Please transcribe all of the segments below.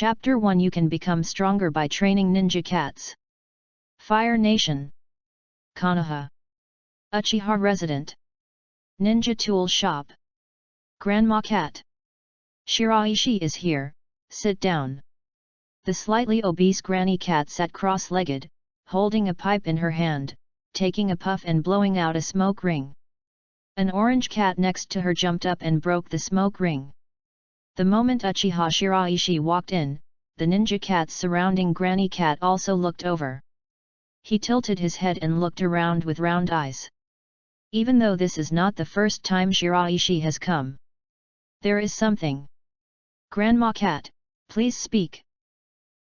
Chapter 1 You can become stronger by training ninja cats. Fire Nation. KONOHA. Uchiha Resident. Ninja Tool Shop. Grandma Cat. Shiraishi is here, sit down. The slightly obese granny cat sat cross-legged, holding a pipe in her hand, taking a puff and blowing out a smoke ring. An orange cat next to her jumped up and broke the smoke ring. The moment Uchiha Shiraishi walked in, the ninja cats surrounding Granny Cat also looked over. He tilted his head and looked around with round eyes. Even though this is not the first time Shiraishi has come. There is something. Grandma Cat, please speak.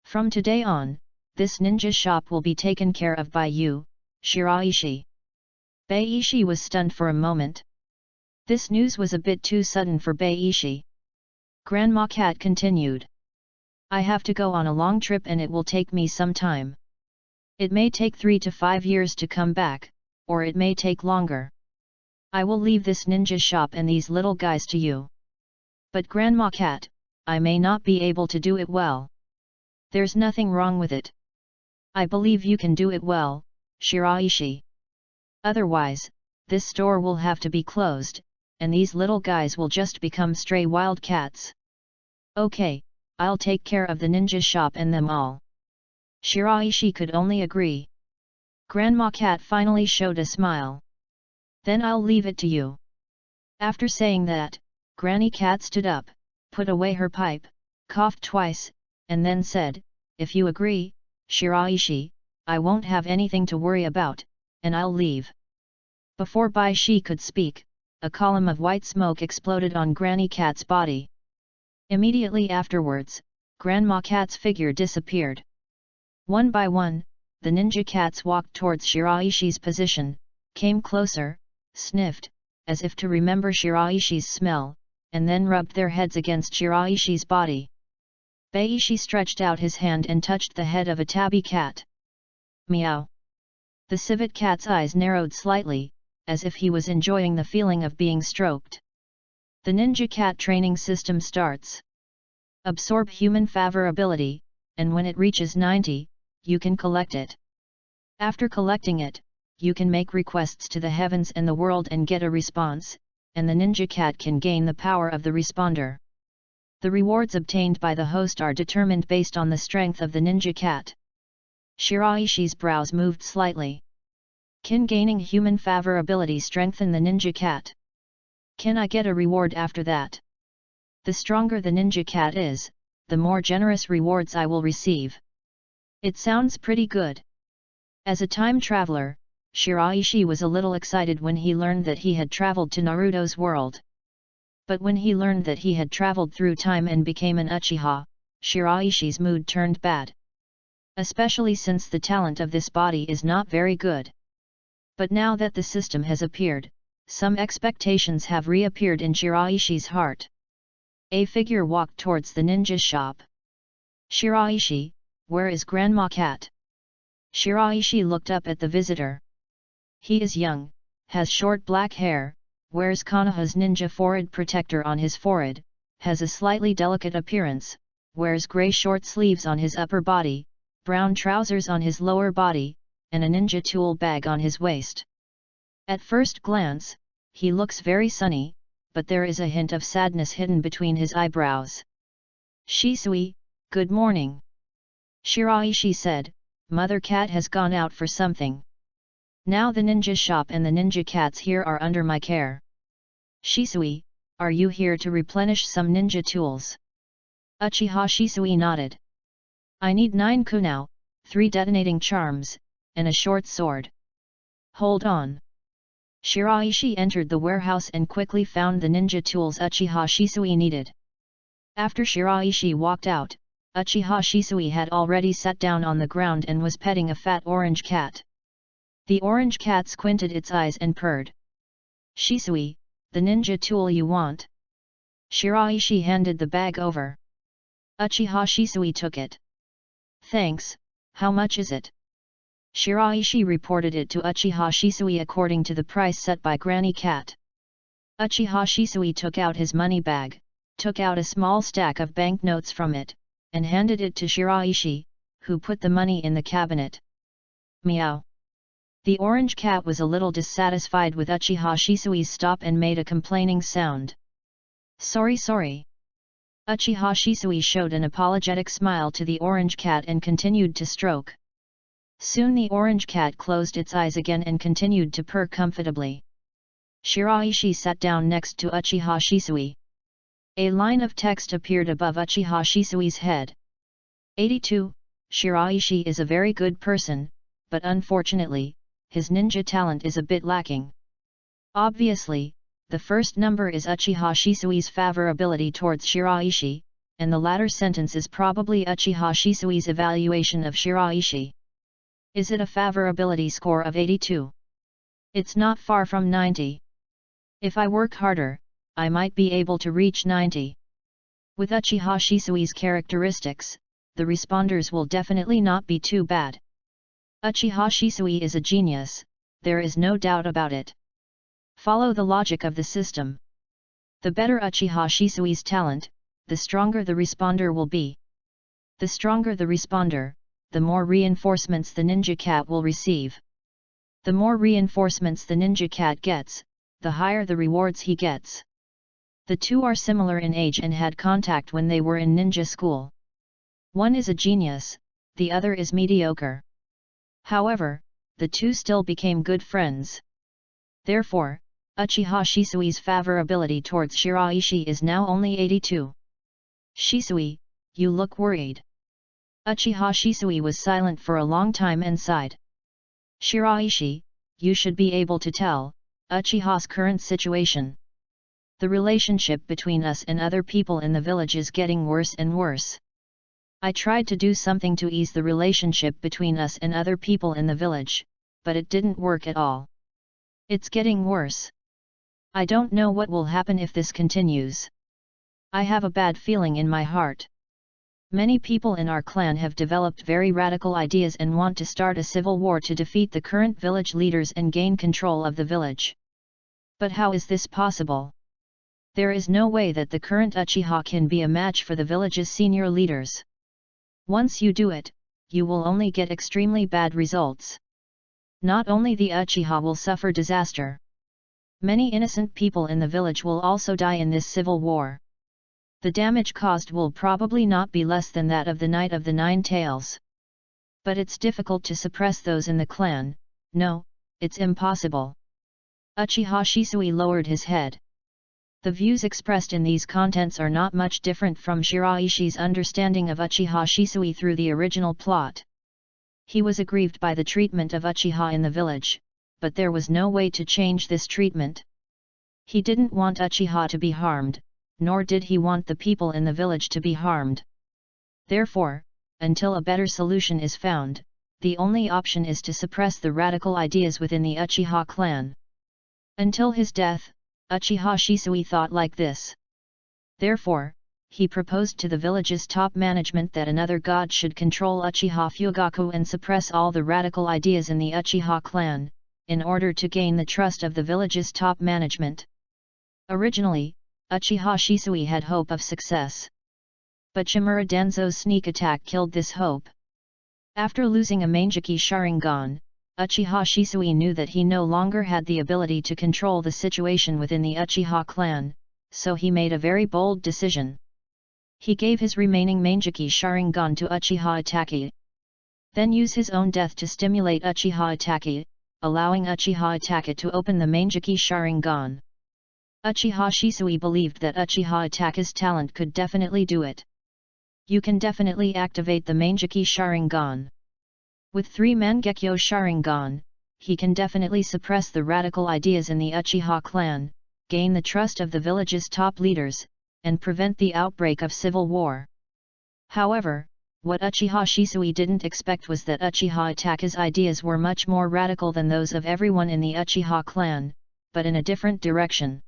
From today on, this ninja shop will be taken care of by you, Shiraishi. Beishi was stunned for a moment. This news was a bit too sudden for Beishi. Grandma Cat continued. I have to go on a long trip and it will take me some time. It may take 3 to 5 years to come back, or it may take longer. I will leave this ninja shop and these little guys to you. But Grandma Cat, I may not be able to do it well. There's nothing wrong with it. I believe you can do it well, Shiraishi. Otherwise, this store will have to be closed, and these little guys will just become stray wild cats. Okay, I'll take care of the ninja shop and them all. Shiraishi could only agree. Grandma Cat finally showed a smile. Then I'll leave it to you. After saying that, Granny Cat stood up, put away her pipe, coughed twice, and then said, if you agree, Shiraishi, I won't have anything to worry about, and I'll leave. Before Baishi could speak, a column of white smoke exploded on Granny Cat's body. Immediately afterwards, Grandma Cat's figure disappeared. One by one, the ninja cats walked towards Shiraishi's position, came closer, sniffed, as if to remember Shiraishi's smell, and then rubbed their heads against Shiraishi's body. Beishi stretched out his hand and touched the head of a tabby cat. Meow. The civet cat's eyes narrowed slightly, as if he was enjoying the feeling of being stroked. The ninja cat training system starts. Absorb human favor ability, and when it reaches 90, you can collect it. After collecting it, you can make requests to the heavens and the world and get a response, and the ninja cat can gain the power of the responder. The rewards obtained by the host are determined based on the strength of the ninja cat. Shiraishi's brows moved slightly. Can gaining human favor ability strengthen the ninja cat? Can I get a reward after that? The stronger the ninja cat is, the more generous rewards I will receive. It sounds pretty good. As a time traveler, Shiraishi was a little excited when he learned that he had traveled to Naruto's world. But when he learned that he had traveled through time and became an Uchiha, Shiraishi's mood turned bad. Especially since the talent of this body is not very good. But now that the system has appeared, some expectations have reappeared in Shiraishi's heart. A figure walked towards the ninja shop. Shiraishi, where is Grandma Cat? Shiraishi looked up at the visitor. He is young, has short black hair, wears Konoha's ninja forehead protector on his forehead, has a slightly delicate appearance, wears grey short sleeves on his upper body, brown trousers on his lower body, and a ninja tool bag on his waist. At first glance, he looks very sunny, but there is a hint of sadness hidden between his eyebrows. Shisui, good morning. Shiraishi said, Mother Cat has gone out for something. Now the ninja shop and the ninja cats here are under my care. Shisui, are you here to replenish some ninja tools? Uchiha Shisui nodded. I need 9 kunao, 3 detonating charms, and a short sword. Hold on. Shiraishi entered the warehouse and quickly found the ninja tools Uchiha Shisui needed. After Shiraishi walked out, Uchiha Shisui had already sat down on the ground and was petting a fat orange cat. The orange cat squinted its eyes and purred. Shisui, the ninja tool you want? Shiraishi handed the bag over. Uchiha Shisui took it. Thanks, how much is it? Shiraishi reported it to Uchiha Shisui according to the price set by Granny Cat. Uchiha Shisui took out his money bag, took out a small stack of banknotes from it, and handed it to Shiraishi, who put the money in the cabinet. Meow. The orange cat was a little dissatisfied with Uchiha Shisui's stop and made a complaining sound. Sorry. Uchiha Shisui showed an apologetic smile to the orange cat and continued to stroke. Soon the orange cat closed its eyes again and continued to purr comfortably. Shiraishi sat down next to Uchiha Shisui. A line of text appeared above Uchiha Shisui's head. 82. Shiraishi is a very good person, but unfortunately, his ninja talent is a bit lacking. Obviously, the first number is Uchiha Shisui's favorability towards Shiraishi, and the latter sentence is probably Uchiha Shisui's evaluation of Shiraishi. Is it a favorability score of 82? It's not far from 90. If I work harder, I might be able to reach 90. With Uchiha Shisui's characteristics, the responders will definitely not be too bad. Uchiha Shisui is a genius, there is no doubt about it. Follow the logic of the system. The better Uchiha Shisui's talent, the stronger the responder will be. The stronger the responder, the more reinforcements the ninja cat will receive. The more reinforcements the ninja cat gets, the higher the rewards he gets. The two are similar in age and had contact when they were in ninja school. One is a genius, the other is mediocre. However, the two still became good friends. Therefore, Uchiha Shisui's favorability towards Shiraishi is now only 82. Shisui, you look worried. Uchiha Shisui was silent for a long time and sighed. Shiraishi, you should be able to tell Uchiha's current situation. The relationship between us and other people in the village is getting worse and worse. I tried to do something to ease the relationship between us and other people in the village, but it didn't work at all. It's getting worse. I don't know what will happen if this continues. I have a bad feeling in my heart. Many people in our clan have developed very radical ideas and want to start a civil war to defeat the current village leaders and gain control of the village. But how is this possible? There is no way that the current Uchiha can be a match for the village's senior leaders. Once you do it, you will only get extremely bad results. Not only the Uchiha will suffer disaster. Many innocent people in the village will also die in this civil war. The damage caused will probably not be less than that of the Knight of the Nine Tails. But it's difficult to suppress those in the clan. No, it's impossible. Uchiha Shisui lowered his head. The views expressed in these contents are not much different from Shiraishi's understanding of Uchiha Shisui through the original plot. He was aggrieved by the treatment of Uchiha in the village, but there was no way to change this treatment. He didn't want Uchiha to be harmed, nor did he want the people in the village to be harmed. Therefore, until a better solution is found, the only option is to suppress the radical ideas within the Uchiha clan. Until his death, Uchiha Shisui thought like this. Therefore, he proposed to the village's top management that another god should control Uchiha Fugaku and suppress all the radical ideas in the Uchiha clan, in order to gain the trust of the village's top management. Originally, Uchiha Shisui had hope of success. But Shimura Denzo's sneak attack killed this hope. After losing a Mangeki Sharingan, Uchiha Shisui knew that he no longer had the ability to control the situation within the Uchiha clan, so he made a very bold decision. He gave his remaining Mangeki Sharingan to Uchiha Itachi. Then use his own death to stimulate Uchiha Itachi, allowing Uchiha Itachi to open the Mangeki Sharingan. Uchiha Shisui believed that Uchiha Itachi's talent could definitely do it. You can definitely activate the Mangeki Sharingan. With 3 Mangekyo Sharingan, he can definitely suppress the radical ideas in the Uchiha clan, gain the trust of the village's top leaders, and prevent the outbreak of civil war. However, what Uchiha Shisui didn't expect was that Uchiha Itachi's ideas were much more radical than those of everyone in the Uchiha clan, but in a different direction.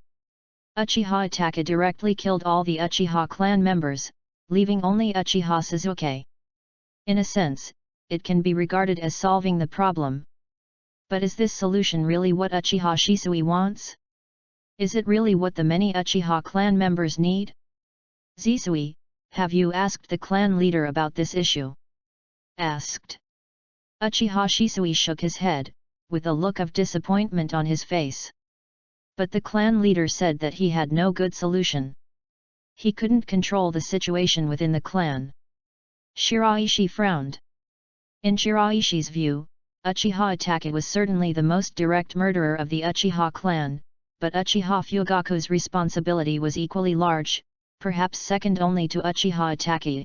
Uchiha Itachi directly killed all the Uchiha clan members, leaving only Uchiha Sasuke. In a sense, it can be regarded as solving the problem. But is this solution really what Uchiha Shisui wants? Is it really what the many Uchiha clan members need? Zisui, Have you asked the clan leader about this issue? Asked. Uchiha Shisui shook his head, with a look of disappointment on his face. But the clan leader said that he had no good solution. He couldn't control the situation within the clan. Shiraishi frowned. In Shiraishi's view, Uchiha Itachi was certainly the most direct murderer of the Uchiha clan, but Uchiha Fugaku's responsibility was equally large, perhaps second only to Uchiha Itachi.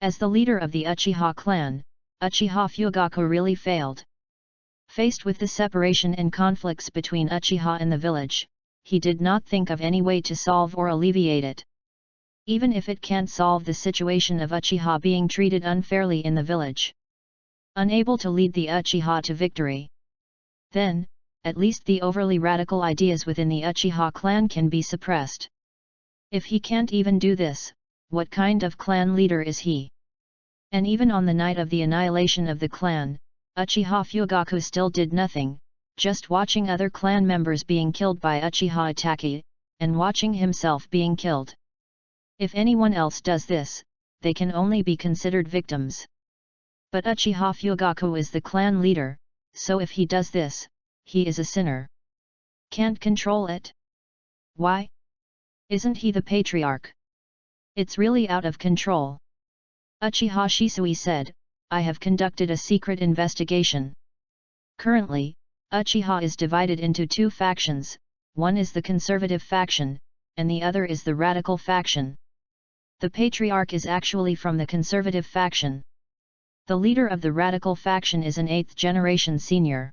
As the leader of the Uchiha clan, Uchiha Fugaku really failed. Faced with the separation and conflicts between Uchiha and the village, he did not think of any way to solve or alleviate it. Even if it can't solve the situation of Uchiha being treated unfairly in the village. Unable to lead the Uchiha to victory. Then, at least the overly radical ideas within the Uchiha clan can be suppressed. If he can't even do this, what kind of clan leader is he? And even on the night of the annihilation of the clan, Uchiha Fugaku still did nothing, just watching other clan members being killed by Uchiha Itachi, and watching himself being killed. If anyone else does this, they can only be considered victims. But Uchiha Fugaku is the clan leader, so if he does this, he is a sinner. Can't control it? Why? Isn't he the patriarch? It's really out of control. Uchiha Shisui said, I have conducted a secret investigation. Currently, Uchiha is divided into two factions, one is the conservative faction, and the other is the radical faction. The patriarch is actually from the conservative faction. The leader of the radical faction is an 8th generation senior.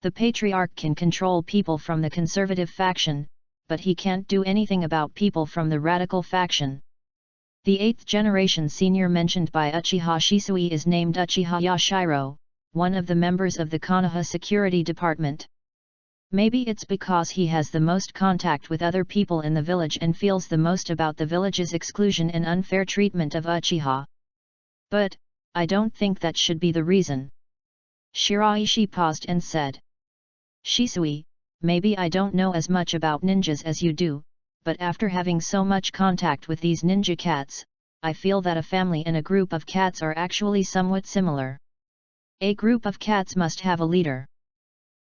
The patriarch can control people from the conservative faction, but he can't do anything about people from the radical faction. The 8th generation senior mentioned by Uchiha Shisui is named Uchiha Yashiro, one of the members of the Konoha security department. Maybe it's because he has the most contact with other people in the village and feels the most about the village's exclusion and unfair treatment of Uchiha. But, I don't think that should be the reason. Shiraishi paused and said. Shisui, maybe I don't know as much about ninjas as you do, but after having so much contact with these ninja cats, I feel that a family and a group of cats are actually somewhat similar. A group of cats must have a leader.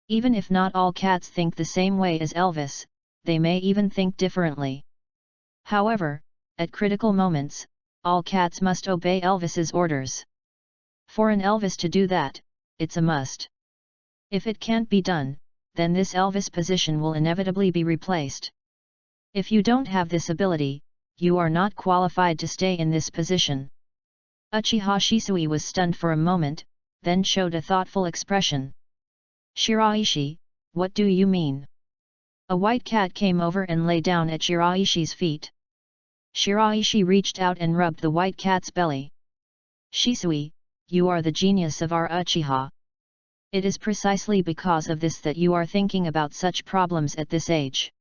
Even if not all cats think the same way as Elvis, they may even think differently. However, at critical moments, all cats must obey Elvis's orders. For an Elvis to do that, it's a must. If it can't be done, then this Elvis position will inevitably be replaced. If you don't have this ability, you are not qualified to stay in this position. Uchiha Shisui was stunned for a moment, then showed a thoughtful expression. Shiraishi, what do you mean? A white cat came over and lay down at Shiraishi's feet. Shiraishi reached out and rubbed the white cat's belly. Shisui, you are the genius of our Uchiha. It is precisely because of this that you are thinking about such problems at this age.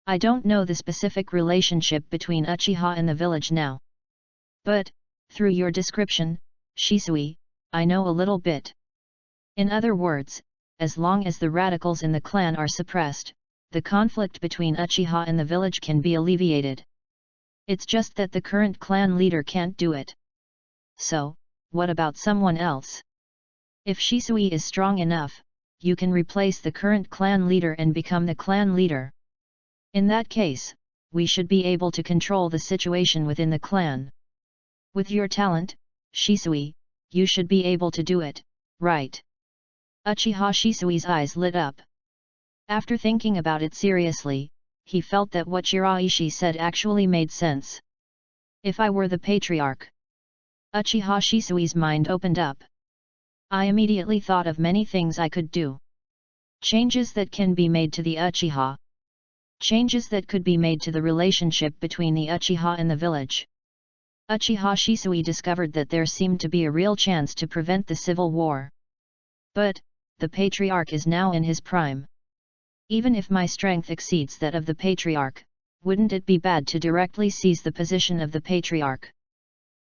I don't know the specific relationship between Uchiha and the village now. But, through your description, Shisui, I know a little bit. In other words, as long as the radicals in the clan are suppressed, the conflict between Uchiha and the village can be alleviated. It's just that the current clan leader can't do it. So, what about someone else? If Shisui is strong enough, you can replace the current clan leader and become the clan leader. In that case, we should be able to control the situation within the clan. With your talent, Shisui, you should be able to do it, right? Uchiha Shisui's eyes lit up. After thinking about it seriously, he felt that what Shiraishi said actually made sense. If I were the patriarch. Uchiha Shisui's mind opened up. I immediately thought of many things I could do. Changes that can be made to the Uchiha. Changes that could be made to the relationship between the Uchiha and the village. Uchiha Shisui discovered that there seemed to be a real chance to prevent the civil war. But, the patriarch is now in his prime. Even if my strength exceeds that of the patriarch, wouldn't it be bad to directly seize the position of the patriarch?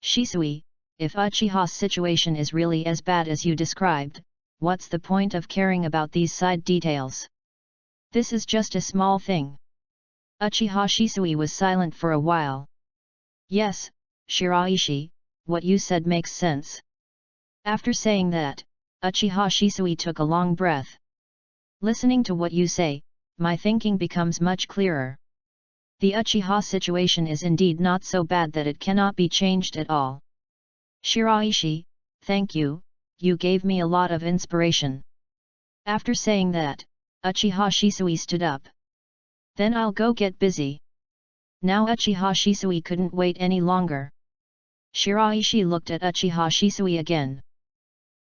Shisui, if Uchiha's situation is really as bad as you described, what's the point of caring about these side details? This is just a small thing. Uchiha Shisui was silent for a while. Yes, Shiraishi, what you said makes sense. After saying that, Uchiha Shisui took a long breath. Listening to what you say, my thinking becomes much clearer. The Uchiha situation is indeed not so bad that it cannot be changed at all. Shiraishi, thank you, you gave me a lot of inspiration. After saying that, Uchiha Shisui stood up. Then I'll go get busy. Now Uchiha Shisui couldn't wait any longer. Shiraishi looked at Uchiha Shisui again.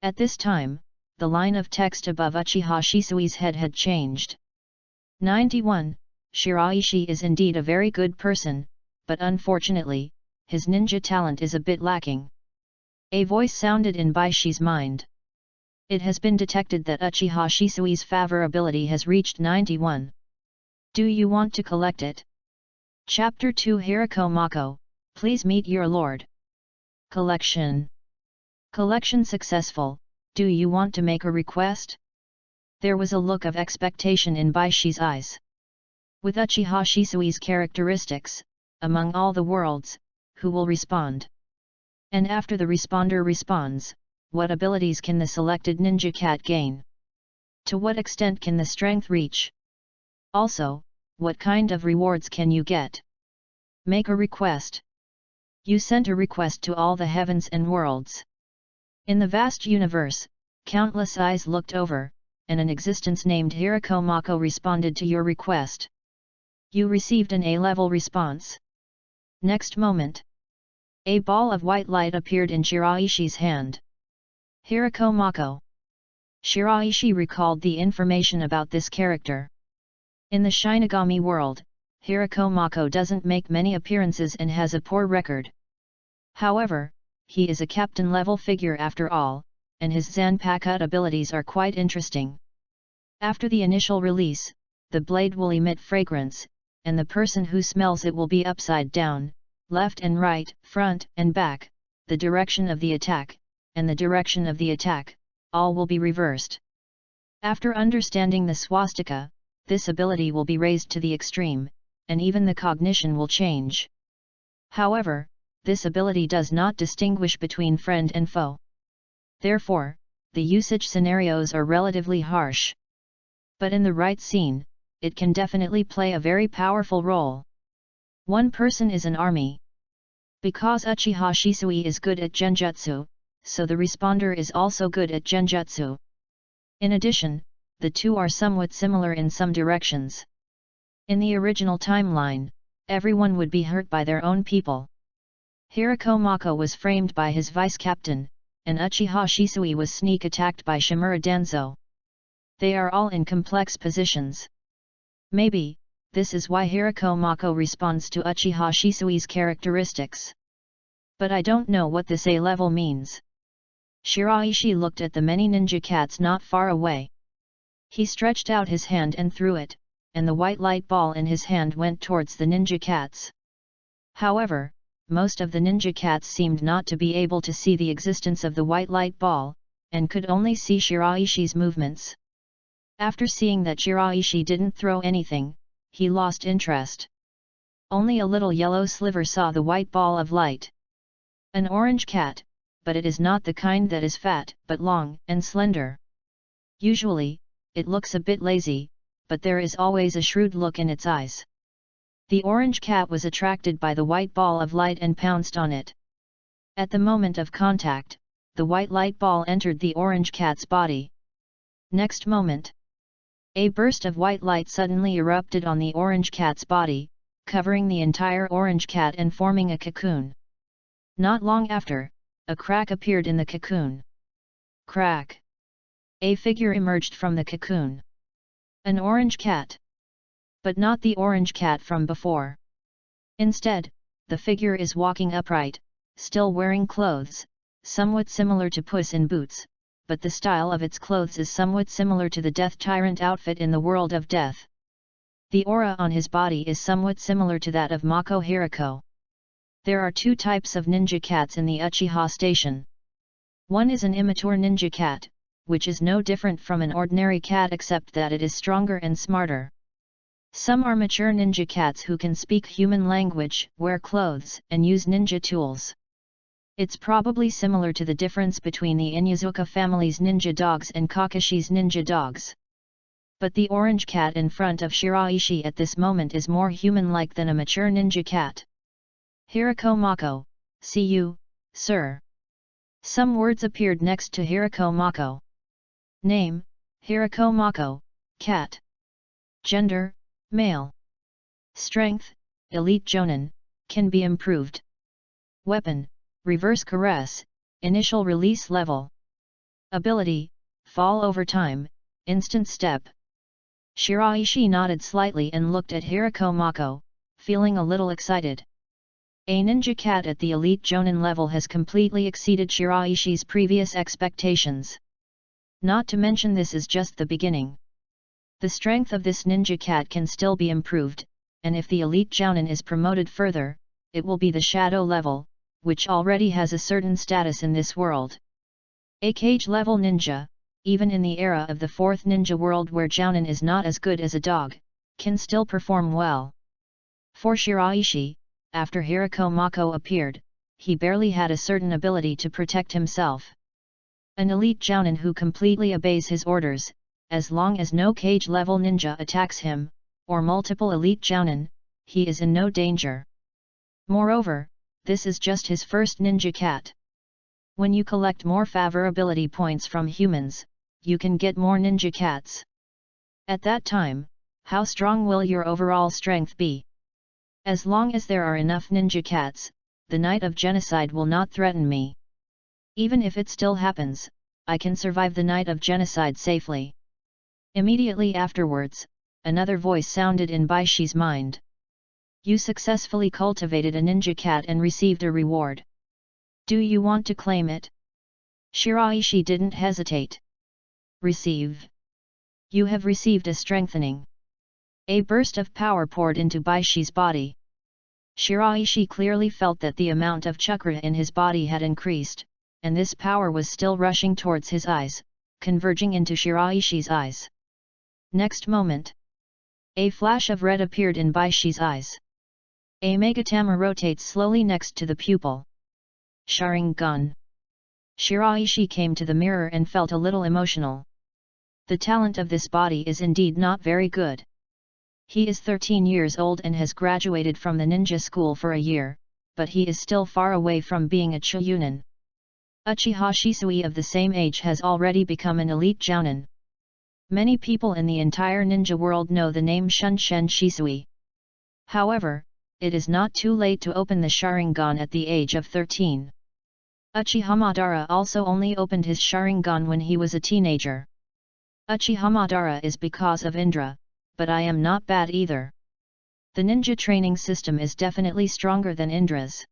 At this time, the line of text above Uchiha Shisui's head had changed. 91. Shiraishi is indeed a very good person, but unfortunately, his ninja talent is a bit lacking. A voice sounded in Baishi's mind. It has been detected that Uchiha Shisui's favor ability has reached 91. Do you want to collect it? Chapter 2 Hirako Mako, please meet your lord. Collection. Collection successful, do you want to make a request? There was a look of expectation in Baishi's eyes. With Uchiha Shisui's characteristics, among all the worlds, who will respond? And after the responder responds, what abilities can the selected ninja cat gain? To what extent can the strength reach? Also, what kind of rewards can you get? Make a request. You sent a request to all the heavens and worlds. In the vast universe, countless eyes looked over, and an existence named Hirako Mako responded to your request. You received an A-level response. Next moment, a ball of white light appeared in Shiraishi's hand. Hirako Mako. Shiraishi recalled the information about this character. In the Shinigami world, Hirako Mako doesn't make many appearances and has a poor record. However, he is a captain-level figure after all, and his Zanpakuto abilities are quite interesting. After the initial release, the blade will emit fragrance, and the person who smells it will be upside down, left and right, front and back, the direction of the attack, and the direction of the attack, all will be reversed. After understanding the swastika, this ability will be raised to the extreme, and even the cognition will change. However, this ability does not distinguish between friend and foe. Therefore, the usage scenarios are relatively harsh. But in the right scene, it can definitely play a very powerful role. One person is an army. Because Uchiha Shisui is good at genjutsu, so the responder is also good at genjutsu. In addition, the two are somewhat similar in some directions. In the original timeline, everyone would be hurt by their own people. Hirako Mako was framed by his vice-captain, and Uchiha Shisui was sneak attacked by Shimura Danzo. They are all in complex positions. Maybe, this is why Hirako Mako responds to Uchiha Shisui's characteristics. But I don't know what this A-level means. Shiraishi looked at the many ninja cats not far away. He stretched out his hand and threw it, and the white light ball in his hand went towards the ninja cats. However, most of the ninja cats seemed not to be able to see the existence of the white light ball, and could only see Shiraishi's movements. After seeing that Shiraishi didn't throw anything, he lost interest. Only a little yellow sliver saw the white ball of light. An orange cat, but it is not the kind that is fat, but long and slender. Usually, it looks a bit lazy, but there is always a shrewd look in its eyes. The orange cat was attracted by the white ball of light and pounced on it. At the moment of contact, the white light ball entered the orange cat's body. Next moment, a burst of white light suddenly erupted on the orange cat's body, covering the entire orange cat and forming a cocoon. Not long after, a crack appeared in the cocoon. Crack! A figure emerged from the cocoon. An orange cat. But not the orange cat from before. Instead, the figure is walking upright, still wearing clothes, somewhat similar to Puss in Boots, but the style of its clothes is somewhat similar to the Death Tyrant outfit in the world of death. The aura on his body is somewhat similar to that of Mako Hirako. There are two types of ninja cats in the Uchiha station. One is an immature ninja cat, which is no different from an ordinary cat except that it is stronger and smarter. Some are mature ninja cats who can speak human language, wear clothes, and use ninja tools. It's probably similar to the difference between the Inuzuka family's ninja dogs and Kakashi's ninja dogs. But the orange cat in front of Shiraishi at this moment is more human-like than a mature ninja cat. Hirako Mako, see you, sir. Some words appeared next to Hirako Mako. Name, Hirako Mako, cat. Gender, male. Strength, elite jonin, can be improved. Weapon, reverse caress, initial release level. Ability, fall over time, instant step. Shiraishi nodded slightly and looked at Hirako Mako, feeling a little excited. A ninja cat at the elite jonin level has completely exceeded Shiraishi's previous expectations. Not to mention this is just the beginning. The strength of this ninja cat can still be improved, and if the elite jounin is promoted further, it will be the shadow level, which already has a certain status in this world. A cage level ninja, even in the era of the fourth ninja world where jounin is not as good as a dog, can still perform well. For Shiraishi, after Hirako Mako appeared, he barely had a certain ability to protect himself. An elite jounin who completely obeys his orders, as long as no cage level ninja attacks him, or multiple elite jounin, he is in no danger. Moreover, this is just his first ninja cat. When you collect more favorability points from humans, you can get more ninja cats. At that time, how strong will your overall strength be? As long as there are enough ninja cats, the night of genocide will not threaten me. Even if it still happens, I can survive the night of genocide safely. Immediately afterwards, another voice sounded in Baishi's mind. You successfully cultivated a ninja cat and received a reward. Do you want to claim it? Shiraishi didn't hesitate. Receive. You have received a strengthening. A burst of power poured into Baishi's body. Shiraishi clearly felt that the amount of chakra in his body had increased, and this power was still rushing towards his eyes, converging into Shiraishi's eyes. Next moment, a flash of red appeared in Baishi's eyes. A Megatama rotates slowly next to the pupil. Sharingan. Shiraishi came to the mirror and felt a little emotional. The talent of this body is indeed not very good. He is 13 years old and has graduated from the ninja school for a year, but he is still far away from being a Chunin. Uchiha Shisui of the same age has already become an elite jounin. Many people in the entire ninja world know the name Shunshen Shisui. However, it is not too late to open the Sharingan at the age of 13. Uchiha Madara also only opened his Sharingan when he was a teenager. Uchiha Madara is because of Indra, but I am not bad either. The ninja training system is definitely stronger than Indra's.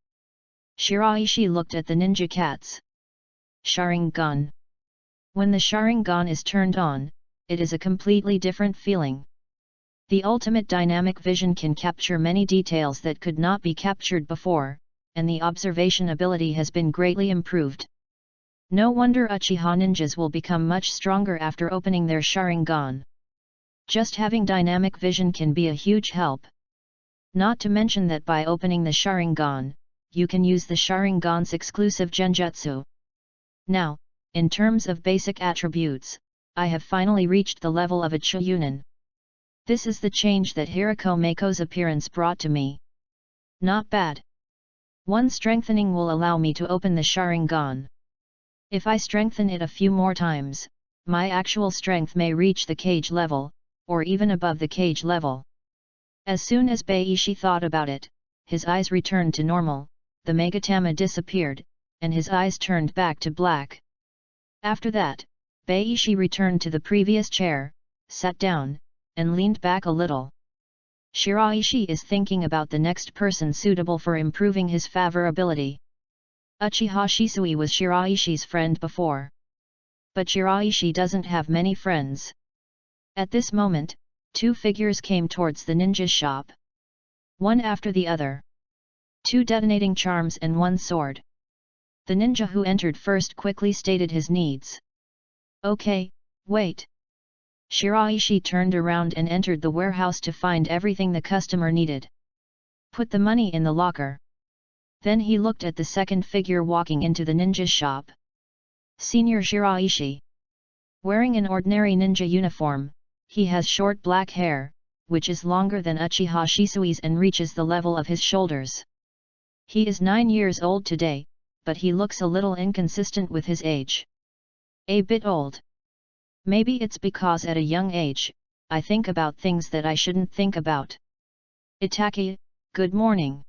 Shiraishi looked at the ninja cats. Sharingan. When the Sharingan is turned on, it is a completely different feeling. The ultimate dynamic vision can capture many details that could not be captured before, and the observation ability has been greatly improved. No wonder Uchiha ninjas will become much stronger after opening their Sharingan. Just having dynamic vision can be a huge help. Not to mention that by opening the Sharingan, you can use the Sharingan's exclusive genjutsu. Now, in terms of basic attributes, I have finally reached the level of a Chunin. This is the change that Hirako Mako's appearance brought to me. Not bad. One strengthening will allow me to open the Sharingan. If I strengthen it a few more times, my actual strength may reach the cage level, or even above the cage level. As soon as Baishi thought about it, his eyes returned to normal, the Megatama disappeared, and his eyes turned back to black. After that, Baishi returned to the previous chair, sat down, and leaned back a little. Shiraishi is thinking about the next person suitable for improving his favorability. Uchiha Shisui was Shiraishi's friend before. But Shiraishi doesn't have many friends. At this moment, two figures came towards the ninja shop. One after the other. Two detonating charms and one sword. The ninja who entered first quickly stated his needs. Okay, wait. Shiraishi turned around and entered the warehouse to find everything the customer needed. Put the money in the locker. Then he looked at the second figure walking into the ninja shop. Senior Shiraishi. Wearing an ordinary ninja uniform, he has short black hair, which is longer than Uchiha Shisui's and reaches the level of his shoulders. He is 9 years old today, but he looks a little inconsistent with his age. A bit old. Maybe it's because at a young age, I think about things that I shouldn't think about. Itaki, good morning.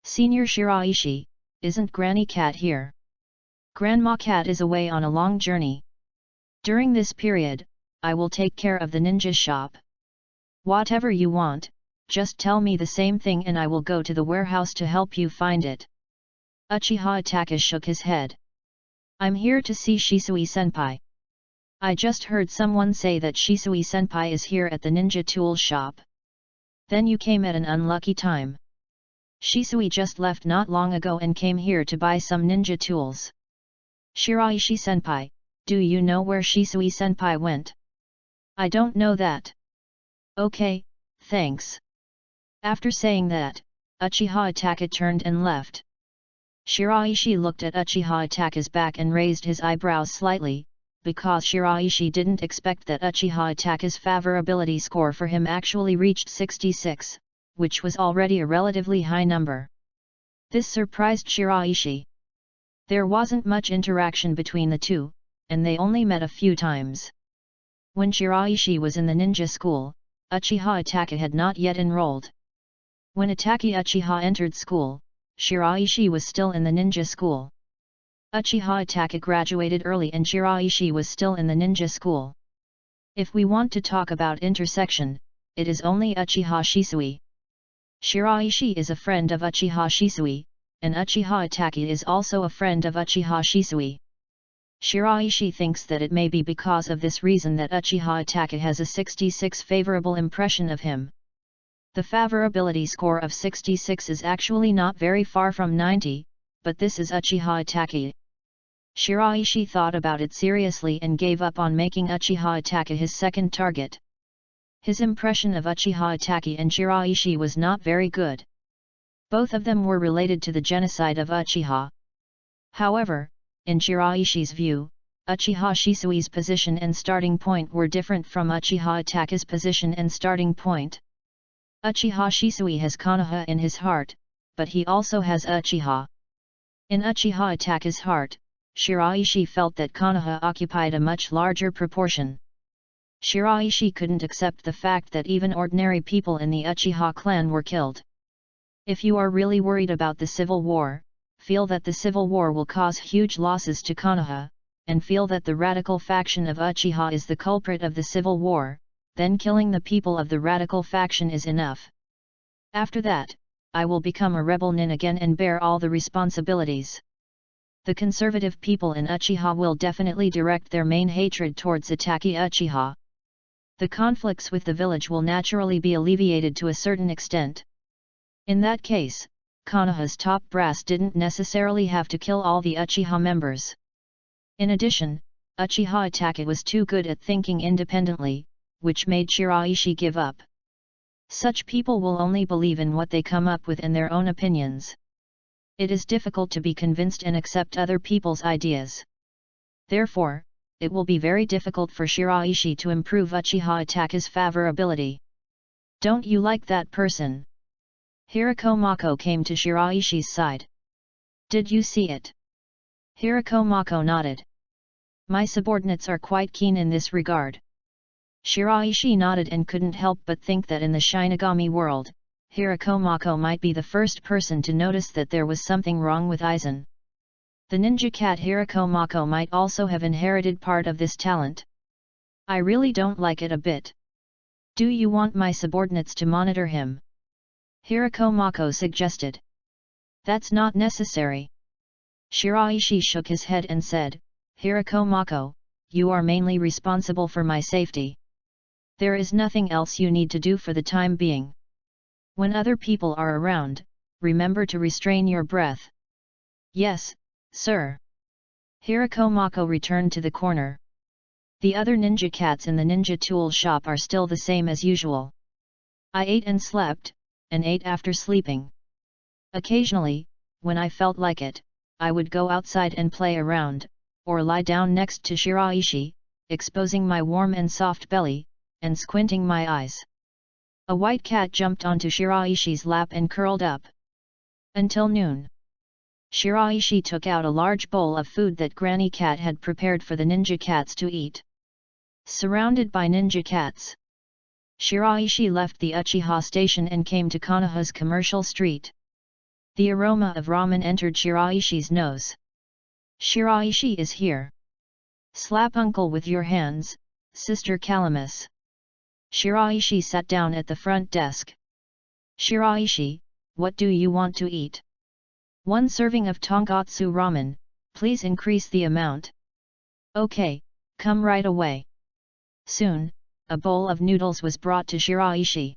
Senior Shiraishi, isn't Granny Cat here? Grandma Cat is away on a long journey. During this period, I will take care of the ninja shop. Whatever you want, just tell me the same thing and I will go to the warehouse to help you find it. Uchiha Itaka shook his head. I'm here to see Shisui-senpai. I just heard someone say that Shisui-senpai is here at the ninja tool shop. Then you came at an unlucky time. Shisui just left not long ago and came here to buy some ninja tools. Shiraishi-senpai, do you know where Shisui-senpai went? I don't know that. Okay, thanks. After saying that, Uchiha Itaka turned and left. Shiraishi looked at Uchiha Itaka's back and raised his eyebrows slightly, because Shiraishi didn't expect that Uchiha Itaka's favorability score for him actually reached 66, which was already a relatively high number. This surprised Shiraishi. There wasn't much interaction between the two, and they only met a few times. When Shiraishi was in the ninja school, Uchiha Itaka had not yet enrolled. When Itaki Uchiha entered school, Shiraishi was still in the ninja school. Uchiha Itaka graduated early and Shiraishi was still in the ninja school. If we want to talk about intersection, it is only Uchiha Shisui. Shiraishi is a friend of Uchiha Shisui, and Uchiha Itaki is also a friend of Uchiha Shisui. Shiraishi thinks that it may be because of this reason that Uchiha Itaka has a 66 favorable impression of him. The favorability score of 66 is actually not very far from 90, but this is Uchiha Itaka. Shiraishi thought about it seriously and gave up on making Uchiha Itaka his second target. His impression of Uchiha Itaka and Shiraishi was not very good. Both of them were related to the genocide of Uchiha. However, in Shiraishi's view, Uchiha Shisui's position and starting point were different from Uchiha Itaka's position and starting point. Uchiha Shisui has KONOHA in his heart, but he also has Uchiha. In Uchiha Itaka's heart, Shiraishi felt that KONOHA occupied a much larger proportion. Shiraishi couldn't accept the fact that even ordinary people in the Uchiha clan were killed. If you are really worried about the civil war, feel that the civil war will cause huge losses to KONOHA, and feel that the radical faction of Uchiha is the culprit of the civil war, then killing the people of the radical faction is enough. After that, I will become a rebel nin again and bear all the responsibilities. The conservative people in Uchiha will definitely direct their main hatred towards Itaki Uchiha. The conflicts with the village will naturally be alleviated to a certain extent. In that case, KONOHA's top brass didn't necessarily have to kill all the Uchiha members. In addition, Uchiha Itaka was too good at thinking independently, which made Shiraishi give up. Such people will only believe in what they come up with and their own opinions. It is difficult to be convinced and accept other people's ideas. Therefore, it will be very difficult for Shiraishi to improve Uchiha Itaka's favorability. Don't you like that person? Hirako Mako came to Shiraishi's side. Did you see it? Hirako Mako nodded. My subordinates are quite keen in this regard. Shiraishi nodded and couldn't help but think that in the Shinigami world, Hirako Mako might be the first person to notice that there was something wrong with Aizen. The ninja cat Hirako Mako might also have inherited part of this talent. I really don't like it a bit. Do you want my subordinates to monitor him? Hirako Mako suggested. That's not necessary. Shiraishi shook his head and said, Hirako Mako, you are mainly responsible for my safety. There is nothing else you need to do for the time being. When other people are around, remember to restrain your breath. Yes, sir. Hirako Mako returned to the corner. The other ninja cats in the ninja tool shop are still the same as usual. I ate and slept, and ate after sleeping. Occasionally, when I felt like it, I would go outside and play around, or lie down next to Shiraishi, exposing my warm and soft belly, and squinting my eyes. A white cat jumped onto Shiraishi's lap and curled up. Until noon. Shiraishi took out a large bowl of food that Granny Cat had prepared for the ninja cats to eat. Surrounded by ninja cats, Shiraishi left the Uchiha station and came to Konoha's commercial street. The aroma of ramen entered Shiraishi's nose. Shiraishi is here. Slap uncle with your hands, Sister Calamus. Shiraishi sat down at the front desk. Shiraishi, what do you want to eat? 1 serving of tonkatsu ramen, please increase the amount. Okay, come right away. Soon, a bowl of noodles was brought to Shiraishi.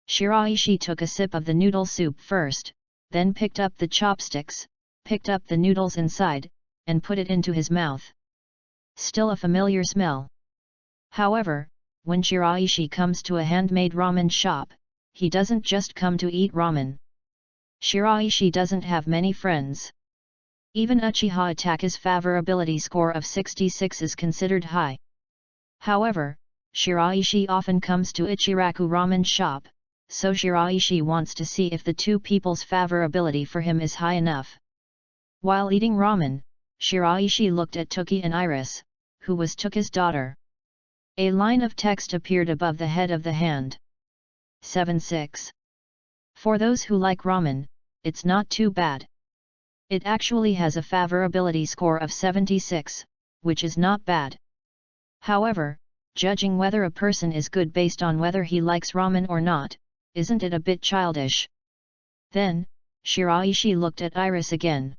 Shiraishi took a sip of the noodle soup first, then picked up the chopsticks, picked up the noodles inside, and put it into his mouth. Still a familiar smell. However, when Shiraishi comes to a handmade ramen shop, he doesn't just come to eat ramen. Shiraishi doesn't have many friends. Even Uchiha Itaka's favorability score of 66 is considered high. However, Shiraishi often comes to Ichiraku ramen shop, so Shiraishi wants to see if the two people's favorability for him is high enough. While eating ramen, Shiraishi looked at Toki and Iris, who was Toki's daughter. A line of text appeared above the head of the hand. 76. For those who like ramen, it's not too bad. It actually has a favorability score of 76, which is not bad. However, judging whether a person is good based on whether he likes ramen or not, isn't it a bit childish? Then, Shiraishi looked at Iris again.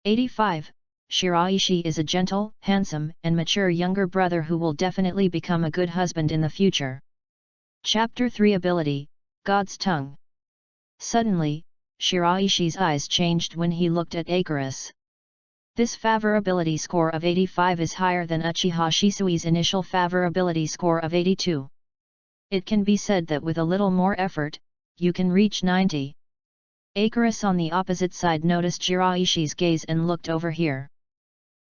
85. Shiraishi is a gentle, handsome, and mature younger brother who will definitely become a good husband in the future. Chapter 3 Ability, God's Tongue. Suddenly, Shiraishi's eyes changed when he looked at Icarus. This favorability score of 85 is higher than Uchiha Shisui's initial favorability score of 82. It can be said that with a little more effort, you can reach 90. Icarus on the opposite side noticed Shiraishi's gaze and looked over here.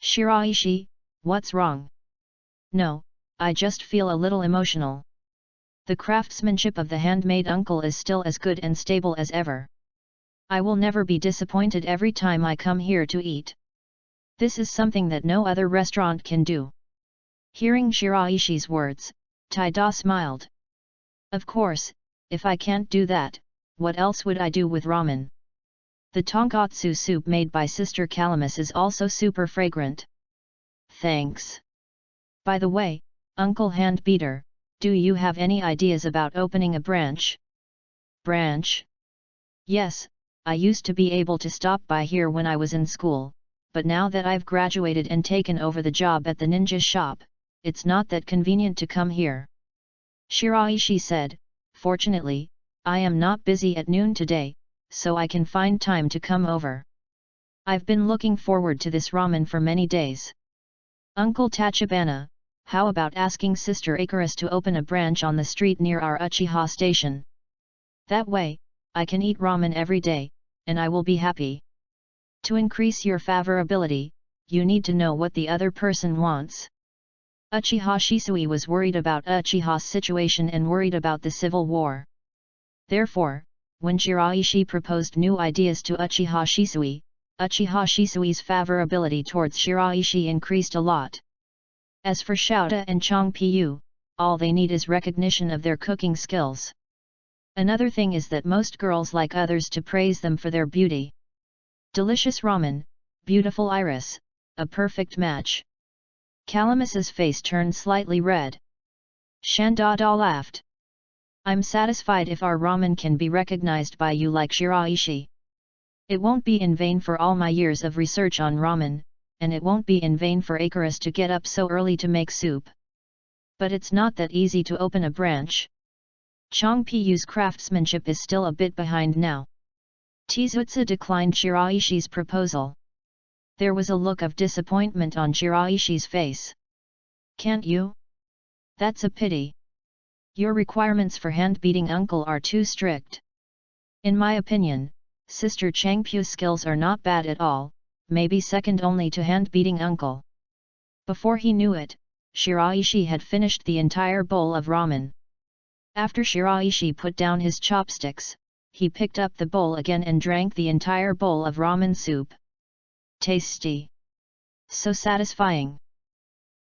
Shiraishi, what's wrong? No, I just feel a little emotional. The craftsmanship of the handmade uncle is still as good and stable as ever. I will never be disappointed every time I come here to eat. This is something that no other restaurant can do. Hearing Shiraishi's words, Taida smiled. Of course, if I can't do that, what else would I do with ramen? The tonkatsu soup made by Sister Calamus is also super fragrant. Thanks. By the way, Uncle Handbeater, do you have any ideas about opening a branch? Branch? Yes, I used to be able to stop by here when I was in school, but now that I've graduated and taken over the job at the ninja shop, it's not that convenient to come here. Shiraishi said, fortunately, I am not busy at noon today, so I can find time to come over. I've been looking forward to this ramen for many days. Uncle Tachibana, how about asking Sister Icarus to open a branch on the street near our Uchiha station? That way, I can eat ramen every day, and I will be happy. To increase your favorability, you need to know what the other person wants. Uchiha Shisui was worried about Uchiha's situation and worried about the civil war. Therefore, when Shiraishi proposed new ideas to Uchiha Shisui's favorability towards Shiraishi increased a lot. As for Shouta and Chongpyu, all they need is recognition of their cooking skills. Another thing is that most girls like others to praise them for their beauty. Delicious ramen, beautiful Iris, a perfect match. Calamus's face turned slightly red. Shandada laughed. I'm satisfied if our ramen can be recognized by you like Shiraishi. It won't be in vain for all my years of research on ramen, and it won't be in vain for Icarus to get up so early to make soup. But it's not that easy to open a branch. Chongpyu's craftsmanship is still a bit behind now. Tizutsu declined Shiraishi's proposal. There was a look of disappointment on Shiraishi's face. can't you? That's a pity. Your requirements for hand-beating uncle are too strict. In my opinion, Sister Changpu's skills are not bad at all, maybe second only to hand-beating uncle. Before he knew it, Shiraishi had finished the entire bowl of ramen. After Shiraishi put down his chopsticks, he picked up the bowl again and drank the entire bowl of ramen soup. Tasty! So satisfying!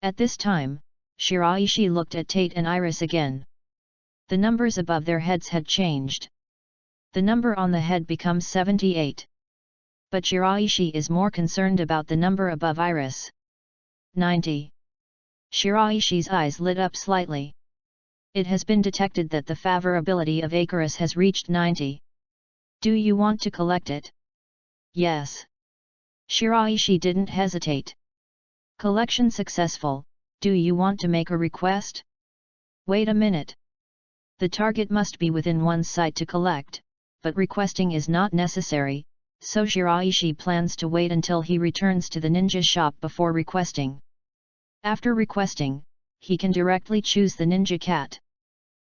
At this time, Shiraishi looked at Tate and Iris again. The numbers above their heads had changed. The number on the head becomes 78. But Shiraishi is more concerned about the number above Iris. 90. Shiraishi's eyes lit up slightly. It has been detected that the favorability of Icarus has reached 90. Do you want to collect it? Yes. Shiraishi didn't hesitate. Collection successful, do you want to make a request? Wait a minute. The target must be within one's sight to collect, but requesting is not necessary, so Shiraishi plans to wait until he returns to the ninja shop before requesting. After requesting, he can directly choose the ninja cat.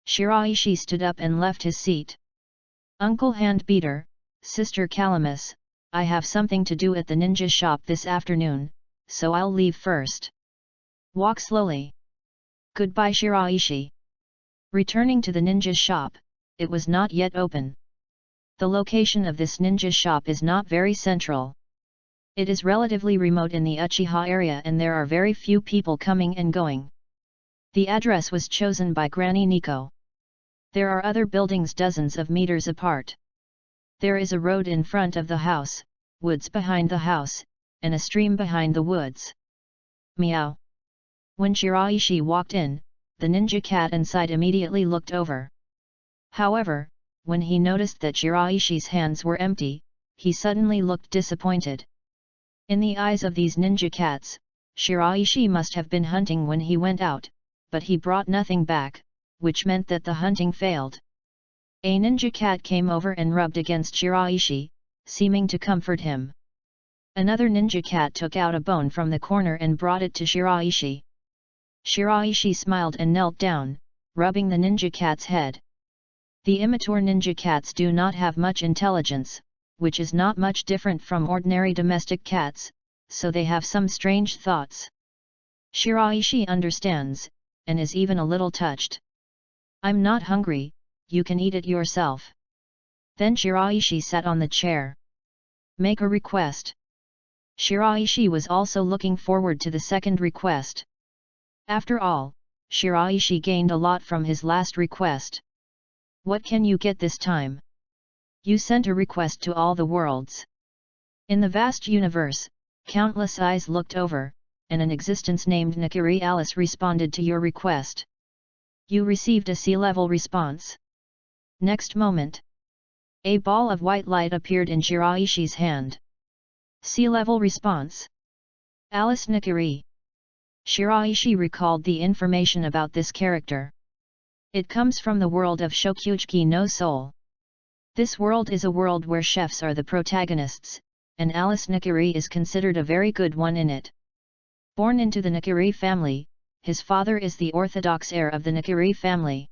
Shiraishi stood up and left his seat. Uncle Handbeater, Sister Calamus, I have something to do at the ninja shop this afternoon, so I'll leave first. Walk slowly. Goodbye Shiraishi. Returning to the ninja shop, it was not yet open. The location of this ninja shop is not very central. It is relatively remote in the Uchiha area and there are very few people coming and going. The address was chosen by Granny Nico. There are other buildings dozens of meters apart. There is a road in front of the house, woods behind the house, and a stream behind the woods. Meow. When Shiraishi walked in, the ninja cat inside immediately looked over. However, when he noticed that Shiraishi's hands were empty, he suddenly looked disappointed. In the eyes of these ninja cats, Shiraishi must have been hunting when he went out, but he brought nothing back, which meant that the hunting failed. A ninja cat came over and rubbed against Shiraishi, seeming to comfort him. Another ninja cat took out a bone from the corner and brought it to Shiraishi. Shiraishi smiled and knelt down, rubbing the ninja cat's head. The immature ninja cats do not have much intelligence, which is not much different from ordinary domestic cats, so they have some strange thoughts. Shiraishi understands, and is even a little touched. I'm not hungry, you can eat it yourself. Then Shiraishi sat on the chair. Make a request. Shiraishi was also looking forward to the second request. After all, Shiraishi gained a lot from his last request. What can you get this time? You sent a request to all the worlds. In the vast universe, countless eyes looked over, and an existence named Nakiri Alice responded to your request. You received a sea-level response. Next moment, a ball of white light appeared in Shiraishi's hand. Sea-level response. Alice Nakiri. Shiraishi recalled the information about this character. It comes from the world of Shokuchiki no Soul. This world is a world where chefs are the protagonists, and Alice Nakiri is considered a very good one in it. Born into the Nakiri family, his father is the orthodox heir of the Nakiri family.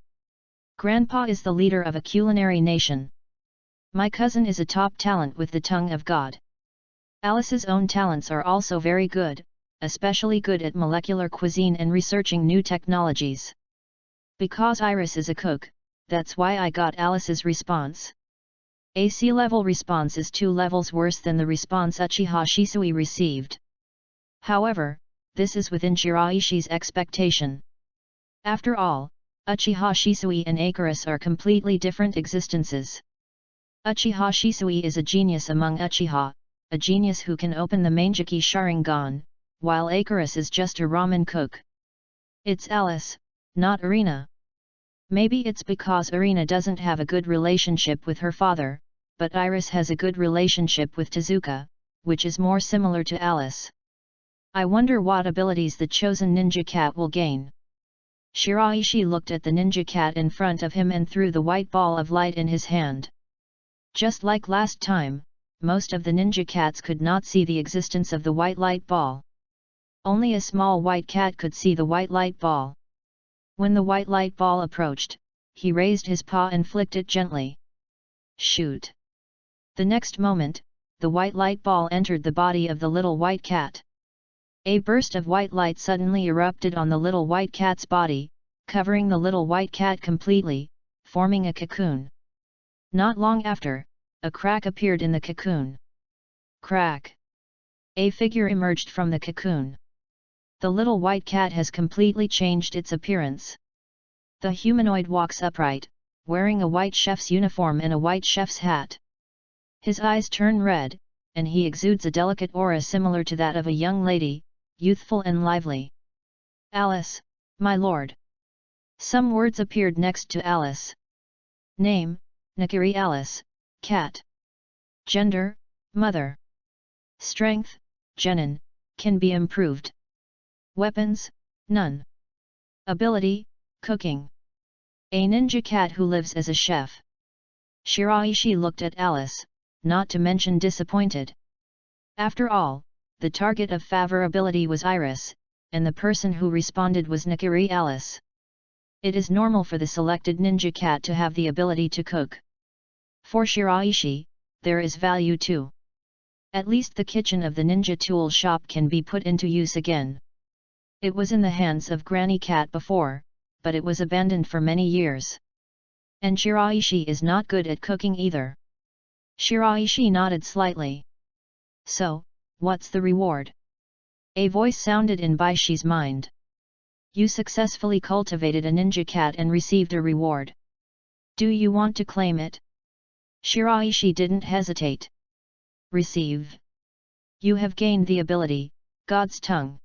Grandpa is the leader of a culinary nation. My cousin is a top talent with the tongue of God. Alice's own talents are also very good, especially good at molecular cuisine and researching new technologies. Because Iris is a cook, that's why I got Alice's response. A sea-level response is 2 levels worse than the response Uchiha Shisui received. However, this is within Shiraishi's expectation. After all, Uchiha Shisui and Icarus are completely different existences. Uchiha Shisui is a genius among Uchiha, a genius who can open the Mangeki Sharingan, while Icarus is just a ramen cook. It's Alice, not Irina. Maybe it's because Irina doesn't have a good relationship with her father, but Iris has a good relationship with Tezuka, which is more similar to Alice. I wonder what abilities the chosen ninja cat will gain. Shiraishi looked at the ninja cat in front of him and threw the white ball of light in his hand. Just like last time, most of the ninja cats could not see the existence of the white light ball. Only a small white cat could see the white light ball. When the white light ball approached, he raised his paw and flicked it gently. Shoot! The next moment, the white light ball entered the body of the little white cat. A burst of white light suddenly erupted on the little white cat's body, covering the little white cat completely, forming a cocoon. Not long after, a crack appeared in the cocoon. Crack! A figure emerged from the cocoon. The little white cat has completely changed its appearance. The humanoid walks upright, wearing a white chef's uniform and a white chef's hat. His eyes turn red, and he exudes a delicate aura similar to that of a young lady, youthful and lively. Alice, my lord. Some words appeared next to Alice. Name, Nakiri Alice, cat. Gender, mother. Strength, Genin, can be improved. Weapons, none. Ability, cooking. A ninja cat who lives as a chef. Shiraishi looked at Alice, not to mention disappointed. After all, the target of favorability was Iris, and the person who responded was Nakiri Alice. It is normal for the selected ninja cat to have the ability to cook. For Shiraishi, there is value too. At least the kitchen of the ninja tool shop can be put into use again. It was in the hands of Granny Cat before, but it was abandoned for many years. And Shiraishi is not good at cooking either. Shiraishi nodded slightly. So, what's the reward? A voice sounded in Baishi's mind. You successfully cultivated a ninja cat and received a reward. Do you want to claim it? Shiraishi didn't hesitate. Receive. You have gained the ability, God's Tongue.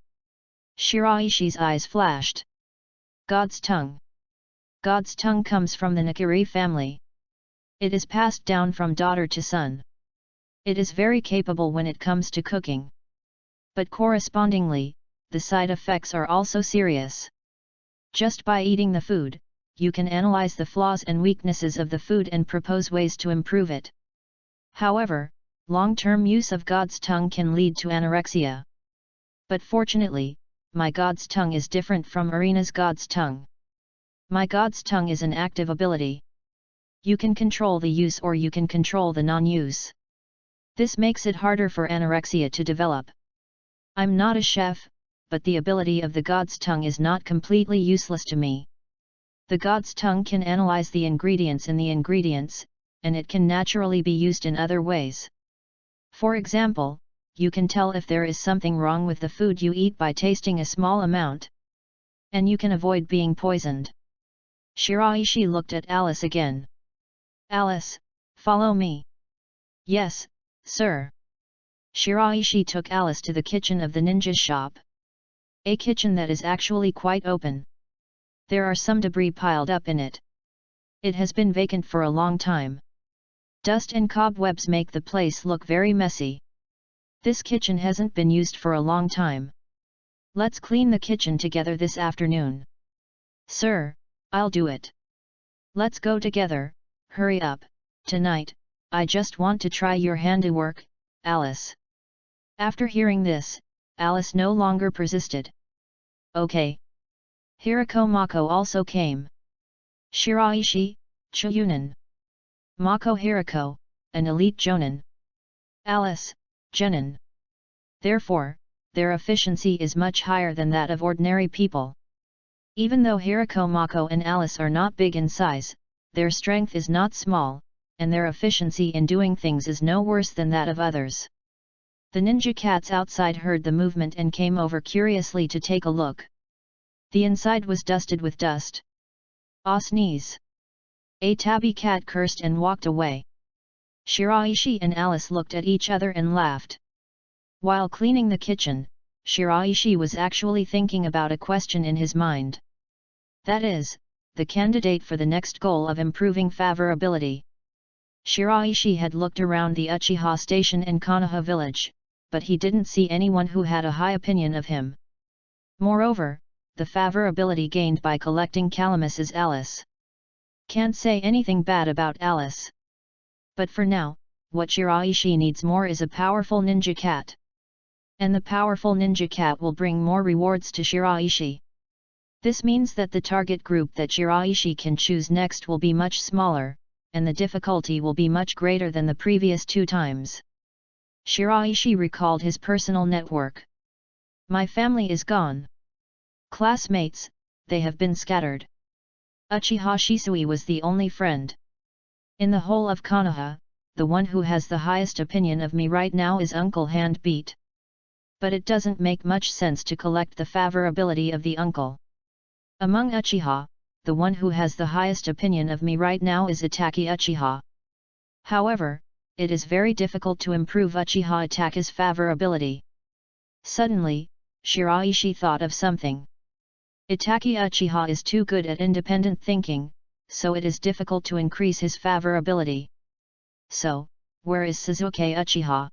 Shiraishi's eyes flashed. God's Tongue. God's Tongue comes from the Nakiri family. It is passed down from daughter to son. It is very capable when it comes to cooking. But correspondingly, the side effects are also serious. Just by eating the food, you can analyze the flaws and weaknesses of the food and propose ways to improve it. However, long-term use of God's Tongue can lead to anorexia. But fortunately, my God's Tongue is different from Arena's God's Tongue. My God's Tongue is an active ability. You can control the use or you can control the non-use. This makes it harder for anorexia to develop. I'm not a chef, but the ability of the God's Tongue is not completely useless to me. The God's Tongue can analyze the ingredients in the ingredients, and it can naturally be used in other ways. For example, you can tell if there is something wrong with the food you eat by tasting a small amount. And you can avoid being poisoned. Shiraishi looked at Alice again. Alice, follow me. Yes, sir. Shiraishi took Alice to the kitchen of the ninja shop. A kitchen that is actually quite open. There are some debris piled up in it. It has been vacant for a long time. Dust and cobwebs make the place look very messy. This kitchen hasn't been used for a long time. Let's clean the kitchen together this afternoon. Sir, I'll do it. Let's go together, hurry up, tonight, I just want to try your handiwork, Alice. After hearing this, Alice no longer persisted. Okay. Hirako Mako also came. Shiraishi, Chiyunin. Mako Hirako, an elite jonin. Alice, genin. Therefore, their efficiency is much higher than that of ordinary people. Even though Hirako Mako and Alice are not big in size, their strength is not small, and their efficiency in doing things is no worse than that of others. The ninja cats outside heard the movement and came over curiously to take a look. The inside was dusted with dust. Ah, sneeze! A tabby cat cursed and walked away. Shiraishi and Alice looked at each other and laughed. While cleaning the kitchen, Shiraishi was actually thinking about a question in his mind. That is, the candidate for the next goal of improving favorability. Shiraishi had looked around the Uchiha station and KONOHA village, but he didn't see anyone who had a high opinion of him. Moreover, the favorability gained by collecting calamus is Alice. Can't say anything bad about Alice. But for now, what Shiraishi needs more is a powerful ninja cat. And the powerful ninja cat will bring more rewards to Shiraishi. This means that the target group that Shiraishi can choose next will be much smaller, and the difficulty will be much greater than the previous 2 times. Shiraishi recalled his personal network. My family is gone. Classmates, they have been scattered. Uchiha Shisui was the only friend. In the whole of Konoha, the one who has the highest opinion of me right now is Uncle Handbeat. But it doesn't make much sense to collect the favorability of the uncle. Among Uchiha, the one who has the highest opinion of me right now is Itaki Uchiha. However, it is very difficult to improve Uchiha Itaki's favorability. Suddenly, Shiraishi thought of something. Itaki Uchiha is too good at independent thinking, so it is difficult to increase his favorability. So, where is Suzuki Uchiha?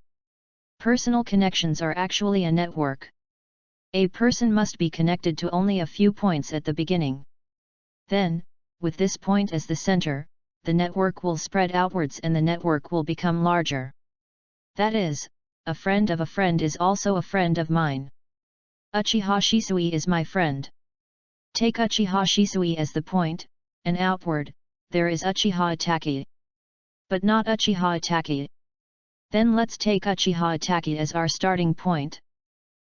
Personal connections are actually a network. A person must be connected to only a few points at the beginning. Then, with this point as the center, the network will spread outwards and the network will become larger. That is, a friend of a friend is also a friend of mine. Uchiha Shisui is my friend. Take Uchiha Shisui as the point, and outward, there is Uchiha Itaki. But not Uchiha Itaki. Then let's take Uchiha Itaki as our starting point.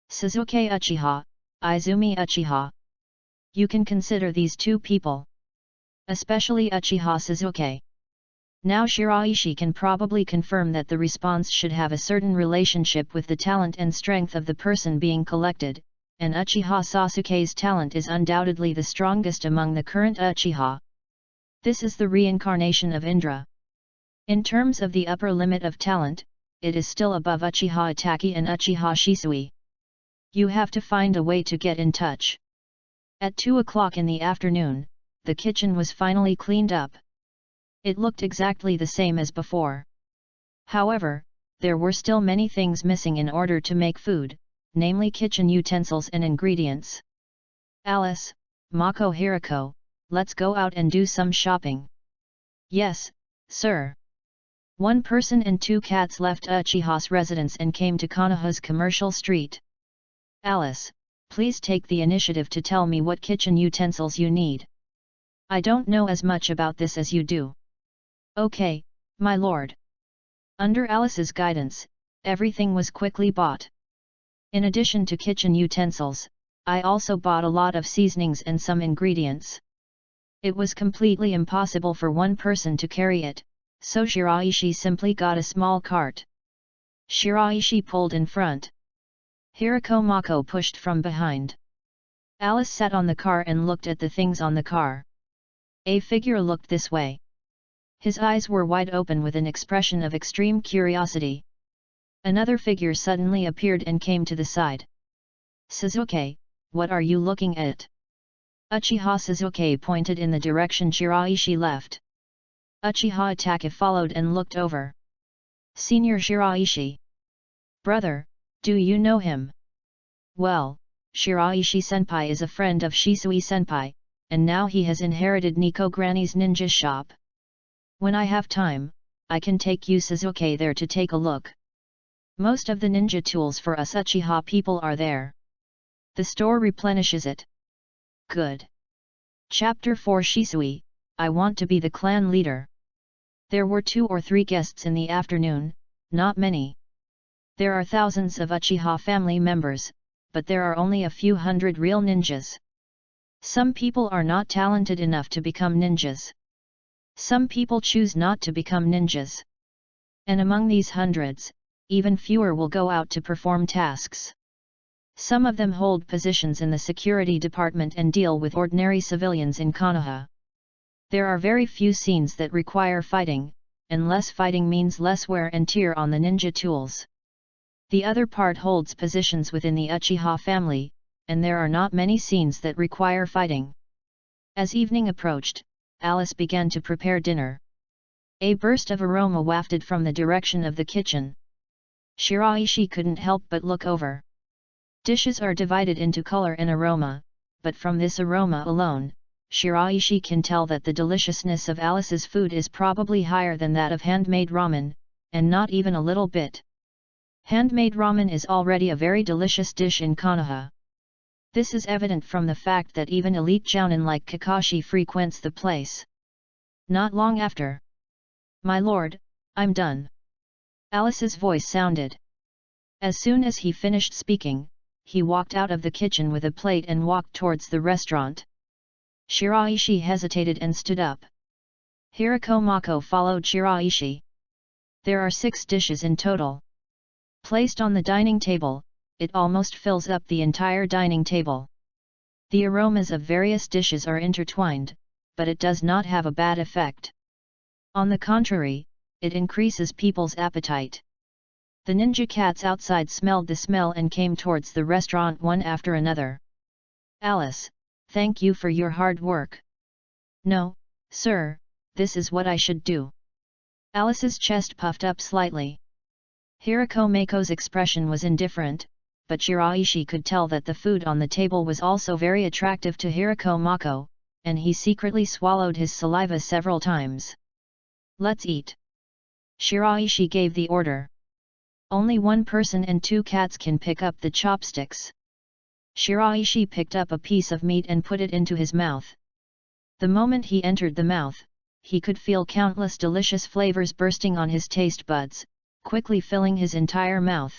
Suzuki Uchiha, Izumi Uchiha. You can consider these 2 people. Especially Uchiha Suzuki. Now Shiraishi can probably confirm that the response should have a certain relationship with the talent and strength of the person being collected, and Uchiha Sasuke's talent is undoubtedly the strongest among the current Uchiha. This is the reincarnation of Indra. In terms of the upper limit of talent, it is still above Uchiha Itaki and Uchiha Shisui. You have to find a way to get in touch. At 2 o'clock in the afternoon, the kitchen was finally cleaned up. It looked exactly the same as before. However, there were still many things missing in order to make food, namely kitchen utensils and ingredients. Alice, Mako Hirako, let's go out and do some shopping. Yes, sir. 1 person and 2 cats left Uchiha's residence and came to Konoha's commercial street. Alice, please take the initiative to tell me what kitchen utensils you need. I don't know as much about this as you do. Okay, my lord. Under Alice's guidance, everything was quickly bought. In addition to kitchen utensils, I also bought a lot of seasonings and some ingredients. It was completely impossible for 1 person to carry it, so Shiraishi simply got a small cart. Shiraishi pulled in front. Hirako Mako pushed from behind. Alice sat on the car and looked at the things on the car. A figure looked this way. His eyes were wide open with an expression of extreme curiosity. Another figure suddenly appeared and came to the side. Suzuki, what are you looking at? Uchiha Suzuki pointed in the direction Shiraishi left. Uchiha Itaki followed and looked over. Senior Shiraishi. Brother, do you know him? Well, Shiraishi Senpai is a friend of Shisui Senpai, and now he has inherited Nico Granny's ninja shop. When I have time, I can take you Suzuki there to take a look. Most of the ninja tools for us Uchiha people are there. The store replenishes it. Good. Chapter 4 Shisui, I want to be the clan leader. There were 2 or 3 guests in the afternoon, not many. There are thousands of Uchiha family members, but there are only a few hundred real ninjas. Some people are not talented enough to become ninjas. Some people choose not to become ninjas. And among these hundreds, even fewer will go out to perform tasks. Some of them hold positions in the security department and deal with ordinary civilians in Konoha. There are very few scenes that require fighting, and less fighting means less wear and tear on the ninja tools. The other part holds positions within the Uchiha family, and there are not many scenes that require fighting. As evening approached, Alice began to prepare dinner. A burst of aroma wafted from the direction of the kitchen. Shiraishi couldn't help but look over. Dishes are divided into color and aroma, but from this aroma alone, Shiraishi can tell that the deliciousness of Alice's food is probably higher than that of handmade ramen, and not even a little bit. Handmade ramen is already a very delicious dish in Konoha. This is evident from the fact that even elite jounin like Kakashi frequents the place. Not long after. "My lord, I'm done." Alice's voice sounded. As soon as he finished speaking, he walked out of the kitchen with a plate and walked towards the restaurant. Shiraishi hesitated and stood up. Hirako Mako followed Shiraishi. There are 6 dishes in total. Placed on the dining table, it almost fills up the entire dining table. The aromas of various dishes are intertwined, but it does not have a bad effect. On the contrary, it increases people's appetite. The ninja cats outside smelled the smell and came towards the restaurant one after another. "Alice, thank you for your hard work." "No, sir, this is what I should do." Alice's chest puffed up slightly. Hirako Mako's expression was indifferent, but Shiraishi could tell that the food on the table was also very attractive to Hirako Mako, and he secretly swallowed his saliva several times. "Let's eat." Shiraishi gave the order. Only one person and 2 cats can pick up the chopsticks. Shiraishi picked up a piece of meat and put it into his mouth. The moment he entered the mouth, he could feel countless delicious flavors bursting on his taste buds, quickly filling his entire mouth.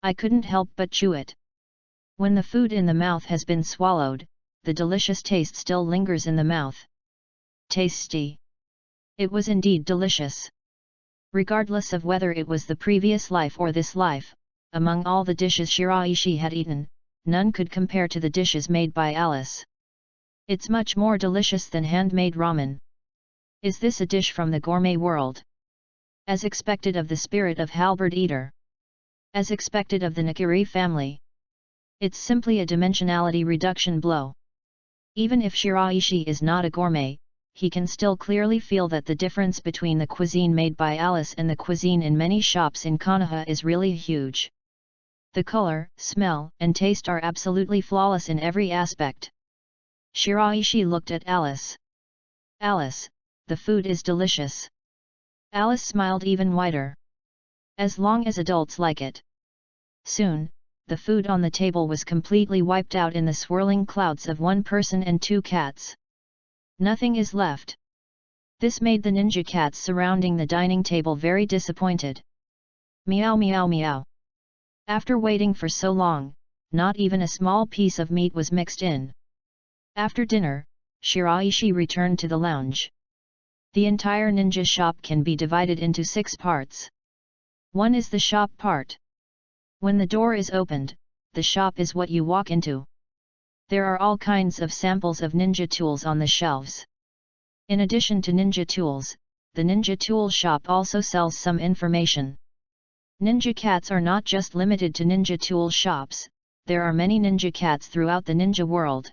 I couldn't help but chew it. When the food in the mouth has been swallowed, the delicious taste still lingers in the mouth. Tasty. It was indeed delicious. Regardless of whether it was the previous life or this life, among all the dishes Shiraishi had eaten, none could compare to the dishes made by Alice. It's much more delicious than handmade ramen. Is this a dish from the gourmet world? As expected of the spirit of halberd eater. As expected of the Nakiri family. It's simply a dimensionality reduction blow. Even if Shiraishi is not a gourmet, he can still clearly feel that the difference between the cuisine made by Alice and the cuisine in many shops in Konoha is really huge. The color, smell, and taste are absolutely flawless in every aspect. Shiraishi looked at Alice. "Alice, the food is delicious." Alice smiled even wider. "As long as adults like it." Soon, the food on the table was completely wiped out in the swirling clouds of 1 person and 2 cats. Nothing is left. This made the ninja cats surrounding the dining table very disappointed. Meow meow meow. After waiting for so long, not even a small piece of meat was mixed in. After dinner, Shiraishi returned to the lounge. The entire ninja shop can be divided into 6 parts. 1 is the shop part. When the door is opened, the shop is what you walk into. There are all kinds of samples of ninja tools on the shelves. In addition to ninja tools, the ninja tool shop also sells some information. Ninja cats are not just limited to ninja tool shops, there are many ninja cats throughout the ninja world.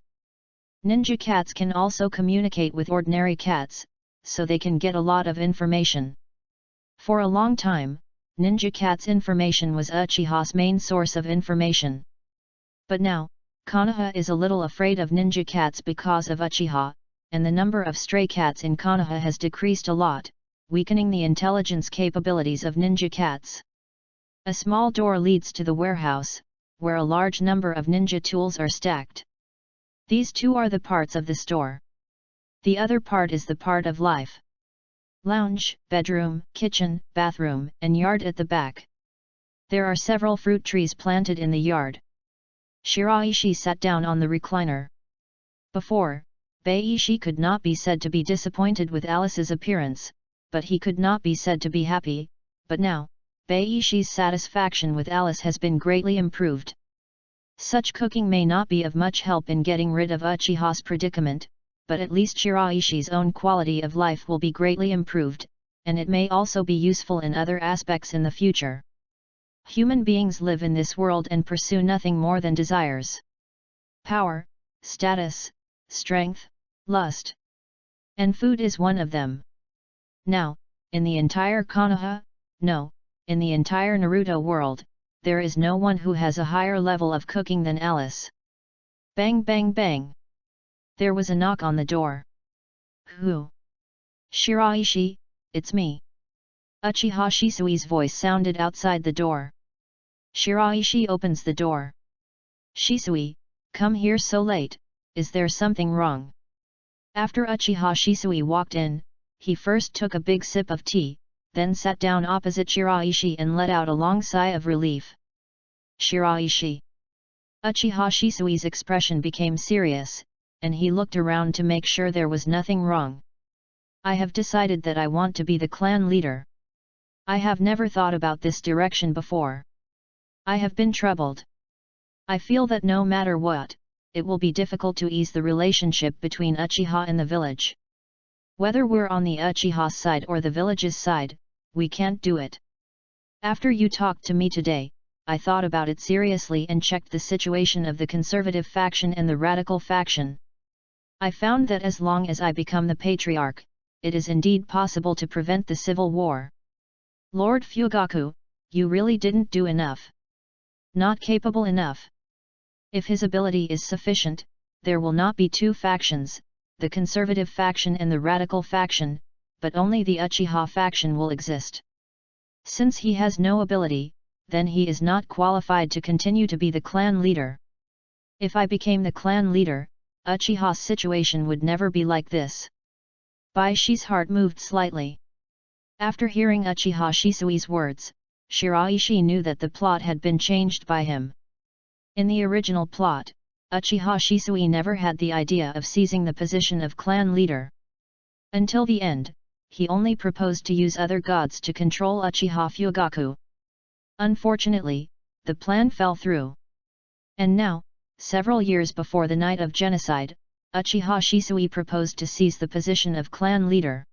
Ninja cats can also communicate with ordinary cats, so they can get a lot of information. For a long time, ninja cats' information was Uchiha's main source of information. But now, Konoha is a little afraid of ninja cats because of Uchiha, and the number of stray cats in Konoha has decreased a lot, weakening the intelligence capabilities of ninja cats. A small door leads to the warehouse, where a large number of ninja tools are stacked. These 2 are the parts of the store. The other part is the part of life. Lounge, bedroom, kitchen, bathroom, and yard at the back. There are several fruit trees planted in the yard. Shiraishi sat down on the recliner. Before, Beishi could not be said to be disappointed with Alice's appearance, but he could not be said to be happy, but now, Beishi's satisfaction with Alice has been greatly improved. Such cooking may not be of much help in getting rid of Uchiha's predicament, but at least Shiraishi's own quality of life will be greatly improved, and it may also be useful in other aspects in the future. Human beings live in this world and pursue nothing more than desires. Power, status, strength, lust. And food is one of them. Now, in the entire Konoha, no, in the entire Naruto world, there is no one who has a higher level of cooking than Alice. Bang bang bang. There was a knock on the door. Who? Shiraishi, it's me. Uchiha Shisui's voice sounded outside the door. Shiraishi opens the door. Shisui, come here so late, is there something wrong? After Uchiha Shisui walked in, he first took a big sip of tea, then sat down opposite Shiraishi and let out a long sigh of relief. Shiraishi. Uchiha Shisui's expression became serious, and he looked around to make sure there was nothing wrong. I have decided that I want to be the clan leader. I have never thought about this direction before. I have been troubled. I feel that no matter what, it will be difficult to ease the relationship between Uchiha and the village. Whether we're on the Uchiha side or the village's side, we can't do it. After you talked to me today, I thought about it seriously and checked the situation of the conservative faction and the radical faction. I found that as long as I become the patriarch, it is indeed possible to prevent the civil war. Lord Fugaku, you really didn't do enough. Not capable enough. If his ability is sufficient, there will not be two factions, the conservative faction and the radical faction, but only the Uchiha faction will exist. Since he has no ability, then he is not qualified to continue to be the clan leader. If I became the clan leader, Uchiha's situation would never be like this. Baishi's heart moved slightly. After hearing Uchiha Shisui's words, Shiraishi knew that the plot had been changed by him. In the original plot, Uchiha Shisui never had the idea of seizing the position of clan leader. Until the end, he only proposed to use other gods to control Uchiha Fugaku. Unfortunately, the plan fell through. And now, several years before the night of genocide, Uchiha Shisui proposed to seize the position of clan leader.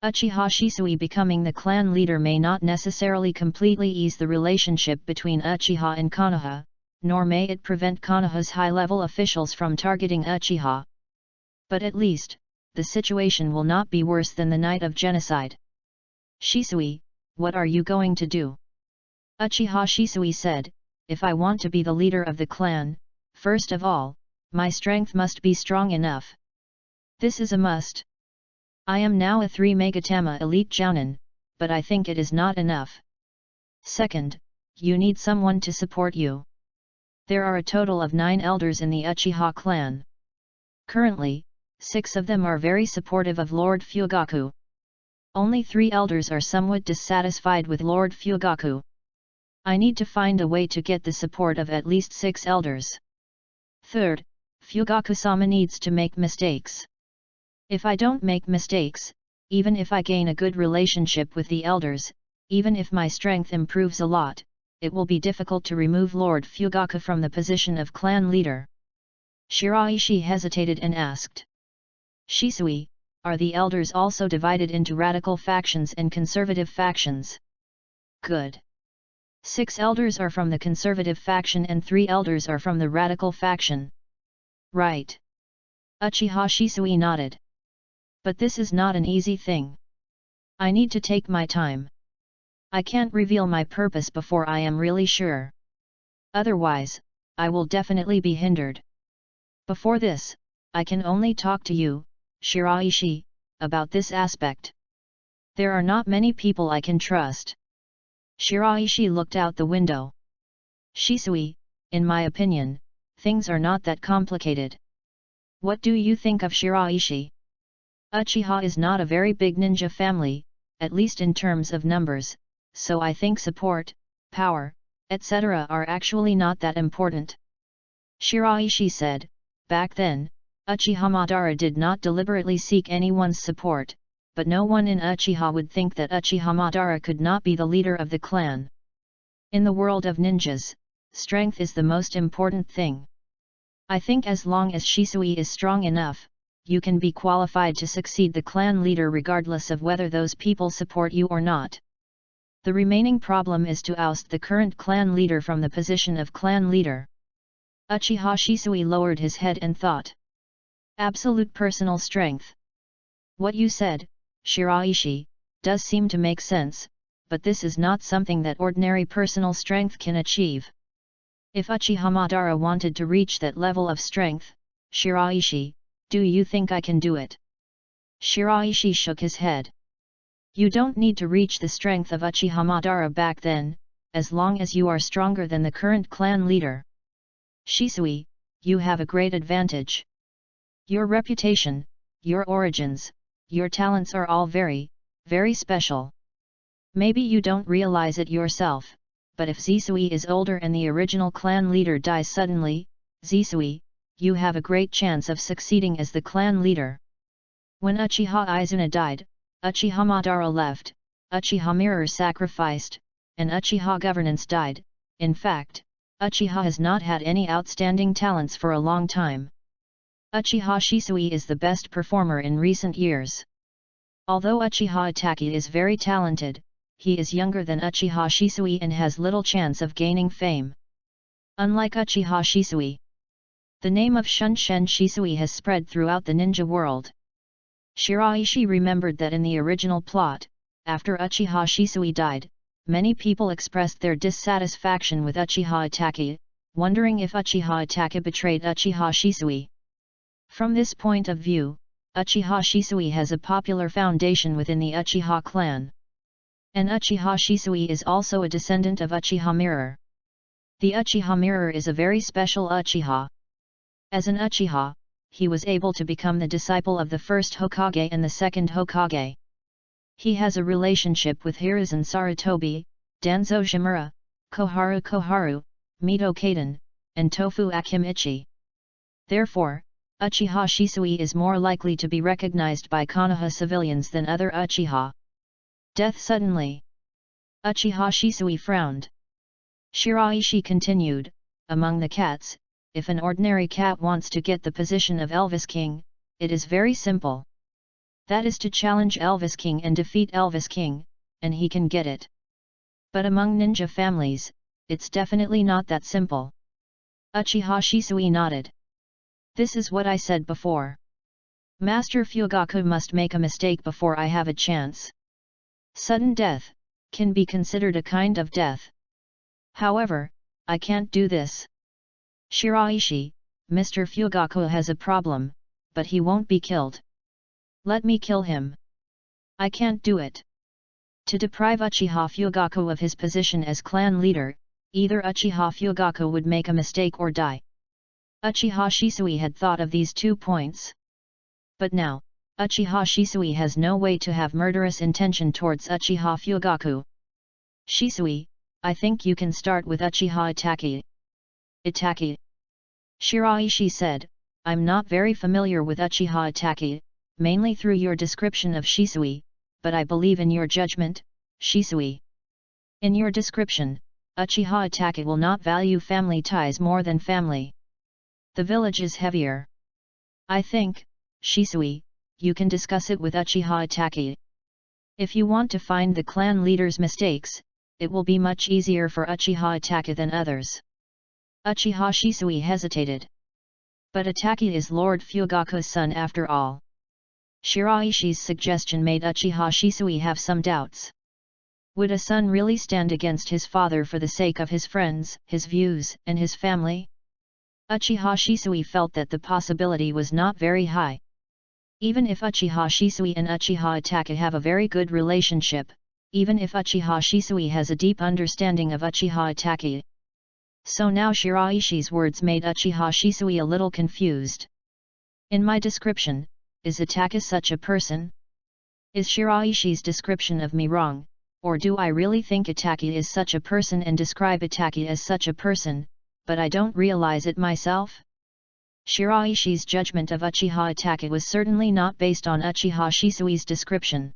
Uchiha Shisui becoming the clan leader may not necessarily completely ease the relationship between Uchiha and Konoha, nor may it prevent Konoha's high-level officials from targeting Uchiha. But at least, the situation will not be worse than the night of genocide. Shisui, what are you going to do? Uchiha Shisui said, if I want to be the leader of the clan, first of all, my strength must be strong enough. This is a must. I am now a 3 Megatama elite Jounin, but I think it is not enough. Second, you need someone to support you. There are a total of 9 elders in the Uchiha clan. Currently, 6 of them are very supportive of Lord Fugaku. Only 3 elders are somewhat dissatisfied with Lord Fugaku. I need to find a way to get the support of at least 6 elders. Third, Fugaku-sama needs to make mistakes. If I don't make mistakes, even if I gain a good relationship with the elders, even if my strength improves a lot, it will be difficult to remove Lord Fugaku from the position of clan leader. Shiraishi hesitated and asked. Shisui, are the elders also divided into radical factions and conservative factions? Good. 6 elders are from the conservative faction and 3 elders are from the radical faction. Right. Uchiha Shisui nodded. But this is not an easy thing. I need to take my time. I can't reveal my purpose before I am really sure. Otherwise, I will definitely be hindered. Before this, I can only talk to you, Shiraishi, about this aspect. There are not many people I can trust. Shiraishi looked out the window. Shisui, in my opinion, things are not that complicated. What do you think of Shiraishi? Uchiha is not a very big ninja family, at least in terms of numbers, so I think support, power, etc. are actually not that important. Shiraishi said, back then, Uchiha Madara did not deliberately seek anyone's support, but no one in Uchiha would think that Uchiha Madara could not be the leader of the clan. In the world of ninjas, strength is the most important thing. I think as long as Shisui is strong enough, you can be qualified to succeed the clan leader regardless of whether those people support you or not. The remaining problem is to oust the current clan leader from the position of clan leader. Uchiha Shisui lowered his head and thought. Absolute personal strength. What you said, Shiraishi, does seem to make sense, but this is not something that ordinary personal strength can achieve. If Uchiha Madara wanted to reach that level of strength, Shiraishi, do you think I can do it? Shiraishi shook his head. You don't need to reach the strength of Uchiha Madara back then, as long as you are stronger than the current clan leader. Shisui, you have a great advantage. Your reputation, your origins, your talents are all very, very special. Maybe you don't realize it yourself, but if Zisui is older and the original clan leader dies suddenly, Zisui, you have a great chance of succeeding as the clan leader. When Uchiha Izuna died, Uchiha Madara left, Uchiha Mirror sacrificed, and Uchiha Governance died. In fact, Uchiha has not had any outstanding talents for a long time. Uchiha Shisui is the best performer in recent years. Although Uchiha Itachi is very talented, he is younger than Uchiha Shisui and has little chance of gaining fame. Unlike Uchiha Shisui, the name of Shunshen Shisui has spread throughout the ninja world. Shiraishi remembered that in the original plot, after Uchiha Shisui died, many people expressed their dissatisfaction with Uchiha Itachi, wondering if Uchiha Itachi betrayed Uchiha Shisui. From this point of view, Uchiha Shisui has a popular foundation within the Uchiha clan. And Uchiha Shisui is also a descendant of Uchiha Mirror. The Uchiha Mirror is a very special Uchiha. As an Uchiha, he was able to become the disciple of the first Hokage and the second Hokage. He has a relationship with Hiruzen Sarutobi, Danzo Shimura, Koharu Koharu, Mito Kaden, and Tofu Akimichi. Therefore, Uchiha Shisui is more likely to be recognized by Konoha civilians than other Uchiha. Death suddenly. Uchiha Shisui frowned. Shiraishi continued, among the cats, if an ordinary cat wants to get the position of Elvis King, it is very simple. That is to challenge Elvis King and defeat Elvis King, and he can get it. But among ninja families, it's definitely not that simple. Uchiha Shisui nodded. This is what I said before. Master Fugaku must make a mistake before I have a chance. Sudden death can be considered a kind of death. However, I can't do this. Shiraishi, Mr. Fugaku has a problem, but he won't be killed. Let me kill him. I can't do it. To deprive Uchiha Fugaku of his position as clan leader, either Uchiha Fugaku would make a mistake or die. Uchiha Shisui had thought of these 2 points. But now, Uchiha Shisui has no way to have murderous intention towards Uchiha Fugaku. Shisui, I think you can start with Uchiha Itachi. Itachi. Shiraishi said, I'm not very familiar with Uchiha Itachi, mainly through your description of Shisui, but I believe in your judgment, Shisui. In your description, Uchiha Itachi will not value family ties more than family. The village is heavier. I think, Shisui, you can discuss it with Uchiha Itachi. If you want to find the clan leader's mistakes, it will be much easier for Uchiha Itachi than others. Uchiha Shisui hesitated. But Itachi is Lord Fugaku's son after all. Shiraishi's suggestion made Uchiha Shisui have some doubts. Would a son really stand against his father for the sake of his friends, his views, and his family? Uchiha Shisui felt that the possibility was not very high. Even if Uchiha Shisui and Uchiha Itachi have a very good relationship, even if Uchiha Shisui has a deep understanding of Uchiha Itachi. So now Shiraishi's words made Uchiha Shisui a little confused. In my description, is Itachi such a person? Is Shiraishi's description of me wrong, or do I really think Itachi is such a person and describe Itachi as such a person, but I don't realize it myself? Shiraishi's judgment of Uchiha Itachi was certainly not based on Uchiha Shisui's description.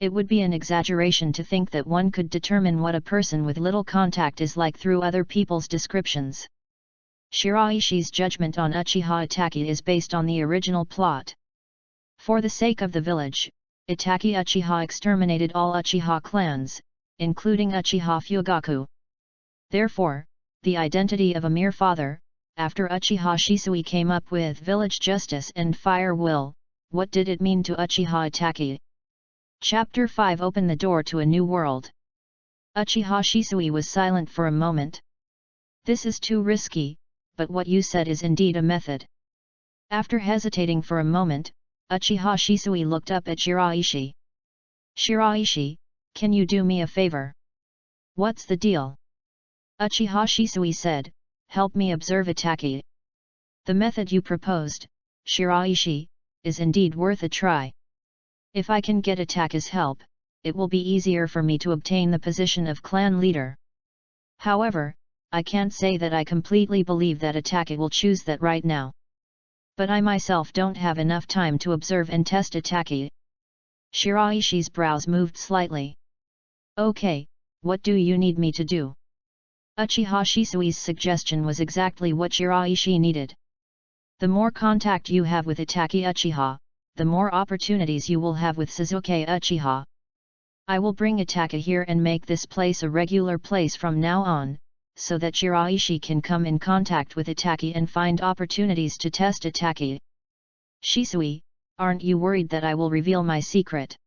It would be an exaggeration to think that one could determine what a person with little contact is like through other people's descriptions. Shiraishi's judgment on Uchiha Itachi is based on the original plot. For the sake of the village, Itachi Uchiha exterminated all Uchiha clans, including Uchiha Fugaku. Therefore, the identity of a mere father, after Uchiha Shisui came up with village justice and fire will, what did it mean to Uchiha Itachi? Chapter 5 opened the door to a new world. Uchiha Shisui was silent for a moment. This is too risky, but what you said is indeed a method. After hesitating for a moment, Uchiha Shisui looked up at Shiraishi. Shiraishi, can you do me a favor? What's the deal? Uchiha Shisui said, help me observe Itaki. The method you proposed, Shiraishi, is indeed worth a try. If I can get Itaki's help, it will be easier for me to obtain the position of clan leader. However, I can't say that I completely believe that Itaki will choose that right now. But I myself don't have enough time to observe and test Itaki. Shiraishi's brows moved slightly. Okay, what do you need me to do? Uchiha Shisui's suggestion was exactly what Shiraishi needed. The more contact you have with Itaki Uchiha, the more opportunities you will have with Suzuki Uchiha. I will bring Itaki here and make this place a regular place from now on, so that Shiraishi can come in contact with Itaki and find opportunities to test Itaki. Shisui, aren't you worried that I will reveal my secret?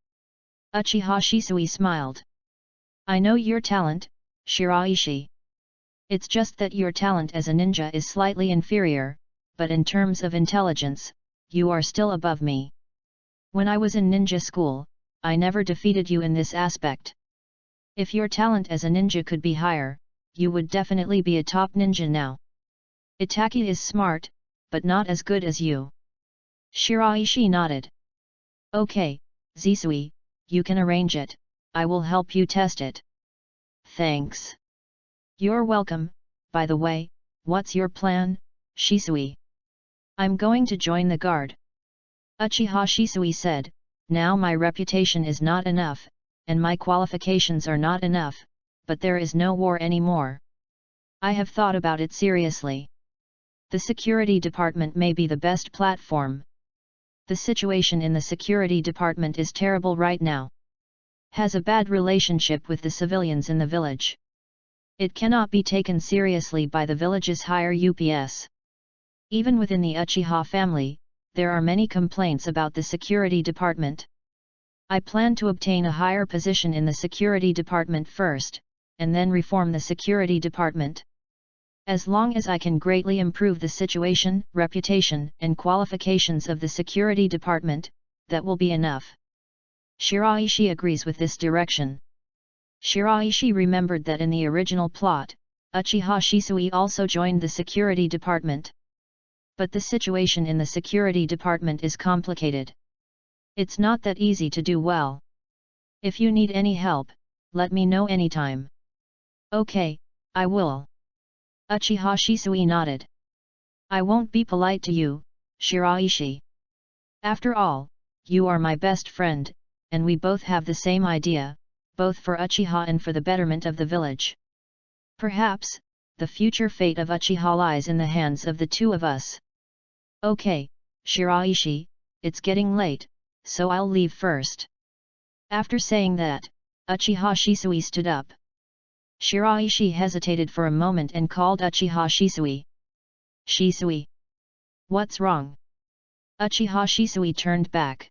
Uchiha Shisui smiled. I know your talent, Shiraishi. It's just that your talent as a ninja is slightly inferior, but in terms of intelligence, you are still above me. When I was in ninja school, I never defeated you in this aspect. If your talent as a ninja could be higher, you would definitely be a top ninja now. Itaki is smart, but not as good as you. Shiraishi nodded. Okay, Zisui, you can arrange it, I will help you test it. Thanks. You're welcome. By the way, what's your plan, Shisui? I'm going to join the guard. Uchiha Shisui said, now my reputation is not enough, and my qualifications are not enough, but there is no war anymore. I have thought about it seriously. The security department may be the best platform. The situation in the security department is terrible right now. Has a bad relationship with the civilians in the village. It cannot be taken seriously by the village's higher UPS. Even within the Uchiha family, there are many complaints about the security department. I plan to obtain a higher position in the security department first, and then reform the security department. As long as I can greatly improve the situation, reputation, and qualifications of the security department, that will be enough. Shiraishi agrees with this direction. Shiraishi remembered that in the original plot, Uchiha Shisui also joined the security department. But the situation in the security department is complicated. It's not that easy to do well. If you need any help, let me know anytime. Okay, I will. Uchiha Shisui nodded. I won't be polite to you, Shiraishi. After all, you are my best friend, and we both have the same idea, both for Uchiha and for the betterment of the village. Perhaps, the future fate of Uchiha lies in the hands of the two of us. Okay, Shiraishi, it's getting late, so I'll leave first. After saying that, Uchiha Shisui stood up. Shiraishi hesitated for a moment and called Uchiha Shisui. Shisui. What's wrong? Uchiha Shisui turned back.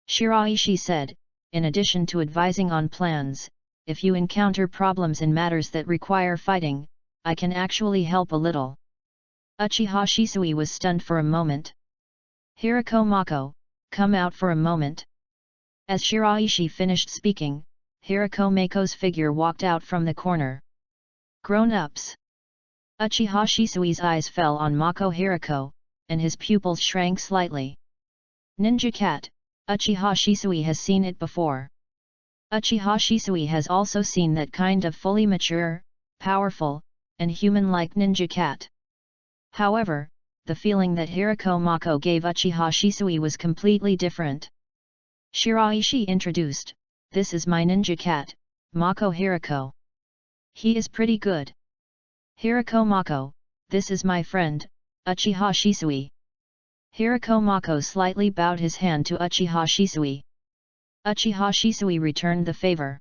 Shiraishi said, in addition to advising on plans, if you encounter problems in matters that require fighting, I can actually help a little. Uchiha Shisui was stunned for a moment. Hirako Mako, come out for a moment. As Shiraishi finished speaking, Hirako Mako's figure walked out from the corner. Grown-ups. Uchiha Shisui's eyes fell on Mako Hirako, and his pupils shrank slightly. Ninja Cat, Uchiha Shisui has seen it before. Uchiha Shisui has also seen that kind of fully mature, powerful, and human-like ninja cat. However, the feeling that Hirako Mako gave Uchiha Shisui was completely different. Shiraishi introduced, this is my ninja cat, Mako Hirako. He is pretty good. Hirako Mako, this is my friend, Uchiha Shisui. Hirako Mako slightly bowed his hand to Uchiha Shisui. Uchiha Shisui returned the favor.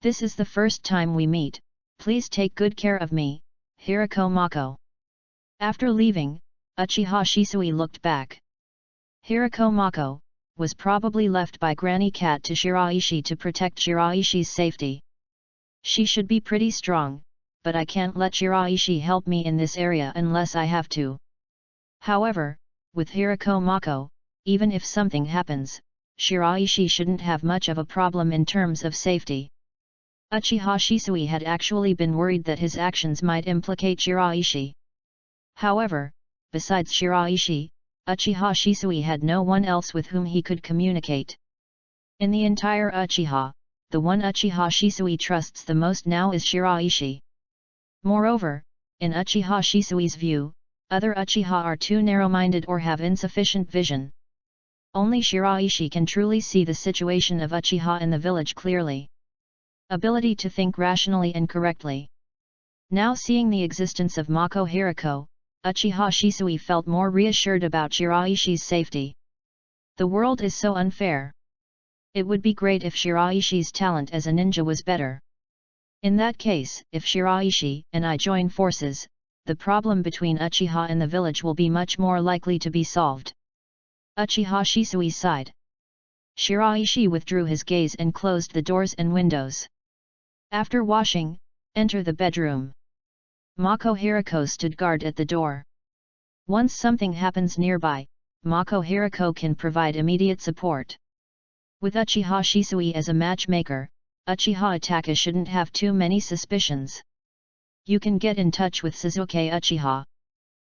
This is the first time we meet, please take good care of me, Hirako Mako. After leaving, Uchiha Shisui looked back. Hirako Mako was probably left by Granny Cat to Shiraishi to protect Shiraishi's safety. She should be pretty strong, but I can't let Shiraishi help me in this area unless I have to. However, with Hirako Mako, even if something happens, Shiraishi shouldn't have much of a problem in terms of safety. Uchiha Shisui had actually been worried that his actions might implicate Shiraishi. However, besides Shiraishi, Uchiha Shisui had no one else with whom he could communicate. In the entire Uchiha, the one Uchiha Shisui trusts the most now is Shiraishi. Moreover, in Uchiha Shisui's view, other Uchiha are too narrow-minded or have insufficient vision. Only Shiraishi can truly see the situation of Uchiha in the village clearly. Ability to think rationally and correctly. Now seeing the existence of Mako Hirako, Uchiha Shisui felt more reassured about Shiraishi's safety. The world is so unfair. It would be great if Shiraishi's talent as a ninja was better. In that case, if Shiraishi and I join forces, the problem between Uchiha and the village will be much more likely to be solved. Uchiha Shisui sighed. Shiraishi withdrew his gaze and closed the doors and windows. After washing, enter the bedroom. Mako Hirako stood guard at the door. Once something happens nearby, Mako Hirako can provide immediate support. With Uchiha Shisui as a matchmaker, Uchiha Itachi shouldn't have too many suspicions. You can get in touch with Suzuki Uchiha.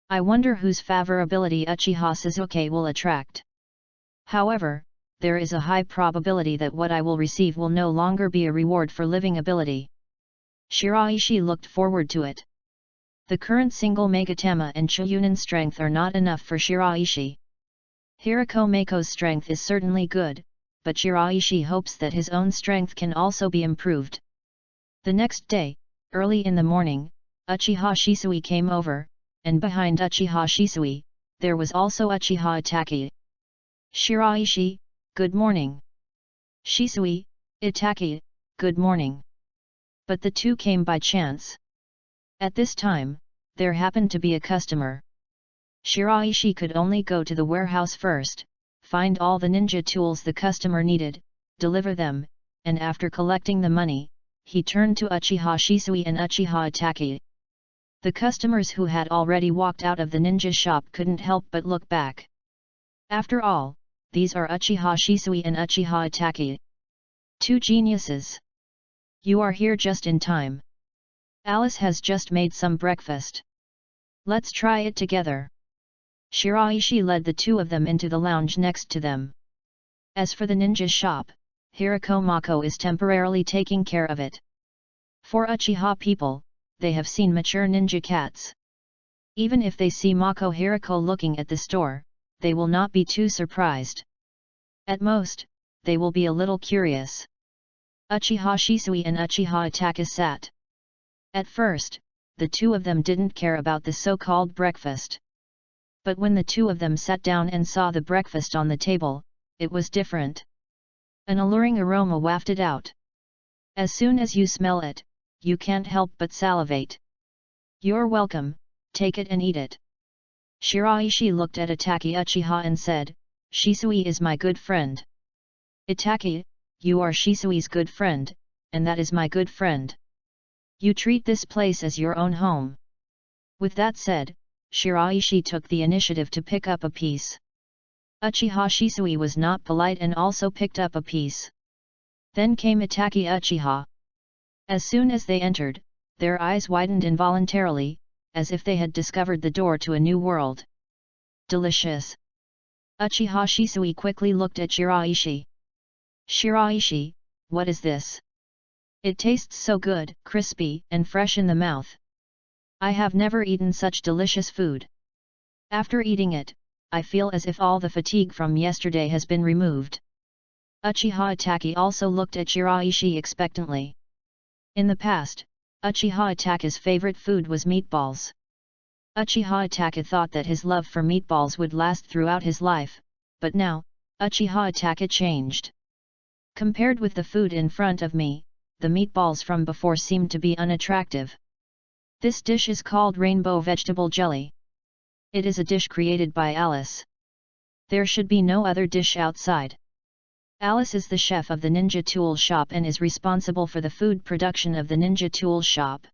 I wonder whose favorability Uchiha Suzuki will attract. However, there is a high probability that what I will receive will no longer be a reward for living ability. Shiraishi looked forward to it. The current single Megatama and Chiyunin strength are not enough for Shiraishi. Hirako Mako's strength is certainly good, but Shiraishi hopes that his own strength can also be improved. The next day, early in the morning, Uchiha Shisui came over, and behind Uchiha Shisui, there was also Uchiha Itachi. Shiraishi, good morning. Shisui, Itachi, good morning. But the two came by chance. At this time, there happened to be a customer. Shiraishi could only go to the warehouse first, find all the ninja tools the customer needed, deliver them, and after collecting the money, he turned to Uchiha Shisui and Uchiha Itachi. The customers who had already walked out of the ninja shop couldn't help but look back. After all, these are Uchiha Shisui and Uchiha Itachi. Two geniuses. You are here just in time. Alice has just made some breakfast. Let's try it together. Shiraishi led the two of them into the lounge next to them. As for the ninja shop, Hirako Mako is temporarily taking care of it. For Uchiha people, they have seen mature ninja cats. Even if they see Mako Hirako looking at the store, they will not be too surprised. At most, they will be a little curious. Uchiha Shisui and Uchiha Itachi sat. At first, the two of them didn't care about the so-called breakfast. But when the two of them sat down and saw the breakfast on the table, it was different. An alluring aroma wafted out. As soon as you smell it, you can't help but salivate. You're welcome, take it and eat it. Shiraishi looked at Itachi Uchiha and said, Shisui is my good friend. Itachi, you are Shisui's good friend, and that is my good friend. You treat this place as your own home. With that said, Shiraishi took the initiative to pick up a piece. Uchiha Shisui was not polite and also picked up a piece. Then came Itachi Uchiha. As soon as they entered, their eyes widened involuntarily, as if they had discovered the door to a new world. Delicious! Uchiha Shisui quickly looked at Shiraishi. Shiraishi, what is this? It tastes so good, crispy and fresh in the mouth. I have never eaten such delicious food. After eating it, I feel as if all the fatigue from yesterday has been removed. Uchiha Itachi also looked at Shiraishi expectantly. In the past, Uchiha Itachi's favorite food was meatballs. Uchiha Itachi thought that his love for meatballs would last throughout his life, but now, Uchiha Itachi changed. Compared with the food in front of me, the meatballs from before seemed to be unattractive. This dish is called rainbow vegetable jelly. It is a dish created by Alice. There should be no other dish outside. Alice is the chef of the ninja tool shop and is responsible for the food production of the ninja tool shop.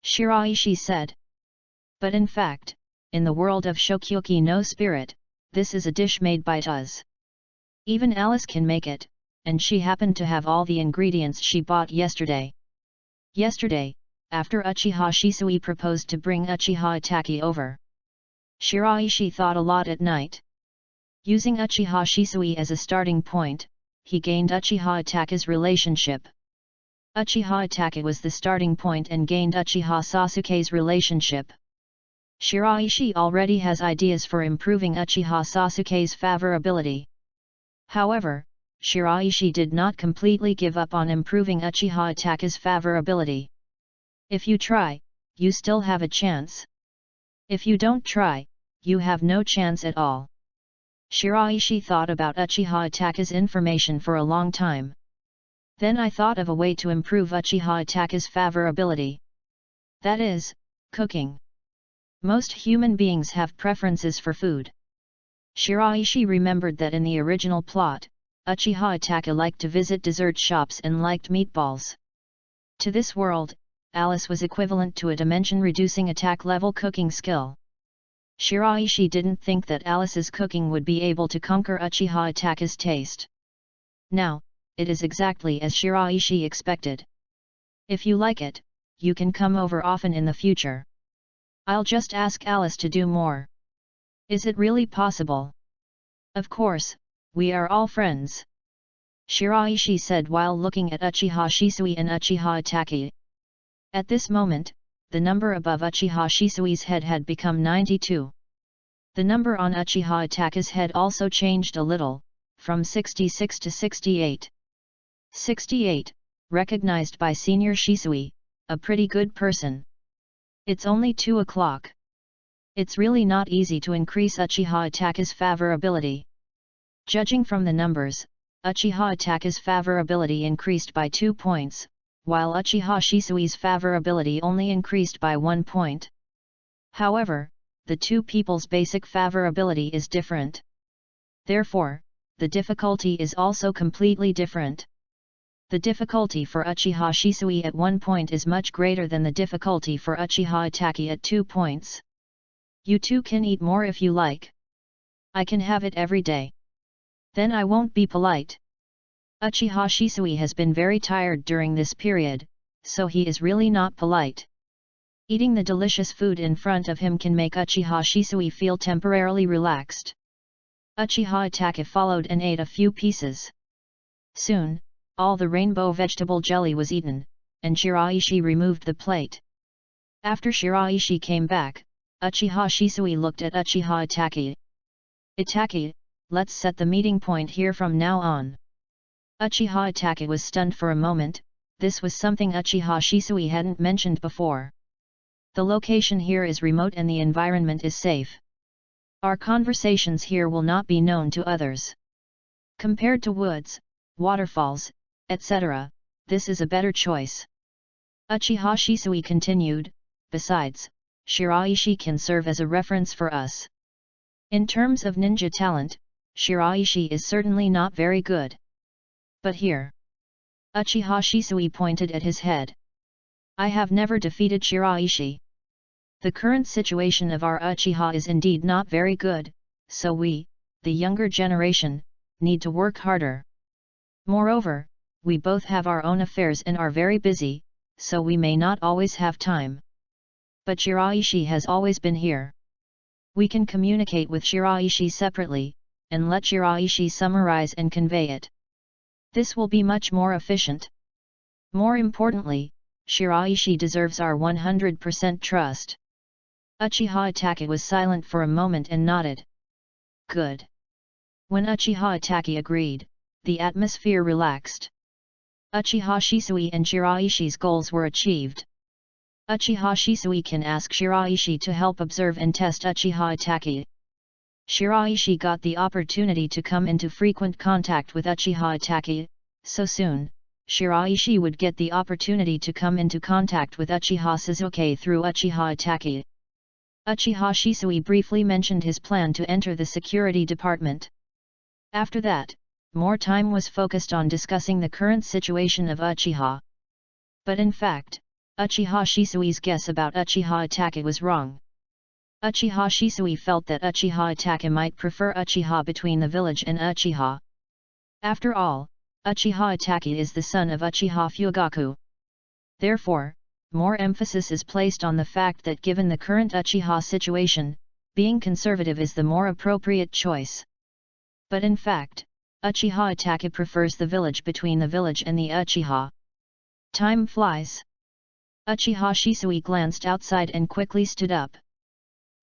Shiraishi said. But in fact, in the world of Shokyuki no Spirit, this is a dish made by Tuz. Even Alice can make it, and she happened to have all the ingredients she bought yesterday. Yesterday, after Uchiha Shisui proposed to bring Uchiha Itachi over, Shiraishi thought a lot at night. Using Uchiha Shisui as a starting point, he gained Uchiha Itachi's relationship. Uchiha Itachi was the starting point and gained Uchiha Sasuke's relationship. Shiraishi already has ideas for improving Uchiha Sasuke's favorability. However, Shiraishi did not completely give up on improving Uchiha Itachi's favorability. If you try, you still have a chance. If you don't try, you have no chance at all. Shiraishi thought about Uchiha Itachi's information for a long time. Then I thought of a way to improve Uchiha Itachi's favorability. That is, cooking. Most human beings have preferences for food. Shiraishi remembered that in the original plot, Uchiha Itachi liked to visit dessert shops and liked meatballs. To this world, Alice was equivalent to a dimension-reducing attack-level cooking skill. Shiraishi didn't think that Alice's cooking would be able to conquer Uchiha Itachi's taste. Now, it is exactly as Shiraishi expected. If you like it, you can come over often in the future. I'll just ask Alice to do more. Is it really possible? Of course, we are all friends. Shiraishi said while looking at Uchiha Shisui and Uchiha Itachi. At this moment, the number above Uchiha Shisui's head had become 92. The number on Uchiha Itachi's head also changed a little, from 66 to 68. 68, recognized by Senior Shisui, a pretty good person. It's only 2 o'clock. It's really not easy to increase Uchiha Itachi's favorability. Judging from the numbers, Uchiha Itachi's favorability increased by 2 points, while Uchiha Shisui's favorability only increased by 1 point. However, the two people's basic favorability is different. Therefore, the difficulty is also completely different. The difficulty for Uchiha Shisui at 1 point is much greater than the difficulty for Uchiha Itachi at 2 points. You two can eat more if you like. I can have it every day. Then I won't be polite. Uchiha Shisui has been very tired during this period, so he is really not polite. Eating the delicious food in front of him can make Uchiha Shisui feel temporarily relaxed. Uchiha Itachi followed and ate a few pieces. Soon, all the rainbow vegetable jelly was eaten, and Shiraishi removed the plate. After Shiraishi came back, Uchiha Shisui looked at Uchiha Itachi. Itachi, let's set the meeting point here from now on. Uchiha Itachi was stunned for a moment. This was something Uchiha Shisui hadn't mentioned before. The location here is remote and the environment is safe. Our conversations here will not be known to others. Compared to woods, waterfalls, etc., this is a better choice. Uchiha Shisui continued, besides, Shiraishi can serve as a reference for us. In terms of ninja talent, Shiraishi is certainly not very good. But here. Uchiha Shisui pointed at his head. I have never defeated Shiraishi. The current situation of our Uchiha is indeed not very good, so we, the younger generation, need to work harder. Moreover, we both have our own affairs and are very busy, so we may not always have time. But Shiraishi has always been here. We can communicate with Shiraishi separately, and let Shiraishi summarize and convey it. This will be much more efficient. More importantly, Shiraishi deserves our 100% trust. Uchiha Itachi was silent for a moment and nodded. Good. When Uchiha Itachi agreed, the atmosphere relaxed. Uchiha Shisui and Shiraishi's goals were achieved. Uchiha Shisui can ask Shiraishi to help observe and test Uchiha Itachi. Shiraishi got the opportunity to come into frequent contact with Uchiha Itachi, so soon, Shiraishi would get the opportunity to come into contact with Uchiha Sasuke through Uchiha Itachi. Uchiha Shisui briefly mentioned his plan to enter the security department. After that, more time was focused on discussing the current situation of Uchiha. But in fact, Uchiha Shisui's guess about Uchiha Itachi was wrong. Uchiha Shisui felt that Uchiha Itachi might prefer Uchiha between the village and Uchiha. After all, Uchiha Itachi is the son of Uchiha Fugaku. Therefore, more emphasis is placed on the fact that given the current Uchiha situation, being conservative is the more appropriate choice. But in fact, Uchiha Itachi prefers the village between the village and the Uchiha. Time flies. Uchiha Shisui glanced outside and quickly stood up.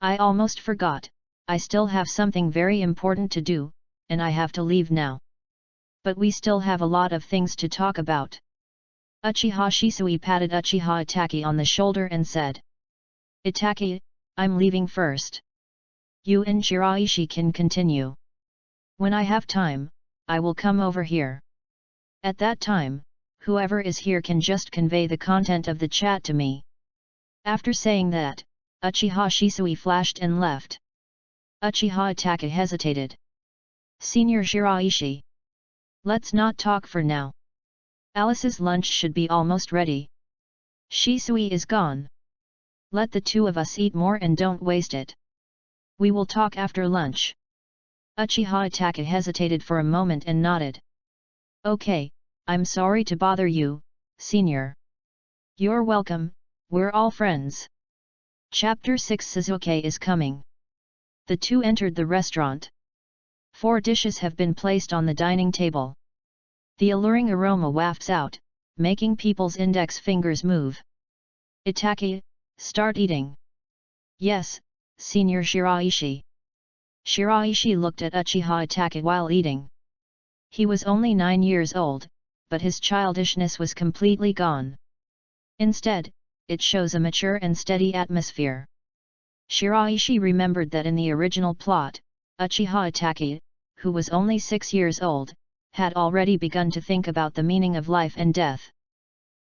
I almost forgot, I still have something very important to do, and I have to leave now. But we still have a lot of things to talk about. Uchiha Shisui patted Uchiha Itachi on the shoulder and said. Itachi, I'm leaving first. You and Shiraishi can continue. When I have time, I will come over here. At that time, whoever is here can just convey the content of the chat to me. After saying that, Uchiha Shisui flashed and left. Uchiha Itachi hesitated. Senior Shiraishi. Let's not talk for now. Alice's lunch should be almost ready. Shisui is gone. Let the two of us eat more and don't waste it. We will talk after lunch. Uchiha Itachi hesitated for a moment and nodded. Okay, I'm sorry to bother you, Senior. You're welcome, we're all friends. Chapter 6 Suzuki is coming. The two entered the restaurant. 4 dishes have been placed on the dining table. The alluring aroma wafts out, making people's index fingers move. Itachi, start eating. Yes, Senior Shiraishi. Shiraishi looked at Uchiha Itachi while eating. He was only 9 years old, but his childishness was completely gone. Instead, it shows a mature and steady atmosphere. Shiraishi remembered that in the original plot, Uchiha Itachi, who was only 6 years old, had already begun to think about the meaning of life and death.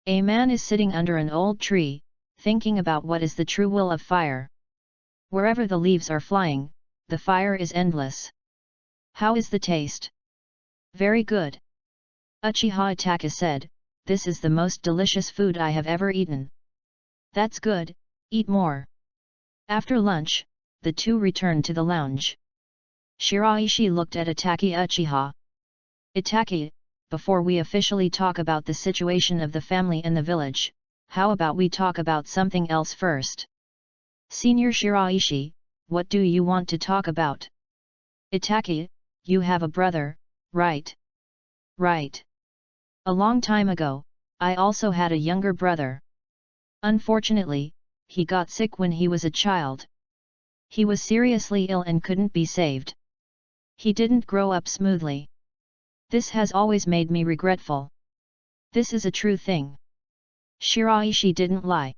A man is sitting under an old tree, thinking about what is the true will of fire. Wherever the leaves are flying, the fire is endless. How is the taste? Very good. Uchiha Itachi said, this is the most delicious food I have ever eaten. That's good, eat more. After lunch, the two returned to the lounge. Shiraishi looked at Itachi Uchiha. Itachi, before we officially talk about the situation of the family and the village, how about we talk about something else first? Senior Shiraishi, what do you want to talk about? Itachi, you have a brother, right? Right. A long time ago, I also had a younger brother. Unfortunately, he got sick when he was a child. He was seriously ill and couldn't be saved. He didn't grow up smoothly. This has always made me regretful. This is a true thing. Shiraishi didn't lie.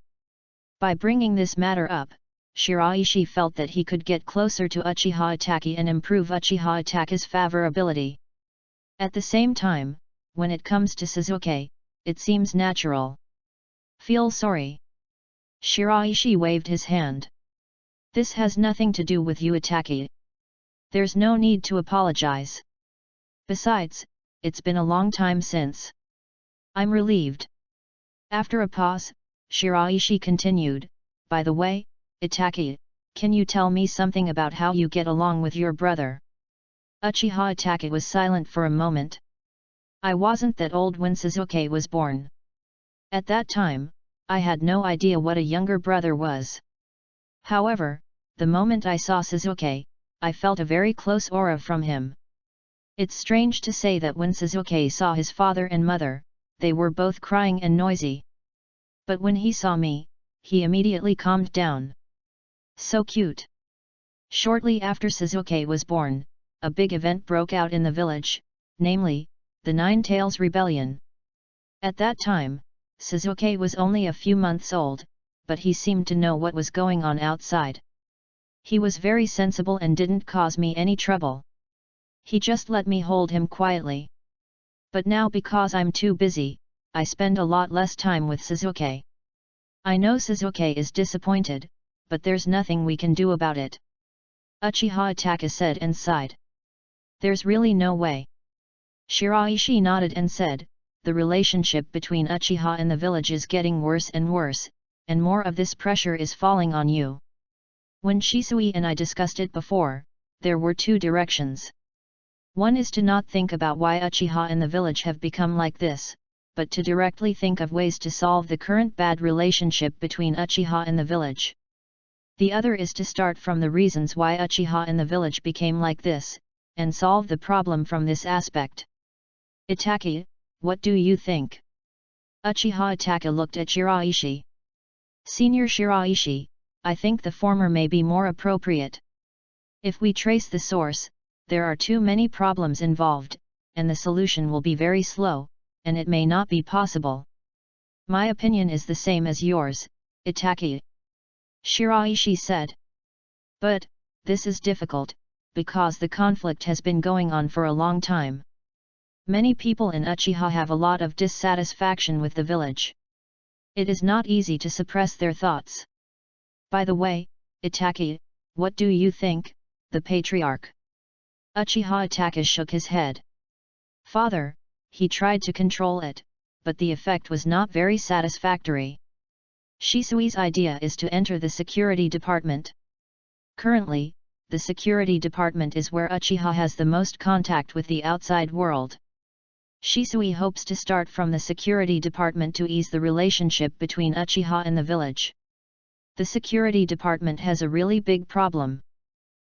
By bringing this matter up, Shiraishi felt that he could get closer to Uchiha Itachi and improve Uchiha Itachi's favorability. At the same time, when it comes to Suzuki, it seems natural. Feel sorry. Shiraishi waved his hand. This has nothing to do with you, Itachi. There's no need to apologize. Besides, it's been a long time since. I'm relieved. After a pause, Shiraishi continued, by the way, Itachi, can you tell me something about how you get along with your brother? Uchiha Itachi was silent for a moment. I wasn't that old when Suzuki was born. At that time, I had no idea what a younger brother was. However, the moment I saw Suzuki, I felt a very close aura from him. It's strange to say that when Suzuki saw his father and mother, they were both crying and noisy. But when he saw me, he immediately calmed down. So cute. Shortly after Suzuki was born, a big event broke out in the village, namely, the Nine Tails Rebellion. At that time, Suzuki was only a few months old, but he seemed to know what was going on outside. He was very sensible and didn't cause me any trouble. He just let me hold him quietly. But now because I'm too busy, I spend a lot less time with Suzuki. I know Suzuki is disappointed, but there's nothing we can do about it. Uchiha Itachi said and sighed. There's really no way. Shiraishi nodded and said, the relationship between Uchiha and the village is getting worse, and more of this pressure is falling on you. When Shisui and I discussed it before, there were 2 directions. One is to not think about why Uchiha in the village have become like this, but to directly think of ways to solve the current bad relationship between Uchiha and the village. The other is to start from the reasons why Uchiha in the village became like this, and solve the problem from this aspect. Itaki, what do you think? Uchiha Itaka looked at Shiraishi. Senior Shiraishi, I think the former may be more appropriate. If we trace the source, there are too many problems involved, and the solution will be very slow, and it may not be possible. My opinion is the same as yours, Itaki. Shiraishi said. But, this is difficult, because the conflict has been going on for a long time. Many people in Uchiha have a lot of dissatisfaction with the village. It is not easy to suppress their thoughts. By the way, Itaki, what do you think, the patriarch? Uchiha Itaka shook his head. Father, he tried to control it, but the effect was not very satisfactory. Shisui's idea is to enter the security department. Currently, the security department is where Uchiha has the most contact with the outside world. Shisui hopes to start from the security department to ease the relationship between Uchiha and the village. The security department has a really big problem.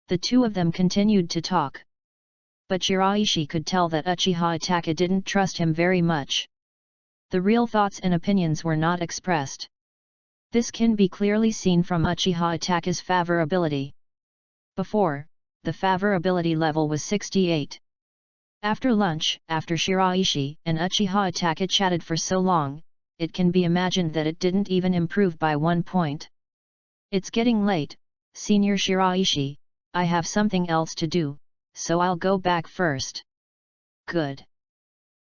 The two of them continued to talk. But Shiraishi could tell that Uchiha Itaka didn't trust him very much. The real thoughts and opinions were not expressed. This can be clearly seen from Uchiha Itaka's favorability. Before, the favorability level was 68. After lunch, after Shiraishi and Uchiha Itaka chatted for so long, it can be imagined that it didn't even improve by 1 point. It's getting late, Senior Shiraishi, I have something else to do, so I'll go back first. Good.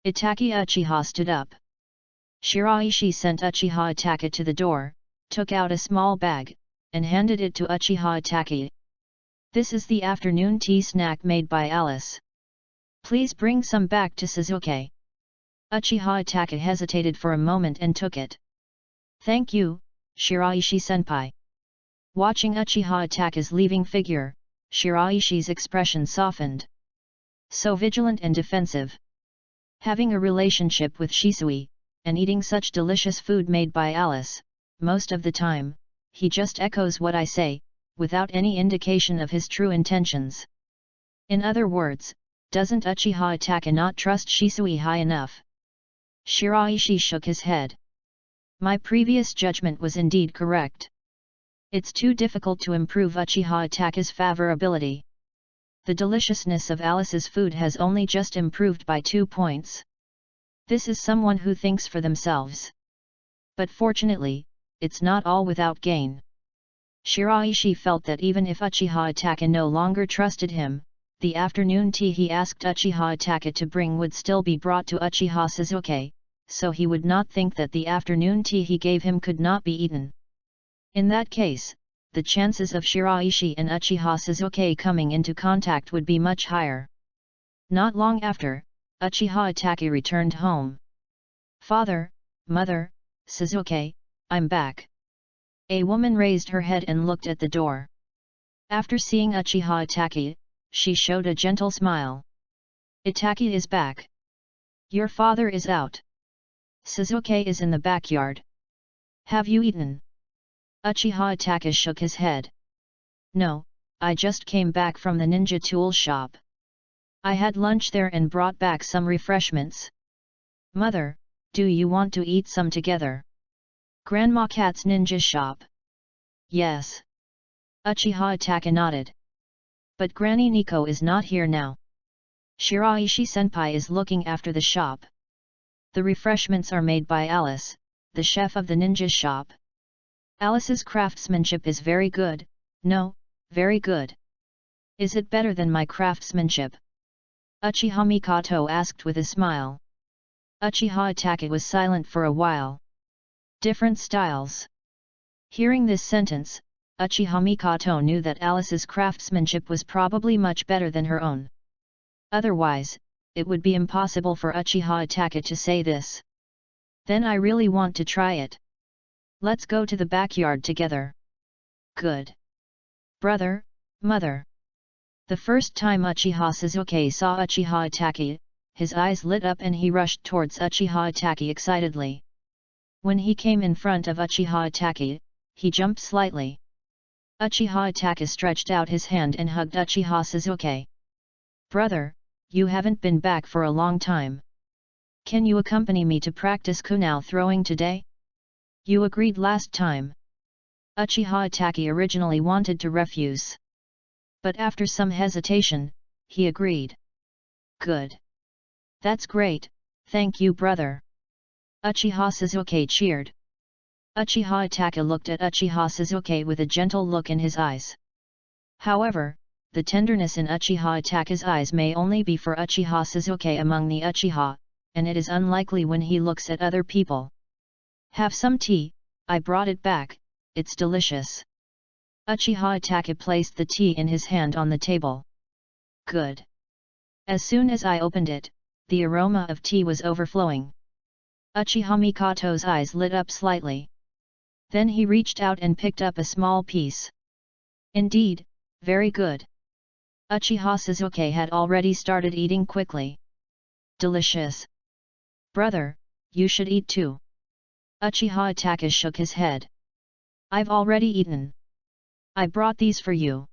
Itaki Uchiha stood up. Shiraishi sent Uchiha Itaka to the door, took out a small bag, and handed it to Uchiha Itaki. This is the afternoon tea snack made by Alice. Please bring some back to Suzuki. Uchiha Itaka hesitated for a moment and took it. Thank you, Shiraishi-senpai. Watching Uchiha Itaka's leaving figure, Shiraishi's expression softened. So vigilant and defensive. Having a relationship with Shisui, and eating such delicious food made by Alice, most of the time, he just echoes what I say, without any indication of his true intentions. In other words, doesn't Uchiha Itaka not trust Shisui high enough? Shiraishi shook his head. My previous judgment was indeed correct. It's too difficult to improve Uchiha Itaka's favorability. The deliciousness of Alice's food has only just improved by 2 points. This is someone who thinks for themselves. But fortunately, it's not all without gain. Shiraishi felt that even if Uchiha Itaka no longer trusted him, the afternoon tea he asked Uchiha Itaka to bring would still be brought to Uchiha Suzuki, so he would not think that the afternoon tea he gave him could not be eaten. In that case, the chances of Shiraishi and Uchiha Suzuki coming into contact would be much higher. Not long after, Uchiha Itaka returned home. Father, Mother, Suzuki, I'm back. A woman raised her head and looked at the door. After seeing Uchiha Itaka, she showed a gentle smile. Itaki is back. Your father is out. Suzuki is in the backyard. Have you eaten? Uchiha Itaka shook his head. No, I just came back from the ninja tool shop. I had lunch there and brought back some refreshments. Mother, do you want to eat some together? Grandma Cat's ninja shop. Yes. Uchiha Itaka nodded. But Granny Nico is not here now. Shiraishi-senpai is looking after the shop. The refreshments are made by Alice, the chef of the ninja shop. Alice's craftsmanship is very good, no, very good. Is it better than my craftsmanship? Uchiha Mikoto asked with a smile. Uchiha Itaka was silent for a while. Different styles. Hearing this sentence, Uchiha Mikoto knew that Alice's craftsmanship was probably much better than her own. Otherwise, it would be impossible for Uchiha Itaka to say this. Then I really want to try it. Let's go to the backyard together. Good. Brother, Mother. The first time Uchiha Sasuke saw Uchiha Itachi, his eyes lit up and he rushed towards Uchiha Itachi excitedly. When he came in front of Uchiha Itachi, he jumped slightly. Uchiha Itachi stretched out his hand and hugged Uchiha Sasuke. "Brother, you haven't been back for a long time. Can you accompany me to practice kunai throwing today? You agreed last time." Uchiha Itachi originally wanted to refuse. But after some hesitation, he agreed. "Good. That's great, thank you brother." Uchiha Sasuke cheered. Uchiha Itachi looked at Uchiha Sasuke with a gentle look in his eyes. However, the tenderness in Uchiha Itachi's eyes may only be for Uchiha Sasuke among the Uchiha, and it is unlikely when he looks at other people. "Have some tea, I brought it back, it's delicious." Uchiha Itachi placed the tea in his hand on the table. "Good." As soon as I opened it, the aroma of tea was overflowing. Uchiha Mikoto's eyes lit up slightly. Then he reached out and picked up a small piece. "Indeed, very good." Uchiha Sasuke had already started eating quickly. "Delicious. Brother, you should eat too." Uchiha Itachi shook his head. "I've already eaten. I brought these for you."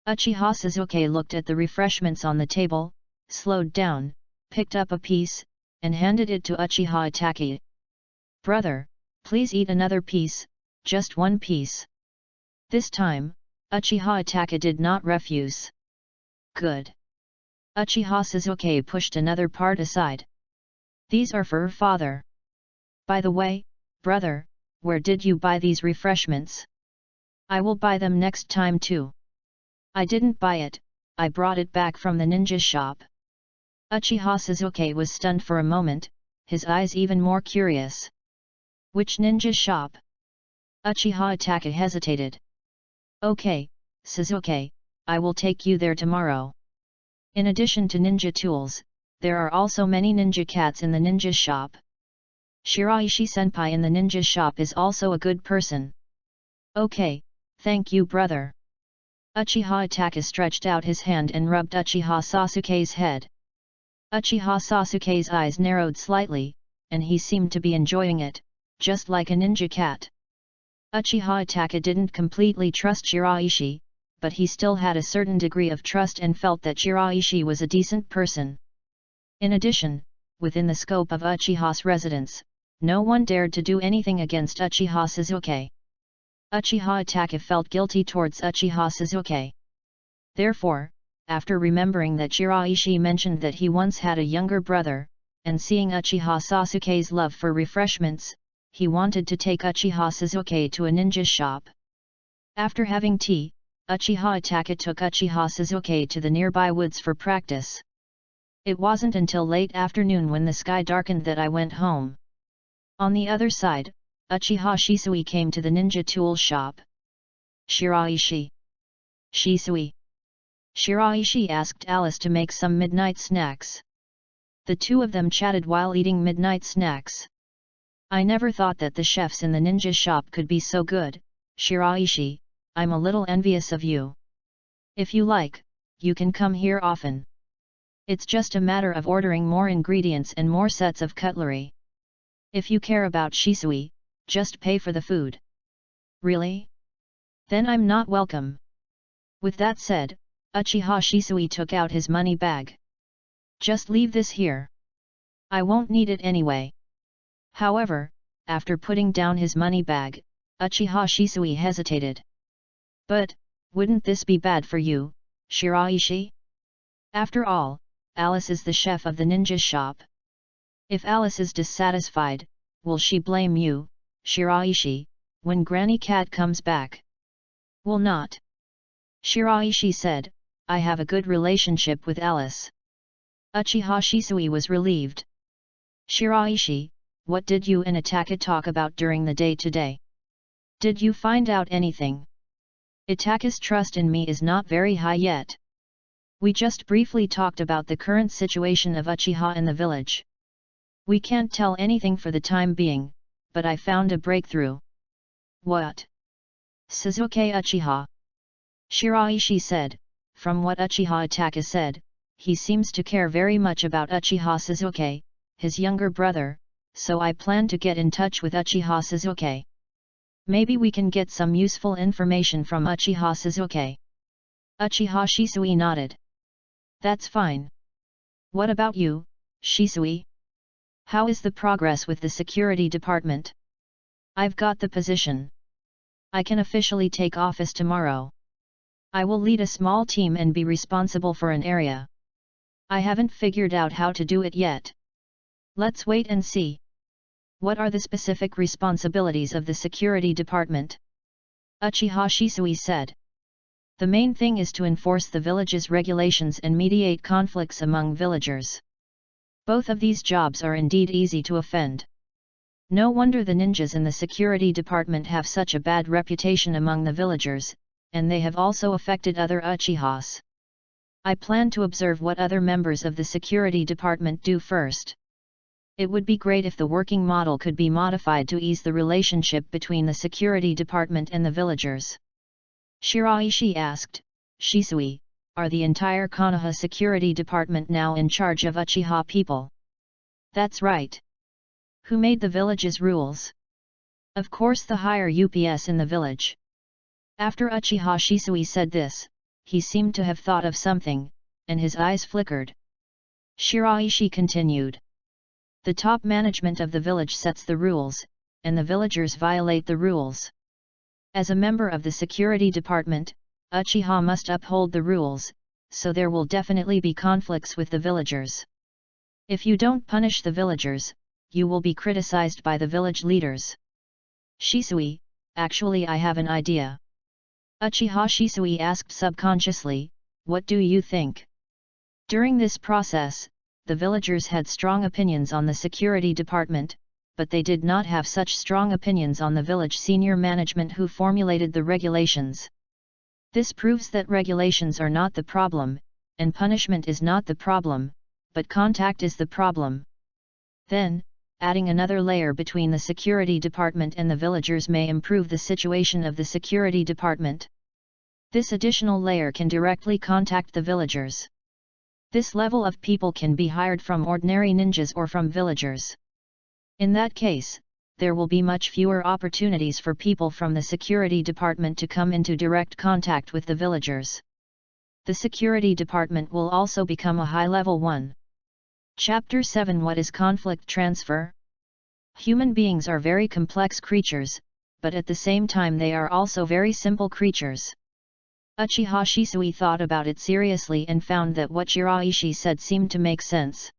Uchiha Sasuke looked at the refreshments on the table, slowed down, picked up a piece, and handed it to Uchiha Itachi. "Brother, please eat another piece, just one piece." This time, Uchiha Itachi did not refuse. "Good." Uchiha Sasuke pushed another part aside. "These are for father. By the way, brother, where did you buy these refreshments? I will buy them next time too." "I didn't buy it, I brought it back from the ninja shop." Uchiha Sasuke was stunned for a moment, his eyes even more curious. "Which ninja shop?" Uchiha Itachi hesitated. "Okay, Sasuke, I will take you there tomorrow." In addition to ninja tools, there are also many ninja cats in the ninja shop. Shiraishi senpai in the ninja shop is also a good person. "Okay, thank you brother." Uchiha Itachi stretched out his hand and rubbed Uchiha Sasuke's head. Uchiha Sasuke's eyes narrowed slightly, and he seemed to be enjoying it, just like a ninja cat. Uchiha Itachi didn't completely trust Shiraishi, but he still had a certain degree of trust and felt that Shiraishi was a decent person. In addition, within the scope of Uchiha's residence, no one dared to do anything against Uchiha Sasuke. Uchiha Itachi felt guilty towards Uchiha Sasuke. Therefore, after remembering that Shiraishi mentioned that he once had a younger brother, and seeing Uchiha Sasuke's love for refreshments, he wanted to take Uchiha Sasuke to a ninja shop. After having tea, Uchiha Itachi took Uchiha Sasuke to the nearby woods for practice. "It wasn't until late afternoon when the sky darkened that I went home." On the other side, Uchiha Shisui came to the ninja tool shop. "Shiraishi." "Shisui." Shiraishi asked Alice to make some midnight snacks. The two of them chatted while eating midnight snacks. "I never thought that the chefs in the ninja shop could be so good, Shiraishi, I'm a little envious of you. If you like, you can come here often. It's just a matter of ordering more ingredients and more sets of cutlery. If you care about Shisui, just pay for the food." "Really? Then I'm not welcome." With that said, Uchiha Shisui took out his money bag. "Just leave this here. I won't need it anyway." However, after putting down his money bag, Uchiha Shisui hesitated. "But, wouldn't this be bad for you, Shiraishi? After all, Alice is the chef of the ninja shop. If Alice is dissatisfied, will she blame you, Shiraishi, when Granny Cat comes back?" "Will not." Shiraishi said, "I have a good relationship with Alice." Uchiha Shisui was relieved. "Shiraishi, what did you and Itachi talk about during the day today? Did you find out anything? Itachi's trust in me is not very high yet. We just briefly talked about the current situation of Uchiha in the village. We can't tell anything for the time being, but I found a breakthrough." "What?" "Sasuke Uchiha." Shiraishi said, From what Uchiha Itachi said, he seems to care very much about Uchiha Sasuke, his younger brother, so I plan to get in touch with Uchiha Sasuke. Maybe we can get some useful information from Uchiha Sasuke. Uchiha Shisui nodded. That's fine. What about you, Shisui? How is the progress with the security department? I've got the position. I can officially take office tomorrow. I will lead a small team and be responsible for an area. I haven't figured out how to do it yet. Let's wait and see. What are the specific responsibilities of the security department? Uchiha Shisui said. The main thing is to enforce the village's regulations and mediate conflicts among villagers. Both of these jobs are indeed easy to offend. No wonder the ninjas in the security department have such a bad reputation among the villagers, and they have also affected other Uchihas. I plan to observe what other members of the security department do first. It would be great if the working model could be modified to ease the relationship between the security department and the villagers. Shiraishi asked, Shisui, are the entire Konoha security department now in charge of Uchiha people? That's right. Who made the village's rules? Of course the higher UPS in the village. After Uchiha Shisui said this, he seemed to have thought of something, and his eyes flickered. Shiraishi continued. The top management of the village sets the rules, and the villagers violate the rules. As a member of the security department, Uchiha must uphold the rules, so there will definitely be conflicts with the villagers. If you don't punish the villagers, you will be criticized by the village leaders. Shisui, actually I have an idea. Uchiha Shisui asked subconsciously, what do you think? During this process, the villagers had strong opinions on the security department, but they did not have such strong opinions on the village senior management who formulated the regulations. This proves that regulations are not the problem, and punishment is not the problem, but contact is the problem. Then, adding another layer between the security department and the villagers may improve the situation of the security department. This additional layer can directly contact the villagers. This level of people can be hired from ordinary ninjas or from villagers. In that case, there will be much fewer opportunities for people from the security department to come into direct contact with the villagers. The security department will also become a high-level one. Chapter 7 What is conflict transfer? Human beings are very complex creatures, but at the same time they are also very simple creatures. Uchiha Shisui thought about it seriously and found that what Shiraishi said seemed to make sense.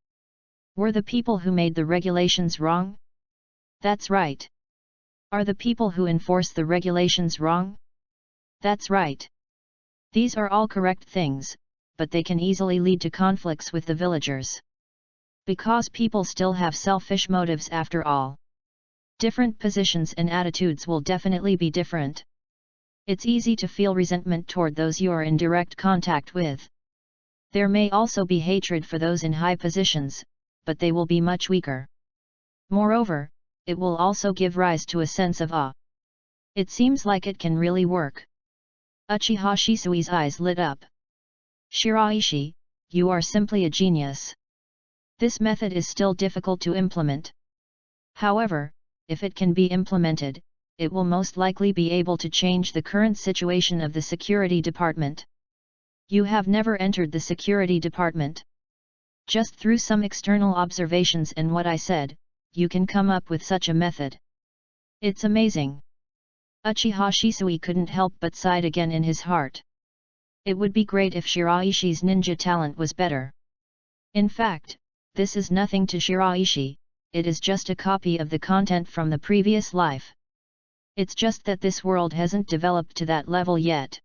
Were the people who made the regulations wrong? That's right. Are the people who enforce the regulations wrong? That's right. These are all correct things, but they can easily lead to conflicts with the villagers. Because people still have selfish motives after all. Different positions and attitudes will definitely be different. It's easy to feel resentment toward those you are in direct contact with. There may also be hatred for those in high positions, but they will be much weaker. Moreover, it will also give rise to a sense of awe. It seems like it can really work. Uchiha Shisui's eyes lit up. Shiraishi, you are simply a genius. This method is still difficult to implement. However, if it can be implemented, it will most likely be able to change the current situation of the security department. You have never entered the security department. Just through some external observations and what I said, you can come up with such a method. It's amazing. Uchiha Shisui couldn't help but sighed again in his heart. It would be great if Shiraishi's ninja talent was better. In fact, this is nothing to Shiraishi, it is just a copy of the content from the previous life. It's just that this world hasn't developed to that level yet.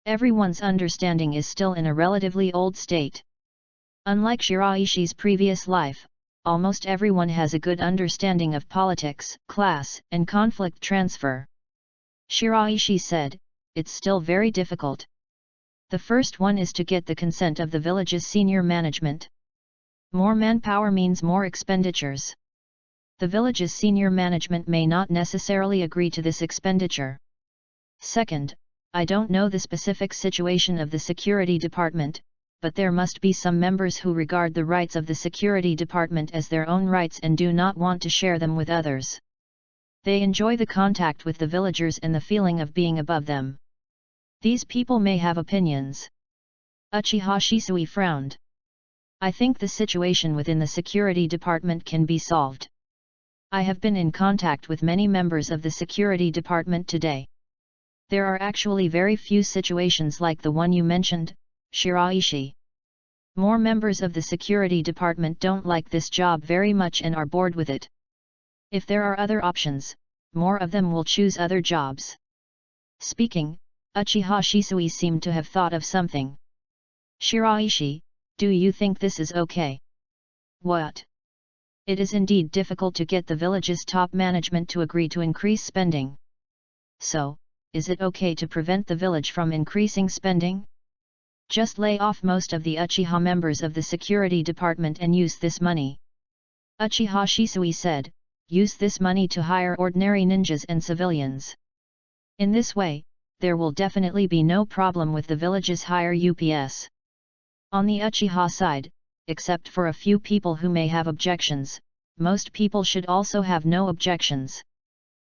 Everyone's understanding is still in a relatively old state. Unlike Shiraishi's previous life, almost everyone has a good understanding of politics, class, and conflict transfer. Shiraishi said, it's still very difficult. The first one is to get the consent of the village's senior management. More manpower means more expenditures. The village's senior management may not necessarily agree to this expenditure. Second, I don't know the specific situation of the security department, but there must be some members who regard the rights of the security department as their own rights and do not want to share them with others. They enjoy the contact with the villagers and the feeling of being above them. These people may have opinions. Uchiha Shisui frowned. I think the situation within the security department can be solved. I have been in contact with many members of the security department today. There are actually very few situations like the one you mentioned, Shiraishi. More members of the security department don't like this job very much and are bored with it. If there are other options, more of them will choose other jobs. Speaking, Uchiha Shisui seemed to have thought of something. Shiraishi, do you think this is okay? What? It is indeed difficult to get the village's top management to agree to increase spending. So, is it okay to prevent the village from increasing spending? Just lay off most of the Uchiha members of the security department and use this money. Uchiha Shisui said, use this money to hire ordinary ninjas and civilians. In this way, there will definitely be no problem with the village's higher UPS. On the Uchiha side, except for a few people who may have objections, most people should also have no objections.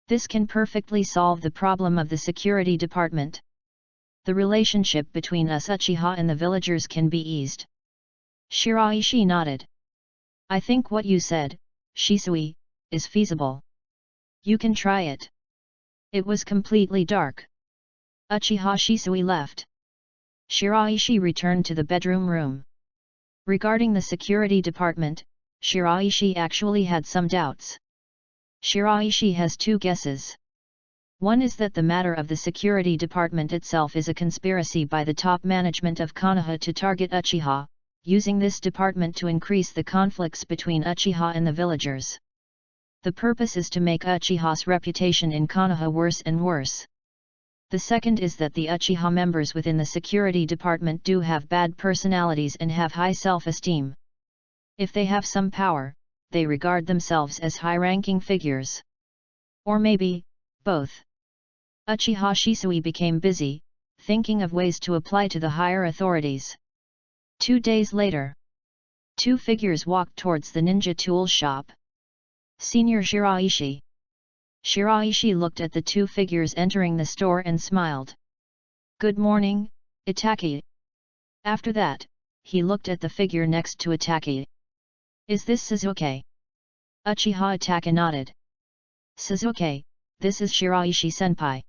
This can perfectly solve the problem of the security department. The relationship between us Uchiha and the villagers can be eased. Shiraishi nodded. I think what you said, Shisui, is feasible. You can try it. It was completely dark. Uchiha Shisui left. Shiraishi returned to the bedroom room. Regarding the security department, Shiraishi actually had some doubts. Shiraishi has two guesses. One is that the matter of the security department itself is a conspiracy by the top management of Konoha to target Uchiha, using this department to increase the conflicts between Uchiha and the villagers. The purpose is to make Uchiha's reputation in Konoha worse and worse. The second is that the Uchiha members within the security department do have bad personalities and have high self-esteem. If they have some power, they regard themselves as high-ranking figures. Or maybe, both. Uchiha Shisui became busy, thinking of ways to apply to the higher authorities. 2 days later, two figures walked towards the ninja tool shop. Senior Shiraishi. Shiraishi looked at the two figures entering the store and smiled. Good morning, Itaki. After that, he looked at the figure next to Itaki. Is this Suzuki? Uchiha Itaka nodded. Suzuki, this is Shiraishi-senpai.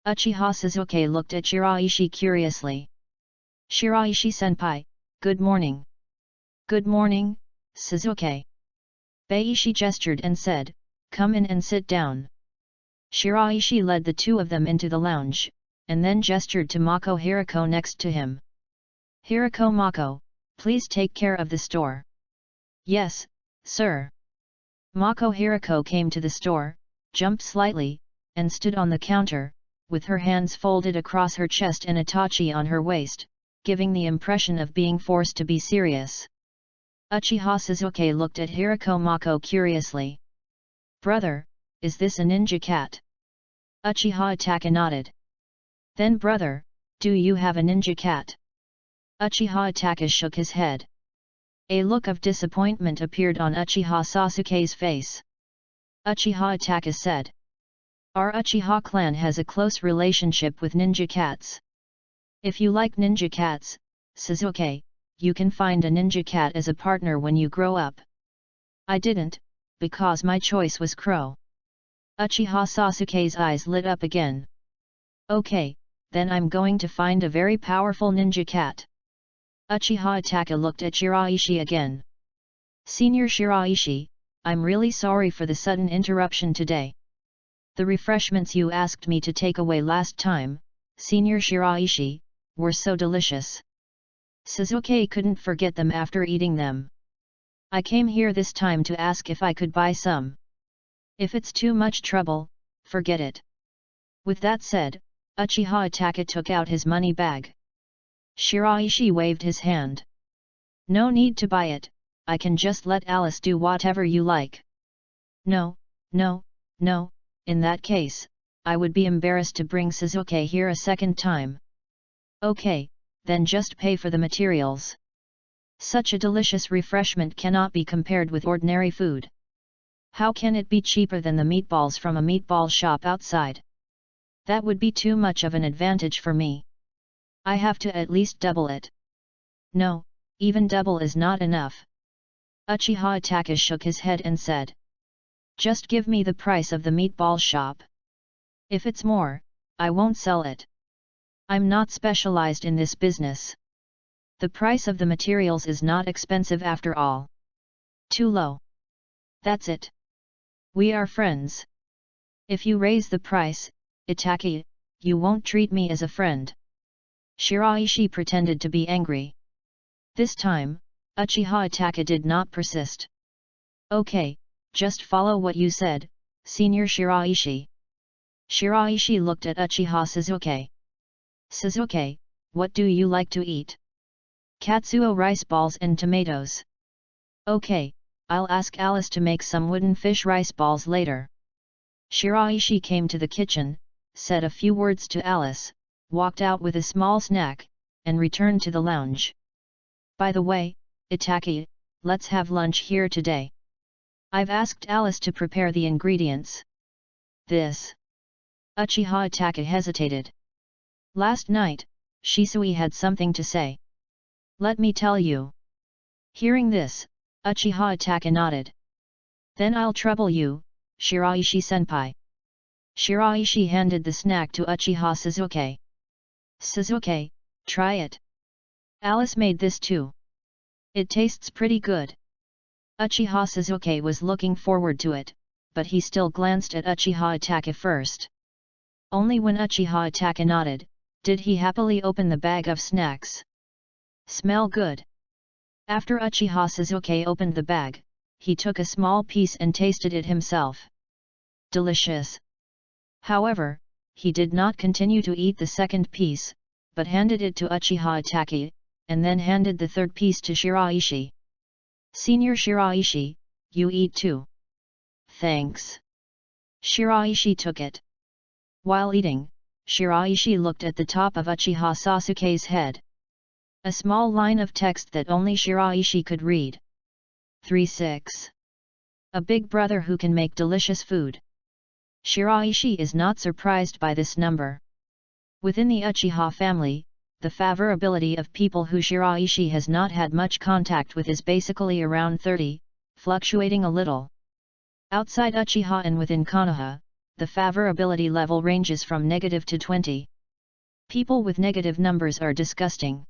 Uchiha Suzuki looked at Shiraishi curiously. Shiraishi-senpai, good morning. Good morning, Suzuki. Beishi gestured and said, come in and sit down. Shiraishi led the two of them into the lounge, and then gestured to Mako Hirako next to him. Hirako Mako, please take care of the store. Yes, sir. Mako Hirako came to the store, jumped slightly, and stood on the counter, with her hands folded across her chest and Itachi on her waist, giving the impression of being forced to be serious. Uchiha Suzuki looked at Hirako Mako curiously. Brother, is this a ninja cat? Uchiha Itaka nodded. Then brother, do you have a ninja cat? Uchiha Itaka shook his head. A look of disappointment appeared on Uchiha Sasuke's face. Uchiha Itaka said. Our Uchiha clan has a close relationship with ninja cats. If you like ninja cats, Suzuki, you can find a ninja cat as a partner when you grow up. I didn't, because my choice was Crow. Uchiha Sasuke's eyes lit up again. Okay, then I'm going to find a very powerful ninja cat. Uchiha Itaka looked at Shiraishi again. Senior Shiraishi, I'm really sorry for the sudden interruption today. The refreshments you asked me to take away last time, Senior Shiraishi, were so delicious. Suzuki couldn't forget them after eating them. I came here this time to ask if I could buy some. If it's too much trouble, forget it. With that said, Uchiha Itaka took out his money bag. Shiraishi waved his hand. No need to buy it, I can just let Alice do whatever you like. No, no, no, in that case, I would be embarrassed to bring Suzuki here a second time. Okay, then just pay for the materials. Such a delicious refreshment cannot be compared with ordinary food. How can it be cheaper than the meatballs from a meatball shop outside? That would be too much of an advantage for me. I have to at least double it. No, even double is not enough. Uchiha Itachi shook his head and said. Just give me the price of the meatball shop. If it's more, I won't sell it. I'm not specialized in this business. The price of the materials is not expensive after all. Too low. That's it. We are friends. If you raise the price, Itachi, you won't treat me as a friend. Shiraishi pretended to be angry. This time, Uchiha Itachi did not persist. Okay, just follow what you said, Senior Shiraishi. Shiraishi looked at Uchiha Suzuki. Suzuki, what do you like to eat? Katsuo rice balls and tomatoes. Okay, I'll ask Alice to make some wooden fish rice balls later. Shiraishi came to the kitchen, said a few words to Alice, walked out with a small snack, and returned to the lounge. By the way, Itachi, let's have lunch here today. I've asked Alice to prepare the ingredients. This. Uchiha Itachi hesitated. Last night, Shisui had something to say. Let me tell you. Hearing this, Uchiha Itachi nodded. Then I'll trouble you, Shiraishi-senpai. Shiraishi handed the snack to Uchiha Suzuki. Suzuki, try it. Alice made this too. It tastes pretty good. Uchiha Suzuki was looking forward to it, but he still glanced at Uchiha Itachi first. Only when Uchiha Itachi nodded, did he happily open the bag of snacks. Smell good. After Uchiha Suzuki opened the bag, he took a small piece and tasted it himself. Delicious. However, he did not continue to eat the second piece, but handed it to Uchiha Itachi, and then handed the third piece to Shiraishi. Senior Shiraishi, you eat too. Thanks. Shiraishi took it. While eating, Shiraishi looked at the top of Uchiha Sasuke's head. A small line of text that only Shiraishi could read. 3-6. A big brother who can make delicious food. Shiraishi is not surprised by this number. Within the Uchiha family, the favorability of people who Shiraishi has not had much contact with is basically around 30, fluctuating a little. Outside Uchiha and within Konoha, the favorability level ranges from negative to 20. People with negative numbers are disgusting.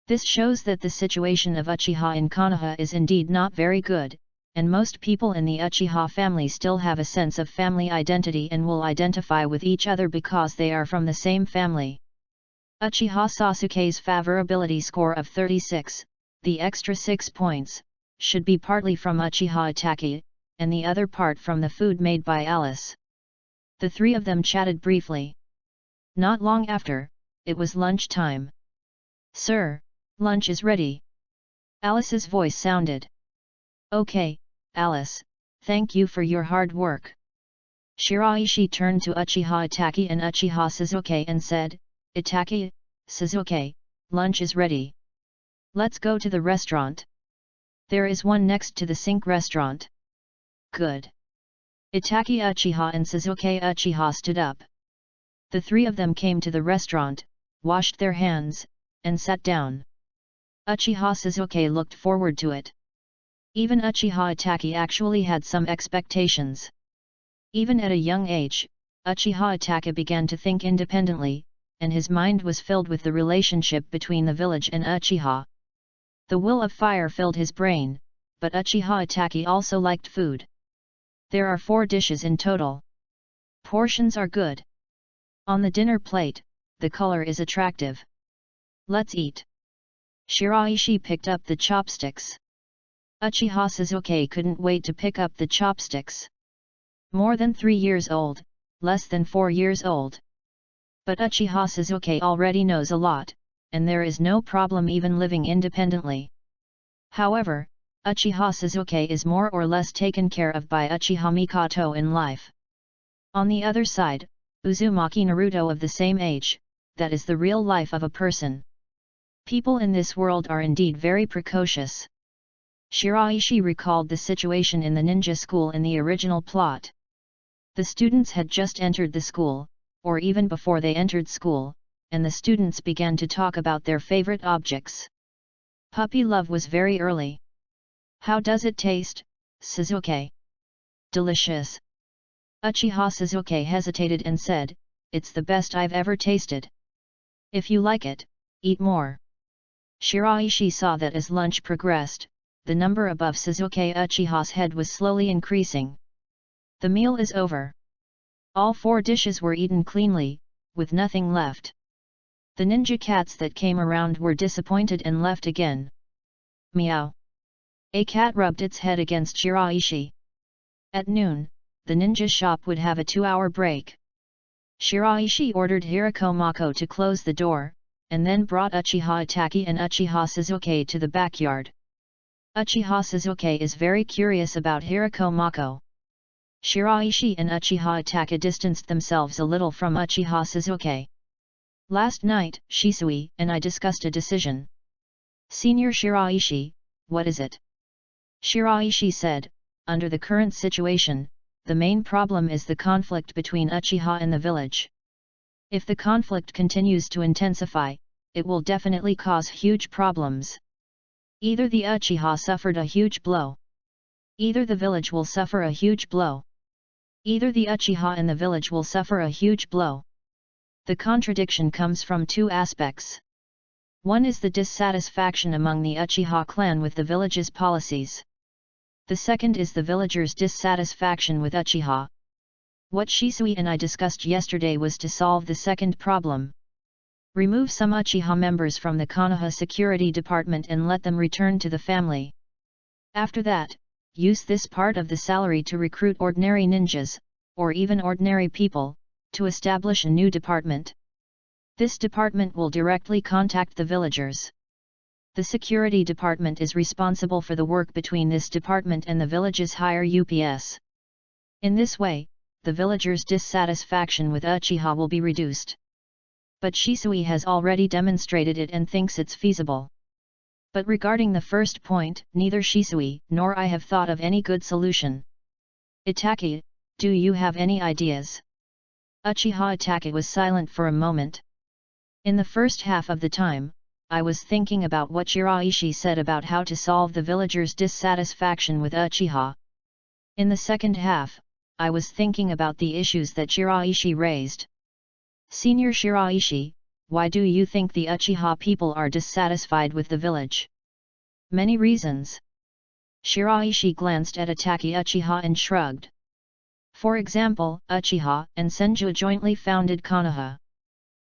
This shows that the situation of Uchiha in Konoha is indeed not very good, and most people in the Uchiha family still have a sense of family identity and will identify with each other because they are from the same family. Uchiha Sasuke's favorability score of 36, the extra 6 points, should be partly from Uchiha Itachi, and the other part from the food made by Alice. The three of them chatted briefly. Not long after, it was lunch time. Sir, lunch is ready. Alice's voice sounded. Okay, Alice, thank you for your hard work. Shiraishi turned to Uchiha Itachi and Uchiha Suzuki and said, Itachi, Suzuki, lunch is ready. Let's go to the restaurant. There is one next to the sink restaurant. Good. Itachi Uchiha and Suzuki Uchiha stood up. The three of them came to the restaurant, washed their hands, and sat down. Uchiha Suzuki looked forward to it. Even Uchiha Itachi actually had some expectations. Even at a young age, Uchiha Itachi began to think independently, and his mind was filled with the relationship between the village and Uchiha. The will of fire filled his brain, but Uchiha Itachi also liked food. There are 4 dishes in total. Portions are good. On the dinner plate, the color is attractive. Let's eat. Shiraishi picked up the chopsticks. Uchiha Suzuki couldn't wait to pick up the chopsticks. More than 3 years old, less than 4 years old. But Uchiha Suzuki already knows a lot, and there is no problem even living independently. However, Uchiha Suzuki is more or less taken care of by Uchiha Mikoto in life. On the other side, Uzumaki Naruto of the same age, that is the real life of a person. People in this world are indeed very precocious. Shiraishi recalled the situation in the ninja school in the original plot. The students had just entered the school, or even before they entered school, and the students began to talk about their favorite objects. Puppy love was very early. How does it taste, Suzuki? Delicious. Uchiha Suzuki hesitated and said, "It's the best I've ever tasted. If you like it, eat more." Shiraishi saw that as lunch progressed, the number above Suzuki Uchiha's head was slowly increasing. The meal is over. All 4 dishes were eaten cleanly, with nothing left. The ninja cats that came around were disappointed and left again. Meow. A cat rubbed its head against Shiraishi. At noon, the ninja shop would have a 2-hour break. Shiraishi ordered Hirako Mako to close the door, and then brought Uchiha Itaki and Uchiha Suzuki to the backyard. Uchiha Suzuki is very curious about Hirako Mako. Shiraishi and Uchiha Itaki distanced themselves a little from Uchiha Suzuki. Last night, Shisui and I discussed a decision. Senior Shiraishi, what is it? Shiraishi said, under the current situation, the main problem is the conflict between Uchiha and the village. If the conflict continues to intensify, it will definitely cause huge problems. Either the Uchiha suffered a huge blow. Either the village will suffer a huge blow. Either the Uchiha and the village will suffer a huge blow. The contradiction comes from 2 aspects. One is the dissatisfaction among the Uchiha clan with the village's policies. The second is the villagers' dissatisfaction with Uchiha. What Shisui and I discussed yesterday was to solve the second problem. Remove some Uchiha members from the Konoha security department and let them return to the family. After that, use this part of the salary to recruit ordinary ninjas, or even ordinary people, to establish a new department. This department will directly contact the villagers. The security department is responsible for the work between this department and the village's higher UPS. In this way, the villagers' dissatisfaction with Uchiha will be reduced. But Shisui has already demonstrated it and thinks it's feasible. But regarding the first point, neither Shisui nor I have thought of any good solution. Itaki, do you have any ideas? Uchiha Itaki was silent for a moment. In the first half of the time, I was thinking about what Shiraishi said about how to solve the villagers' dissatisfaction with Uchiha. In the second half, I was thinking about the issues that Shiraishi raised. Senior Shiraishi, why do you think the Uchiha people are dissatisfied with the village? Many reasons. Shiraishi glanced at Itaki Uchiha and shrugged. For example, Uchiha and Senju jointly founded Konoha.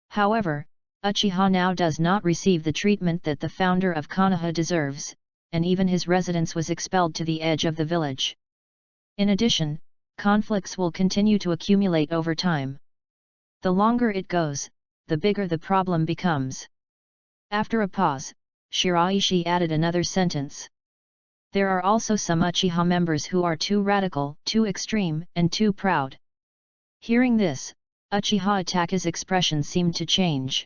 However, Uchiha now does not receive the treatment that the founder of Konoha deserves, and even his residence was expelled to the edge of the village. In addition, conflicts will continue to accumulate over time. The longer it goes, the bigger the problem becomes. After a pause, Shiraishi added another sentence. There are also some Uchiha members who are too radical, too extreme, and too proud. Hearing this, Uchiha Itaki's expression seemed to change.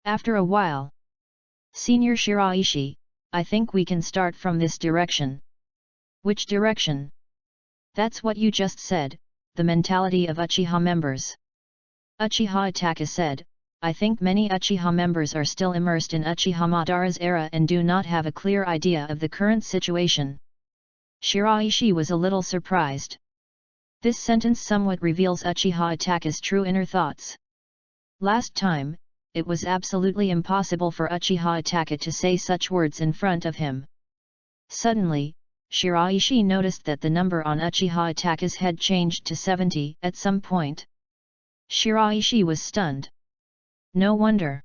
After a while, Senior Shiraishi, I think we can start from this direction. Which direction? That's what you just said, the mentality of Uchiha members. Uchiha Itaki said, I think many Uchiha members are still immersed in Uchiha Madara's era and do not have a clear idea of the current situation. Shiraishi was a little surprised. This sentence somewhat reveals Uchiha Itaki's true inner thoughts. Last time, it was absolutely impossible for Uchiha Itaki to say such words in front of him. Suddenly, Shiraishi noticed that the number on Uchiha Itaki's head changed to 70 at some point. Shiraishi was stunned. No wonder.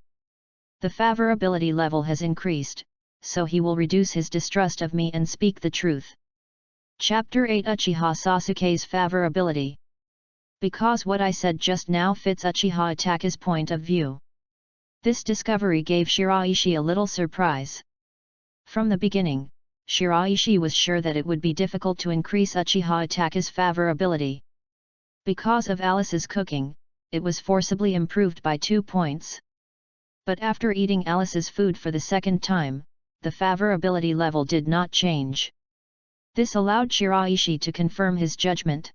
The favorability level has increased, so he will reduce his distrust of me and speak the truth. Chapter 8 Uchiha Sasuke's favorability. Because what I said just now fits Uchiha Itaki's point of view. This discovery gave Shiraishi a little surprise. From the beginning, Shiraishi was sure that it would be difficult to increase Uchiha Itaki's favorability. Because of Alice's cooking, it was forcibly improved by 2 points. But after eating Alice's food for the second time, the favorability level did not change. This allowed Shiraishi to confirm his judgment.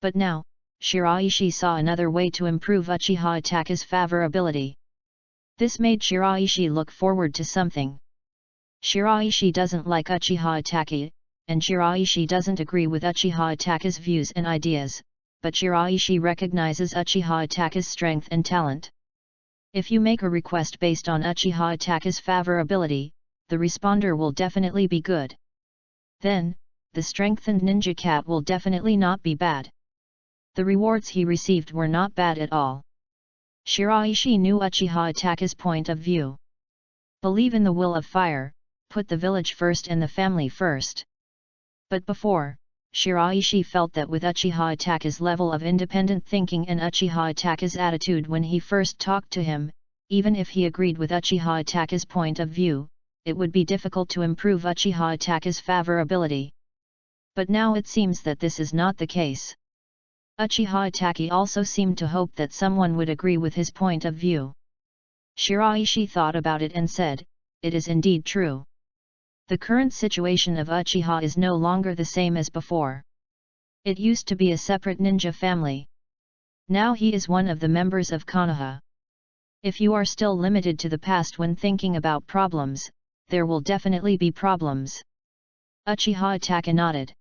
But now, Shiraishi saw another way to improve Uchiha Itake's favorability. This made Shiraishi look forward to something. Shiraishi doesn't like Uchiha Itake, and Shiraishi doesn't agree with Uchiha Itake's views and ideas, but Shiraishi recognizes Uchiha Itake's strength and talent. If you make a request based on Uchiha Itake's favorability, the responder will definitely be good. Then, the strengthened ninja cat will definitely not be bad. The rewards he received were not bad at all. Shiraishi knew Uchiha Itake's point of view. Believe in the will of fire, put the village first and the family first. But before, Shiraishi felt that with Uchiha Itake's level of independent thinking and Uchiha Itake's attitude when he first talked to him, even if he agreed with Uchiha Itake's point of view, it would be difficult to improve Uchiha Itake's favorability. But now it seems that this is not the case. Uchiha Itake also seemed to hope that someone would agree with his point of view. Shiraishi thought about it and said, "It is indeed true. The current situation of Uchiha is no longer the same as before. It used to be a separate ninja family. Now he is one of the members of KONOHA. If you are still limited to the past when thinking about problems, there will definitely be problems." Uchiha Itake nodded.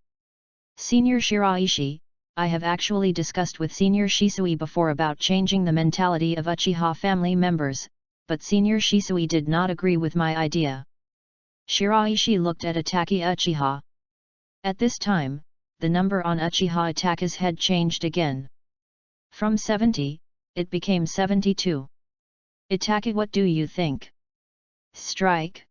"Senior Shiraishi, I have actually discussed with Senior Shisui before about changing the mentality of Uchiha family members, but Senior Shisui did not agree with my idea." Shiraishi looked at Itake Uchiha. At this time, the number on Uchiha Itake's head changed again. From 70, it became 72. "Itake, what do you think?" "Strike?"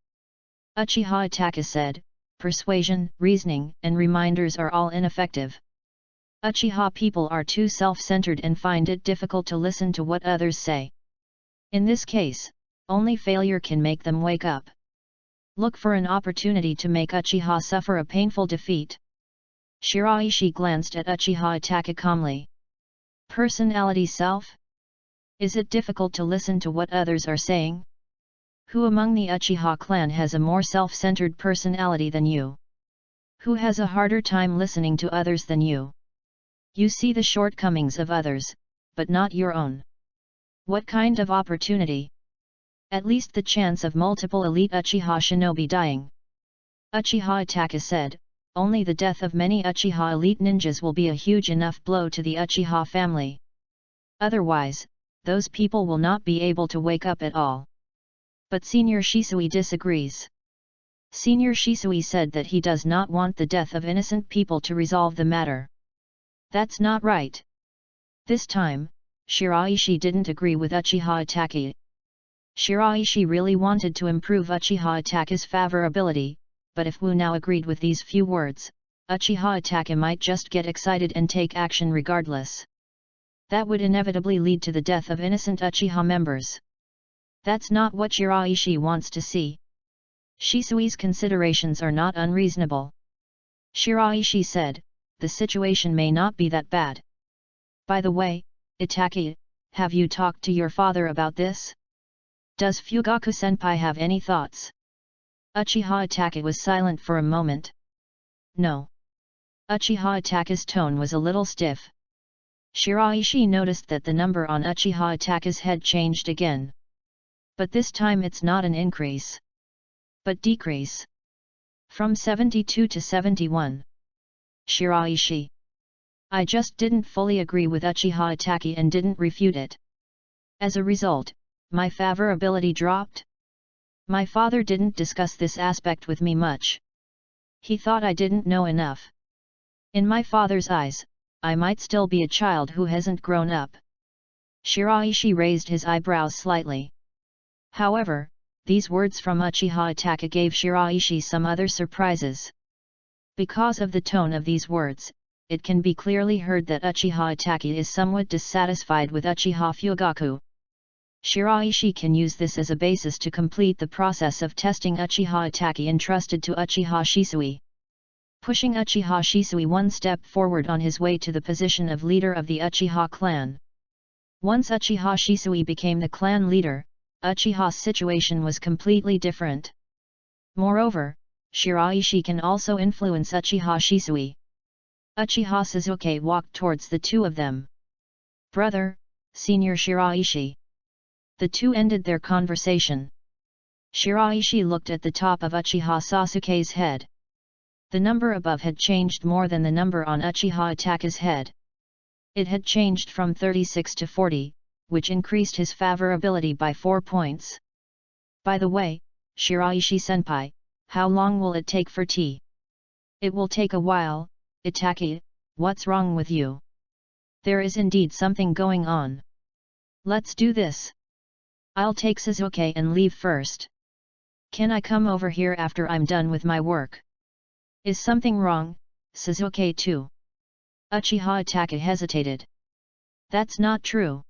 Uchiha Itake said, "Persuasion, reasoning, and reminders are all ineffective. Uchiha people are too self-centered and find it difficult to listen to what others say. In this case, only failure can make them wake up. Look for an opportunity to make Uchiha suffer a painful defeat." Shiraishi glanced at Uchiha Itake calmly. "Personality self? Is it difficult to listen to what others are saying? Who among the Uchiha clan has a more self-centered personality than you? Who has a harder time listening to others than you? You see the shortcomings of others, but not your own. What kind of opportunity? At least the chance of multiple elite Uchiha shinobi dying." Uchiha Itake said, "Only the death of many Uchiha elite ninjas will be a huge enough blow to the Uchiha family. Otherwise, those people will not be able to wake up at all." But Senior Shisui disagrees. Senior Shisui said that he does not want the death of innocent people to resolve the matter. "That's not right." This time, Shiraishi didn't agree with Uchiha Itake. Shiraishi really wanted to improve Uchiha Itake's favorability, but if Wu now agreed with these few words, Uchiha Itake might just get excited and take action regardless. That would inevitably lead to the death of innocent Uchiha members. That's not what Shiraishi wants to see. Shisui's considerations are not unreasonable. Shiraishi said, "The situation may not be that bad. By the way, Itake, have you talked to your father about this? Does Fugaku-senpai have any thoughts?" Uchiha Itake was silent for a moment. "No." Uchiha Itake's tone was a little stiff. Shiraishi noticed that the number on Uchiha Itake's head changed again. But this time it's not an increase, but decrease. From 72 to 71. Shiraishi. "I just didn't fully agree with Uchiha Itake and didn't refute it. As a result, my favorability dropped. My father didn't discuss this aspect with me much. He thought I didn't know enough. In my father's eyes, I might still be a child who hasn't grown up." Shiraishi raised his eyebrows slightly. However, these words from Uchiha Itake gave Shiraishi some other surprises. Because of the tone of these words, it can be clearly heard that Uchiha Itake is somewhat dissatisfied with Uchiha Fugaku. Shiraishi can use this as a basis to complete the process of testing Uchiha Itake entrusted to Uchiha Shisui. Pushing Uchiha Shisui one step forward on his way to the position of leader of the Uchiha clan. Once Uchiha Shisui became the clan leader, Uchiha's situation was completely different. Moreover, Shiraishi can also influence Uchiha Shisui. Uchiha Sasuke walked towards the two of them. "Brother, Senior Shiraishi." The two ended their conversation. Shiraishi looked at the top of Uchiha Sasuke's head. The number above had changed more than the number on Uchiha Itake's head. It had changed from 36 to 40, which increased his favorability by 4 points. "By the way, Shiraishi-senpai, how long will it take for tea?" "It will take a while, Itake. What's wrong with you?" "There is indeed something going on." "Let's do this. I'll take Sasuke and leave first. Can I come over here after I'm done with my work?" "Is something wrong, Sasuke too?" Uchiha Itachi hesitated. "That's not true.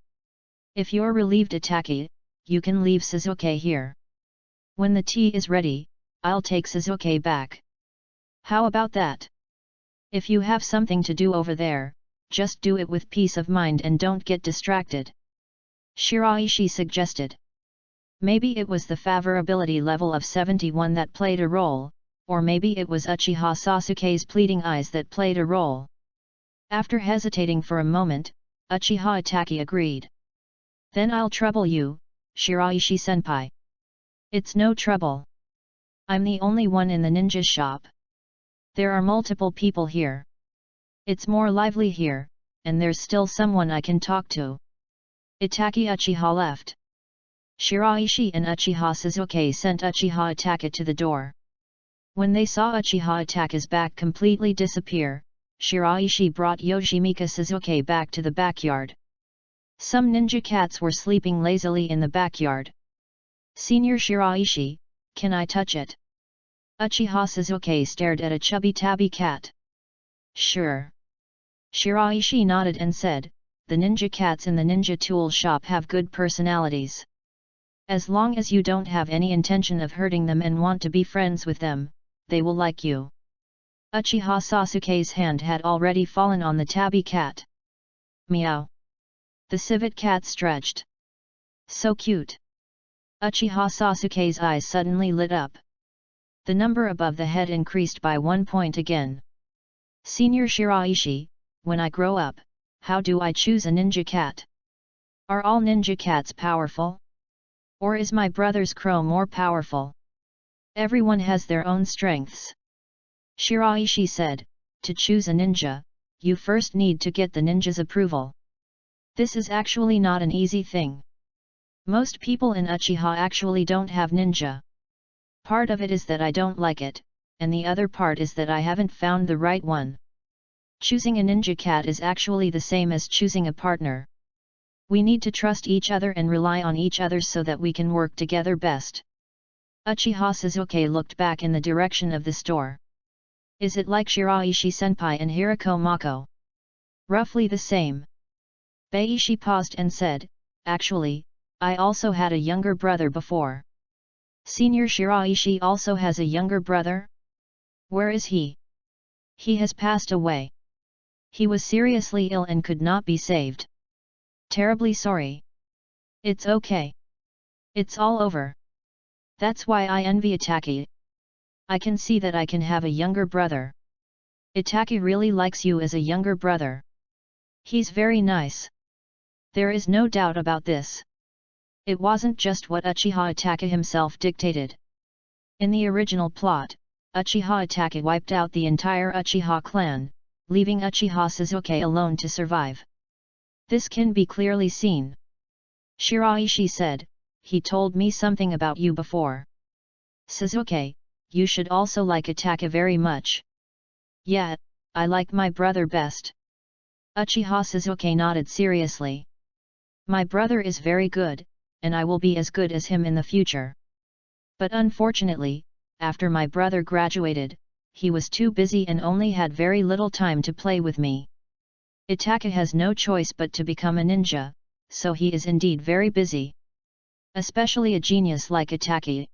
If you're relieved Itachi, you can leave Sasuke here. When the tea is ready, I'll take Sasuke back. How about that? If you have something to do over there, just do it with peace of mind and don't get distracted," Shiraishi suggested. Maybe it was the favorability level of 71 that played a role, or maybe it was Uchiha Sasuke's pleading eyes that played a role. After hesitating for a moment, Uchiha Itachi agreed. "Then I'll trouble you, Shiraishi-senpai." "It's no trouble. I'm the only one in the ninja shop. There are multiple people here. It's more lively here, and there's still someone I can talk to." Itachi Uchiha left. Shiraishi and Uchiha Sasuke sent Uchiha Itachi to the door. When they saw Uchiha Itachi's back completely disappear, Shiraishi brought Yoshimika Sasuke back to the backyard. Some ninja cats were sleeping lazily in the backyard. "Senior Shiraishi, can I touch it?" Uchiha Sasuke stared at a chubby tabby cat. "Sure." Shiraishi nodded and said, "The ninja cats in the ninja tool shop have good personalities. As long as you don't have any intention of hurting them and want to be friends with them, they will like you." Uchiha Sasuke's hand had already fallen on the tabby cat. "Meow." The civet cat stretched. "So cute." Uchiha Sasuke's eyes suddenly lit up. The number above the head increased by 1 point again. "Senior Shiraishi, when I grow up, how do I choose a ninja cat? Are all ninja cats powerful? Or is my brother's crow more powerful? Everyone has their own strengths." Shiraishi said, "To choose a ninja, you first need to get the ninja's approval. This is actually not an easy thing. Most people in Uchiha actually don't have ninja. Part of it is that I don't like it, and the other part is that I haven't found the right one. Choosing a ninja cat is actually the same as choosing a partner. We need to trust each other and rely on each other so that we can work together best." Uchiha Sasuke looked back in the direction of the store. "Is it like Shiraishi-senpai and Hirako Mako?" "Roughly the same." Beishi paused and said, "Actually, I also had a younger brother before." "Senior Shiraishi also has a younger brother? Where is he?" "He has passed away. He was seriously ill and could not be saved." "Terribly sorry." "It's okay. It's all over. That's why I envy Itachi. I can see that I can have a younger brother. Itachi really likes you as a younger brother. He's very nice. There is no doubt about this." It wasn't just what Uchiha Itachi himself dictated. In the original plot, Uchiha Itachi wiped out the entire Uchiha clan, leaving Uchiha Sasuke alone to survive. This can be clearly seen. Shiraishi said, "He told me something about you before. Sasuke, you should also like Itachi very much." "Yeah, I like my brother best." Uchiha Sasuke nodded seriously. "My brother is very good, and I will be as good as him in the future. But unfortunately, after my brother graduated, he was too busy and only had very little time to play with me. Itachi has no choice but to become a ninja, so he is indeed very busy. Especially a genius like Itachi."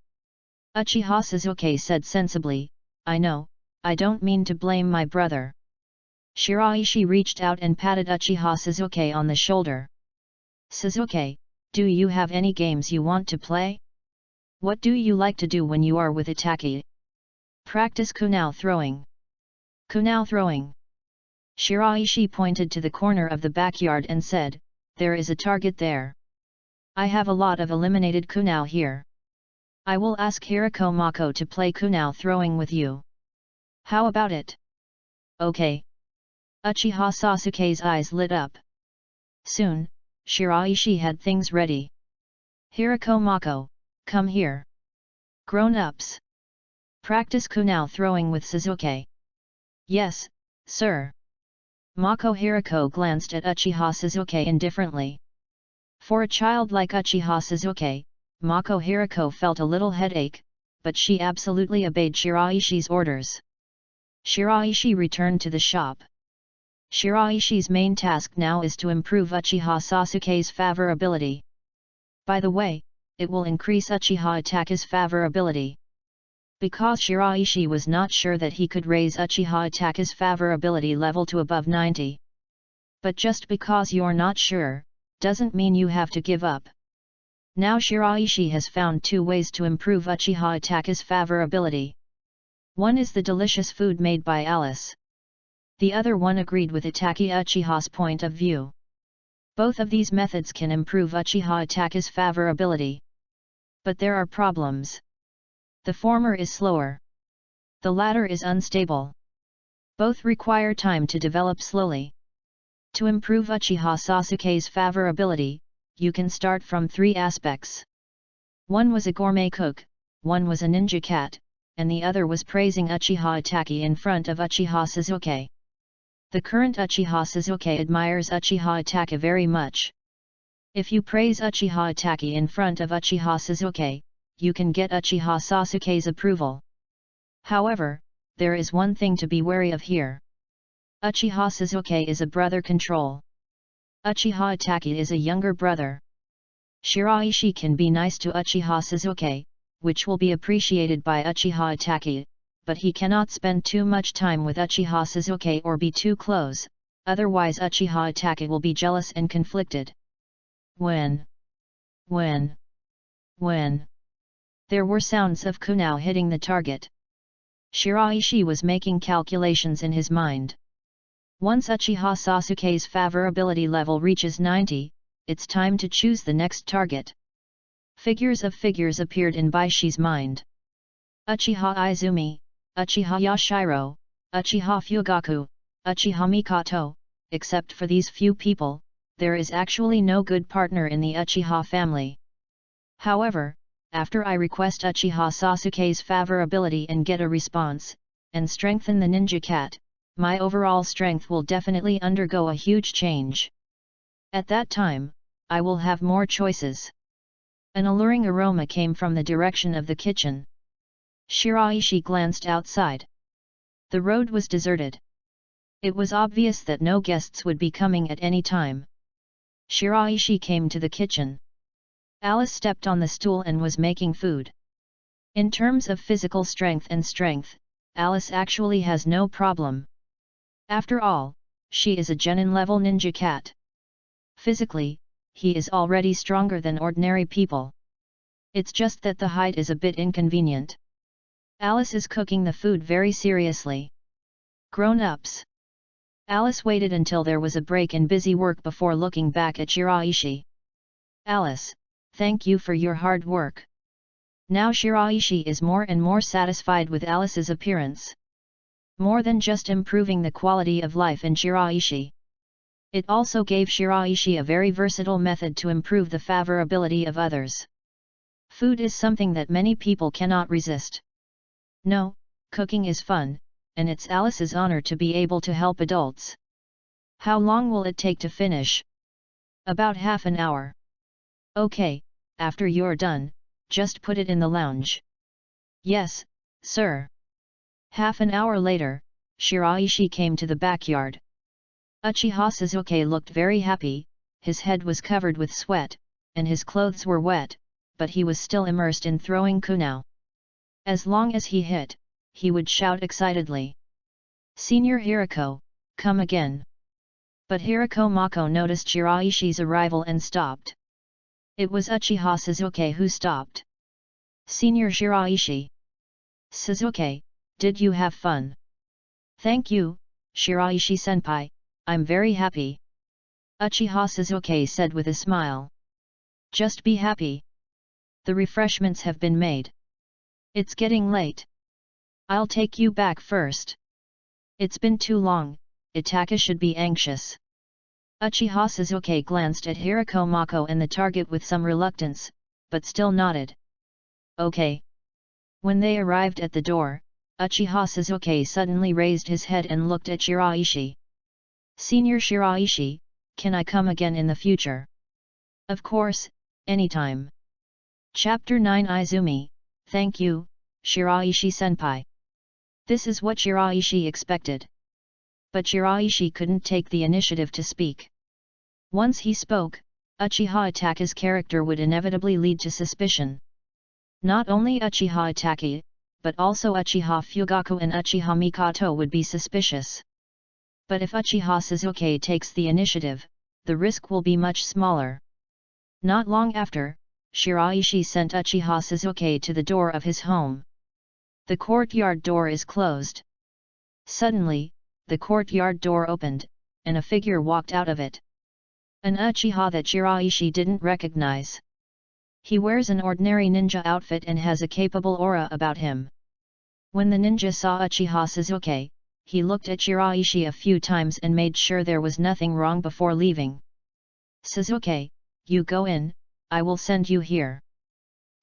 Uchiha Sasuke said sensibly, "I know, I don't mean to blame my brother." Shiraishi reached out and patted Uchiha Sasuke on the shoulder. Sasuke, do you have any games you want to play? What do you like to do when you are with Itachi? Practice kunai throwing. Kunai throwing. Shiraishi pointed to the corner of the backyard and said, there is a target there. I have a lot of eliminated kunai here. I will ask Hirako Mako to play kunai throwing with you. How about it? Okay. Uchiha Sasuke's eyes lit up. Soon, Shiraishi had things ready. Hirako Mako, come here. Grown-ups. Practice kunai throwing with Sasuke. Yes, sir. Mako Hirako glanced at Uchiha Sasuke indifferently. For a child like Uchiha Sasuke, Mako Hirako felt a little headache, but she absolutely obeyed Shiraishi's orders. Shiraishi returned to the shop. Shiraishi's main task now is to improve Uchiha Sasuke's favorability. By the way, it will increase Uchiha Itachi's favorability. Because Shiraishi was not sure that he could raise Uchiha Itachi's favorability level to above 90. But just because you're not sure, doesn't mean you have to give up. Now Shiraishi has found two ways to improve Uchiha Itachi's favorability. One is the delicious food made by Alice. The other one agreed with Itachi Uchiha's point of view. Both of these methods can improve Uchiha Itachi's favorability. But there are problems. The former is slower. The latter is unstable. Both require time to develop slowly. To improve Uchiha Sasuke's favorability, you can start from three aspects. One was a gourmet cook, one was a ninja cat, and the other was praising Uchiha Itachi in front of Uchiha Sasuke. The current Uchiha Sasuke admires Uchiha Itachi very much. If you praise Uchiha Itachi in front of Uchiha Sasuke, you can get Uchiha Sasuke's approval. However, there is one thing to be wary of here. Uchiha Sasuke is a brother control. Uchiha Itachi is a younger brother. Shiraishi can be nice to Uchiha Sasuke, which will be appreciated by Uchiha Itachi, but he cannot spend too much time with Uchiha Sasuke or be too close, otherwise Uchiha Itachi will be jealous and conflicted. When there were sounds of kunai hitting the target. Shiraishi was making calculations in his mind. Once Uchiha Sasuke's favorability level reaches 90, it's time to choose the next target. Figures appeared in Baishi's mind. Uchiha Izumi, Uchiha Yashiro, Uchiha Fugaku, Uchiha Mikoto. Except for these few people, there is actually no good partner in the Uchiha family. However, after I request Uchiha Sasuke's favorability and get a response, and strengthen the ninja cat, my overall strength will definitely undergo a huge change. At that time, I will have more choices. An alluring aroma came from the direction of the kitchen. Shiraishi glanced outside. The road was deserted. It was obvious that no guests would be coming at any time. Shiraishi came to the kitchen. Alice stepped on the stool and was making food. In terms of physical strength, Alice actually has no problem. After all, she is a genin-level ninja cat. Physically, he is already stronger than ordinary people. It's just that the height is a bit inconvenient. Alice is cooking the food very seriously. Grown-ups. Alice waited until there was a break in busy work before looking back at Shiraishi. Alice, thank you for your hard work. Now Shiraishi is more and more satisfied with Alice's appearance. More than just improving the quality of life in Shiraishi. It also gave Shiraishi a very versatile method to improve the favorability of others. Food is something that many people cannot resist. No, cooking is fun, and it's Alice's honor to be able to help adults. How long will it take to finish? About half an hour. Okay, after you're done, just put it in the lounge. Yes, sir. Half an hour later, Shiraishi came to the backyard. Uchiha Sasuke looked very happy, his head was covered with sweat, and his clothes were wet, but he was still immersed in throwing kunai. As long as he hit, he would shout excitedly. Senior Hirako, come again. But Hirako Mako noticed Shiraishi's arrival and stopped. It was Uchiha Suzuki who stopped. Senior Shiraishi. Suzuki, did you have fun? Thank you, Shiraishi-senpai, I'm very happy. Uchiha Suzuki said with a smile. Just be happy. The refreshments have been made. It's getting late. I'll take you back first. It's been too long, Itaka should be anxious. Uchiha Suzuki glanced at Hirako Mako and the target with some reluctance, but still nodded. Okay. When they arrived at the door, Uchiha Suzuki suddenly raised his head and looked at Shiraishi. Senior Shiraishi, can I come again in the future? Of course, anytime. Chapter 9 Izumi, thank you, Shiraishi-senpai. This is what Shiraishi expected. But Shiraishi couldn't take the initiative to speak. Once he spoke, Uchiha Itaka's character would inevitably lead to suspicion. Not only Uchiha Itaka, but also Uchiha Fugaku and Uchiha Mikoto would be suspicious. But if Uchiha Suzuki takes the initiative, the risk will be much smaller. Not long after, Shiraishi sent Uchiha Suzuki to the door of his home. The courtyard door is closed. Suddenly, the courtyard door opened, and a figure walked out of it. An Uchiha that Shiraishi didn't recognize. He wears an ordinary ninja outfit and has a capable aura about him. When the ninja saw Uchiha Suzuki, he looked at Shiraishi a few times and made sure there was nothing wrong before leaving. Suzuki, you go in, I will send you here.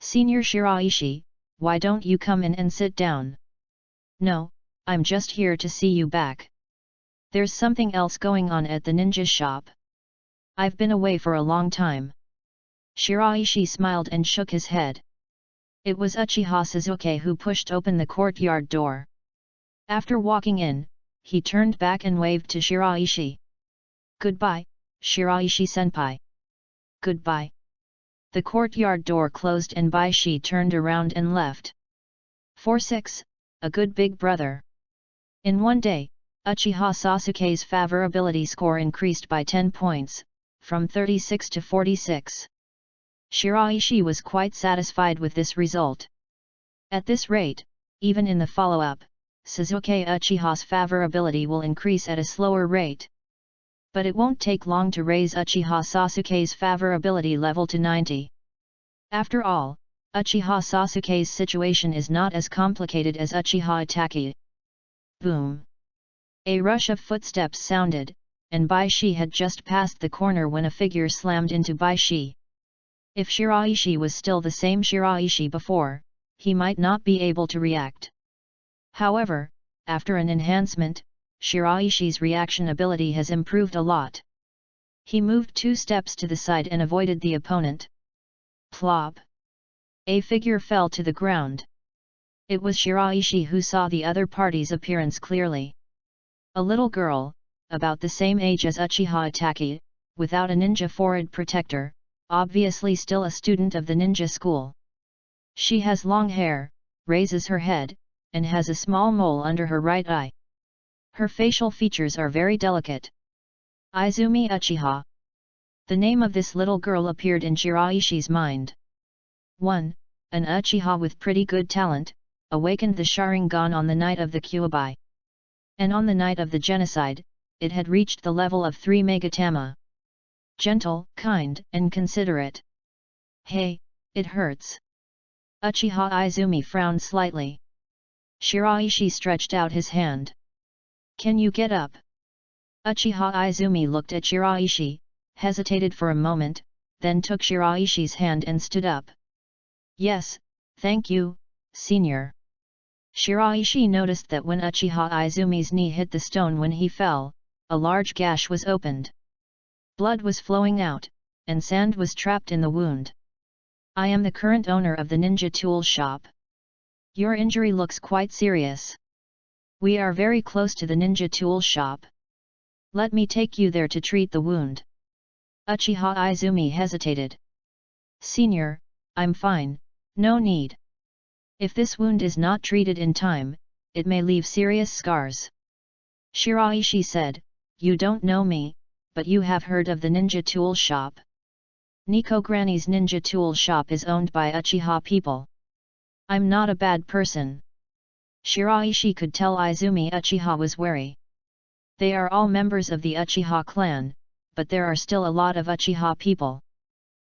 Senior Shiraishi, why don't you come in and sit down? No, I'm just here to see you back. There's something else going on at the ninja shop. I've been away for a long time. Shiraishi smiled and shook his head. It was Uchiha Suzuki who pushed open the courtyard door. After walking in, he turned back and waved to Shiraishi. Goodbye, Shiraishi-senpai. Goodbye. The courtyard door closed and Baishi turned around and left. 4-6, a good big brother. In one day, Uchiha Sasuke's favorability score increased by 10 points, from 36 to 46. Shiraishi was quite satisfied with this result. At this rate, even in the follow-up, Suzuki Uchiha's favorability will increase at a slower rate. But it won't take long to raise Uchiha Sasuke's favorability level to 90. After all, Uchiha Sasuke's situation is not as complicated as Uchiha Itachi. Boom! A rush of footsteps sounded, and Baishi had just passed the corner when a figure slammed into Baishi. If Shiraishi was still the same Shiraishi before, he might not be able to react. However, after an enhancement, Shiraishi's reaction ability has improved a lot. He moved 2 steps to the side and avoided the opponent. Plop! A figure fell to the ground. It was Shiraishi who saw the other party's appearance clearly. A little girl, about the same age as Uchiha Itachi, without a ninja forehead protector, obviously still a student of the ninja school. She has long hair, raises her head, and has a small mole under her right eye. Her facial features are very delicate. Izumi Uchiha. The name of this little girl appeared in Shiraishi's mind. 1. An Uchiha with pretty good talent, awakened the Sharingan on the night of the Kyuubi. And on the night of the genocide, it had reached the level of 3 Megatama. Gentle, kind, and considerate. Hey, it hurts. Uchiha Izumi frowned slightly. Shiraishi stretched out his hand. Can you get up? Uchiha Izumi looked at Shiraishi, hesitated for a moment, then took Shiraishi's hand and stood up. Yes, thank you, senior. Shiraishi noticed that when Uchiha Izumi's knee hit the stone when he fell, a large gash was opened. Blood was flowing out, and sand was trapped in the wound. I am the current owner of the ninja tool shop. Your injury looks quite serious. We are very close to the ninja tool shop. Let me take you there to treat the wound. Uchiha Izumi hesitated. Senior, I'm fine, no need. If this wound is not treated in time, it may leave serious scars. Shiraishi said, you don't know me, but you have heard of the ninja tool shop? Nico Granny's ninja tool shop is owned by Uchiha people. I'm not a bad person. Shiraishi could tell Izumi Uchiha was wary. They are all members of the Uchiha clan, but there are still a lot of Uchiha people.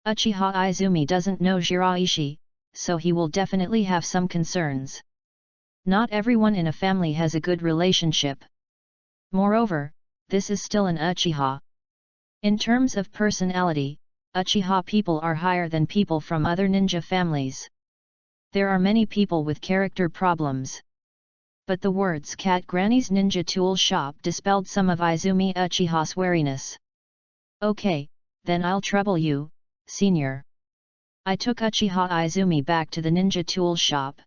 Uchiha Izumi doesn't know Shiraishi, so he will definitely have some concerns. Not everyone in a family has a good relationship. Moreover, this is still an Uchiha. In terms of personality, Uchiha people are higher than people from other ninja families. There are many people with character problems. But the words Cat Granny's ninja tool shop dispelled some of Izumi Uchiha's wariness. Okay, then I'll trouble you, senior. I took Uchiha Izumi back to the ninja tool shop.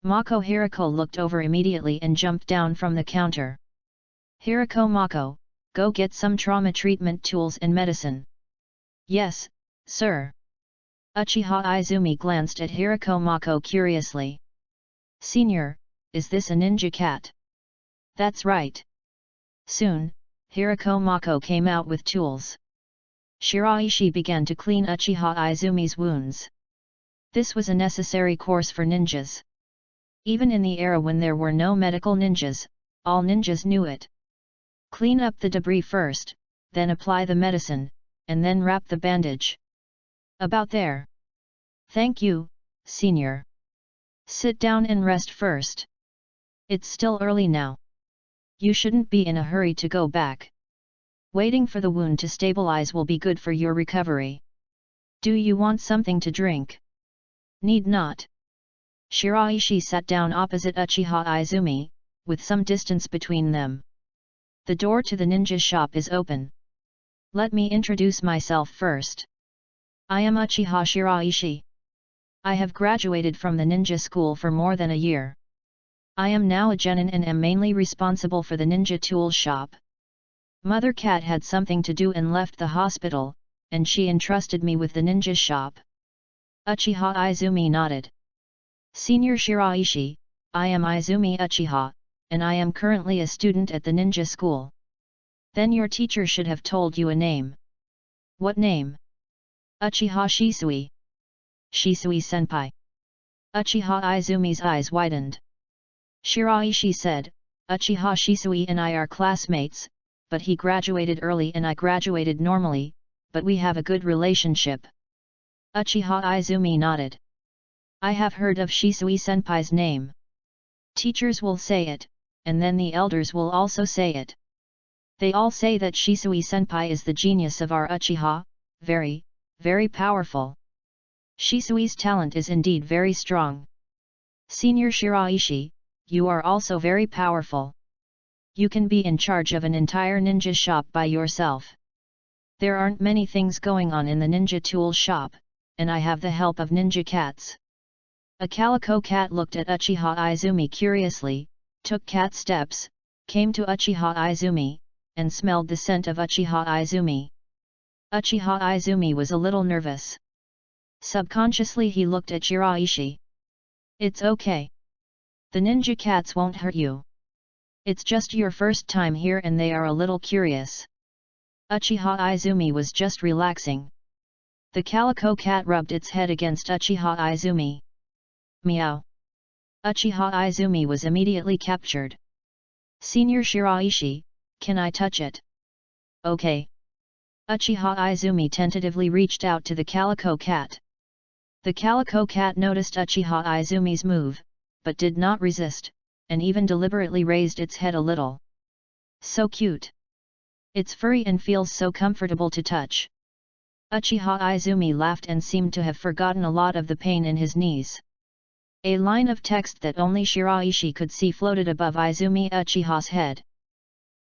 Mako Hirako looked over immediately and jumped down from the counter. Hirako Mako, go get some trauma treatment tools and medicine. Yes, sir. Uchiha Izumi glanced at Hirako Mako curiously. Senior, is this a ninja cat? That's right. Soon, Hirako Mako came out with tools. Shiraishi began to clean Uchiha Izumi's wounds. This was a necessary course for ninjas. Even in the era when there were no medical ninjas, all ninjas knew it. Clean up the debris first, then apply the medicine, and then wrap the bandage. About there. Thank you, senior. Sit down and rest first. It's still early now. You shouldn't be in a hurry to go back. Waiting for the wound to stabilize will be good for your recovery. Do you want something to drink? Need not. Shiraishi sat down opposite Uchiha Izumi, with some distance between them. The door to the ninja shop is open. Let me introduce myself first. I am Uchiha Shiraishi. I have graduated from the ninja school for more than a year. I am now a genin and am mainly responsible for the ninja tool shop. Mother Cat had something to do and left the hospital, and she entrusted me with the ninja shop. Uchiha Izumi nodded. Senior Shiraishi, I am Izumi Uchiha, and I am currently a student at the ninja school. Then your teacher should have told you a name. What name? Uchiha Shisui. Shisui senpai. Uchiha Izumi's eyes widened. Shiraishi said, Uchiha Shisui and I are classmates, but he graduated early and I graduated normally, but we have a good relationship. Uchiha Izumi nodded. I have heard of Shisui senpai's name. Teachers will say it, and then the elders will also say it. They all say that Shisui senpai is the genius of our Uchiha, very, very powerful. Shisui's talent is indeed very strong. Senior Shiraishi, you are also very powerful. You can be in charge of an entire ninja shop by yourself. There aren't many things going on in the ninja tool shop, and I have the help of ninja cats. A calico cat looked at Uchiha Izumi curiously, took cat steps, came to Uchiha Izumi, and smelled the scent of Uchiha Izumi. Uchiha Izumi was a little nervous. Subconsciously he looked at Shiraishi. It's okay. The ninja cats won't hurt you. It's just your first time here and they are a little curious. Uchiha Izumi was just relaxing. The calico cat rubbed its head against Uchiha Izumi. Meow. Uchiha Izumi was immediately captured. Senior Shiraishi, can I touch it? Okay. Uchiha Izumi tentatively reached out to the calico cat. The calico cat noticed Uchiha Izumi's move, but did not resist, and even deliberately raised its head a little. So cute. It's furry and feels so comfortable to touch. Uchiha Izumi laughed and seemed to have forgotten a lot of the pain in his knees. A line of text that only Shiraishi could see floated above Izumi Uchiha's head.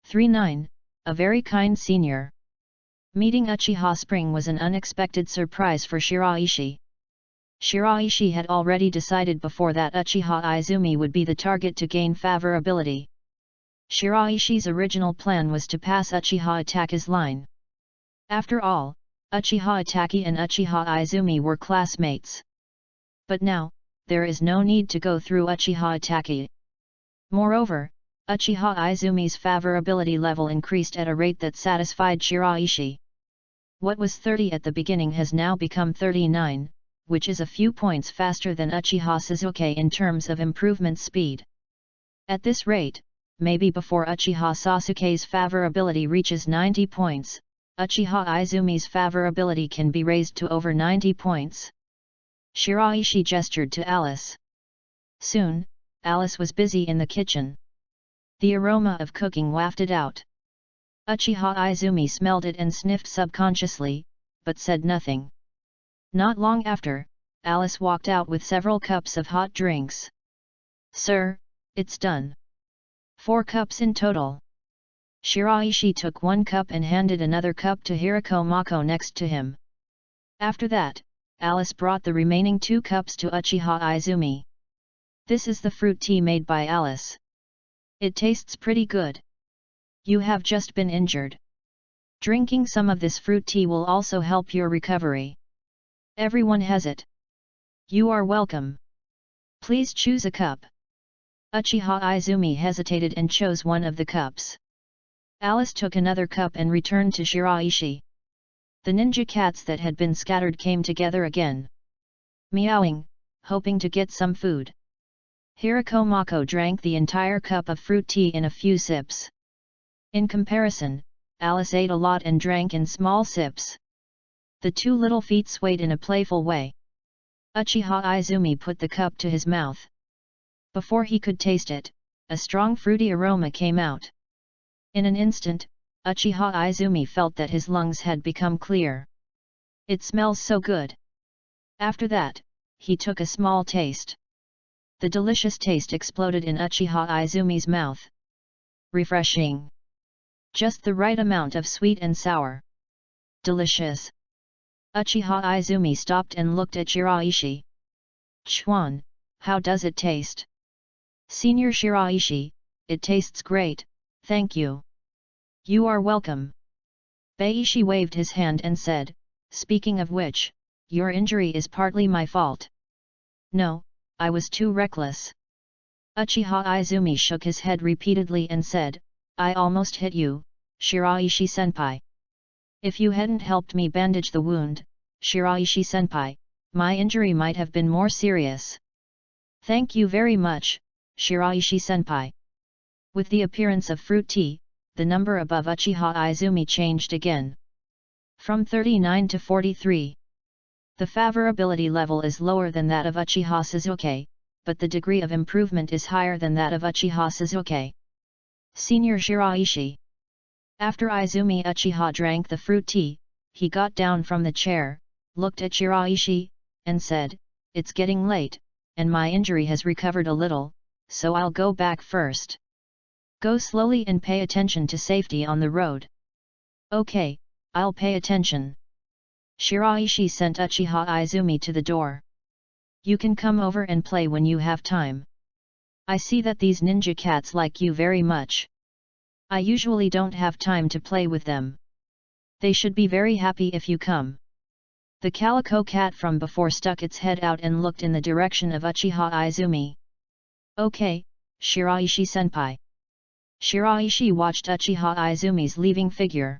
3-9, a very kind senior. Meeting Uchiha Spring was an unexpected surprise for Shiraishi. Shiraishi had already decided before that Uchiha Izumi would be the target to gain favorability. Shiraishi's original plan was to pass Uchiha Itachi's line. After all, Uchiha Itachi and Uchiha Izumi were classmates. But now, there is no need to go through Uchiha Itachi. Moreover, Uchiha Izumi's favorability level increased at a rate that satisfied Shiraishi. What was 30 at the beginning has now become 39, which is a few points faster than Uchiha Sasuke in terms of improvement speed. At this rate, maybe before Uchiha Sasuke's favorability reaches 90 points, Uchiha Izumi's favorability can be raised to over 90 points. Shiraishi gestured to Alice. Soon, Alice was busy in the kitchen. The aroma of cooking wafted out. Uchiha Izumi smelled it and sniffed subconsciously, but said nothing. Not long after, Alice walked out with several cups of hot drinks. "Sir, it's done. 4 cups in total." Shiraishi took 1 cup and handed another cup to Hirako Mako next to him. After that, Alice brought the remaining 2 cups to Uchiha Izumi. "This is the fruit tea made by Alice. It tastes pretty good. You have just been injured. Drinking some of this fruit tea will also help your recovery. Everyone has it. You are welcome. Please choose a cup." Uchiha Izumi hesitated and chose one of the cups. Alice took another cup and returned to Shiraishi. The ninja cats that had been scattered came together again, meowing, hoping to get some food. Hirako Mako drank the entire cup of fruit tea in a few sips. In comparison, Alice ate a lot and drank in small sips. The 2 little feet swayed in a playful way. Uchiha Izumi put the cup to his mouth. Before he could taste it, a strong fruity aroma came out. In an instant, Uchiha Izumi felt that his lungs had become clear. "It smells so good." After that, he took a small taste. The delicious taste exploded in Uchiha Izumi's mouth. Refreshing. Just the right amount of sweet and sour. Delicious. Uchiha Izumi stopped and looked at Shiraishi. "Chuan, how does it taste?" "Senior Shiraishi, it tastes great, thank you." "You are welcome." Beishi waved his hand and said, "Speaking of which, your injury is partly my fault." "No, I was too reckless." Uchiha Izumi shook his head repeatedly and said, "I almost hit you, Shiraishi-senpai. If you hadn't helped me bandage the wound, Shiraishi-senpai, my injury might have been more serious." "Thank you very much, Shiraishi-senpai." With the appearance of fruit tea, the number above Uchiha Izumi changed again. From 39 to 43. The favorability level is lower than that of Uchiha Sasuke, but the degree of improvement is higher than that of Uchiha Sasuke. Senior Shiraishi. After Izumi Uchiha drank the fruit tea, he got down from the chair, looked at Shiraishi, and said, "It's getting late, and my injury has recovered a little, so I'll go back first. Go slowly and pay attention to safety on the road." "Okay, I'll pay attention." Shiraishi sent Uchiha Izumi to the door. "You can come over and play when you have time. I see that these ninja cats like you very much. I usually don't have time to play with them. They should be very happy if you come." The calico cat from before stuck its head out and looked in the direction of Uchiha Izumi. "Okay, Shiraishi-senpai." Shiraishi watched Uchiha Izumi's leaving figure.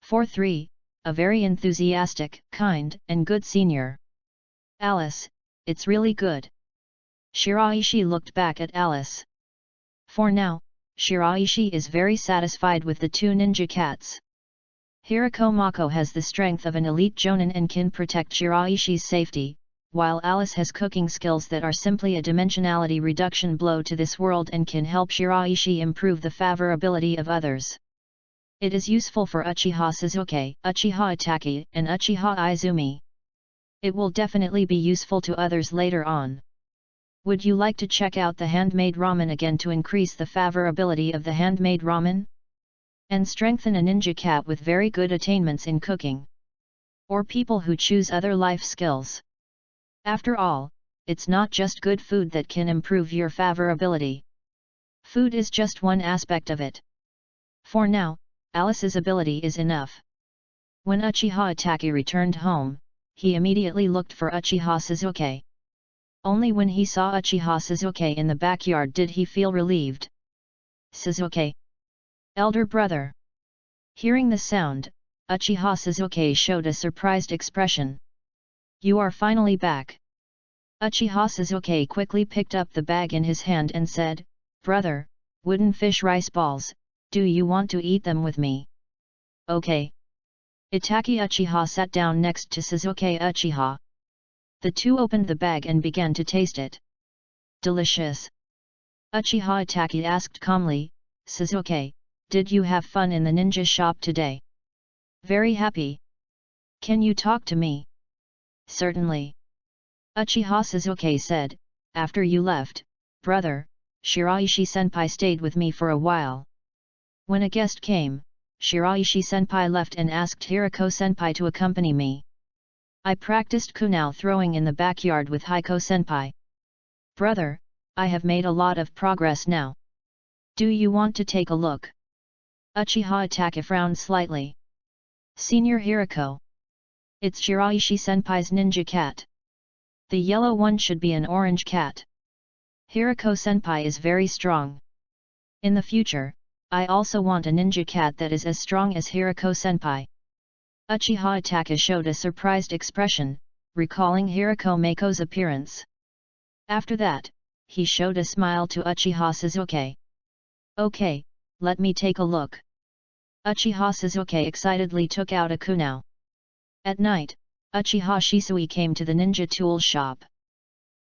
4-3, a very enthusiastic, kind, and good senior. "Alice, it's really good." Shiraishi looked back at Alice. For now, Shiraishi is very satisfied with the 2 ninja cats. Hirako Mako has the strength of an elite jonin and can protect Shiraishi's safety, while Alice has cooking skills that are simply a dimensionality reduction blow to this world and can help Shiraishi improve the favorability of others. It is useful for Uchiha Sasuke, Uchiha Itachi, and Uchiha Izumi. It will definitely be useful to others later on. Would you like to check out the handmade ramen again to increase the favorability of the handmade ramen? And strengthen a ninja cat with very good attainments in cooking? Or people who choose other life skills? After all, it's not just good food that can improve your favorability. Food is just one aspect of it. For now, Alice's ability is enough. When Uchiha Itachi returned home, he immediately looked for Uchiha Sasuke. Only when he saw Uchiha Sasuke in the backyard did he feel relieved. Suzuki. Elder brother. Hearing the sound, Uchiha Suzuki showed a surprised expression. You are finally back. Uchiha Suzuki quickly picked up the bag in his hand and said, Brother, wooden fish rice balls, do you want to eat them with me? Okay. Itaki Uchiha sat down next to Suzuki Uchiha. The two opened the bag and began to taste it. Delicious. Uchiha Itaki asked calmly, Suzuki, did you have fun in the ninja shop today? Very happy. Can you talk to me? Certainly. Uchiha Suzuki said, after you left, brother, Shiraishi-senpai stayed with me for a while. When a guest came, Shiraishi-senpai left and asked Hirako-senpai to accompany me. I practiced kunai throwing in the backyard with Hiko-senpai. Brother, I have made a lot of progress now. Do you want to take a look? Uchiha Itaki frowned slightly. Senior Hirako. It's Shiraishi-senpai's ninja cat. The yellow one should be an orange cat. Hirako-senpai is very strong. In the future, I also want a ninja cat that is as strong as Hirako-senpai. Uchiha Itaki showed a surprised expression, recalling Hirako Mako's appearance. After that, he showed a smile to Uchiha Suzuki. Okay, let me take a look. Uchiha Suzuki excitedly took out a kunai. At night, Uchiha Shisui came to the ninja tool shop.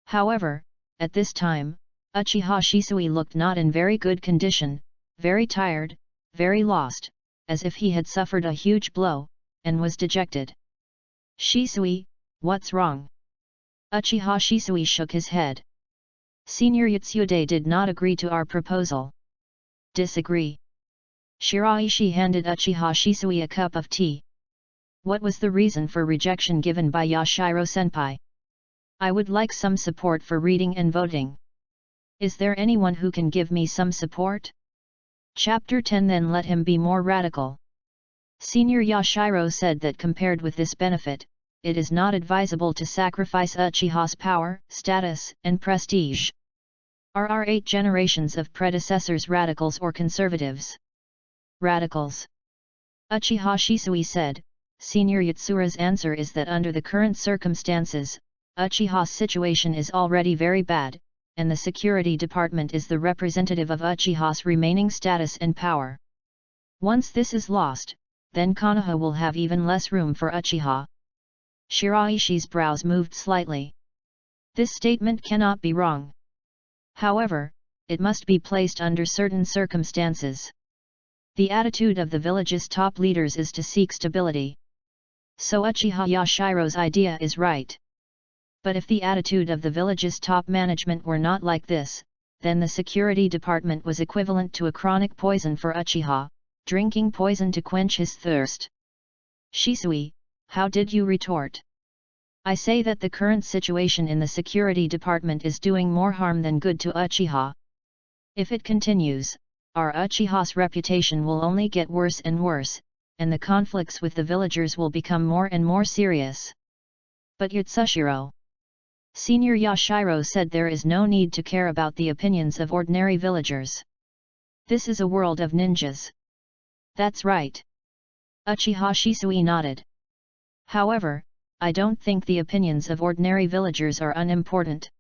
However, at this time, Uchiha Shisui looked not in very good condition, very tired, very lost, as if he had suffered a huge blow, and was dejected. Shisui, what's wrong? Uchiha Shisui shook his head. Senior Yatsude did not agree to our proposal. Disagree. Shiraishi handed Uchiha Shisui a cup of tea. What was the reason for rejection given by Yashiro-senpai? I would like some support for reading and voting. Is there anyone who can give me some support? Chapter 10 Then let him be more radical. Senior Yashiro said that compared with this benefit, it is not advisable to sacrifice Uchiha's power, status, and prestige. Are our 8 generations of predecessors radicals or conservatives? Radicals. Uchiha Shisui said. Senior Yatsura's answer is that under the current circumstances, Uchiha's situation is already very bad, and the security department is the representative of Uchiha's remaining status and power. Once this is lost, then Konoha will have even less room for Uchiha. Shiraishi's brows moved slightly. This statement cannot be wrong. However, it must be placed under certain circumstances. The attitude of the village's top leaders is to seek stability. So Uchiha Yashiro's idea is right. But if the attitude of the village's top management were not like this, then the security department was equivalent to a chronic poison for Uchiha, drinking poison to quench his thirst. Shisui, how did you retort? I say that the current situation in the security department is doing more harm than good to Uchiha. If it continues, our Uchiha's reputation will only get worse and worse, and the conflicts with the villagers will become more and more serious. But Yatsushiro. Senior Yashiro said there is no need to care about the opinions of ordinary villagers. This is a world of ninjas. That's right. Uchiha Shisui nodded. However, I don't think the opinions of ordinary villagers are unimportant.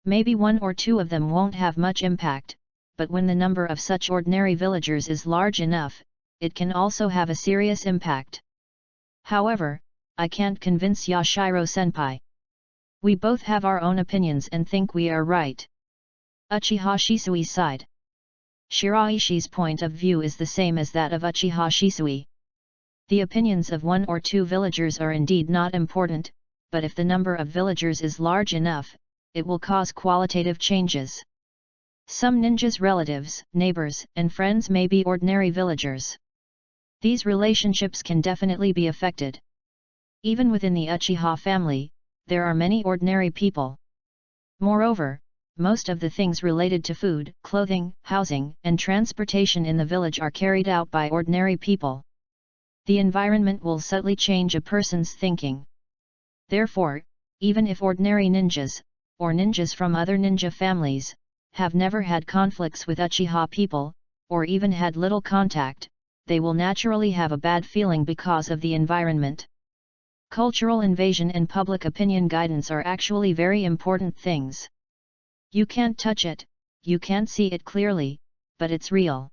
Maybe 1 or 2 of them won't have much impact, but when the number of such ordinary villagers is large enough, it can also have a serious impact. However, I can't convince Yashiro-senpai. We both have our own opinions and think we are right. Uchiha Shisui sighed. Shiraishi's point of view is the same as that of Uchiha Shisui. The opinions of 1 or 2 villagers are indeed not important, but if the number of villagers is large enough, it will cause qualitative changes. Some ninjas' relatives, neighbors, and friends may be ordinary villagers. These relationships can definitely be affected. Even within the Uchiha family, there are many ordinary people. Moreover, most of the things related to food, clothing, housing, and transportation in the village are carried out by ordinary people. The environment will subtly change a person's thinking. Therefore, even if ordinary ninjas, or ninjas from other ninja families, have never had conflicts with Uchiha people, or even had little contact, they will naturally have a bad feeling because of the environment. Cultural invasion and public opinion guidance are actually very important things. You can't touch it, you can't see it clearly, but it's real.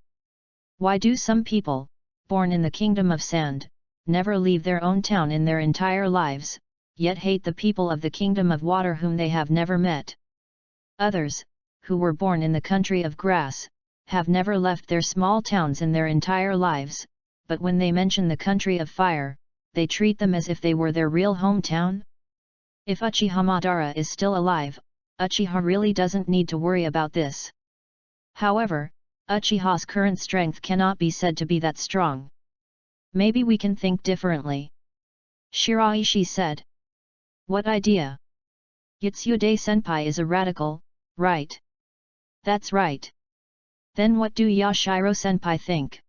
Why do some people, born in the kingdom of sand, never leave their own town in their entire lives, yet hate the people of the kingdom of water whom they have never met? Others, who were born in the country of grass, have never left their small towns in their entire lives, but when they mention the country of fire, they treat them as if they were their real hometown? If Uchiha Madara is still alive, Uchiha really doesn't need to worry about this. However, Uchiha's current strength cannot be said to be that strong. Maybe we can think differently. Shiraishi said. What idea? Yatsude Senpai is a radical, right? That's right. Then what do Yashiro Senpai think?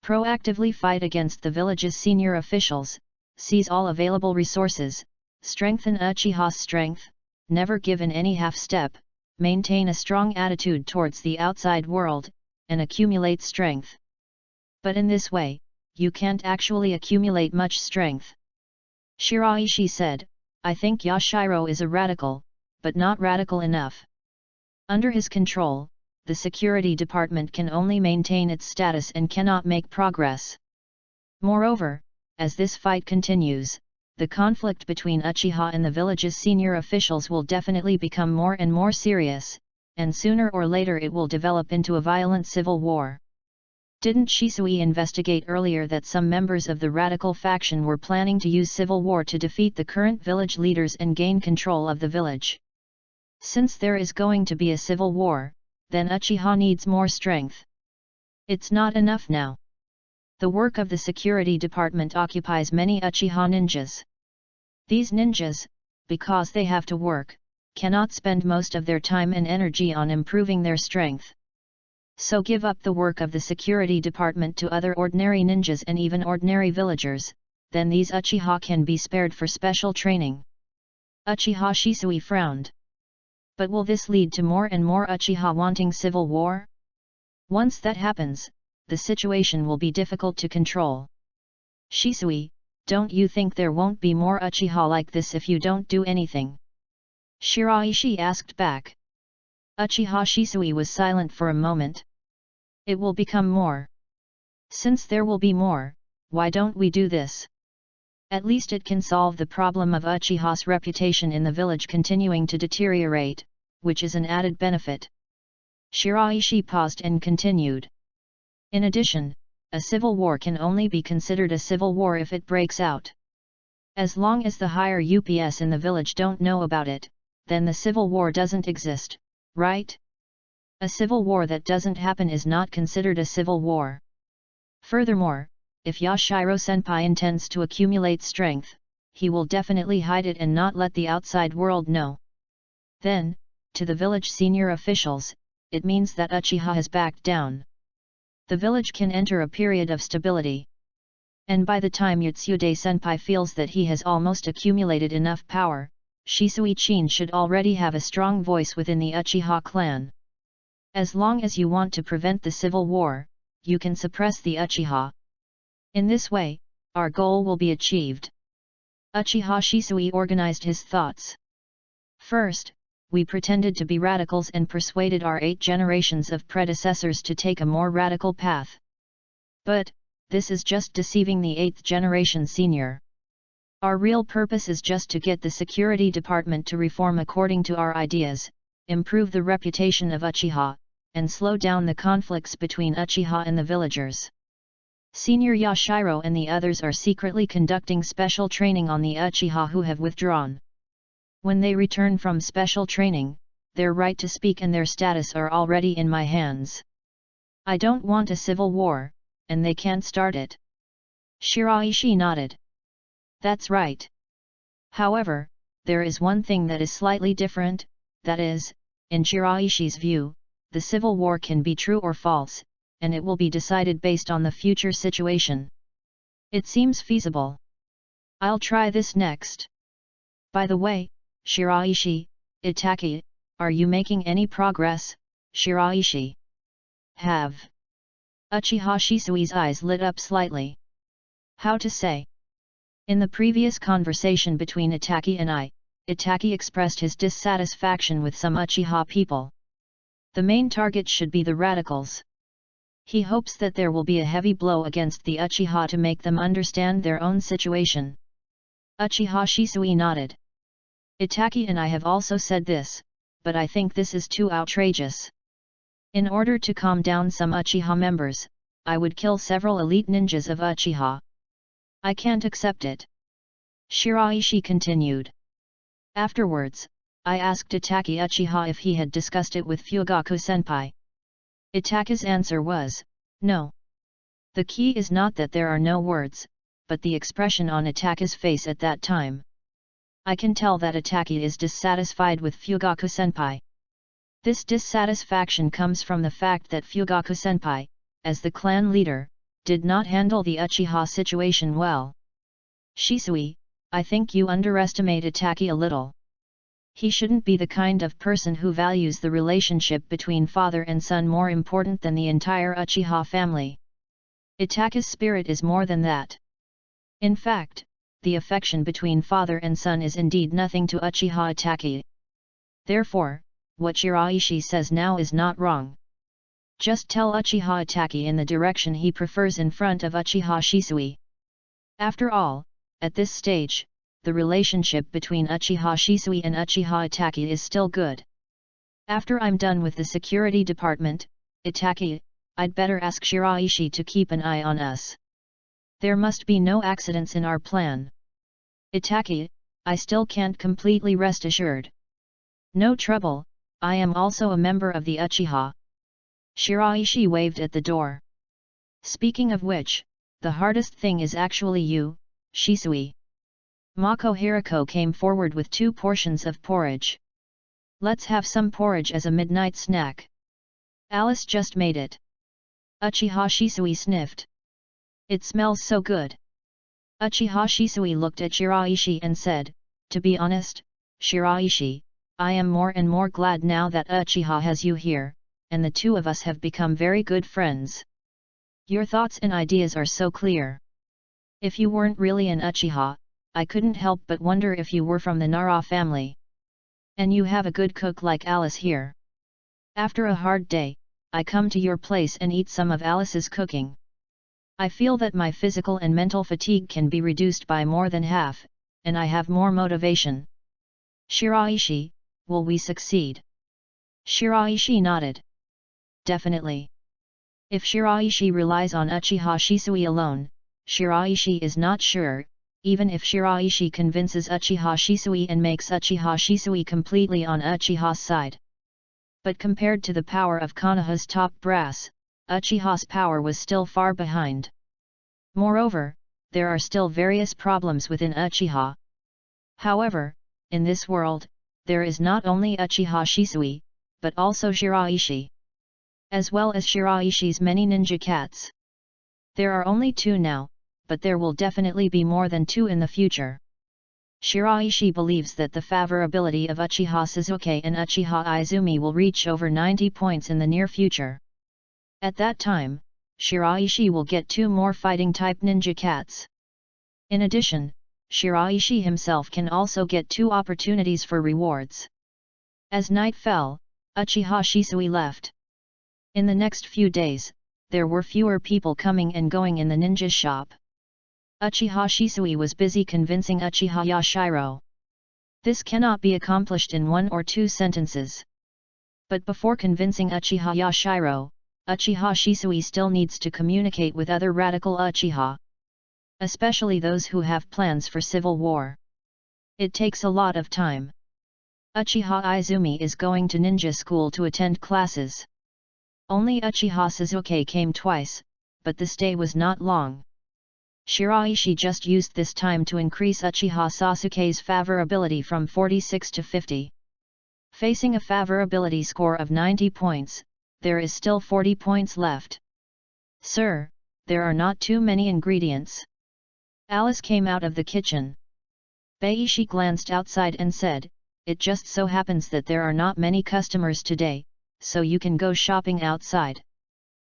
Proactively fight against the village's senior officials, seize all available resources, strengthen Uchiha's strength, never give in any half-step, maintain a strong attitude towards the outside world, and accumulate strength. But in this way, you can't actually accumulate much strength. Shiraishi said, I think Yashiro is a radical, but not radical enough. Under his control, the security department can only maintain its status and cannot make progress. Moreover, as this fight continues, the conflict between Uchiha and the village's senior officials will definitely become more and more serious, and sooner or later it will develop into a violent civil war. Didn't Shisui investigate earlier that some members of the radical faction were planning to use civil war to defeat the current village leaders and gain control of the village? Since there is going to be a civil war, then Uchiha needs more strength. It's not enough now. The work of the security department occupies many Uchiha ninjas. These ninjas, because they have to work, cannot spend most of their time and energy on improving their strength. So give up the work of the security department to other ordinary ninjas and even ordinary villagers, then these Uchiha can be spared for special training. Uchiha Shisui frowned. But will this lead to more and more Uchiha wanting civil war? Once that happens, the situation will be difficult to control. Shisui, don't you think there won't be more Uchiha like this if you don't do anything? Shiraishi asked back. Uchiha Shisui was silent for a moment. It will become more. Since there will be more, why don't we do this? At least it can solve the problem of Uchiha's reputation in the village continuing to deteriorate, which is an added benefit. Shiraishi paused and continued. In addition, a civil war can only be considered a civil war if it breaks out. As long as the higher UPS in the village don't know about it, then the civil war doesn't exist, right? A civil war that doesn't happen is not considered a civil war. Furthermore, if Yashiro Senpai intends to accumulate strength, he will definitely hide it and not let the outside world know. Then, to the village senior officials, it means that Uchiha has backed down. The village can enter a period of stability. And by the time Yatsude Senpai feels that he has almost accumulated enough power, Shisui-chin should already have a strong voice within the Uchiha clan. As long as you want to prevent the civil war, you can suppress the Uchiha. In this way, our goal will be achieved. Uchiha Shisui organized his thoughts. First, we pretended to be radicals and persuaded our 8 generations of predecessors to take a more radical path. But, this is just deceiving the 8th generation senior. Our real purpose is just to get the security department to reform according to our ideas, improve the reputation of Uchiha, and slow down the conflicts between Uchiha and the villagers. Senior Yashiro and the others are secretly conducting special training on the Uchiha who have withdrawn. When they return from special training, their right to speak and their status are already in my hands. I don't want a civil war, and they can't start it. Shiraishi nodded. That's right. However, there is one thing that is slightly different, that is, in Shiraishi's view, the civil war can be true or false, and it will be decided based on the future situation. It seems feasible. I'll try this next. By the way, Shiraishi, Itaki, are you making any progress? Shiraishi. Have. Uchiha Shisui's eyes lit up slightly. How to say? In the previous conversation between Itaki and I, Itaki expressed his dissatisfaction with some Uchiha people. The main target should be the radicals. He hopes that there will be a heavy blow against the Uchiha to make them understand their own situation. Uchiha Shisui nodded. Itaki and I have also said this, but I think this is too outrageous. In order to calm down some Uchiha members, I would kill several elite ninjas of Uchiha. I can't accept it. Shiraishi continued. Afterwards, I asked Itaki Uchiha if he had discussed it with Fugaku-senpai. Itaki's answer was, no. The key is not that there are no words, but the expression on Itaki's face at that time. I can tell that Itaki is dissatisfied with Fugaku-senpai. This dissatisfaction comes from the fact that Fugaku-senpai, as the clan leader, did not handle the Uchiha situation well. Shisui, I think you underestimate Itaki a little. He shouldn't be the kind of person who values the relationship between father and son more important than the entire Uchiha family. Itaki's spirit is more than that. In fact, the affection between father and son is indeed nothing to Uchiha Itaki. Therefore, what Shiraishi says now is not wrong. Just tell Uchiha Itaki in the direction he prefers in front of Uchiha Shisui. After all, at this stage, the relationship between Uchiha Shisui and Uchiha Itaki is still good. After I'm done with the security department, Itaki, I'd better ask Shiraishi to keep an eye on us. There must be no accidents in our plan. Itaki, I still can't completely rest assured. No trouble, I am also a member of the Uchiha. Shiraishi waved at the door. Speaking of which, the hardest thing is actually you, Shisui. Mako Hirako came forward with 2 portions of porridge. Let's have some porridge as a midnight snack. Alice just made it. Uchiha Shisui sniffed. It smells so good. Uchiha Shisui looked at Shiraishi and said, to be honest, Shiraishi, I am more and more glad now that Uchiha has you here, and the two of us have become very good friends. Your thoughts and ideas are so clear. If you weren't really an Uchiha, I couldn't help but wonder if you were from the Nara family. And you have a good cook like Alice here. After a hard day, I come to your place and eat some of Alice's cooking. I feel that my physical and mental fatigue can be reduced by more than half, and I have more motivation. Shiraishi, will we succeed? Shiraishi nodded. Definitely. If Shiraishi relies on Uchiha Shisui alone, Shiraishi is not sure, even if Shiraishi convinces Uchiha Shisui and makes Uchiha Shisui completely on Uchiha's side. But compared to the power of Konoha's top brass, Uchiha's power was still far behind. Moreover, there are still various problems within Uchiha. However, in this world, there is not only Uchiha Shisui, but also Shiraishi. As well as Shiraishi's many ninja cats. There are only 2 now, but there will definitely be more than 2 in the future. Shiraishi believes that the favorability of Uchiha Suzuki and Uchiha Izumi will reach over 90 points in the near future. At that time, Shiraishi will get 2 more fighting-type ninja cats. In addition, Shiraishi himself can also get 2 opportunities for rewards. As night fell, Uchiha Shisui left. In the next few days, there were fewer people coming and going in the ninja shop. Uchiha Shisui was busy convincing Uchiha Yashiro. This cannot be accomplished in 1 or 2 sentences. But before convincing Uchiha Yashiro, Uchiha Shisui still needs to communicate with other radical Uchiha. Especially those who have plans for civil war. It takes a lot of time. Uchiha Izumi is going to ninja school to attend classes. Only Uchiha Suzuki came twice, but the stay was not long. Shiraishi just used this time to increase Uchiha Sasuke's favorability from 46 to 50. Facing a favorability score of 90 points, there is still 40 points left. Sir, there are not too many ingredients. Alice came out of the kitchen. Beishi glanced outside and said, it just so happens that there are not many customers today, so you can go shopping outside.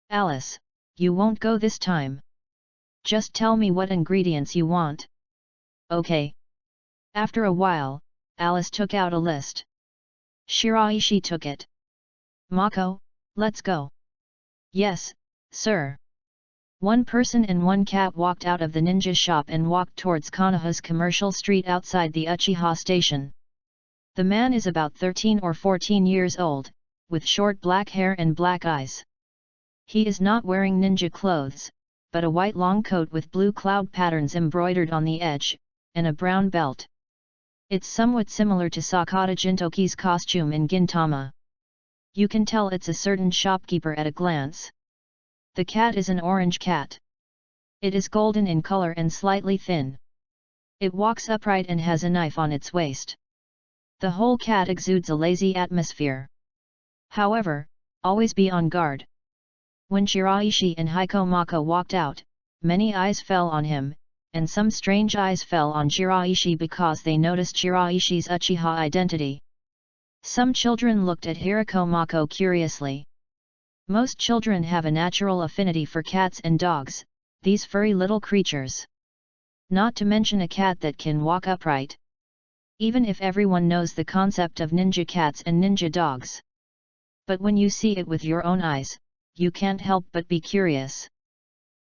Alice, You won't go this time. Just tell me what ingredients you want. Okay. After a while, Alice took out a list. Shiraishi took it. Mako, let's go. Yes, sir. One person and one cat walked out of the ninja shop and walked towards Konoha's commercial street outside the Uchiha station. The man is about 13 or 14 years old, with short black hair and black eyes. He is not wearing ninja clothes, but a white long coat with blue cloud patterns embroidered on the edge, and a brown belt. It's somewhat similar to Sakata Jintoki's costume in Gintama. You can tell it's a certain shopkeeper at a glance. The cat is an orange cat. It is golden in color and slightly thin. It walks upright and has a knife on its waist. The whole cat exudes a lazy atmosphere. However, always be on guard. When Shiraishi and Mako walked out, many eyes fell on him, and some strange eyes fell on Shiraishi because they noticed Shiraishi's Uchiha identity. Some children looked at Mako curiously. Most children have a natural affinity for cats and dogs, these furry little creatures. Not to mention a cat that can walk upright. Even if everyone knows the concept of ninja cats and ninja dogs. But when you see it with your own eyes, you can't help but be curious.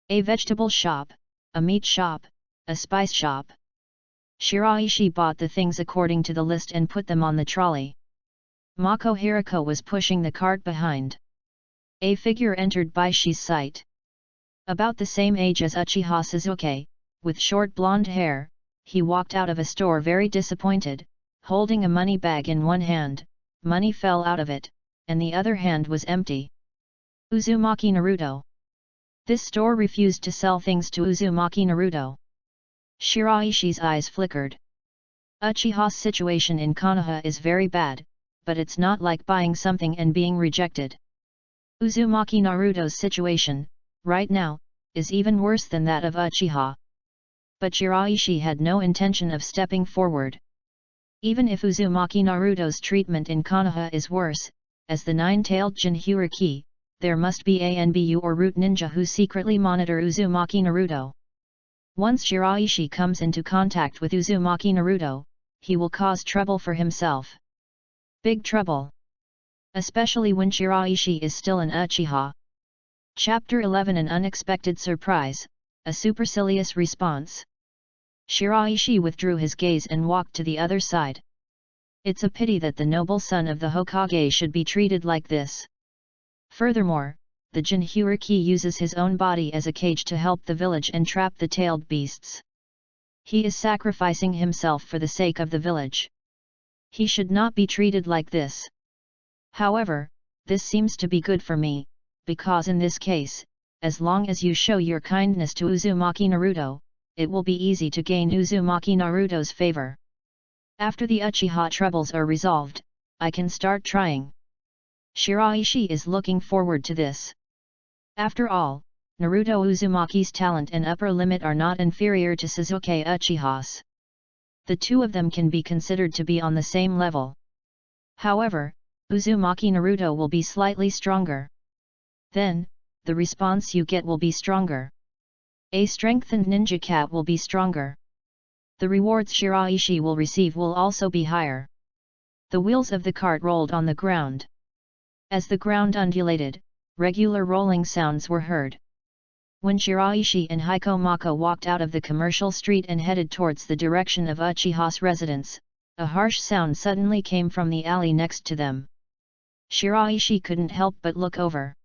A vegetable shop, a meat shop, a spice shop. Shiraishi bought the things according to the list and put them on the trolley. Mako Hirako was pushing the cart behind. A figure entered Baishi's sight. About the same age as Uchiha Suzuki, with short blonde hair, he walked out of a store very disappointed, holding a money bag in one hand. Money fell out of it, and the other hand was empty. Uzumaki Naruto. This store refused to sell things to Uzumaki Naruto. Shiraishi's eyes flickered. Uchiha's situation in Konoha is very bad, but it's not like buying something and being rejected. Uzumaki Naruto's situation, right now, is even worse than that of Uchiha. But Shiraishi had no intention of stepping forward. Even if Uzumaki Naruto's treatment in Konoha is worse, as the nine-tailed Jinhyuriki, there must be ANBU or root ninja who secretly monitor Uzumaki Naruto. Once Shiraishi comes into contact with Uzumaki Naruto, he will cause trouble for himself. Big trouble. Especially when Shiraishi is still an Uchiha. Chapter 11 An unexpected surprise, a supercilious response. Shiraishi withdrew his gaze and walked to the other side. It's a pity that the noble son of the Hokage should be treated like this. Furthermore, the Jinhyuriki uses his own body as a cage to help the village and trap the tailed beasts. He is sacrificing himself for the sake of the village. He should not be treated like this. However, this seems to be good for me, because in this case, as long as you show your kindness to Uzumaki Naruto, it will be easy to gain Uzumaki Naruto's favor. After the Uchiha troubles are resolved, I can start trying. Shiraishi is looking forward to this. After all, Naruto Uzumaki's talent and upper limit are not inferior to Suzuki Uchiha's. The two of them can be considered to be on the same level. However, Uzumaki Naruto will be slightly stronger. Then, the response you get will be stronger. A strengthened ninja cat will be stronger. The rewards Shiraishi will receive will also be higher. The wheels of the cart rolled on the ground. As the ground undulated, regular rolling sounds were heard. When Shiraishi and Mako walked out of the commercial street and headed towards the direction of Uchiha's residence, a harsh sound suddenly came from the alley next to them. Shiraishi couldn't help but look over.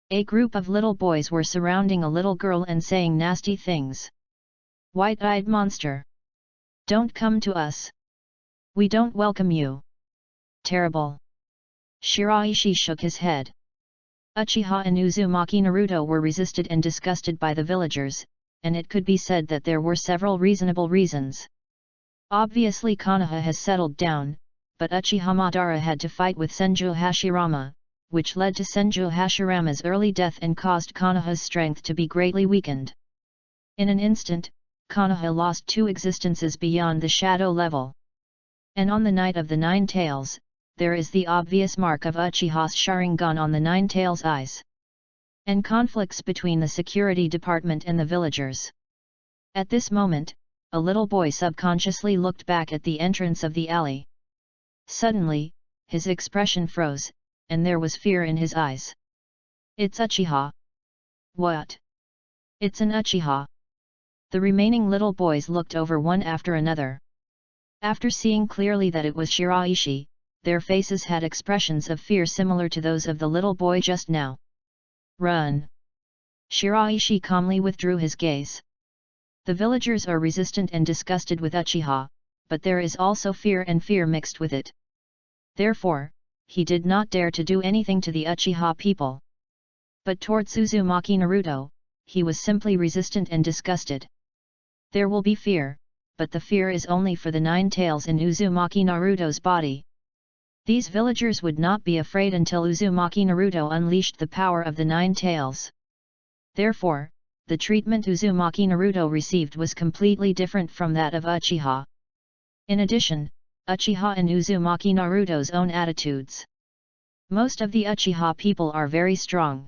A group of little boys were surrounding a little girl and saying nasty things. White-eyed monster! Don't come to us! We don't welcome you! Terrible! Shiraishi shook his head. Uchiha and Uzumaki Naruto were resisted and disgusted by the villagers, and it could be said that there were several reasonable reasons. Obviously Konoha has settled down, but Uchiha Madara had to fight with Senju Hashirama, which led to Senju Hashirama's early death and caused Konoha's strength to be greatly weakened. In an instant, Konoha lost 2 existences beyond the shadow level. And on the night of the Nine Tails, there is the obvious mark of Uchiha's Sharingan on the Nine Tails' eyes. and conflicts between the security department and the villagers. At this moment, a little boy subconsciously looked back at the entrance of the alley. Suddenly, his expression froze, and there was fear in his eyes. It's Uchiha. What? It's an Uchiha. The remaining little boys looked over one after another. After seeing clearly that it was Shiraishi, their faces had expressions of fear similar to those of the little boy just now. Run! Shiraishi calmly withdrew his gaze. The villagers are resistant and disgusted with Uchiha, but there is also fear and fear mixed with it. Therefore, he did not dare to do anything to the Uchiha people. But towards Uzumaki Naruto, he was simply resistant and disgusted. There will be fear, but the fear is only for the 9 tails in Uzumaki Naruto's body. These villagers would not be afraid until Uzumaki Naruto unleashed the power of the 9 tails. Therefore, the treatment Uzumaki Naruto received was completely different from that of Uchiha. In addition, Uchiha and Uzumaki Naruto's own attitudes. Most of the Uchiha people are very strong.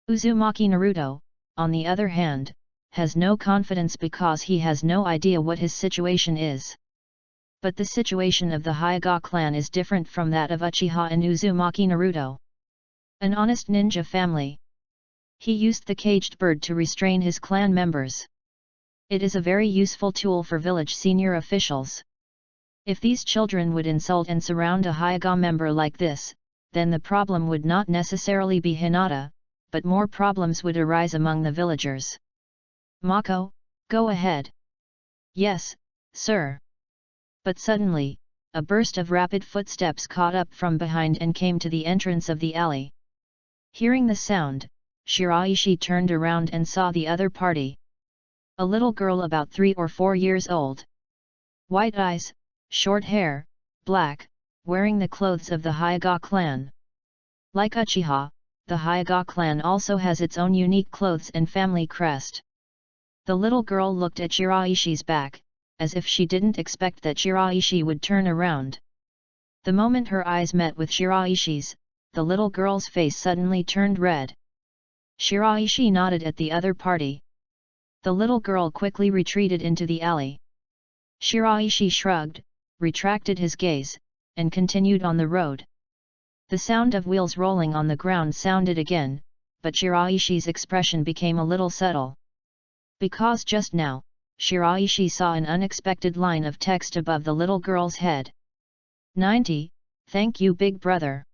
Uzumaki Naruto, on the other hand, has no confidence because he has no idea what his situation is. But the situation of the Hyuga clan is different from that of Uchiha and Uzumaki Naruto. An honest ninja family. He used the caged bird to restrain his clan members. It is a very useful tool for village senior officials. If these children would insult and surround a Hyuga member like this, then the problem would not necessarily be Hinata, but more problems would arise among the villagers. Mako, go ahead. Yes, sir. But suddenly, a burst of rapid footsteps caught up from behind and came to the entrance of the alley. Hearing the sound, Shiraishi turned around and saw the other party. A little girl about 3 or 4 years old. White eyes, short hair, black, wearing the clothes of the Hyuga clan. Like Uchiha, the Hyuga clan also has its own unique clothes and family crest. The little girl looked at Shiraishi's back, as if she didn't expect that Shiraishi would turn around. The moment her eyes met with Shiraishi's, the little girl's face suddenly turned red. Shiraishi nodded at the other party. The little girl quickly retreated into the alley. Shiraishi shrugged, retracted his gaze, and continued on the road. The sound of wheels rolling on the ground sounded again, but Shiraishi's expression became a little subtle. Because just now, Shiraishi saw an unexpected line of text above the little girl's head. 90, thank you big brother.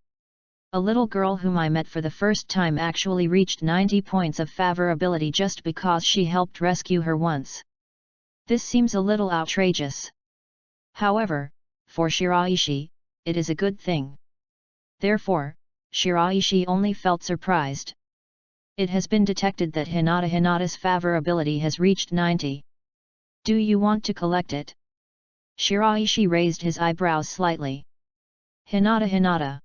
A little girl whom I met for the first time actually reached 90 points of favorability just because she helped rescue her once. This seems a little outrageous. However, for Shiraishi, it is a good thing. Therefore, Shiraishi only felt surprised. It has been detected that Hinata's favorability has reached 90. Do you want to collect it? Shiraishi raised his eyebrows slightly. Hinata.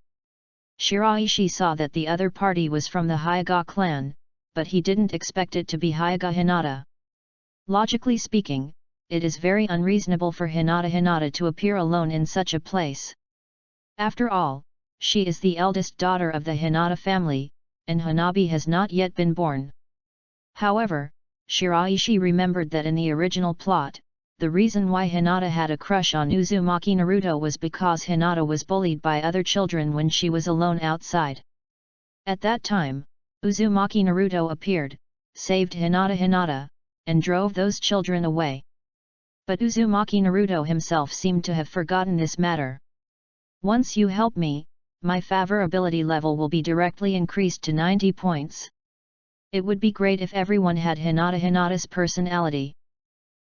Shiraishi saw that the other party was from the Hyuga clan, but he didn't expect it to be Hyuga Hinata. Logically speaking, it is very unreasonable for Hinata to appear alone in such a place. After all, she is the eldest daughter of the Hinata family, and Hanabi has not yet been born. However, Shiraishi remembered that in the original plot, the reason why Hinata had a crush on Uzumaki Naruto was because Hinata was bullied by other children when she was alone outside. At that time, Uzumaki Naruto appeared, saved Hinata, and drove those children away. But Uzumaki Naruto himself seemed to have forgotten this matter. Once you help me, my favorability level will be directly increased to 90 points. It would be great if everyone had Hinata's personality.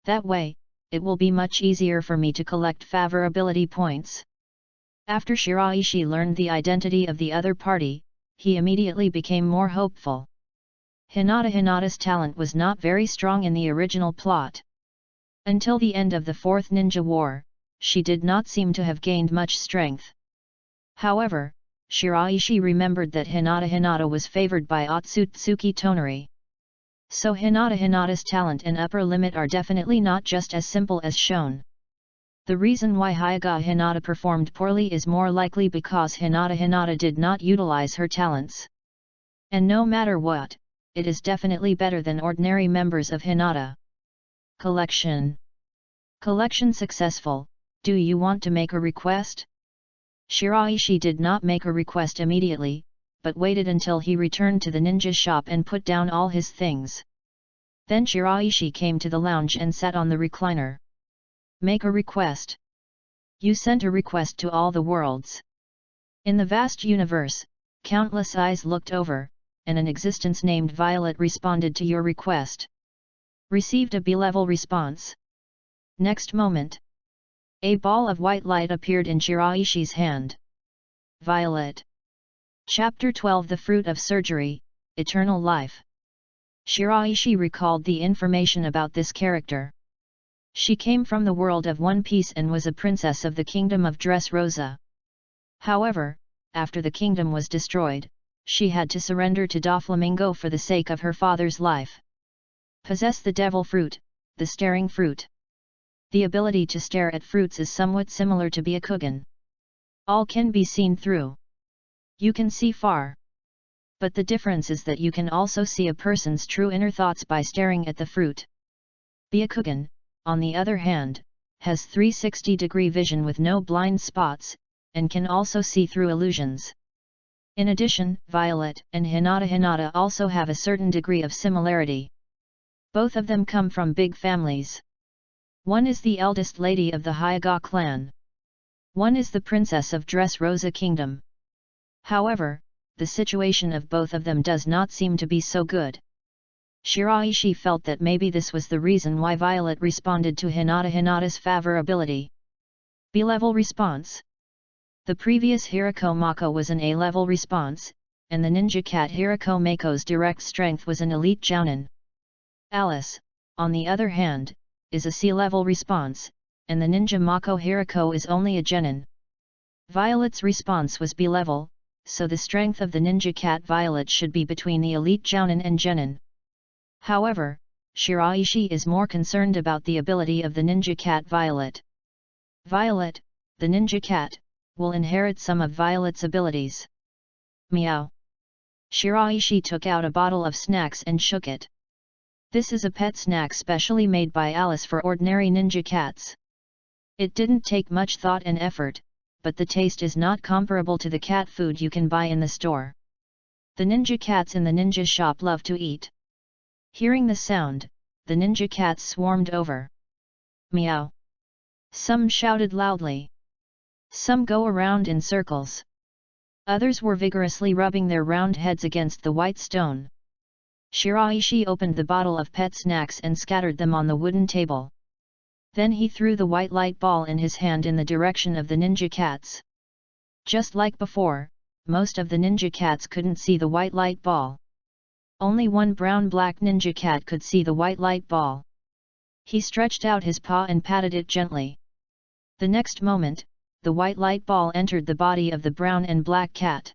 That way, it will be much easier for me to collect favorability points. After Shiraishi learned the identity of the other party, he immediately became more hopeful. Hinata's talent was not very strong in the original plot. Until the end of the Fourth Ninja War, she did not seem to have gained much strength. However, Shiraishi remembered that Hinata was favored by Otsutsuki Tonari. So Hinata's talent and upper limit are definitely not just as simple as shown. The reason why Hyuga Hinata performed poorly is more likely because Hinata did not utilize her talents. And no matter what, it is definitely better than ordinary members of Hinata. Collection. Collection successful. Do you want to make a request? Shiraishi did not make a request immediately, but waited until he returned to the ninja shop and put down all his things. Then Shiraishi came to the lounge and sat on the recliner. Make a request. You sent a request to all the worlds. In the vast universe, countless eyes looked over, and an existence named Violet responded to your request. Received a B-level response. Next moment, a ball of white light appeared in Shiraishi's hand. Violet. Chapter 12 The Fruit of Surgery, Eternal Life. Shiraishi recalled the information about this character. She came from the world of One Piece and was a princess of the kingdom of Dressrosa. However, after the kingdom was destroyed, she had to surrender to Doflamingo for the sake of her father's life. Possess the devil fruit, the staring fruit. The ability to stare at fruits is somewhat similar to Byakugan. All can be seen through. You can see far. But the difference is that you can also see a person's true inner thoughts by staring at the fruit. Byakugan, on the other hand, has 360-degree vision with no blind spots, and can also see through illusions. In addition, Violet and Hinata also have a certain degree of similarity. Both of them come from big families. One is the eldest lady of the Hyuga clan. One is the princess of Dressrosa Kingdom. However, the situation of both of them does not seem to be so good. Shiraishi felt that maybe this was the reason why Violet responded to Hinata's favorability. B-level response. The previous Hirako Mako was an A-level response, and the ninja cat Hirako Mako's direct strength was an elite jounin. Alice, on the other hand, is a C-level response, and the ninja Mako Hirako is only a genin. Violet's response was B-level, so the strength of the ninja cat Violet should be between the elite jounin and genin. However, Shiraishi is more concerned about the ability of the ninja cat Violet. Violet, the ninja cat, will inherit some of Violet's abilities. Meow. Shiraishi took out a bottle of snacks and shook it. This is a pet snack specially made by Alice for ordinary ninja cats. It didn't take much thought and effort, but the taste is not comparable to the cat food you can buy in the store. The ninja cats in the ninja shop love to eat. Hearing the sound, the ninja cats swarmed over. Meow. Some shouted loudly. Some go around in circles. Others were vigorously rubbing their round heads against the white stone. Shiraishi opened the bottle of pet snacks and scattered them on the wooden table. Then he threw the white light ball in his hand in the direction of the ninja cats. Just like before, most of the ninja cats couldn't see the white light ball. Only one brown-black ninja cat could see the white light ball. He stretched out his paw and patted it gently. The next moment, the white light ball entered the body of the brown and black cat.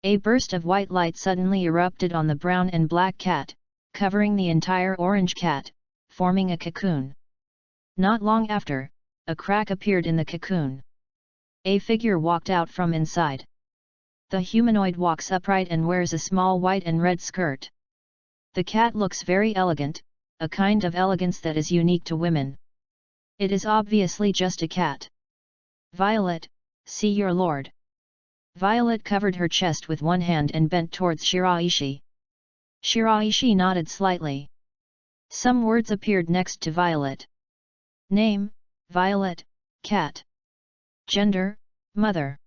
A burst of white light suddenly erupted on the brown and black cat, covering the entire orange cat, forming a cocoon. Not long after, a crack appeared in the cocoon. A figure walked out from inside. The humanoid walks upright and wears a small white and red skirt. The cat looks very elegant, a kind of elegance that is unique to women. It is obviously just a cat. Violet, see your lord. Violet covered her chest with one hand and bent towards Shiraishi. Shiraishi nodded slightly. Some words appeared next to Violet. Name, Violet, cat. Gender, mother.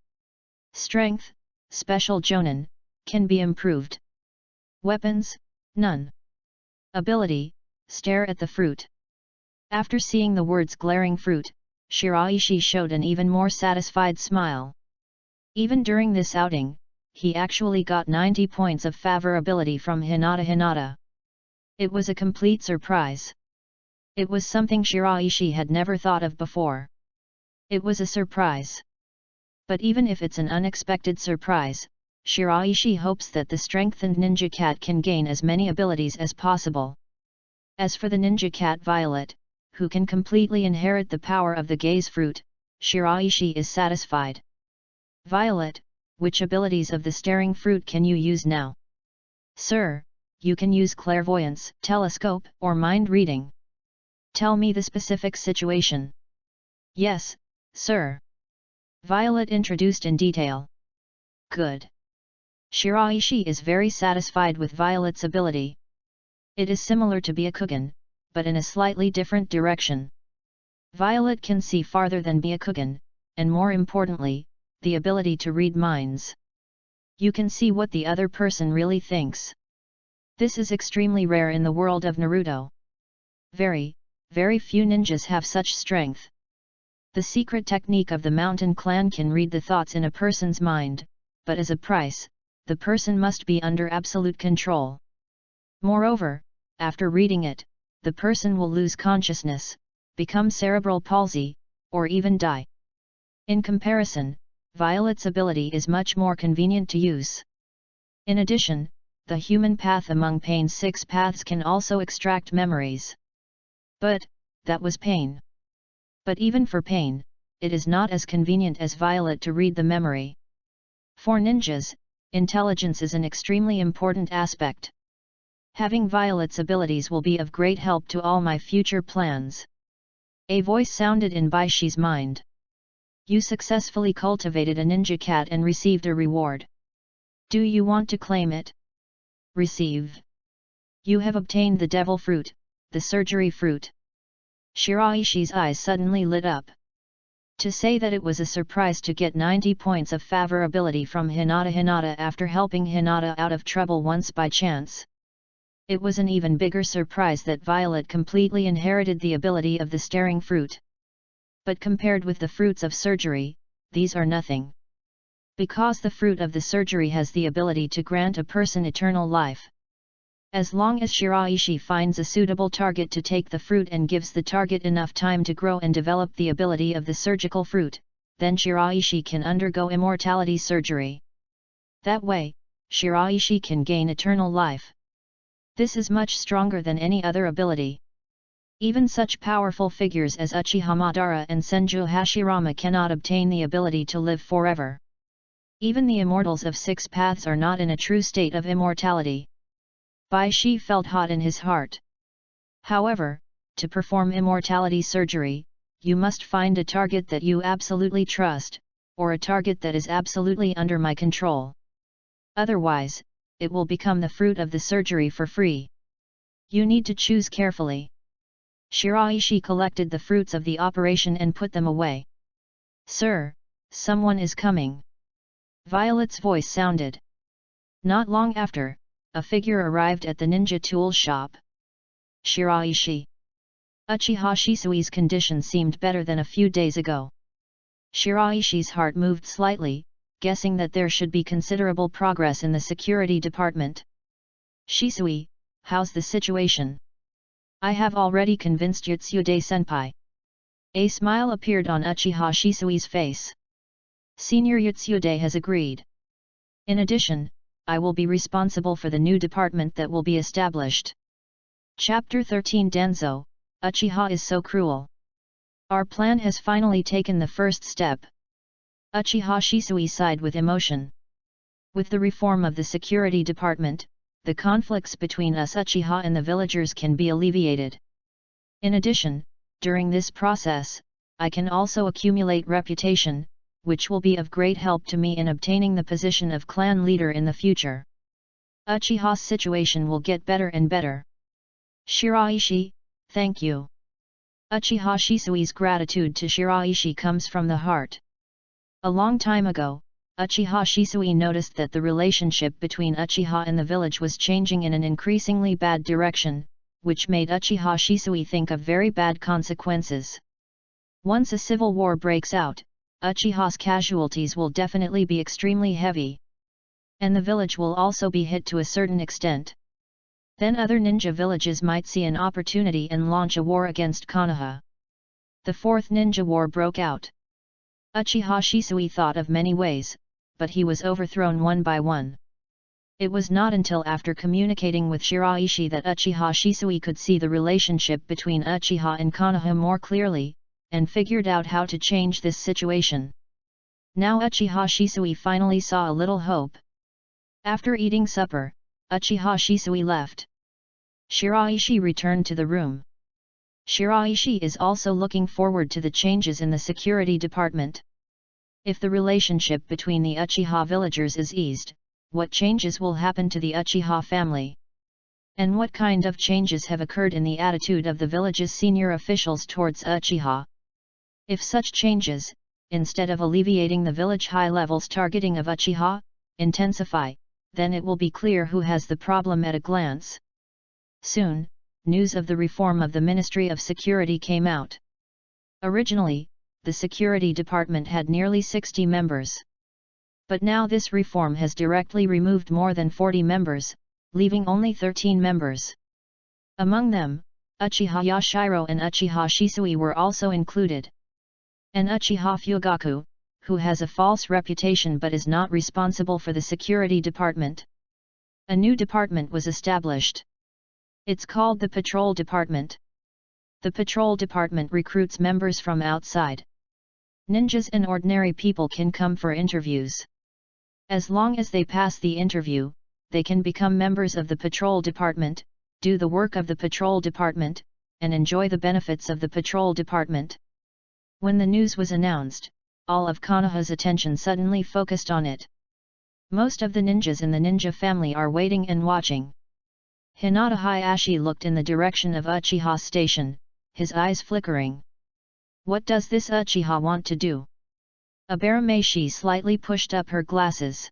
Strength, special jounin, can be improved. Weapons, none. Ability, stare at the fruit. After seeing the words glaring fruit, Shiraishi showed an even more satisfied smile. Even during this outing, he actually got 90 points of favorability from Hinata. It was a complete surprise. It was something Shiraishi had never thought of before. It was a surprise. But even if it's an unexpected surprise, Shiraishi hopes that the strengthened ninja cat can gain as many abilities as possible. As for the ninja cat Violet, who can completely inherit the power of the gaze fruit, Shiraishi is satisfied. Violet, which abilities of the staring fruit can you use now? Sir, you can use clairvoyance, telescope, or mind reading. Tell me the specific situation. Yes, sir. Violet introduced in detail. Good. Shiraishi is very satisfied with Violet's ability. It is similar to Byakugan, but in a slightly different direction. Violet can see farther than Byakugan, and more importantly, the ability to read minds. You can see what the other person really thinks. This is extremely rare in the world of Naruto. Very, very few ninjas have such strength. The secret technique of the Mountain Clan can read the thoughts in a person's mind, but as a price, the person must be under absolute control. Moreover, after reading it, the person will lose consciousness, become cerebral palsy, or even die. In comparison, Violet's ability is much more convenient to use. In addition, the human path among Pain's 6 paths can also extract memories. But, that was Pain. But even for Pain, it is not as convenient as Violet to read the memory. For ninjas, intelligence is an extremely important aspect. Having Violet's abilities will be of great help to all my future plans. A voice sounded in Baishi's mind. You successfully cultivated a ninja cat and received a reward. Do you want to claim it? Receive. You have obtained the devil fruit, the surgery fruit. Shiraishi's eyes suddenly lit up. To say that it was a surprise to get 90 points of favorability from Hinata after helping Hinata out of trouble once by chance. It was an even bigger surprise that Violet completely inherited the ability of the staring fruit. But compared with the fruits of surgery, these are nothing. Because the fruit of the surgery has the ability to grant a person eternal life. As long as Shiraishi finds a suitable target to take the fruit and gives the target enough time to grow and develop the ability of the surgical fruit, then Shiraishi can undergo immortality surgery. That way, Shiraishi can gain eternal life. This is much stronger than any other ability. Even such powerful figures as Uchiha Madara and Senju Hashirama cannot obtain the ability to live forever. Even the immortals of 6 paths are not in a true state of immortality. Baishi felt hot in his heart. However, to perform immortality surgery, you must find a target that you absolutely trust, or a target that is absolutely under my control. Otherwise, it will become the fruit of the surgery for free. You need to choose carefully. Shiraishi collected the fruits of the operation and put them away. Sir, someone is coming. Violet's voice sounded. Not long after, a figure arrived at the ninja tool shop. Shiraishi. Uchiha Shisui's condition seemed better than a few days ago. Shiraishi's heart moved slightly, guessing that there should be considerable progress in the security department. Shisui, how's the situation? I have already convinced Yotsude-senpai. A smile appeared on Uchiha Shisui's face. Senior Yotsude has agreed. In addition, I will be responsible for the new department that will be established. Chapter 13 Danzo, Uchiha is so cruel. Our plan has finally taken the first step. Uchiha Shisui sighed with emotion. With the reform of the security department, the conflicts between us Uchiha and the villagers can be alleviated. In addition, during this process, I can also accumulate reputation, which will be of great help to me in obtaining the position of clan leader in the future. Uchiha's situation will get better and better. Shiraishi, thank you. Uchiha Shisui's gratitude to Shiraishi comes from the heart. A long time ago, Uchiha Shisui noticed that the relationship between Uchiha and the village was changing in an increasingly bad direction, which made Uchiha Shisui think of very bad consequences. Once a civil war breaks out, Uchiha's casualties will definitely be extremely heavy. And the village will also be hit to a certain extent. Then other ninja villages might see an opportunity and launch a war against Konoha. The Fourth Ninja War broke out. Uchiha Shisui thought of many ways, but he was overthrown one by one. It was not until after communicating with Shiraishi that Uchiha Shisui could see the relationship between Uchiha and Konoha more clearly, and figured out how to change this situation. Now Uchiha Shisui finally saw a little hope. After eating supper, Uchiha Shisui left. Shiraishi returned to the room. Shiraishi is also looking forward to the changes in the security department. If the relationship between the Uchiha villagers is eased, what changes will happen to the Uchiha family? And what kind of changes have occurred in the attitude of the village's senior officials towards Uchiha? If such changes, instead of alleviating the village high levels targeting of Uchiha, intensify, then it will be clear who has the problem at a glance. Soon, news of the reform of the Ministry of Security came out. Originally, the security department had nearly 60 members. But now this reform has directly removed more than 40 members, leaving only 13 members. Among them, Uchiha Yashiro and Uchiha Shisui were also included. And Uchiha Fugaku, who has a false reputation but is not responsible for the security department. A new department was established. It's called the Patrol Department. The Patrol Department recruits members from outside. Ninjas and ordinary people can come for interviews. As long as they pass the interview, they can become members of the Patrol Department, do the work of the Patrol Department, and enjoy the benefits of the Patrol Department. When the news was announced, all of Konoha's attention suddenly focused on it. Most of the ninjas in the ninja family are waiting and watching. Hinata Hayashi looked in the direction of Uchiha Station, his eyes flickering. What does this Uchiha want to do? Abarameshi slightly pushed up her glasses.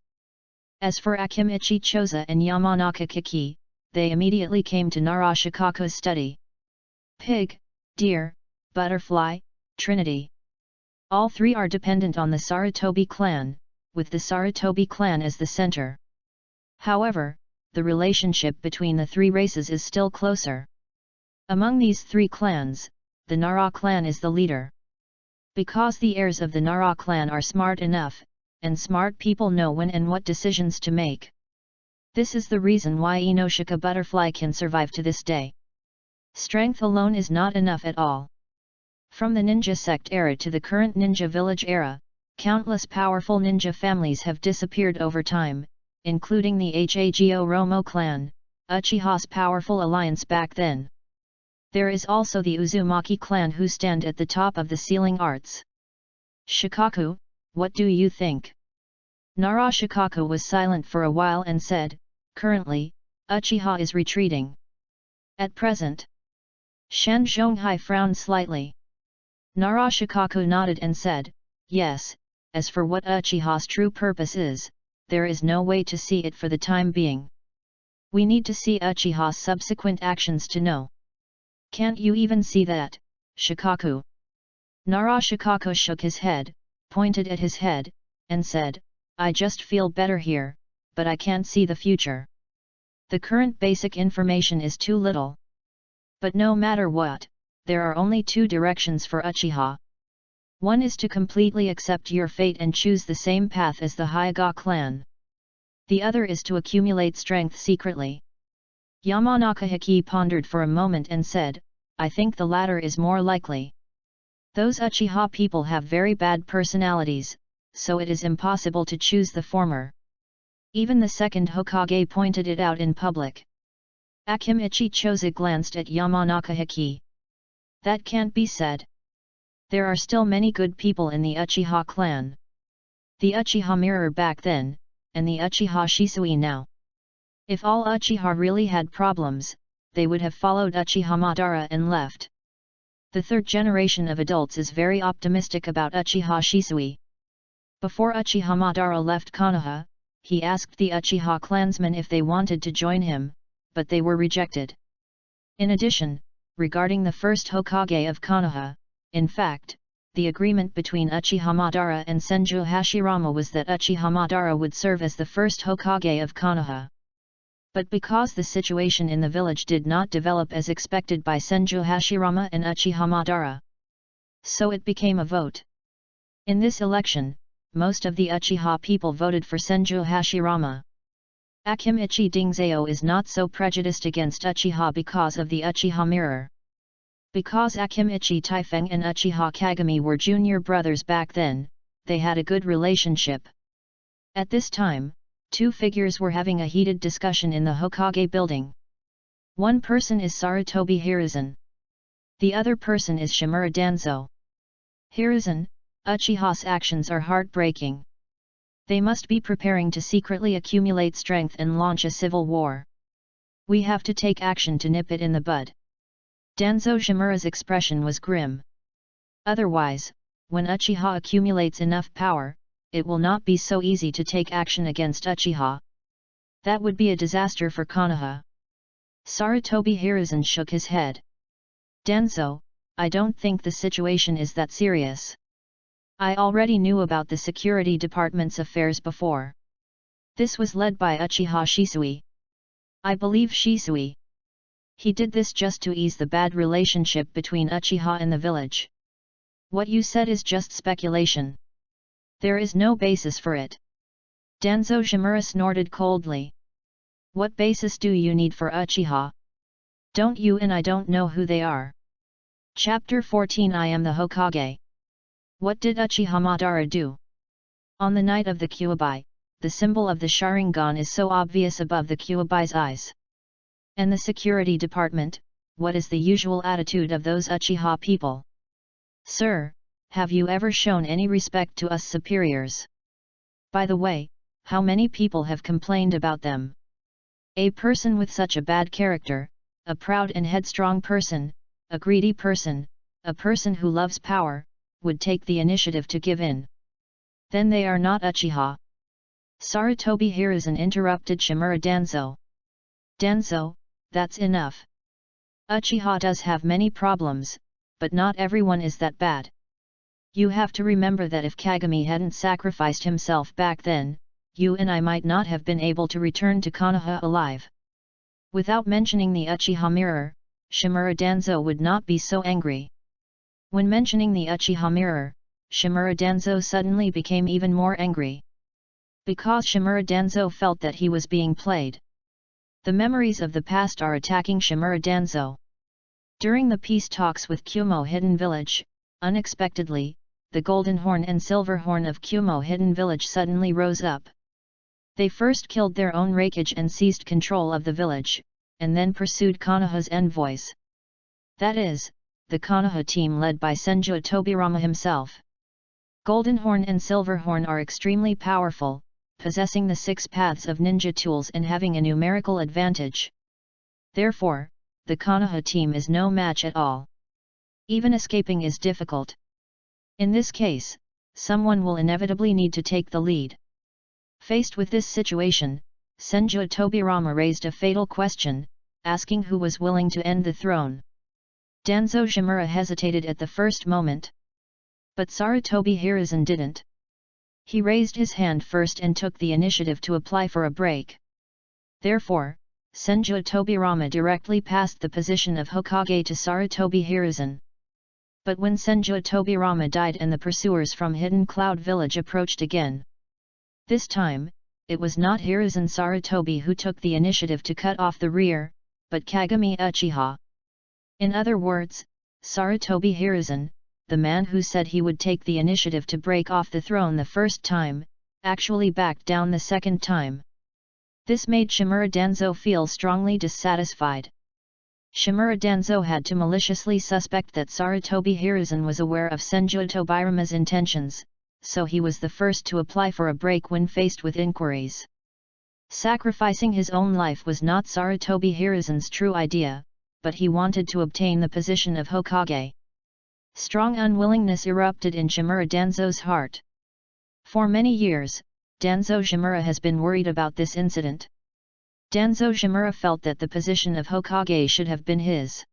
As for Akimichi Choza and Yamanaka Kiki, they immediately came to Narashikaku's study. Pig, deer, butterfly, Trinity. All three are dependent on the Sarutobi clan, with the Sarutobi clan as the center. However, the relationship between the three races is still closer. Among these three clans, the Nara clan is the leader. Because the heirs of the Nara clan are smart enough, and smart people know when and what decisions to make. This is the reason why Inoshika Butterfly can survive to this day. Strength alone is not enough at all. From the ninja sect era to the current ninja village era, countless powerful ninja families have disappeared over time, including the Hago Romo clan, Uchiha's powerful alliance back then. There is also the Uzumaki clan who stand at the top of the sealing arts. Shikaku, what do you think? Narashikaku was silent for a while and said, currently, Uchiha is retreating. At present. Shen Zhonghai frowned slightly. Narashikaku nodded and said, yes, as for what Uchiha's true purpose is, there is no way to see it for the time being. We need to see Uchiha's subsequent actions to know. Can't you even see that, Shikaku? Narashikaku shook his head, pointed at his head, and said, I just feel better here, but I can't see the future. The current basic information is too little. But no matter what, there are only two directions for Uchiha. One is to completely accept your fate and choose the same path as the Hyuga clan. The other is to accumulate strength secretly. Yamanaka Hiki pondered for a moment and said, I think the latter is more likely. Those Uchiha people have very bad personalities, so it is impossible to choose the former. Even the second Hokage pointed it out in public. Akimichi Choza glanced at Yamanaka Hiki. That can't be said. There are still many good people in the Uchiha clan. The Uchiha mirror back then, and the Uchiha Shisui now. If all Uchiha really had problems, they would have followed Uchiha Madara and left. The third generation of adults is very optimistic about Uchiha Shisui. Before Uchiha Madara left Konoha, he asked the Uchiha clansmen if they wanted to join him, but they were rejected. In addition, regarding the first Hokage of Konoha, in fact, the agreement between Uchiha Madara and Senju Hashirama was that Uchiha Madara would serve as the first Hokage of Konoha. But because the situation in the village did not develop as expected by Senju Hashirama and Uchiha Madara, so it became a vote. In this election, most of the Uchiha people voted for Senju Hashirama. Akimichi Dingzao is not so prejudiced against Uchiha because of the Uchiha mirror. Because Akimichi Taifeng and Uchiha Kagami were junior brothers back then, they had a good relationship. At this time, Two figures were having a heated discussion in the Hokage building. One person is Sarutobi Hiruzen. The other person is Shimura Danzo. Hiruzen, Uchiha's actions are heartbreaking. They must be preparing to secretly accumulate strength and launch a civil war. We have to take action to nip it in the bud. Danzo Shimura's expression was grim. Otherwise, when Uchiha accumulates enough power, it will not be so easy to take action against Uchiha. That would be a disaster for Konoha. Sarutobi Hiruzen shook his head. Danzo, I don't think the situation is that serious. I already knew about the security department's affairs before. This was led by Uchiha Shisui. I believe Shisui. He did this just to ease the bad relationship between Uchiha and the village. What you said is just speculation. There is no basis for it. Danzo Shimura snorted coldly. What basis do you need for Uchiha? Don't you and I don't know who they are. Chapter 14 I am the Hokage. What did Uchiha Madara do? On the night of the Kyuubi, the symbol of the Sharingan is so obvious above the Kyuubi's eyes. And the security department, what is the usual attitude of those Uchiha people? Sir, have you ever shown any respect to us superiors? By the way, how many people have complained about them? A person with such a bad character, a proud and headstrong person, a greedy person, a person who loves power, would take the initiative to give in. Then they are not Uchiha. Sarutobi Hiruzen interrupted Shimura Danzo. Danzo, that's enough. Uchiha does have many problems, but not everyone is that bad. You have to remember that if Kagami hadn't sacrificed himself back then, you and I might not have been able to return to Konoha alive. Without mentioning the Uchiha mirror, Shimura Danzo would not be so angry. When mentioning the Uchiha mirror, Shimura Danzo suddenly became even more angry. Because Shimura Danzo felt that he was being played. The memories of the past are attacking Shimura Danzo. During the peace talks with Kumo Hidden Village, unexpectedly, the Golden Horn and Silver Horn of Kumo Hidden Village suddenly rose up. They first killed their own Raikage and seized control of the village, and then pursued Konoha's envoys. That is, the Konoha team led by Senju Tobirama himself. Golden Horn and Silver Horn are extremely powerful, possessing the 6 paths of ninja tools and having a numerical advantage. Therefore, the Konoha team is no match at all. Even escaping is difficult. In this case, someone will inevitably need to take the lead. Faced with this situation, Senju Tobirama raised a fatal question, asking who was willing to end the throne. Danzo Shimura hesitated at the first moment. But Sarutobi Hiruzen didn't. He raised his hand first and took the initiative to apply for a break. Therefore, Senju Tobirama directly passed the position of Hokage to Sarutobi Hiruzen. But when Senju Tobirama died and the pursuers from Hidden Cloud Village approached again. This time, it was not Hiruzen Sarutobi who took the initiative to cut off the rear, but Kagami Uchiha. In other words, Sarutobi Hiruzen, the man who said he would take the initiative to break off the throne the first time, actually backed down the second time. This made Shimura Danzo feel strongly dissatisfied. Shimura Danzo had to maliciously suspect that Sarutobi Hiruzen was aware of Senju Tobirama's intentions, so he was the first to apply for a break when faced with inquiries. Sacrificing his own life was not Sarutobi Hiruzen's true idea, but he wanted to obtain the position of Hokage. Strong unwillingness erupted in Shimura Danzo's heart. For many years, Danzo Shimura has been worried about this incident. Danzo Shimura felt that the position of Hokage should have been his.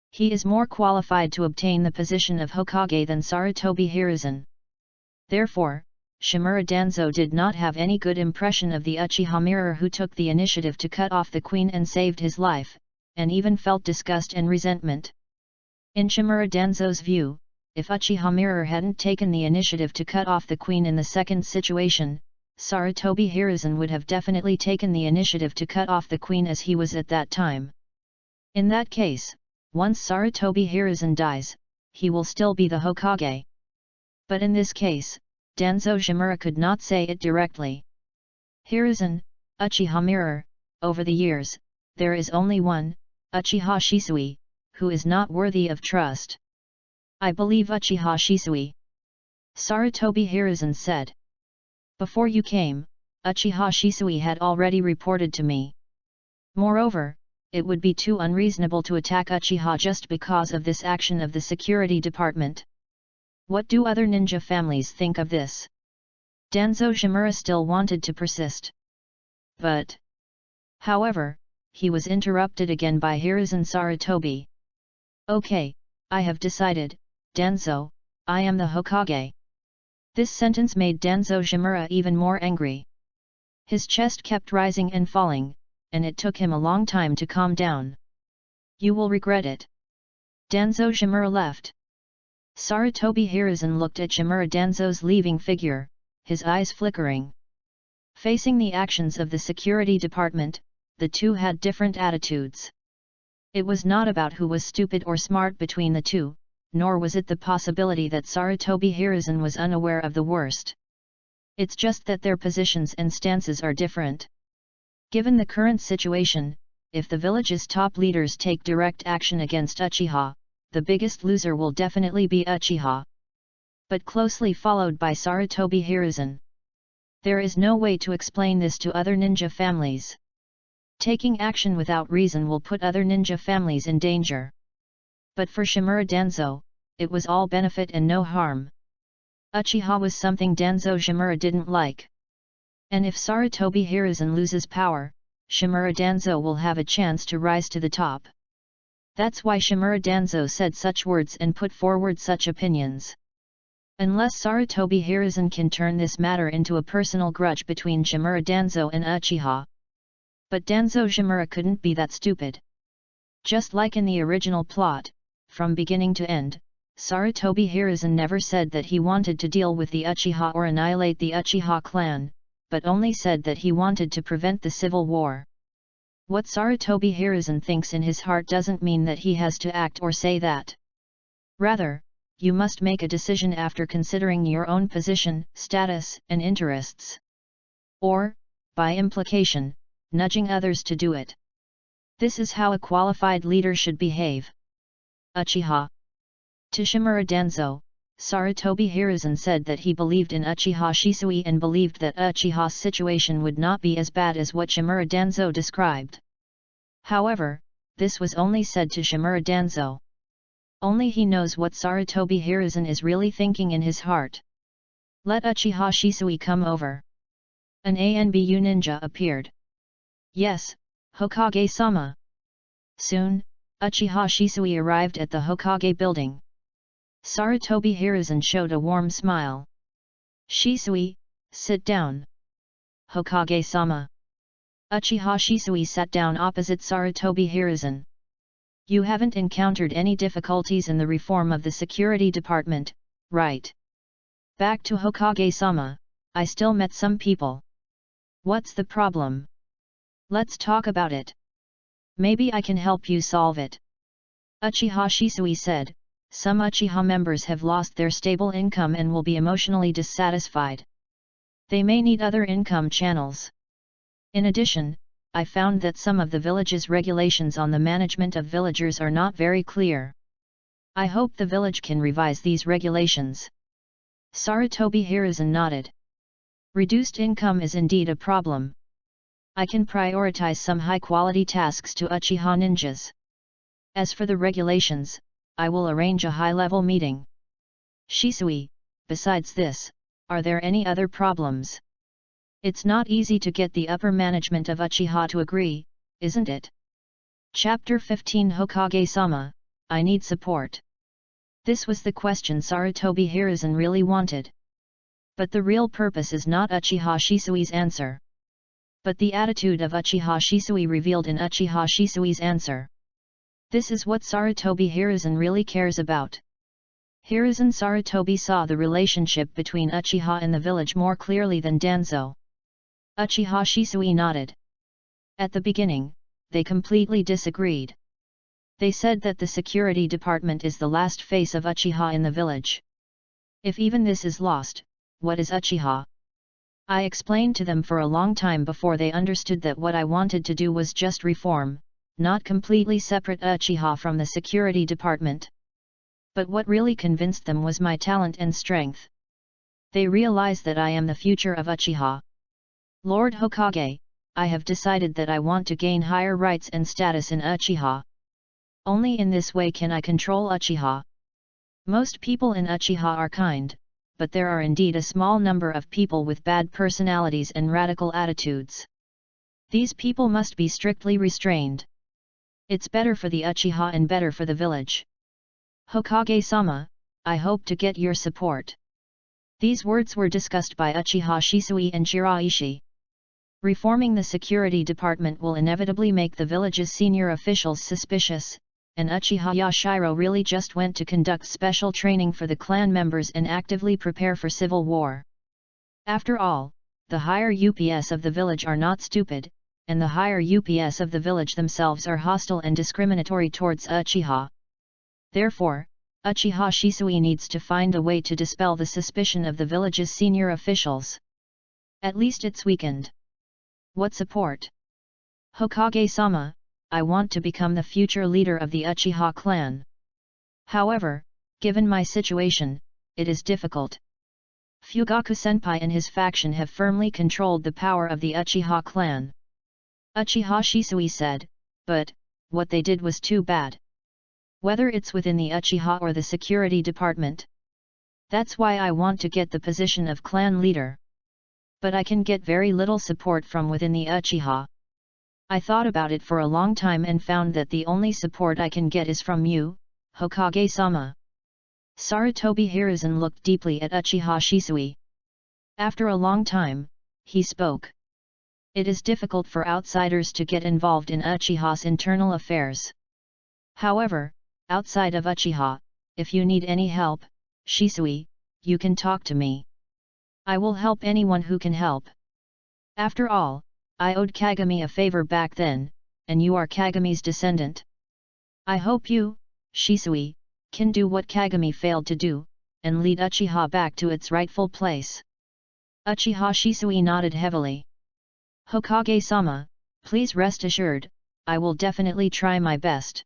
He is more qualified to obtain the position of Hokage than Sarutobi Hiruzen. Therefore, Shimura Danzo did not have any good impression of the Uchiha mirror who took the initiative to cut off the queen and saved his life, and even felt disgust and resentment. In Shimura Danzo's view, if Uchiha mirror hadn't taken the initiative to cut off the queen in the second situation, Sarutobi Hiruzen would have definitely taken the initiative to cut off the queen as he was at that time. In that case, once Sarutobi Hiruzen dies, he will still be the Hokage. But in this case, Danzo Shimura could not say it directly. Hiruzen, Uchiha Mirror, over the years, there is only one, Uchiha Shisui, who is not worthy of trust. I believe Uchiha Shisui. Sarutobi Hiruzen said. Before you came, Uchiha Shisui had already reported to me. Moreover, it would be too unreasonable to attack Uchiha just because of this action of the security department. What do other ninja families think of this? Danzo Shimura still wanted to persist. But, however, he was interrupted again by Hiruzen Sarutobi. Okay, I have decided, Danzo, I am the Hokage. This sentence made Danzo Shimura even more angry. His chest kept rising and falling, and it took him a long time to calm down. You will regret it. Danzo Shimura left. Sarutobi Hiruzen looked at Shimura Danzo's leaving figure, his eyes flickering. Facing the actions of the security department, the two had different attitudes. It was not about who was stupid or smart between the two, nor was it the possibility that Sarutobi Hiruzen was unaware of the worst. It's just that their positions and stances are different. Given the current situation, if the village's top leaders take direct action against Uchiha, the biggest loser will definitely be Uchiha. But closely followed by Sarutobi Hiruzen. There is no way to explain this to other ninja families. Taking action without reason will put other ninja families in danger. But for Shimura Danzo, it was all benefit and no harm. Uchiha was something Danzo Shimura didn't like. And if Sarutobi Hiruzen loses power, Shimura Danzo will have a chance to rise to the top. That's why Shimura Danzo said such words and put forward such opinions. Unless Sarutobi Hiruzen can turn this matter into a personal grudge between Shimura Danzo and Uchiha. But Danzo Shimura couldn't be that stupid. Just like in the original plot, from beginning to end, Sarutobi Hiruzen never said that he wanted to deal with the Uchiha or annihilate the Uchiha clan, but only said that he wanted to prevent the civil war. What Sarutobi Hiruzen thinks in his heart doesn't mean that he has to act or say that. Rather, you must make a decision after considering your own position, status, and interests. Or, by implication, nudging others to do it. This is how a qualified leader should behave. Uchiha. To Shimura Danzo, Sarutobi Hiruzen said that he believed in Uchiha Shisui and believed that Uchiha's situation would not be as bad as what Shimura Danzo described. However, this was only said to Shimura Danzo. Only he knows what Sarutobi Hiruzen is really thinking in his heart. Let Uchiha Shisui come over. An ANBU ninja appeared. Yes, Hokage-sama. Soon, Uchiha Shisui arrived at the Hokage building. Sarutobi Hiruzen showed a warm smile. Shisui, sit down. Hokage-sama. Uchiha Shisui sat down opposite Sarutobi Hiruzen. You haven't encountered any difficulties in the reform of the security department, right? Back to Hokage-sama, I still met some people. What's the problem? Let's talk about it. Maybe I can help you solve it. Uchiha Shisui said, some Uchiha members have lost their stable income and will be emotionally dissatisfied. They may need other income channels. In addition, I found that some of the village's regulations on the management of villagers are not very clear. I hope the village can revise these regulations. Sarutobi Hiruzen nodded. Reduced income is indeed a problem. I can prioritize some high-quality tasks to Uchiha ninjas. As for the regulations, I will arrange a high-level meeting. Shisui, besides this, are there any other problems? It's not easy to get the upper management of Uchiha to agree, isn't it? Chapter 15 Hokage-sama, I need support. This was the question Sarutobi Hiruzen really wanted. But the real purpose is not Uchiha Shisui's answer. But the attitude of Uchiha Shisui revealed in Uchiha Shisui's answer. This is what Sarutobi Hiruzen really cares about. Hiruzen Sarutobi saw the relationship between Uchiha and the village more clearly than Danzo. Uchiha Shisui nodded. At the beginning, they completely disagreed. They said that the security department is the last face of Uchiha in the village. If even this is lost, what is Uchiha? I explained to them for a long time before they understood that what I wanted to do was just reform, not completely separate Uchiha from the security department. But what really convinced them was my talent and strength. They realize that I am the future of Uchiha. Lord Hokage, I have decided that I want to gain higher rights and status in Uchiha. Only in this way can I control Uchiha. Most people in Uchiha are kind, but there are indeed a small number of people with bad personalities and radical attitudes. These people must be strictly restrained. It's better for the Uchiha and better for the village. Hokage-sama, I hope to get your support. These words were discussed by Uchiha Shisui and Shiraishi. Reforming the security department will inevitably make the village's senior officials suspicious, and Uchiha Yashiro really just went to conduct special training for the clan members and actively prepare for civil war. After all, the higher UPS of the village are not stupid, and the higher UPS of the village themselves are hostile and discriminatory towards Uchiha. Therefore, Uchiha Shisui needs to find a way to dispel the suspicion of the village's senior officials. At least it's weakened. What support? Hokage-sama, I want to become the future leader of the Uchiha clan. However, given my situation, it is difficult. Fugaku-senpai and his faction have firmly controlled the power of the Uchiha clan. Uchiha Shisui said, but, what they did was too bad. Whether it's within the Uchiha or the security department. That's why I want to get the position of clan leader. But I can get very little support from within the Uchiha. I thought about it for a long time and found that the only support I can get is from you, Hokage-sama. Sarutobi Hiruzen looked deeply at Uchiha Shisui. After a long time, he spoke. It is difficult for outsiders to get involved in Uchiha's internal affairs. However, outside of Uchiha, if you need any help, Shisui, you can talk to me. I will help anyone who can help. After all, I owed Kagami a favor back then, and you are Kagami's descendant. I hope you, Shisui, can do what Kagami failed to do, and lead Uchiha back to its rightful place. Uchiha Shisui nodded heavily. Hokage-sama, please rest assured, I will definitely try my best.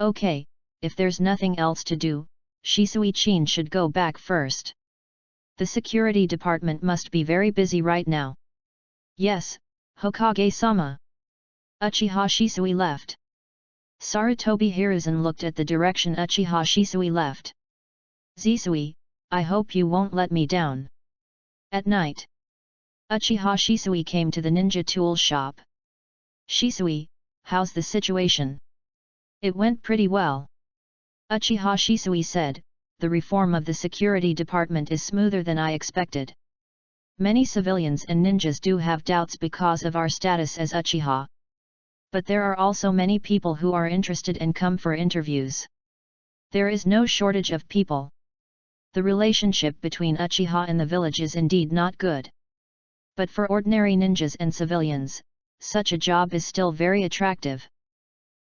Okay, if there's nothing else to do, Shisui-chin should go back first. The security department must be very busy right now. Yes, Hokage-sama. Uchiha Shisui left. Sarutobi Hiruzen looked at the direction Uchiha Shisui left. Zisui, I hope you won't let me down. At night, Uchiha Shisui came to the ninja tool shop. Shisui, how's the situation? It went pretty well. Uchiha Shisui said, the reform of the security department is smoother than I expected. Many civilians and ninjas do have doubts because of our status as Uchiha. But there are also many people who are interested and come for interviews. There is no shortage of people. The relationship between Uchiha and the village is indeed not good. But for ordinary ninjas and civilians, such a job is still very attractive.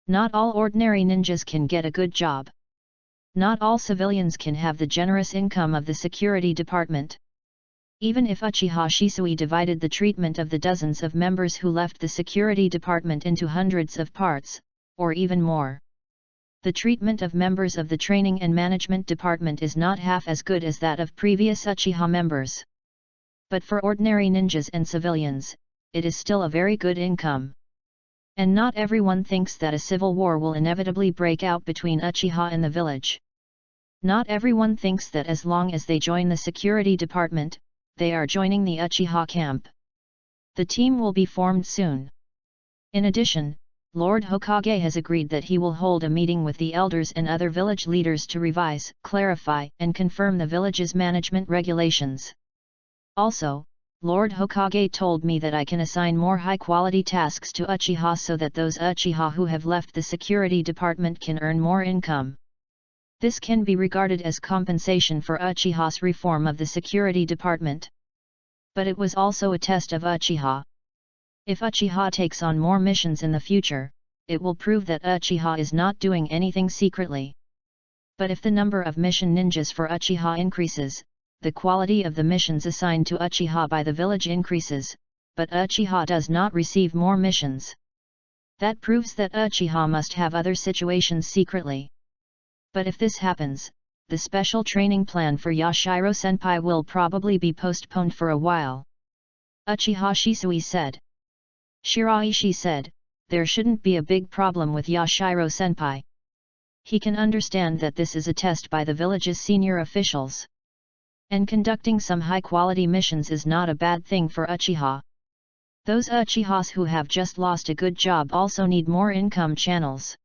Not all ordinary ninjas can get a good job. Not all civilians can have the generous income of the security department. Even if Uchiha Shisui divided the treatment of the dozens of members who left the security department into hundreds of parts, or even more. The treatment of members of the training and management department is not half as good as that of previous Uchiha members. But for ordinary ninjas and civilians, it is still a very good income. And not everyone thinks that a civil war will inevitably break out between Uchiha and the village. Not everyone thinks that as long as they join the security department, they are joining the Uchiha camp. The team will be formed soon. In addition, Lord Hokage has agreed that he will hold a meeting with the elders and other village leaders to revise, clarify, and confirm the village's management regulations. Also, Lord Hokage told me that I can assign more high-quality tasks to Uchiha so that those Uchiha who have left the security department can earn more income. This can be regarded as compensation for Uchiha's reform of the security department. But it was also a test of Uchiha. If Uchiha takes on more missions in the future, it will prove that Uchiha is not doing anything secretly. But if the number of mission ninjas for Uchiha increases, the quality of the missions assigned to Uchiha by the village increases, but Uchiha does not receive more missions. That proves that Uchiha must have other situations secretly. But if this happens, the special training plan for Yashiro Senpai will probably be postponed for a while. Uchiha Shisui said. Shiraishi said, there shouldn't be a big problem with Yashiro Senpai. He can understand that this is a test by the village's senior officials. And conducting some high-quality missions is not a bad thing for Uchiha. Those Uchihas who have just lost a good job also need more income channels.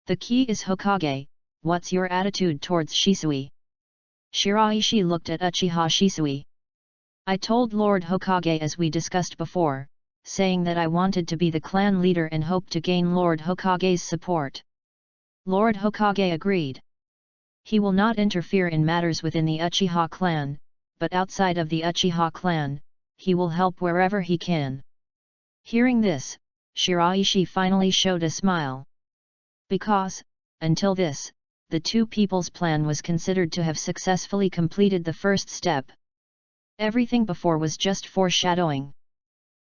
The key is Hokage. What's your attitude towards Shisui? Shiraishi looked at Uchiha Shisui. I told Lord Hokage as we discussed before, saying that I wanted to be the clan leader and hoped to gain Lord Hokage's support. Lord Hokage agreed. He will not interfere in matters within the Uchiha clan, but outside of the Uchiha clan, he will help wherever he can. Hearing this, Shiraishi finally showed a smile. Because, until this, the two people's plan was considered to have successfully completed the first step. Everything before was just foreshadowing.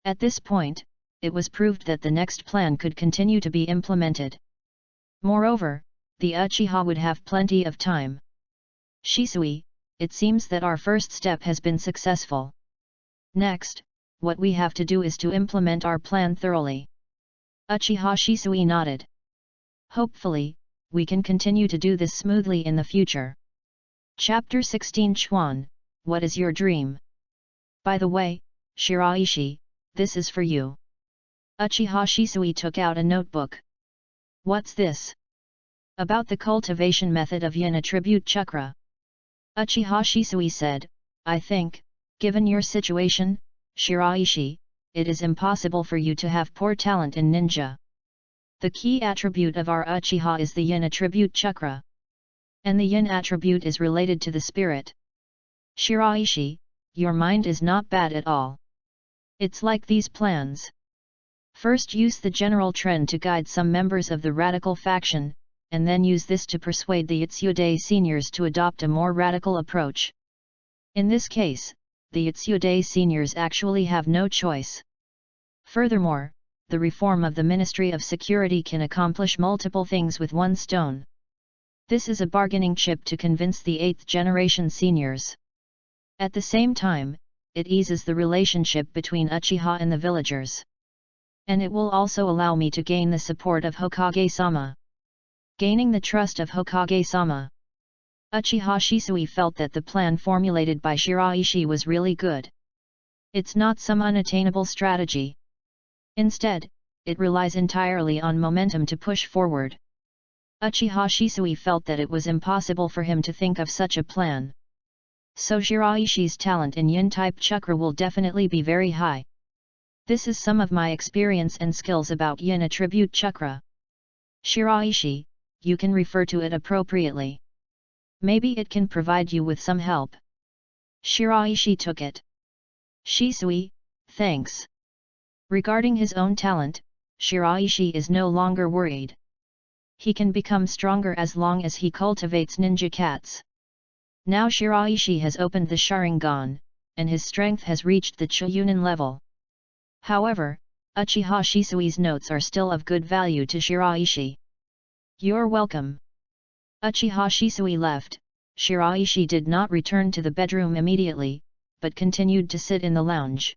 At this point, it was proved that the next plan could continue to be implemented. Moreover, the Uchiha would have plenty of time. Shisui, it seems that our first step has been successful. Next, what we have to do is to implement our plan thoroughly. Uchiha Shisui nodded. Hopefully, we can continue to do this smoothly in the future. Chapter 16 Chuan, what is your dream? By the way, Shiraishi, this is for you. Uchiha Shisui took out a notebook. What's this? About the cultivation method of yin attribute chakra. Uchiha Shisui said, I think, given your situation, Shiraishi, it is impossible for you to have poor talent in ninja. The key attribute of our Uchiha is the yin attribute chakra. And the yin attribute is related to the spirit. Shiraishi, your mind is not bad at all. It's like these plans. First use the general trend to guide some members of the radical faction, and then use this to persuade the Itsude seniors to adopt a more radical approach. In this case, the Itsude seniors actually have no choice. Furthermore, the reform of the Ministry of Security can accomplish multiple things with one stone. This is a bargaining chip to convince the 8th generation seniors. At the same time, it eases the relationship between Uchiha and the villagers. And it will also allow me to gain the support of Hokage-sama. Gaining the trust of Hokage-sama. Uchiha Shisui felt that the plan formulated by Shiraishi was really good. It's not some unattainable strategy. Instead, it relies entirely on momentum to push forward. Uchiha Shisui felt that it was impossible for him to think of such a plan. So Shiraishi's talent in yin-type chakra will definitely be very high. This is some of my experience and skills about yin attribute chakra. Shiraishi, you can refer to it appropriately. Maybe it can provide you with some help. Shiraishi took it. Shisui, thanks. Regarding his own talent, Shiraishi is no longer worried. He can become stronger as long as he cultivates ninja cats. Now Shiraishi has opened the Sharingan, and his strength has reached the Choyunin level. However, Uchiha Shisui's notes are still of good value to Shiraishi. You're welcome. Uchiha Shisui left. Shiraishi did not return to the bedroom immediately, but continued to sit in the lounge.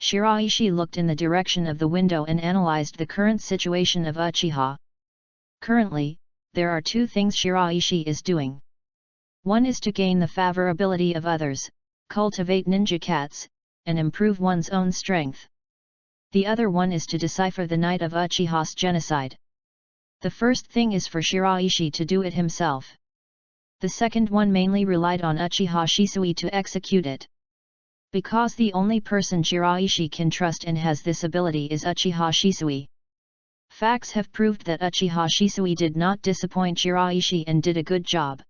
Shiraishi looked in the direction of the window and analyzed the current situation of Uchiha. Currently, there are two things Shiraishi is doing. One is to gain the favorability of others, cultivate ninja cats, and improve one's own strength. The other one is to decipher the night of Uchiha's genocide. The first thing is for Shiraishi to do it himself. The second one mainly relied on Uchiha Shisui to execute it. Because the only person Shiraishi can trust and has this ability is Uchiha Shisui. Facts have proved that Uchiha Shisui did not disappoint Shiraishi and did a good job.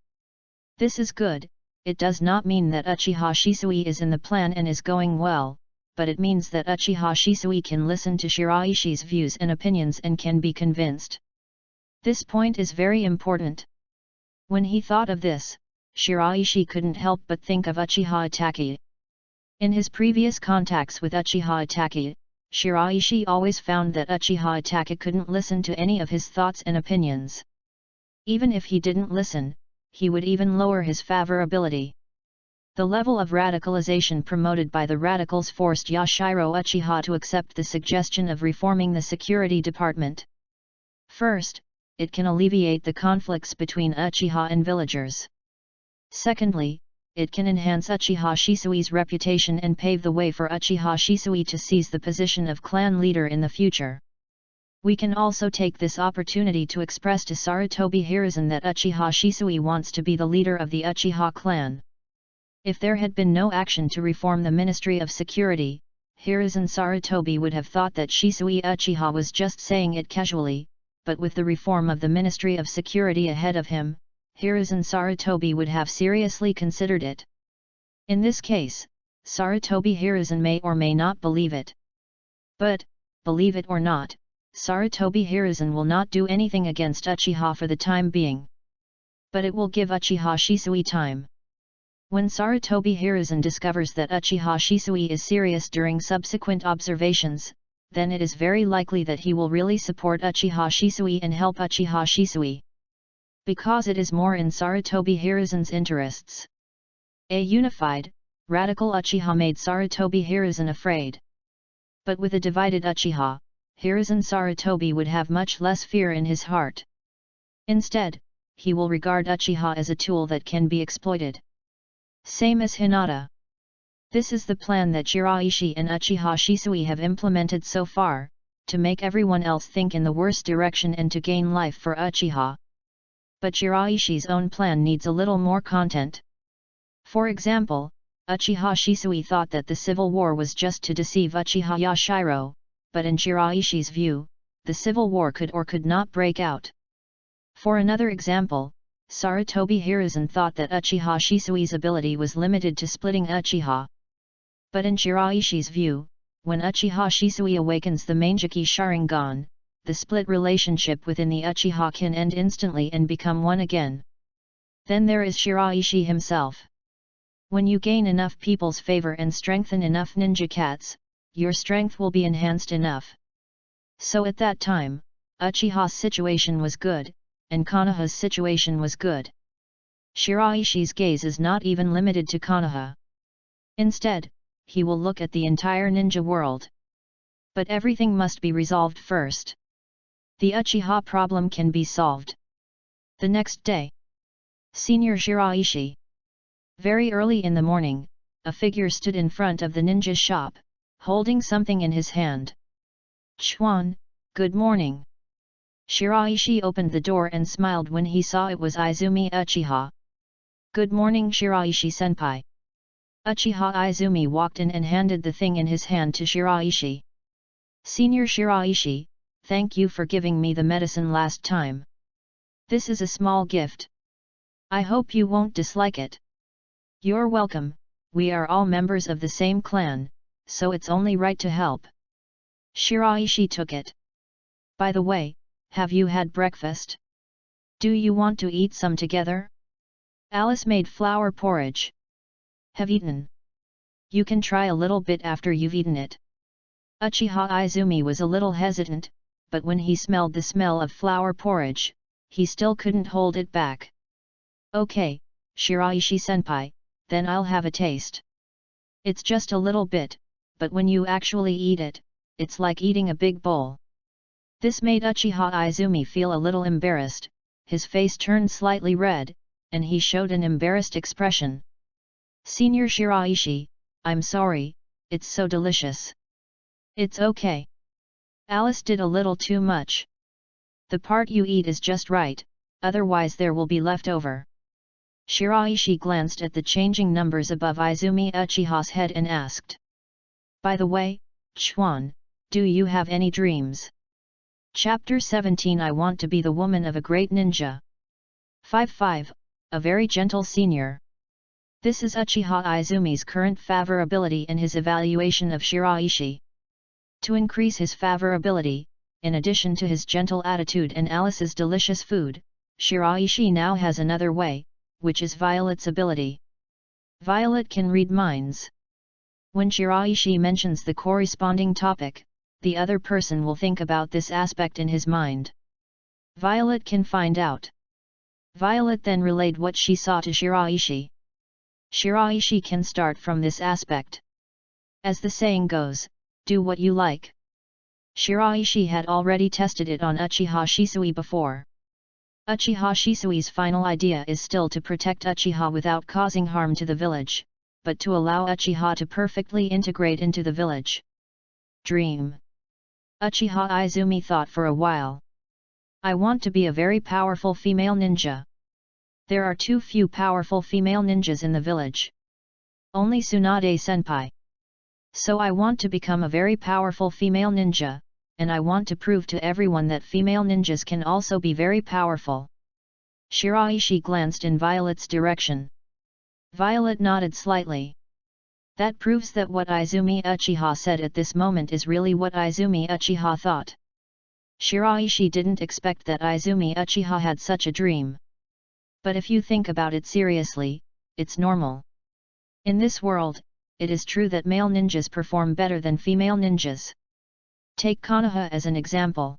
This is good. It does not mean that Uchiha Shisui is in the plan and is going well, but it means that Uchiha Shisui can listen to Shiraishi's views and opinions and can be convinced. This point is very important. When he thought of this, Shiraishi couldn't help but think of Uchiha Itachi. In his previous contacts with Uchiha Itachi, Shiraishi always found that Uchiha Itachi couldn't listen to any of his thoughts and opinions. Even if he didn't listen, he would even lower his favorability. The level of radicalization promoted by the radicals forced Yashiro Uchiha to accept the suggestion of reforming the security department. First, it can alleviate the conflicts between Uchiha and villagers. Secondly, it can enhance Uchiha Shisui's reputation and pave the way for Uchiha Shisui to seize the position of clan leader in the future. We can also take this opportunity to express to Sarutobi Hiruzen that Uchiha Shisui wants to be the leader of the Uchiha clan. If there had been no action to reform the Ministry of Security, Hiruzen Sarutobi would have thought that Shisui Uchiha was just saying it casually, but with the reform of the Ministry of Security ahead of him, Hiruzen Sarutobi would have seriously considered it. In this case, Sarutobi Hiruzen may or may not believe it. But, believe it or not, Sarutobi Hiruzen will not do anything against Uchiha for the time being. But it will give Uchiha Shisui time. When Sarutobi Hiruzen discovers that Uchiha Shisui is serious during subsequent observations, then it is very likely that he will really support Uchiha Shisui and help Uchiha Shisui. Because it is more in Sarutobi Hiruzen's interests. A unified, radical Uchiha made Sarutobi Hiruzen afraid. But with a divided Uchiha, Hiruzen Sarutobi would have much less fear in his heart. Instead, he will regard Uchiha as a tool that can be exploited. Same as Hinata. This is the plan that Shiraishi and Uchiha Shisui have implemented so far, to make everyone else think in the worst direction and to gain life for Uchiha. But Shiraishi's own plan needs a little more content. For example, Uchiha Shisui thought that the civil war was just to deceive Uchiha Yashiro, but in Shiraishi's view, the civil war could or could not break out. For another example, Sarutobi Hiruzen thought that Uchiha Shisui's ability was limited to splitting Uchiha. But in Shiraishi's view, when Uchiha Shisui awakens the Manjiki Sharingan, the split relationship within the Uchiha can end instantly and become one again. Then there is Shiraishi himself. When you gain enough people's favor and strengthen enough ninja cats, your strength will be enhanced enough. So at that time, Uchiha's situation was good, and Konoha's situation was good. Shiraishi's gaze is not even limited to Konoha. Instead, he will look at the entire ninja world. But everything must be resolved first. The Uchiha problem can be solved. The next day. Senior Shiraishi. Very early in the morning, a figure stood in front of the ninja shop, holding something in his hand. Chuan, good morning. Shiraishi opened the door and smiled when he saw it was Izumi Uchiha. Good morning Shiraishi-senpai. Uchiha Izumi walked in and handed the thing in his hand to Shiraishi. Senior Shiraishi, thank you for giving me the medicine last time. This is a small gift. I hope you won't dislike it. You're welcome, we are all members of the same clan, so it's only right to help. Shiraishi took it. By the way, have you had breakfast? Do you want to eat some together? Alice made flour porridge. Have eaten. You can try a little bit after you've eaten it. Uchiha Izumi was a little hesitant, but when he smelled the smell of flour porridge, he still couldn't hold it back. Okay, Shiraishi-senpai, then I'll have a taste. It's just a little bit, but when you actually eat it, it's like eating a big bowl. This made Uchiha Izumi feel a little embarrassed, his face turned slightly red, and he showed an embarrassed expression. Senior Shiraishi, I'm sorry, it's so delicious. It's okay. Alice did a little too much. The part you eat is just right, otherwise there will be left over. Shiraishi glanced at the changing numbers above Izumi Uchiha's head and asked. By the way, Chuan, do you have any dreams? Chapter 17 I want to be the woman of a great ninja. 5-5, a very gentle senior. This is Uchiha Izumi's current favorability and his evaluation of Shiraishi. To increase his favorability, in addition to his gentle attitude and Alice's delicious food, Shiraishi now has another way, which is Violet's ability. Violet can read minds. When Shiraishi mentions the corresponding topic, the other person will think about this aspect in his mind. Violet can find out. Violet then relayed what she saw to Shiraishi. Shiraishi can start from this aspect. As the saying goes, do what you like. Shiraishi had already tested it on Uchiha Shisui before. Uchiha Shisui's final idea is still to protect Uchiha without causing harm to the village, but to allow Uchiha to perfectly integrate into the village. Dream. Uchiha Izumi thought for a while. I want to be a very powerful female ninja. There are too few powerful female ninjas in the village. Only Tsunade Senpai. So I want to become a very powerful female ninja, and I want to prove to everyone that female ninjas can also be very powerful. Shiraishi glanced in Violet's direction. Violet nodded slightly. That proves that what Izumi Uchiha said at this moment is really what Izumi Uchiha thought. Shiraishi didn't expect that Izumi Uchiha had such a dream. But if you think about it seriously, it's normal. In this world, it is true that male ninjas perform better than female ninjas. Take Konoha as an example.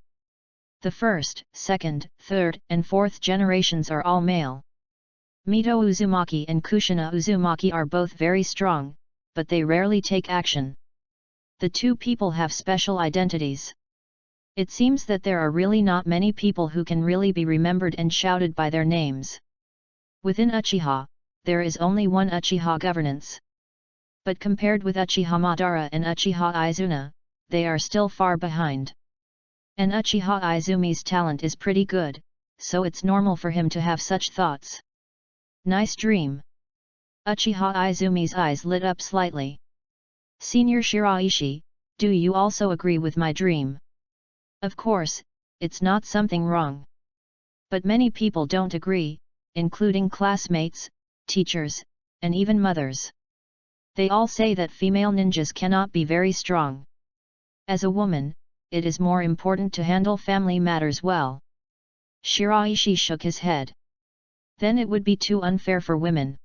The first, second, third, and fourth generations are all male. Mito Uzumaki and Kushina Uzumaki are both very strong, but they rarely take action. The two people have special identities. It seems that there are really not many people who can really be remembered and shouted by their names. Within Uchiha, there is only one Uchiha governance. But compared with Uchiha Madara and Uchiha Izuna, they are still far behind. And Uchiha Izumi's talent is pretty good, so it's normal for him to have such thoughts. Nice dream. Uchiha Izumi's eyes lit up slightly. Senior Shiraishi, do you also agree with my dream? Of course, it's not something wrong. But many people don't agree, including classmates, teachers, and even mothers. They all say that female ninjas cannot be very strong. As a woman, it is more important to handle family matters well. Shiraishi shook his head. Then it would be too unfair for women.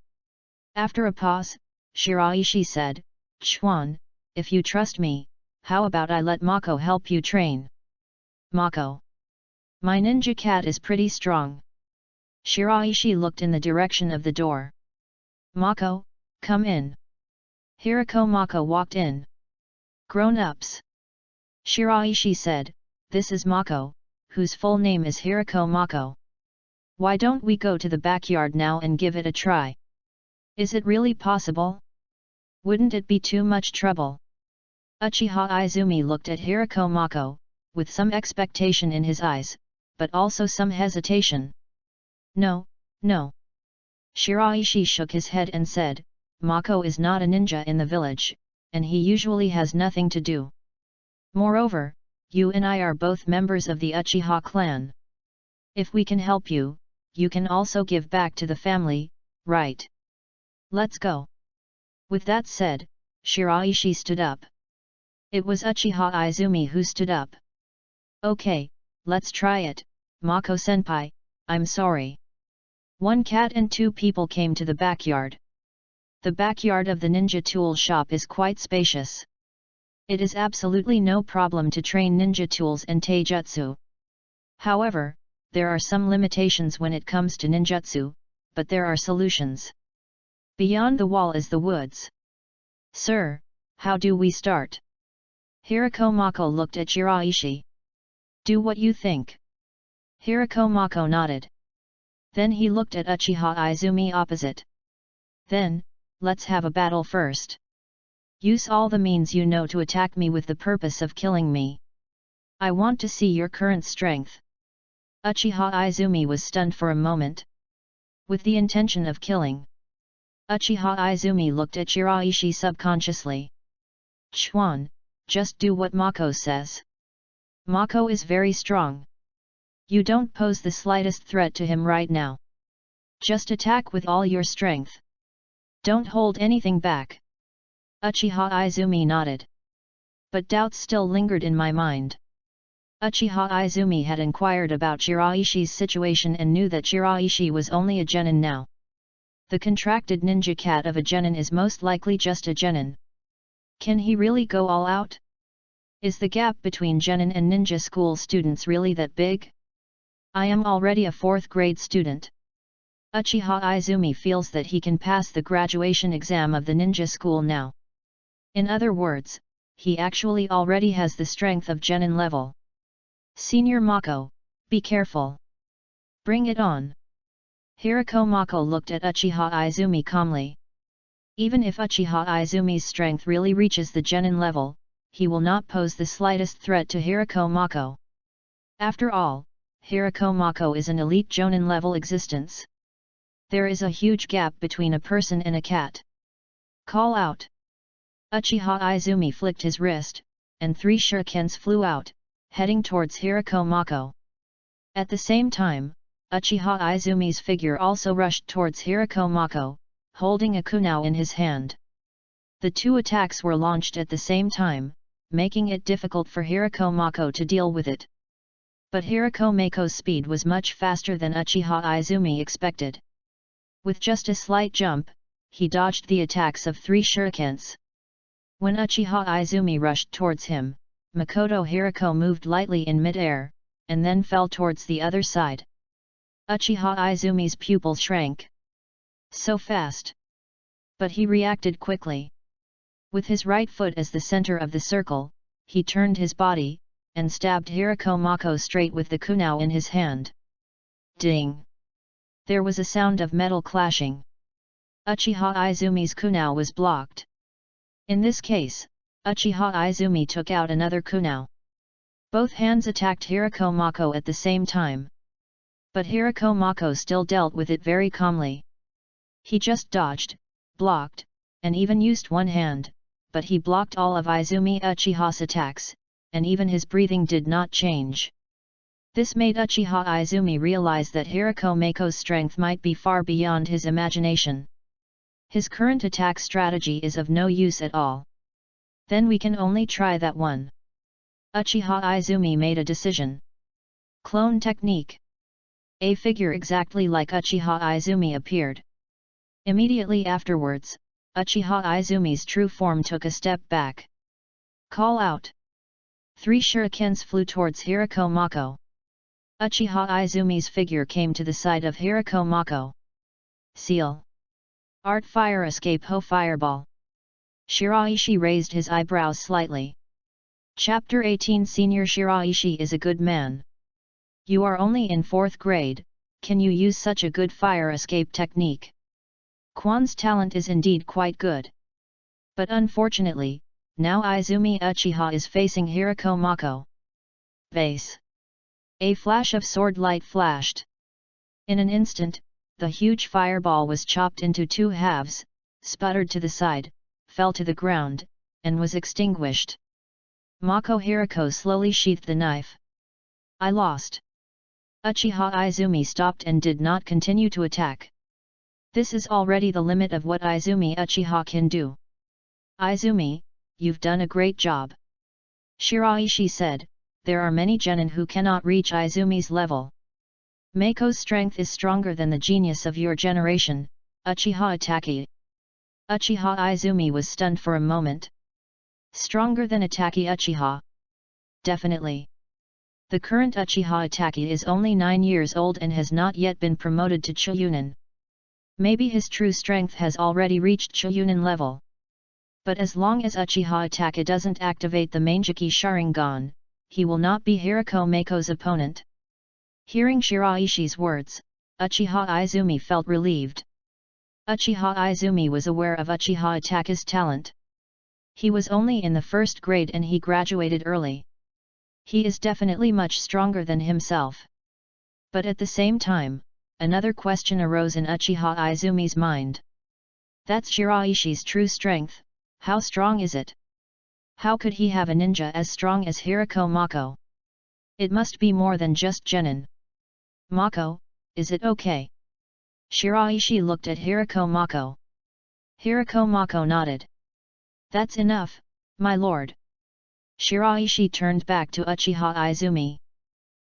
After a pause, Shiraishi said, Chuan, if you trust me, how about I let Mako help you train? Mako. My ninja cat is pretty strong. Shiraishi looked in the direction of the door. Mako, come in. Hirako Mako walked in. Grown-ups. Shiraishi said, this is Mako, whose full name is Hirako Mako. Why don't we go to the backyard now and give it a try? Is it really possible? Wouldn't it be too much trouble? Uchiha Izumi looked at Hirako Mako, with some expectation in his eyes, but also some hesitation. No, no. Shiraishi shook his head and said, Mako is not a ninja in the village, and he usually has nothing to do. Moreover, you and I are both members of the Uchiha clan. If we can help you, you can also give back to the family, right? Let's go. With that said, Shiraishi stood up. It was Uchiha Izumi who stood up. Okay, let's try it, Mako-senpai, I'm sorry. One cat and two people came to the backyard. The backyard of the ninja tool shop is quite spacious. It is absolutely no problem to train ninja tools and taijutsu. However, there are some limitations when it comes to ninjutsu, but there are solutions. Beyond the wall is the woods. Sir, how do we start? Hirako Mako looked at Shiraishi. Do what you think. Hirako Mako nodded. Then he looked at Uchiha Izumi opposite. Then, let's have a battle first. Use all the means you know to attack me with the purpose of killing me. I want to see your current strength. Uchiha Izumi was stunned for a moment. With the intention of killing. Uchiha Izumi looked at Shiraishi subconsciously. Chuan, just do what Mako says. Mako is very strong. You don't pose the slightest threat to him right now. Just attack with all your strength. Don't hold anything back. Uchiha Izumi nodded. But doubts still lingered in my mind. Uchiha Izumi had inquired about Shiraishi's situation and knew that Shiraishi was only a genin now. The contracted ninja cat of a genin is most likely just a genin. Can he really go all out? Is the gap between genin and ninja school students really that big? I am already a 4th grade student. Uchiha Izumi feels that he can pass the graduation exam of the ninja school now. In other words, he actually already has the strength of genin level. Senior Mako, be careful. Bring it on. Hirako Mako looked at Uchiha Izumi calmly. Even if Uchiha Izumi's strength really reaches the genin level, he will not pose the slightest threat to Hirako Mako. After all, Hirako Mako is an elite jonin level existence. There is a huge gap between a person and a cat. Call out. Uchiha Izumi flicked his wrist, and 3 shurikens flew out, heading towards Hirako Mako. At the same time, Uchiha Izumi's figure also rushed towards Hirako Mako, holding a kunao in his hand. The 2 attacks were launched at the same time, making it difficult for Hirako Mako to deal with it. But Hirako Mako's speed was much faster than Uchiha Izumi expected. With just a slight jump, he dodged the attacks of 3 shurikens. When Uchiha Izumi rushed towards him, Makoto Hirako moved lightly in mid-air, and then fell towards the other side. Uchiha Izumi's pupils shrank. So fast! But he reacted quickly. With his right foot as the center of the circle, he turned his body, and stabbed Hirako Mako straight with the kunao in his hand. Ding! There was a sound of metal clashing. Uchiha Izumi's kunao was blocked. In this case, Uchiha Izumi took out another kunao. Both hands attacked Hirako Mako at the same time. But Hirako Mako still dealt with it very calmly. He just dodged, blocked, and even used one hand, but he blocked all of Izumi Uchiha's attacks, and even his breathing did not change. This made Uchiha Izumi realize that Hirako Mako's strength might be far beyond his imagination. His current attack strategy is of no use at all. Then we can only try that one. Uchiha Izumi made a decision. Clone technique. A figure exactly like Uchiha Izumi appeared. Immediately afterwards, Uchiha Izumi's true form took a step back. Call out. 3 shurikens flew towards Hirako Mako. Uchiha Izumi's figure came to the side of Hirako Mako. Seal. Art fire escape ho fireball. Shiraishi raised his eyebrows slightly. Chapter 18 Senior Shiraishi is a good man. You are only in 4th grade, can you use such a good fire escape technique? Quan's talent is indeed quite good. But unfortunately, now Izumi Uchiha is facing Hirako Mako. Vase. A flash of sword light flashed. In an instant, the huge fireball was chopped into 2 halves, sputtered to the side, fell to the ground, and was extinguished. Mako Hirako slowly sheathed the knife. I lost. Uchiha Izumi stopped and did not continue to attack. This is already the limit of what Izumi Uchiha can do. Izumi, you've done a great job. Shiraishi said, there are many genin who cannot reach Izumi's level. Mako's strength is stronger than the genius of your generation, Uchiha Itaki. Uchiha Izumi was stunned for a moment. Stronger than Itaki Uchiha? Definitely. The current Uchiha Itaki is only 9 years old and has not yet been promoted to Choyunin. Maybe his true strength has already reached Choyunin level. But as long as Uchiha Itaki doesn't activate the Manjiki Sharingan, he will not be Hirako Mako's opponent. Hearing Shiraishi's words, Uchiha Izumi felt relieved. Uchiha Izumi was aware of Uchiha Itaki's talent. He was only in the 1st grade and he graduated early. He is definitely much stronger than himself. But at the same time, another question arose in Uchiha Izumi's mind. That's Shiraishi's true strength, how strong is it? How could he have a ninja as strong as Hirako Mako? It must be more than just genin. Mako, is it okay? Shiraishi looked at Hirako Mako. Hirako Mako nodded. That's enough, my lord. Shiraishi turned back to Uchiha Izumi.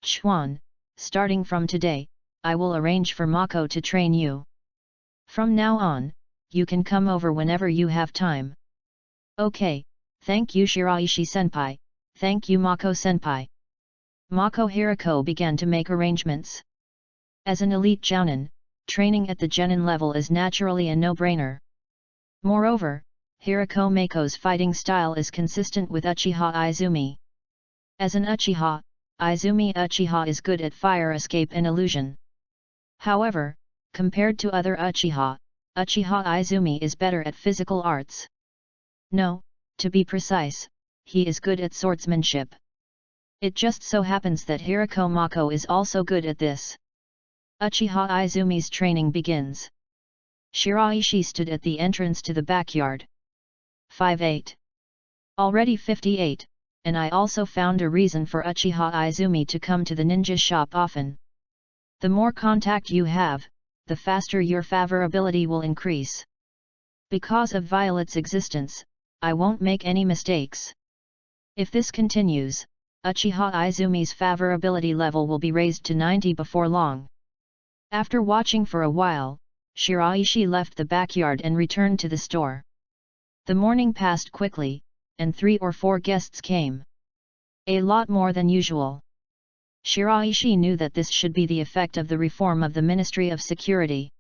Chuan, starting from today, I will arrange for Mako to train you. From now on, you can come over whenever you have time. Okay, thank you Shiraishi-senpai, thank you Mako-senpai. Mako Hirako began to make arrangements. As an elite jounin, training at the genin level is naturally a no-brainer. Moreover, Hirako Mako's fighting style is consistent with Uchiha Izumi. As an Uchiha, Izumi Uchiha is good at fire escape and illusion. However, compared to other Uchiha, Uchiha Izumi is better at physical arts. No, to be precise, he is good at swordsmanship. It just so happens that Hirako Mako is also good at this. Uchiha Izumi's training begins. Shiraishi stood at the entrance to the backyard. 58. Already 58, and I also found a reason for Uchiha Izumi to come to the ninja shop often. The more contact you have, the faster your favorability will increase. Because of Violet's existence, I won't make any mistakes. If this continues, Uchiha Izumi's favorability level will be raised to 90 before long. After watching for a while, Shiraishi left the backyard and returned to the store. The morning passed quickly, and 3 or 4 guests came. A lot more than usual. Shiraishi knew that this should be the effect of the reform of the Ministry of Security.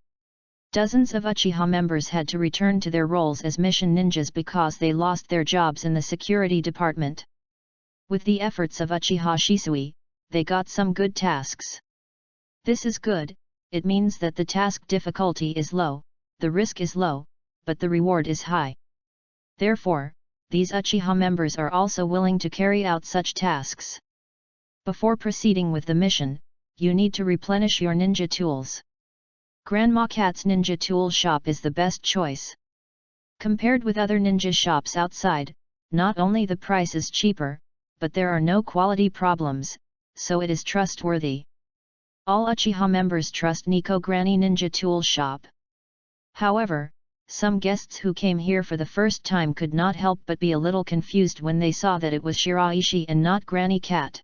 Dozens of Uchiha members had to return to their roles as mission ninjas because they lost their jobs in the security department. With the efforts of Uchiha Shisui, they got some good tasks. This is good, it means that the task difficulty is low, the risk is low, but the reward is high. Therefore, these Uchiha members are also willing to carry out such tasks. Before proceeding with the mission, you need to replenish your ninja tools. Grandma Cat's ninja tool shop is the best choice. Compared with other ninja shops outside, not only the price is cheaper, but there are no quality problems, so it is trustworthy. All Uchiha members trust Nico Granny Ninja Tool Shop. However, some guests who came here for the first time could not help but be a little confused when they saw that it was Shiraishi and not Granny Cat.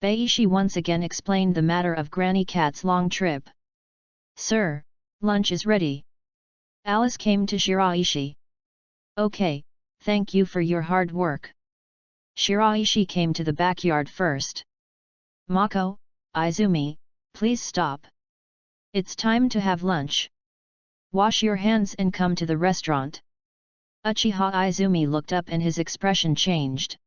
Baishi once again explained the matter of Granny Cat's long trip. "Sir, lunch is ready." Alice came to Shiraishi. "Okay, thank you for your hard work." Shiraishi came to the backyard first. "Mako, Izumi, please stop. It's time to have lunch. Wash your hands and come to the restaurant." Uchiha Izumi looked up and his expression changed.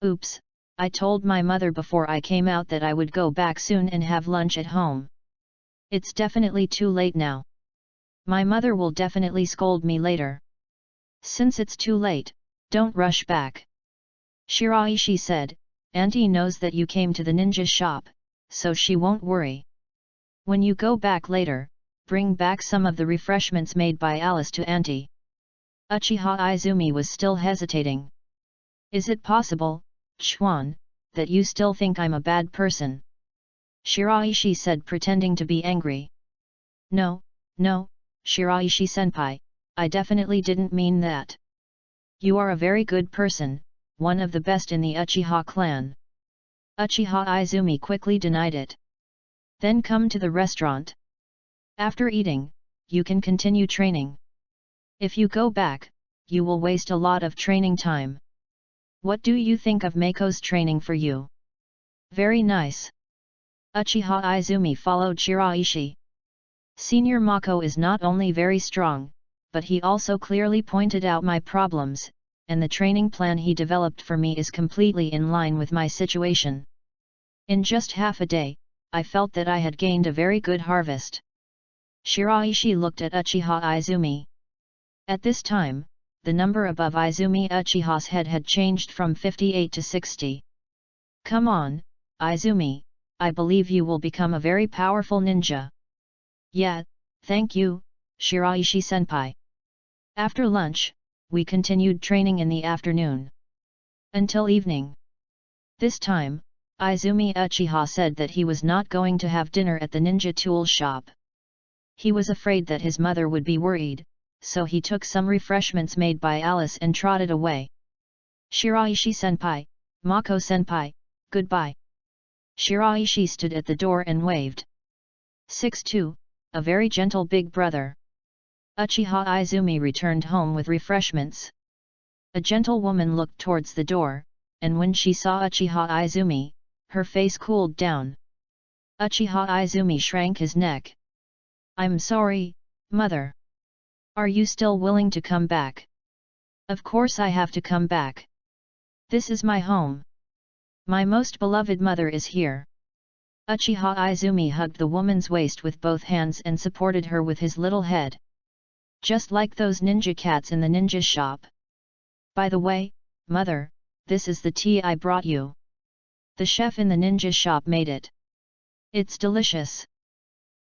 "Oops, I told my mother before I came out that I would go back soon and have lunch at home. It's definitely too late now. My mother will definitely scold me later. Since it's too late, don't rush back." Shiraishi said, "Auntie knows that you came to the ninja shop, so she won't worry. When you go back later, bring back some of the refreshments made by Alice to Auntie." Uchiha Izumi was still hesitating. "Is it possible, Chuan, that you still think I'm a bad person?" Shiraishi said, pretending to be angry. No, Shiraishi-senpai, I definitely didn't mean that. You are a very good person, one of the best in the Uchiha clan." Uchiha Izumi quickly denied it. "Then come to the restaurant. After eating, you can continue training. If you go back, you will waste a lot of training time. What do you think of Mako's training for you?" "Very nice." Uchiha Izumi followed Shiraishi. "Senior Mako is not only very strong, but he also clearly pointed out my problems, and the training plan he developed for me is completely in line with my situation. In just half a day, I felt that I had gained a very good harvest." Shiraishi looked at Uchiha Izumi. At this time, the number above Izumi Uchiha's head had changed from 58 to 60. "Come on, Izumi, I believe you will become a very powerful ninja." "Yeah, thank you, Shiraishi-senpai." After lunch, we continued training in the afternoon. Until evening. This time, Izumi Uchiha said that he was not going to have dinner at the ninja tool shop. He was afraid that his mother would be worried, so he took some refreshments made by Alice and trotted away. "Shiraishi-senpai, Mako-senpai, goodbye." Shiraishi stood at the door and waved. 6-2, a very gentle big brother. Uchiha Izumi returned home with refreshments. A gentle woman looked towards the door, and when she saw Uchiha Izumi, her face cooled down. Uchiha Izumi shrank his neck. "I'm sorry, mother. Are you still willing to come back?" "Of course I have to come back. This is my home. My most beloved mother is here." Uchiha Izumi hugged the woman's waist with both hands and supported her with his little head. Just like those ninja cats in the ninja shop. "By the way, mother, this is the tea I brought you. The chef in the ninja shop made it. It's delicious."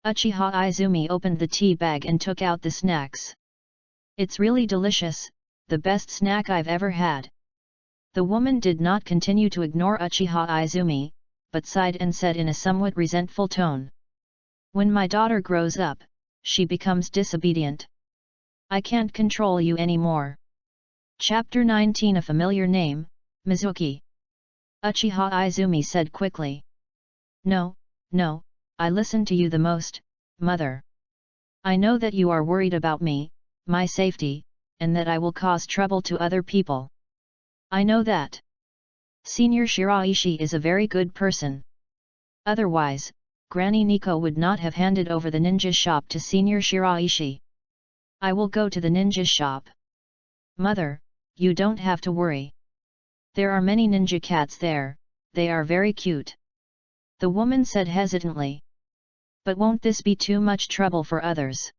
Uchiha Izumi opened the tea bag and took out the snacks. "It's really delicious, the best snack I've ever had." The woman did not continue to ignore Uchiha Izumi, but sighed and said in a somewhat resentful tone. "When my daughter grows up, she becomes disobedient. I can't control you anymore." Chapter 19 A familiar name, Mizuki. Uchiha Izumi said quickly. No, I listen to you the most, mother. I know that you are worried about me, my safety, and that I will cause trouble to other people. I know that. Senior Shiraishi is a very good person. Otherwise, Granny Nico would not have handed over the ninja shop to Senior Shiraishi. I will go to the ninja shop. Mother, you don't have to worry. There are many ninja cats there, they are very cute. The woman said hesitantly. But won't this be too much trouble for others?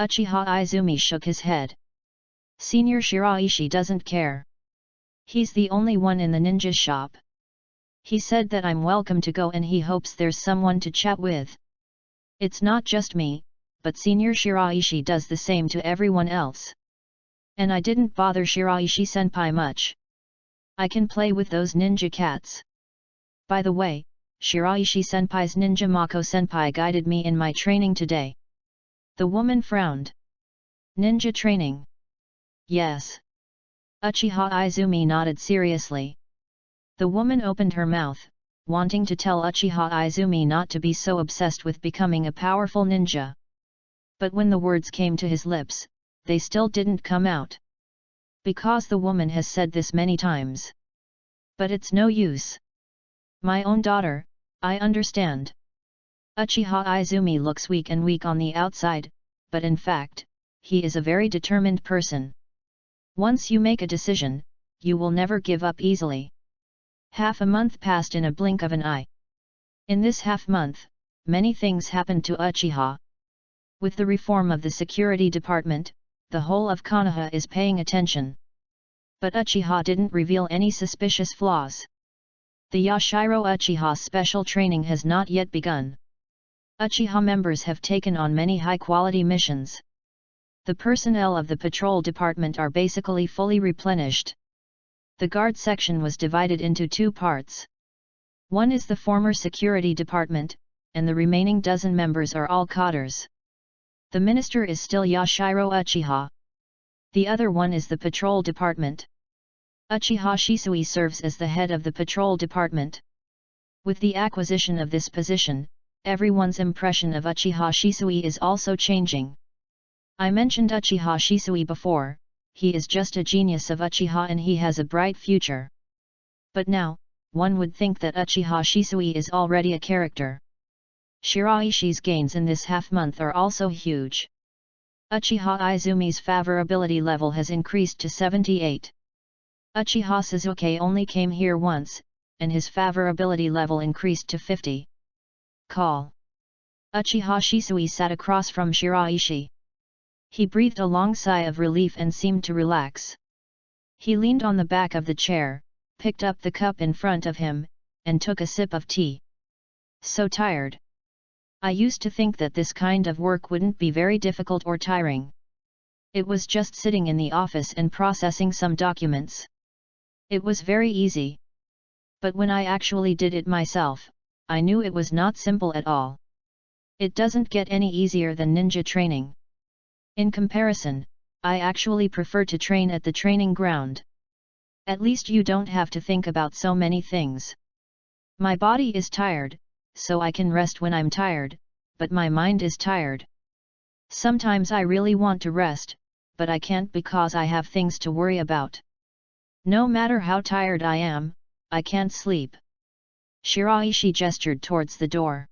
Uchiha Izumi shook his head. Senior Shiraishi doesn't care. He's the only one in the ninja shop. He said that I'm welcome to go and he hopes there's someone to chat with. It's not just me, but Senior Shiraishi does the same to everyone else. And I didn't bother Shiraishi-senpai much. I can play with those ninja cats. By the way, Shiraishi-senpai's ninja Mako-senpai guided me in my training today. The woman frowned. Ninja training? Yes. Uchiha Izumi nodded seriously. The woman opened her mouth, wanting to tell Uchiha Izumi not to be so obsessed with becoming a powerful ninja. But when the words came to his lips, they still didn't come out. Because the woman has said this many times. But it's no use. My own daughter, I understand. Uchiha Izumi looks weak on the outside, but in fact, he is a very determined person. Once you make a decision, you will never give up easily. Half a month passed in a blink of an eye. In this half month, many things happened to Uchiha. With the reform of the security department, the whole of Konoha is paying attention. But Uchiha didn't reveal any suspicious flaws. The Yashiro Uchiha special training has not yet begun. Uchiha members have taken on many high-quality missions. The personnel of the patrol department are basically fully replenished. The guard section was divided into two parts. One is the former security department, and the remaining dozen members are all cadres. The minister is still Yashiro Uchiha. The other one is the patrol department. Uchiha Shisui serves as the head of the patrol department. With the acquisition of this position, everyone's impression of Uchiha Shisui is also changing. I mentioned Uchiha Shisui before, he is just a genius of Uchiha and he has a bright future. But now, one would think that Uchiha Shisui is already a character. Shiraishi's gains in this half-month are also huge. Uchiha Izumi's favorability level has increased to 78. Uchiha Suzuki only came here once, and his favorability level increased to 50. Call. Uchiha Shisui sat across from Shiraishi. He breathed a long sigh of relief and seemed to relax. He leaned on the back of the chair, picked up the cup in front of him, and took a sip of tea. So tired. I used to think that this kind of work wouldn't be very difficult or tiring. It was just sitting in the office and processing some documents. It was very easy. But when I actually did it myself, I knew it was not simple at all. It doesn't get any easier than ninja training. In comparison, I actually prefer to train at the training ground. At least you don't have to think about so many things. My body is tired, so I can rest when I'm tired, but my mind is tired. Sometimes I really want to rest, but I can't because I have things to worry about. No matter how tired I am, I can't sleep. Shiraishi gestured towards the door.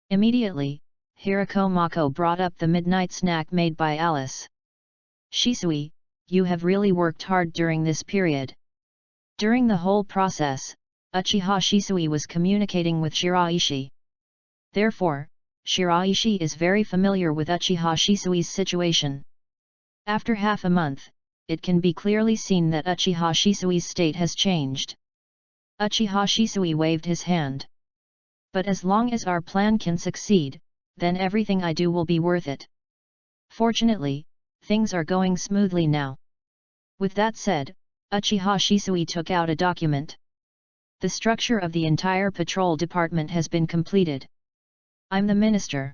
Immediately, Hirako Mako brought up the midnight snack made by Alice. Shisui, you have really worked hard during this period. During the whole process, Uchiha Shisui was communicating with Shiraishi. Therefore, Shiraishi is very familiar with Uchiha Shisui's situation. After half a month, it can be clearly seen that Uchiha Shisui's state has changed. Uchiha Shisui waved his hand. But as long as our plan can succeed, then everything I do will be worth it. Fortunately, things are going smoothly now. With that said, Uchiha Shisui took out a document. The structure of the entire patrol department has been completed. I'm the minister.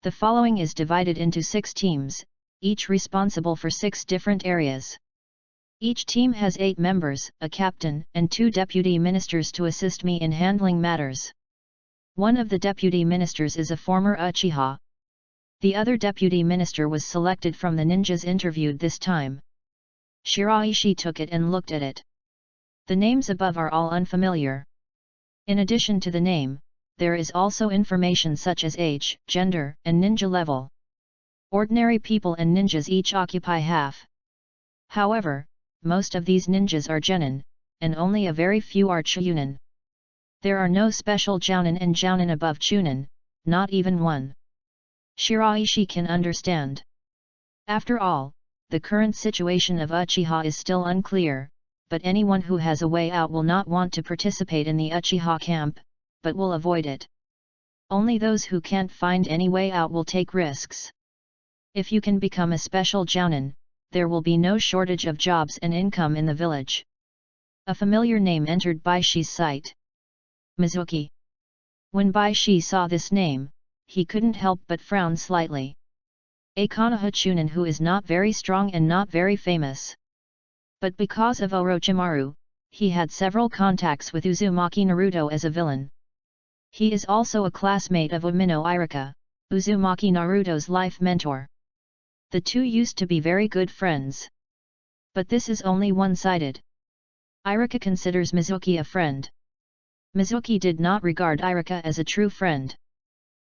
The following is divided into 6 teams, each responsible for 6 different areas. Each team has 8 members, a captain, and 2 deputy ministers to assist me in handling matters. One of the deputy ministers is a former Uchiha. The other deputy minister was selected from the ninjas interviewed this time. Shiraishi took it and looked at it. The names above are all unfamiliar. In addition to the name, there is also information such as age, gender, and ninja level. Ordinary people and ninjas each occupy half. However, most of these ninjas are genin, and only a very few are chunin. There are no special jounin and jounin above chunin, not even one. Shiraishi can understand. After all, the current situation of Uchiha is still unclear, but anyone who has a way out will not want to participate in the Uchiha camp, but will avoid it. Only those who can't find any way out will take risks. If you can become a special jounin, there will be no shortage of jobs and income in the village. A familiar name entered Baishi's sight. Mizuki. When Baishi saw this name, he couldn't help but frown slightly. A Konoha chunin who is not very strong and not very famous. But because of Orochimaru, he had several contacts with Uzumaki Naruto as a villain. He is also a classmate of Umino Irika, Uzumaki Naruto's life mentor. The two used to be very good friends. But this is only one-sided. Irika considers Mizuki a friend. Mizuki did not regard Irika as a true friend.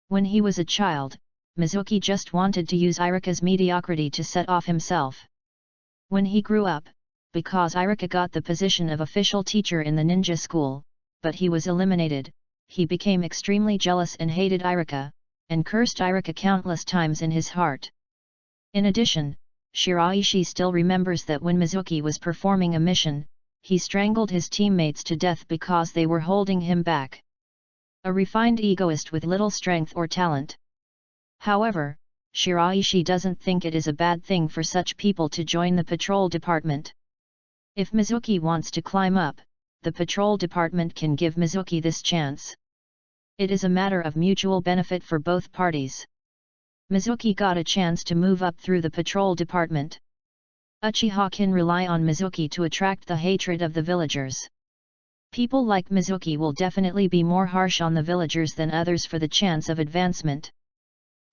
When he was a child, Mizuki just wanted to use Irika's mediocrity to set off himself. When he grew up, because Irika got the position of official teacher in the ninja school, but he was eliminated, he became extremely jealous and hated Irika, and cursed Irika countless times in his heart. In addition, Shiraishi still remembers that when Mizuki was performing a mission, he strangled his teammates to death because they were holding him back. A refined egoist with little strength or talent. However, Shiraishi doesn't think it is a bad thing for such people to join the patrol department. If Mizuki wants to climb up, the patrol department can give Mizuki this chance. It is a matter of mutual benefit for both parties. Mizuki got a chance to move up through the patrol department. Uchiha can rely on Mizuki to attract the hatred of the villagers. People like Mizuki will definitely be more harsh on the villagers than others for the chance of advancement.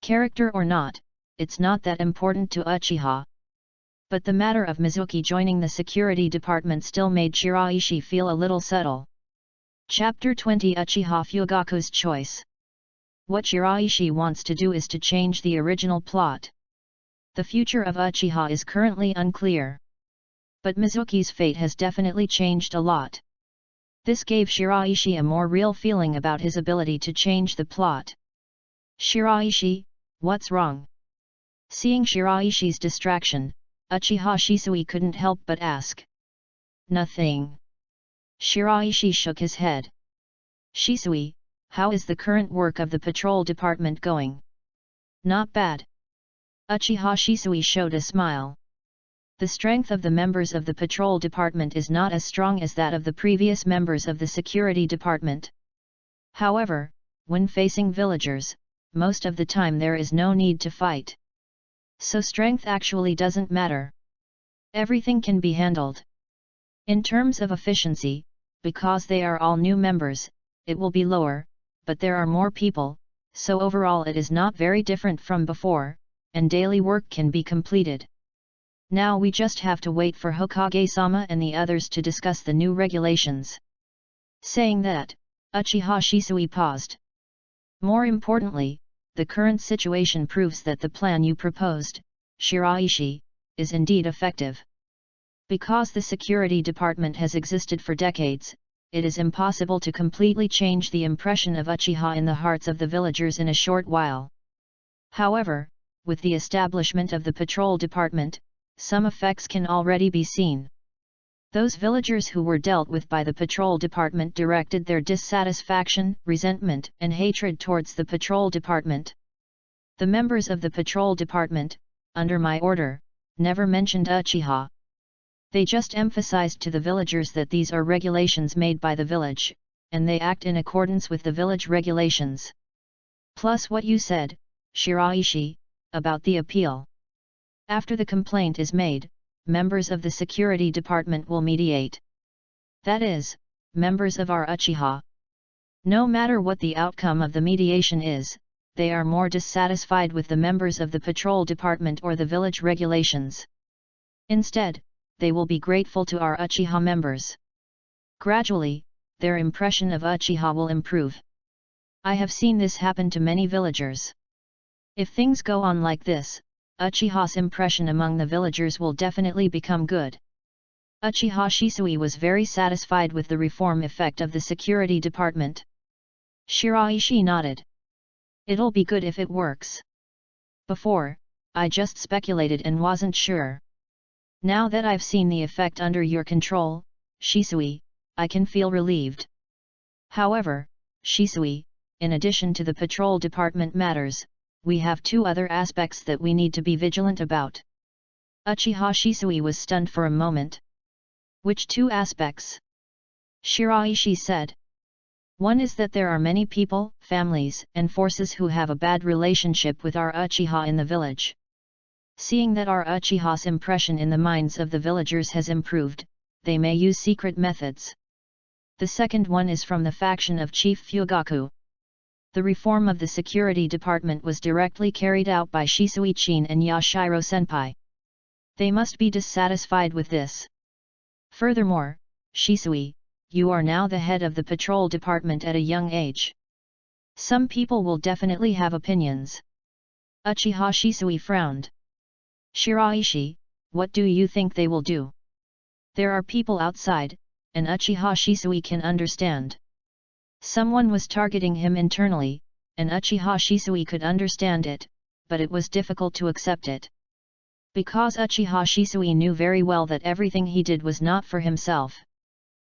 Character or not, it's not that important to Uchiha. But the matter of Mizuki joining the security department still made Shiraishi feel a little subtle. Chapter 20 Uchiha Fugaku's Choice. What Shiraishi wants to do is to change the original plot. The future of Uchiha is currently unclear. But Mizuki's fate has definitely changed a lot. This gave Shiraishi a more real feeling about his ability to change the plot. Shiraishi, what's wrong? Seeing Shiraishi's distraction, Uchiha Shisui couldn't help but ask. Nothing. Shiraishi shook his head. Shisui, how is the current work of the patrol department going? Not bad. Uchiha Shisui showed a smile. The strength of the members of the patrol department is not as strong as that of the previous members of the security department. However, when facing villagers, most of the time there is no need to fight. So strength actually doesn't matter. Everything can be handled. In terms of efficiency, because they are all new members, it will be lower, but there are more people, so overall it is not very different from before, and daily work can be completed. Now we just have to wait for Hokage-sama and the others to discuss the new regulations." Saying that, Uchiha Shisui paused. "More importantly, the current situation proves that the plan you proposed, Shiraishi, is indeed effective. Because the security department has existed for decades, it is impossible to completely change the impression of Uchiha in the hearts of the villagers in a short while. However, with the establishment of the patrol department, some effects can already be seen. Those villagers who were dealt with by the patrol department directed their dissatisfaction, resentment, and hatred towards the patrol department. The members of the patrol department, under my order, never mentioned Uchiha. They just emphasized to the villagers that these are regulations made by the village, and they act in accordance with the village regulations. Plus what you said, Shiraishi, about the appeal. After the complaint is made, members of the security department will mediate. That is, members of our Uchiha. No matter what the outcome of the mediation is, they are more dissatisfied with the members of the patrol department or the village regulations. Instead, they will be grateful to our Uchiha members. Gradually, their impression of Uchiha will improve. I have seen this happen to many villagers. If things go on like this, Uchiha's impression among the villagers will definitely become good." Uchiha Shisui was very satisfied with the reform effect of the security department. Shiraishi nodded. "It'll be good if it works. Before, I just speculated and wasn't sure. Now that I've seen the effect under your control, Shisui, I can feel relieved. However, Shisui, in addition to the patrol department matters, we have two other aspects that we need to be vigilant about." Uchiha Shisui was stunned for a moment. "Which two aspects?" Shiraishi said. "One is that there are many people, families, and forces who have a bad relationship with our Uchiha in the village. Seeing that our Uchiha's impression in the minds of the villagers has improved, they may use secret methods. The second one is from the faction of Chief Fugaku. The reform of the security department was directly carried out by Shisui-chin and Yashiro-senpai. They must be dissatisfied with this. Furthermore, Shisui, you are now the head of the patrol department at a young age. Some people will definitely have opinions." Uchiha Shisui frowned. "Shiraishi, what do you think they will do? There are people outside, and Uchiha Shisui can understand. Someone was targeting him internally, and Uchiha Shisui could understand it, but it was difficult to accept it. Because Uchiha Shisui knew very well that everything he did was not for himself,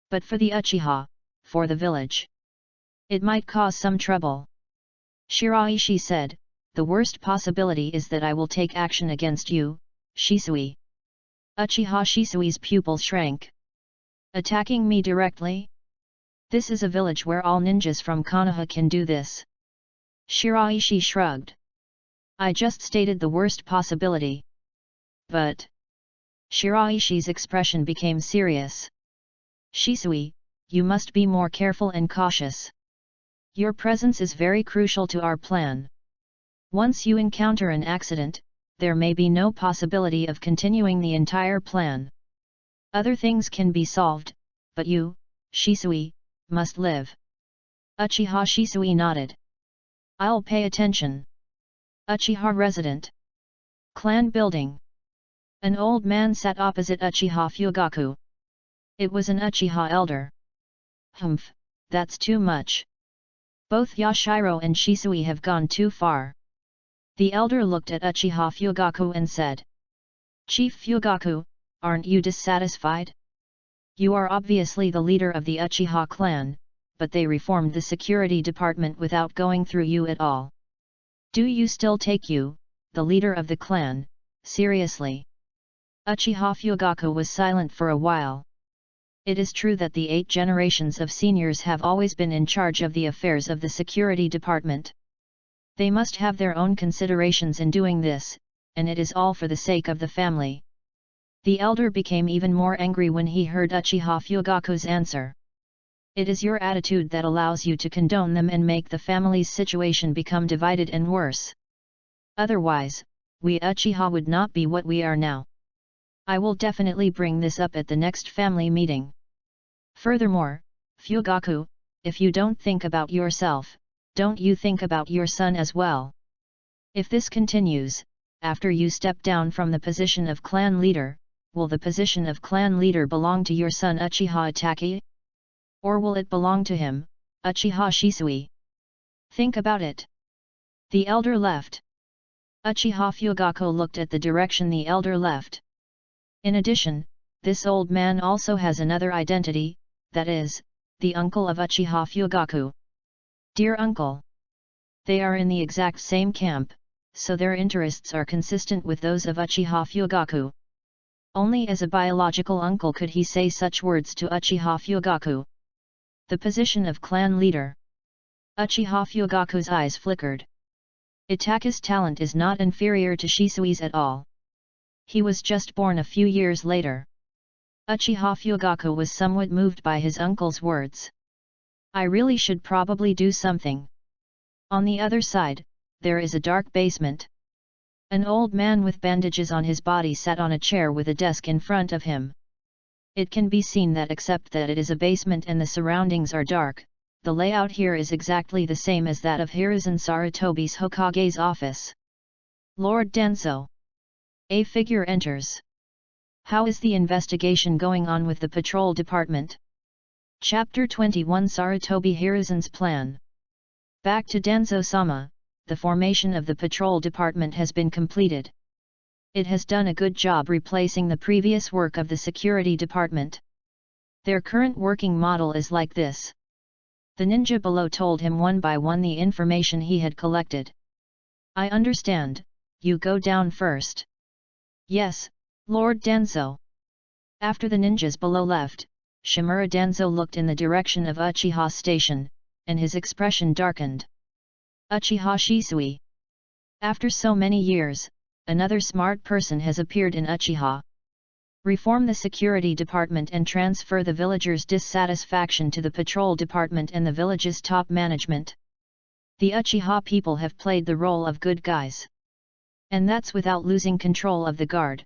but for the Uchiha, for the village. It might cause some trouble." Shiraishi said, "The worst possibility is that I will take action against you, Shisui." Uchiha Shisui's pupil shrank. "Attacking me directly? This is a village where all ninjas from Konoha can do this." Shiraishi shrugged. "I just stated the worst possibility." "But..." Shiraishi's expression became serious. "Shisui, you must be more careful and cautious. Your presence is very crucial to our plan. Once you encounter an accident, there may be no possibility of continuing the entire plan. Other things can be solved, but you, Shisui, must live." Uchiha Shisui nodded. "I'll pay attention." Uchiha resident. Clan building. An old man sat opposite Uchiha Fugaku. It was an Uchiha elder. "Humph, that's too much. Both Yashiro and Shisui have gone too far." The elder looked at Uchiha Fugaku and said, "Chief Fugaku, aren't you dissatisfied? You are obviously the leader of the Uchiha clan, but they reformed the security department without going through you at all. Do you still take you, the leader of the clan, seriously?" Uchiha Fugaku was silent for a while. It is true that the 8 generations of seniors have always been in charge of the affairs of the security department. They must have their own considerations in doing this, and it is all for the sake of the family. The elder became even more angry when he heard Uchiha Fugaku's answer. It is your attitude that allows you to condone them and make the family's situation become divided and worse. Otherwise, we Uchiha would not be what we are now. I will definitely bring this up at the next family meeting. Furthermore, Fugaku, if you don't think about yourself, don't you think about your son as well? If this continues, after you step down from the position of clan leader, will the position of clan leader belong to your son Uchiha Itachi? Or will it belong to him, Uchiha Shisui? Think about it. The elder left. Uchiha Fugaku looked at the direction the elder left. In addition, this old man also has another identity, that is, the uncle of Uchiha Fugaku. Dear uncle. They are in the exact same camp, so their interests are consistent with those of Uchiha Fugaku. Only as a biological uncle could he say such words to Uchiha Fugaku. The position of clan leader. Uchiha Fugaku's eyes flickered. Itachi's talent is not inferior to Shisui's at all. He was just born a few years later. Uchiha Fugaku was somewhat moved by his uncle's words. I really should probably do something. On the other side, there is a dark basement. An old man with bandages on his body sat on a chair with a desk in front of him. It can be seen that except that it is a basement and the surroundings are dark, the layout here is exactly the same as that of Hiruzen Sarutobi's Hokage's office. Lord Denso. A figure enters. How is the investigation going on with the patrol department? Chapter 21 Sarutobi Hiruzen's plan. Back to Denso-sama, the formation of the patrol department has been completed. It has done a good job replacing the previous work of the security department. Their current working model is like this. The ninja below told him one by one the information he had collected. I understand, you go down first. Yes, Lord Denso. After the ninjas below left, Shimura Denso looked in the direction of Uchiha Station, and his expression darkened. Uchiha Shisui. After so many years, another smart person has appeared in Uchiha. Reform the security department and transfer the villagers' dissatisfaction to the patrol department and the village's top management. The Uchiha people have played the role of good guys. And that's without losing control of the guard.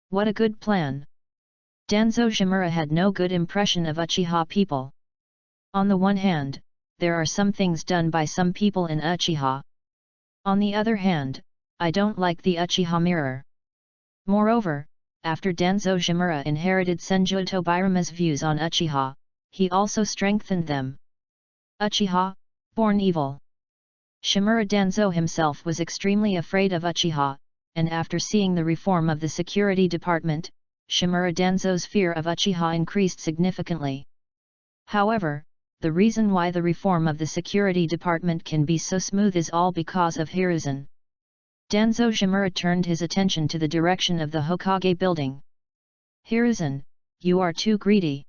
What a good plan. Danzo Shimura had no good impression of Uchiha people. On the one hand, there are some things done by some people in Uchiha. On the other hand, I don't like the Uchiha mirror. Moreover, after Danzo Shimura inherited Senju Tobirama's views on Uchiha, he also strengthened them. Uchiha, born evil. Shimura Danzo himself was extremely afraid of Uchiha, and after seeing the reform of the security department, Shimura Danzo's fear of Uchiha increased significantly. However, the reason why the reform of the security department can be so smooth is all because of Hiruzen. Danzo Shimura turned his attention to the direction of the Hokage building. Hiruzen, you are too greedy.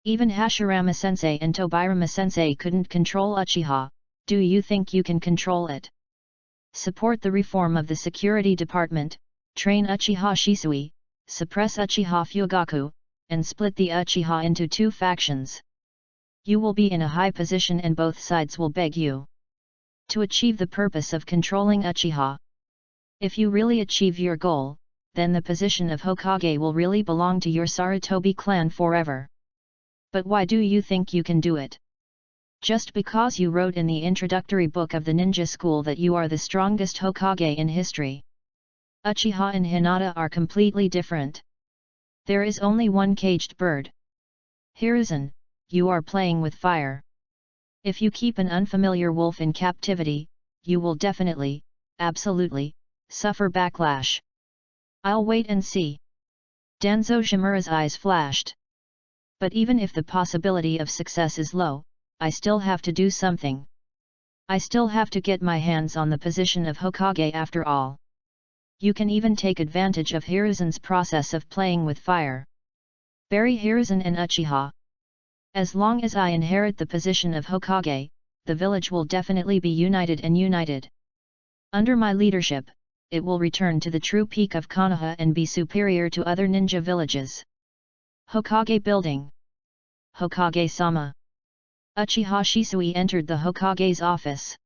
Even Hashirama-sensei and Tobirama-sensei couldn't control Uchiha, do you think you can control it? Support the reform of the security department, train Uchiha Shisui, suppress Uchiha Fugaku, and split the Uchiha into two factions. You will be in a high position and both sides will beg you to achieve the purpose of controlling Uchiha. If you really achieve your goal, then the position of Hokage will really belong to your Sarutobi clan forever. But why do you think you can do it? Just because you wrote in the introductory book of the ninja school that you are the strongest Hokage in history. Uchiha and Hinata are completely different. There is only one caged bird. Hiruzen, you are playing with fire. If you keep an unfamiliar wolf in captivity, you will definitely, absolutely, suffer backlash. I'll wait and see. Danzo Shimura's eyes flashed. But even if the possibility of success is low, I still have to do something. I still have to get my hands on the position of Hokage after all. You can even take advantage of Hiruzen's process of playing with fire. Bury Hiruzen and Uchiha. As long as I inherit the position of Hokage, the village will definitely be united and united. Under my leadership, it will return to the true peak of Konoha and be superior to other ninja villages. Hokage Building. Hokage-sama. Uchiha Shisui entered the Hokage's office.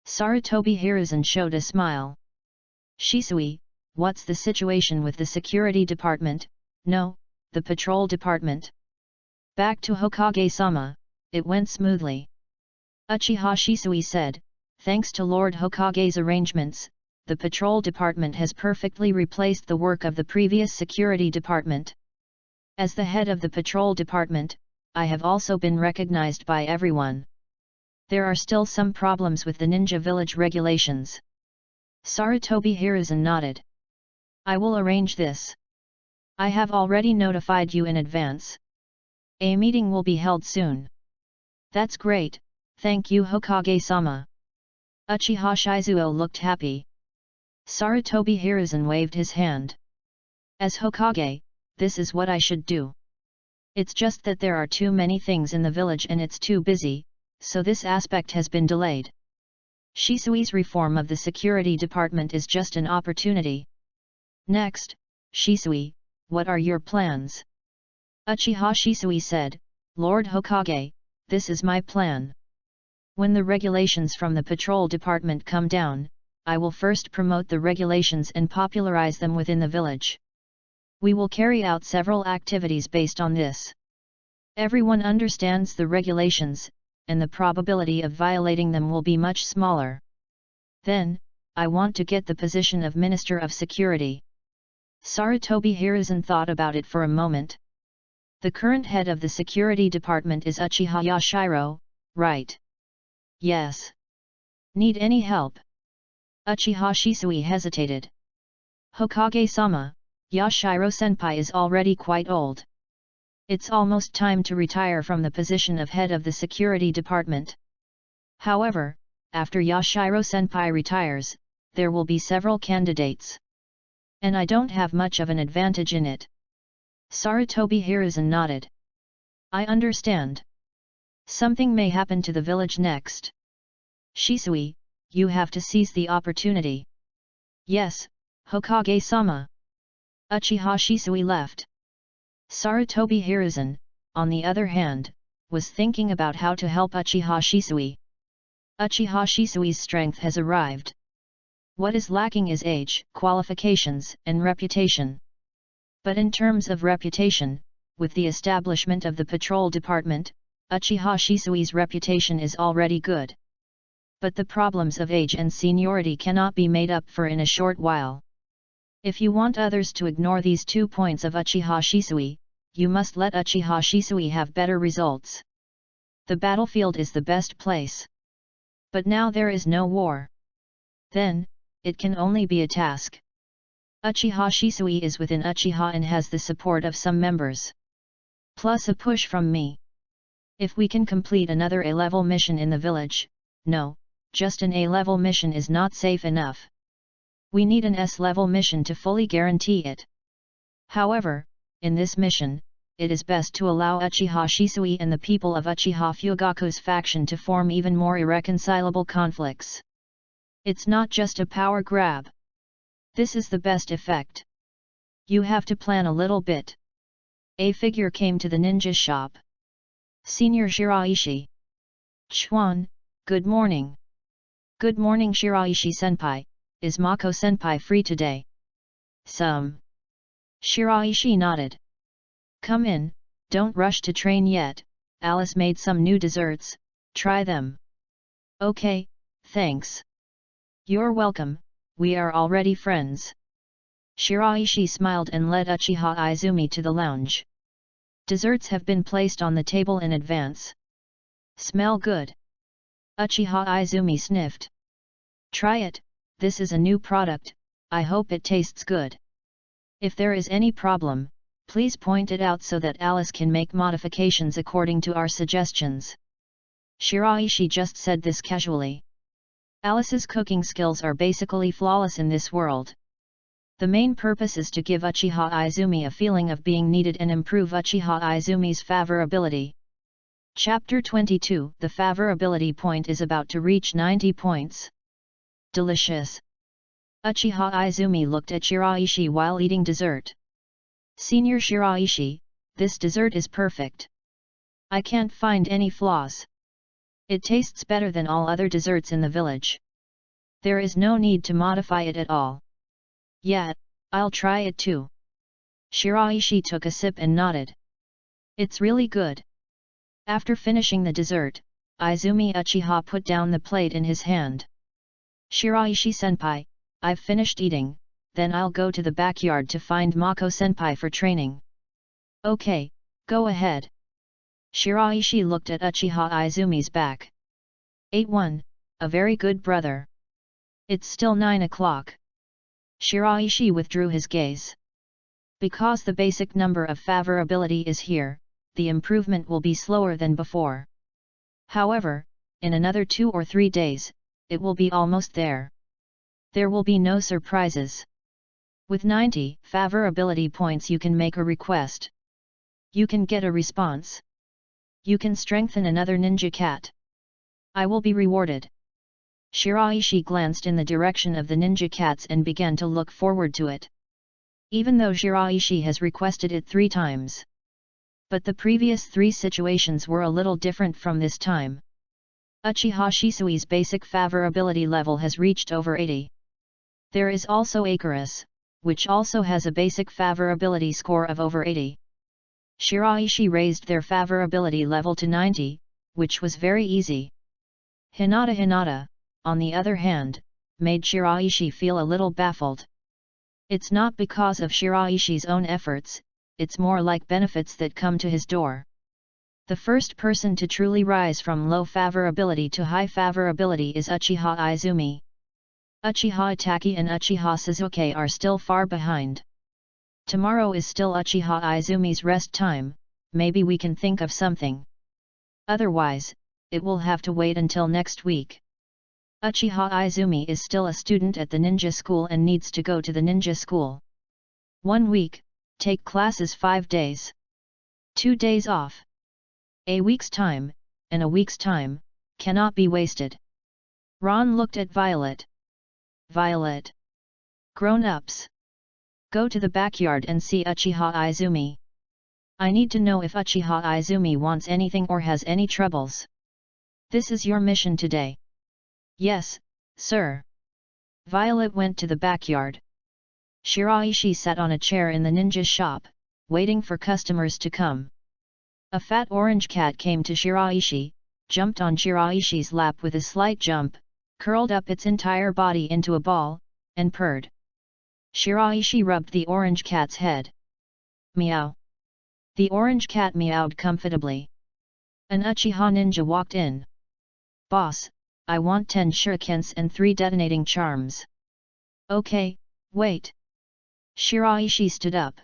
Sarutobi Hiruzen showed a smile. Shisui, what's the situation with the security department? No, the patrol department. Back to Hokage-sama, it went smoothly. Uchiha Shisui said, thanks to Lord Hokage's arrangements, the patrol department has perfectly replaced the work of the previous security department. As the head of the patrol department, I have also been recognized by everyone. There are still some problems with the ninja village regulations. Sarutobi Hiruzen nodded. I will arrange this. I have already notified you in advance. A meeting will be held soon. That's great, thank you Hokage-sama. Uchiha Shizuo looked happy. Sarutobi Hiruzen waved his hand. As Hokage, this is what I should do. It's just that there are too many things in the village and it's too busy, so this aspect has been delayed. Shisui's reform of the security department is just an opportunity. Next, Shisui, what are your plans? Uchiha Shisui said, Lord Hokage, this is my plan. When the regulations from the patrol department come down, I will first promote the regulations and popularize them within the village. We will carry out several activities based on this. Everyone understands the regulations, and the probability of violating them will be much smaller. Then, I want to get the position of Minister of Security. Sarutobi Hiruzen thought about it for a moment. The current head of the security department is Uchiha Yashiro, right? Yes. Need any help? Uchiha Shisui hesitated. Hokage-sama, Yashiro-senpai is already quite old. It's almost time to retire from the position of head of the security department. However, after Yashiro-senpai retires, there will be several candidates. And I don't have much of an advantage in it. Sarutobi Hiruzen nodded. I understand. Something may happen to the village next. Shisui, you have to seize the opportunity. Yes, Hokage-sama. Uchiha Shisui left. Sarutobi Hiruzen, on the other hand, was thinking about how to help Uchiha Shisui. Uchiha Shisui's strength has arrived. What is lacking is age, qualifications, and reputation. But in terms of reputation, with the establishment of the patrol department, Uchiha Shisui's reputation is already good. But the problems of age and seniority cannot be made up for in a short while. If you want others to ignore these 2 points of Uchiha Shisui, you must let Uchiha Shisui have better results. The battlefield is the best place. But now there is no war. Then, it can only be a task. Uchiha Shisui is within Uchiha and has the support of some members. Plus a push from me. If we can complete another A-level mission in the village, no, just an A-level mission is not safe enough. We need an S-level mission to fully guarantee it. However, in this mission, it is best to allow Uchiha Shisui and the people of Uchiha Fugaku's faction to form even more irreconcilable conflicts. It's not just a power grab. This is the best effect. You have to plan a little bit. A figure came to the ninja shop. Senior Shiraishi. Chuan, good morning. Good morning Shiraishi-senpai, is Mako-senpai free today? Some. Shiraishi nodded. Come in, don't rush to train yet, Alice made some new desserts, try them. Okay, thanks. You're welcome, we are already friends. Shiraishi smiled and led Uchiha Izumi to the lounge. Desserts have been placed on the table in advance. Smell good. Uchiha Izumi sniffed. Try it, this is a new product, I hope it tastes good. If there is any problem, please point it out so that Alice can make modifications according to our suggestions. Shiraishi just said this casually. Alice's cooking skills are basically flawless in this world. The main purpose is to give Uchiha Izumi a feeling of being needed and improve Uchiha Izumi's favorability. Chapter 22 The favorability point is about to reach 90 points. Delicious. Uchiha Izumi looked at Shiraishi while eating dessert. Senior Shiraishi, this dessert is perfect. I can't find any flaws. It tastes better than all other desserts in the village. There is no need to modify it at all. Yeah, I'll try it too. Shiraishi took a sip and nodded. It's really good. After finishing the dessert, Izumi Uchiha put down the plate in his hand. Shiraishi-senpai, I've finished eating, then I'll go to the backyard to find Mako-senpai for training. Okay, go ahead. Shiraishi looked at Uchiha Izumi's back. 8-1, a very good brother. It's still 9 o'clock. Shiraishi withdrew his gaze. Because the basic number of favorability is here, the improvement will be slower than before. However, in another 2 or 3 days, it will be almost there. There will be no surprises. With 90 favorability points you can make a request. You can get a response. You can strengthen another ninja cat. I will be rewarded. Shiraishi glanced in the direction of the ninja cats and began to look forward to it. Even though Shiraishi has requested it 3 times. But the previous 3 situations were a little different from this time. Uchiha Shisui's basic favorability level has reached over 80. There is also Icarus, which also has a basic favorability score of over 80. Shiraishi raised their favorability level to 90, which was very easy. Hinata, on the other hand, made Shiraishi feel a little baffled. It's not because of Shiraishi's own efforts, it's more like benefits that come to his door. The first person to truly rise from low favorability to high favorability is Uchiha Izumi. Uchiha Itaki and Uchiha Suzuki are still far behind. Tomorrow is still Uchiha Izumi's rest time, maybe we can think of something. Otherwise, it will have to wait until next week. Uchiha Izumi is still a student at the ninja school and needs to go to the ninja school. 1 week, take classes 5 days. 2 days off. A week's time, and a week's time, cannot be wasted. Ron looked at Violet. Violet. Grown-ups. Go to the backyard and see Uchiha Izumi. I need to know if Uchiha Izumi wants anything or has any troubles. This is your mission today. Yes, sir. Violet went to the backyard. Shiraishi sat on a chair in the ninja shop, waiting for customers to come. A fat orange cat came to Shiraishi, jumped on Shiraishi's lap with a slight jump, curled up its entire body into a ball, and purred. Shiraishi rubbed the orange cat's head. Meow. The orange cat meowed comfortably. An Uchiha ninja walked in. Boss, I want 10 shurikens and 3 detonating charms. Okay, wait. Shiraishi stood up.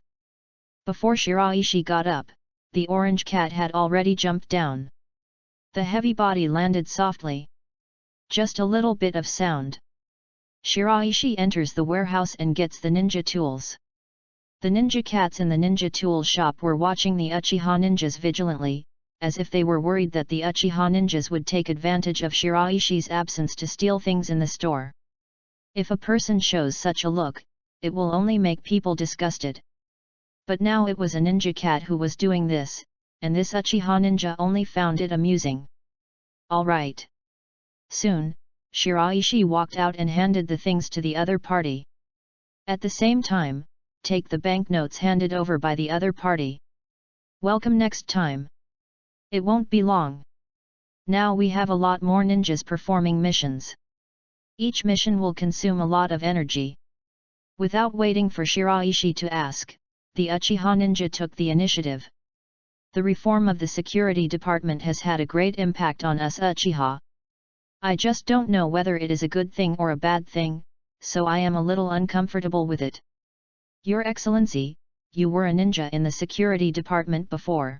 Before Shiraishi got up, the orange cat had already jumped down. The heavy body landed softly. Just a little bit of sound. Shiraishi enters the warehouse and gets the ninja tools. The ninja cats in the ninja tool shop were watching the Uchiha ninjas vigilantly, as if they were worried that the Uchiha ninjas would take advantage of Shiraishi's absence to steal things in the store. If a person shows such a look, it will only make people disgusted. But now it was a ninja cat who was doing this, and this Uchiha ninja only found it amusing. Alright. Soon, Shiraishi walked out and handed the things to the other party. At the same time, take the banknotes handed over by the other party. Welcome next time. It won't be long. Now we have a lot more ninjas performing missions. Each mission will consume a lot of energy. Without waiting for Shiraishi to ask, the Uchiha ninja took the initiative. The reform of the security department has had a great impact on us Uchiha. I just don't know whether it is a good thing or a bad thing, so I am a little uncomfortable with it. Your Excellency, you were a ninja in the security department before.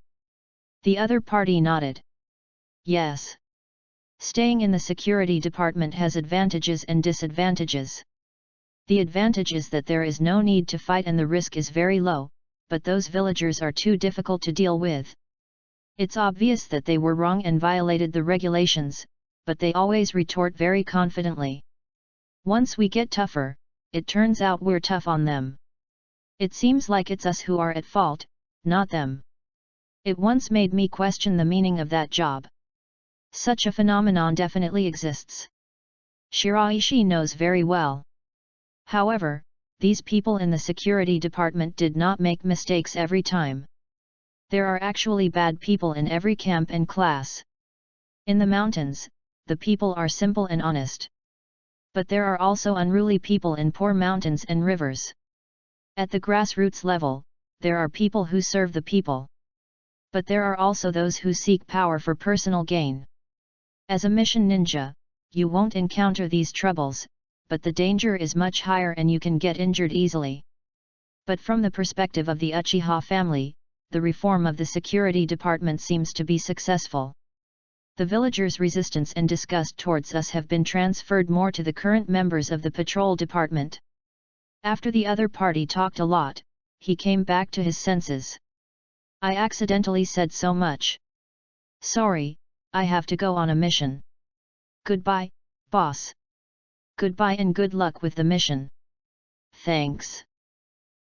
The other party nodded. Yes. Staying in the security department has advantages and disadvantages. The advantage is that there is no need to fight and the risk is very low, but those villagers are too difficult to deal with. It's obvious that they were wrong and violated the regulations, but they always retort very confidently. Once we get tougher, it turns out we're tough on them. It seems like it's us who are at fault, not them. It once made me question the meaning of that job. Such a phenomenon definitely exists. Shiraishi knows very well. However, these people in the security department did not make mistakes every time. There are actually bad people in every camp and class. In the mountains, the people are simple and honest. But there are also unruly people in poor mountains and rivers. At the grassroots level, there are people who serve the people. But there are also those who seek power for personal gain. As a mission ninja, you won't encounter these troubles, but the danger is much higher and you can get injured easily. But from the perspective of the Uchiha family, the reform of the security department seems to be successful. The villagers' resistance and disgust towards us have been transferred more to the current members of the patrol department. After the other party talked a lot, he came back to his senses. I accidentally said so much. Sorry, I have to go on a mission. Goodbye, boss. Goodbye and good luck with the mission. Thanks.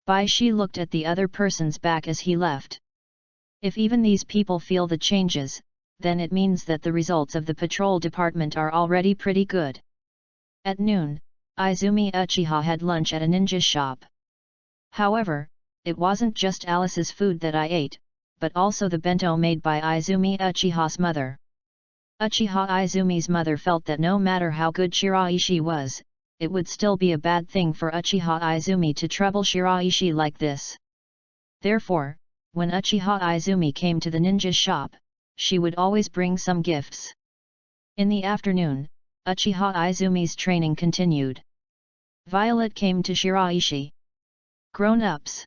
Bai Shi looked at the other person's back as he left. If even these people feel the changes, then it means that the results of the patrol department are already pretty good. At noon, Izumi Uchiha had lunch at a ninja shop. However, it wasn't just Alice's food that I ate, but also the bento made by Izumi Uchiha's mother. Uchiha Izumi's mother felt that no matter how good Shiraishi was, it would still be a bad thing for Uchiha Izumi to trouble Shiraishi like this. Therefore, when Uchiha Izumi came to the ninja shop, she would always bring some gifts. In the afternoon, Uchiha Izumi's training continued. Violet came to Shiraishi. Grown-ups.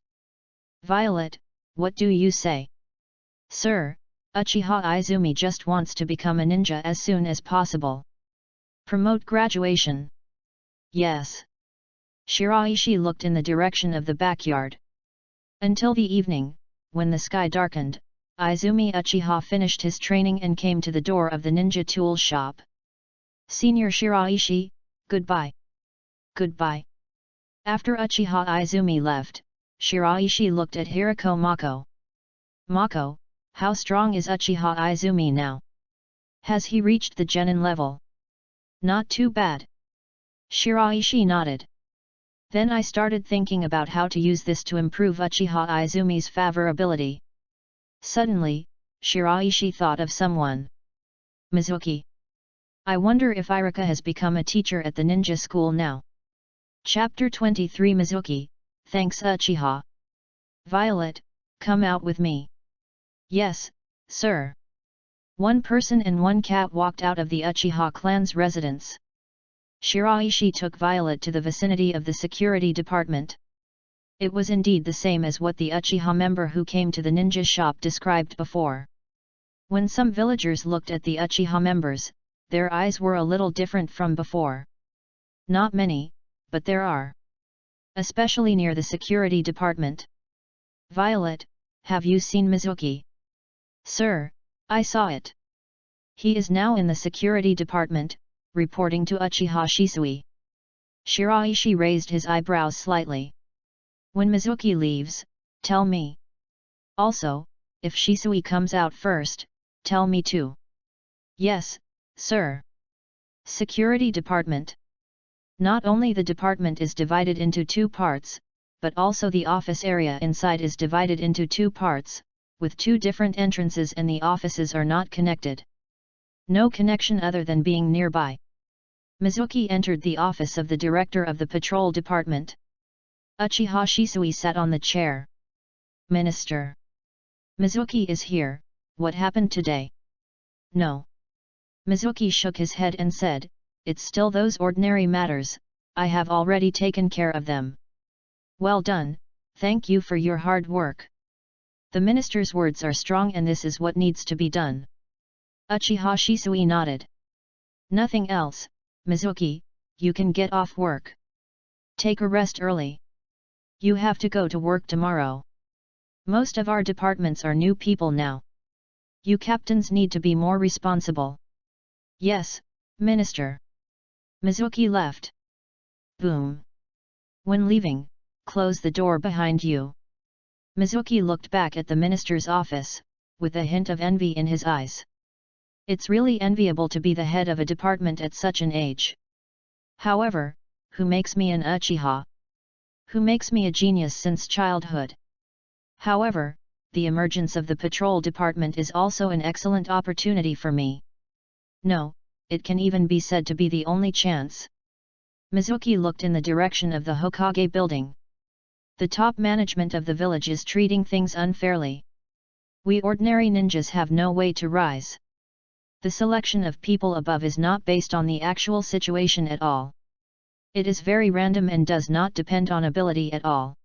Violet, what do you say? Sir, Uchiha Izumi just wants to become a ninja as soon as possible. Promote graduation. Yes. Shiraishi looked in the direction of the backyard. Until the evening, when the sky darkened, Izumi Uchiha finished his training and came to the door of the ninja tool shop. Senior Shiraishi, goodbye. Goodbye. After Uchiha Izumi left, Shiraishi looked at Hirako Mako. Mako, how strong is Uchiha Izumi now? Has he reached the genin level? Not too bad. Shiraishi nodded. Then I started thinking about how to use this to improve Uchiha Izumi's favorability. Suddenly, Shiraishi thought of someone. Mizuki. I wonder if Irika has become a teacher at the ninja school now. Chapter 23 Mizuki, thanks Uchiha. Violet, come out with me. Yes, sir. One person and one cat walked out of the Uchiha clan's residence. Shiraishi took Violet to the vicinity of the security department. It was indeed the same as what the Uchiha member who came to the ninja shop described before. When some villagers looked at the Uchiha members, their eyes were a little different from before. Not many, but there are. Especially near the security department. Violet, have you seen Mizuki? Sir, I saw it. He is now in the security department, reporting to Uchiha Shisui. Shiraishi raised his eyebrows slightly. When Mizuki leaves, tell me. Also, if Shisui comes out first, tell me too. Yes, sir. Security Department. Not only the department is divided into two parts, but also the office area inside is divided into two parts, with two different entrances and the offices are not connected. No connection other than being nearby. Mizuki entered the office of the director of the patrol department. Uchiha Shisui sat on the chair. Minister. Mizuki is here, what happened today? No. Mizuki shook his head and said, it's still those ordinary matters, I have already taken care of them. Well done, thank you for your hard work. The minister's words are strong and this is what needs to be done. Uchiha Shisui nodded. Nothing else, Mizuki, you can get off work. Take a rest early. You have to go to work tomorrow. Most of our departments are new people now. You captains need to be more responsible. Yes, Minister. Mizuki left. Boom. When leaving, close the door behind you. Mizuki looked back at the minister's office, with a hint of envy in his eyes. It's really enviable to be the head of a department at such an age. However, who makes me an Uchiha? who makes me a genius since childhood. However, the emergence of the patrol department is also an excellent opportunity for me. No, it can even be said to be the only chance. Mizuki looked in the direction of the Hokage building. The top management of the village is treating things unfairly. We ordinary ninjas have no way to rise. The selection of people above is not based on the actual situation at all. It is very random and does not depend on ability at all.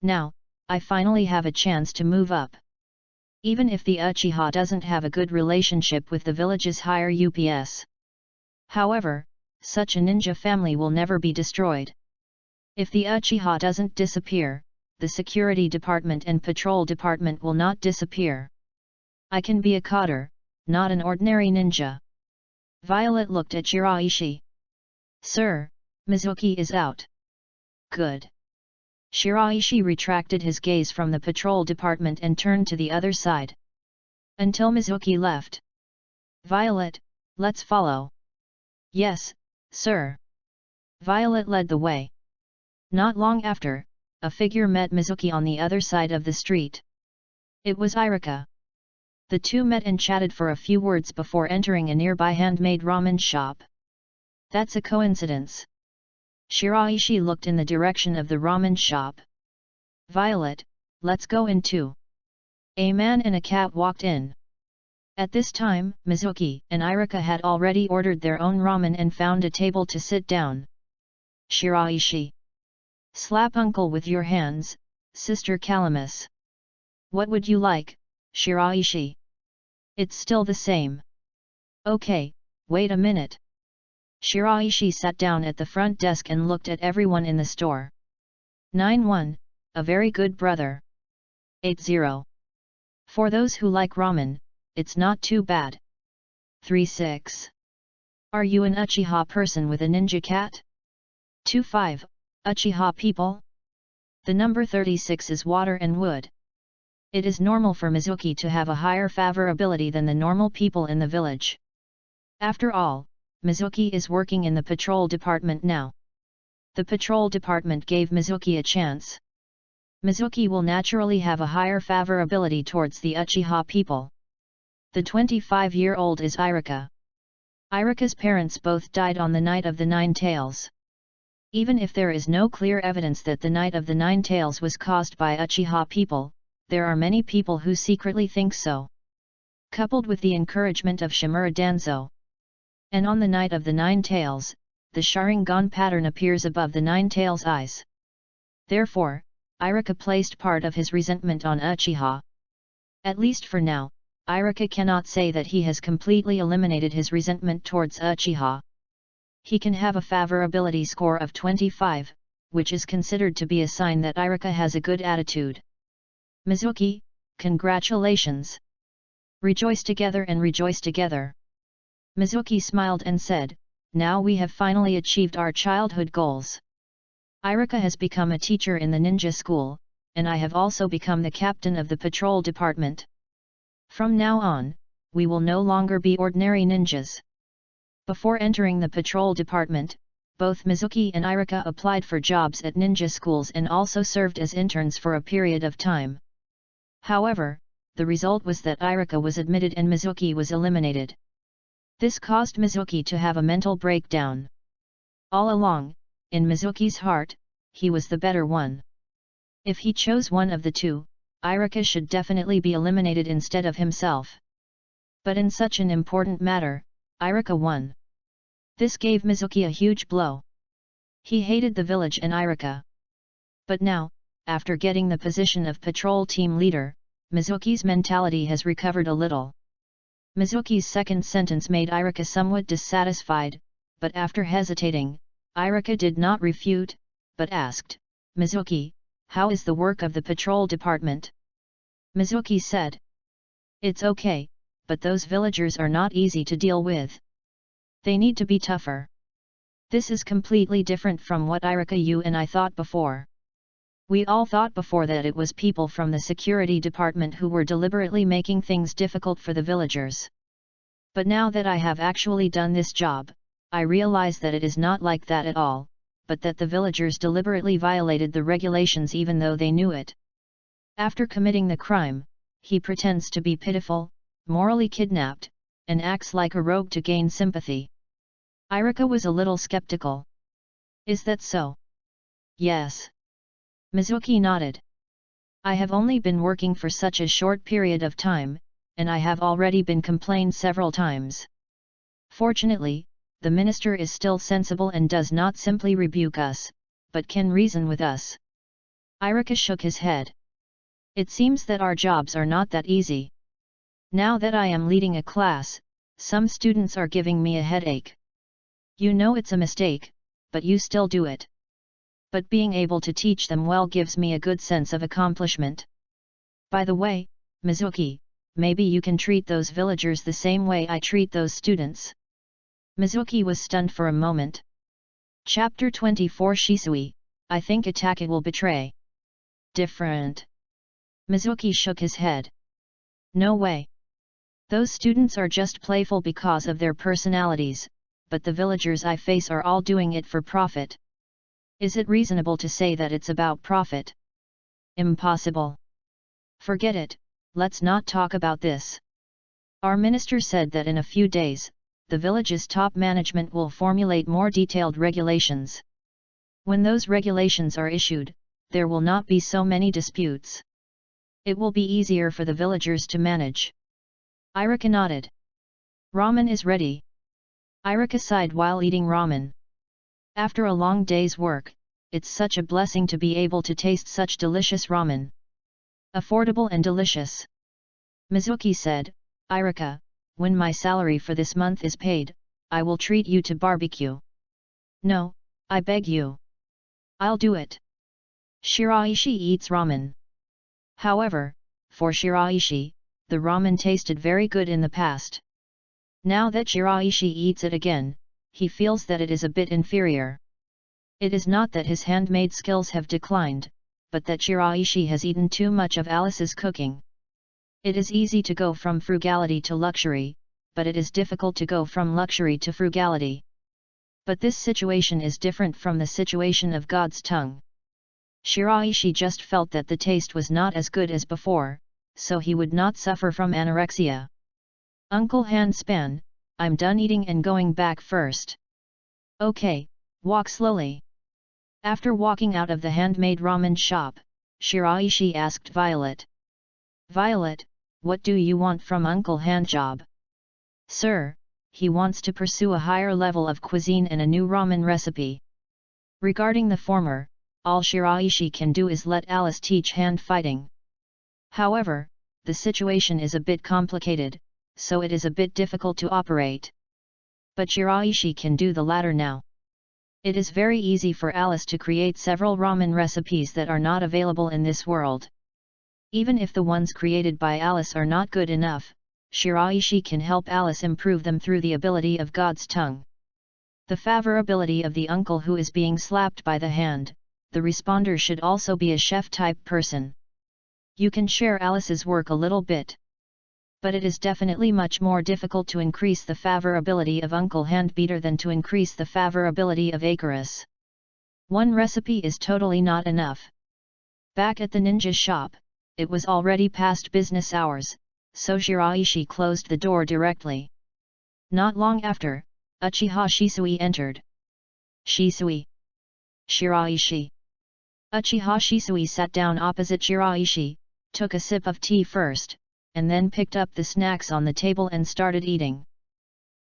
Now, I finally have a chance to move up. Even if the Uchiha doesn't have a good relationship with the village's higher UPS. However, such a ninja family will never be destroyed. If the Uchiha doesn't disappear, the security department and patrol department will not disappear. I can be a coder, not an ordinary ninja. Violet looked at Shiraishi. Sir, Mizuki is out. Good. Shiraishi retracted his gaze from the patrol department and turned to the other side. Until Mizuki left. Violet, let's follow. Yes, sir. Violet led the way. Not long after, a figure met Mizuki on the other side of the street. It was Irika. The two met and chatted for a few words before entering a nearby handmade ramen shop. That's a coincidence. Shiraishi looked in the direction of the ramen shop. Violet, let's go in too. A man and a cat walked in. At this time, Mizuki and Irika had already ordered their own ramen and found a table to sit down. Shiraishi. Slap uncle with your hands, Sister Calamus. What would you like, Shiraishi? It's still the same. Okay, wait a minute. Shiraishi sat down at the front desk and looked at everyone in the store. 9-1, a very good brother. 8-0. For those who like ramen, it's not too bad. 3-6. Are you an Uchiha person with a ninja cat? 2-5, Uchiha people? The number 36 is water and wood. It is normal for Mizuki to have a higher favorability than the normal people in the village. After all, Mizuki is working in the patrol department now. The patrol department gave Mizuki a chance. Mizuki will naturally have a higher favorability towards the Uchiha people. The 25-year-old is Irika. Irika's parents both died on the Night of the Nine Tails. Even if there is no clear evidence that the Night of the Nine Tails was caused by Uchiha people, there are many people who secretly think so. Coupled with the encouragement of Shimura Danzo. And on the Night of the Nine Tails, the Sharingan pattern appears above the Nine Tails' eyes. Therefore, Irika placed part of his resentment on Uchiha. At least for now, Irika cannot say that he has completely eliminated his resentment towards Uchiha. He can have a favorability score of 25, which is considered to be a sign that Irika has a good attitude. Mizuki, congratulations! Rejoice together and rejoice together. Mizuki smiled and said, now we have finally achieved our childhood goals. Irika has become a teacher in the ninja school, and I have also become the captain of the patrol department. From now on, we will no longer be ordinary ninjas. Before entering the patrol department, both Mizuki and Irika applied for jobs at ninja schools and also served as interns for a period of time. However, the result was that Irika was admitted and Mizuki was eliminated. This caused Mizuki to have a mental breakdown. All along, in Mizuki's heart, he was the better one. If he chose one of the two, Irika should definitely be eliminated instead of himself. But in such an important matter, Irika won. This gave Mizuki a huge blow. He hated the village and Irika. But now, after getting the position of patrol team leader, Mizuki's mentality has recovered a little. Mizuki's second sentence made Irika somewhat dissatisfied, but after hesitating, Irika did not refute, but asked, Mizuki, how is the work of the patrol department? Mizuki said, it's okay, but those villagers are not easy to deal with. They need to be tougher. This is completely different from what Irika you and I thought before. We all thought before that it was people from the security department who were deliberately making things difficult for the villagers. But now that I have actually done this job, I realize that it is not like that at all. but that the villagers deliberately violated the regulations even though they knew it. After committing the crime, he pretends to be pitiful, morally kidnapped, and acts like a rogue to gain sympathy. Irika was a little skeptical. Is that so? Yes. Mizuki nodded. I have only been working for such a short period of time, and I have already been complained several times. Fortunately, the minister is still sensible and does not simply rebuke us, but can reason with us. Irika shook his head. It seems that our jobs are not that easy. Now that I am leading a class, some students are giving me a headache. You know it's a mistake, but you still do it. But being able to teach them well gives me a good sense of accomplishment. By the way, Mizuki, maybe you can treat those villagers the same way I treat those students. Mizuki was stunned for a moment. Chapter 24 Shisui, I think Itake will betray. Different. Mizuki shook his head. No way. Those students are just playful because of their personalities, but the villagers I face are all doing it for profit. Is it reasonable to say that it's about profit? Impossible. Forget it, let's not talk about this. Our minister said that in a few days, the village's top management will formulate more detailed regulations. When those regulations are issued, there will not be so many disputes. It will be easier for the villagers to manage. Irika nodded. Ramen is ready. Irika sighed while eating ramen. After a long day's work, it's such a blessing to be able to taste such delicious ramen. Affordable and delicious. Mizuki said, Irika, when my salary for this month is paid, I will treat you to barbecue. No, I beg you. I'll do it. Shiraishi eats ramen. However, for Shiraishi, the ramen tasted very good in the past. Now that Shiraishi eats it again, he feels that it is a bit inferior. It is not that his handmade skills have declined, but that Shiraishi has eaten too much of Alice's cooking. It is easy to go from frugality to luxury, but it is difficult to go from luxury to frugality. But this situation is different from the situation of God's tongue. Shiraishi just felt that the taste was not as good as before, so he would not suffer from anorexia. Uncle Handspan, I'm done eating and going back first. Okay, walk slowly. After walking out of the handmade ramen shop, Shiraishi asked Violet. Violet, what do you want from Uncle Handjob? Sir, he wants to pursue a higher level of cuisine and a new ramen recipe. Regarding the former, all Shiraishi can do is let Alice teach hand fighting. However, the situation is a bit complicated, so it is a bit difficult to operate. But Shiraishi can do the latter now. It is very easy for Alice to create several ramen recipes that are not available in this world. Even if the ones created by Alice are not good enough, Shiraishi can help Alice improve them through the ability of God's tongue. The favorability of the uncle who is being slapped by the hand, the responder should also be a chef-type person. You can share Alice's work a little bit. But it is definitely much more difficult to increase the favorability of Uncle Handbeater than to increase the favorability of Icarus. One recipe is totally not enough. Back at the ninja shop, it was already past business hours, so Shiraishi closed the door directly. Not long after, Uchiha Shisui entered. Shisui. Shiraishi. Uchiha Shisui sat down opposite Shiraishi, took a sip of tea first, and then picked up the snacks on the table and started eating.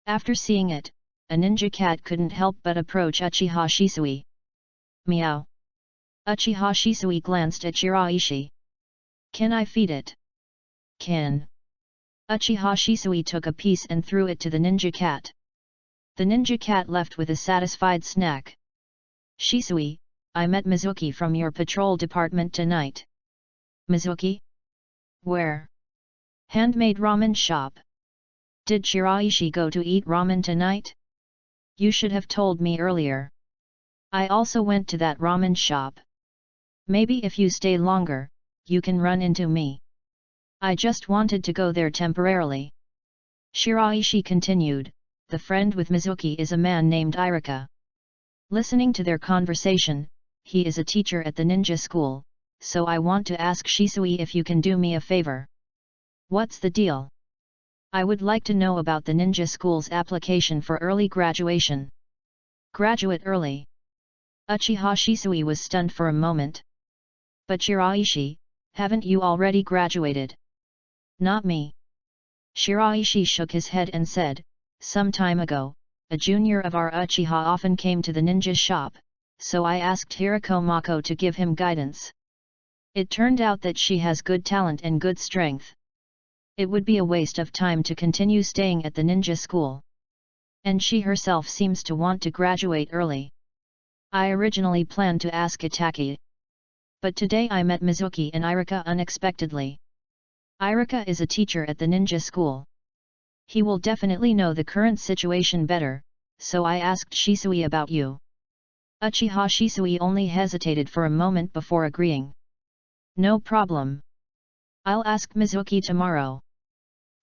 After seeing it, a ninja cat couldn't help but approach Uchiha Shisui. Meow. Uchiha Shisui glanced at Shiraishi. Can I feed it? Can. Uchiha Shisui took a piece and threw it to the ninja cat. The ninja cat left with a satisfied snack. Shisui, I met Mizuki from your patrol department tonight. Mizuki? Where? Handmade ramen shop. Did Shiraishi go to eat ramen tonight? You should have told me earlier. I also went to that ramen shop. Maybe if you stay longer, you can run into me. I just wanted to go there temporarily. Shiraishi continued, the friend with Mizuki is a man named Irika. Listening to their conversation, he is a teacher at the ninja school, so I want to ask Shisui if you can do me a favor. What's the deal? I would like to know about the ninja school's application for early graduation. Graduate early. Uchiha Shisui was stunned for a moment. But Shiraishi, haven't you already graduated? Not me. Shiraishi shook his head and said, some time ago, a junior of our Uchiha often came to the ninja shop, so I asked Hirako Mako to give him guidance. It turned out that she has good talent and good strength. It would be a waste of time to continue staying at the ninja school. And she herself seems to want to graduate early. I originally planned to ask Itaki. But today I met Mizuki and Irika unexpectedly. Irika is a teacher at the ninja school. He will definitely know the current situation better, so I asked Shisui about you. Uchiha Shisui only hesitated for a moment before agreeing. No problem. I'll ask Mizuki tomorrow.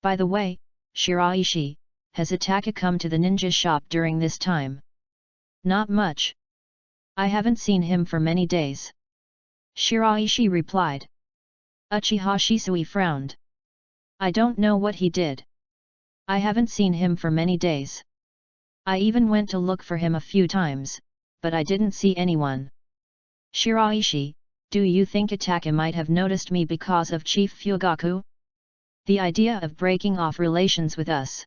By the way, Shiraishi, has Itaka come to the ninja shop during this time? Not much. I haven't seen him for many days. Shiraishi replied. Uchiha Shisui frowned. I don't know what he did. I haven't seen him for many days. I even went to look for him a few times, but I didn't see anyone. Shiraishi, do you think Itaka might have noticed me because of Chief Fugaku? The idea of breaking off relations with us.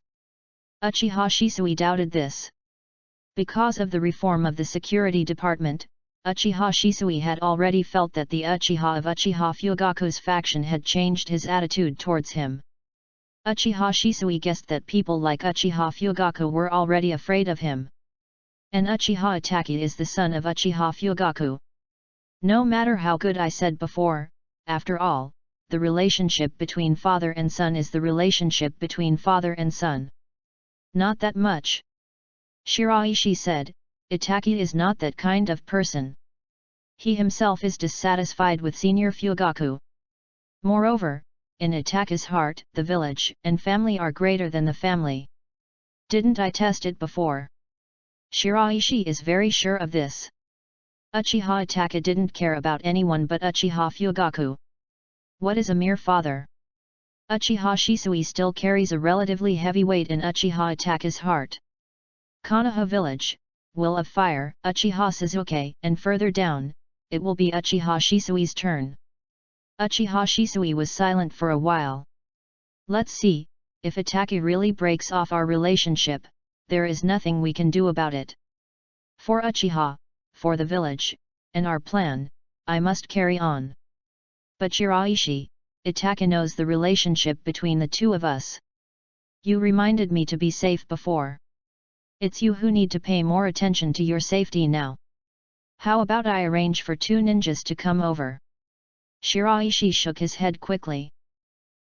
Uchiha Shisui doubted this. Because of the reform of the security department, Uchiha Shisui had already felt that the Uchiha of Uchiha Fugaku's faction had changed his attitude towards him. Uchiha Shisui guessed that people like Uchiha Fugaku were already afraid of him. And Uchiha Itaki is the son of Uchiha Fugaku. No matter how good I said before, after all, the relationship between father and son is the relationship between father and son. Not that much. Shiraishi said, Itaki is not that kind of person. He himself is dissatisfied with Senior Fugaku. Moreover, in Itaki's heart, the village and family are greater than the family. Didn't I test it before? Shiraishi is very sure of this. Uchiha Itaka didn't care about anyone but Uchiha Fugaku. What is a mere father? Uchiha Shisui still carries a relatively heavy weight in Uchiha Itaka's heart. Konoha Village, Will of Fire, Uchiha Suzuki, and further down, it will be Uchiha Shisui's turn. Uchiha Shisui was silent for a while. Let's see, if Itaki really breaks off our relationship, there is nothing we can do about it. For Uchiha, for the village, and our plan, I must carry on. But Shiraishi, Itaki knows the relationship between the two of us. You reminded me to be safe before. It's you who need to pay more attention to your safety now. How about I arrange for 2 ninjas to come over? Shiraishi shook his head quickly.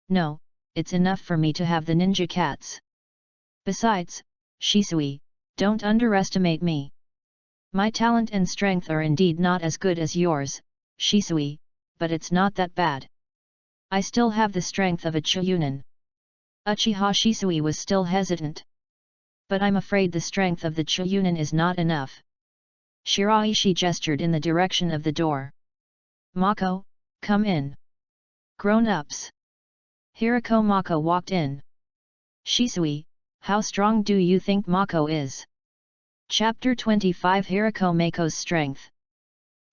No, it's enough for me to have the ninja cats. Besides, Shisui, don't underestimate me. My talent and strength are indeed not as good as yours, Shisui, but it's not that bad. I still have the strength of a Chuunin. Uchiha Shisui was still hesitant. But I'm afraid the strength of the Chuunin is not enough. Shiraishi gestured in the direction of the door. Mako, come in. Grown-ups. Hirako Mako walked in. Shisui, how strong do you think Mako is? Chapter 25 Hirako Mako's Strength.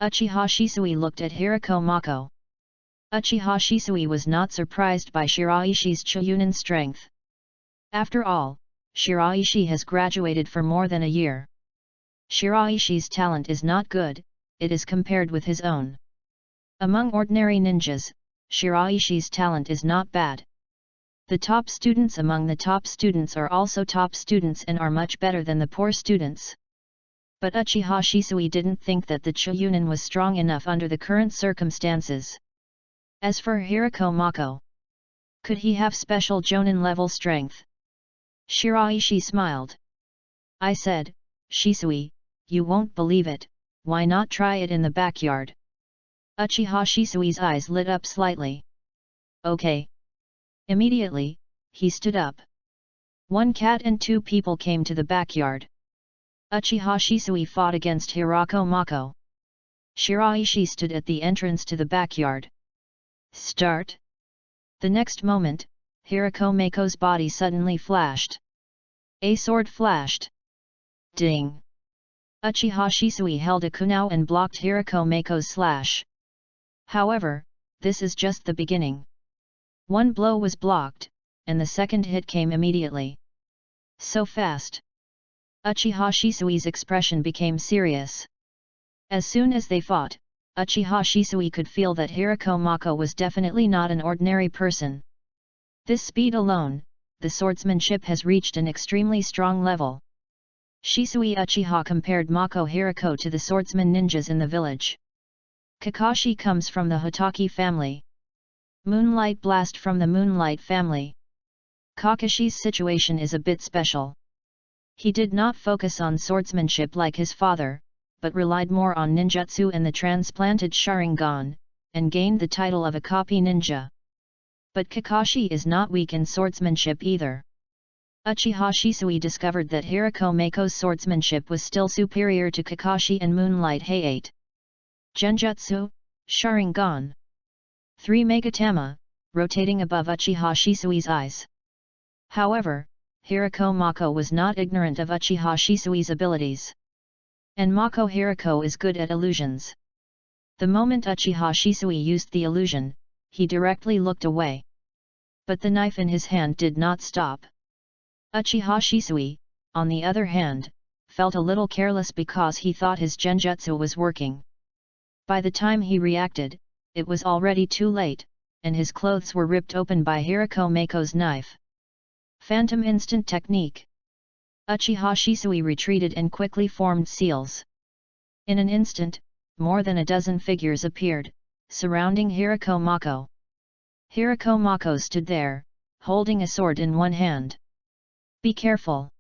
Uchiha Shisui looked at Hirako Mako. Uchiha Shisui was not surprised by Shiraishi's Chuunin strength. After all, Shiraishi has graduated for more than a year. Shiraishi's talent is not good, it is compared with his own. Among ordinary ninjas, Shiraishi's talent is not bad. The top students among the top students are also top students and are much better than the poor students. But Uchiha Shisui didn't think that the Chuunin was strong enough under the current circumstances. As for Hirako Mako, could he have special Jonin level strength? Shiraishi smiled. I said, Shisui, you won't believe it, why not try it in the backyard? Uchiha Shisui's eyes lit up slightly. Okay. Immediately, he stood up. 1 cat and 2 people came to the backyard. Uchiha Shisui fought against Hirako Mako. Shiraishi stood at the entrance to the backyard. Start! The next moment, Hirako Mako's body suddenly flashed. A sword flashed. Ding! Uchiha Shisui held a kunao and blocked Hirako Mako's slash. However, this is just the beginning. One blow was blocked, and the second hit came immediately. So fast! Uchiha Shisui's expression became serious. As soon as they fought, Uchiha Shisui could feel that Hirako Mako was definitely not an ordinary person. This speed alone, the swordsmanship has reached an extremely strong level. Shisui Uchiha compared Mako Hirako to the swordsman ninjas in the village. Kakashi comes from the Hotaki family. Moonlight Blast from the Moonlight family. Kakashi's situation is a bit special. He did not focus on swordsmanship like his father, but relied more on ninjutsu and the transplanted Sharingan, and gained the title of a copy ninja. But Kakashi is not weak in swordsmanship either. Uchiha Shisui discovered that Hirako Mako's swordsmanship was still superior to Kakashi and Moonlight Hayate. Genjutsu, Sharingan. 3 Megatama, rotating above Uchiha Shisui's eyes. However, Hirako Mako was not ignorant of Uchiha Shisui's abilities. And Mako Hirako is good at illusions. The moment Uchiha Shisui used the illusion, he directly looked away. But the knife in his hand did not stop. Uchiha Shisui, on the other hand, felt a little careless because he thought his genjutsu was working. By the time he reacted, it was already too late, and his clothes were ripped open by Hirako Mako's knife. Phantom Instant Technique. Uchiha Shisui retreated and quickly formed seals. In an instant, more than a dozen figures appeared, surrounding Hirako Mako. Hirako Mako stood there, holding a sword in one hand. Be careful!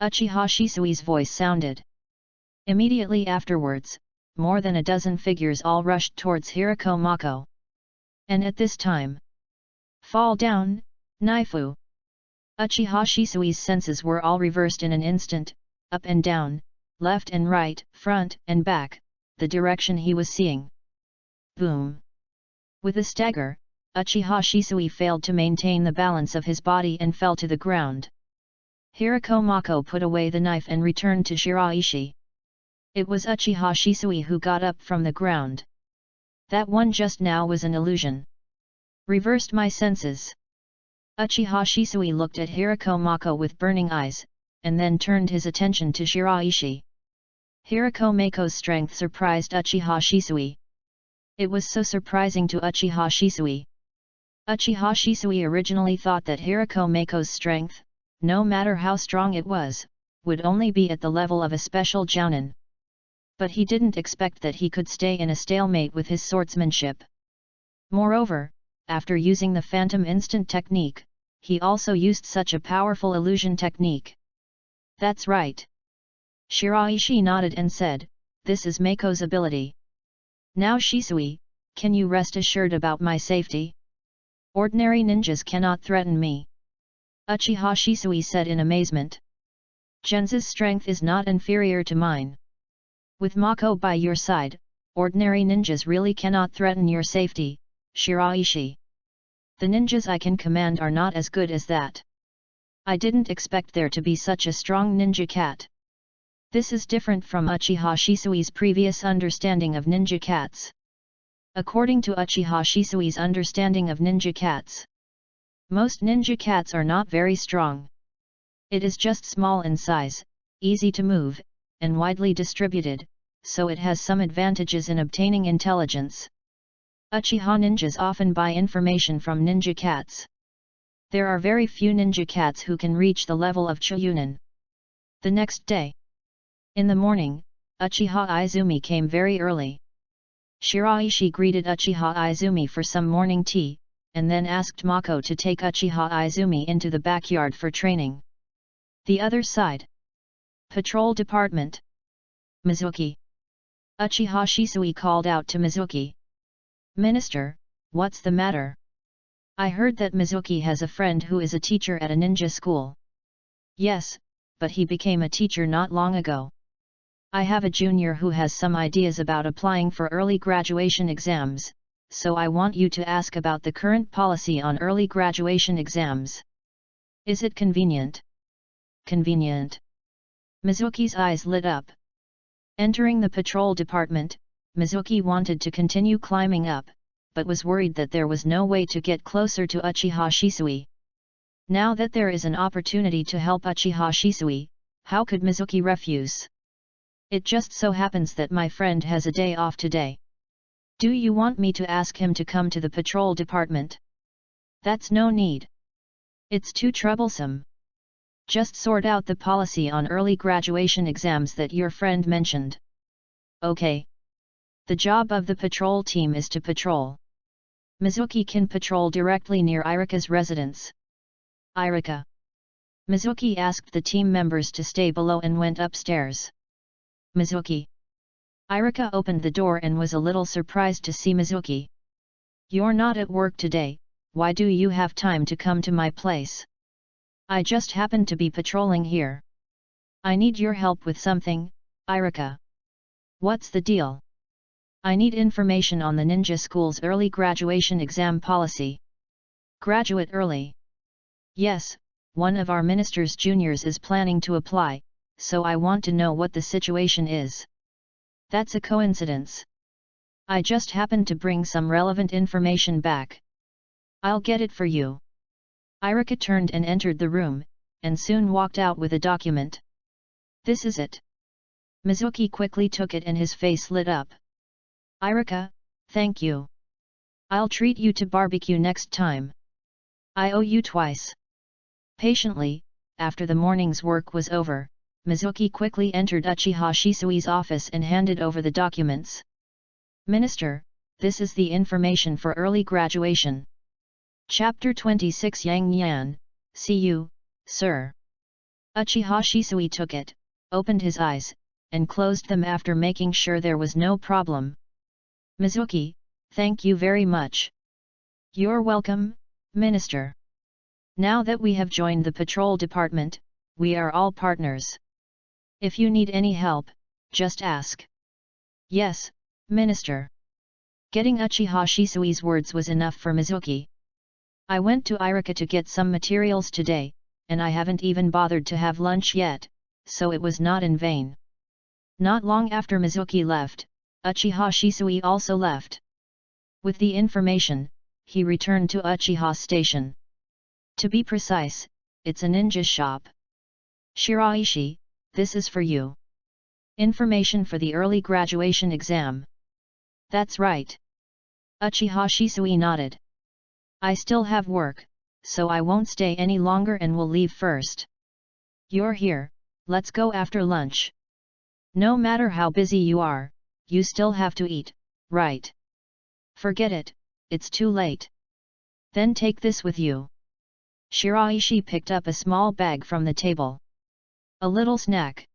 Uchiha Shisui's voice sounded. Immediately afterwards, more than a dozen figures all rushed towards Hirako Mako. And at this time, fall down, Naifu! Uchiha Shisui's senses were all reversed in an instant, up and down, left and right, front and back, the direction he was seeing. Boom! With a stagger, Uchiha Shisui failed to maintain the balance of his body and fell to the ground. Hirako Mako put away the knife and returned to Shiraishi. It was Uchiha Shisui who got up from the ground. That one just now was an illusion. Reversed my senses. Uchiha Shisui looked at Hirako Mako with burning eyes, and then turned his attention to Shiraishi. Hirako Mako's strength surprised Uchiha Shisui. It was so surprising to Uchiha Shisui. Uchiha Shisui originally thought that Hirako Mako's strength, no matter how strong it was, would only be at the level of a special jounin. But he didn't expect that he could stay in a stalemate with his swordsmanship. Moreover, after using the Phantom Instant technique, he also used such a powerful illusion technique. That's right. Shiraishi nodded and said, this is Mako's ability. Now Shisui, can you rest assured about my safety? Ordinary ninjas cannot threaten me. Uchiha Shisui said in amazement. Gen's strength is not inferior to mine. With Mako by your side, ordinary ninjas really cannot threaten your safety, Shiraishi. The ninjas I can command are not as good as that. I didn't expect there to be such a strong ninja cat. This is different from Uchiha Shisui's previous understanding of ninja cats. According to Uchiha Shisui's understanding of ninja cats, most ninja cats are not very strong. It is just small in size, easy to move, and widely distributed, so it has some advantages in obtaining intelligence. Uchiha ninjas often buy information from ninja cats. There are very few ninja cats who can reach the level of Choyunin. The next day, in the morning, Uchiha Izumi came very early. Shiraishi greeted Uchiha Izumi for some morning tea, and then asked Mako to take Uchiha Izumi into the backyard for training. The other side. Patrol Department. Mizuki. Uchiha Shisui called out to Mizuki. Minister, what's the matter? I heard that Mizuki has a friend who is a teacher at a ninja school. Yes, but he became a teacher not long ago. I have a junior who has some ideas about applying for early graduation exams, so I want you to ask about the current policy on early graduation exams. Is it convenient? Convenient. Mizuki's eyes lit up. Entering the patrol department, Mizuki wanted to continue climbing up, but was worried that there was no way to get closer to Uchiha Shisui. Now that there is an opportunity to help Uchiha Shisui, how could Mizuki refuse? It just so happens that my friend has a day off today. Do you want me to ask him to come to the patrol department? That's no need. It's too troublesome. Just sort out the policy on early graduation exams that your friend mentioned. Okay. The job of the patrol team is to patrol. Mizuki can patrol directly near Irika's residence. Irika. Mizuki asked the team members to stay below and went upstairs. Mizuki. Irika opened the door and was a little surprised to see Mizuki. You're not at work today, why do you have time to come to my place? I just happened to be patrolling here. I need your help with something, Irika. What's the deal? I need information on the ninja school's early graduation exam policy. Graduate early? Yes, one of our minister's juniors is planning to apply, so I want to know what the situation is. That's a coincidence. I just happened to bring some relevant information back. I'll get it for you. Irika turned and entered the room, and soon walked out with a document. This is it. Mizuki quickly took it and his face lit up. Irika, thank you. I'll treat you to barbecue next time. I owe you twice. Patiently, after the morning's work was over, Mizuki quickly entered Uchiha Shisui's office and handed over the documents. Minister, this is the information for early graduation. Chapter 26 Yang Yan, see you, sir. Uchiha Shisui took it, opened his eyes, and closed them after making sure there was no problem. Mizuki, thank you very much. You're welcome, Minister. Now that we have joined the patrol department, we are all partners. If you need any help, just ask. Yes, Minister. Getting Uchiha Shisui's words was enough for Mizuki. I went to Irika to get some materials today, and I haven't even bothered to have lunch yet, so it was not in vain. Not long after Mizuki left, Uchiha Shisui also left. With the information, he returned to Uchiha Station. To be precise, it's a ninja shop. Shiraishi, this is for you. Information for the early graduation exam. That's right. Uchiha Shisui nodded. I still have work, so I won't stay any longer and will leave first. You're here, let's go after lunch. No matter how busy you are, you still have to eat, right? Forget it, it's too late. Then take this with you. Shiraishi picked up a small bag from the table. A little snack.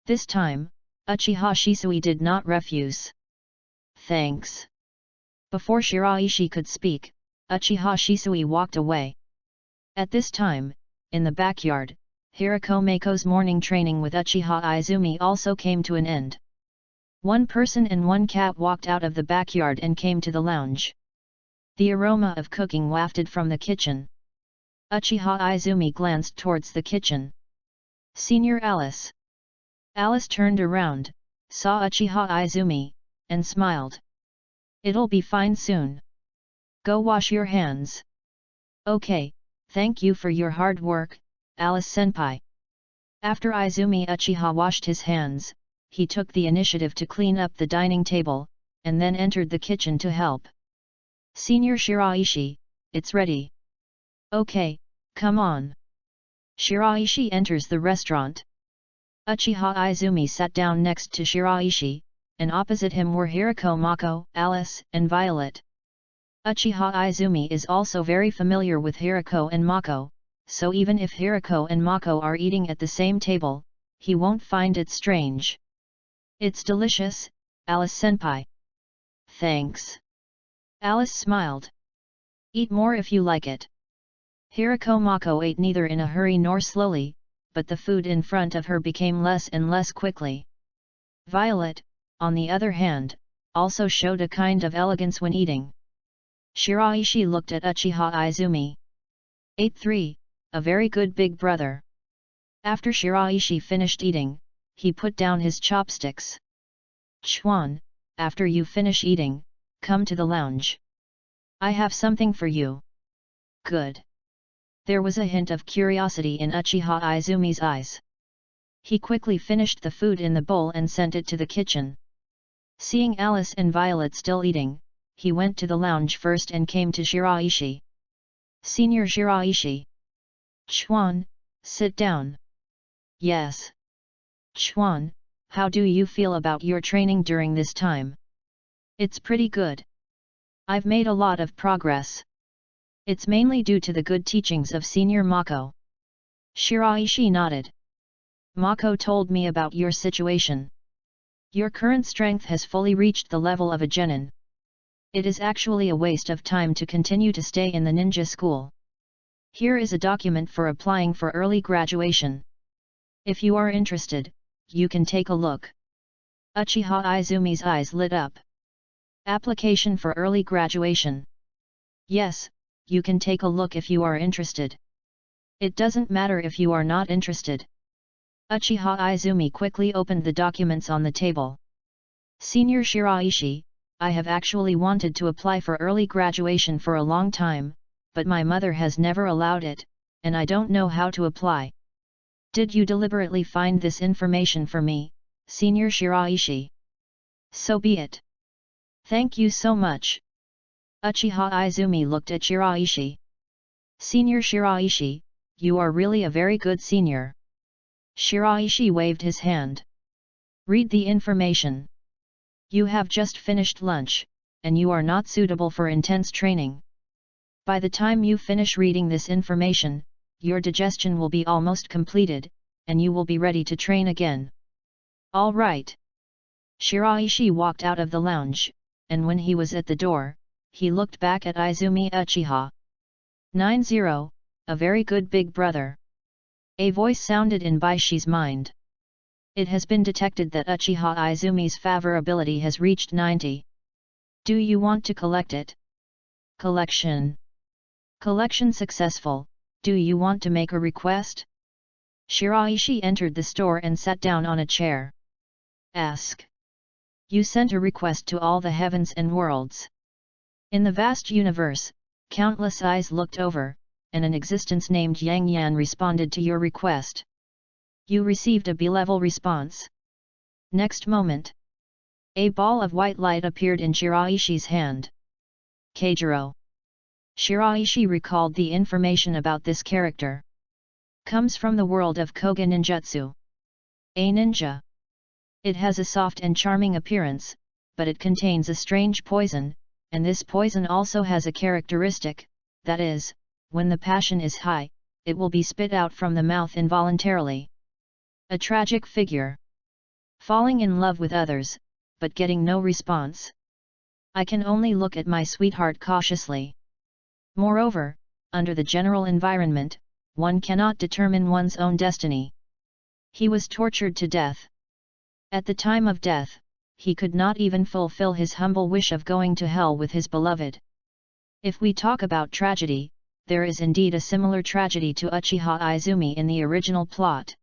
This time, Uchiha Shisui did not refuse. Thanks. Before Shiraishi could speak, Uchiha Shisui walked away. At this time, in the backyard, Hirako Mako's morning training with Uchiha Izumi also came to an end. One person and one cat walked out of the backyard and came to the lounge. The aroma of cooking wafted from the kitchen. Uchiha Izumi glanced towards the kitchen. Senior Alice. Alice turned around, saw Uchiha Izumi, and smiled. It'll be fine soon. Go wash your hands. Okay, thank you for your hard work, Alice-senpai. After Izumi Uchiha washed his hands, he took the initiative to clean up the dining table, and then entered the kitchen to help. Senior Shiraishi, it's ready. Okay, come on. Shiraishi enters the restaurant. Uchiha Izumi sat down next to Shiraishi, and opposite him were Hirako Mako, Alice, and Violet. Uchiha Izumi is also very familiar with Hirako and Mako, so even if Hirako and Mako are eating at the same table, he won't find it strange. It's delicious, Alice-senpai. Thanks. Alice smiled. Eat more if you like it. Hirako Mako ate neither in a hurry nor slowly, but the food in front of her became less and less quickly. Violet, on the other hand, also showed a kind of elegance when eating. Shiraishi looked at Uchiha Izumi. 8-3, a very good big brother. After Shiraishi finished eating, he put down his chopsticks. Chuan, after you finish eating, come to the lounge. I have something for you. Good. There was a hint of curiosity in Uchiha Izumi's eyes. He quickly finished the food in the bowl and sent it to the kitchen. Seeing Alice and Violet still eating, he went to the lounge first and came to Shiraishi. Senior Shiraishi. Chuan, sit down. Yes. Chuan, how do you feel about your training during this time? It's pretty good. I've made a lot of progress. It's mainly due to the good teachings of Senior Mako. Shiraishi nodded. Mako told me about your situation. Your current strength has fully reached the level of a genin. It is actually a waste of time to continue to stay in the ninja school. Here is a document for applying for early graduation. If you are interested, you can take a look. Uchiha Izumi's eyes lit up. Application for early graduation. Yes, you can take a look if you are interested. It doesn't matter if you are not interested. Uchiha Izumi quickly opened the documents on the table. Senior Shiraishi, I have actually wanted to apply for early graduation for a long time, but my mother has never allowed it, and I don't know how to apply. Did you deliberately find this information for me, Senior Shiraishi? So be it. Thank you so much. Uchiha Izumi looked at Shiraishi. Senior Shiraishi, you are really a very good senior. Shiraishi waved his hand. Read the information. You have just finished lunch, and you are not suitable for intense training. By the time you finish reading this information, your digestion will be almost completed, and you will be ready to train again. All right. Shiraishi walked out of the lounge, and when he was at the door, he looked back at Izumi Uchiha. 90, a very good big brother. A voice sounded in Baishi's mind. It has been detected that Uchiha Izumi's favor ability has reached 90. Do you want to collect it? Collection. Collection successful. Do you want to make a request? Shiraishi entered the store and sat down on a chair. Ask. You sent a request to all the heavens and worlds. In the vast universe, countless eyes looked over, and an existence named Yang Yan responded to your request. You received a B-level response. Next moment, a ball of white light appeared in Shiraishi's hand. Keijiro. Shiraishi recalled the information about this character. Comes from the world of Koga ninjutsu. A ninja. It has a soft and charming appearance, but it contains a strange poison, and this poison also has a characteristic, that is, when the passion is high, it will be spit out from the mouth involuntarily. A tragic figure. Falling in love with others, but getting no response. I can only look at my sweetheart cautiously. Moreover, under the general environment, one cannot determine one's own destiny. He was tortured to death. At the time of death, he could not even fulfill his humble wish of going to hell with his beloved. If we talk about tragedy, there is indeed a similar tragedy to Uchiha Izumi in the original plot.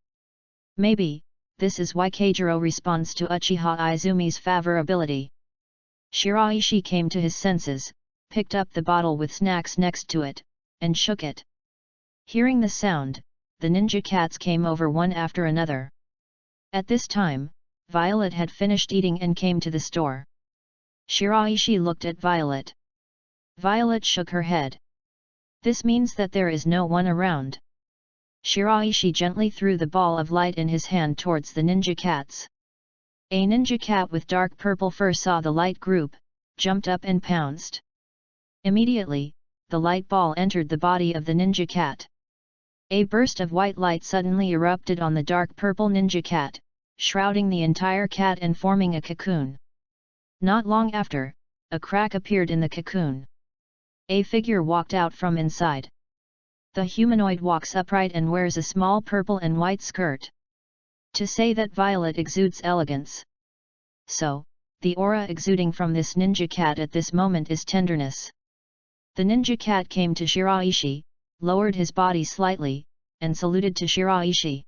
Maybe, this is why Keijiro responds to Uchiha Izumi's favor ability. Shiraishi came to his senses, picked up the bottle with snacks next to it, and shook it. Hearing the sound, the ninja cats came over one after another. At this time, Violet had finished eating and came to the store. Shiraishi looked at Violet. Violet shook her head. This means that there is no one around. Shiraishi gently threw the ball of light in his hand towards the ninja cats. A ninja cat with dark purple fur saw the light group, jumped up and pounced. Immediately, the light ball entered the body of the ninja cat. A burst of white light suddenly erupted on the dark purple ninja cat, shrouding the entire cat and forming a cocoon. Not long after, a crack appeared in the cocoon. A figure walked out from inside. The humanoid walks upright and wears a small purple and white skirt. To say that Violet exudes elegance. So, the aura exuding from this ninja cat at this moment is tenderness. The ninja cat came to Shiraishi, lowered his body slightly, and saluted to Shiraishi.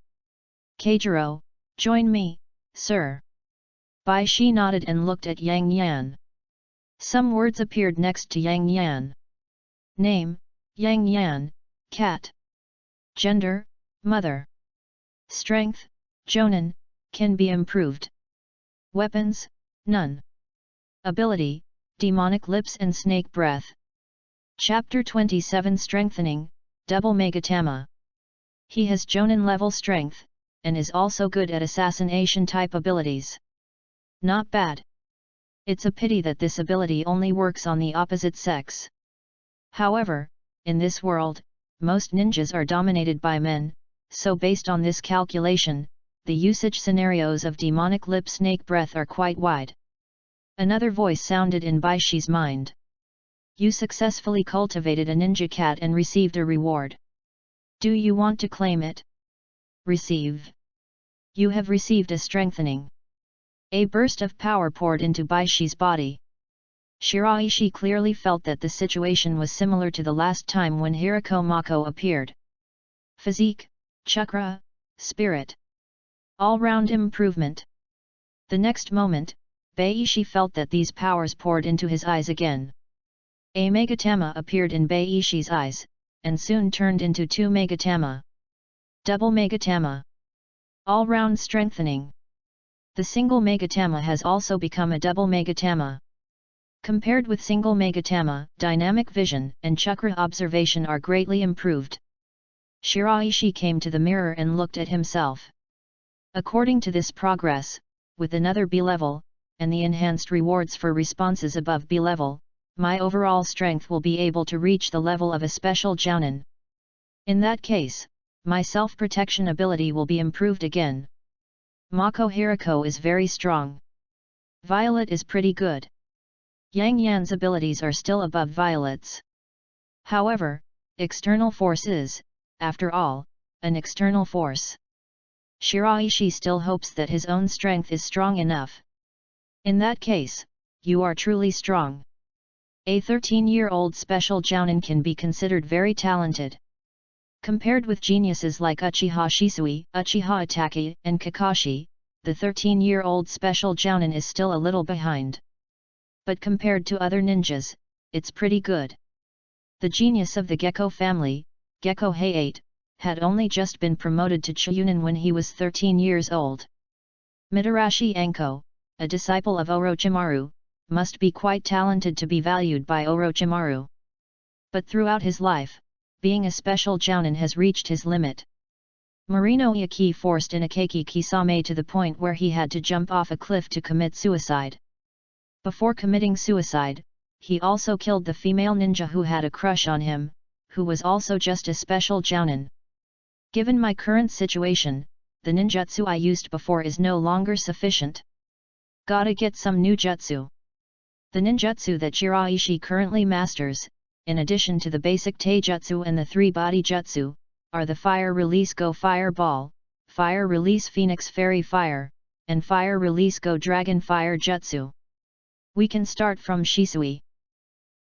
Keijiro, join me, sir. Baishi nodded and looked at Yang Yan. Some words appeared next to Yang Yan. Name, Yang Yan, cat. Gender, mother. Strength, Jonin, can be improved. Weapons, none. Ability, demonic lips and snake breath. Chapter 27 Strengthening, double Megatama. He has Jonin level strength, and is also good at assassination type abilities. Not bad. It's a pity that this ability only works on the opposite sex. However, in this world, most ninjas are dominated by men, so based on this calculation, the usage scenarios of demonic lip snake breath are quite wide. Another voice sounded in Baishi's mind. You successfully cultivated a ninja cat and received a reward. Do you want to claim it? Receive. You have received a strengthening. A burst of power poured into Baishi's body. Shiraishi clearly felt that the situation was similar to the last time when Hirako Mako appeared. Physique, chakra, spirit. All-round improvement. The next moment, Baishi felt that these powers poured into his eyes again. A Megatama appeared in Baishi's eyes, and soon turned into 2 Megatama. Double Megatama. All-round strengthening. The single Megatama has also become a double Megatama. Compared with single Megatama, dynamic vision and chakra observation are greatly improved. Shiraishi came to the mirror and looked at himself. According to this progress, with another B level, and the enhanced rewards for responses above B level, my overall strength will be able to reach the level of a special Jounin. In that case, my self-protection ability will be improved again. Mako Hirako is very strong. Violet is pretty good. Yang Yan's abilities are still above Violet's. However, external force is, after all, an external force. Shiraishi still hopes that his own strength is strong enough. In that case, you are truly strong. A 13-year-old special Jounin can be considered very talented. Compared with geniuses like Uchiha Shisui, Uchiha Itachi, and Kakashi, the 13-year-old special Jounin is still a little behind. But compared to other ninjas, it's pretty good. The genius of the Gecko family, Gecko Hayate, had only just been promoted to Chunin when he was 13 years old. Mitarashi Anko, a disciple of Orochimaru, must be quite talented to be valued by Orochimaru. But throughout his life, being a special Jounin has reached his limit. Marino Yaki forced Inakeki Kisame to the point where he had to jump off a cliff to commit suicide. Before committing suicide, he also killed the female ninja who had a crush on him, who was also just a special Jounin. Given my current situation, the ninjutsu I used before is no longer sufficient. Gotta get some new jutsu. The ninjutsu that Shiraishi currently masters, in addition to the basic taijutsu and the 3-body jutsu, are the Fire Release Go Fireball, Fire Release Phoenix Fairy Fire, and Fire Release Go Dragon Fire Jutsu. We can start from Shisui.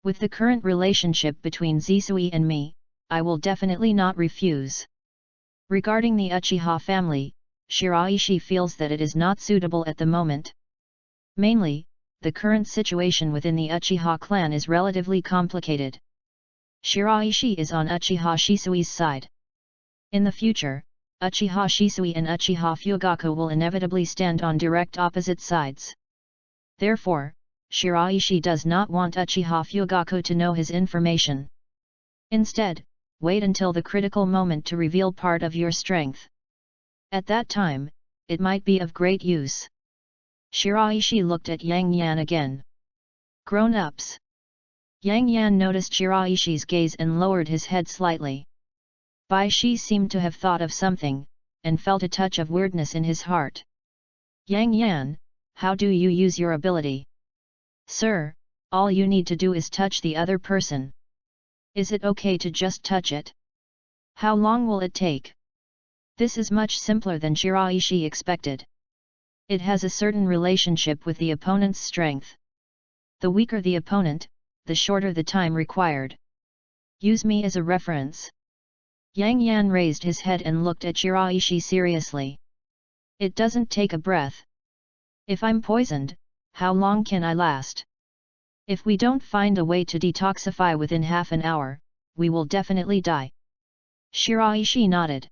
With the current relationship between Zisui and me, I will definitely not refuse. Regarding the Uchiha family, Shiraishi feels that it is not suitable at the moment. Mainly, the current situation within the Uchiha clan is relatively complicated. Shiraishi is on Uchiha Shisui's side. In the future, Uchiha Shisui and Uchiha Fugaku will inevitably stand on direct opposite sides. Therefore, Shiraishi does not want Uchiha Fugaku to know his information. Instead, wait until the critical moment to reveal part of your strength. At that time, it might be of great use. Shiraishi looked at Yang Yan again. Grown-ups. Yang Yan noticed Shiraishi's gaze and lowered his head slightly. Baishi seemed to have thought of something, and felt a touch of weirdness in his heart. Yang Yan, how do you use your ability? Sir, all you need to do is touch the other person. Is it okay to just touch it? How long will it take? This is much simpler than Shiraishi expected. It has a certain relationship with the opponent's strength. The weaker the opponent, the shorter the time required. Use me as a reference. Yang Yan raised his head and looked at Shiraishi seriously. It doesn't take a breath. If I'm poisoned, how long can I last? If we don't find a way to detoxify within half an hour, we will definitely die. Shiraishi nodded.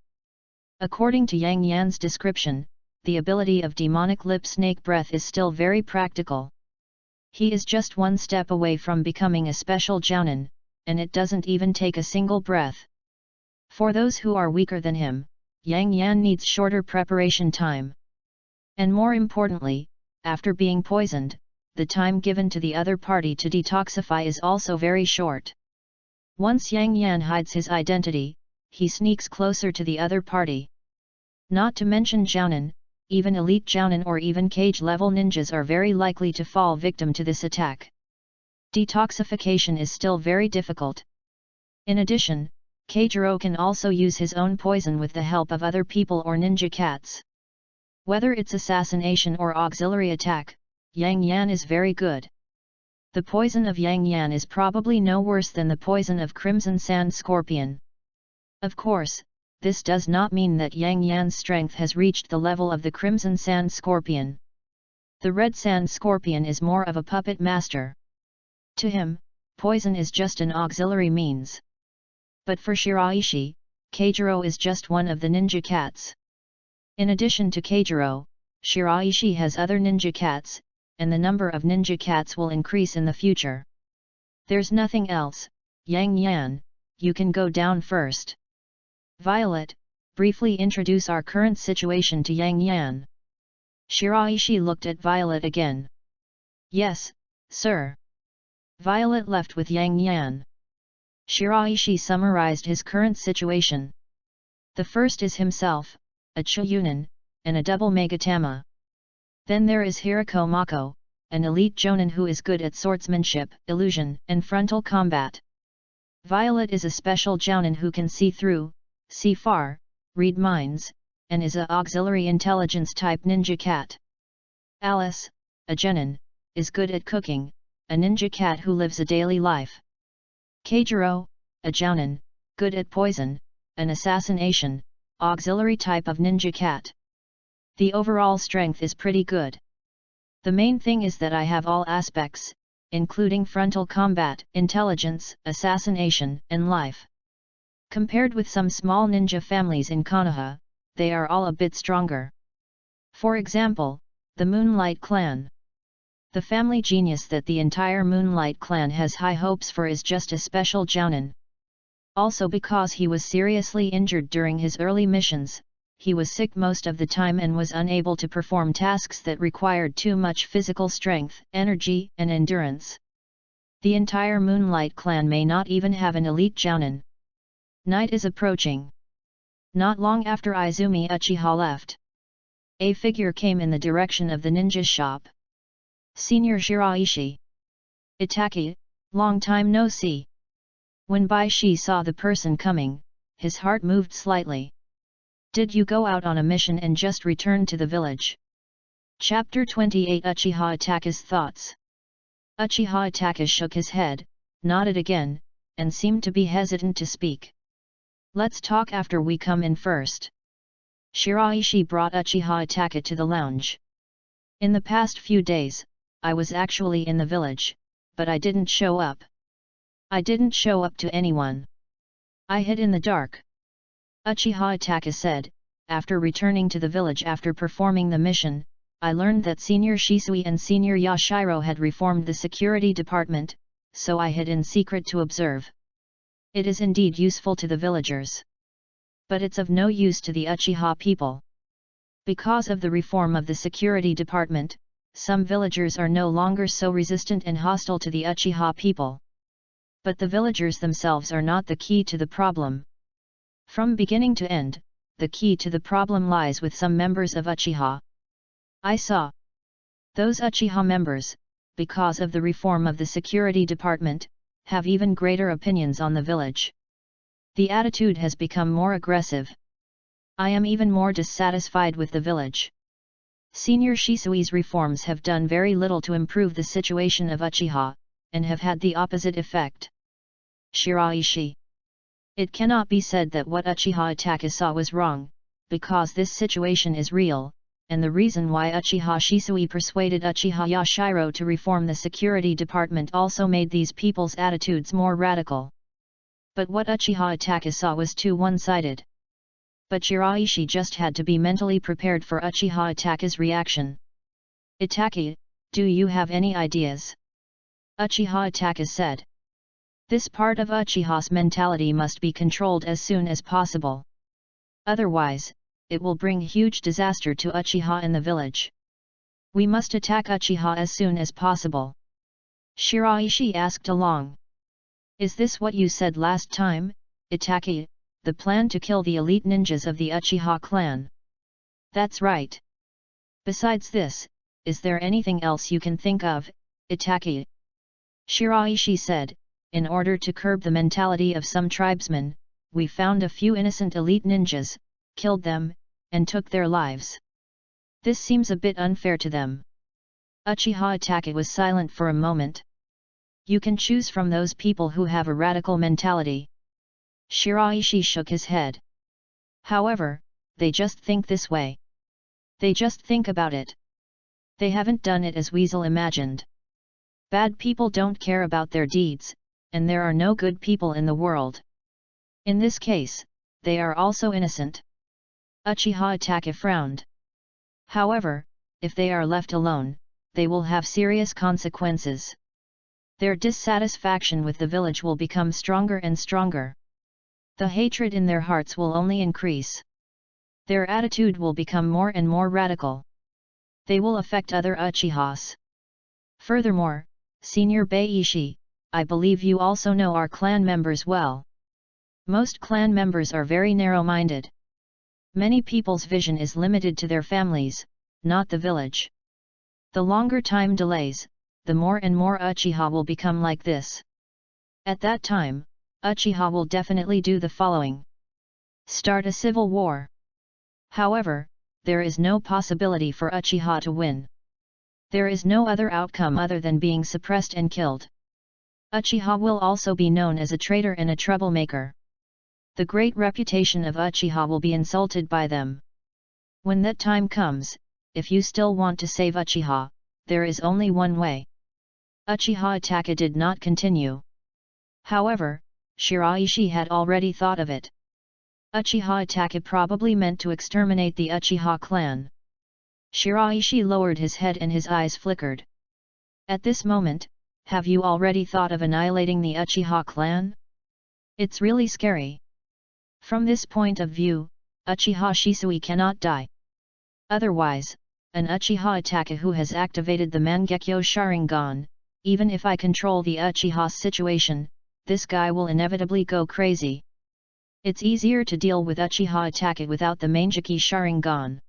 According to Yang Yan's description, the ability of demonic lip snake breath is still very practical. He is just one step away from becoming a special jounin, and it doesn't even take a single breath. For those who are weaker than him, Yang Yan needs shorter preparation time. And more importantly, after being poisoned, the time given to the other party to detoxify is also very short. Once Yang Yan hides his identity, he sneaks closer to the other party. Not to mention jounin, even elite jounin or even cage-level ninjas are very likely to fall victim to this attack. Detoxification is still very difficult. In addition, Keijiro can also use his own poison with the help of other people or ninja cats. Whether it's assassination or auxiliary attack, Yang Yan is very good. The poison of Yang Yan is probably no worse than the poison of Crimson Sand Scorpion. Of course, this does not mean that Yang Yan's strength has reached the level of the Crimson Sand Scorpion. The Red Sand Scorpion is more of a puppet master. To him, poison is just an auxiliary means. But for Shiraishi, Keijiro is just one of the ninja cats. In addition to Keijiro, Shiraishi has other ninja cats, and the number of ninja cats will increase in the future. There's nothing else. Yang Yan, you can go down first. Violet, briefly introduce our current situation to Yang Yan. Shiraishi looked at Violet again. Yes, sir. Violet left with Yang Yan. Shiraishi summarized his current situation. The first is himself, a Choyunin, and a double Megatama. Then there is Hirako Mako, an elite Jonin who is good at swordsmanship, illusion, and frontal combat. Violet is a special Jounin who can see through, see far, read minds, and is a auxiliary intelligence type ninja cat. Alice, a Genin, is good at cooking, a ninja cat who lives a daily life. Keijiro, a Jounin, good at poison, an assassination, auxiliary type of ninja cat. The overall strength is pretty good. The main thing is that I have all aspects, including frontal combat, intelligence, assassination, and life. Compared with some small ninja families in Konoha, they are all a bit stronger. For example, the Moonlight Clan. The family genius that the entire Moonlight Clan has high hopes for is just a special Jounin. Also because he was seriously injured during his early missions, he was sick most of the time and was unable to perform tasks that required too much physical strength, energy, and endurance. The entire Moonlight Clan may not even have an elite Jounin. Night is approaching. Not long after Izumi Uchiha left, a figure came in the direction of the ninja shop. Senior Shiraishi. Itaki, long time no see. When Baishi saw the person coming, his heart moved slightly. Did you go out on a mission and just return to the village? Chapter 28 Uchiha Itaka's thoughts. Uchiha Itaka shook his head, nodded again, and seemed to be hesitant to speak. Let's talk after we come in first. Shiraishi brought Uchiha Itaka to the lounge. In the past few days, I was actually in the village, but I didn't show up. I didn't show up to anyone. I hid in the dark. Uchiha Itaka said, after returning to the village after performing the mission, I learned that Senior Shisui and Senior Yashiro had reformed the security department, so I hid in secret to observe. It is indeed useful to the villagers. But it's of no use to the Uchiha people. Because of the reform of the security department, some villagers are no longer so resistant and hostile to the Uchiha people. But the villagers themselves are not the key to the problem. From beginning to end, the key to the problem lies with some members of Uchiha. I saw those Uchiha members, because of the reform of the security department, have even greater opinions on the village. The attitude has become more aggressive. I am even more dissatisfied with the village. Senior Shisui's reforms have done very little to improve the situation of Uchiha, and have had the opposite effect. Shiraishi. It cannot be said that what Uchiha Itachi saw was wrong, because this situation is real, and the reason why Uchiha Shisui persuaded Uchiha Yashiro to reform the security department also made these people's attitudes more radical. But what Uchiha Itachi saw was too one-sided. But Shiraishi just had to be mentally prepared for Uchiha Itachi's reaction. Itachi, do you have any ideas? Uchiha Itachi said. This part of Uchiha's mentality must be controlled as soon as possible. Otherwise, it will bring huge disaster to Uchiha and the village. We must attack Uchiha as soon as possible. Shiraishi asked along. Is this what you said last time, Itachi, the plan to kill the elite ninjas of the Uchiha clan? That's right. Besides this, is there anything else you can think of, Itachi? Shiraishi said, in order to curb the mentality of some tribesmen, we found a few innocent elite ninjas, killed them, and took their lives. This seems a bit unfair to them. Uchiha Itachi was silent for a moment. You can choose from those people who have a radical mentality. Shiraishi shook his head. However, they just think this way. They just think about it. They haven't done it as Weasel imagined. Bad people don't care about their deeds, and there are no good people in the world. In this case, they are also innocent. Uchiha Itachi frowned. However, if they are left alone, they will have serious consequences. Their dissatisfaction with the village will become stronger and stronger. The hatred in their hearts will only increase. Their attitude will become more and more radical. They will affect other Uchihas. Furthermore, Senior Beishi, I believe you also know our clan members well. Most clan members are very narrow-minded. Many people's vision is limited to their families, not the village. The longer time delays, the more and more Uchiha will become like this. At that time, Uchiha will definitely do the following. Start a civil war. However, there is no possibility for Uchiha to win. There is no other outcome other than being suppressed and killed. Uchiha will also be known as a traitor and a troublemaker. The great reputation of Uchiha will be insulted by them. When that time comes, if you still want to save Uchiha, there is only one way. Uchiha Itachi did not continue. However, Shiraishi had already thought of it. Uchiha Itachi probably meant to exterminate the Uchiha clan. Shiraishi lowered his head and his eyes flickered. At this moment, have you already thought of annihilating the Uchiha clan? It's really scary. From this point of view, Uchiha Shisui cannot die. Otherwise, an Uchiha Itachi who has activated the Mangekyo Sharingan, even if I control the Uchiha's situation, this guy will inevitably go crazy. It's easier to deal with Uchiha Itachi without the Mangekyo Sharingan.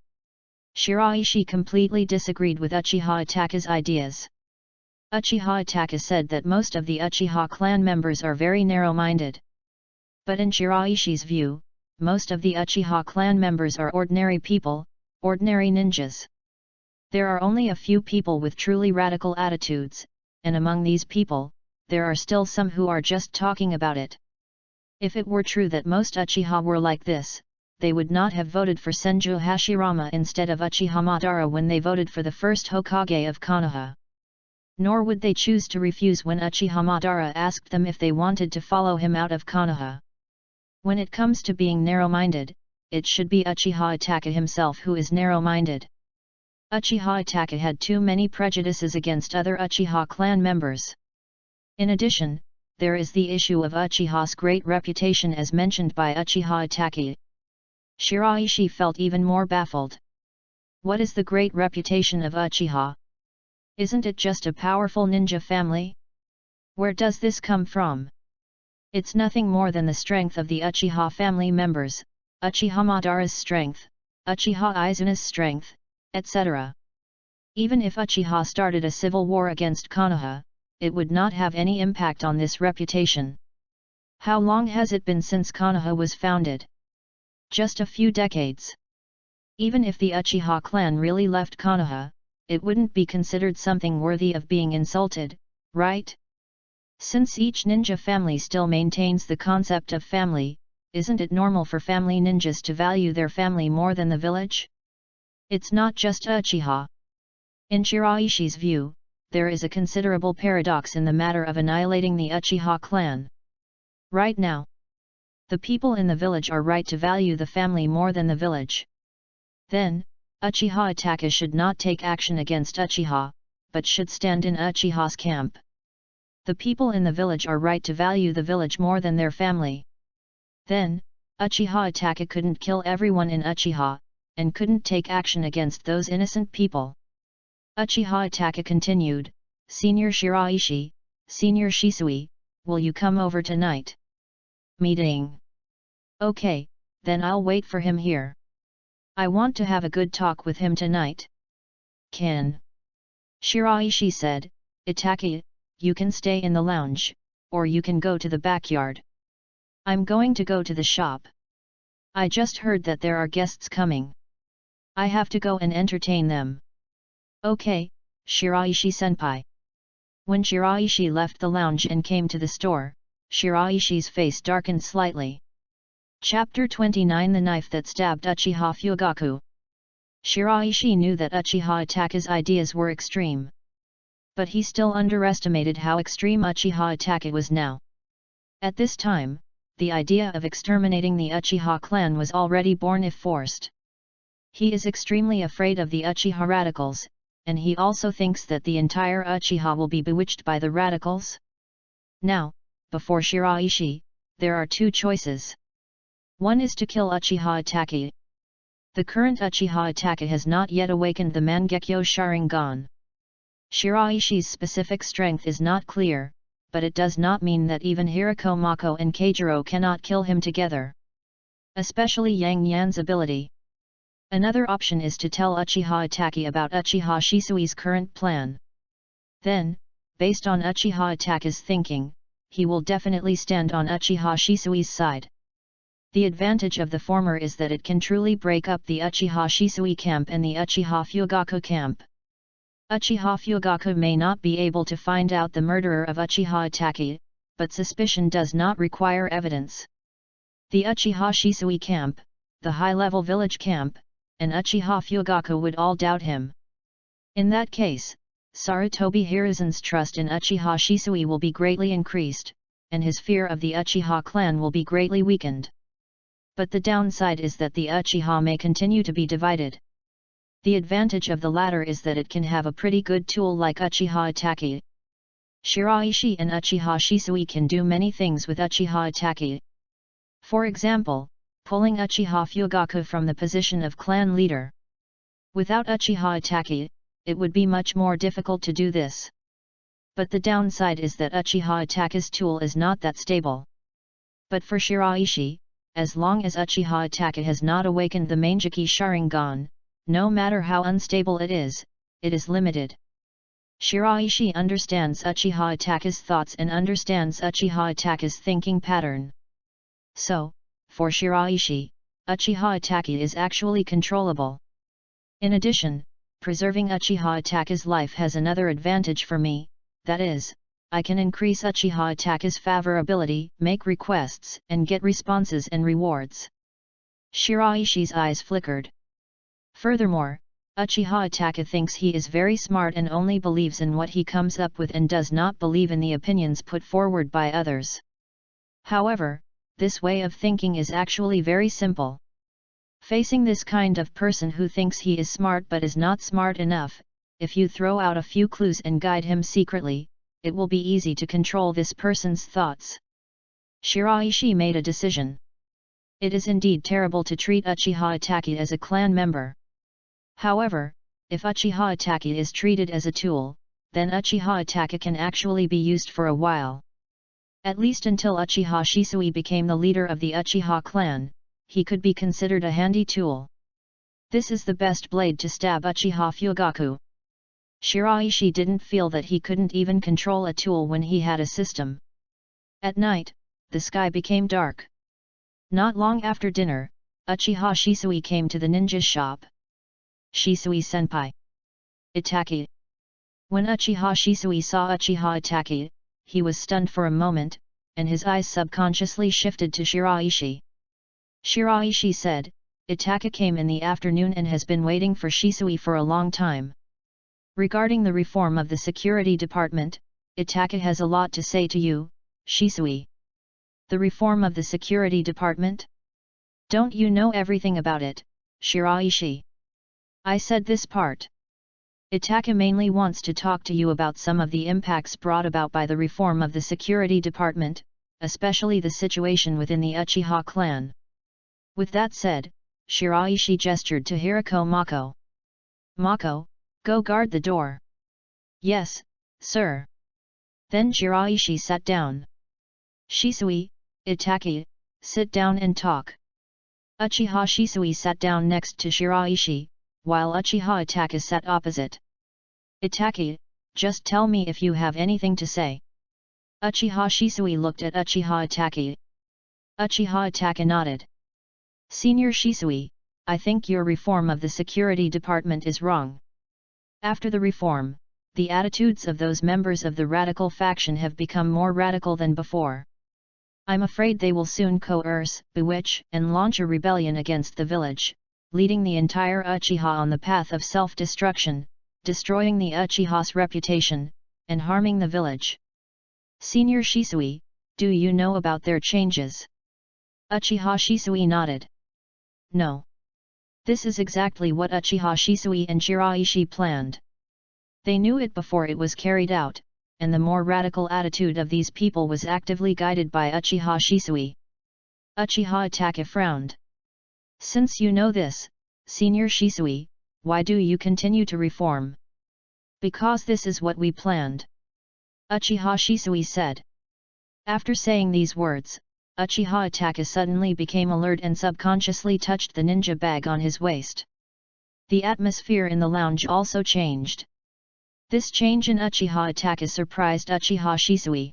Shiraishi completely disagreed with Uchiha Itachi's ideas. Uchiha Itachi said that most of the Uchiha clan members are very narrow-minded. But in Shiraishi's view, most of the Uchiha clan members are ordinary people, ordinary ninjas. There are only a few people with truly radical attitudes, and among these people, there are still some who are just talking about it. If it were true that most Uchiha were like this, they would not have voted for Senju Hashirama instead of Uchiha Madara when they voted for the first Hokage of Konoha. Nor would they choose to refuse when Uchiha Madara asked them if they wanted to follow him out of Konoha. When it comes to being narrow-minded, it should be Uchiha Itachi himself who is narrow-minded. Uchiha Itachi had too many prejudices against other Uchiha clan members. In addition, there is the issue of Uchiha's great reputation as mentioned by Uchiha Itachi. Shiraishi felt even more baffled. What is the great reputation of Uchiha? Isn't it just a powerful ninja family? Where does this come from? It's nothing more than the strength of the Uchiha family members, Uchiha Madara's strength, Uchiha Izuna's strength, etc. Even if Uchiha started a civil war against Konoha, it would not have any impact on this reputation. How long has it been since Konoha was founded? Just a few decades. Even if the Uchiha clan really left Konoha, it wouldn't be considered something worthy of being insulted, right? Since each ninja family still maintains the concept of family, isn't it normal for family ninjas to value their family more than the village? It's not just Uchiha. In Shiraishi's view, there is a considerable paradox in the matter of annihilating the Uchiha clan. Right now, the people in the village are right to value the family more than the village. Then, Uchiha Itachi should not take action against Uchiha, but should stand in Uchiha's camp. The people in the village are right to value the village more than their family. Then, Uchiha Itachi couldn't kill everyone in Uchiha, and couldn't take action against those innocent people. Uchiha Itachi continued, Senior Shiraishi, Senior Shisui, will you come over tonight? Meeting. Okay, then I'll wait for him here. I want to have a good talk with him tonight. Can. Shiraishi said, Itachi, you can stay in the lounge, or you can go to the backyard. I'm going to go to the shop. I just heard that there are guests coming. I have to go and entertain them. Okay, Shiraishi-senpai. When Shiraishi left the lounge and came to the store, Shiraishi's face darkened slightly. Chapter 29 The Knife That Stabbed Uchiha Fugaku. Shiraishi knew that Uchiha Itachi's ideas were extreme. But he still underestimated how extreme Uchiha Itachi was now. At this time, the idea of exterminating the Uchiha clan was already born if forced. He is extremely afraid of the Uchiha radicals, and he also thinks that the entire Uchiha will be bewitched by the radicals. Now, before Shiraishi, there are two choices. One is to kill Uchiha Itachi. The current Uchiha Itachi has not yet awakened the Mangekyo Sharingan. Shiraishi's specific strength is not clear, but it does not mean that even Hirako Mako and Keijiro cannot kill him together. Especially Yang Yan's ability. Another option is to tell Uchiha Itachi about Uchiha Shisui's current plan. Then, based on Uchiha Itachi's thinking, he will definitely stand on Uchiha Shisui's side. The advantage of the former is that it can truly break up the Uchiha Shisui camp and the Uchiha Fugaku camp. Uchiha Fugaku may not be able to find out the murderer of Uchiha Itachi, but suspicion does not require evidence. The Uchiha Shisui camp, the high-level village camp, and Uchiha Fugaku would all doubt him. In that case, Sarutobi Hiruzen's trust in Uchiha Shisui will be greatly increased, and his fear of the Uchiha clan will be greatly weakened. But the downside is that the Uchiha may continue to be divided. The advantage of the latter is that it can have a pretty good tool like Uchiha Itachi. Shiraishi and Uchiha Shisui can do many things with Uchiha Itachi. For example, pulling Uchiha Fugaku from the position of clan leader. Without Uchiha Itachi, it would be much more difficult to do this. But the downside is that Uchiha Itachi's tool is not that stable. But for Shiraishi, as long as Uchiha Itachi has not awakened the Mangekyo Sharingan, no matter how unstable it is limited. Shiraishi understands Uchiha Itachi's thoughts and understands Uchiha Itachi's thinking pattern. So, for Shiraishi, Uchiha Itachi is actually controllable. In addition, preserving Uchiha Itachi's life has another advantage for me, that is, I can increase Uchiha Itachi's favorability, make requests, and get responses and rewards. Shiraishi's eyes flickered. Furthermore, Uchiha Itachi thinks he is very smart and only believes in what he comes up with and does not believe in the opinions put forward by others. However, this way of thinking is actually very simple. Facing this kind of person who thinks he is smart but is not smart enough, if you throw out a few clues and guide him secretly, it will be easy to control this person's thoughts. Shiraishi made a decision. It is indeed terrible to treat Uchiha Itachi as a clan member. However, if Uchiha Itachi is treated as a tool, then Uchiha Itachi can actually be used for a while. At least until Uchiha Shisui became the leader of the Uchiha clan, he could be considered a handy tool. This is the best blade to stab Uchiha Fugaku. Shiraishi didn't feel that he couldn't even control a tool when he had a system. At night, the sky became dark. Not long after dinner, Uchiha Shisui came to the ninja shop. "Shisui senpai." "Itaki." When Uchiha Shisui saw Uchiha Itaki, he was stunned for a moment, and his eyes subconsciously shifted to Shiraishi. Shiraishi said, "Itaka came in the afternoon and has been waiting for Shisui for a long time. Regarding the reform of the security department, Itaka has a lot to say to you, Shisui." "The reform of the security department? Don't you know everything about it, Shiraishi?" "I said this part. Itaka mainly wants to talk to you about some of the impacts brought about by the reform of the security department, especially the situation within the Uchiha clan." With that said, Shiraishi gestured to Hirako Mako. "Mako, go guard the door." "Yes, sir." Then Shiraishi sat down. "Shisui, Itaki, sit down and talk." Uchiha Shisui sat down next to Shiraishi, while Uchiha Itaka sat opposite. "Itaki, just tell me if you have anything to say." Uchiha Shisui looked at Uchiha Itaki. Uchiha Itaka nodded. "Senior Shisui, I think your reform of the security department is wrong. After the reform, the attitudes of those members of the radical faction have become more radical than before. I'm afraid they will soon coerce, bewitch, and launch a rebellion against the village, leading the entire Uchiha on the path of self-destruction, destroying the Uchiha's reputation, and harming the village. Senior Shisui, do you know about their changes?" Uchiha Shisui nodded. "No. This is exactly what Uchiha Shisui and Shiraishi planned. They knew it before it was carried out, and the more radical attitude of these people was actively guided by Uchiha Shisui." Uchiha Itaka frowned. "Since you know this, Senior Shisui, why do you continue to reform?" "Because this is what we planned," Uchiha Shisui said. After saying these words, Uchiha Itaka suddenly became alert and subconsciously touched the ninja bag on his waist. The atmosphere in the lounge also changed. This change in Uchiha Itaka surprised Uchiha Shisui.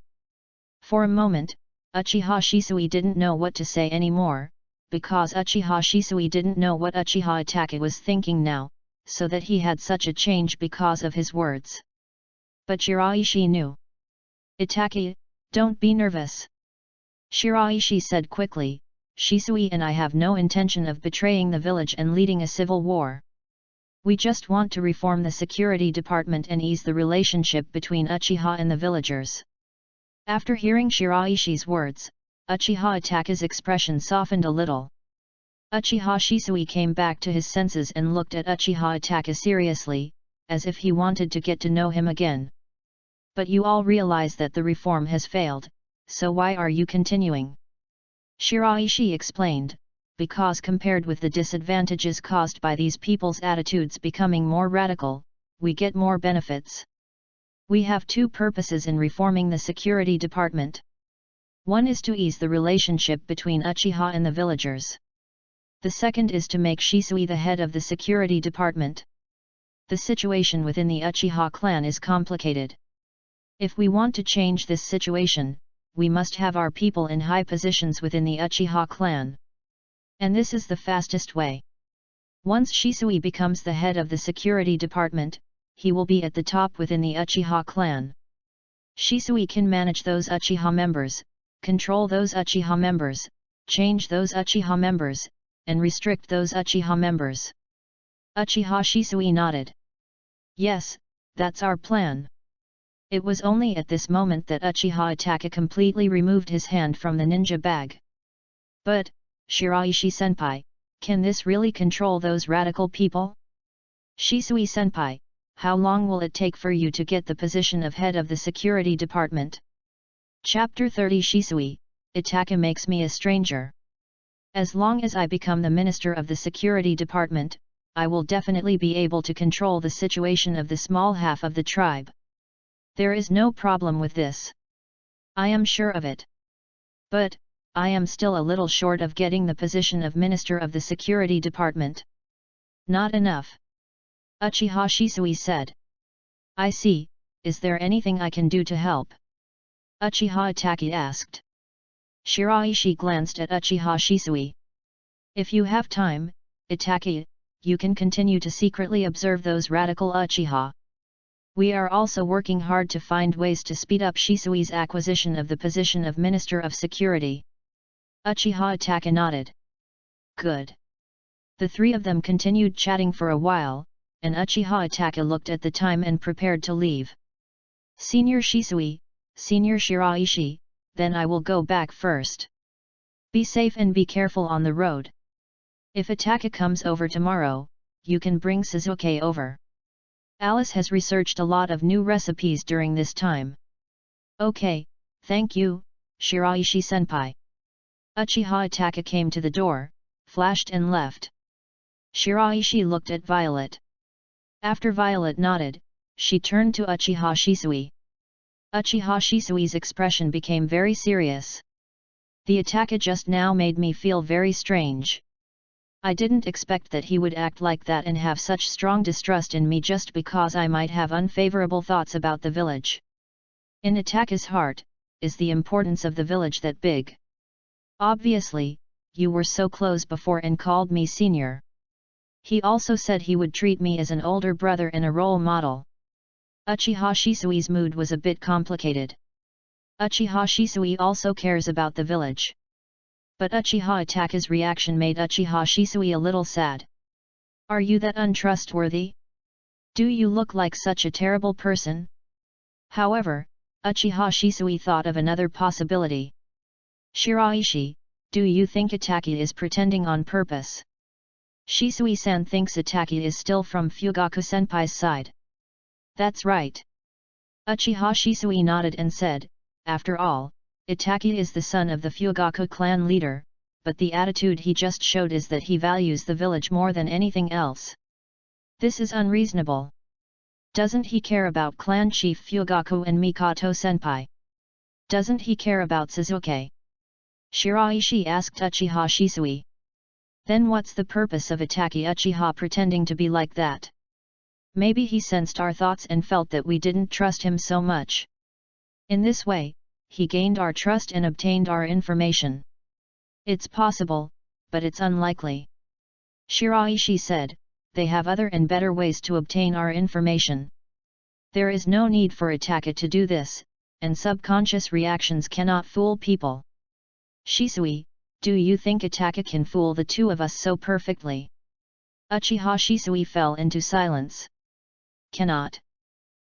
For a moment, Uchiha Shisui didn't know what to say anymore, because Uchiha Shisui didn't know what Uchiha Itaka was thinking now, so that he had such a change because of his words. But Shiraishi knew. "Itaka, don't be nervous." Shiraishi said quickly, "Shisui and I have no intention of betraying the village and leading a civil war. We just want to reform the security department and ease the relationship between Uchiha and the villagers." After hearing Shiraishi's words, Uchiha Itaka's expression softened a little. Uchiha Shisui came back to his senses and looked at Uchiha Itaka seriously, as if he wanted to get to know him again. "But you all realize that the reform has failed, so why are you continuing?" Shiraishi explained, "Because compared with the disadvantages caused by these people's attitudes becoming more radical, we get more benefits. We have two purposes in reforming the security department. One is to ease the relationship between Uchiha and the villagers. The second is to make Shisui the head of the security department. The situation within the Uchiha clan is complicated. If we want to change this situation, we must have our people in high positions within the Uchiha clan. And this is the fastest way. Once Shisui becomes the head of the security department, he will be at the top within the Uchiha clan. Shisui can manage those Uchiha members, control those Uchiha members, change those Uchiha members, and restrict those Uchiha members." Uchiha Shisui nodded. "Yes, that's our plan." It was only at this moment that Uchiha Itaka completely removed his hand from the ninja bag. "But, Shiraishi-senpai, can this really control those radical people?" "Shisui-senpai, how long will it take for you to get the position of head of the security department?" Chapter 30 Shisui, Itaka makes me a stranger. As long as I become the minister of the security department, I will definitely be able to control the situation of the small half of the tribe. There is no problem with this. I am sure of it. But, I am still a little short of getting the position of Minister of the Security Department. Not enough. Uchiha Shisui said. I see, is there anything I can do to help? Uchiha Itaki asked. Shiraishi glanced at Uchiha Shisui. If you have time, Itaki, you can continue to secretly observe those radical Uchiha. We are also working hard to find ways to speed up Shisui's acquisition of the position of Minister of Security. Uchiha Itaka nodded. Good. The three of them continued chatting for a while, and Uchiha Itaka looked at the time and prepared to leave. Senior Shisui, Senior Shiraishi, then I will go back first. Be safe and be careful on the road. If Itaka comes over tomorrow, you can bring Suzuki over. Alice has researched a lot of new recipes during this time. Okay, thank you, Shiraishi-senpai. Uchiha Itaka came to the door, flashed and left. Shiraishi looked at Violet. After Violet nodded, she turned to Uchiha Shisui. Uchiha Shisui's expression became very serious. The Itaka just now made me feel very strange. I didn't expect that he would act like that and have such strong distrust in me just because I might have unfavorable thoughts about the village. In Itaka's heart, is the importance of the village that big? Obviously, you were so close before and called me senior. He also said he would treat me as an older brother and a role model. Uchiha Shisui's mood was a bit complicated. Uchiha Shisui also cares about the village. But Uchiha Itaka's reaction made Uchiha Shisui a little sad. Are you that untrustworthy? Do you look like such a terrible person? However, Uchiha Shisui thought of another possibility. Shiraishi, do you think Itaki is pretending on purpose? Shisui-san thinks Itaki is still from Fugaku-senpai's side. That's right. Uchiha Shisui nodded and said, after all, Itaki is the son of the Fugaku clan leader, but the attitude he just showed is that he values the village more than anything else. This is unreasonable. Doesn't he care about clan chief Fugaku and Mikoto-senpai? Doesn't he care about Suzuki? Shiraishi asked Uchiha Shisui. Then what's the purpose of Itaki Uchiha pretending to be like that? Maybe he sensed our thoughts and felt that we didn't trust him so much. In this way, he gained our trust and obtained our information. It's possible, but it's unlikely. Shiraishi said, they have other and better ways to obtain our information. There is no need for Itaka to do this, and subconscious reactions cannot fool people. Shisui, do you think Itaka can fool the two of us so perfectly? Uchiha Shisui fell into silence. Cannot.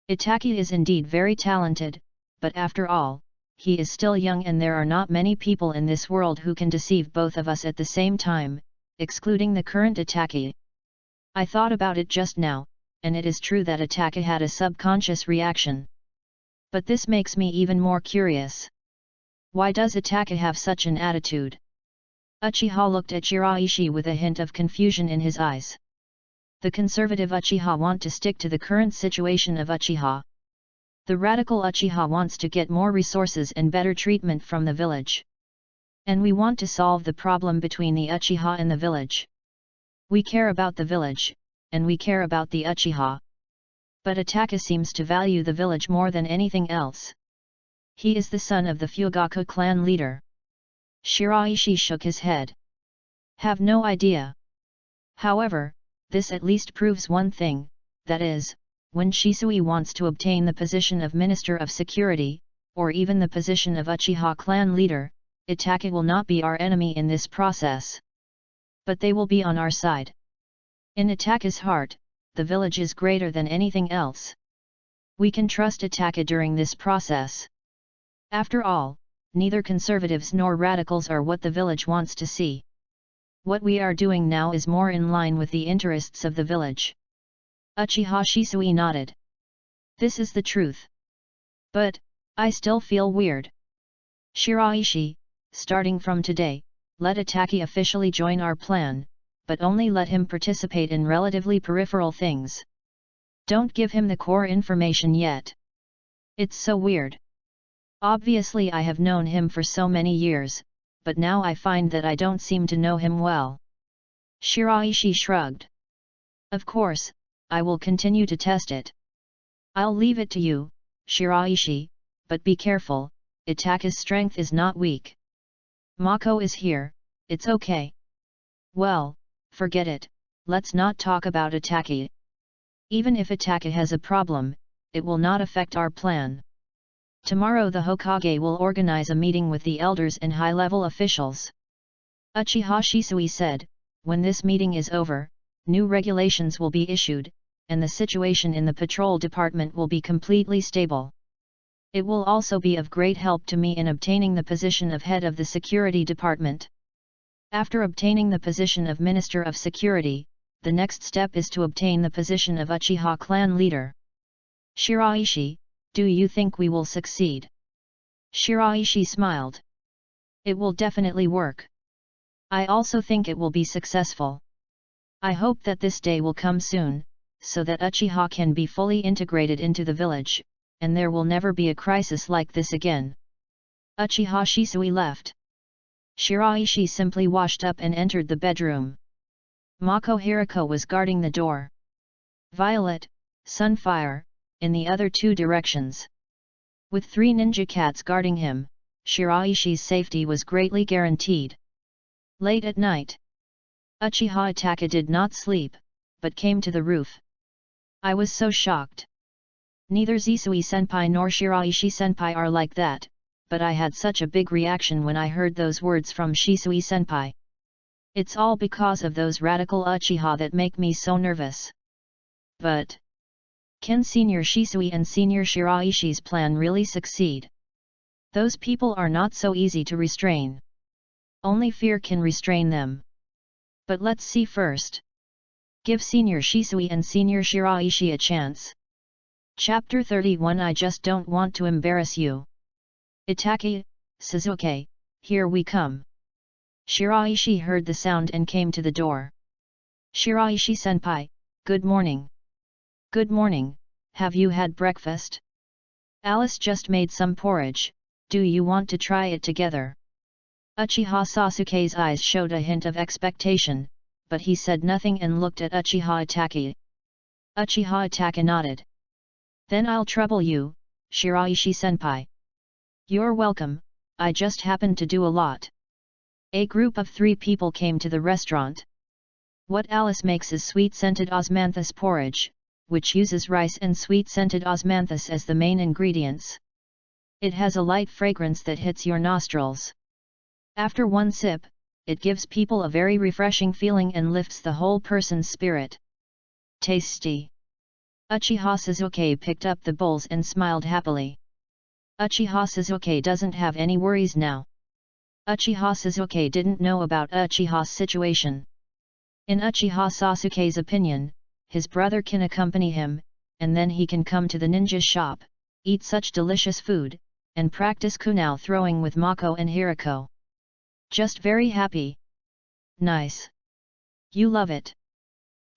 Itaki is indeed very talented, but after all, he is still young and there are not many people in this world who can deceive both of us at the same time, excluding the current Itaki. I thought about it just now, and it is true that Itaka had a subconscious reaction. But this makes me even more curious. Why does Itaka have such an attitude? Uchiha looked at Shiraishi with a hint of confusion in his eyes. The conservative Uchiha want to stick to the current situation of Uchiha. The radical Uchiha wants to get more resources and better treatment from the village. And we want to solve the problem between the Uchiha and the village. We care about the village, and we care about the Uchiha. But Itaka seems to value the village more than anything else. He is the son of the Fugaku clan leader. Shiraishi shook his head. Have no idea. However, this at least proves one thing, that is, when Shisui wants to obtain the position of Minister of Security, or even the position of Uchiha clan leader, Itaka will not be our enemy in this process. But they will be on our side. In Itaka's heart, the village is greater than anything else. We can trust Itaka during this process. After all, neither conservatives nor radicals are what the village wants to see. What we are doing now is more in line with the interests of the village. Uchiha Shisui nodded. This is the truth. But, I still feel weird. Shiraishi, starting from today, let Itaki officially join our plan, but only let him participate in relatively peripheral things. Don't give him the core information yet. It's so weird. Obviously I have known him for so many years, but now I find that I don't seem to know him well. Shiraishi shrugged. Of course, I will continue to test it. I'll leave it to you, Shiraishi, but be careful, Itaka's strength is not weak. Mako is here, it's okay. Well, forget it, let's not talk about Ataki. Even if Ataki has a problem, it will not affect our plan. Tomorrow the Hokage will organize a meeting with the elders and high-level officials. Uchiha Shisui said, when this meeting is over, new regulations will be issued, and the situation in the patrol department will be completely stable. It will also be of great help to me in obtaining the position of head of the security department. After obtaining the position of Minister of Security, the next step is to obtain the position of Uchiha clan leader. Shiraishi, do you think we will succeed? Shiraishi smiled. It will definitely work. I also think it will be successful. I hope that this day will come soon, so that Uchiha can be fully integrated into the village, and there will never be a crisis like this again. Uchiha Shisui left. Shiraishi simply washed up and entered the bedroom. Mako Hirako was guarding the door. Violet, Sunfire, in the other two directions. With 3 ninja cats guarding him, Shiraishi's safety was greatly guaranteed. Late at night, Uchiha Itachi did not sleep, but came to the roof. I was so shocked. Neither Zisui Senpai nor Shiraishi Senpai are like that, but I had such a big reaction when I heard those words from Shisui Senpai. It's all because of those radical Uchiha that make me so nervous. But can Senior Shisui and Senior Shiraishi's plan really succeed? Those people are not so easy to restrain. Only fear can restrain them. But let's see first. Give Senior Shisui and Senior Shiraishi a chance. Chapter 31 I just don't want to embarrass you. Itaki, Suzuki, here we come. Shiraishi heard the sound and came to the door. Shiraishi senpai, good morning. Good morning, have you had breakfast? Alice just made some porridge, do you want to try it together? Uchiha Sasuke's eyes showed a hint of expectation, but he said nothing and looked at Uchiha Itachi. Uchiha Itachi nodded. Then I'll trouble you, Shiraishi senpai. You're welcome, I just happened to do a lot. A group of 3 people came to the restaurant. What Alice makes is sweet-scented osmanthus porridge, which uses rice and sweet-scented osmanthus as the main ingredients. It has a light fragrance that hits your nostrils. After one sip, it gives people a very refreshing feeling and lifts the whole person's spirit. Tasty. Uchiha Suzuki picked up the bowls and smiled happily. Uchiha Suzuki doesn't have any worries now. Uchiha Suzuki didn't know about Uchiha's situation. In Uchiha Sasuke's opinion, his brother can accompany him, and then he can come to the ninja shop, eat such delicious food, and practice kunai throwing with Mako and Hirako. Just very happy. Nice. You love it.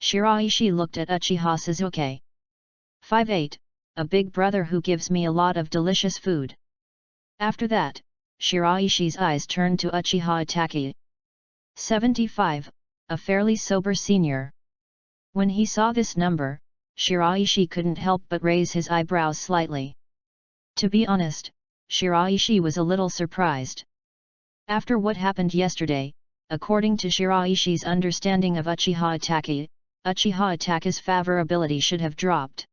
Shiraishi looked at Uchiha Suzuki. 5'8", a big brother who gives me a lot of delicious food. After that, Shiraishi's eyes turned to Uchiha Itachi. 75, a fairly sober senior. When he saw this number, Shiraishi couldn't help but raise his eyebrows slightly. To be honest, Shiraishi was a little surprised. After what happened yesterday, according to Shiraishi's understanding of Uchiha Itachi, Uchiha Itachi's favorability should have dropped.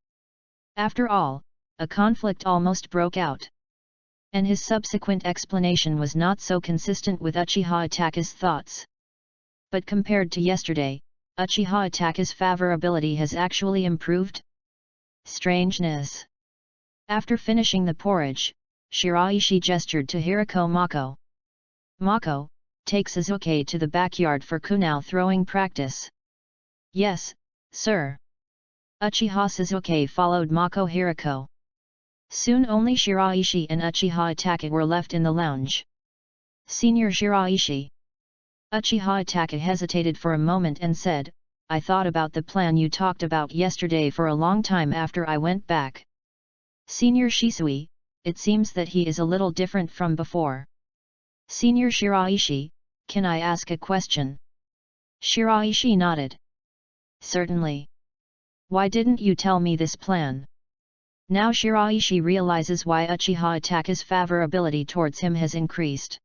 After all, a conflict almost broke out. And his subsequent explanation was not so consistent with Uchiha Itachi's thoughts. But compared to yesterday, Uchiha Itachi's favorability has actually improved? Strangeness. After finishing the porridge, Shiraishi gestured to Hirako Mako. Mako, take Suzuki to the backyard for kunai throwing practice. Yes, sir. Uchiha Suzuki followed Mako Hirako. Soon only Shiraishi and Uchiha Itachi were left in the lounge. Senior Shiraishi. Uchiha Itachi hesitated for a moment and said, I thought about the plan you talked about yesterday for a long time after I went back. Senior Shisui, it seems that he is a little different from before. Senior Shiraishi, can I ask a question? Shiraishi nodded. Certainly. Why didn't you tell me this plan? Now Shiraishi realizes why Uchiha Itachi's favorability towards him has increased.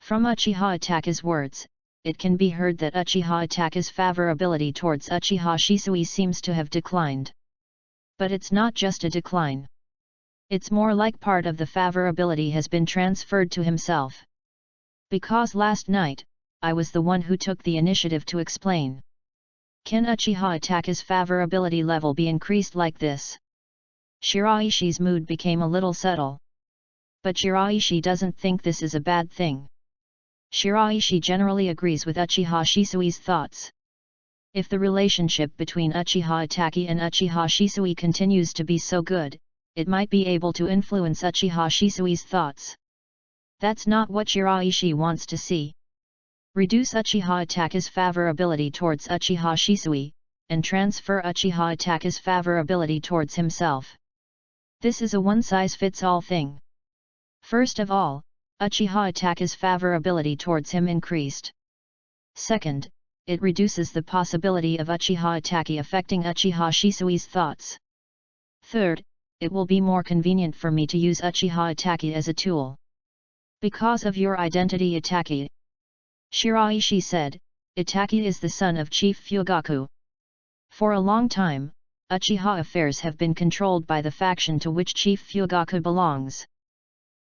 From Uchiha Itake's words, it can be heard that Uchiha Itake's favorability towards Uchiha Shisui seems to have declined. But it's not just a decline. It's more like part of the favorability has been transferred to himself. Because last night, I was the one who took the initiative to explain. Can Uchiha Itake's favorability level be increased like this? Shiraishi's mood became a little subtle. But Shiraishi doesn't think this is a bad thing. Shiraishi generally agrees with Uchiha Shisui's thoughts. If the relationship between Uchiha Itachi and Uchiha Shisui continues to be so good, it might be able to influence Uchiha Shisui's thoughts. That's not what Shiraishi wants to see. Reduce Uchiha Itake's favorability towards Uchiha Shisui, and transfer Uchiha Itake's favorability towards himself. This is a one-size-fits-all thing. First of all, Uchiha Itake's favorability towards him increased. Second, it reduces the possibility of Uchiha Itachi affecting Uchiha Shisui's thoughts. Third, it will be more convenient for me to use Uchiha Itachi as a tool. Because of your identity Itachi, Shiraishi said, Itachi is the son of Chief Fugaku. For a long time, Uchiha affairs have been controlled by the faction to which Chief Fugaku belongs.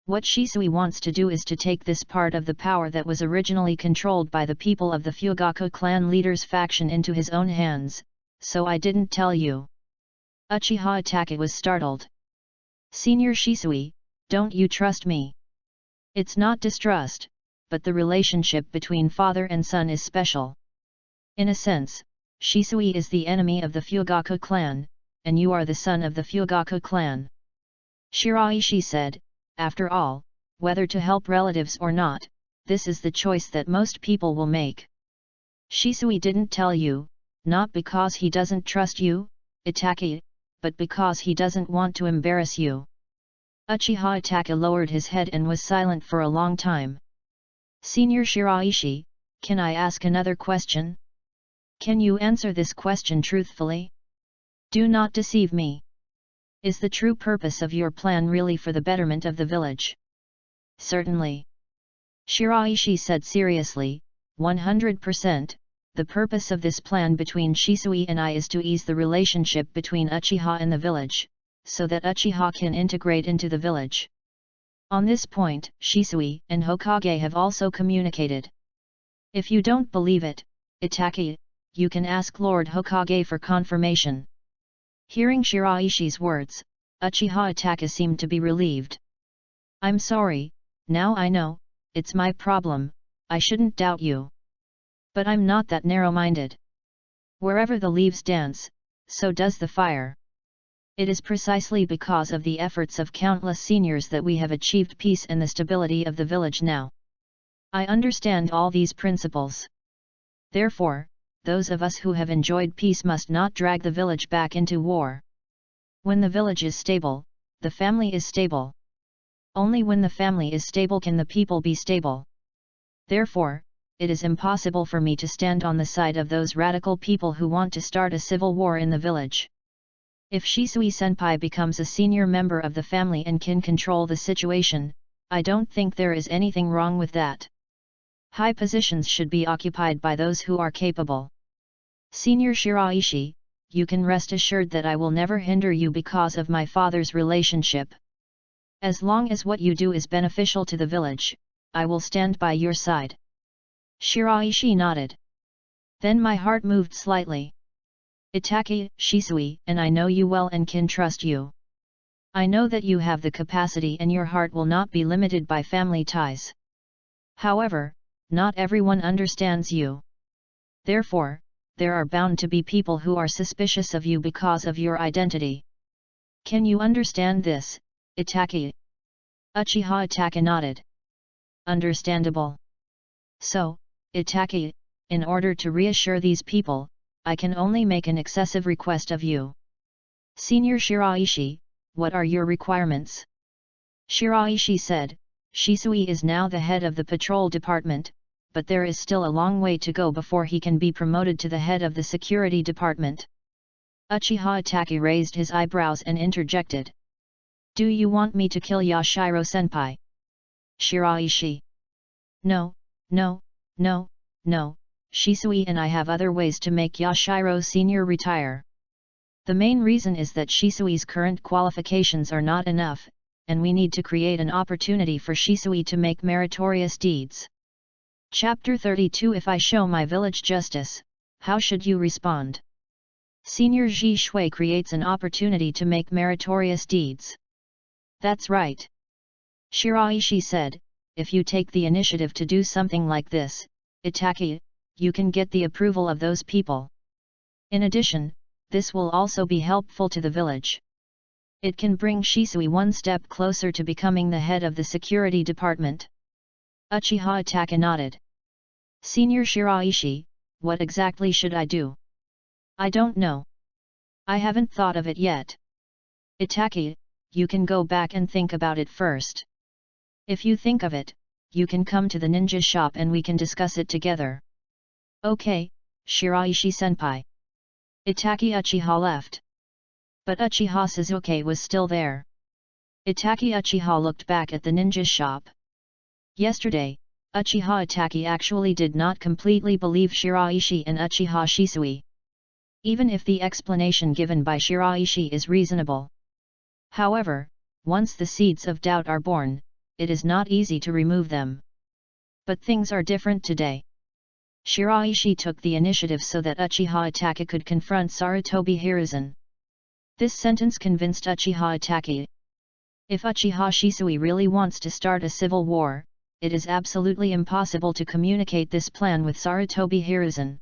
What Shisui wants to do is to take this part of the power that was originally controlled by the people of the Fugaku clan leader's faction into his own hands, so I didn't tell you. Uchiha Itachi was startled. Senior Shisui, don't you trust me? It's not distrust, but the relationship between father and son is special. In a sense, Shisui is the enemy of the Fugaku clan, and you are the son of the Fugaku clan. Shiraishi said, after all, whether to help relatives or not, this is the choice that most people will make. Shisui didn't tell you, not because he doesn't trust you, Itachi, but because he doesn't want to embarrass you. Uchiha Itachi lowered his head and was silent for a long time. Senior Shiraishi, can I ask another question? Can you answer this question truthfully? Do not deceive me. Is the true purpose of your plan really for the betterment of the village? Certainly. Shiraishi said seriously, 100%, the purpose of this plan between Shisui and I is to ease the relationship between Uchiha and the village, so that Uchiha can integrate into the village. On this point, Shisui and Hokage have also communicated. If you don't believe it, Itachi, you can ask Lord Hokage for confirmation. Hearing Shiraishi's words, Uchiha Itachi seemed to be relieved. I'm sorry, now I know, it's my problem, I shouldn't doubt you. But I'm not that narrow-minded. Wherever the leaves dance, so does the fire. It is precisely because of the efforts of countless seniors that we have achieved peace and the stability of the village now. I understand all these principles. Therefore, those of us who have enjoyed peace must not drag the village back into war. When the village is stable, the family is stable. Only when the family is stable can the people be stable. Therefore, it is impossible for me to stand on the side of those radical people who want to start a civil war in the village. If Shisui-senpai becomes a senior member of the family and can control the situation, I don't think there is anything wrong with that. High positions should be occupied by those who are capable. Senior Shiraishi, you can rest assured that I will never hinder you because of my father's relationship. As long as what you do is beneficial to the village, I will stand by your side. Shiraishi nodded. Then my heart moved slightly. Itachi, Shisui, and I know you well and can trust you. I know that you have the capacity and your heart will not be limited by family ties. However, not everyone understands you. Therefore, there are bound to be people who are suspicious of you because of your identity. Can you understand this, Itachi? Uchiha Itachi nodded. Understandable. So, Itachi, in order to reassure these people, I can only make an excessive request of you. Senior Shiraishi, what are your requirements? Shiraishi said, Shisui is now the head of the patrol department, but there is still a long way to go before he can be promoted to the head of the security department. Uchiha Itachi raised his eyebrows and interjected. Do you want me to kill Yashiro-senpai? Shiraishi. No, no, no, no, Shisui and I have other ways to make Yashiro Sr. retire. The main reason is that Shisui's current qualifications are not enough, and we need to create an opportunity for Shisui to make meritorious deeds. Chapter 32 If I show my village justice, how should you respond? Senior Ji Shui creates an opportunity to make meritorious deeds. That's right. Shiraishi said, if you take the initiative to do something like this, Itaki, you can get the approval of those people. In addition, this will also be helpful to the village. It can bring Shisui one step closer to becoming the head of the security department. Uchiha Itaka nodded. Senior Shiraishi, what exactly should I do? I don't know. I haven't thought of it yet. Itaki, you can go back and think about it first. If you think of it, you can come to the ninja shop and we can discuss it together. Okay, Shiraishi-senpai. Itaki Uchiha left. But Uchiha Suzuki was still there. Itaki Uchiha looked back at the ninja shop. Yesterday, Uchiha Itaki actually did not completely believe Shiraishi and Uchiha Shisui. Even if the explanation given by Shiraishi is reasonable. However, once the seeds of doubt are born, it is not easy to remove them. But things are different today. Shiraishi took the initiative so that Uchiha Itaka could confront Sarutobi Hiruzen. This sentence convinced Uchiha Itaki. If Uchiha Shisui really wants to start a civil war, it is absolutely impossible to communicate this plan with Sarutobi Hiruzen.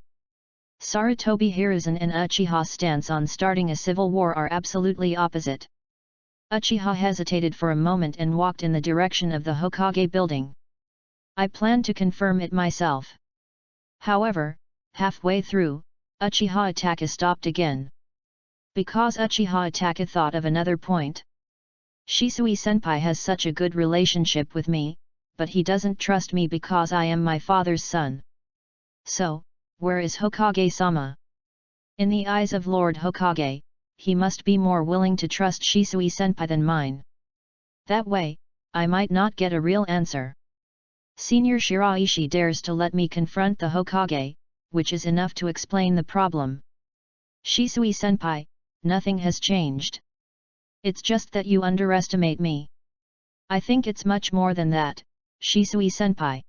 Sarutobi Hiruzen and Uchiha's stance on starting a civil war are absolutely opposite. Uchiha hesitated for a moment and walked in the direction of the Hokage building. I plan to confirm it myself. However, halfway through, Uchiha Itaka stopped again. Because Uchiha Itaka thought of another point. Shisui-senpai has such a good relationship with me, but he doesn't trust me because I am my father's son. So, where is Hokage-sama? In the eyes of Lord Hokage, he must be more willing to trust Shisui-senpai than mine. That way, I might not get a real answer. Senior Shiraishi dares to let me confront the Hokage, which is enough to explain the problem. Shisui-senpai, nothing has changed. It's just that you underestimate me. I think it's much more than that, Shisui-senpai.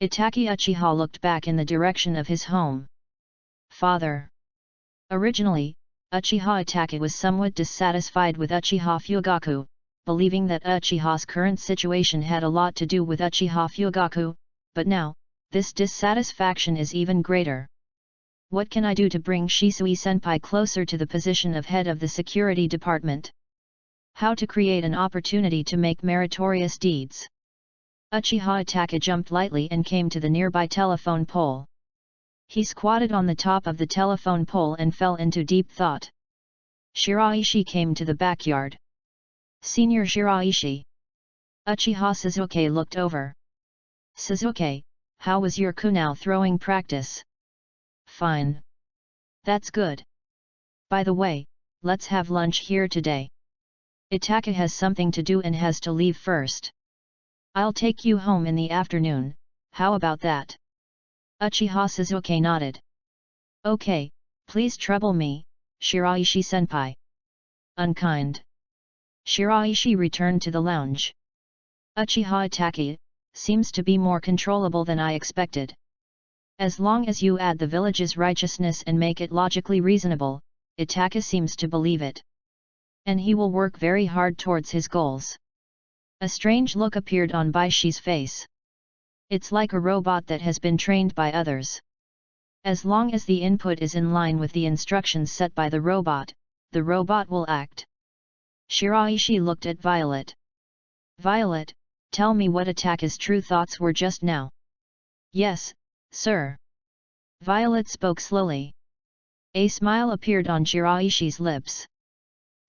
Itaki Uchiha looked back in the direction of his home. Father. Originally, Uchiha Itaka was somewhat dissatisfied with Uchiha Fugaku, believing that Uchiha's current situation had a lot to do with Uchiha Fugaku, but now, this dissatisfaction is even greater. What can I do to bring Shisui-senpai closer to the position of head of the security department? How to create an opportunity to make meritorious deeds? Uchiha Itaka jumped lightly and came to the nearby telephone pole. He squatted on the top of the telephone pole and fell into deep thought. Shiraishi came to the backyard. Senior Shiraishi. Uchiha Suzuki looked over. Suzuki, how was your kunai throwing practice? Fine. That's good. By the way, let's have lunch here today. Itaka has something to do and has to leave first. I'll take you home in the afternoon, how about that? Uchiha Suzuki nodded. Okay, please trouble me, Shiraishi-senpai. Unkind. Shiraishi returned to the lounge. Uchiha Itaki, seems to be more controllable than I expected. As long as you add the village's righteousness and make it logically reasonable, Itaka seems to believe it. And he will work very hard towards his goals. A strange look appeared on Baishi's face. It's like a robot that has been trained by others. As long as the input is in line with the instructions set by the robot will act. Shiraishi looked at Violet. Violet, tell me what Itaka's true thoughts were just now. Yes, sir. Violet spoke slowly. A smile appeared on Shiraishi's lips.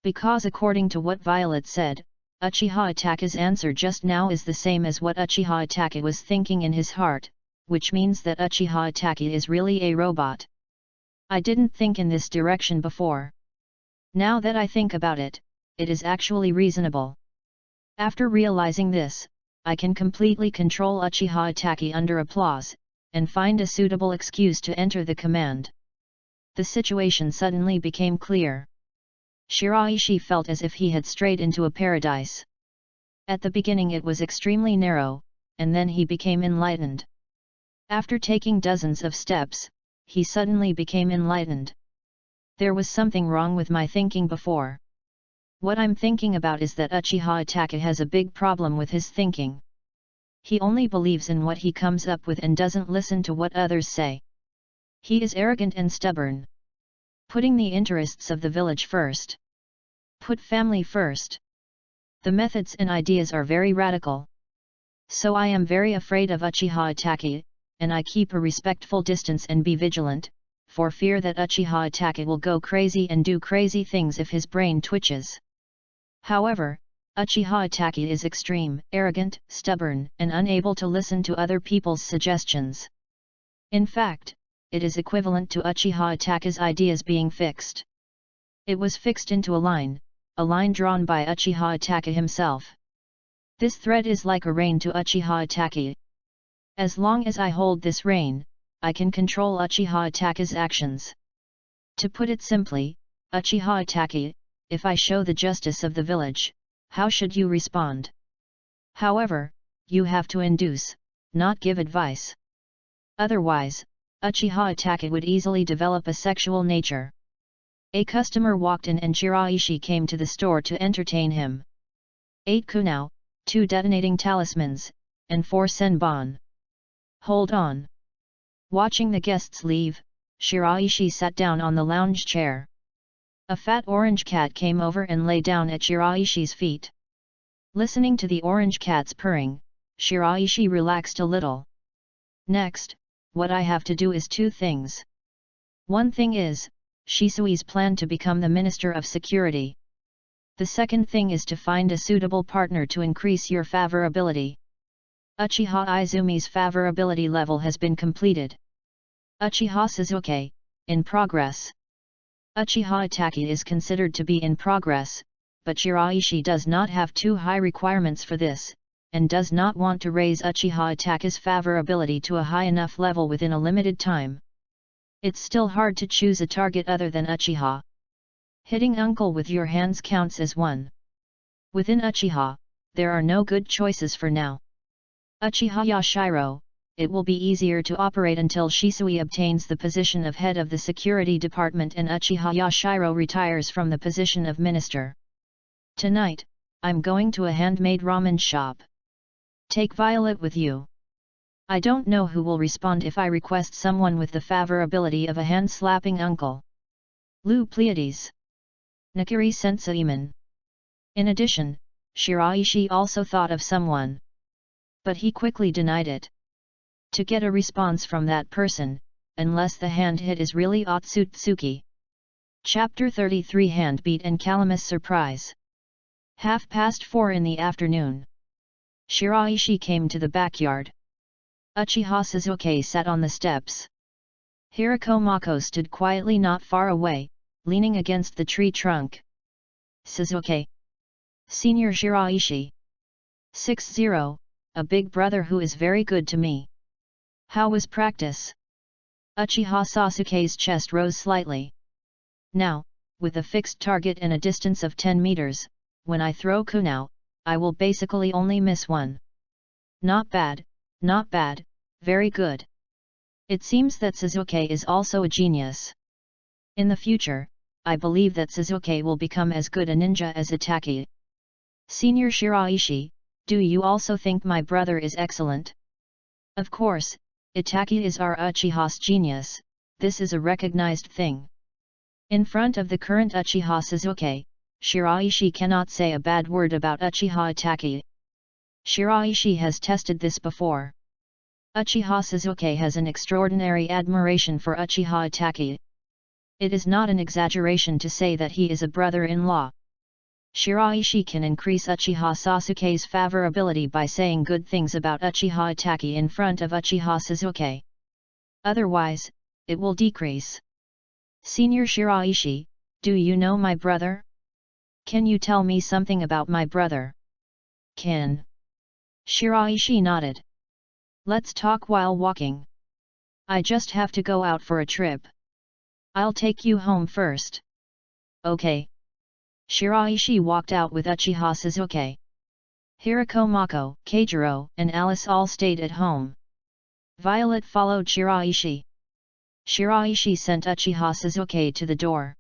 Because according to what Violet said, Uchiha Itaka's answer just now is the same as what Uchiha Itaka was thinking in his heart, which means that Uchiha Itaka is really a robot. I didn't think in this direction before. Now that I think about it, it is actually reasonable. After realizing this, I can completely control Uchiha Itachi under applause, and find a suitable excuse to enter the command. The situation suddenly became clear. Shiraishi felt as if he had strayed into a paradise. At the beginning it was extremely narrow, and then he became enlightened. After taking dozens of steps, he suddenly became enlightened. There was something wrong with my thinking before. What I'm thinking about is that Uchiha Itachi has a big problem with his thinking. He only believes in what he comes up with and doesn't listen to what others say. He is arrogant and stubborn. Putting the interests of the village first. Put family first. The methods and ideas are very radical. So I am very afraid of Uchiha Itachi, and I keep a respectful distance and be vigilant, for fear that Uchiha Itachi will go crazy and do crazy things if his brain twitches. However, Uchiha Itachi is extreme, arrogant, stubborn, and unable to listen to other people's suggestions. In fact, it is equivalent to Uchiha Itachi's ideas being fixed. It was fixed into a line drawn by Uchiha Itachi himself. This thread is like a rein to Uchiha Itachi. As long as I hold this rein, I can control Uchiha Itachi's actions. To put it simply, Uchiha Itachi, if I show the justice of the village, how should you respond? However, you have to induce, not give advice. Otherwise, Uchiha Itachi would easily develop a sexual nature. A customer walked in and Shiraishi came to the store to entertain him. 8 kunao, 2 detonating talismans, and 4 senbon. Hold on. Watching the guests leave, Shiraishi sat down on the lounge chair. A fat orange cat came over and lay down at Shiraishi's feet. Listening to the orange cat's purring, Shiraishi relaxed a little. Next, what I have to do is 2 things. One thing is, Shisui's plan to become the Minister of Security. The second thing is to find a suitable partner to increase your favorability. Uchiha Izumi's favorability level has been completed. Uchiha Suzuki, in progress. Uchiha Itachi is considered to be in progress, but Shiraishi does not have too high requirements for this, and does not want to raise Uchiha Itachi's favorability to a high enough level within a limited time. It's still hard to choose a target other than Uchiha. Hitting uncle with your hands counts as one. Within Uchiha, there are no good choices for now. Uchiha Yashiro, it will be easier to operate until Shisui obtains the position of head of the security department and Uchiha Yashiro retires from the position of minister. Tonight, I'm going to a handmade ramen shop. Take Violet with you. I don't know who will respond if I request someone with the favorability of a hand-slapping uncle. Lu Pleiades. Nakiri Senseiman. In addition, Shiraishi also thought of someone. But he quickly denied it. To get a response from that person, unless the hand hit is really Otsutsuki. Chapter 33 Hand Beat and Calamus Surprise. 4:30 in the afternoon. Shiraishi came to the backyard. Uchiha Suzuki sat on the steps. Hirako Mako stood quietly not far away, leaning against the tree trunk. Suzuki. Senior Shiraishi. 6-0, a big brother who is very good to me. How was practice? Uchiha Sasuke's chest rose slightly. Now, with a fixed target and a distance of 10 meters, when I throw kunao, I will basically only miss one. Not bad, very good. It seems that Suzuki is also a genius. In the future, I believe that Suzuki will become as good a ninja as Itachi. Senior Shiraishi, do you also think my brother is excellent? Of course, Itachi is our Uchiha's genius, this is a recognized thing. In front of the current Uchiha Suzuki, Shiraishi cannot say a bad word about Uchiha Itachi. Shiraishi has tested this before. Uchiha Suzuki has an extraordinary admiration for Uchiha Itachi. It is not an exaggeration to say that he is a brother-in-law. Shiraishi can increase Uchiha Sasuke's favorability by saying good things about Uchiha Itachi in front of Uchiha Suzuki. Otherwise, it will decrease. Senior Shiraishi, do you know my brother? Can you tell me something about my brother? Can. Shiraishi nodded. Let's talk while walking. I just have to go out for a trip. I'll take you home first. Okay. Shiraishi walked out with Uchiha Suzuki. Hirako Mako, Keijiro, and Alice all stayed at home. Violet followed Shiraishi. Shiraishi sent Uchiha Suzuki to the door.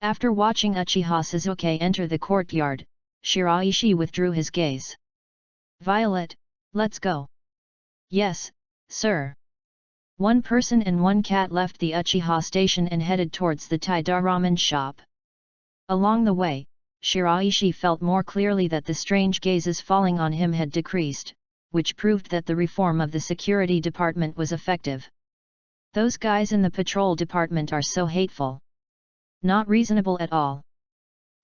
After watching Uchiha Suzuki enter the courtyard, Shiraishi withdrew his gaze. Violet, let's go. Yes, sir. One person and one cat left the Uchiha station and headed towards the Taida ramen shop. Along the way, Shiraishi felt more clearly that the strange gazes falling on him had decreased, which proved that the reform of the security department was effective. Those guys in the patrol department are so hateful. Not reasonable at all.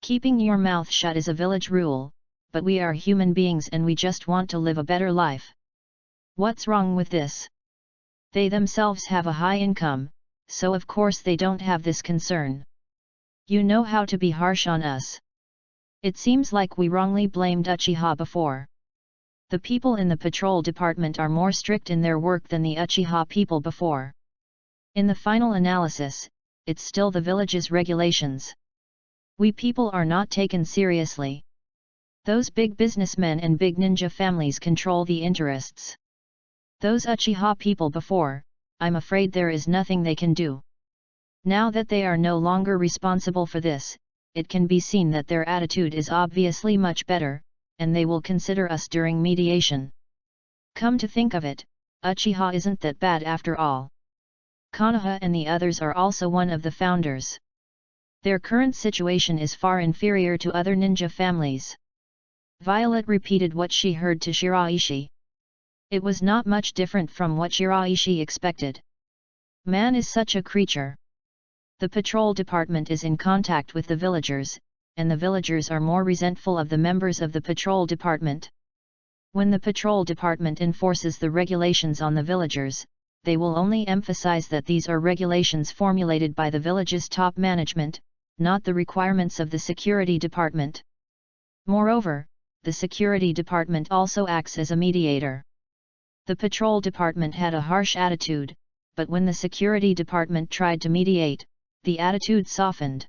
Keeping your mouth shut is a village rule, but we are human beings and we just want to live a better life. What's wrong with this? They themselves have a high income, so of course they don't have this concern. You know how to be harsh on us. It seems like we wrongly blamed Uchiha before. The people in the patrol department are more strict in their work than the Uchiha people before. In the final analysis, it's still the village's regulations. We people are not taken seriously. Those big businessmen and big ninja families control the interests. Those Uchiha people before, I'm afraid there is nothing they can do. Now that they are no longer responsible for this, it can be seen that their attitude is obviously much better, and they will consider us during mediation. Come to think of it, Uchiha isn't that bad after all. Konoha and the others are also one of the founders. Their current situation is far inferior to other ninja families. Violet repeated what she heard to Shiraishi. It was not much different from what Shiraishi expected. Man is such a creature. The patrol department is in contact with the villagers, and the villagers are more resentful of the members of the patrol department. When the patrol department enforces the regulations on the villagers, they will only emphasize that these are regulations formulated by the village's top management, not the requirements of the security department. Moreover, the security department also acts as a mediator. The patrol department had a harsh attitude, but when the security department tried to mediate, the attitude softened.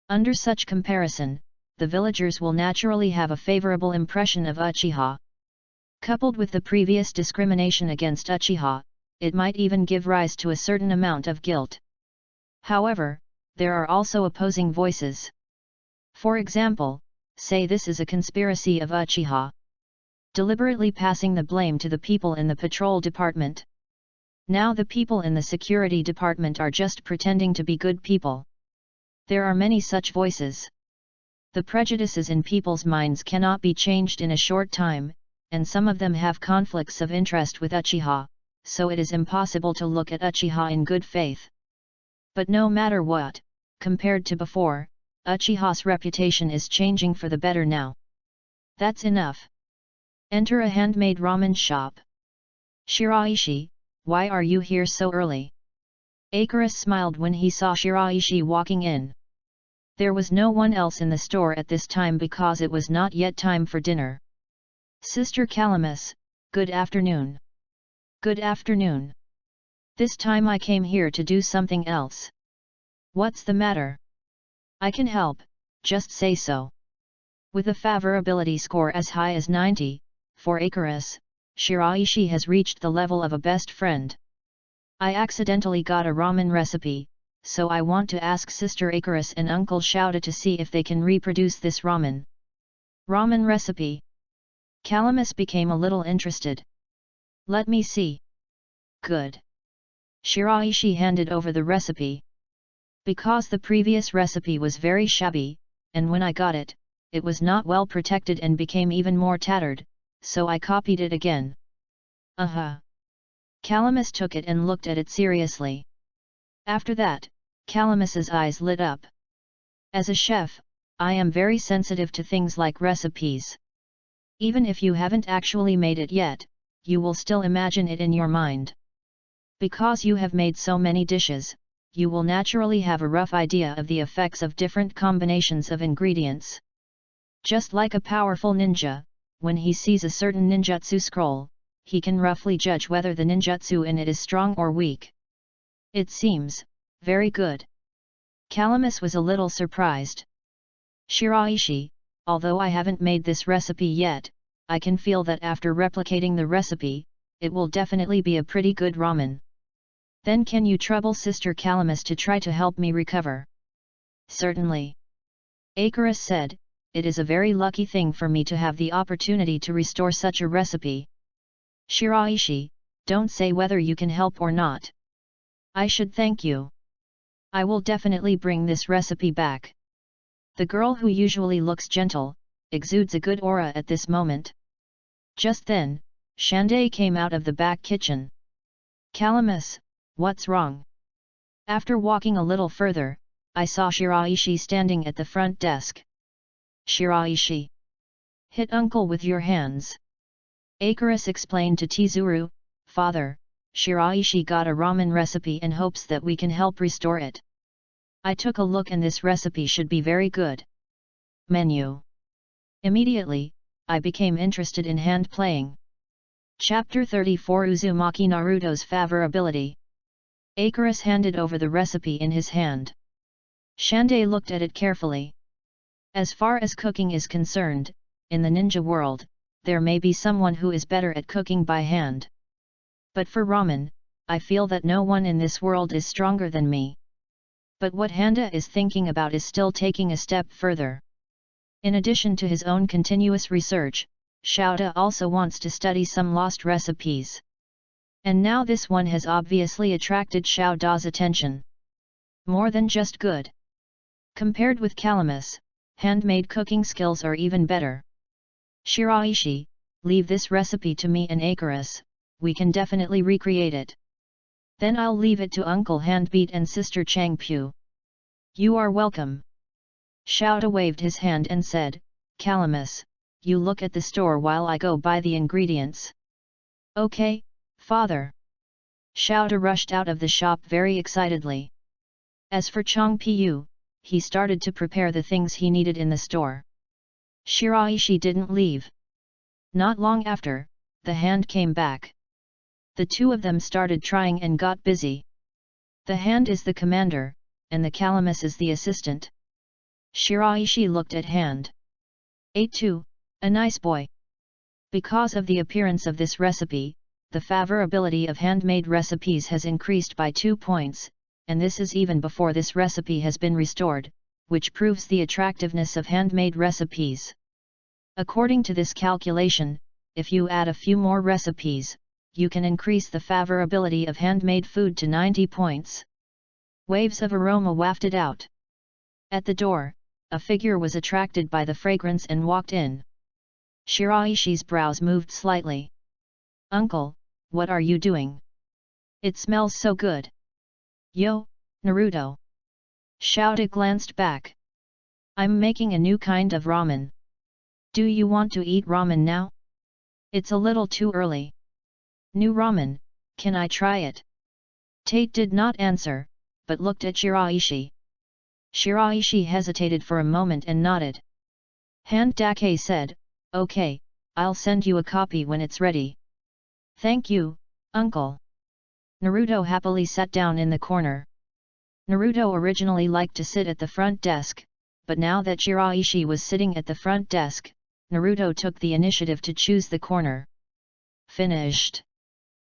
Under such comparison, the villagers will naturally have a favorable impression of Uchiha. Coupled with the previous discrimination against Uchiha, it might even give rise to a certain amount of guilt. However, there are also opposing voices. For example, say this is a conspiracy of Uchiha, deliberately passing the blame to the people in the patrol department. Now the people in the security department are just pretending to be good people. There are many such voices. The prejudices in people's minds cannot be changed in a short time, and some of them have conflicts of interest with Uchiha, so it is impossible to look at Uchiha in good faith. But no matter what, compared to before, Uchiha's reputation is changing for the better now. That's enough. Enter a handmade ramen shop. Shiraishi, why are you here so early? Icarus smiled when he saw Shiraishi walking in. There was no one else in the store at this time because it was not yet time for dinner. Sister Calamus, good afternoon. Good afternoon. This time I came here to do something else. What's the matter? I can help, just say so. With a favorability score as high as 90, for Icarus, Shiraishi has reached the level of a best friend. I accidentally got a ramen recipe, so I want to ask Sister Icarus and Uncle Shouta to see if they can reproduce this ramen. Ramen recipe? Calamus became a little interested. Let me see. Good. Shiraishi handed over the recipe. Because the previous recipe was very shabby, and when I got it, it was not well protected and became even more tattered, so I copied it again. Calamus took it and looked at it seriously. After that, Calamus's eyes lit up. As a chef, I am very sensitive to things like recipes. Even if you haven't actually made it yet, you will still imagine it in your mind. Because you have made so many dishes, you will naturally have a rough idea of the effects of different combinations of ingredients. Just like a powerful ninja, when he sees a certain ninjutsu scroll, he can roughly judge whether the ninjutsu in it is strong or weak. It seems very good. Calamus was a little surprised. Shiraishi, although I haven't made this recipe yet, I can feel that after replicating the recipe, it will definitely be a pretty good ramen. Then can you trouble Sister Calamus to try to help me recover? Certainly. Icarus said, it is a very lucky thing for me to have the opportunity to restore such a recipe. Shiraishi, don't say whether you can help or not. I should thank you. I will definitely bring this recipe back. The girl who usually looks gentle, exudes a good aura at this moment. Just then, Shandai came out of the back kitchen. Calamus, what's wrong? After walking a little further, I saw Shiraishi standing at the front desk. Shiraishi. Hit uncle with your hands. Icarus explained to Chizuru, Father, Shiraishi got a ramen recipe and hopes that we can help restore it. I took a look and this recipe should be very good. Menu. Immediately, I became interested in hand playing. Chapter 34 Uzumaki Naruto's Favorability. Icarus handed over the recipe in his hand. Shandai looked at it carefully. As far as cooking is concerned, in the ninja world, there may be someone who is better at cooking by hand. But for ramen, I feel that no one in this world is stronger than me. But what Handa is thinking about is still taking a step further. In addition to his own continuous research, Xiaoda also wants to study some lost recipes. And now this one has obviously attracted Xiaoda's attention. More than just good. Compared with Calamus, handmade cooking skills are even better. Shiraishi, leave this recipe to me and Icarus, we can definitely recreate it. Then I'll leave it to Uncle Handbeat and Sister Changpu. You are welcome. Xiaoda waved his hand and said, Calamus, you look at the store while I go buy the ingredients. Okay, Father. Xiaoda rushed out of the shop very excitedly. As for Changpu, he started to prepare the things he needed in the store. Shiraishi didn't leave. Not long after, the hand came back. The two of them started trying and got busy. The hand is the commander, and the Calamus is the assistant. Shiraishi looked at hand. 8-2, a nice boy. Because of the appearance of this recipe, the favorability of handmade recipes has increased by 2 points, and this is even before this recipe has been restored, which proves the attractiveness of handmade recipes. According to this calculation, if you add a few more recipes, you can increase the favorability of handmade food to 90 points. Waves of aroma wafted out. At the door, a figure was attracted by the fragrance and walked in. Shiraishi's brows moved slightly. Uncle, what are you doing? It smells so good. Yo, Naruto. Xiaoda glanced back. I'm making a new kind of ramen. Do you want to eat ramen now? It's a little too early. New ramen, can I try it? Tate did not answer, but looked at Shiraishi. Shiraishi hesitated for a moment and nodded. Hand Dake said, Okay, I'll send you a copy when it's ready. Thank you, uncle. Naruto happily sat down in the corner. Naruto originally liked to sit at the front desk, but now that Shiraishi was sitting at the front desk, Naruto took the initiative to choose the corner. Finished.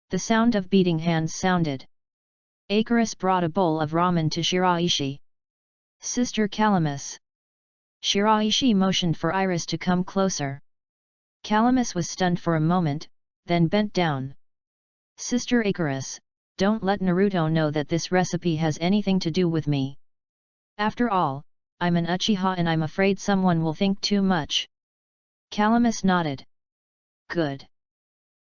The sound of beating hands sounded. Icarus brought a bowl of ramen to Shiraishi. Sister Calamus. Shiraishi motioned for Iris to come closer. Calamus was stunned for a moment, then bent down. Sister Icarus, don't let Naruto know that this recipe has anything to do with me. After all, I'm an Uchiha and I'm afraid someone will think too much. Calamus nodded. Good.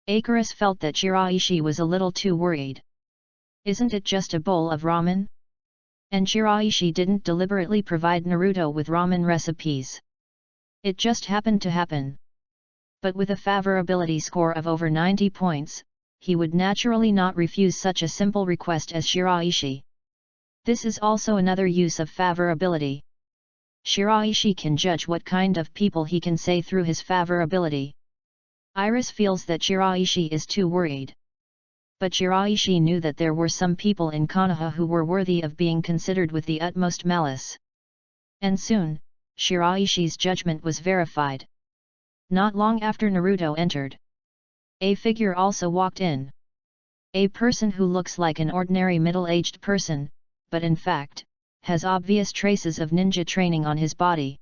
Icarus felt that Shiraishi was a little too worried. Isn't it just a bowl of ramen? And Shiraishi didn't deliberately provide Naruto with ramen recipes. It just happened to happen. But with a favorability score of over 90 points, he would naturally not refuse such a simple request as Shiraishi. This is also another use of favorability. Shiraishi can judge what kind of people he can say through his favorability. Iris feels that Shiraishi is too worried. But Shiraishi knew that there were some people in Konoha who were worthy of being considered with the utmost malice. And soon, Shiraishi's judgment was verified. Not long after Naruto entered, a figure also walked in. A person who looks like an ordinary middle-aged person, but in fact, has obvious traces of ninja training on his body.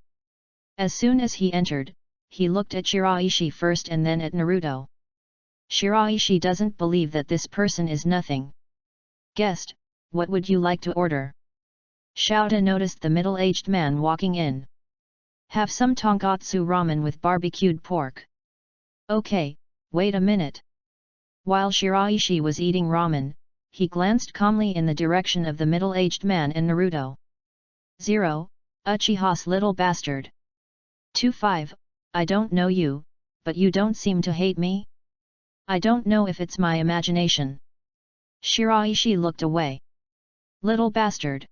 As soon as he entered, he looked at Shiraishi first and then at Naruto. Shiraishi doesn't believe that this person is nothing. "Guest, what would you like to order?" Shouta noticed the middle-aged man walking in. "Have some tonkatsu ramen with barbecued pork." "Okay, wait a minute." While Shiraishi was eating ramen, he glanced calmly in the direction of the middle-aged man and Naruto. 0, Uchiha's little bastard. 25, I don't know you, but you don't seem to hate me? I don't know if it's my imagination. Shiraishi looked away. Little bastard.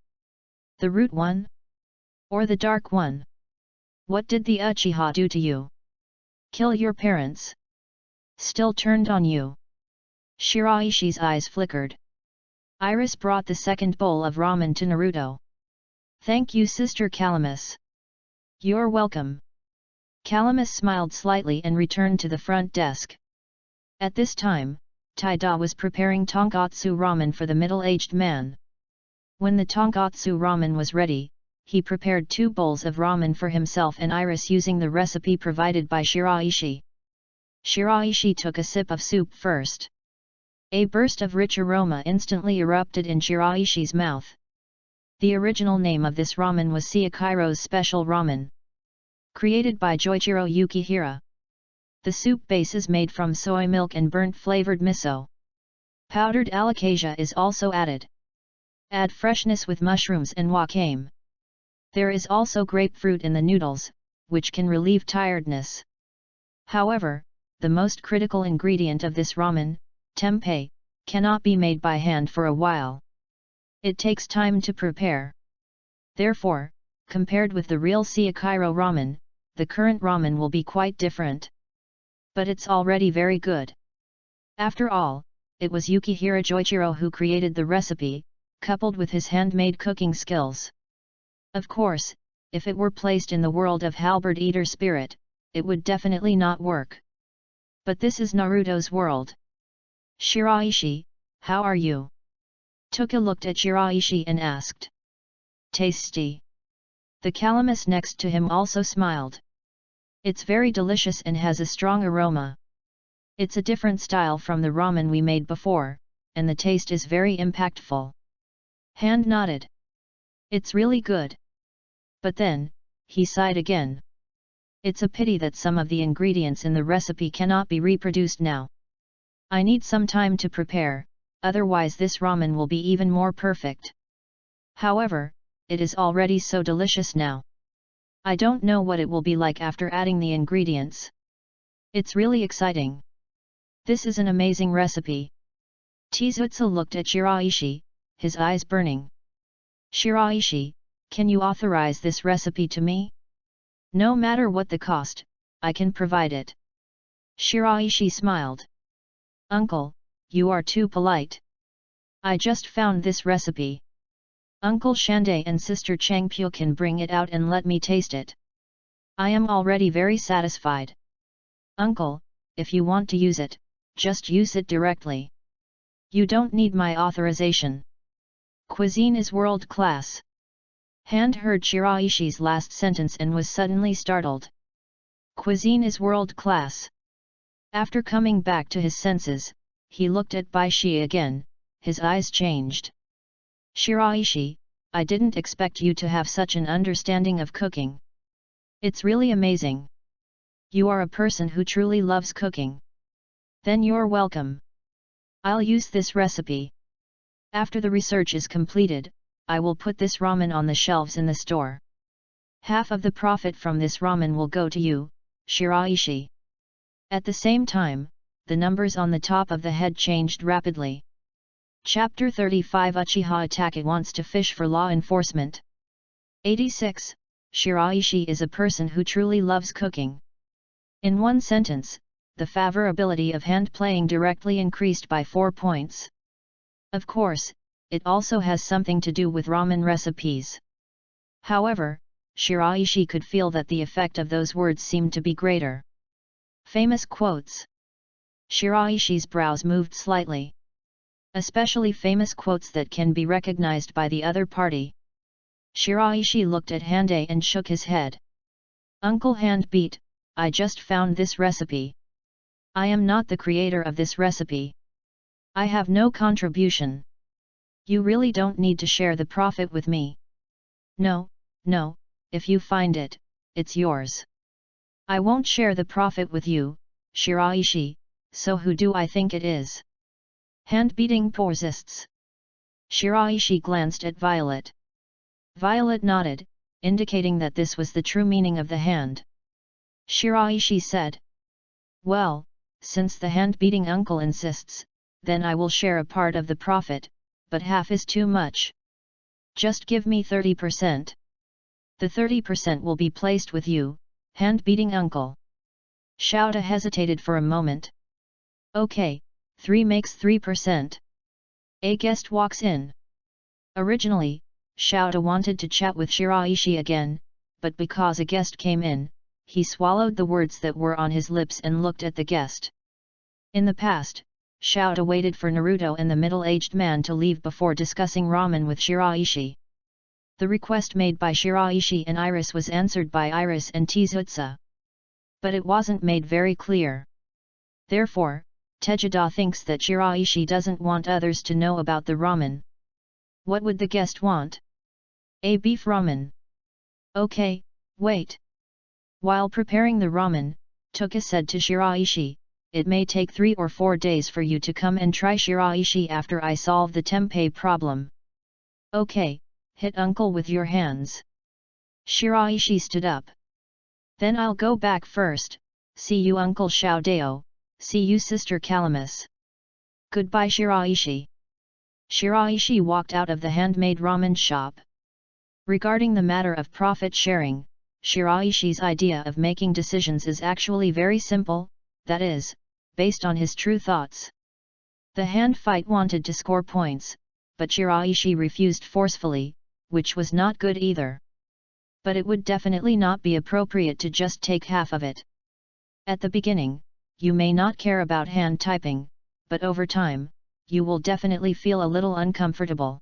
The root one? Or the dark one? What did the Uchiha do to you? Kill your parents? Still turned on you? Shiraishi's eyes flickered. Iris brought the second bowl of ramen to Naruto. Thank you, Sister Calamus. You're welcome. Calamus smiled slightly and returned to the front desk. At this time, Taida was preparing tonkatsu ramen for the middle-aged man. When the tonkatsu ramen was ready, he prepared 2 bowls of ramen for himself and Iris using the recipe provided by Shiraishi. Shiraishi took a sip of soup first. A burst of rich aroma instantly erupted in Shiraishi's mouth. The original name of this ramen was Siakairo's Special Ramen. Created by Joichiro Yukihira. The soup base is made from soy milk and burnt-flavored miso. Powdered alocasia is also added. Add freshness with mushrooms and wakame. There is also grapefruit in the noodles, which can relieve tiredness. However, the most critical ingredient of this ramen, tempeh, cannot be made by hand for a while. It takes time to prepare. Therefore, compared with the real Siakairo ramen, the current ramen will be quite different. But it's already very good. After all, it was Yukihira Joichiro who created the recipe, coupled with his handmade cooking skills. Of course, if it were placed in the world of halberd eater spirit, it would definitely not work. But this is Naruto's world. Shiraishi, how are you? Tuka looked at Shiraishi and asked. Tasty. The Calamus next to him also smiled. It's very delicious and has a strong aroma. It's a different style from the ramen we made before, and the taste is very impactful. Hand nodded. It's really good. But then, he sighed again. It's a pity that some of the ingredients in the recipe cannot be reproduced now. I need some time to prepare, otherwise this ramen will be even more perfect. However, it is already so delicious now. I don't know what it will be like after adding the ingredients. It's really exciting. This is an amazing recipe. Tizutsu looked at Shiraishi, his eyes burning. Shiraishi, can you authorize this recipe to me? No matter what the cost, I can provide it. Shiraishi smiled. Uncle, you are too polite. I just found this recipe. Uncle Shandai and Sister Changpyo can bring it out and let me taste it. I am already very satisfied. Uncle, if you want to use it, just use it directly. You don't need my authorization. Cuisine is world class. Hand heard Shiraishi's last sentence and was suddenly startled. Cuisine is world class. After coming back to his senses, he looked at Baishi again, his eyes changed. Shiraishi, I didn't expect you to have such an understanding of cooking. It's really amazing. You are a person who truly loves cooking. Then you're welcome. I'll use this recipe. After the research is completed, I will put this ramen on the shelves in the store. Half of the profit from this ramen will go to you, Shiraishi. At the same time, the numbers on the top of the head changed rapidly. Chapter 35 Uchiha Attack wants to fish for law enforcement. 86. Shiraishi is a person who truly loves cooking. In one sentence, the favorability of hand playing directly increased by 4 points. Of course, it also has something to do with ramen recipes. However, Shiraishi could feel that the effect of those words seemed to be greater. Famous quotes. Shiraishi's brows moved slightly. Especially famous quotes that can be recognized by the other party. Shiraishi looked at Hande and shook his head. Uncle Handbeat, I just found this recipe. I am not the creator of this recipe. I have no contribution. You really don't need to share the profit with me. No, if you find it, it's yours. I won't share the profit with you, Shiraishi, so who do I think it is? Hand-beating persists. Shiraishi glanced at Violet. Violet nodded, indicating that this was the true meaning of the hand. Shiraishi said, well, since the hand-beating uncle insists, then I will share a part of the profit, but half is too much. Just give me 30%. The 30% will be placed with you, hand-beating uncle. Shouta hesitated for a moment. Okay, 3 makes 3%. A guest walks in. Originally, Shouta wanted to chat with Shiraishi again, but because a guest came in, he swallowed the words that were on his lips and looked at the guest. In the past, Shouta waited for Naruto and the middle-aged man to leave before discussing ramen with Shiraishi. The request made by Shiraishi and Iris was answered by Iris and Tizutsu. But it wasn't made very clear. Therefore, Tejada thinks that Shiraishi doesn't want others to know about the ramen. What would the guest want? A beef ramen. Okay, wait. While preparing the ramen, Toka said to Shiraishi, it may take 3 or 4 days for you to come and try Shiraishi after I solve the tempeh problem. Okay, hit uncle with your hands. Shiraishi stood up. Then I'll go back first, see you uncle Xiaodao, see you sister Calamus. Goodbye Shiraishi. Shiraishi walked out of the handmade ramen shop. Regarding the matter of profit sharing, Shiraishi's idea of making decisions is actually very simple, that is, based on his true thoughts. The hand fight wanted to score points, but Shiraishi refused forcefully, which was not good either. But it would definitely not be appropriate to just take half of it. At the beginning, you may not care about hand typing, but over time, you will definitely feel a little uncomfortable.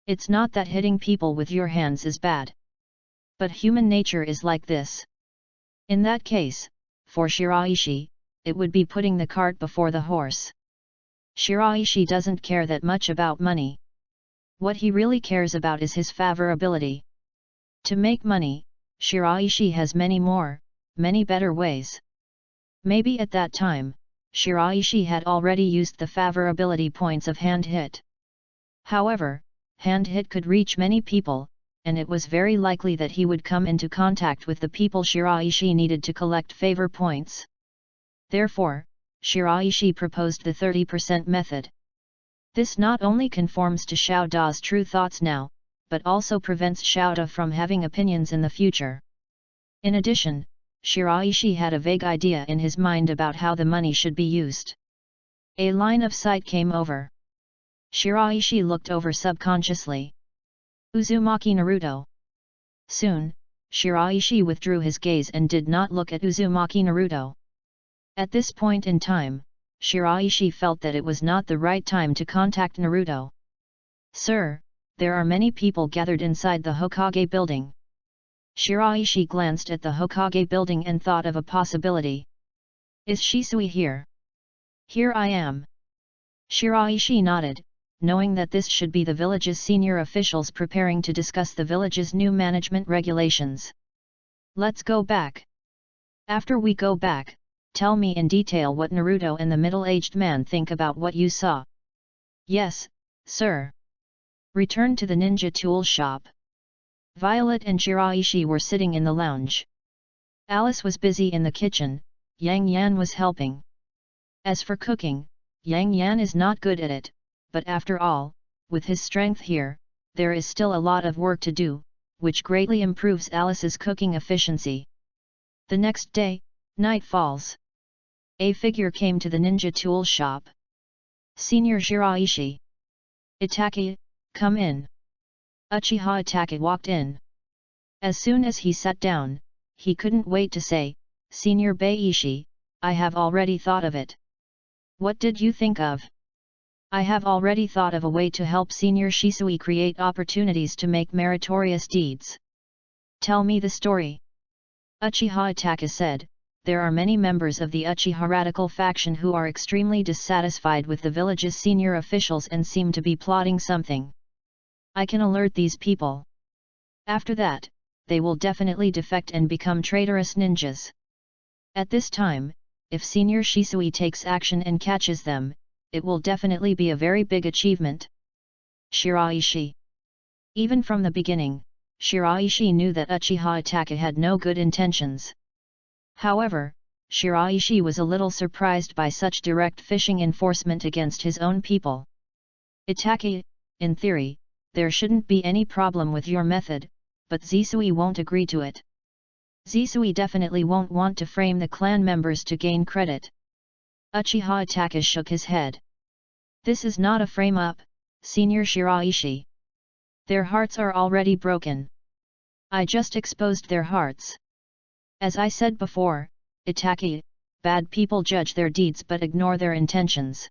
It's not that hitting people with your hands is bad. But human nature is like this. In that case, for Shiraishi, it would be putting the cart before the horse. Shiraishi doesn't care that much about money. What he really cares about is his favorability. To make money, Shiraishi has many better ways. Maybe at that time, Shiraishi had already used the favorability points of hand hit. However, hand hit could reach many people, and it was very likely that he would come into contact with the people Shiraishi needed to collect favor points. Therefore, Shiraishi proposed the 30% method. This not only conforms to Xiaoda's true thoughts now, but also prevents Xiaoda from having opinions in the future. In addition, Shiraishi had a vague idea in his mind about how the money should be used. A line of sight came over. Shiraishi looked over subconsciously. Uzumaki Naruto. Soon, Shiraishi withdrew his gaze and did not look at Uzumaki Naruto. At this point in time, Shiraishi felt that it was not the right time to contact Naruto. Sir, there are many people gathered inside the Hokage building. Shiraishi glanced at the Hokage building and thought of a possibility. Is Shisui here? Here I am. Shiraishi nodded, knowing that this should be the village's senior officials preparing to discuss the village's new management regulations. Let's go back. After we go back, tell me in detail what Naruto and the middle-aged man think about what you saw. Yes, sir. Return to the ninja tool shop. Violet and Shiraishi were sitting in the lounge. Alice was busy in the kitchen, Yang Yan was helping. As for cooking, Yang Yan is not good at it, but after all, with his strength here, there is still a lot of work to do, which greatly improves Alice's cooking efficiency. The next day, night falls. A figure came to the ninja tool shop. Senior Shiraishi. Itaki, come in. Uchiha Itaki walked in. As soon as he sat down, he couldn't wait to say, Senior Baishi, I have already thought of it. What did you think of? I have already thought of a way to help Senior Shisui create opportunities to make meritorious deeds. Tell me the story. Uchiha Itaka said, there are many members of the Uchiha radical faction who are extremely dissatisfied with the village's senior officials and seem to be plotting something. I can alert these people. After that, they will definitely defect and become traitorous ninjas. At this time, if Senior Shisui takes action and catches them, it will definitely be a very big achievement. Shiraishi. Even from the beginning, Shiraishi knew that Uchiha Itaka had no good intentions. However, Shiraishi was a little surprised by such direct fishing enforcement against his own people. Itaki, in theory, there shouldn't be any problem with your method, but Zisui won't agree to it. Zisui definitely won't want to frame the clan members to gain credit. Uchiha Itaka shook his head. This is not a frame-up, Senior Shiraishi. Their hearts are already broken. I just exposed their hearts. As I said before, Itaki, bad people judge their deeds but ignore their intentions.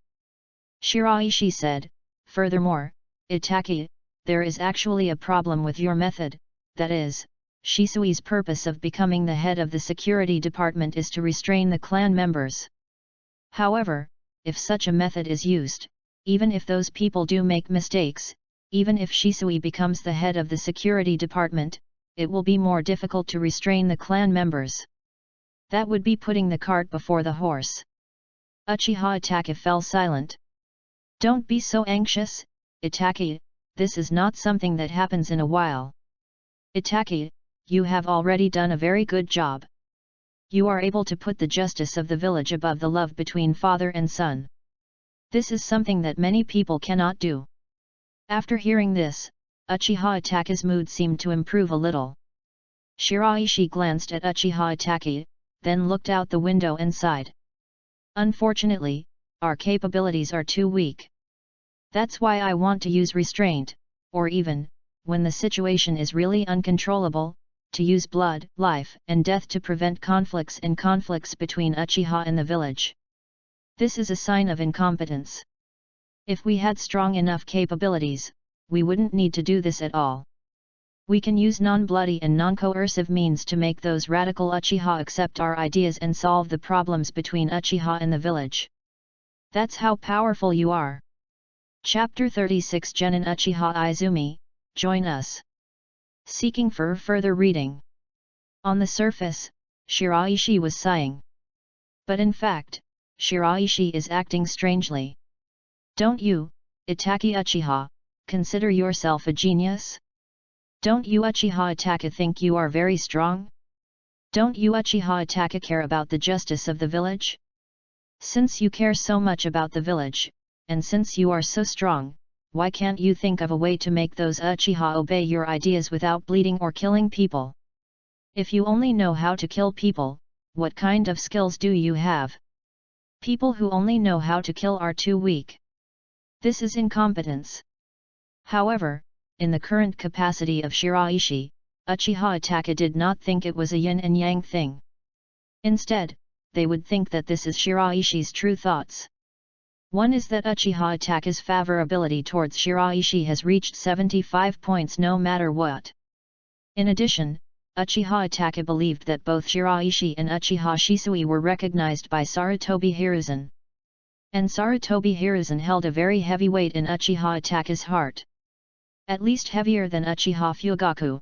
Shiraishi said, furthermore, Itaki, there is actually a problem with your method, that is, Shisui's purpose of becoming the head of the security department is to restrain the clan members. However, if such a method is used, even if those people do make mistakes, even if Shisui becomes the head of the security department, it will be more difficult to restrain the clan members. That would be putting the cart before the horse. Uchiha Itaka fell silent. Don't be so anxious, Itaki, this is not something that happens in a while. Itaki, you have already done a very good job. You are able to put the justice of the village above the love between father and son. This is something that many people cannot do. After hearing this, Uchiha Itaka's mood seemed to improve a little. Shiraishi glanced at Uchiha Itaka, then looked out the window and sighed. Unfortunately, our capabilities are too weak. That's why I want to use restraint, or even, when the situation is really uncontrollable, to use blood, life and death to prevent conflicts between Uchiha and the village. This is a sign of incompetence. If we had strong enough capabilities, we wouldn't need to do this at all. We can use non-bloody and non-coercive means to make those radical Uchiha accept our ideas and solve the problems between Uchiha and the village. That's how powerful you are. Chapter 36 Genin Uchiha Izumi, join us. Seeking for further reading. On the surface, Shiraishi was sighing. But in fact, Shiraishi is acting strangely. Don't you, Itaki Uchiha, consider yourself a genius? Don't you Uchiha Itaka think you are very strong? Don't you Uchiha Itaka care about the justice of the village? Since you care so much about the village, and since you are so strong, why can't you think of a way to make those Uchiha obey your ideas without bleeding or killing people? If you only know how to kill people, what kind of skills do you have? People who only know how to kill are too weak. This is incompetence. However, in the current capacity of Shiraishi, Uchiha Itaka did not think it was a yin and yang thing. Instead, they would think that this is Shiraishi's true thoughts. One is that Uchiha Itaka's favorability towards Shiraishi has reached 75 points no matter what. In addition, Uchiha Itaka believed that both Shiraishi and Uchiha Shisui were recognized by Sarutobi Hiruzen. And Sarutobi Hiruzen held a very heavy weight in Uchiha Itaka's heart. At least heavier than Uchiha Fugaku.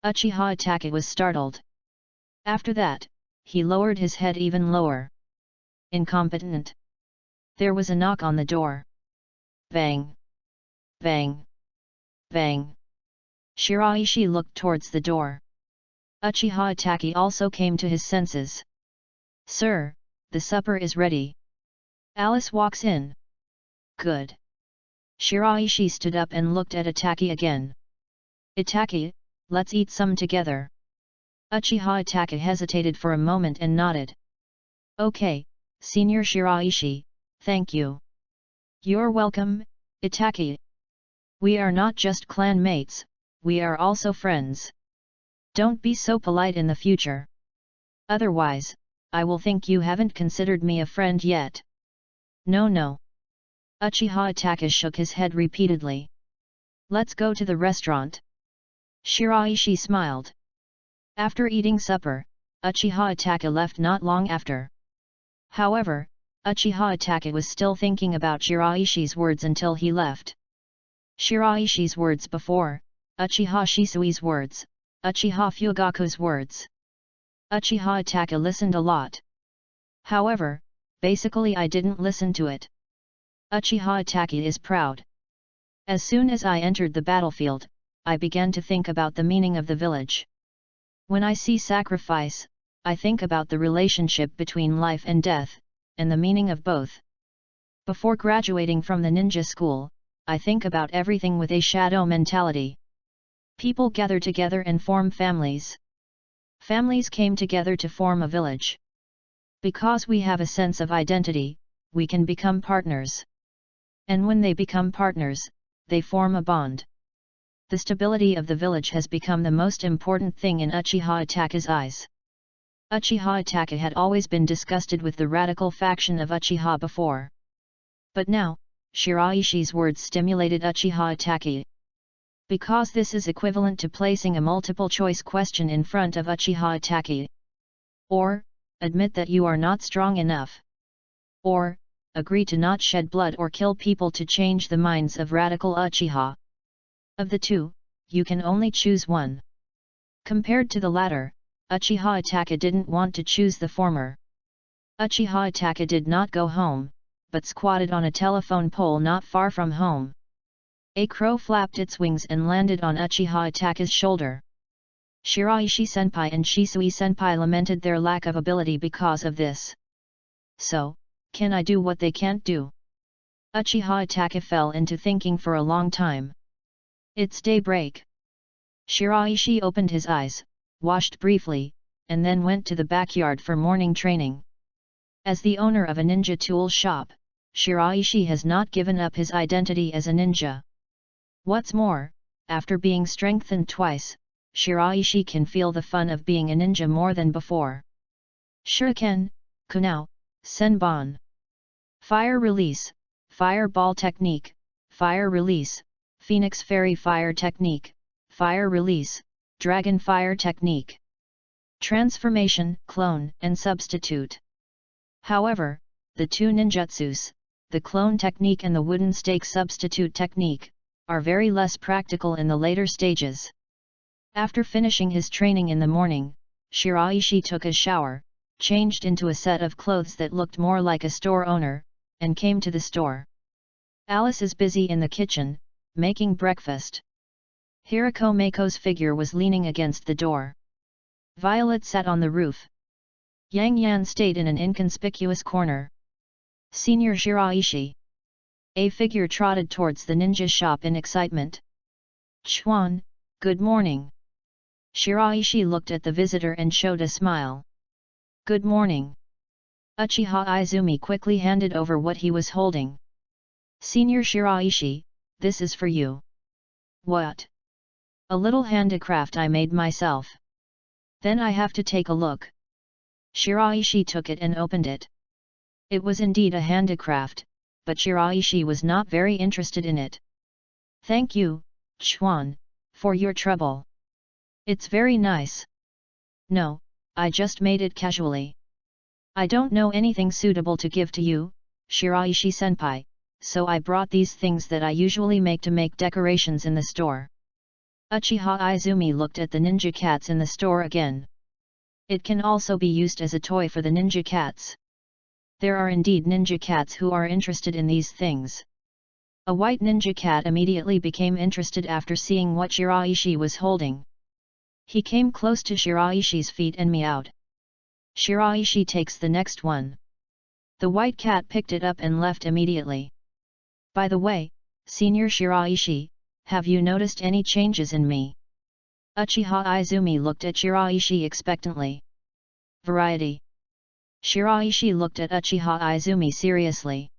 Uchiha Itaka was startled. After that, he lowered his head even lower. Incompetent. There was a knock on the door. Bang! Bang! Bang! Shiraishi looked towards the door. Uchiha Itaka also came to his senses. Sir, the supper is ready. Alice walks in. Good. Shiraishi stood up and looked at Itaki again. Itaki, let's eat some together. Uchiha Itaka hesitated for a moment and nodded. Okay, Senior Shiraishi, thank you. You're welcome, Itaki. We are not just clan mates, we are also friends. Don't be so polite in the future. Otherwise, I will think you haven't considered me a friend yet. No. Uchiha Itaka shook his head repeatedly. Let's go to the restaurant. Shiraishi smiled. After eating supper, Uchiha Itaka left not long after. However, Uchiha Itaka was still thinking about Shiraishi's words until he left. Shiraishi's words before, Uchiha Shisui's words, Uchiha Fugaku's words. Uchiha Itaka listened a lot. However, basically I didn't listen to it. Uchiha Itaka is proud. As soon as I entered the battlefield, I began to think about the meaning of the village. When I see sacrifice, I think about the relationship between life and death, and the meaning of both. Before graduating from the ninja school, I think about everything with a shadow mentality. People gather together and form families. Families came together to form a village. Because we have a sense of identity, we can become partners. And when they become partners, they form a bond. The stability of the village has become the most important thing in Uchiha Itaka's eyes. Uchiha Itaka had always been disgusted with the radical faction of Uchiha before. But now, Shiraishi's words stimulated Uchiha Itaka. Because this is equivalent to placing a multiple-choice question in front of Uchiha Itaka. Or, admit that you are not strong enough. Or, agree to not shed blood or kill people to change the minds of radical Uchiha. Of the two, you can only choose one. Compared to the latter, Uchiha Itaka didn't want to choose the former. Uchiha Itaka did not go home, but squatted on a telephone pole not far from home. A crow flapped its wings and landed on Uchiha Itaka's shoulder. Shiraishi Senpai and Shisui Senpai lamented their lack of ability because of this. So, can I do what they can't do? Uchiha Itaka fell into thinking for a long time. It's daybreak. Shiraishi opened his eyes, washed briefly, and then went to the backyard for morning training. As the owner of a ninja tool shop, Shiraishi has not given up his identity as a ninja. What's more, after being strengthened twice, Shiraishi can feel the fun of being a ninja more than before. Shuriken, Kunao, Senbon. Fire release, Fireball technique, fire release, Phoenix Fairy fire technique, fire release, Dragon fire technique. Transformation, clone, and substitute. However, the two ninjutsus, the clone technique and the wooden stake substitute technique, are very less practical in the later stages. After finishing his training in the morning, Shiraishi took a shower, changed into a set of clothes that looked more like a store owner, and came to the store. Alice is busy in the kitchen, making breakfast. Hirako Mako's figure was leaning against the door. Violet sat on the roof. Yang Yan stayed in an inconspicuous corner. Senior Shiraishi. A figure trotted towards the ninja shop in excitement. Chuan, good morning. Shiraishi looked at the visitor and showed a smile. Good morning. Uchiha Izumi quickly handed over what he was holding. Senior Shiraishi, this is for you. What? A little handicraft I made myself. Then I have to take a look. Shiraishi took it and opened it. It was indeed a handicraft, but Shiraishi was not very interested in it. Thank you, Chuan, for your trouble. It's very nice. No, I just made it casually. I don't know anything suitable to give to you, Shiraishi senpai, so I brought these things that I usually make to make decorations in the store. Uchiha Izumi looked at the ninja cats in the store again. It can also be used as a toy for the ninja cats. There are indeed ninja cats who are interested in these things. A white ninja cat immediately became interested after seeing what Shiraishi was holding. He came close to Shiraishi's feet and meowed. Shiraishi takes the next one. The white cat picked it up and left immediately. By the way, Senior Shiraishi, have you noticed any changes in me? Uchiha Izumi looked at Shiraishi expectantly. Variety. Shiraishi looked at Uchiha Izumi seriously.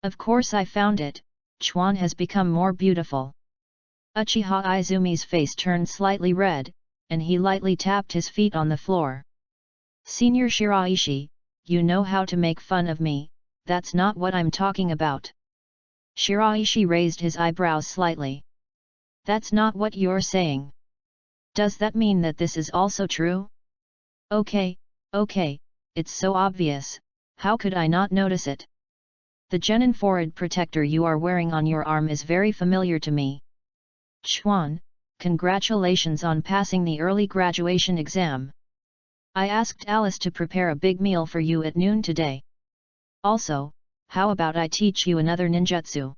Of course I found it, Chuan has become more beautiful. Uchiha Izumi's face turned slightly red, and he lightly tapped his feet on the floor. Senior Shiraishi, you know how to make fun of me, that's not what I'm talking about. Shiraishi raised his eyebrows slightly. That's not what you're saying. Does that mean that this is also true? Okay, it's so obvious, how could I not notice it? The genin forehead protector you are wearing on your arm is very familiar to me. Chuan, congratulations on passing the early graduation exam. I asked Alice to prepare a big meal for you at noon today. Also, how about I teach you another ninjutsu?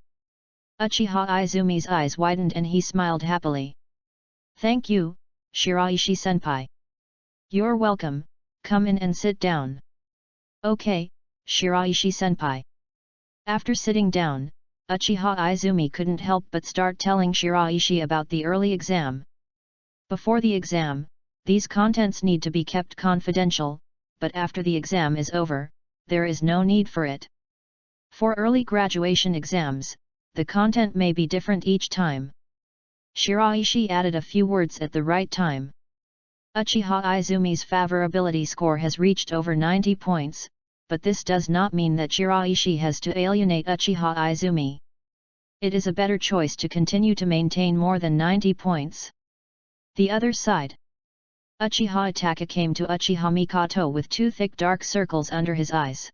Uchiha Izumi's eyes widened and he smiled happily. Thank you, Shiraishi-senpai. You're welcome, come in and sit down. Okay, Shiraishi-senpai. After sitting down, Uchiha Izumi couldn't help but start telling Shiraishi about the early exam. Before the exam, these contents need to be kept confidential, but after the exam is over, there is no need for it. For early graduation exams, the content may be different each time. Shiraishi added a few words at the right time. Uchiha Izumi's favorability score has reached over 90 points, but this does not mean that Shiraishi has to alienate Uchiha Izumi. It is a better choice to continue to maintain more than 90 points. The other side. Uchiha Itachi came to Uchiha Mikoto with two thick dark circles under his eyes.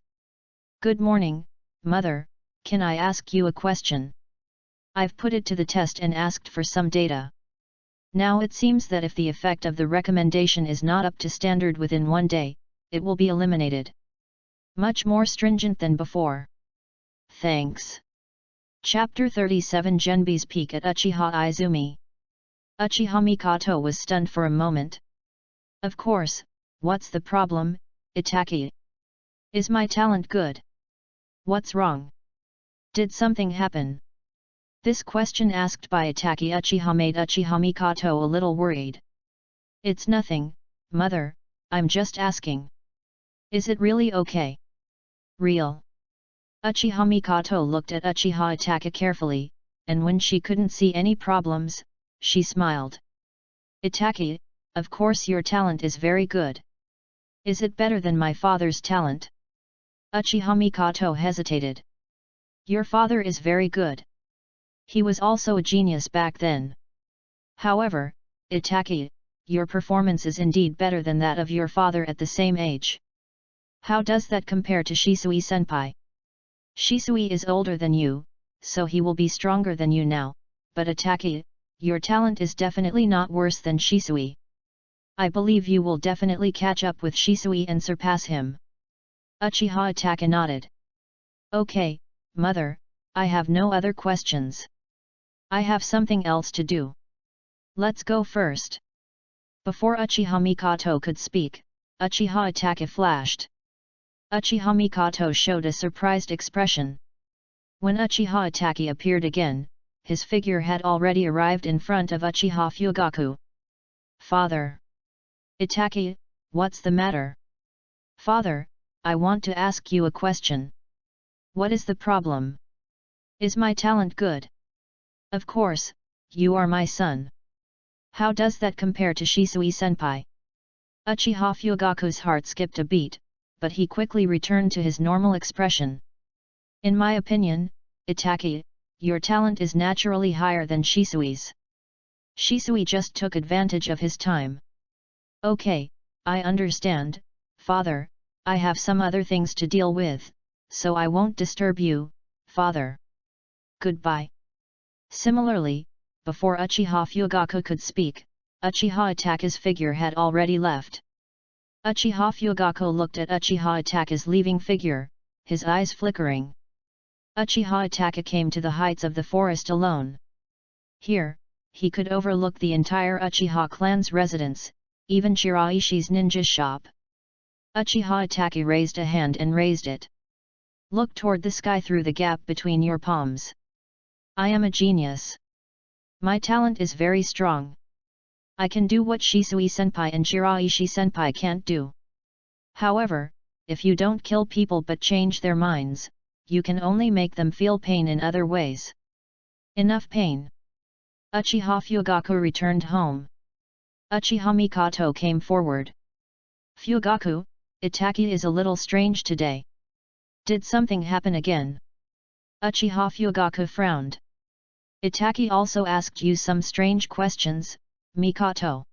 Good morning, mother, can I ask you a question? I've put it to the test and asked for some data. Now it seems that if the effect of the recommendation is not up to standard within 1 day, it will be eliminated. Much more stringent than before. Thanks. Chapter 37 Genbi's peek at Uchiha Izumi. Uchiha Mikoto was stunned for a moment. Of course, what's the problem, Itachi? Is my talent good? What's wrong? Did something happen? This question asked by Itachi Uchiha made Uchiha Mikoto a little worried. It's nothing, mother, I'm just asking. Is it really okay? Real? Uchiha Mikoto looked at Uchiha Itachi carefully, and when she couldn't see any problems, she smiled. Itachi, of course your talent is very good. Is it better than my father's talent? Uchiha Mikoto hesitated. Your father is very good. He was also a genius back then. However, Itachi, your performance is indeed better than that of your father at the same age. How does that compare to Shisui-senpai? Shisui is older than you, so he will be stronger than you now, but Itachi, your talent is definitely not worse than Shisui. I believe you will definitely catch up with Shisui and surpass him. Uchiha Itachi nodded. Okay, mother, I have no other questions. I have something else to do. Let's go first. Before Uchiha Mikoto could speak, Uchiha Itachi flashed. Uchiha Mikoto showed a surprised expression. When Uchiha Itachi appeared again, his figure had already arrived in front of Uchiha Fugaku. Father. Itachi, what's the matter? Father, I want to ask you a question. What is the problem? Is my talent good? Of course, you are my son. How does that compare to Shisui-senpai? Uchiha Fugaku's heart skipped a beat, but he quickly returned to his normal expression. In my opinion, Itachi, your talent is naturally higher than Shisui's. Shisui just took advantage of his time. Okay, I understand, father, I have some other things to deal with, so I won't disturb you, father. Goodbye. Similarly, before Uchiha Fugaku could speak, Uchiha Itachi's figure had already left. Uchiha Fugaku looked at Uchiha Itachi's leaving figure, his eyes flickering. Uchiha Itachi came to the heights of the forest alone. Here, he could overlook the entire Uchiha clan's residence, even Shiraishi's ninja shop. Uchiha Itachi raised a hand and raised it. Look toward the sky through the gap between your palms. I am a genius. My talent is very strong. I can do what Shisui-senpai and Shiraishi-senpai can't do. However, if you don't kill people but change their minds, you can only make them feel pain in other ways. Enough pain. Uchiha Fugaku returned home. Uchiha Mikoto came forward. Fugaku, Itaki is a little strange today. Did something happen again? Uchiha Fugaku frowned. Itaki also asked you some strange questions, Mikoto.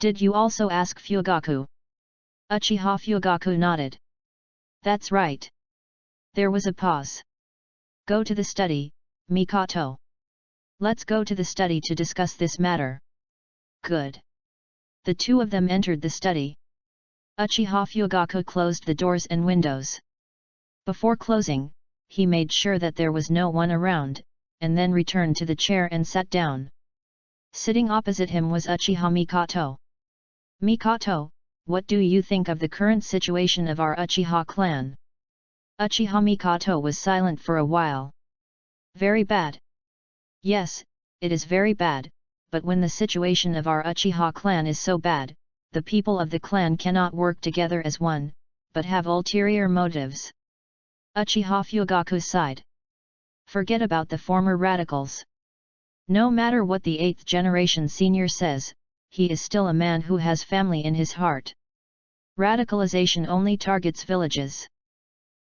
Did you also ask Fugaku? Uchiha Fugaku nodded. That's right. There was a pause. Go to the study, Mikoto. Let's go to the study to discuss this matter. Good. The two of them entered the study. Uchiha Fugaku closed the doors and windows. Before closing, he made sure that there was no one around, and then returned to the chair and sat down. Sitting opposite him was Uchiha Mikoto. Mikoto, what do you think of the current situation of our Uchiha clan? Uchiha Mikoto was silent for a while. Very bad. Yes, it is very bad, but when the situation of our Uchiha clan is so bad, the people of the clan cannot work together as one, but have ulterior motives. Uchiha Fugaku sighed. Forget about the former radicals. No matter what the 8th generation senior says, he is still a man who has family in his heart. Radicalization only targets villages.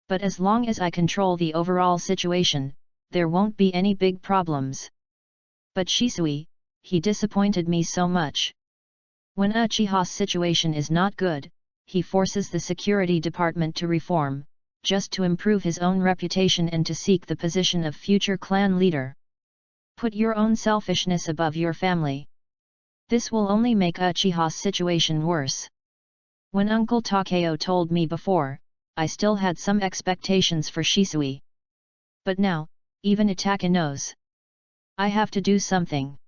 But as long as I control the overall situation, there won't be any big problems. But Shisui, he disappointed me so much. When Uchiha's situation is not good, he forces the security department to reform, just to improve his own reputation and to seek the position of future clan leader. Put your own selfishness above your family. This will only make Uchiha's situation worse. When Uncle Takeo told me before, I still had some expectations for Shisui. But now, even Itaka knows. I have to do something.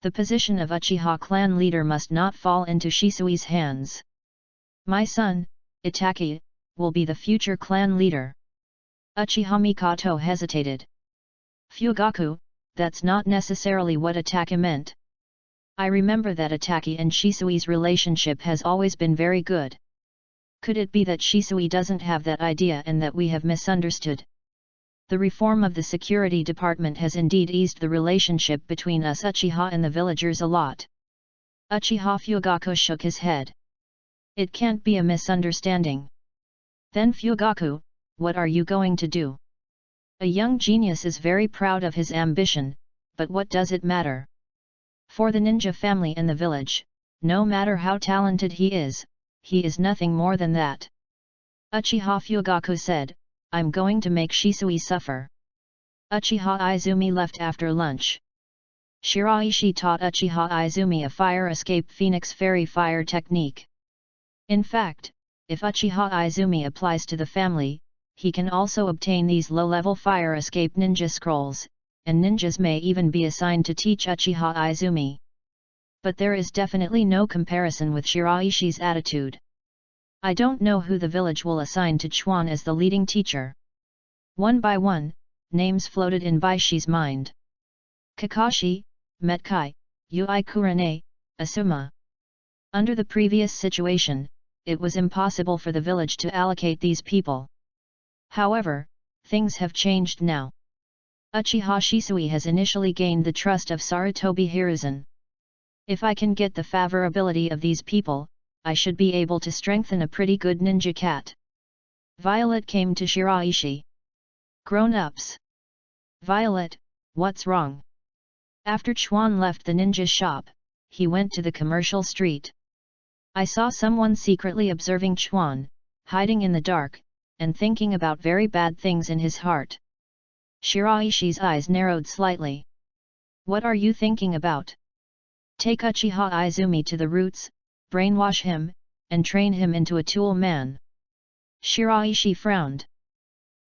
The position of Uchiha clan leader must not fall into Shisui's hands. My son, Itaki, will be the future clan leader. Uchiha Mikoto hesitated. Fugaku, that's not necessarily what Itaka meant. I remember that Itaki and Shisui's relationship has always been very good. Could it be that Shisui doesn't have that idea and that we have misunderstood? The reform of the security department has indeed eased the relationship between us Uchiha and the villagers a lot. Uchiha Fugaku shook his head. It can't be a misunderstanding. Then Fugaku, what are you going to do? A young genius is very proud of his ambition, but what does it matter? For the ninja family and the village, no matter how talented he is nothing more than that. Uchiha Fugaku said, I'm going to make Shisui suffer. Uchiha Izumi left after lunch. Shiraishi taught Uchiha Izumi a fire escape Phoenix Fairy fire technique. In fact, if Uchiha Izumi applies to the family, he can also obtain these low-level fire escape ninja scrolls, and ninjas may even be assigned to teach Uchiha Izumi. But there is definitely no comparison with Shiraishi's attitude. I don't know who the village will assign to Chuan as the leading teacher. One by one, names floated in Baishi's mind. Kakashi, Metkai, Ui Kurane, Asuma. Under the previous situation, it was impossible for the village to allocate these people. However, things have changed now. Uchiha Shisui has initially gained the trust of Sarutobi Hiruzen. If I can get the favorability of these people, I should be able to strengthen a pretty good ninja cat. Violet came to Shiraishi. Grown-ups. Violet, what's wrong? After Chuan left the ninja shop, he went to the commercial street. I saw someone secretly observing Chuan, hiding in the dark, and thinking about very bad things in his heart. Shiraishi's eyes narrowed slightly. What are you thinking about? Take Uchiha Izumi to the roots, brainwash him, and train him into a tool man. Shiraishi frowned.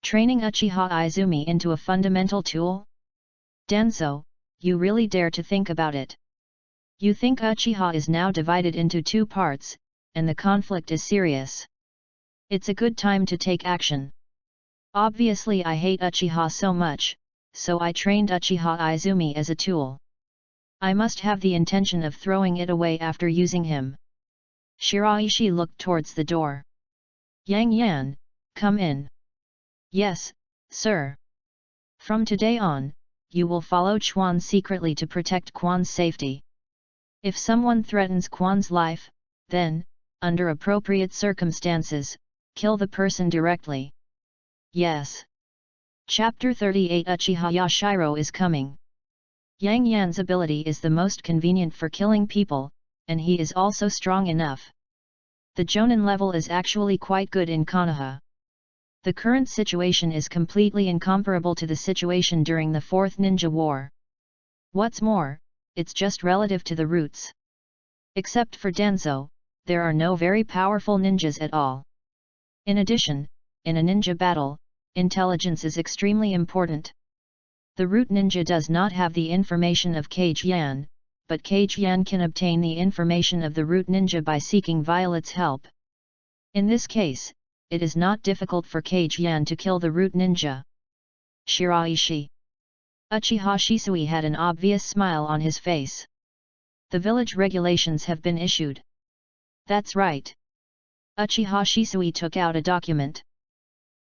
Training Uchiha Izumi into a fundamental tool? Danzo, you really dare to think about it. You think Uchiha is now divided into two parts, and the conflict is serious. It's a good time to take action. Obviously I hate Uchiha so much, so I trained Uchiha Izumi as a tool. I must have the intention of throwing it away after using him. Shiraishi looked towards the door. Yang Yan, come in. Yes, sir. From today on, you will follow Quan secretly to protect Quan's safety. If someone threatens Quan's life, then, under appropriate circumstances, kill the person directly. Yes. Chapter 38 Uchiha Yashiro is coming. Yang Yan's ability is the most convenient for killing people, and he is also strong enough. The Jonin level is actually quite good in Konoha. The current situation is completely incomparable to the situation during the Fourth Ninja War. What's more, it's just relative to the roots. Except for Danzo, there are no very powerful ninjas at all. In addition, in a ninja battle, intelligence is extremely important. The root ninja does not have the information of Kage Yan, but Kage Yan can obtain the information of the root ninja by seeking Violet's help. In this case, it is not difficult for Kage Yan to kill the root ninja. Shiraishi. Uchiha Shisui had an obvious smile on his face. The village regulations have been issued. That's right. Uchiha Shisui took out a document.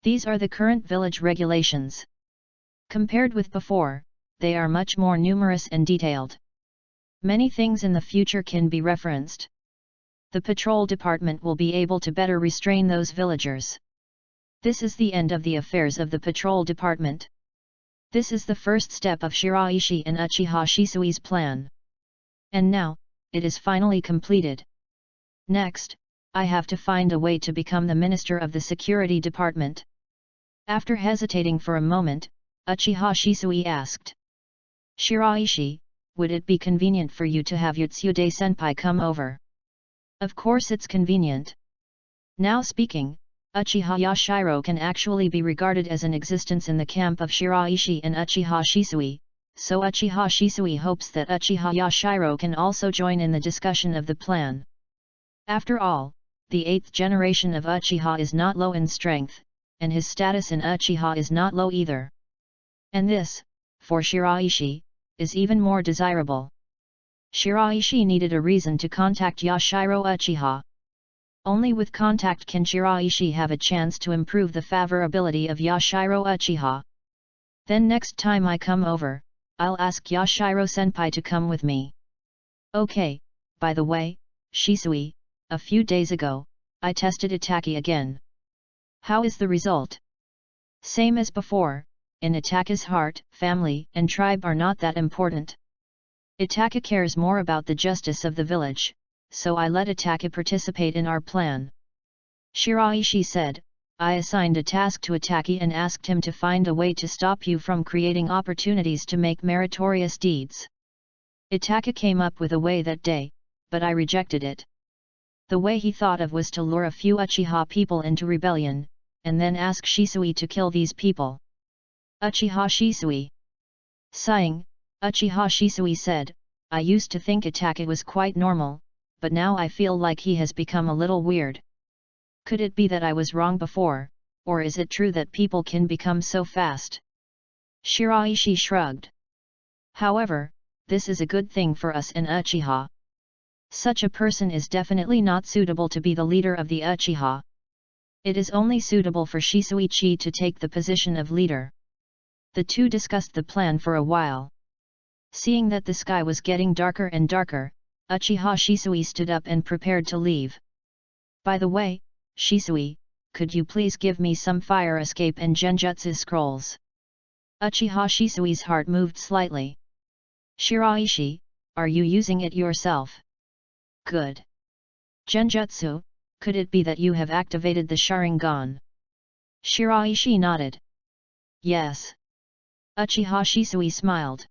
These are the current village regulations. Compared with before, they are much more numerous and detailed. Many things in the future can be referenced. The patrol department will be able to better restrain those villagers. This is the end of the affairs of the patrol department. This is the first step of Shiraishi and Uchiha Shisui's plan. And now, it is finally completed. Next, I have to find a way to become the minister of the security department. After hesitating for a moment, Uchiha Shisui asked. Shiraishi, would it be convenient for you to have Yotsude Senpai come over? Of course it's convenient. Now speaking, Uchiha Yashiro can actually be regarded as an existence in the camp of Shiraishi and Uchiha Shisui, so Uchiha Shisui hopes that Uchiha Yashiro can also join in the discussion of the plan. After all, the 8th generation of Uchiha is not low in strength, and his status in Uchiha is not low either. And this, for Shiraishi, is even more desirable. Shiraishi needed a reason to contact Yashiro Uchiha. Only with contact can Shiraishi have a chance to improve the favorability of Yashiro Uchiha. Then next time I come over, I'll ask Yashiro Senpai to come with me. Okay, by the way, Shisui, a few days ago, I tested Itaki again. How is the result? Same as before. In Itaka's heart, family and tribe are not that important. Itaka cares more about the justice of the village, so I let Itaka participate in our plan. Shiraishi said, I assigned a task to Itaki and asked him to find a way to stop you from creating opportunities to make meritorious deeds. Itaka came up with a way that day, but I rejected it. The way he thought of was to lure a few Uchiha people into rebellion, and then ask Shisui to kill these people. Uchiha Shisui. Sighing, Uchiha Shisui said, I used to think Itaka was quite normal, but now I feel like he has become a little weird. Could it be that I was wrong before, or is it true that people can become so fast? Shiraishi shrugged. However, this is a good thing for us in Uchiha. Such a person is definitely not suitable to be the leader of the Uchiha. It is only suitable for Shisuichi to take the position of leader. The two discussed the plan for a while. Seeing that the sky was getting darker and darker, Uchiha Shisui stood up and prepared to leave. By the way, Shisui, could you please give me some fire escape and genjutsu scrolls? Uchiha Shisui's heart moved slightly. Shiraishi, are you using it yourself? Good. Genjutsu, could it be that you have activated the Sharingan? Shiraishi nodded. Yes. Uchiha Shisui smiled.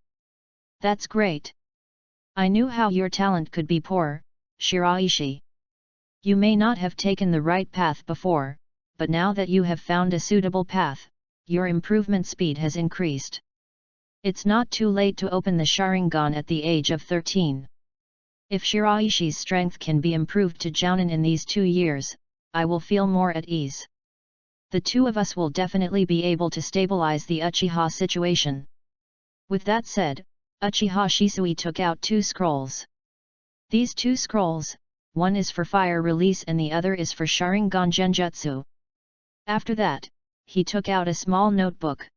That's great. I knew how your talent could be poor, Shiraishi. You may not have taken the right path before, but now that you have found a suitable path, your improvement speed has increased. It's not too late to open the Sharingan at the age of 13. If Shiraishi's strength can be improved to Jounin in these 2 years, I will feel more at ease. The two of us will definitely be able to stabilize the Uchiha situation. With that said, Uchiha Shisui took out 2 scrolls. These 2 scrolls, one is for fire release and the other is for Sharingan Genjutsu, After that, he took out a small notebook.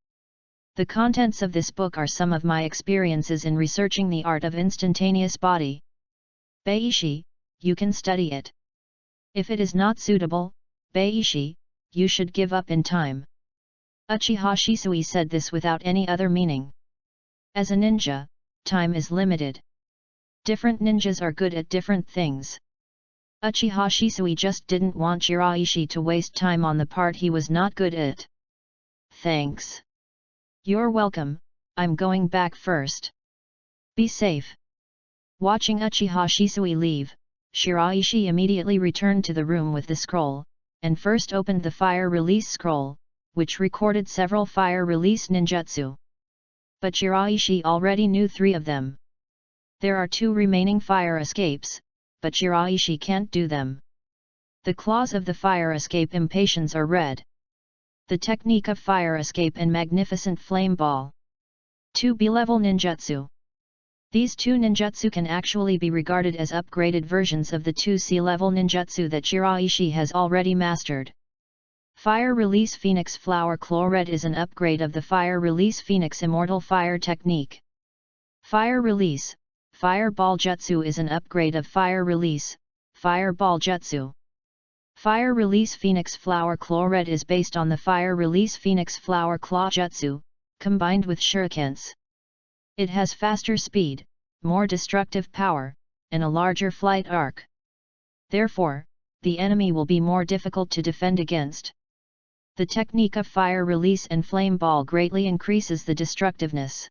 The contents of this book are some of my experiences in researching the art of instantaneous body. Beishi, you can study it. If it is not suitable, Beishi, you should give up in time. Uchiha Shisui said this without any other meaning. As a ninja, time is limited. Different ninjas are good at different things. Uchiha Shisui just didn't want Shiraishi to waste time on the part he was not good at. Thanks. You're welcome, I'm going back first. Be safe. Watching Uchiha Shisui leave, Shiraishi immediately returned to the room with the scroll, and first opened the fire release scroll, which recorded several fire release ninjutsu. But Shiraishi already knew 3 of them. There are 2 remaining fire escapes, but Shiraishi can't do them. The claws of the fire escape impatience are red. The technique of fire escape and magnificent flame ball. 2 B-level ninjutsu. These 2 ninjutsu can actually be regarded as upgraded versions of the 2 C-level ninjutsu that Shiraishi has already mastered. Fire Release Phoenix Flower Claw Red is an upgrade of the Fire Release Phoenix Immortal Fire technique. Fire Release, Fire Ball Jutsu is an upgrade of Fire Release, Fire Ball Jutsu. Fire Release Phoenix Flower Claw Red is based on the Fire Release Phoenix Flower Claw Jutsu, combined with shurikens. It has faster speed, more destructive power, and a larger flight arc. Therefore, the enemy will be more difficult to defend against. The technique of Fire Release and Flame Ball greatly increases the destructiveness.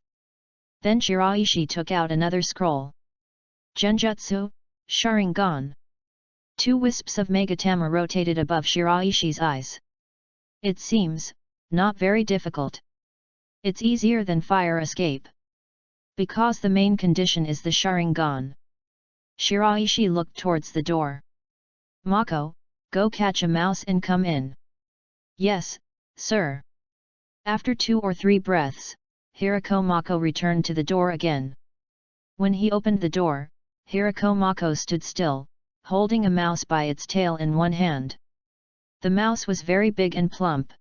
Then Shiraishi took out another scroll. Genjutsu, Sharingan. 2 wisps of Megatama rotated above Shiraishi's eyes. It seems, not very difficult. It's easier than Fire Escape. Because the main condition is the Sharingan. Shiraishi looked towards the door. Mako, go catch a mouse and come in. Yes, sir. After 2 or 3 breaths, Hirako Mako returned to the door again. When he opened the door, Hirako Mako stood still, holding a mouse by its tail in one hand. The mouse was very big and plump.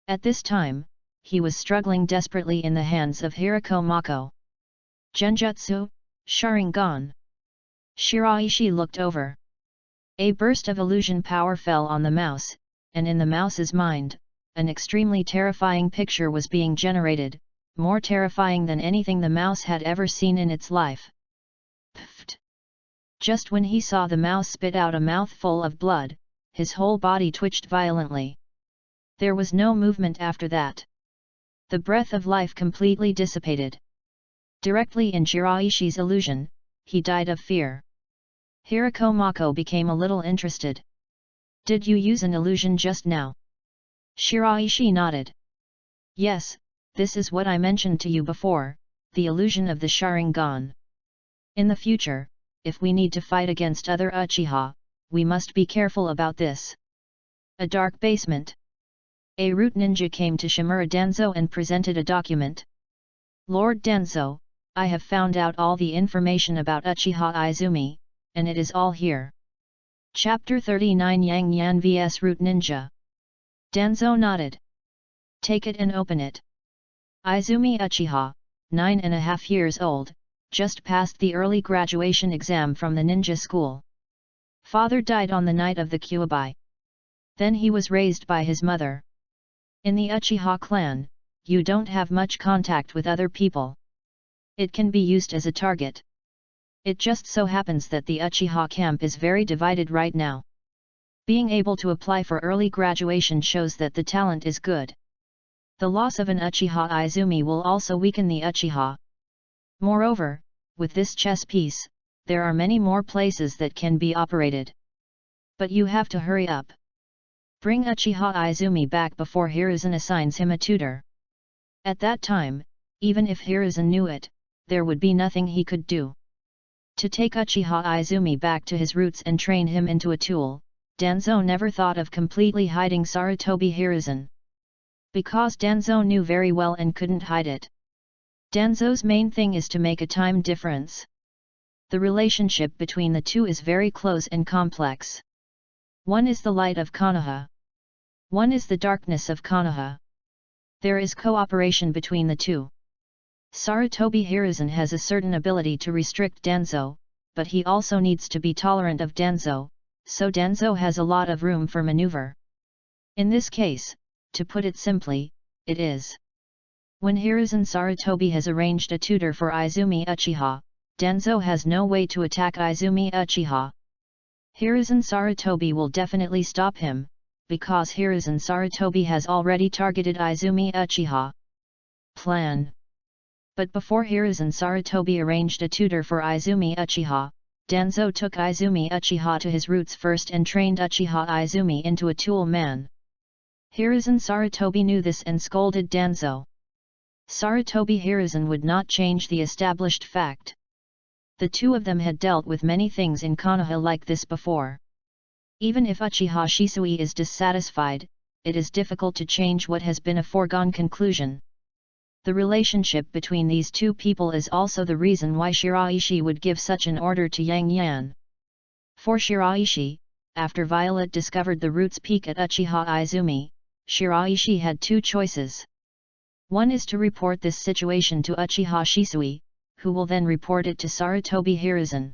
At this time, he was struggling desperately in the hands of Hirako Mako. Genjutsu, Sharingan. Shiraishi looked over. A burst of illusion power fell on the mouse, and in the mouse's mind, an extremely terrifying picture was being generated, more terrifying than anything the mouse had ever seen in its life. Pfft! Just when he saw the mouse spit out a mouthful of blood, his whole body twitched violently. There was no movement after that. The breath of life completely dissipated. Directly in Shiraishi's illusion, he died of fear. Hirako Mako became a little interested. Did you use an illusion just now? Shiraishi nodded. Yes, this is what I mentioned to you before, the illusion of the Sharingan. In the future, if we need to fight against other Uchiha, we must be careful about this. A dark basement. A root ninja came to Shimura Danzo and presented a document. Lord Danzo, I have found out all the information about Uchiha Izumi, and it is all here. Chapter 39 Yang Yan vs Root Ninja. Danzo nodded. Take it and open it. Izumi Uchiha, 9.5 years old, just passed the early graduation exam from the ninja school. Father died on the night of the Kyuubi. Then he was raised by his mother. In the Uchiha clan, you don't have much contact with other people. It can be used as a target. It just so happens that the Uchiha camp is very divided right now. Being able to apply for early graduation shows that the talent is good. The loss of an Uchiha Izumi will also weaken the Uchiha. Moreover, with this chess piece, there are many more places that can be operated. But you have to hurry up. Bring Uchiha Izumi back before Hiruzen assigns him a tutor. At that time, even if Hiruzen knew it, there would be nothing he could do. To take Uchiha Izumi back to his roots and train him into a tool, Danzo never thought of completely hiding Sarutobi Hiruzen. Because Danzo knew very well and couldn't hide it. Danzo's main thing is to make a time difference. The relationship between the two is very close and complex. One is the light of Konoha. One is the darkness of KONOHA. There is cooperation between the two. Sarutobi Hiruzen has a certain ability to restrict Danzo, but he also needs to be tolerant of Danzo, so Danzo has a lot of room for maneuver. In this case, to put it simply, it is. When Hiruzen Sarutobi has arranged a tutor for Izumi Uchiha, Danzo has no way to attack Izumi Uchiha. Hiruzen Sarutobi will definitely stop him, because Hiruzen Sarutobi has already targeted Izumi Uchiha. Plan. But before Hiruzen Sarutobi arranged a tutor for Izumi Uchiha, Danzo took Izumi Uchiha to his roots first and trained Uchiha Izumi into a tool man. Hiruzen Sarutobi knew this and scolded Danzo. Sarutobi Hiruzen would not change the established fact. The two of them had dealt with many things in KONOHA like this before. Even if Uchiha Shisui is dissatisfied, it is difficult to change what has been a foregone conclusion. The relationship between these two people is also the reason why Shiraishi would give such an order to Yang Yan. For Shiraishi, after Violet discovered the root's peak at Uchiha Izumi, Shiraishi had two choices. One is to report this situation to Uchiha Shisui, who will then report it to Sarutobi Hiruzen.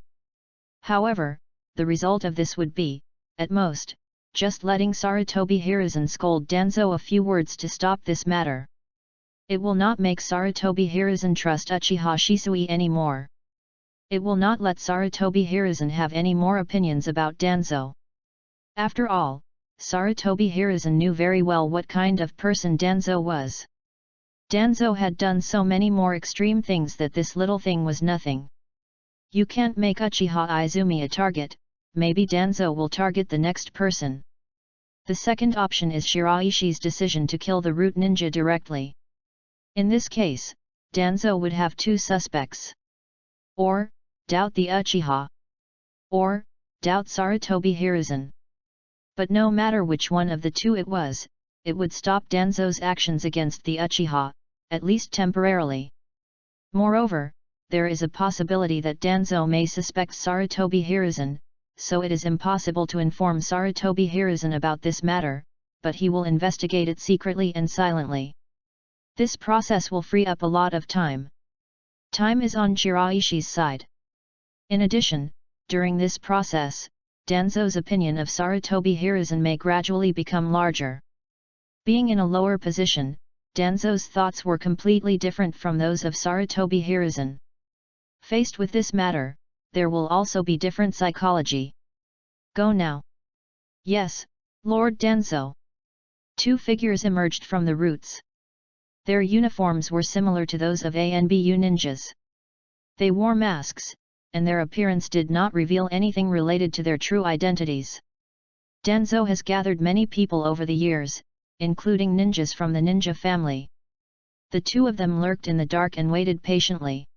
However, the result of this would be, at most, just letting Sarutobi Hiruzen scold Danzo a few words to stop this matter. It will not make Sarutobi Hiruzen trust Uchiha Shisui anymore. It will not let Sarutobi Hiruzen have any more opinions about Danzo. After all, Sarutobi Hiruzen knew very well what kind of person Danzo was. Danzo had done so many more extreme things that this little thing was nothing. You can't make Uchiha Izumi a target, maybe Danzo will target the next person. The second option is Shiraishi's decision to kill the root ninja directly. In this case, Danzo would have two suspects. Or, doubt the Uchiha. Or, doubt Sarutobi Hiruzen. But no matter which one of the two it was, it would stop Danzo's actions against the Uchiha, at least temporarily. Moreover, there is a possibility that Danzo may suspect Sarutobi Hiruzen, so it is impossible to inform Sarutobi Hiruzen about this matter, but he will investigate it secretly and silently. This process will free up a lot of time. Time is on Shiraishi's side. In addition, during this process, Danzo's opinion of Sarutobi Hiruzen may gradually become larger. Being in a lower position, Danzo's thoughts were completely different from those of Sarutobi Hiruzen. Faced with this matter, there will also be different psychology. Go now. Yes, Lord Danzo. Two figures emerged from the roots. Their uniforms were similar to those of ANBU ninjas. They wore masks, and their appearance did not reveal anything related to their true identities. Danzo has gathered many people over the years, including ninjas from the ninja family. The two of them lurked in the dark and waited patiently.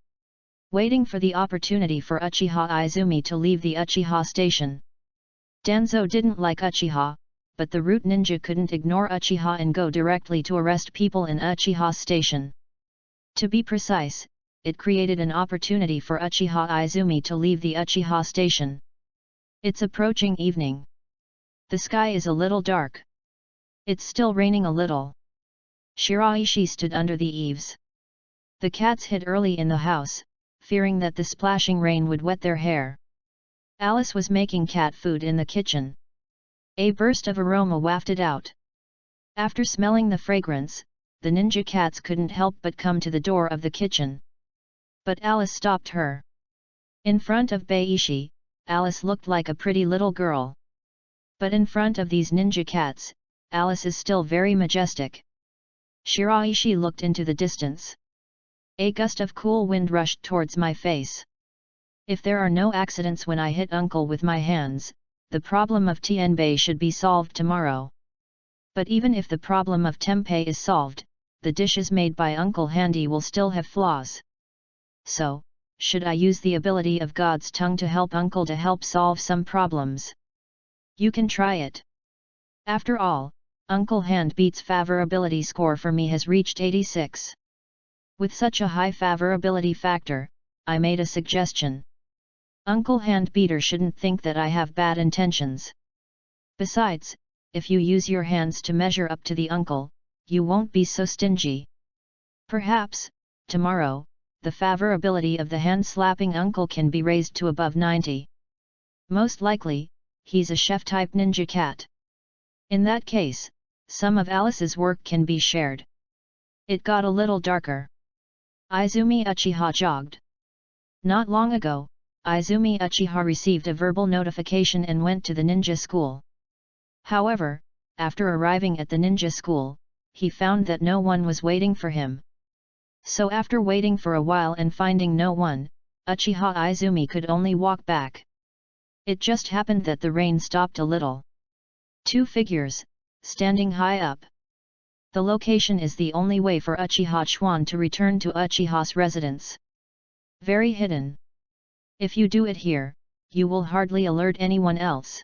Waiting for the opportunity for Uchiha Izumi to leave the Uchiha station. Danzo didn't like Uchiha, but the root ninja couldn't ignore Uchiha and go directly to arrest people in Uchiha station. To be precise, it created an opportunity for Uchiha Izumi to leave the Uchiha station. It's approaching evening. The sky is a little dark. It's still raining a little. Shiraishi stood under the eaves. The cats hid early in the house, fearing that the splashing rain would wet their hair. Alice was making cat food in the kitchen. A burst of aroma wafted out. After smelling the fragrance, the ninja cats couldn't help but come to the door of the kitchen. But Alice stopped her. In front of Beishi, Alice looked like a pretty little girl. But in front of these ninja cats, Alice is still very majestic. Shiraishi looked into the distance. A gust of cool wind rushed towards my face. If there are no accidents when I hit Uncle with my hands, the problem of Tianbei should be solved tomorrow. But even if the problem of Tempeh is solved, the dishes made by Uncle Handy will still have flaws. So, should I use the ability of God's tongue to help Uncle to help solve some problems? You can try it. After all, Uncle Handbeat's favorability score for me has reached 86. With such a high favorability factor, I made a suggestion. Uncle Handbeater shouldn't think that I have bad intentions. Besides, if you use your hands to measure up to the uncle, you won't be so stingy. Perhaps, tomorrow, the favorability of the hand-slapping uncle can be raised to above 90. Most likely, he's a chef-type ninja cat. In that case, some of Alice's work can be shared. It got a little darker. Izumi Uchiha jogged. Not long ago, Izumi Uchiha received a verbal notification and went to the ninja school. However, after arriving at the ninja school, he found that no one was waiting for him. So after waiting for a while and finding no one, Uchiha Izumi could only walk back. It just happened that the rain stopped a little. Two figures, standing high up. The location is the only way for Uchiha Chuan to return to Uchiha's residence. Very hidden. If you do it here, you will hardly alert anyone else.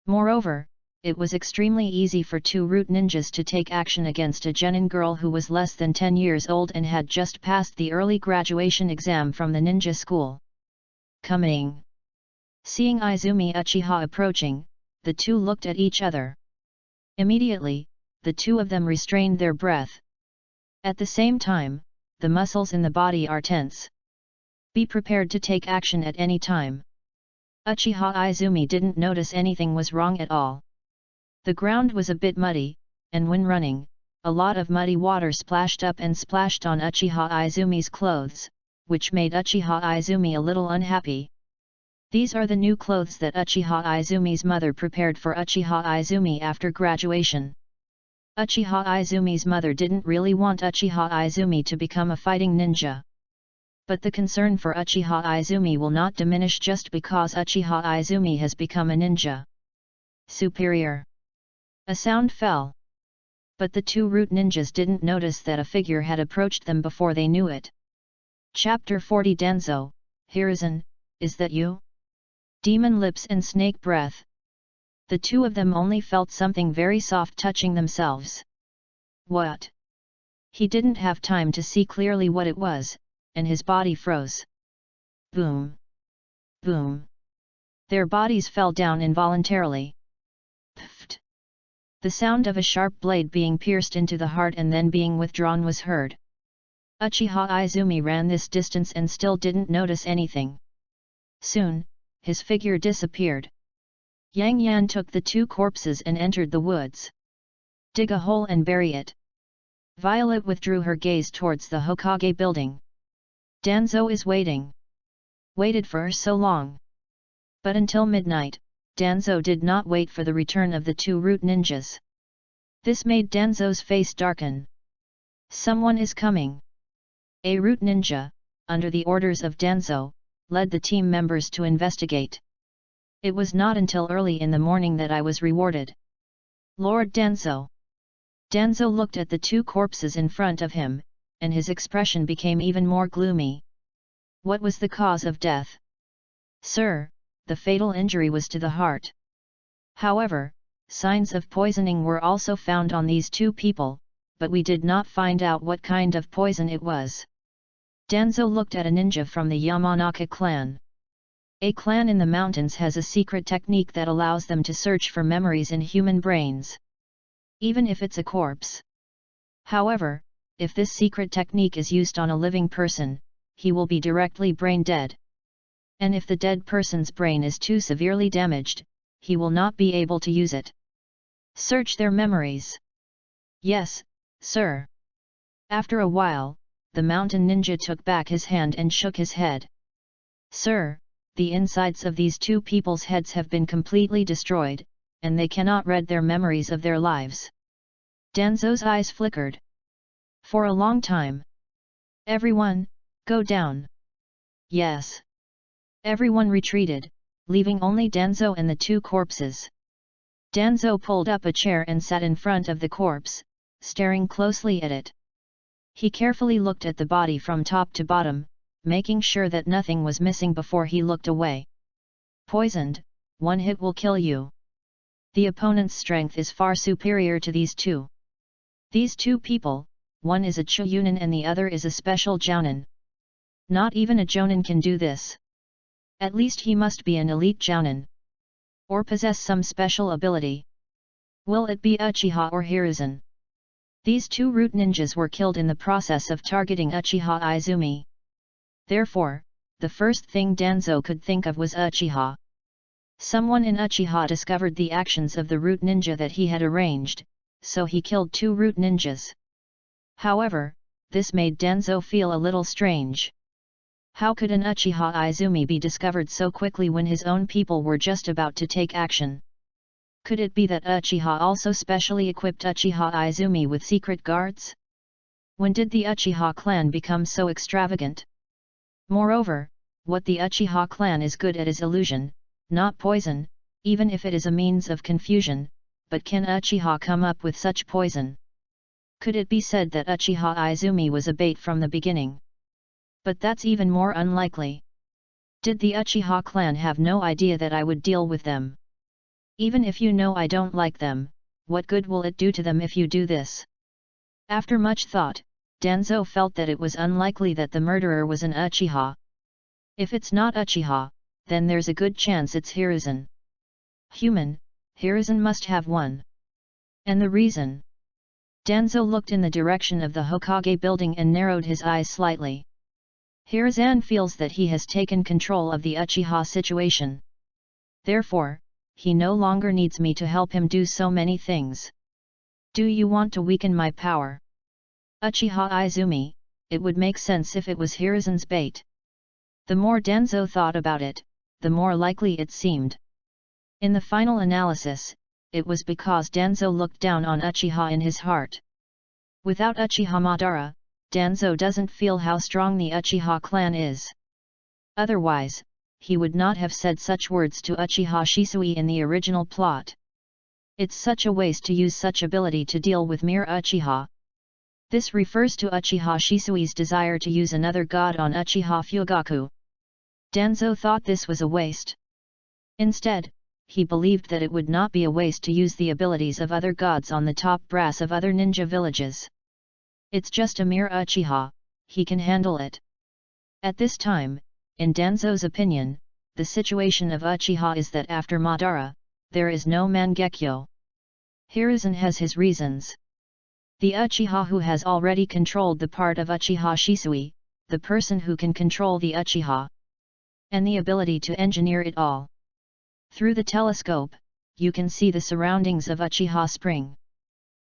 Moreover, it was extremely easy for two root ninjas to take action against a genin girl who was less than 10 years old and had just passed the early graduation exam from the ninja school. Coming. Seeing Izumi Uchiha approaching, the two looked at each other. Immediately, the two of them restrained their breath. At the same time, the muscles in the body are tense. Be prepared to take action at any time. Uchiha Izumi didn't notice anything was wrong at all. The ground was a bit muddy, and when running, a lot of muddy water splashed up and splashed on Uchiha Izumi's clothes, which made Uchiha Izumi a little unhappy. These are the new clothes that Uchiha Izumi's mother prepared for Uchiha Izumi after graduation. Uchiha Izumi's mother didn't really want Uchiha Izumi to become a fighting ninja. But the concern for Uchiha Izumi will not diminish just because Uchiha Izumi has become a ninja. Superior. A sound fell. But the two root ninjas didn't notice that a figure had approached them before they knew it. Chapter 40 Danzo, Hiruzen, is that you? Demon lips and snake breath. The two of them only felt something very soft touching themselves. What? He didn't have time to see clearly what it was, and his body froze. Boom! Boom! Their bodies fell down involuntarily. Pfft! The sound of a sharp blade being pierced into the heart and then being withdrawn was heard. Uchiha Izumi ran this distance and still didn't notice anything. Soon, his figure disappeared. Yang Yan took the two corpses and entered the woods. Dig a hole and bury it. Violet withdrew her gaze towards the Hokage building. Danzo is waiting. Waited for so long. But until midnight, Danzo did not wait for the return of the two root ninjas. This made Danzo's face darken. Someone is coming. A root ninja, under the orders of Danzo, led the team members to investigate. It was not until early in the morning that I was rewarded. Lord Danzo. Danzo looked at the two corpses in front of him, and his expression became even more gloomy. What was the cause of death? Sir, the fatal injury was to the heart. However, signs of poisoning were also found on these two people, but we did not find out what kind of poison it was. Danzo looked at a ninja from the Yamanaka clan. A clan in the mountains has a secret technique that allows them to search for memories in human brains. Even if it's a corpse. However, if this secret technique is used on a living person, he will be directly brain dead. And if the dead person's brain is too severely damaged, he will not be able to use it. Search their memories. Yes, sir. After a while, the mountain ninja took back his hand and shook his head. Sir, the insides of these two people's heads have been completely destroyed, and they cannot read their memories of their lives. Danzo's eyes flickered. For a long time. Everyone, go down. Yes. Everyone retreated, leaving only Danzo and the two corpses. Danzo pulled up a chair and sat in front of the corpse, staring closely at it. He carefully looked at the body from top to bottom, making sure that nothing was missing before he looked away. Poisoned, one hit will kill you. The opponent's strength is far superior to these two. These two people, one is a Chuyunin and the other is a special Jounin. Not even a Jounin can do this. At least he must be an elite Jounin. Or possess some special ability. Will it be Uchiha or Hiruzen? These two root ninjas were killed in the process of targeting Uchiha Izumi. Therefore, the first thing Danzo could think of was Uchiha. Someone in Uchiha discovered the actions of the root ninja that he had arranged, so he killed two root ninjas. However, this made Danzo feel a little strange. How could an Uchiha Izumi be discovered so quickly when his own people were just about to take action? Could it be that Uchiha also specially equipped Uchiha Izumi with secret guards? When did the Uchiha clan become so extravagant? Moreover, what the Uchiha clan is good at is illusion, not poison, even if it is a means of confusion, but can Uchiha come up with such poison? Could it be said that Uchiha Izumi was a bait from the beginning? But that's even more unlikely. Did the Uchiha clan have no idea that I would deal with them? Even if you know I don't like them, what good will it do to them if you do this? After much thought, Danzo felt that it was unlikely that the murderer was an Uchiha. If it's not Uchiha, then there's a good chance it's Hiruzen. Human, Hiruzen must have one. And the reason? Danzo looked in the direction of the Hokage building and narrowed his eyes slightly. Hiruzen feels that he has taken control of the Uchiha situation. Therefore, he no longer needs me to help him do so many things. Do you want to weaken my power? Uchiha Izumi, it would make sense if it was Hiruzen's bait. The more Danzo thought about it, the more likely it seemed. In the final analysis, it was because Danzo looked down on Uchiha in his heart. Without Uchiha Madara, Danzo doesn't feel how strong the Uchiha clan is. Otherwise, he would not have said such words to Uchiha Shisui in the original plot. It's such a waste to use such ability to deal with mere Uchiha. This refers to Uchiha Shisui's desire to use another god on Uchiha Fugaku. Danzo thought this was a waste. Instead, he believed that it would not be a waste to use the abilities of other gods on the top brass of other ninja villages. It's just a mere Uchiha, he can handle it. At this time, in Danzo's opinion, the situation of Uchiha is that after Madara, there is no Mangekyo. Hiruzen has his reasons. The Uchiha who has already controlled the part of Uchiha Shisui, the person who can control the Uchiha, and the ability to engineer it all. Through the telescope, you can see the surroundings of Uchiha Spring.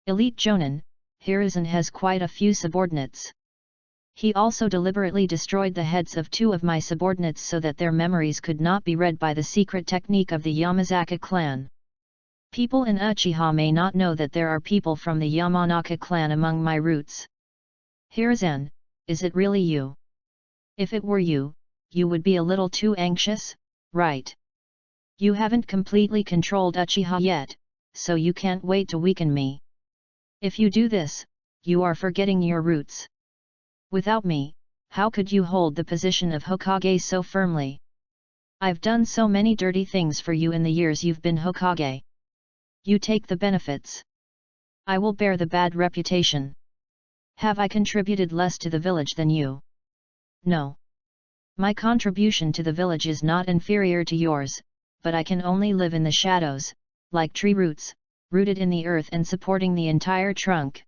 Elite Jonin, Hiruzen has quite a few subordinates. He also deliberately destroyed the heads of two of my subordinates so that their memories could not be read by the secret technique of the Yamazaki clan. People in Uchiha may not know that there are people from the Yamanaka clan among my roots. Hiruzen, is it really you? If it were you, you would be a little too anxious, right? You haven't completely controlled Uchiha yet, so you can't wait to weaken me. If you do this, you are forgetting your roots. Without me, how could you hold the position of Hokage so firmly? I've done so many dirty things for you in the years you've been Hokage. You take the benefits. I will bear the bad reputation. Have I contributed less to the village than you? No. My contribution to the village is not inferior to yours, but I can only live in the shadows, like tree roots, rooted in the earth and supporting the entire trunk.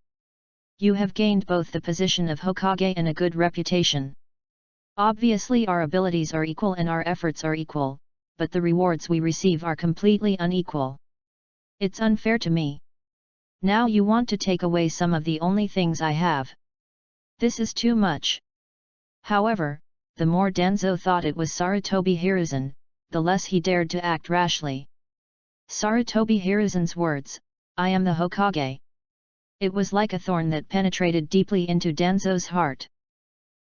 You have gained both the position of Hokage and a good reputation. Obviously our abilities are equal and our efforts are equal, but the rewards we receive are completely unequal. It's unfair to me. Now you want to take away some of the only things I have. This is too much. However, the more Danzo thought it was Sarutobi Hiruzen, the less he dared to act rashly. Sarutobi Hiruzen's words, I am the Hokage. It was like a thorn that penetrated deeply into Danzo's heart.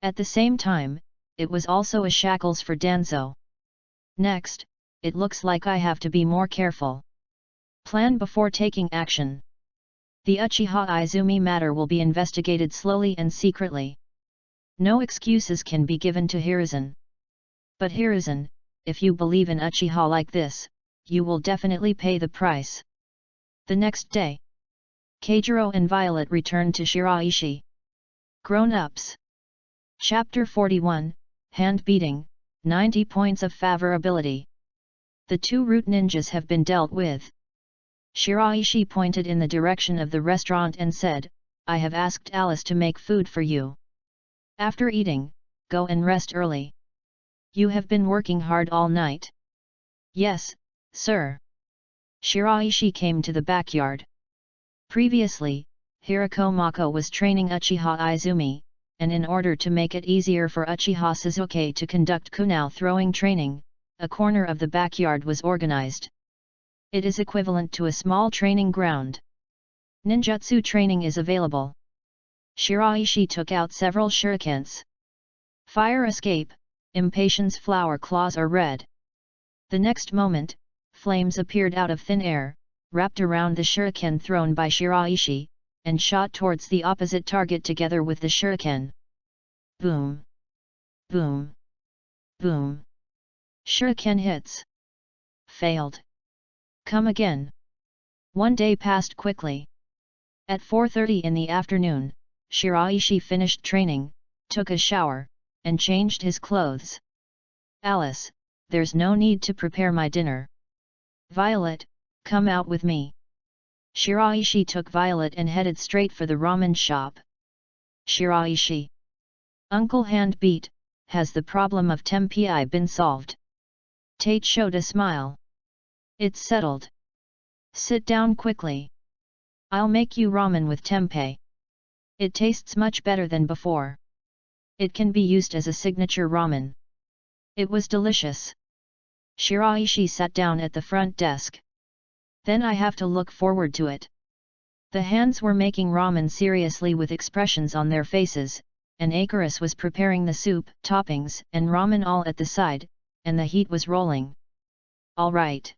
At the same time, it was also a shackles for Danzo. Next, it looks like I have to be more careful. Plan before taking action. The Uchiha Izumi matter will be investigated slowly and secretly. No excuses can be given to Hiruzen. But Hiruzen, if you believe in Uchiha like this, you will definitely pay the price. The next day, Keijiro and Violet returned to Shiraishi. Grown-ups. Chapter 41, Hand Beating, 90 points of favorability. The two root ninjas have been dealt with. Shiraishi pointed in the direction of the restaurant and said, I have asked Alice to make food for you. After eating, go and rest early. You have been working hard all night. Yes, sir. Shiraishi came to the backyard. Previously, Hirako Mako was training Uchiha Izumi, and in order to make it easier for Uchiha Suzuki to conduct kunao throwing training, a corner of the backyard was organized. It is equivalent to a small training ground. Ninjutsu training is available. Shiraishi took out several shurikens. Fire escape, impatience flower claws are red. The next moment, flames appeared out of thin air, wrapped around the shuriken thrown by Shiraishi, and shot towards the opposite target together with the shuriken. Boom! Boom! Boom! Shuriken hits. Failed. Come again. One day passed quickly. At 4:30 in the afternoon, Shiraishi finished training, took a shower, and changed his clothes. Alice, there's no need to prepare my dinner. Violet, come out with me. Shiraishi took Violet and headed straight for the ramen shop. Shiraishi. Uncle Hand beat, has the problem of tempeh been solved? Tate showed a smile. It's settled. Sit down quickly. I'll make you ramen with tempeh. It tastes much better than before. It can be used as a signature ramen. It was delicious. Shiraishi sat down at the front desk. Then I have to look forward to it. The hands were making ramen seriously with expressions on their faces, and Icarus was preparing the soup, toppings, and ramen all at the side, and the heat was rolling. All right.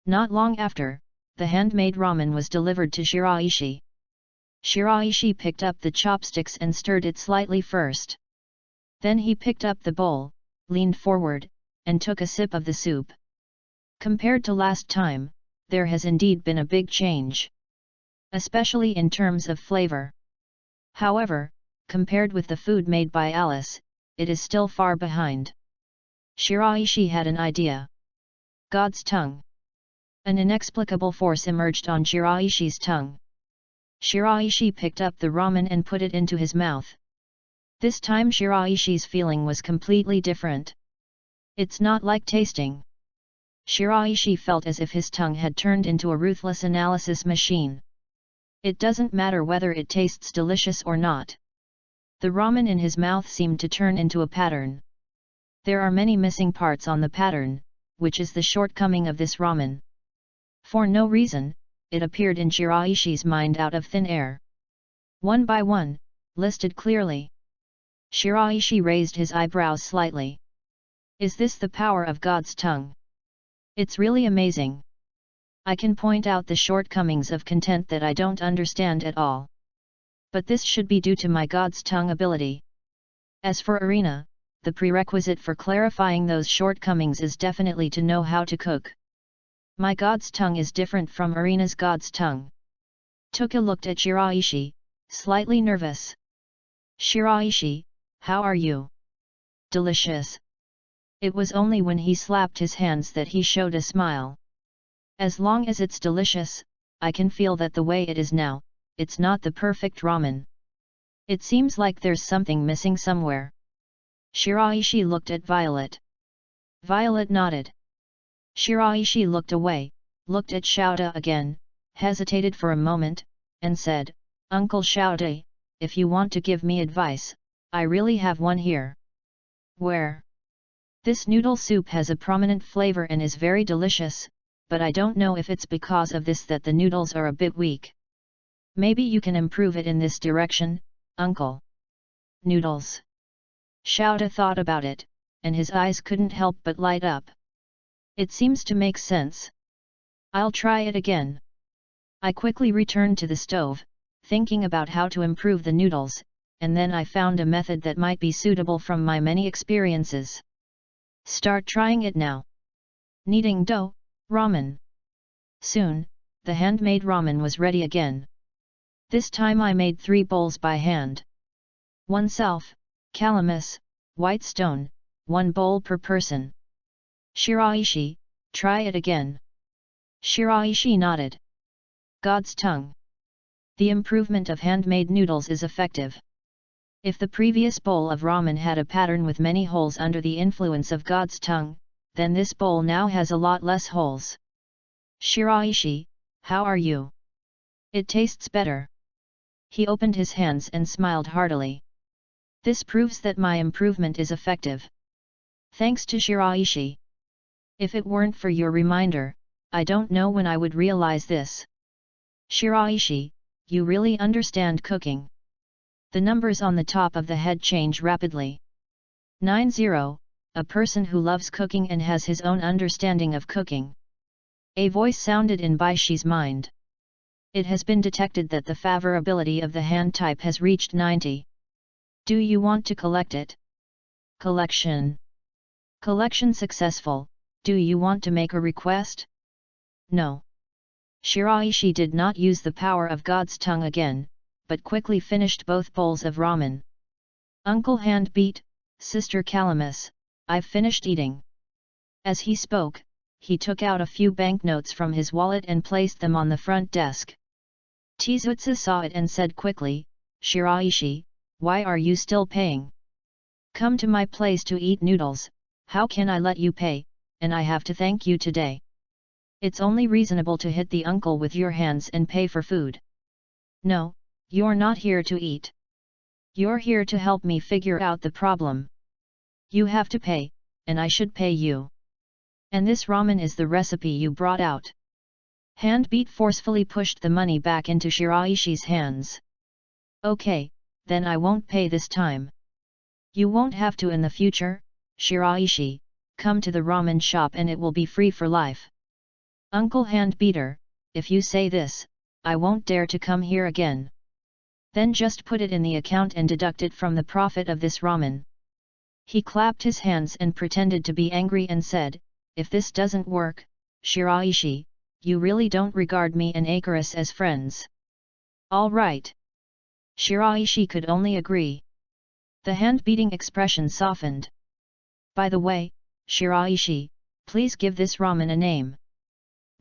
Not long after, the handmade ramen was delivered to Shiraishi. Shiraishi picked up the chopsticks and stirred it slightly first. Then he picked up the bowl, leaned forward, and took a sip of the soup. Compared to last time, there has indeed been a big change. Especially in terms of flavor. However, compared with the food made by Alice, it is still far behind. Shiraishi had an idea. God's tongue. An inexplicable force emerged on Shiraishi's tongue. Shiraishi picked up the ramen and put it into his mouth. This time Shiraishi's feeling was completely different. It's not like tasting. Shiraishi felt as if his tongue had turned into a ruthless analysis machine. It doesn't matter whether it tastes delicious or not. The ramen in his mouth seemed to turn into a pattern. There are many missing parts on the pattern, which is the shortcoming of this ramen. For no reason, it appeared in Shiraishi's mind out of thin air. One by one, listed clearly. Shiraishi raised his eyebrows slightly. Is this the power of God's tongue? It's really amazing. I can point out the shortcomings of content that I don't understand at all. But this should be due to my God's tongue ability. As for Arena, the prerequisite for clarifying those shortcomings is definitely to know how to cook. My God's tongue is different from Arena's God's tongue. Took a look at Shiraishi, slightly nervous. Shiraishi, how are you? Delicious. It was only when he slapped his hands that he showed a smile. As long as it's delicious, I can feel that the way it is now, it's not the perfect ramen. It seems like there's something missing somewhere. Shiraishi looked at Violet. Violet nodded. Shiraishi looked away, looked at Shouta again, hesitated for a moment, and said, Uncle Shouta, if you want to give me advice, I really have one here. Where? This noodle soup has a prominent flavor and is very delicious, but I don't know if it's because of this that the noodles are a bit weak. Maybe you can improve it in this direction, Uncle. Noodles. Shouta thought about it, and his eyes couldn't help but light up. It seems to make sense. I'll try it again. I quickly returned to the stove, thinking about how to improve the noodles, and then I found a method that might be suitable from my many experiences. Start trying it now. Kneading dough, ramen. Soon, the handmade ramen was ready again. This time I made 3 bowls by hand. 1 self, calamus, white stone, 1 bowl per person. Shiraishi, try it again. Shiraishi nodded. God's tongue. The improvement of handmade noodles is effective. If the previous bowl of ramen had a pattern with many holes under the influence of God's tongue, then this bowl now has a lot less holes. Shiraishi, how are you? It tastes better. He opened his hands and smiled heartily. This proves that my improvement is effective. Thanks to Shiraishi. If it weren't for your reminder, I don't know when I would realize this. Shiraishi, you really understand cooking. The numbers on the top of the head change rapidly. 90, a person who loves cooking and has his own understanding of cooking. A voice sounded in Baishi's mind. It has been detected that the favorability of the hand type has reached 90. Do you want to collect it? Collection. Collection successful. Do you want to make a request? No. Shiraishi did not use the power of God's tongue again, but quickly finished both bowls of ramen. Uncle Hand Beat, Sister Calamus, I've finished eating. As he spoke, he took out a few banknotes from his wallet and placed them on the front desk. Tizutsu saw it and said quickly, Shiraishi, why are you still paying? Come to my place to eat noodles, how can I let you pay, and I have to thank you today. It's only reasonable to hit the uncle with your hands and pay for food. No, you're not here to eat. You're here to help me figure out the problem. You have to pay, and I should pay you. And this ramen is the recipe you brought out. Handbeat forcefully pushed the money back into Shiraishi's hands. Okay, then I won't pay this time. You won't have to in the future, Shiraishi, come to the ramen shop and it will be free for life. Uncle Handbeater, if you say this, I won't dare to come here again. Then just put it in the account and deduct it from the profit of this ramen. He clapped his hands and pretended to be angry and said, if this doesn't work, Shiraishi, you really don't regard me and Icarus as friends. All right. Shiraishi could only agree. The hand-beating expression softened. By the way, Shiraishi, please give this ramen a name.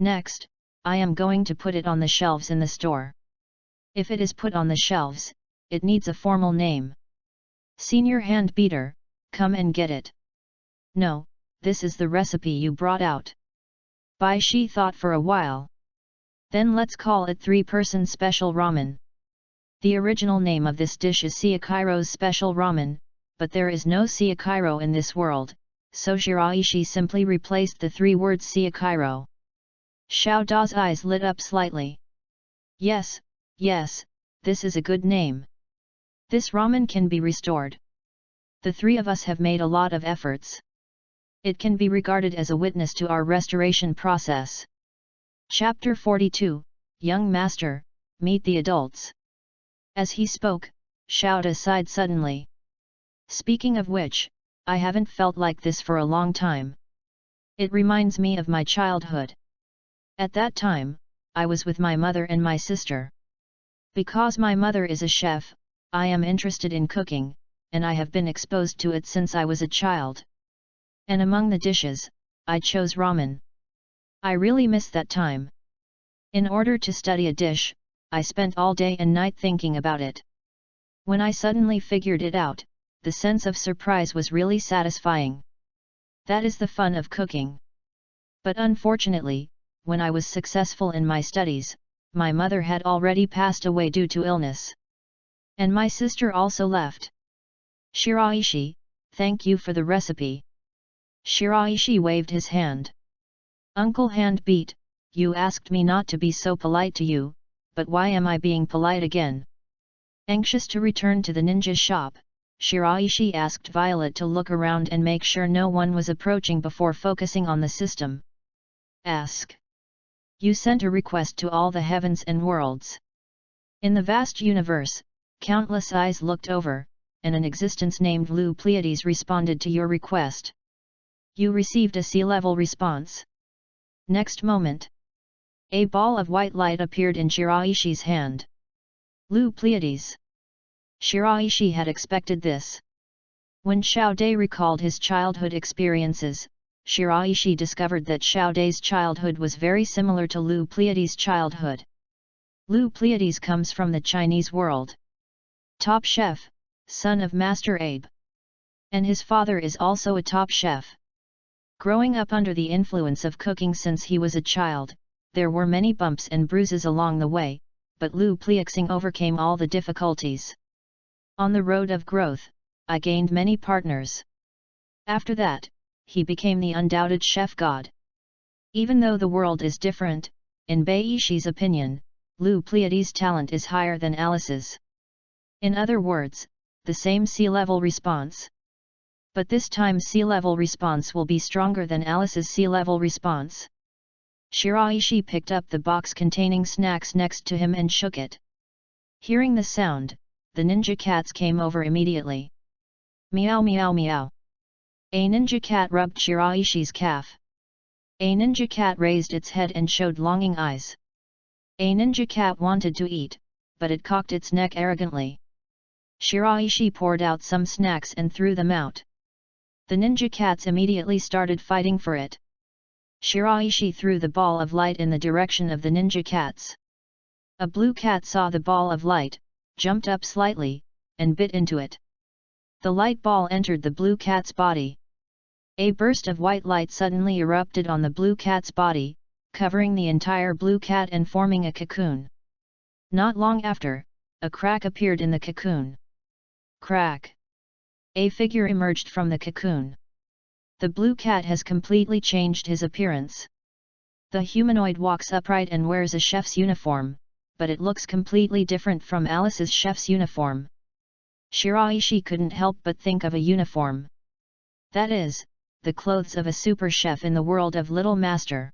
Next, I am going to put it on the shelves in the store. If it is put on the shelves, it needs a formal name. Senior hand-beater, come and get it. No, this is the recipe you brought out. Baishi thought for a while. Then let's call it 3-person special ramen. The original name of this dish is Siakairo's special ramen, but there is no Siakairo in this world, so Shiraishi simply replaced the 3 words Siakairo. Xiao Da's eyes lit up slightly. Yes, yes, this is a good name. This ramen can be restored. The 3 of us have made a lot of efforts. It can be regarded as a witness to our restoration process. Chapter 42, Young Master, Meet the Adults. As he spoke, Xiao Da sighed suddenly. Speaking of which, I haven't felt like this for a long time. It reminds me of my childhood. At that time, I was with my mother and my sister. Because my mother is a chef, I am interested in cooking, and I have been exposed to it since I was a child. And among the dishes, I chose ramen. I really miss that time. In order to study a dish, I spent all day and night thinking about it. When I suddenly figured it out, the sense of surprise was really satisfying. That is the fun of cooking. But unfortunately, when I was successful in my studies, my mother had already passed away due to illness. And my sister also left. Shiraishi, thank you for the recipe. Shiraishi waved his hand. Uncle Handbeat, you asked me not to be so polite to you, but why am I being polite again? Anxious to return to the ninja shop, Shiraishi asked Violet to look around and make sure no one was approaching before focusing on the system. Ask. You sent a request to all the heavens and worlds. In the vast universe, countless eyes looked over, and an existence named Lu Pleiades responded to your request. You received a sea-level response. Next moment, a ball of white light appeared in Shiraishi's hand. Lu Pleiades. Shiraishi had expected this. When Xiao Dai recalled his childhood experiences, Shiraishi discovered that Xiao Dai's childhood was very similar to Lu Pleiades' childhood. Lu Pleiades comes from the Chinese world. Top chef, son of Master Abe. And his father is also a top chef. Growing up under the influence of cooking since he was a child, there were many bumps and bruises along the way, but Lu Pliexing overcame all the difficulties. On the road of growth, I gained many partners. After that, he became the undoubted chef god. Even though the world is different, in Bai Yishi's opinion, Lu Pleiades' talent is higher than Alice's. In other words, the same sea-level response. But this time sea-level response will be stronger than Alice's sea-level response. Shiraishi picked up the box containing snacks next to him and shook it. Hearing the sound, the ninja cats came over immediately. Meow meow meow. A ninja cat rubbed Shiraishi's calf. A ninja cat raised its head and showed longing eyes. A ninja cat wanted to eat, but it cocked its neck arrogantly. Shiraishi poured out some snacks and threw them out. The ninja cats immediately started fighting for it. Shiraishi threw the ball of light in the direction of the ninja cats. A blue cat saw the ball of light, jumped up slightly, and bit into it. The light ball entered the blue cat's body. A burst of white light suddenly erupted on the blue cat's body, covering the entire blue cat and forming a cocoon. Not long after, a crack appeared in the cocoon. Crack! A figure emerged from the cocoon. The blue cat has completely changed his appearance. The humanoid walks upright and wears a chef's uniform, but it looks completely different from Alice's chef's uniform. Shiraishi couldn't help but think of a uniform. That is, the clothes of a super chef in the world of Little Master.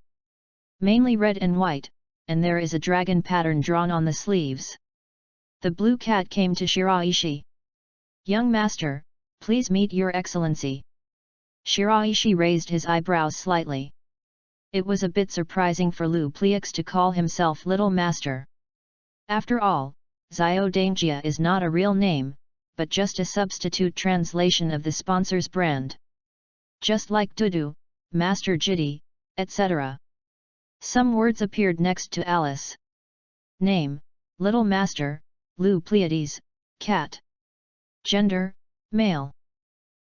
Mainly red and white, and there is a dragon pattern drawn on the sleeves. The blue cat came to Shiraishi. "Young master, please meet your excellency." Shiraishi raised his eyebrows slightly. It was a bit surprising for Lu Plieix to call himself Little Master. After all, Xiao Dangjia is not a real name, but just a substitute translation of the sponsor's brand. Just like Dudu, Master Jitty, etc. Some words appeared next to Alice. Name, Little Master, Lu Pleiades, cat. Gender, male.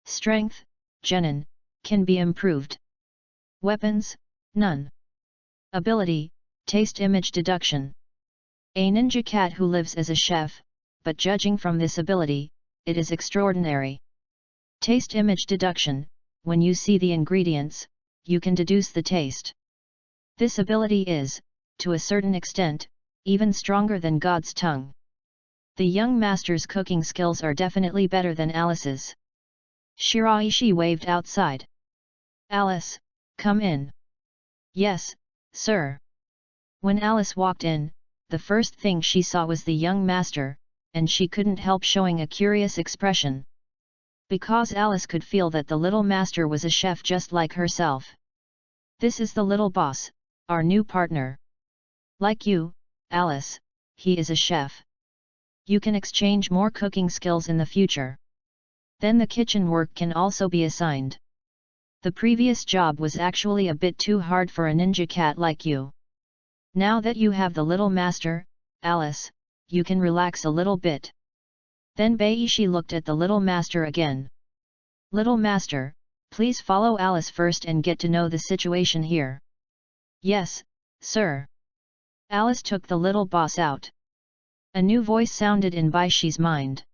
Strength, genin, can be improved. Weapons, none. Ability, taste image deduction. A ninja cat who lives as a chef, but judging from this ability, it is extraordinary. Taste image deduction, when you see the ingredients, you can deduce the taste. This ability is, to a certain extent, even stronger than God's tongue. The young master's cooking skills are definitely better than Alice's. Shiraishi waved outside. "Alice, come in." "Yes, sir." When Alice walked in, the first thing she saw was the young master, and she couldn't help showing a curious expression. Because Alice could feel that the little master was a chef just like herself. "This is the little boss, our new partner. Like you, Alice, he is a chef. You can exchange more cooking skills in the future. Then the kitchen work can also be assigned. The previous job was actually a bit too hard for a ninja cat like you. Now that you have the little master, Alice, you can relax a little bit." Then Baishi looked at the little master again. "Little master, please follow Alice first and get to know the situation here." "Yes, sir." Alice took the little boss out. A new voice sounded in Baishi's mind.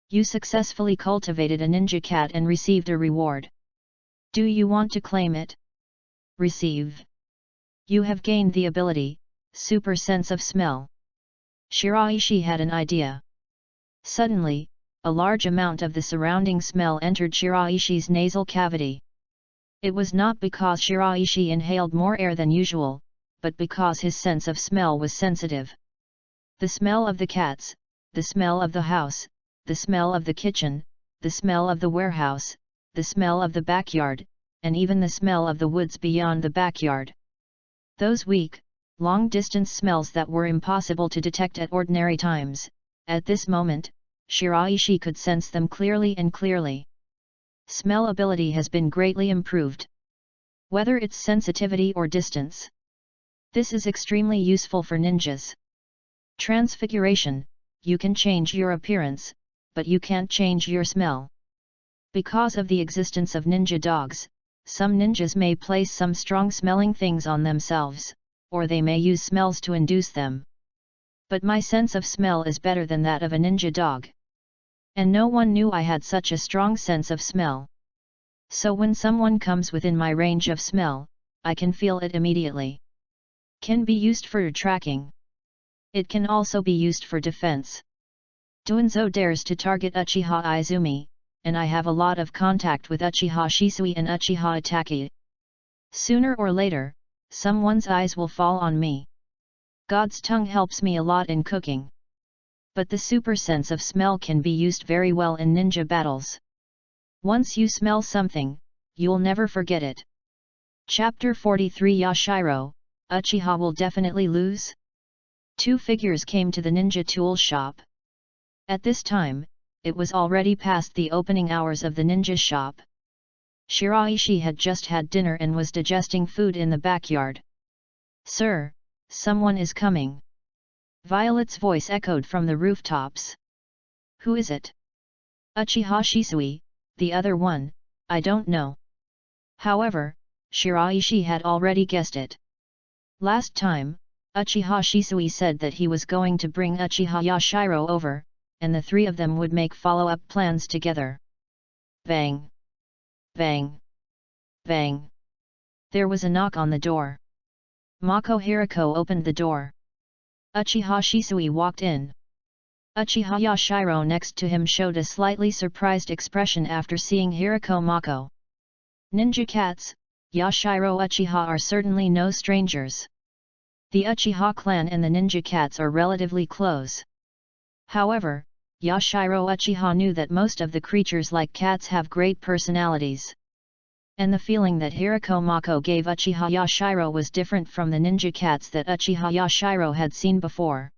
"You successfully cultivated a ninja cat and received a reward. Do you want to claim it?" "Receive." "You have gained the ability, Super Sense of Smell." Shiraishi had an idea. Suddenly, a large amount of the surrounding smell entered Shiraishi's nasal cavity. It was not because Shiraishi inhaled more air than usual, but because his sense of smell was sensitive. The smell of the cats, the smell of the house, the smell of the kitchen, the smell of the warehouse, the smell of the backyard, and even the smell of the woods beyond the backyard. Those weak, long-distance smells that were impossible to detect at ordinary times, at this moment, Shiraishi could sense them clearly and clearly. Smell ability has been greatly improved. Whether it's sensitivity or distance. This is extremely useful for ninjas. Transfiguration, you can change your appearance, but you can't change your smell. Because of the existence of ninja dogs, some ninjas may place some strong-smelling things on themselves, or they may use smells to induce them. But my sense of smell is better than that of a ninja dog. And no one knew I had such a strong sense of smell. So when someone comes within my range of smell, I can feel it immediately. Can be used for tracking. It can also be used for defense. Doenzo dares to target Uchiha Izumi, and I have a lot of contact with Uchiha Shisui and Uchiha Itachi. Sooner or later, someone's eyes will fall on me. God's tongue helps me a lot in cooking. But the super sense of smell can be used very well in ninja battles. Once you smell something, you'll never forget it. Chapter 43 Yashiro, Uchiha will definitely lose? Two figures came to the ninja tool shop. At this time, it was already past the opening hours of the ninja shop. Shiraishi had just had dinner and was digesting food in the backyard. "Sir, someone is coming." Violet's voice echoed from the rooftops. "Who is it?" "Uchiha Shisui, the other one, I don't know." However, Shiraishi had already guessed it. Last time, Uchiha Shisui said that he was going to bring Uchiha Yashiro over, and the three of them would make follow-up plans together. Bang! Bang! Bang! There was a knock on the door. Mako Hirako opened the door. Uchiha Shisui walked in. Uchiha Yashiro next to him showed a slightly surprised expression after seeing Hirako Mako. Ninja cats, Yashiro Uchiha are certainly no strangers. The Uchiha clan and the ninja cats are relatively close. However, Yashiro Uchiha knew that most of the creatures like cats have great personalities. And the feeling that Hirako Mako gave Uchiha Yashiro was different from the ninja cats that Uchiha Yashiro had seen before.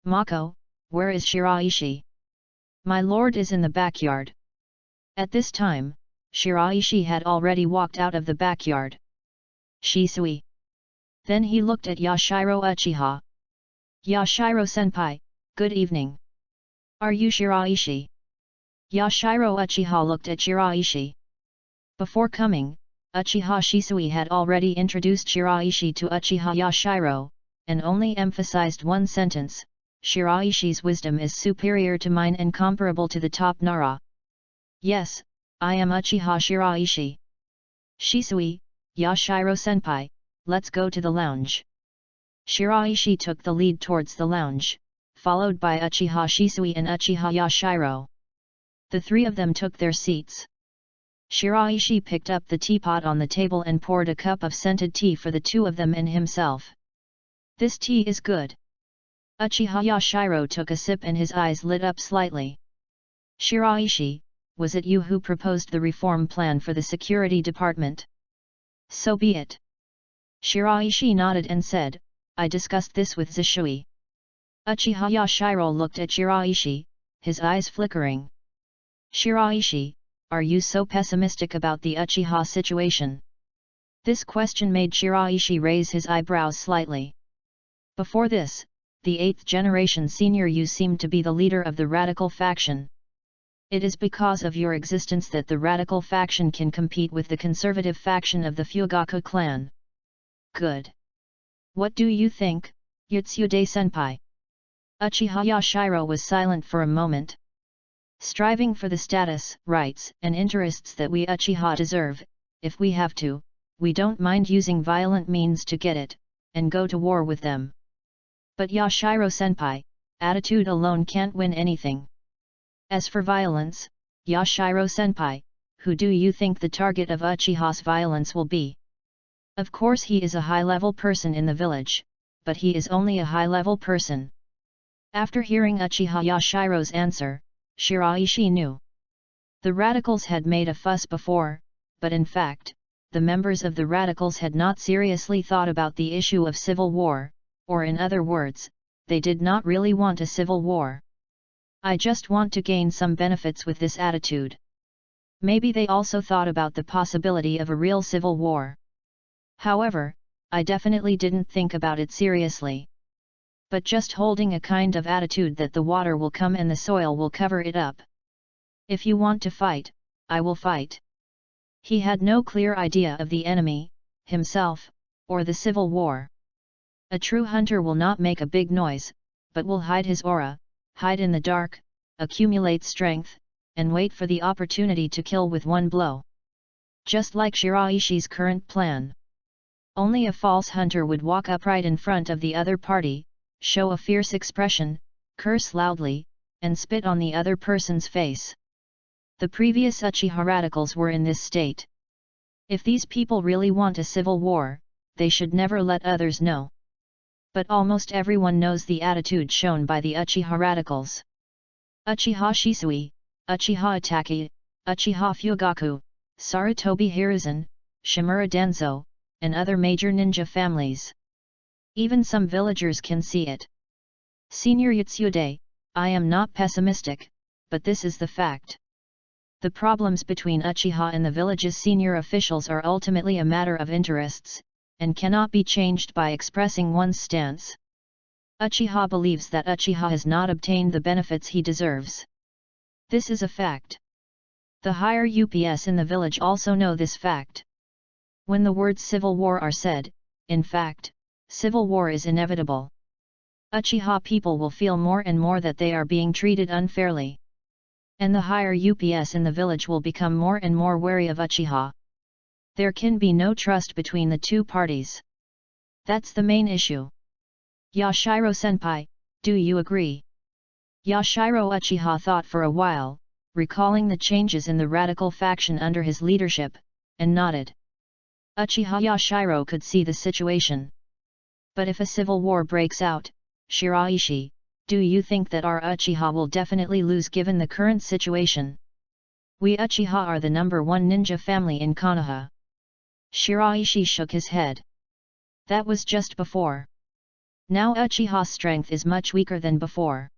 "Mako, where is Shiraishi?" "My lord is in the backyard." At this time, Shiraishi had already walked out of the backyard. "Shisui." Then he looked at Yashiro Uchiha. "Yashiro-senpai, good evening. Are you Shiraishi?" Yashiro Uchiha looked at Shiraishi. Before coming, Uchiha Shisui had already introduced Shiraishi to Uchiha Yashiro, and only emphasized one sentence: "Shiraishi's wisdom is superior to mine and comparable to the top Nara." "Yes, I am Uchiha Shiraishi." "Shisui, Yashiro-senpai, let's go to the lounge." Shiraishi took the lead towards the lounge, followed by Uchiha Shisui and Uchiha Yashiro. The three of them took their seats. Shiraishi picked up the teapot on the table and poured a cup of scented tea for the two of them and himself. "This tea is good." Uchiha Yashiro took a sip and his eyes lit up slightly. "Shiraishi, was it you who proposed the reform plan for the security department?" "So be it." Shiraishi nodded and said, "I discussed this with Zishui." Uchiha Yashiro looked at Shiraishi, his eyes flickering. "Shiraishi, are you so pessimistic about the Uchiha situation?" This question made Shiraishi raise his eyebrows slightly. "Before this, the 8th generation senior you seemed to be the leader of the radical faction. It is because of your existence that the radical faction can compete with the conservative faction of the Fugaku clan." "Good. What do you think, Yutsude-senpai?" Uchiha Yashiro was silent for a moment. "Striving for the status, rights, and interests that we Uchiha deserve, if we have to, we don't mind using violent means to get it, and go to war with them. But Yashiro-senpai, attitude alone can't win anything. As for violence, Yashiro-senpai, who do you think the target of Uchiha's violence will be?" "Of course he is a high-level person in the village, but he is only a high-level person." After hearing Uchiha Yashiro's answer, Shiraishi knew. The radicals had made a fuss before, but in fact, the members of the radicals had not seriously thought about the issue of civil war, or in other words, they did not really want a civil war. "I just want to gain some benefits with this attitude." Maybe they also thought about the possibility of a real civil war. However, I definitely didn't think about it seriously. but just holding a kind of attitude that the water will come and the soil will cover it up. If you want to fight, I will fight. He had no clear idea of the enemy, himself, or the civil war. A true hunter will not make a big noise, but will hide his aura, hide in the dark, accumulate strength, and wait for the opportunity to kill with one blow. Just like Shiraishi's current plan. Only a false hunter would walk upright in front of the other party, show a fierce expression, curse loudly, and spit on the other person's face. The previous Uchiha radicals were in this state. If these people really want a civil war, they should never let others know. But almost everyone knows the attitude shown by the Uchiha radicals. Uchiha Shisui, Uchiha Itachi, Uchiha Fugaku, Sarutobi Hiruzen, Shimura Denzo, and other major ninja families. Even some villagers can see it. Senior Yatsude, I am not pessimistic, but this is the fact. The problems between Uchiha and the village's senior officials are ultimately a matter of interests, and cannot be changed by expressing one's stance. Uchiha believes that Uchiha has not obtained the benefits he deserves. This is a fact. The higher UPS in the village also know this fact. When the words civil war are said, in fact, civil war is inevitable. Uchiha people will feel more and more that they are being treated unfairly. And the higher UPS in the village will become more and more wary of Uchiha. There can be no trust between the two parties. That's the main issue. Yashiro-senpai, do you agree? Yashiro Uchiha thought for a while, recalling the changes in the radical faction under his leadership, and nodded. Uchiha Yashiro could see the situation. But if a civil war breaks out, Shiraishi, do you think that our Uchiha will definitely lose given the current situation? We Uchiha are the #1 ninja family in Konoha. Shiraishi shook his head. That was just before. Now Uchiha's strength is much weaker than before.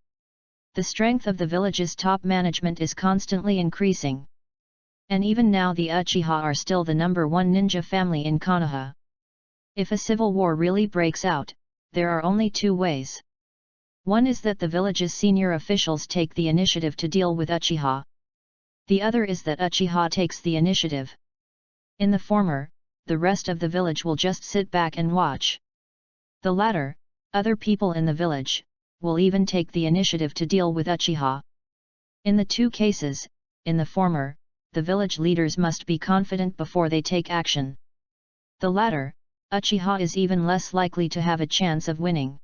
The strength of the village's top management is constantly increasing. And even now the Uchiha are still the #1 ninja family in Konoha. If a civil war really breaks out, there are only two ways. One is that the village's senior officials take the initiative to deal with Uchiha. The other is that Uchiha takes the initiative. In the former, the rest of the village will just sit back and watch. The latter, other people in the village, will even take the initiative to deal with Uchiha. In the two cases, in the former, the village leaders must be confident before they take action. The latter, Uchiha is even less likely to have a chance of winning.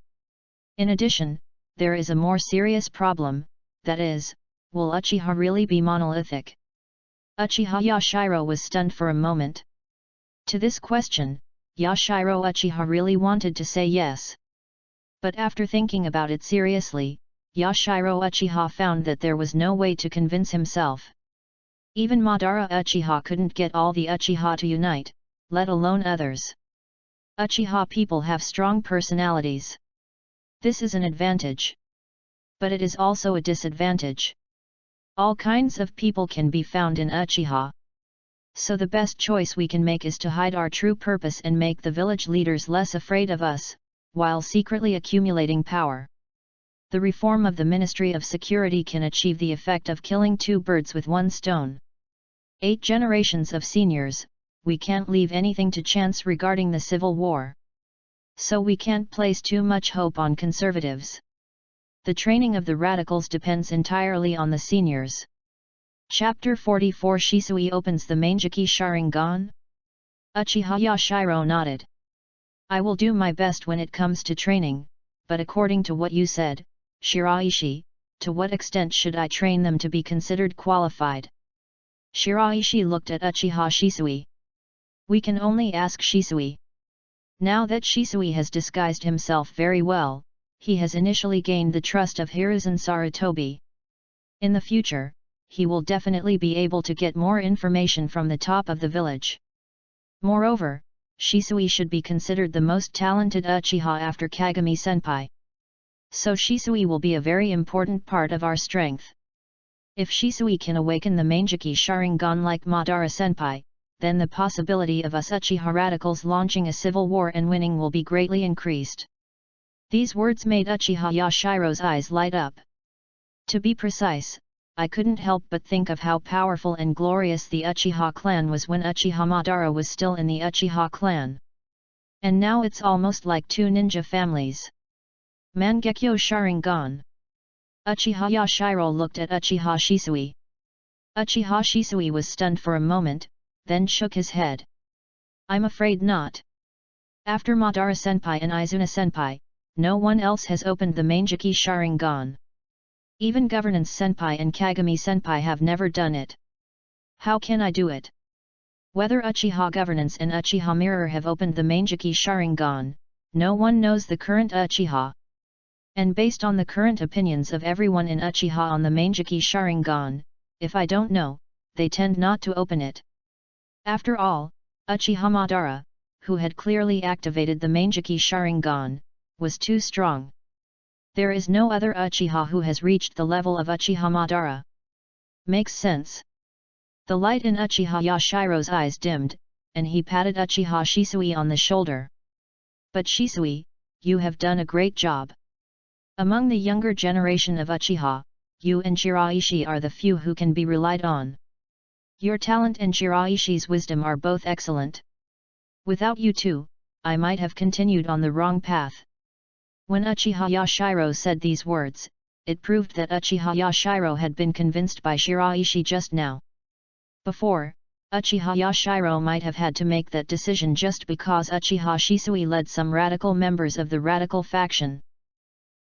In addition, there is a more serious problem, that is, will Uchiha really be monolithic? Uchiha Yashiro was stunned for a moment. To this question, Yashiro Uchiha really wanted to say yes. But after thinking about it seriously, Yashiro Uchiha found that there was no way to convince himself. Even Madara Uchiha couldn't get all the Uchiha to unite, let alone others. Uchiha people have strong personalities. This is an advantage. But it is also a disadvantage. All kinds of people can be found in Uchiha. So the best choice we can make is to hide our true purpose and make the village leaders less afraid of us, while secretly accumulating power. The reform of the Ministry of Security can achieve the effect of killing two birds with one stone. 8 generations of seniors, we can't leave anything to chance regarding the civil war. So we can't place too much hope on conservatives. The training of the radicals depends entirely on the seniors. Chapter 44 Shisui opens the Manjiki Sharingan? Uchiha Yashiro nodded. I will do my best when it comes to training, but according to what you said, Shiraishi, to what extent should I train them to be considered qualified? Shiraishi looked at Uchiha Shisui. We can only ask Shisui. Now that Shisui has disguised himself very well, he has initially gained the trust of Hiruzen Sarutobi. In the future, he will definitely be able to get more information from the top of the village. Moreover, Shisui should be considered the most talented Uchiha after Kagami-senpai. So Shisui will be a very important part of our strength. If Shisui can awaken the Manjiki Sharingan like Madara-senpai, then the possibility of us Uchiha radicals launching a civil war and winning will be greatly increased. These words made Uchiha Yashiro's eyes light up. To be precise, I couldn't help but think of how powerful and glorious the Uchiha clan was when Uchiha Madara was still in the Uchiha clan. And now it's almost like two ninja families. Mangekyo Sharingan. Uchiha Yashiro looked at Uchiha Shisui. Uchiha Shisui was stunned for a moment, then shook his head. I'm afraid not. After Madara-senpai and Izuna-senpai, no one else has opened the Mangekyo Sharingan. Even Governance-senpai and Kagami-senpai have never done it. How can I do it? Whether Uchiha Governance and Uchiha Mirror have opened the Mangekyo Sharingan, no one knows the current Uchiha. And based on the current opinions of everyone in Uchiha on the Mangekyo Sharingan, if I don't know, they tend not to open it. After all, Uchiha Madara, who had clearly activated the Mangekyo Sharingan, was too strong. There is no other Uchiha who has reached the level of Uchiha Madara. Makes sense. The light in Uchiha Yashiro's eyes dimmed, and he patted Uchiha Shisui on the shoulder. But Shisui, you have done a great job. Among the younger generation of Uchiha, you and Shiraishi are the few who can be relied on. Your talent and Shiraishi's wisdom are both excellent. Without you two, I might have continued on the wrong path. When Uchiha Yashiro said these words, it proved that Uchiha Yashiro had been convinced by Shiraishi just now. Before, Uchiha Yashiro might have had to make that decision just because Uchiha Shisui led some radical members of the radical faction.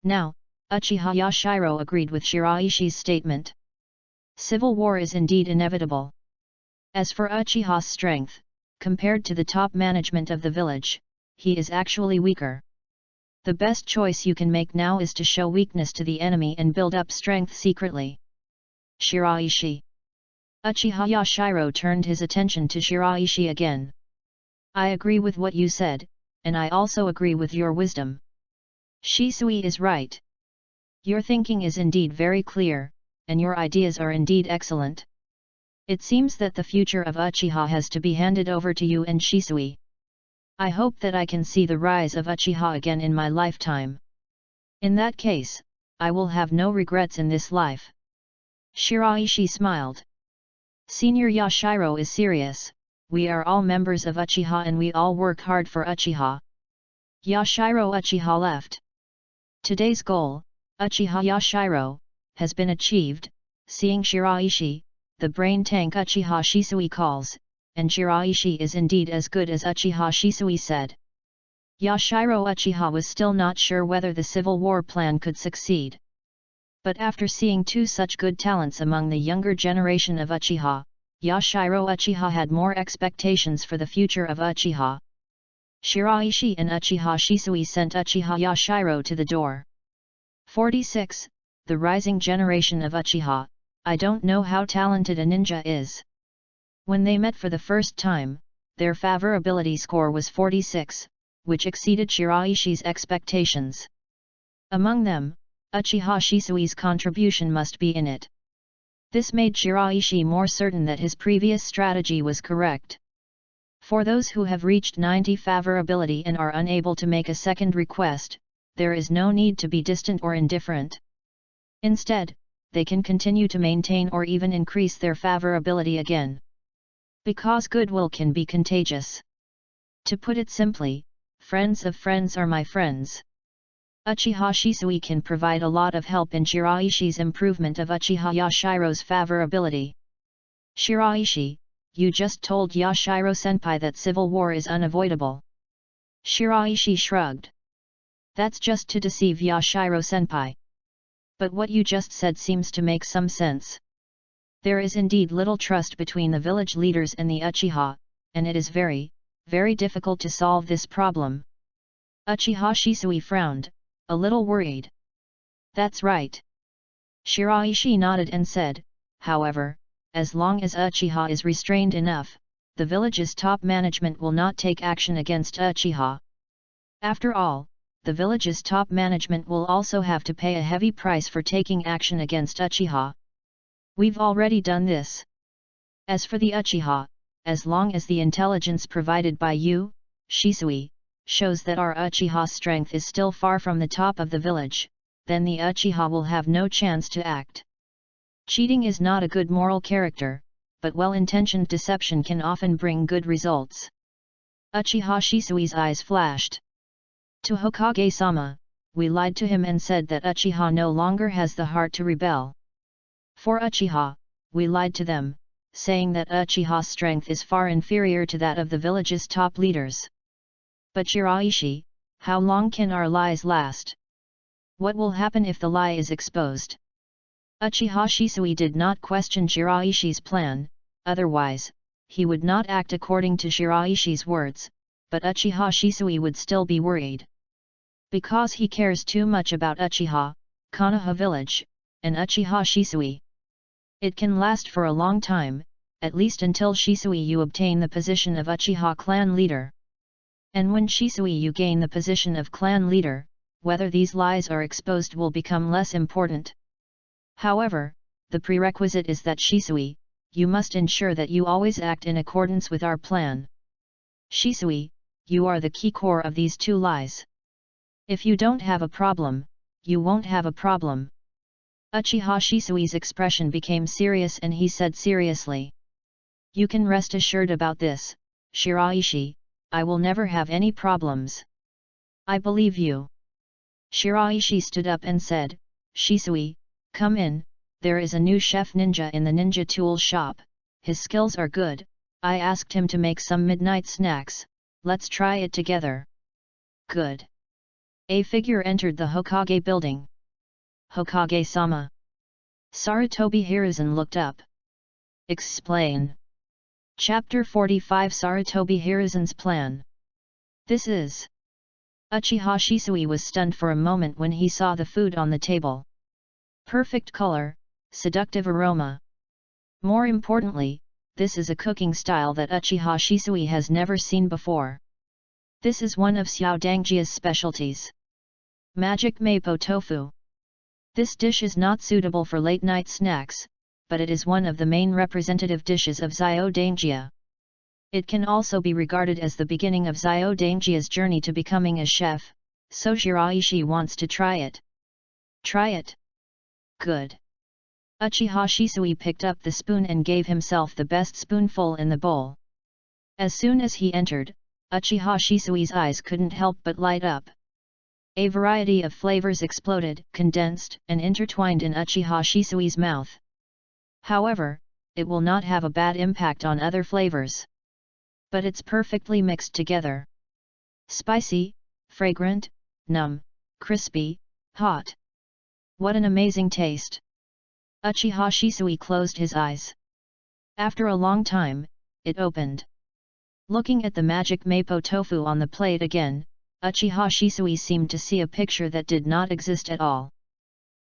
Now, Uchiha Yashiro agreed with Shiraishi's statement. Civil war is indeed inevitable. As for Uchiha's strength, compared to the top management of the village, he is actually weaker. The best choice you can make now is to show weakness to the enemy and build up strength secretly. Shiraishi. Uchiha Yashiro turned his attention to Shiraishi again. I agree with what you said, and I also agree with your wisdom. Shisui is right. Your thinking is indeed very clear, and your ideas are indeed excellent. It seems that the future of Uchiha has to be handed over to you and Shisui. I hope that I can see the rise of Uchiha again in my lifetime. In that case, I will have no regrets in this life. Shiraishi smiled. Senior Yashiro is serious, we are all members of Uchiha and we all work hard for Uchiha. Yashiro Uchiha left. Today's goal, Uchiha Yashiro, has been achieved, seeing Shiraishi, the brain tank Uchiha Shisui calls, and Shiraishi is indeed as good as Uchiha Shisui said. Yashiro Uchiha was still not sure whether the civil war plan could succeed. But after seeing two such good talents among the younger generation of Uchiha, Yashiro Uchiha had more expectations for the future of Uchiha. Shiraishi and Uchiha Shisui sent Uchiha Yashiro to the door. 46. The rising generation of Uchiha. I don't know how talented a ninja is. When they met for the first time, their favorability score was 46, which exceeded Shiraishi's expectations. Among them, Uchiha Shisui's contribution must be in it. This made Shiraishi more certain that his previous strategy was correct. For those who have reached 90 favorability and are unable to make a second request, there is no need to be distant or indifferent. Instead, they can continue to maintain or even increase their favorability again. Because goodwill can be contagious. To put it simply, friends of friends are my friends. Uchiha Shisui can provide a lot of help in Shiraishi's improvement of Uchiha Yashiro's favorability. Shiraishi, you just told Yashiro-senpai that civil war is unavoidable. Shiraishi shrugged. That's just to deceive Yashiro-senpai. But what you just said seems to make some sense. There is indeed little trust between the village leaders and the Uchiha, and it is very, very difficult to solve this problem. Uchiha Shisui frowned, a little worried. That's right. Shiraishi nodded and said, however, as long as Uchiha is restrained enough, the village's top management will not take action against Uchiha. After all, the village's top management will also have to pay a heavy price for taking action against Uchiha. We've already done this. As for the Uchiha, as long as the intelligence provided by you, Shisui, shows that our Uchiha's strength is still far from the top of the village, then the Uchiha will have no chance to act. Cheating is not a good moral character, but well-intentioned deception can often bring good results. Uchiha Shisui's eyes flashed. To Hokage-sama, we lied to him and said that Uchiha no longer has the heart to rebel. For Uchiha, we lied to them, saying that Uchiha's strength is far inferior to that of the village's top leaders. But Shiraishi, how long can our lies last? What will happen if the lie is exposed? Uchiha Shisui did not question Shiraishi's plan, otherwise, he would not act according to Shiraishi's words, but Uchiha Shisui would still be worried. Because he cares too much about Uchiha, Konoha village, and Uchiha Shisui. It can last for a long time, at least until Shisui you obtain the position of Uchiha clan leader. And when Shisui you gain the position of clan leader, whether these lies are exposed will become less important. However, the prerequisite is that Shisui, you must ensure that you always act in accordance with our plan. Shisui, you are the key core of these two lies. If you don't have a problem, you won't have a problem. Uchiha Shisui's expression became serious and he said seriously. You can rest assured about this, Shiraishi, I will never have any problems. I believe you. Shiraishi stood up and said, Shisui, come in, there is a new chef ninja in the ninja tool shop, his skills are good, I asked him to make some midnight snacks, let's try it together. Good. A figure entered the Hokage building. Hokage-sama. Sarutobi Hiruzen looked up. Explain. Chapter 45 Sarutobi Hiruzen's plan. This is. Uchiha Shisui was stunned for a moment when he saw the food on the table. Perfect color, seductive aroma. More importantly, this is a cooking style that Uchiha Shisui has never seen before. This is one of Xiao Dangjia's specialties. Magic Mapo Tofu. This dish is not suitable for late-night snacks, but it is one of the main representative dishes of Xiao Dangjia. It can also be regarded as the beginning of Xiao Dangjia's journey to becoming a chef, so Shiraishi wants to try it. Try it. Good. Uchiha Shisui picked up the spoon and gave himself the best spoonful in the bowl. As soon as he entered, Uchiha Shisui's eyes couldn't help but light up. A variety of flavors exploded, condensed, and intertwined in Uchiha Shisui's mouth. However, it will not have a bad impact on other flavors. But it's perfectly mixed together. Spicy, fragrant, numb, crispy, hot. What an amazing taste! Uchiha Shisui closed his eyes. After a long time, it opened. Looking at the magic Mapo tofu on the plate again, Uchiha Shisui seemed to see a picture that did not exist at all.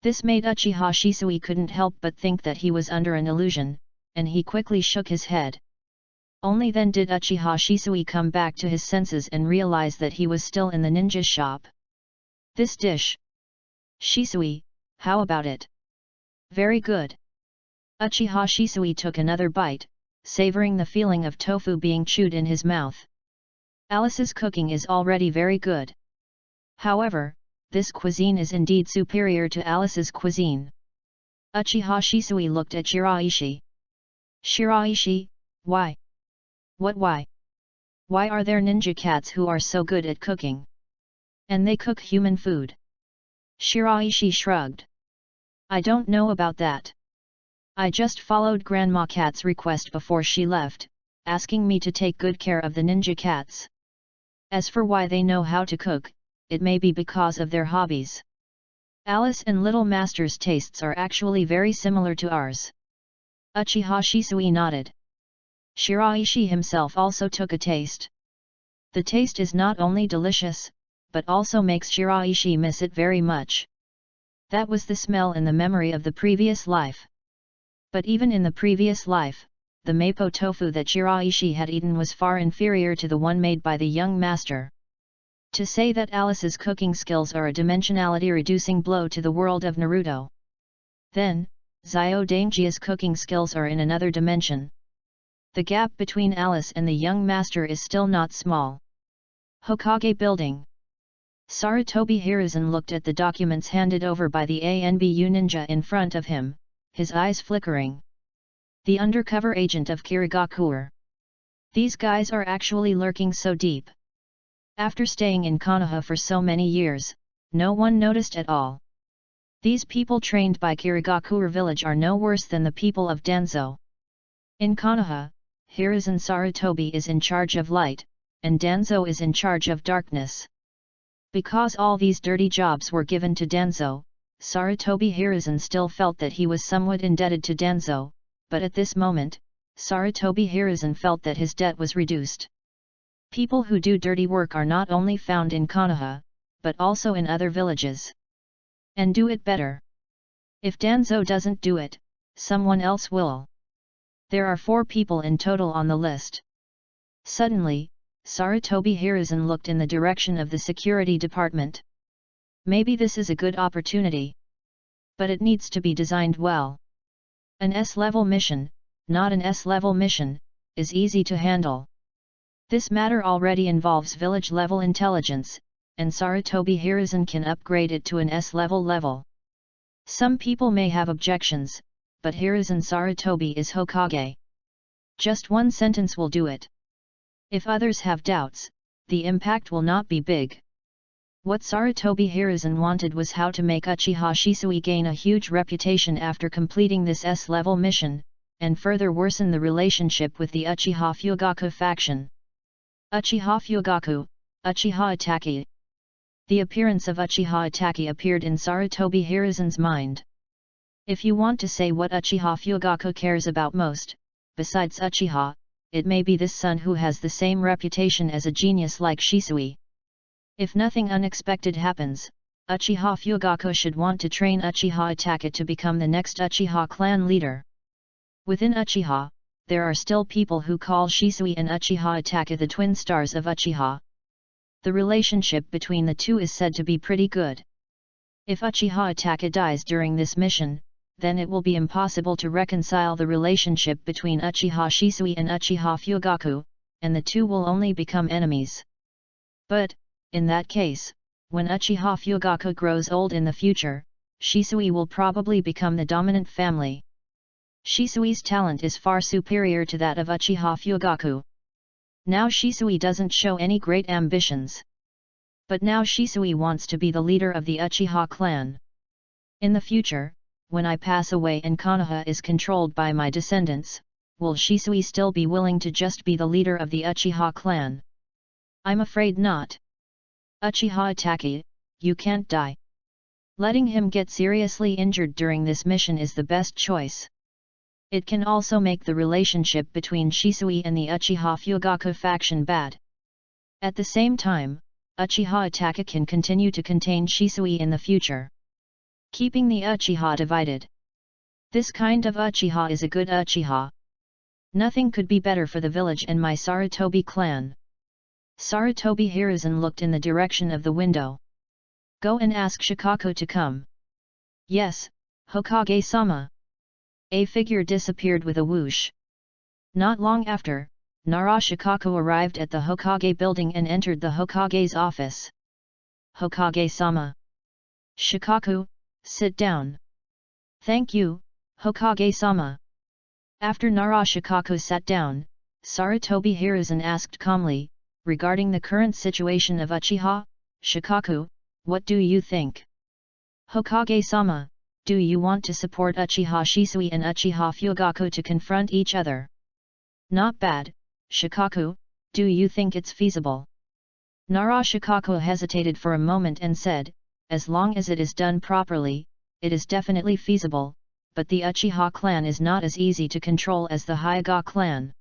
This made Uchiha Shisui couldn't help but think that he was under an illusion, and he quickly shook his head. Only then did Uchiha Shisui come back to his senses and realize that he was still in the ninja shop. This dish. Shisui, how about it? Very good. Uchiha Shisui took another bite, savoring the feeling of tofu being chewed in his mouth. Alice's cooking is already very good. However, this cuisine is indeed superior to Alice's cuisine. Uchiha Shisui looked at Shiraishi. Shiraishi, why? What why? Why are there ninja cats who are so good at cooking? And they cook human food? Shiraishi shrugged. I don't know about that. I just followed Grandma Cat's request before she left, asking me to take good care of the ninja cats. As for why they know how to cook, it may be because of their hobbies. Alice and Little Master's tastes are actually very similar to ours. Uchiha Shisui nodded. Shiraishi himself also took a taste. The taste is not only delicious, but also makes Shiraishi miss it very much. That was the smell in the memory of the previous life. But even in the previous life, the Mapo tofu that Shiraishi had eaten was far inferior to the one made by the young master. To say that Alice's cooking skills are a dimensionality-reducing blow to the world of Naruto. Then, Xiao Dangjia's cooking skills are in another dimension. The gap between Alice and the young master is still not small. Hokage Building. Sarutobi Hiruzen looked at the documents handed over by the ANBU ninja in front of him, his eyes flickering. The undercover agent of Kirigakure. These guys are actually lurking so deep. After staying in Konoha for so many years, no one noticed at all. These people trained by Kirigakure village are no worse than the people of Danzo. In Konoha, Hiruzen Sarutobi is in charge of light, and Danzo is in charge of darkness. Because all these dirty jobs were given to Danzo, Sarutobi Hiruzen still felt that he was somewhat indebted to Danzo, but at this moment, Sarutobi Hiruzen felt that his debt was reduced. People who do dirty work are not only found in Konoha, but also in other villages. And do it better. If Danzo doesn't do it, someone else will. There are 4 people in total on the list. Suddenly, Sarutobi Hiruzen looked in the direction of the security department. Maybe this is a good opportunity. But it needs to be designed well. An S-level mission, not an S-level mission, is easy to handle. This matter already involves village-level intelligence, and Sarutobi Hiruzen can upgrade it to an S-level level. Some people may have objections, but Hiruzen Sarutobi is Hokage. Just one sentence will do it. If others have doubts, the impact will not be big. What Sarutobi Hiruzen wanted was how to make Uchiha Shisui gain a huge reputation after completing this S-level mission, and further worsen the relationship with the Uchiha Fugaku faction. Uchiha Fugaku, Uchiha Itachi. The appearance of Uchiha Itachi appeared in Sarutobi Hiruzen's mind. If you want to say what Uchiha Fugaku cares about most, besides Uchiha, it may be this son who has the same reputation as a genius like Shisui. If nothing unexpected happens, Uchiha Fugaku should want to train Uchiha Itachi to become the next Uchiha clan leader. Within Uchiha, there are still people who call Shisui and Uchiha Itachi the twin stars of Uchiha. The relationship between the two is said to be pretty good. If Uchiha Itachi dies during this mission, then it will be impossible to reconcile the relationship between Uchiha Shisui and Uchiha Fugaku, and the two will only become enemies. But, in that case, when Uchiha Fugaku grows old in the future, Shisui will probably become the dominant family. Shisui's talent is far superior to that of Uchiha Fugaku. Now Shisui doesn't show any great ambitions. But now Shisui wants to be the leader of the Uchiha clan. In the future, when I pass away and Konoha is controlled by my descendants, will Shisui still be willing to just be the leader of the Uchiha clan? I'm afraid not. Uchiha Itachi, you can't die. Letting him get seriously injured during this mission is the best choice. It can also make the relationship between Shisui and the Uchiha Fugaku faction bad. At the same time, Uchiha Itachi can continue to contain Shisui in the future, keeping the Uchiha divided. This kind of Uchiha is a good Uchiha. Nothing could be better for the village and my Sarutobi clan. Sarutobi Hiruzen looked in the direction of the window. Go and ask Shikaku to come. Yes, Hokage-sama. A figure disappeared with a whoosh. Not long after, Nara Shikaku arrived at the Hokage building and entered the Hokage's office. Hokage-sama. Shikaku, sit down. Thank you, Hokage-sama. After Nara Shikaku sat down, Sarutobi Hiruzen asked calmly, regarding the current situation of Uchiha, Shikaku, what do you think? Hokage-sama, do you want to support Uchiha Shisui and Uchiha Fugaku to confront each other? Not bad, Shikaku, do you think it's feasible? Nara Shikaku hesitated for a moment and said, as long as it is done properly, it is definitely feasible, but the Uchiha clan is not as easy to control as the Hyuga clan.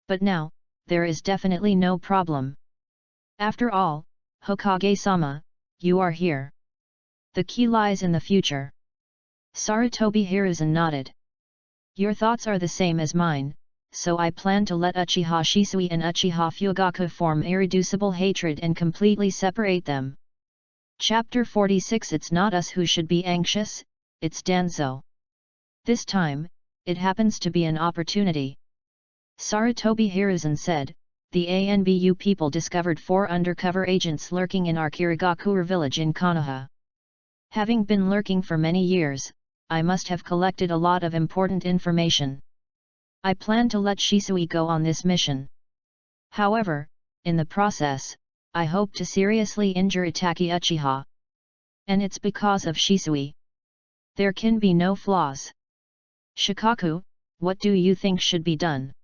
But now, there is definitely no problem. After all, Hokage-sama, you are here. The key lies in the future. Sarutobi Hiruzen nodded. Your thoughts are the same as mine, so I plan to let Uchiha Shisui and Uchiha Fugaku form irreducible hatred and completely separate them. Chapter 46. It's not us who should be anxious, it's Danzo. This time, it happens to be an opportunity. Sarutobi Hiruzen said, the ANBU people discovered 4 undercover agents lurking in our Kirigakure village in Konoha. Having been lurking for many years, I must have collected a lot of important information. I plan to let Shisui go on this mission. However, in the process, I hope to seriously injure Itaki Uchiha. And it's because of Shisui. There can be no flaws. Shikaku, what do you think should be done?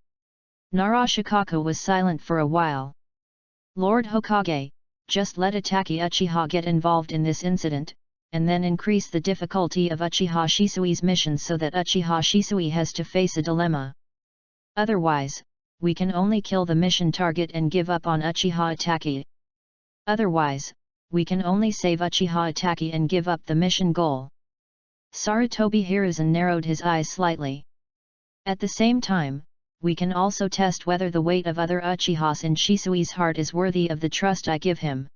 Nara Shikaku was silent for a while. Lord Hokage, just let Itaki Uchiha get involved in this incident, and then increase the difficulty of Uchiha Shisui's mission so that Uchiha Shisui has to face a dilemma. Otherwise, we can only kill the mission target and give up on Uchiha Itaki. Otherwise, we can only save Uchiha Itaki and give up the mission goal. Sarutobi Hiruzen narrowed his eyes slightly. At the same time, we can also test whether the weight of other Uchihas in Shisui's heart is worthy of the trust I give him.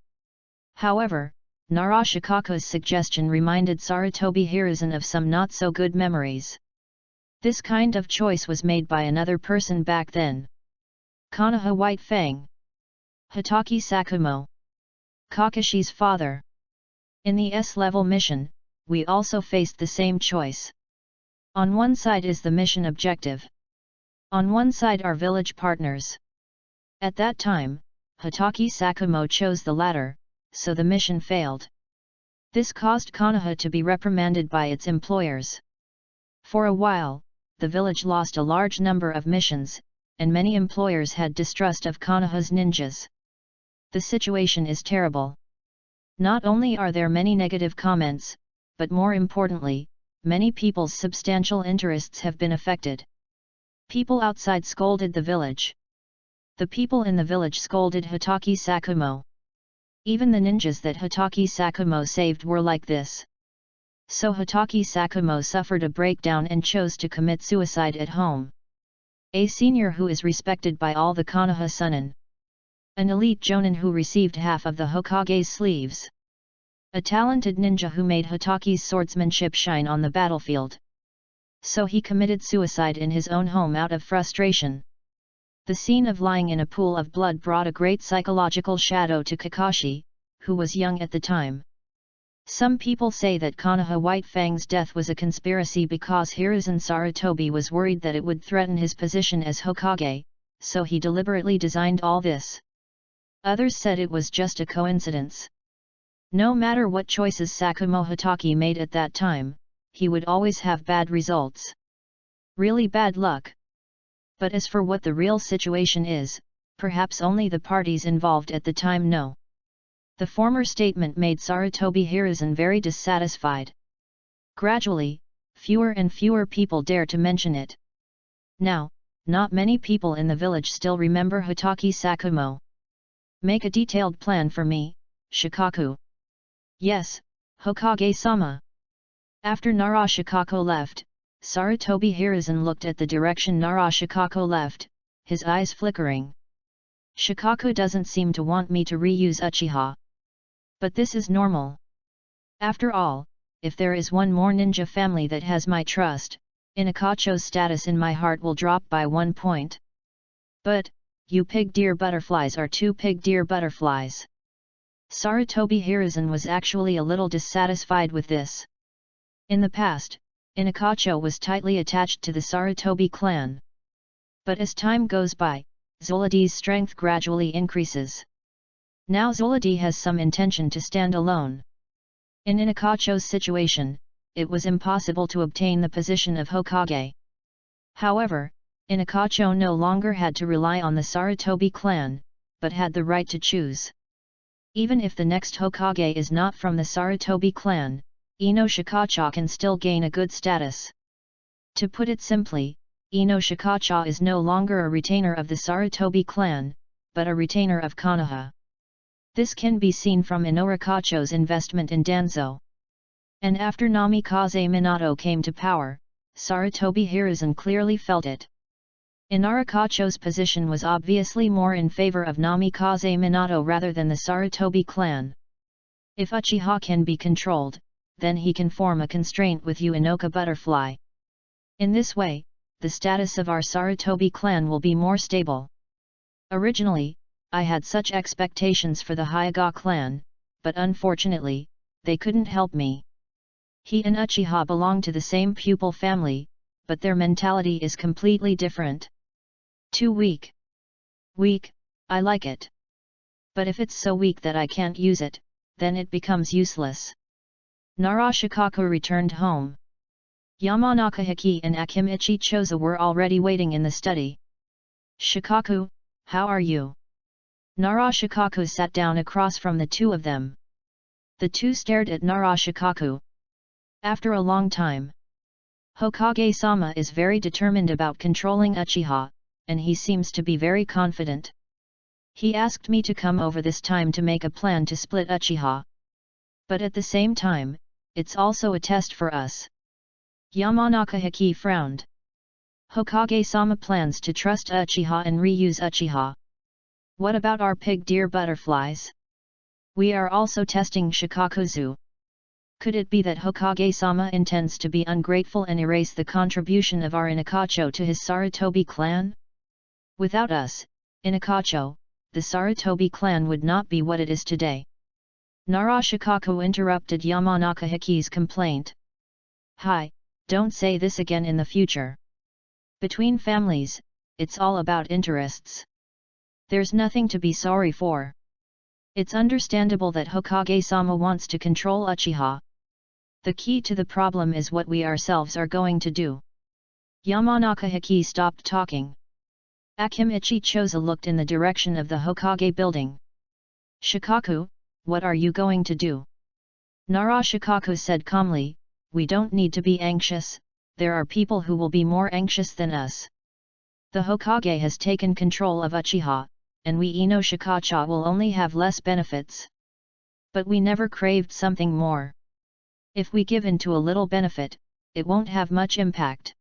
However, Nara Shikaku's suggestion reminded Sarutobi Hiruzen of some not-so-good memories. This kind of choice was made by another person back then. Konoha White Fang. Hitaki Sakumo. Kakashi's father. In the S-level mission, we also faced the same choice. On one side is the mission objective. On one side are village partners. At that time, Hitaki Sakumo chose the latter, so the mission failed. This caused Konoha to be reprimanded by its employers. For a while, the village lost a large number of missions, and many employers had distrust of Konoha's ninjas. The situation is terrible. Not only are there many negative comments, but more importantly, many people's substantial interests have been affected. People outside scolded the village. The people in the village scolded Hitaki Sakumo. Even the ninjas that Hitaki Sakumo saved were like this. So Hitaki Sakumo suffered a breakdown and chose to commit suicide at home. A senior who is respected by all the Konoha Sunin. An elite jonin who received half of the Hokage's sleeves. A talented ninja who made Hitaki's swordsmanship shine on the battlefield. So he committed suicide in his own home out of frustration. The scene of lying in a pool of blood brought a great psychological shadow to Kakashi, who was young at the time. Some people say that Konoha White Fang's death was a conspiracy because Hiruzen Sarutobi was worried that it would threaten his position as Hokage, so he deliberately designed all this. Others said it was just a coincidence. No matter what choices Sakumo Hitaki made at that time, he would always have bad results. Really bad luck. But as for what the real situation is, perhaps only the parties involved at the time know. The former statement made Sarutobi Hiruzen very dissatisfied. Gradually, fewer and fewer people dare to mention it. Now, not many people in the village still remember Hitaki Sakumo. Make a detailed plan for me, Shikaku. Yes, Hokage-sama. After Nara Shikaku left, Sarutobi Hiruzen looked at the direction Nara Shikaku left, his eyes flickering. Shikaku doesn't seem to want me to reuse Uchiha. But this is normal. After all, if there is one more ninja family that has my trust, Inakacho's status in my heart will drop by 1 point. But, you pig deer butterflies are 2 pig deer butterflies. Sarutobi Hiruzen was actually a little dissatisfied with this. In the past, Inakacho was tightly attached to the Sarutobi clan. But as time goes by, Zoladi's strength gradually increases. Now Zoladi has some intention to stand alone. In Inakacho's situation, it was impossible to obtain the position of Hokage. However, Inakacho no longer had to rely on the Sarutobi clan, but had the right to choose. Even if the next Hokage is not from the Sarutobi clan, Ino Shikacha can still gain a good status. To put it simply, Ino Shikacha is no longer a retainer of the Sarutobi clan, but a retainer of Konoha. This can be seen from Inorikacho's investment in Danzo. And after Namikaze Minato came to power, Sarutobi Hiruzen clearly felt it. Inorikacho's position was obviously more in favor of Namikaze Minato rather than the Sarutobi clan. If Uchiha can be controlled, then he can form a constraint with Uenoka Butterfly. In this way, the status of our Sarutobi clan will be more stable. Originally, I had such expectations for the Hyuga clan, but unfortunately, they couldn't help me. He and Uchiha belong to the same pupil family, but their mentality is completely different. Too weak. Weak, I like it. But if it's so weak that I can't use it, then it becomes useless. Nara Shikaku returned home. Yamanaka Hiki and Akimichi Choza were already waiting in the study. Shikaku, how are you? Nara Shikaku sat down across from the two of them. The two stared at Nara Shikaku. After a long time, Hokage-sama is very determined about controlling Uchiha, and he seems to be very confident. He asked me to come over this time to make a plan to split Uchiha. But at the same time, it's also a test for us. Yamanaka Hiki frowned. Hokage-sama plans to trust Uchiha and reuse Uchiha. What about our pig deer butterflies? We are also testing Shikakuzu. Could it be that Hokage-sama intends to be ungrateful and erase the contribution of our Inakacho to his Sarutobi clan? Without us, Inakacho, the Sarutobi clan would not be what it is today. Nara Shikaku interrupted Yamanaka Hiki's complaint. Hi, don't say this again in the future. Between families, it's all about interests. There's nothing to be sorry for. It's understandable that Hokage-sama wants to control Uchiha. The key to the problem is what we ourselves are going to do. Yamanaka Hiki stopped talking. Akimichi Choza looked in the direction of the Hokage building. Shikaku, what are you going to do? Nara Shikaku said calmly, we don't need to be anxious, there are people who will be more anxious than us. The Hokage has taken control of Uchiha, and we Ino Shikacha will only have less benefits. But we never craved something more. If we give in to a little benefit, it won't have much impact.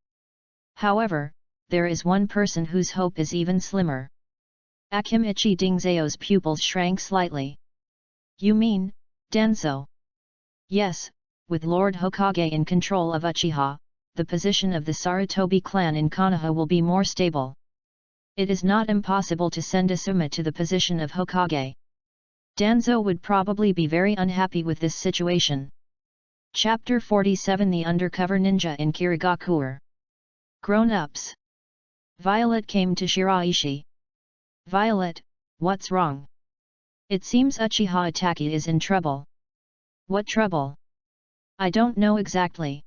However, there is one person whose hope is even slimmer. Akimichi Dingzao's pupils shrank slightly. You mean, Danzo? Yes, with Lord Hokage in control of Uchiha, the position of the Sarutobi clan in Konoha will be more stable. It is not impossible to send Asuma to the position of Hokage. Danzo would probably be very unhappy with this situation. Chapter 47 The Undercover Ninja in Kirigakure. Grown-ups. Violet came to Shiraishi. Violet, what's wrong? It seems Uchiha Itachi is in trouble. What trouble? I don't know exactly.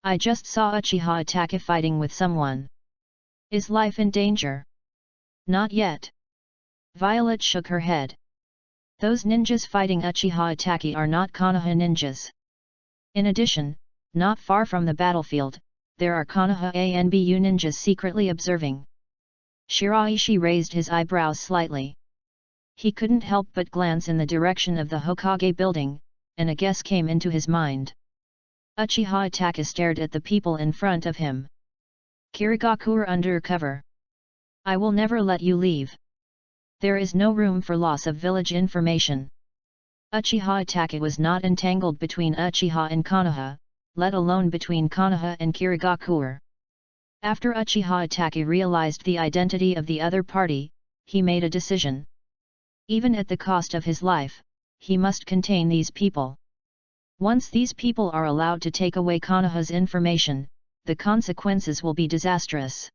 I just saw Uchiha Itachi fighting with someone. Is life in danger? Not yet. Violet shook her head. Those ninjas fighting Uchiha Itachi are not Konoha ninjas. In addition, not far from the battlefield, there are Konoha ANBU ninjas secretly observing. Shiraishi raised his eyebrows slightly. He couldn't help but glance in the direction of the Hokage building, and a guess came into his mind. Uchiha Itachi stared at the people in front of him. Kirigakure undercover. I will never let you leave. There is no room for loss of village information. Uchiha Itachi was not entangled between Uchiha and Konoha, let alone between Konoha and Kirigakure. After Uchiha Itachi realized the identity of the other party, he made a decision. Even at the cost of his life, he must contain these people. Once these people are allowed to take away Konoha's information, the consequences will be disastrous.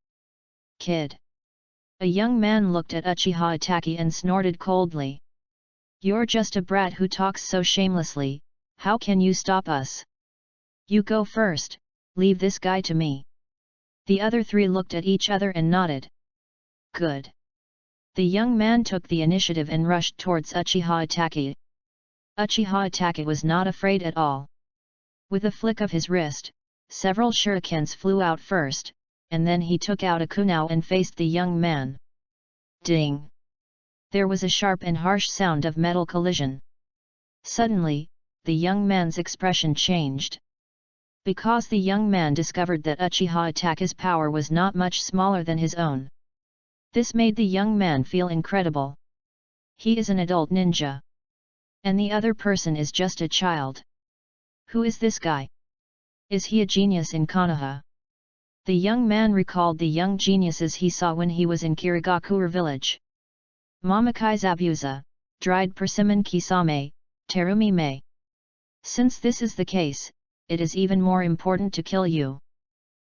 Kid. A young man looked at Uchiha Itachi and snorted coldly. You're just a brat who talks so shamelessly, how can you stop us? You go first, leave this guy to me. The other three looked at each other and nodded. Good. The young man took the initiative and rushed towards Uchiha Itachi. Uchiha Itachi was not afraid at all. With a flick of his wrist, several shurikens flew out first, and then he took out a kunao and faced the young man. Ding! There was a sharp and harsh sound of metal collision. Suddenly, the young man's expression changed. Because the young man discovered that Uchiha Itachi's power was not much smaller than his own. This made the young man feel incredible. He is an adult ninja. And the other person is just a child. Who is this guy? Is he a genius in Konoha? The young man recalled the young geniuses he saw when he was in Kirigakure village. Mamakai zabuza, dried persimmon kisame, terumi me. Since this is the case, it is even more important to kill you.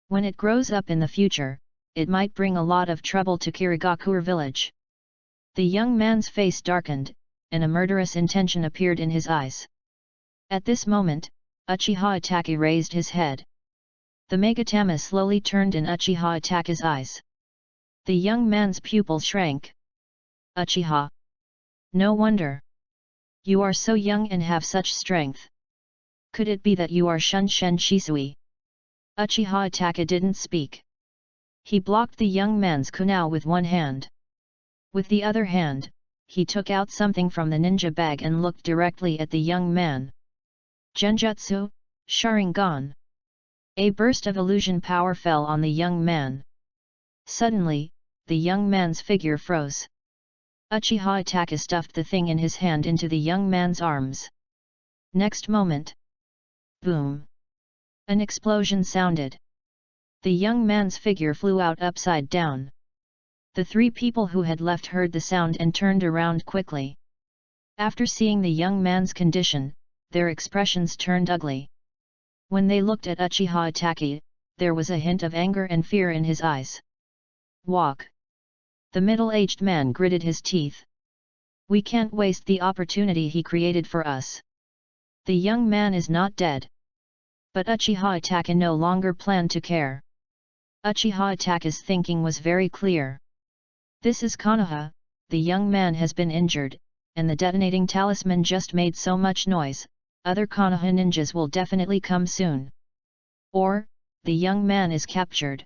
When it grows up in the future, it might bring a lot of trouble to Kirigakure village. The young man's face darkened, and a murderous intention appeared in his eyes. At this moment, Uchiha Itachi raised his head. The Megatama slowly turned in Uchiha Itachi's eyes. The young man's pupil shrank. Uchiha. No wonder. You are so young and have such strength. Could it be that you are Shunshen Shisui? Uchiha Itachi didn't speak. He blocked the young man's kunao with one hand. With the other hand, he took out something from the ninja bag and looked directly at the young man. Genjutsu, Sharingan. A burst of illusion power fell on the young man. Suddenly, the young man's figure froze. Uchiha Itachi stuffed the thing in his hand into the young man's arms. Next moment. Boom! An explosion sounded. The young man's figure flew out upside down. The three people who had left heard the sound and turned around quickly. After seeing the young man's condition, their expressions turned ugly. When they looked at Uchiha Itachi, there was a hint of anger and fear in his eyes. Walk! The middle-aged man gritted his teeth. We can't waste the opportunity he created for us. The young man is not dead. But Uchiha Itachi no longer planned to care. Uchiha Itachi's thinking was very clear. This is Konoha, the young man has been injured, and the detonating talisman just made so much noise, other Konoha ninjas will definitely come soon. Or, the young man is captured.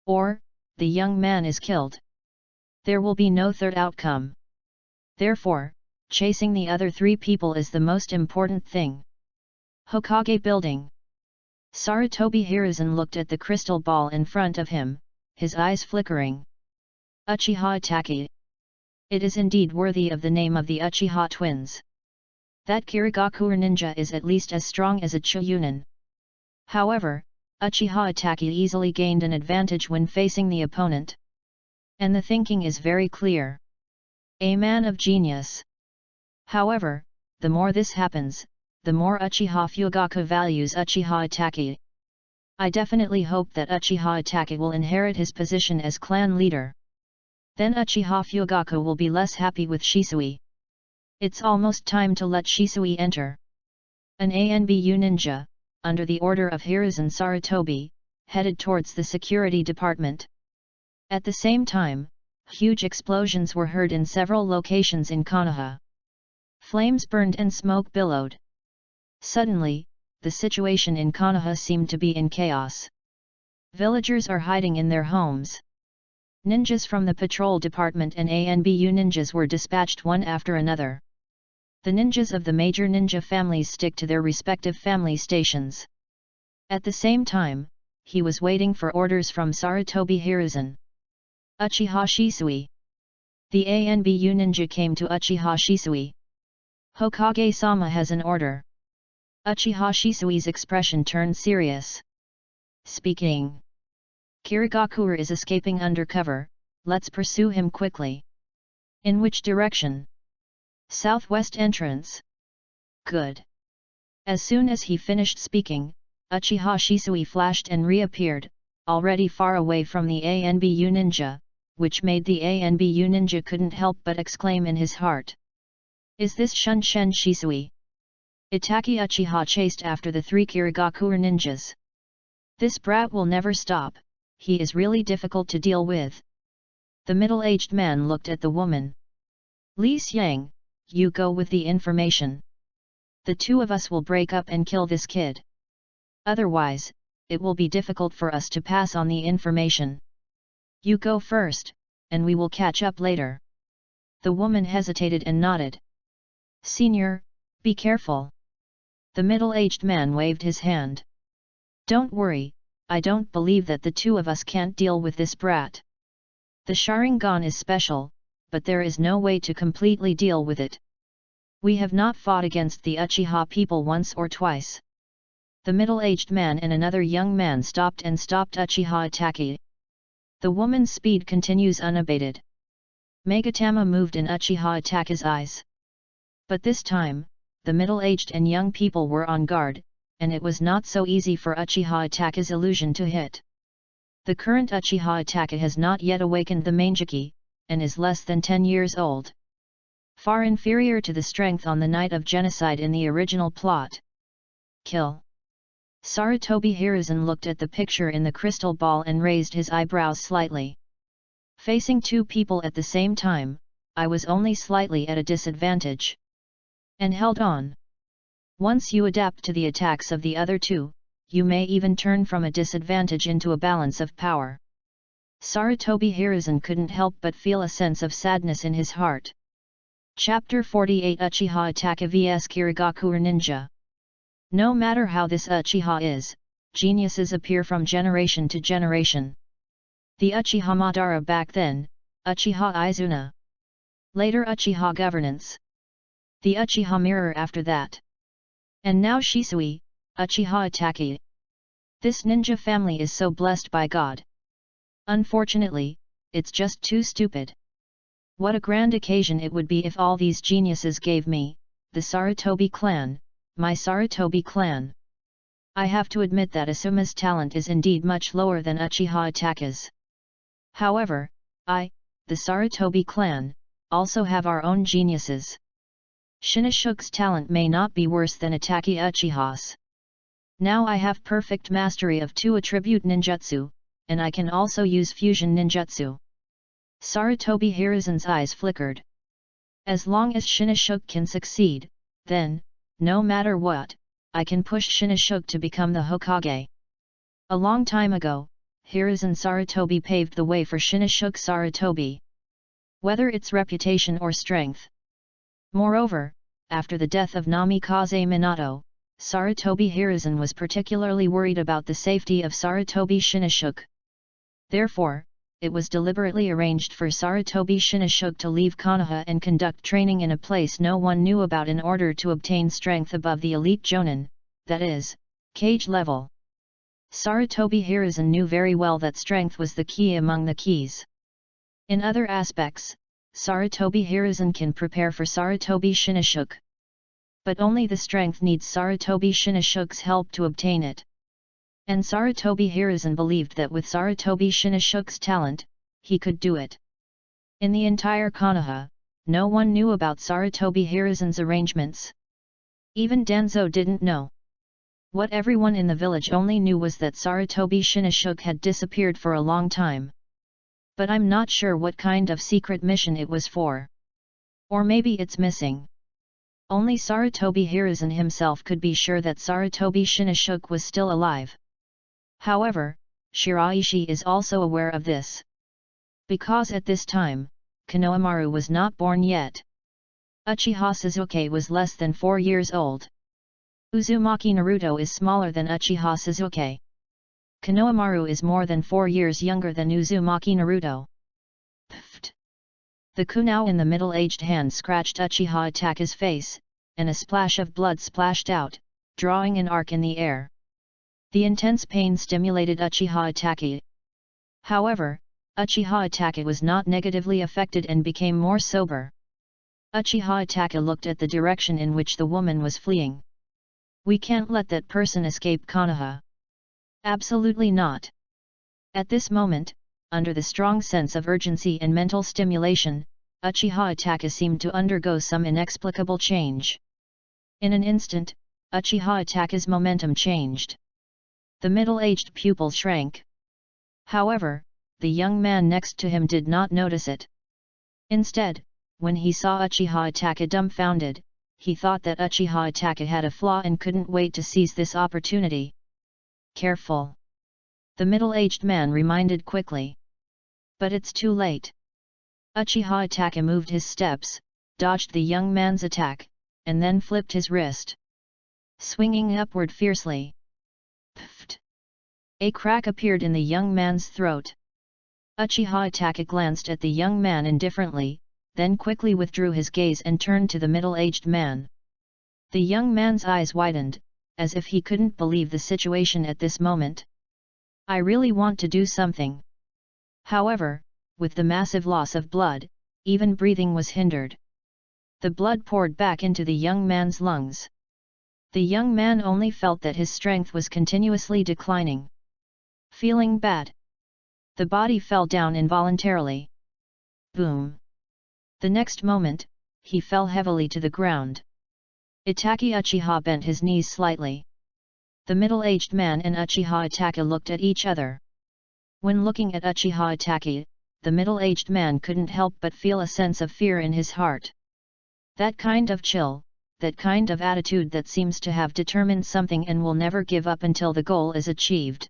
Or, the young man is killed. There will be no third outcome. Therefore, chasing the other three people is the most important thing. Hokage Building. Sarutobi Hiruzen looked at the crystal ball in front of him, his eyes flickering. Uchiha Itachi. It is indeed worthy of the name of the Uchiha twins. That Kirigakure ninja is at least as strong as a Chunin. However, Uchiha Itachi easily gained an advantage when facing the opponent. And the thinking is very clear. A man of genius. However, the more this happens, the more Uchiha Fugaku values Uchiha Itachi. I definitely hope that Uchiha Itachi will inherit his position as clan leader. Then Uchiha Fugaku will be less happy with Shisui. It's almost time to let Shisui enter. An ANBU ninja, under the order of Hiruzen Sarutobi, headed towards the security department. At the same time, huge explosions were heard in several locations in Konoha. Flames burned and smoke billowed. Suddenly, the situation in Konoha seemed to be in chaos. Villagers are hiding in their homes. Ninjas from the patrol department and ANBU ninjas were dispatched one after another. The ninjas of the major ninja families stick to their respective family stations. At the same time, he was waiting for orders from Sarutobi Hiruzen. Uchiha Shisui. The ANBU ninja came to Uchiha Shisui. Hokage-sama has an order. Uchiha Shisui's expression turned serious. Speaking. Kirigakure is escaping undercover, let's pursue him quickly. In which direction? Southwest entrance. Good. As soon as he finished speaking, Uchiha Shisui flashed and reappeared, already far away from the ANBU ninja, which made the ANBU ninja couldn't help but exclaim in his heart. Is this Shunshen Shisui? Itachi Uchiha chased after the three Kirigakure ninjas. This brat will never stop, he is really difficult to deal with. The middle-aged man looked at the woman. Li Xiang, you go with the information. The two of us will break up and kill this kid. Otherwise, it will be difficult for us to pass on the information. You go first, and we will catch up later. The woman hesitated and nodded. Senior, be careful. The middle-aged man waved his hand. Don't worry, I don't believe that the two of us can't deal with this brat. The Sharingan is special, but there is no way to completely deal with it. We have not fought against the Uchiha people once or twice. The middle-aged man and another young man stopped Uchiha Itachi. The woman's speed continues unabated. Megatama moved in Uchiha Ataka's eyes. But this time, the middle-aged and young people were on guard, and it was not so easy for Uchiha Ataka's illusion to hit. The current Uchiha Ataka has not yet awakened the Mangeki, and is less than 10 years old. Far inferior to the strength on the night of genocide in the original plot. Kill. Sarutobi Hiruzen looked at the picture in the crystal ball and raised his eyebrows slightly. Facing two people at the same time, I was only slightly at a disadvantage. And held on. Once you adapt to the attacks of the other two, you may even turn from a disadvantage into a balance of power. Sarutobi Hiruzen couldn't help but feel a sense of sadness in his heart. Chapter 48 Uchiha Ataka vs Kirigaku Ninja. No matter how this Uchiha is, geniuses appear from generation to generation. The Uchiha Madara back then, Uchiha Izuna. Later Uchiha Governance. The Uchiha Mirror after that. And now Shisui, Uchiha Ataki. This ninja family is so blessed by God. Unfortunately, it's just too stupid. What a grand occasion it would be if all these geniuses gave me, the Sarutobi clan, my Sarutobi clan. I have to admit that Asuma's talent is indeed much lower than Uchiha Ataka's. However, the Sarutobi clan, also have our own geniuses. Shinnoshuke's talent may not be worse than Ataki Uchiha's. Now I have perfect mastery of 2 attribute ninjutsu, and I can also use fusion ninjutsu. Sarutobi Hiruzen's eyes flickered. As long as Shinnoshuke can succeed, then, no matter what, I can push Shinnoshuke to become the Hokage. A long time ago, Hiruzen Sarutobi paved the way for Shinnoshuke Sarutobi. Whether it's reputation or strength. Moreover, after the death of Namikaze Minato, Sarutobi Hiruzen was particularly worried about the safety of Sarutobi Shinnoshuke. Therefore, it was deliberately arranged for Sarutobi Shinnoshuke to leave Konoha and conduct training in a place no one knew about in order to obtain strength above the elite Jonin, that is, cage level. Sarutobi Hiruzen knew very well that strength was the key among the keys. In other aspects, Sarutobi Hiruzen can prepare for Sarutobi Shinnoshuke. But only the strength needs Sarutobi Shinnoshuke's help to obtain it. And Sarutobi Hiruzen believed that with Sarutobi Shinnoshuke's talent, he could do it. In the entire Konoha, no one knew about Sarutobi Hiruzen's arrangements. Even Danzo didn't know. What everyone in the village only knew was that Sarutobi Shinnoshuke had disappeared for a long time. But I'm not sure what kind of secret mission it was for. Or maybe it's missing. Only Sarutobi Hiruzen himself could be sure that Sarutobi Shinnoshuke was still alive. However, Shiraishi is also aware of this. Because at this time, Konohamaru was not born yet. Uchiha Suzuki was less than 4 years old. Uzumaki Naruto is smaller than Uchiha Suzuki. Konohamaru is more than 4 years younger than Uzumaki Naruto. Pfft. The kunao in the middle-aged hand scratched Uchiha Ataka's face, and a splash of blood splashed out, drawing an arc in the air. The intense pain stimulated Uchiha Ataka. However, Uchiha Ataka was not negatively affected and became more sober. Uchiha Ataka looked at the direction in which the woman was fleeing. We can't let that person escape Konoha. Absolutely not. At this moment, under the strong sense of urgency and mental stimulation, Uchiha Ataka seemed to undergo some inexplicable change. In an instant, Uchiha Ataka's momentum changed. The middle-aged pupil shrank. However, the young man next to him did not notice it. Instead, when he saw Uchiha Ataka dumbfounded, he thought that Uchiha Ataka had a flaw and couldn't wait to seize this opportunity. Careful! The middle-aged man reminded quickly. But it's too late. Uchiha Ataka moved his steps, dodged the young man's attack, and then flipped his wrist. Swinging upward fiercely. Pfft! A crack appeared in the young man's throat. Uchiha Ataka glanced at the young man indifferently, then quickly withdrew his gaze and turned to the middle-aged man. The young man's eyes widened, as if he couldn't believe the situation at this moment. I really want to do something. However, with the massive loss of blood, even breathing was hindered. The blood poured back into the young man's lungs. The young man only felt that his strength was continuously declining. Feeling bad, the body fell down involuntarily. Boom! The next moment, he fell heavily to the ground. Itaki Uchiha bent his knees slightly. The middle-aged man and Uchiha Itaka looked at each other. When looking at Uchiha Itaki, the middle-aged man couldn't help but feel a sense of fear in his heart. That kind of chill, that kind of attitude that seems to have determined something and will never give up until the goal is achieved.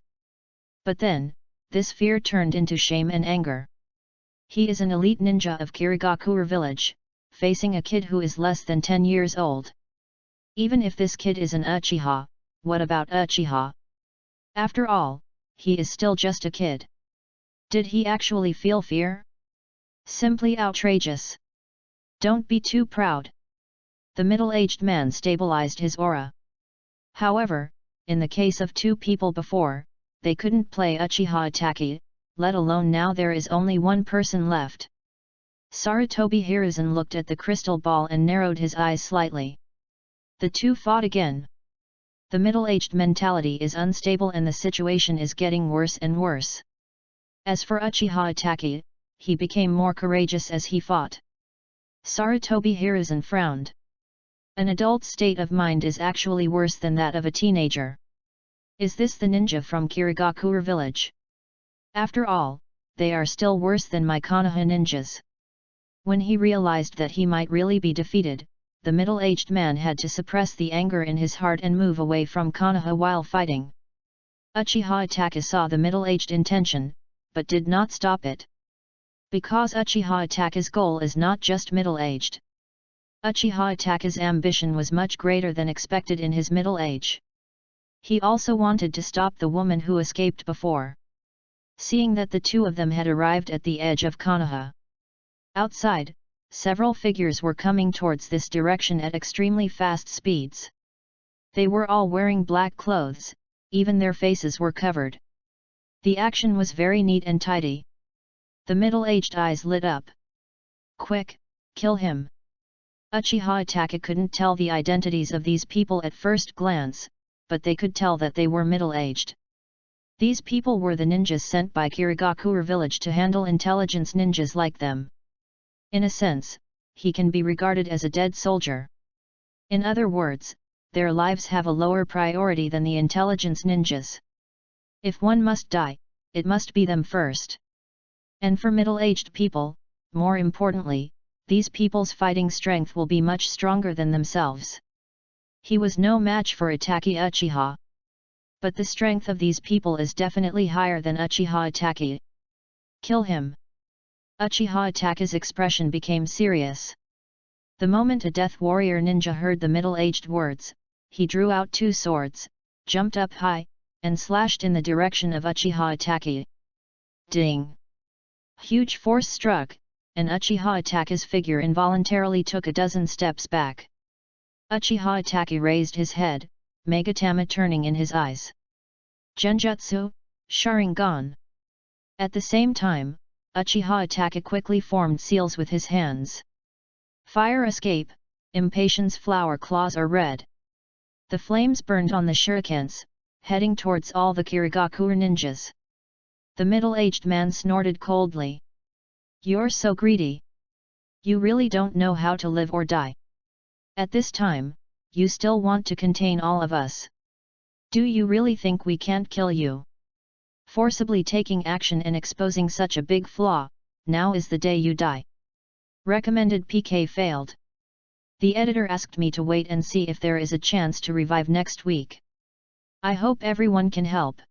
But then, this fear turned into shame and anger. He is an elite ninja of Kirigakure village, facing a kid who is less than 10 years old. Even if this kid is an Uchiha, what about Uchiha? After all, he is still just a kid. Did he actually feel fear? Simply outrageous. Don't be too proud. The middle-aged man stabilized his aura. However, in the case of two people before, they couldn't play Uchiha Itaki, let alone now there is only one person left. Sarutobi Hiruzen looked at the crystal ball and narrowed his eyes slightly. The two fought again. The middle-aged mentality is unstable and the situation is getting worse and worse. As for Uchiha Itaki, he became more courageous as he fought. Sarutobi Hiruzen frowned. An adult's state of mind is actually worse than that of a teenager. Is this the ninja from Kirigakure village? After all, they are still worse than my Konoha ninjas. When he realized that he might really be defeated, the middle-aged man had to suppress the anger in his heart and move away from Konoha while fighting. Uchiha Itaka saw the middle-aged intention, but did not stop it. Because Uchiha Itaka's goal is not just middle-aged. Uchiha Itaka's ambition was much greater than expected in his middle age. He also wanted to stop the woman who escaped before. Seeing that the two of them had arrived at the edge of Konoha. Outside, several figures were coming towards this direction at extremely fast speeds. They were all wearing black clothes, even their faces were covered. The action was very neat and tidy. The middle-aged eyes lit up. Quick, kill him! Uchiha Itaka couldn't tell the identities of these people at first glance, but they could tell that they were middle-aged. These people were the ninjas sent by Kirigakure village to handle intelligence ninjas like them. In a sense, he can be regarded as a dead soldier. In other words, their lives have a lower priority than the intelligence ninjas. If one must die, it must be them first. And for middle-aged people, more importantly, these people's fighting strength will be much stronger than themselves. He was no match for Itaki Uchiha. But the strength of these people is definitely higher than Uchiha Itaki. Kill him! Uchiha Itaka's expression became serious. The moment a death warrior ninja heard the middle-aged words, he drew out two swords, jumped up high, and slashed in the direction of Uchiha Itaki. Ding! Huge force struck, and Uchiha Itaka's figure involuntarily took a dozen steps back. Uchiha Itaki raised his head, Megatama turning in his eyes. Genjutsu, Sharingan. At the same time, Uchiha Itaka quickly formed seals with his hands. Fire escape, impatience flower claws are red. The flames burned on the shurikens, heading towards all the Kirigakure ninjas. The middle-aged man snorted coldly. You're so greedy. You really don't know how to live or die. At this time, you still want to contain all of us. Do you really think we can't kill you? Forcibly taking action and exposing such a big flaw, now is the day you die. Recommended PK failed. The editor asked me to wait and see if there is a chance to revive next week. I hope everyone can help.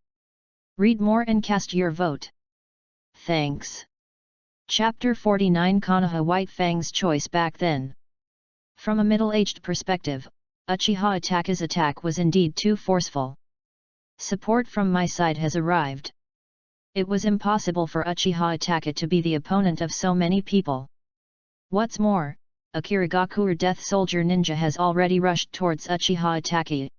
Read more and cast your vote. Thanks. Chapter 49 Konoha White Fang's choice back then. From a middle-aged perspective, Uchiha Itaka's attack was indeed too forceful. Support from my side has arrived. It was impossible for Uchiha Itaka to be the opponent of so many people. What's more, a Kirigakure death soldier ninja has already rushed towards Uchiha Itaka.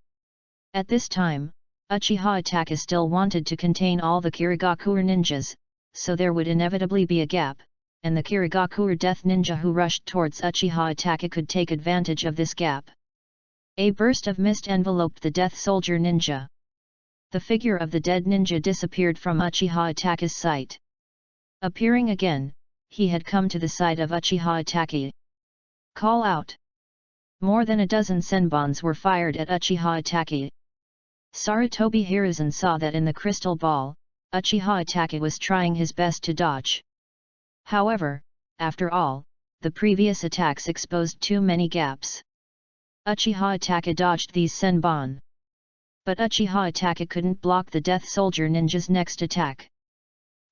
At this time, Uchiha Itaka still wanted to contain all the Kirigakure ninjas, so there would inevitably be a gap, and the Kirigakure death ninja who rushed towards Uchiha Itaka could take advantage of this gap. A burst of mist enveloped the death soldier ninja. The figure of the dead ninja disappeared from Uchiha Itaka's sight. Appearing again, he had come to the side of Uchiha Itaka. Call out! More than a dozen senbons were fired at Uchiha Itaka. Sarutobi Hiruzen saw that in the crystal ball, Uchiha Itaka was trying his best to dodge. However, after all, the previous attacks exposed too many gaps. Uchiha Itaka dodged these senbon. But Uchiha Itaka couldn't block the death soldier ninja's next attack.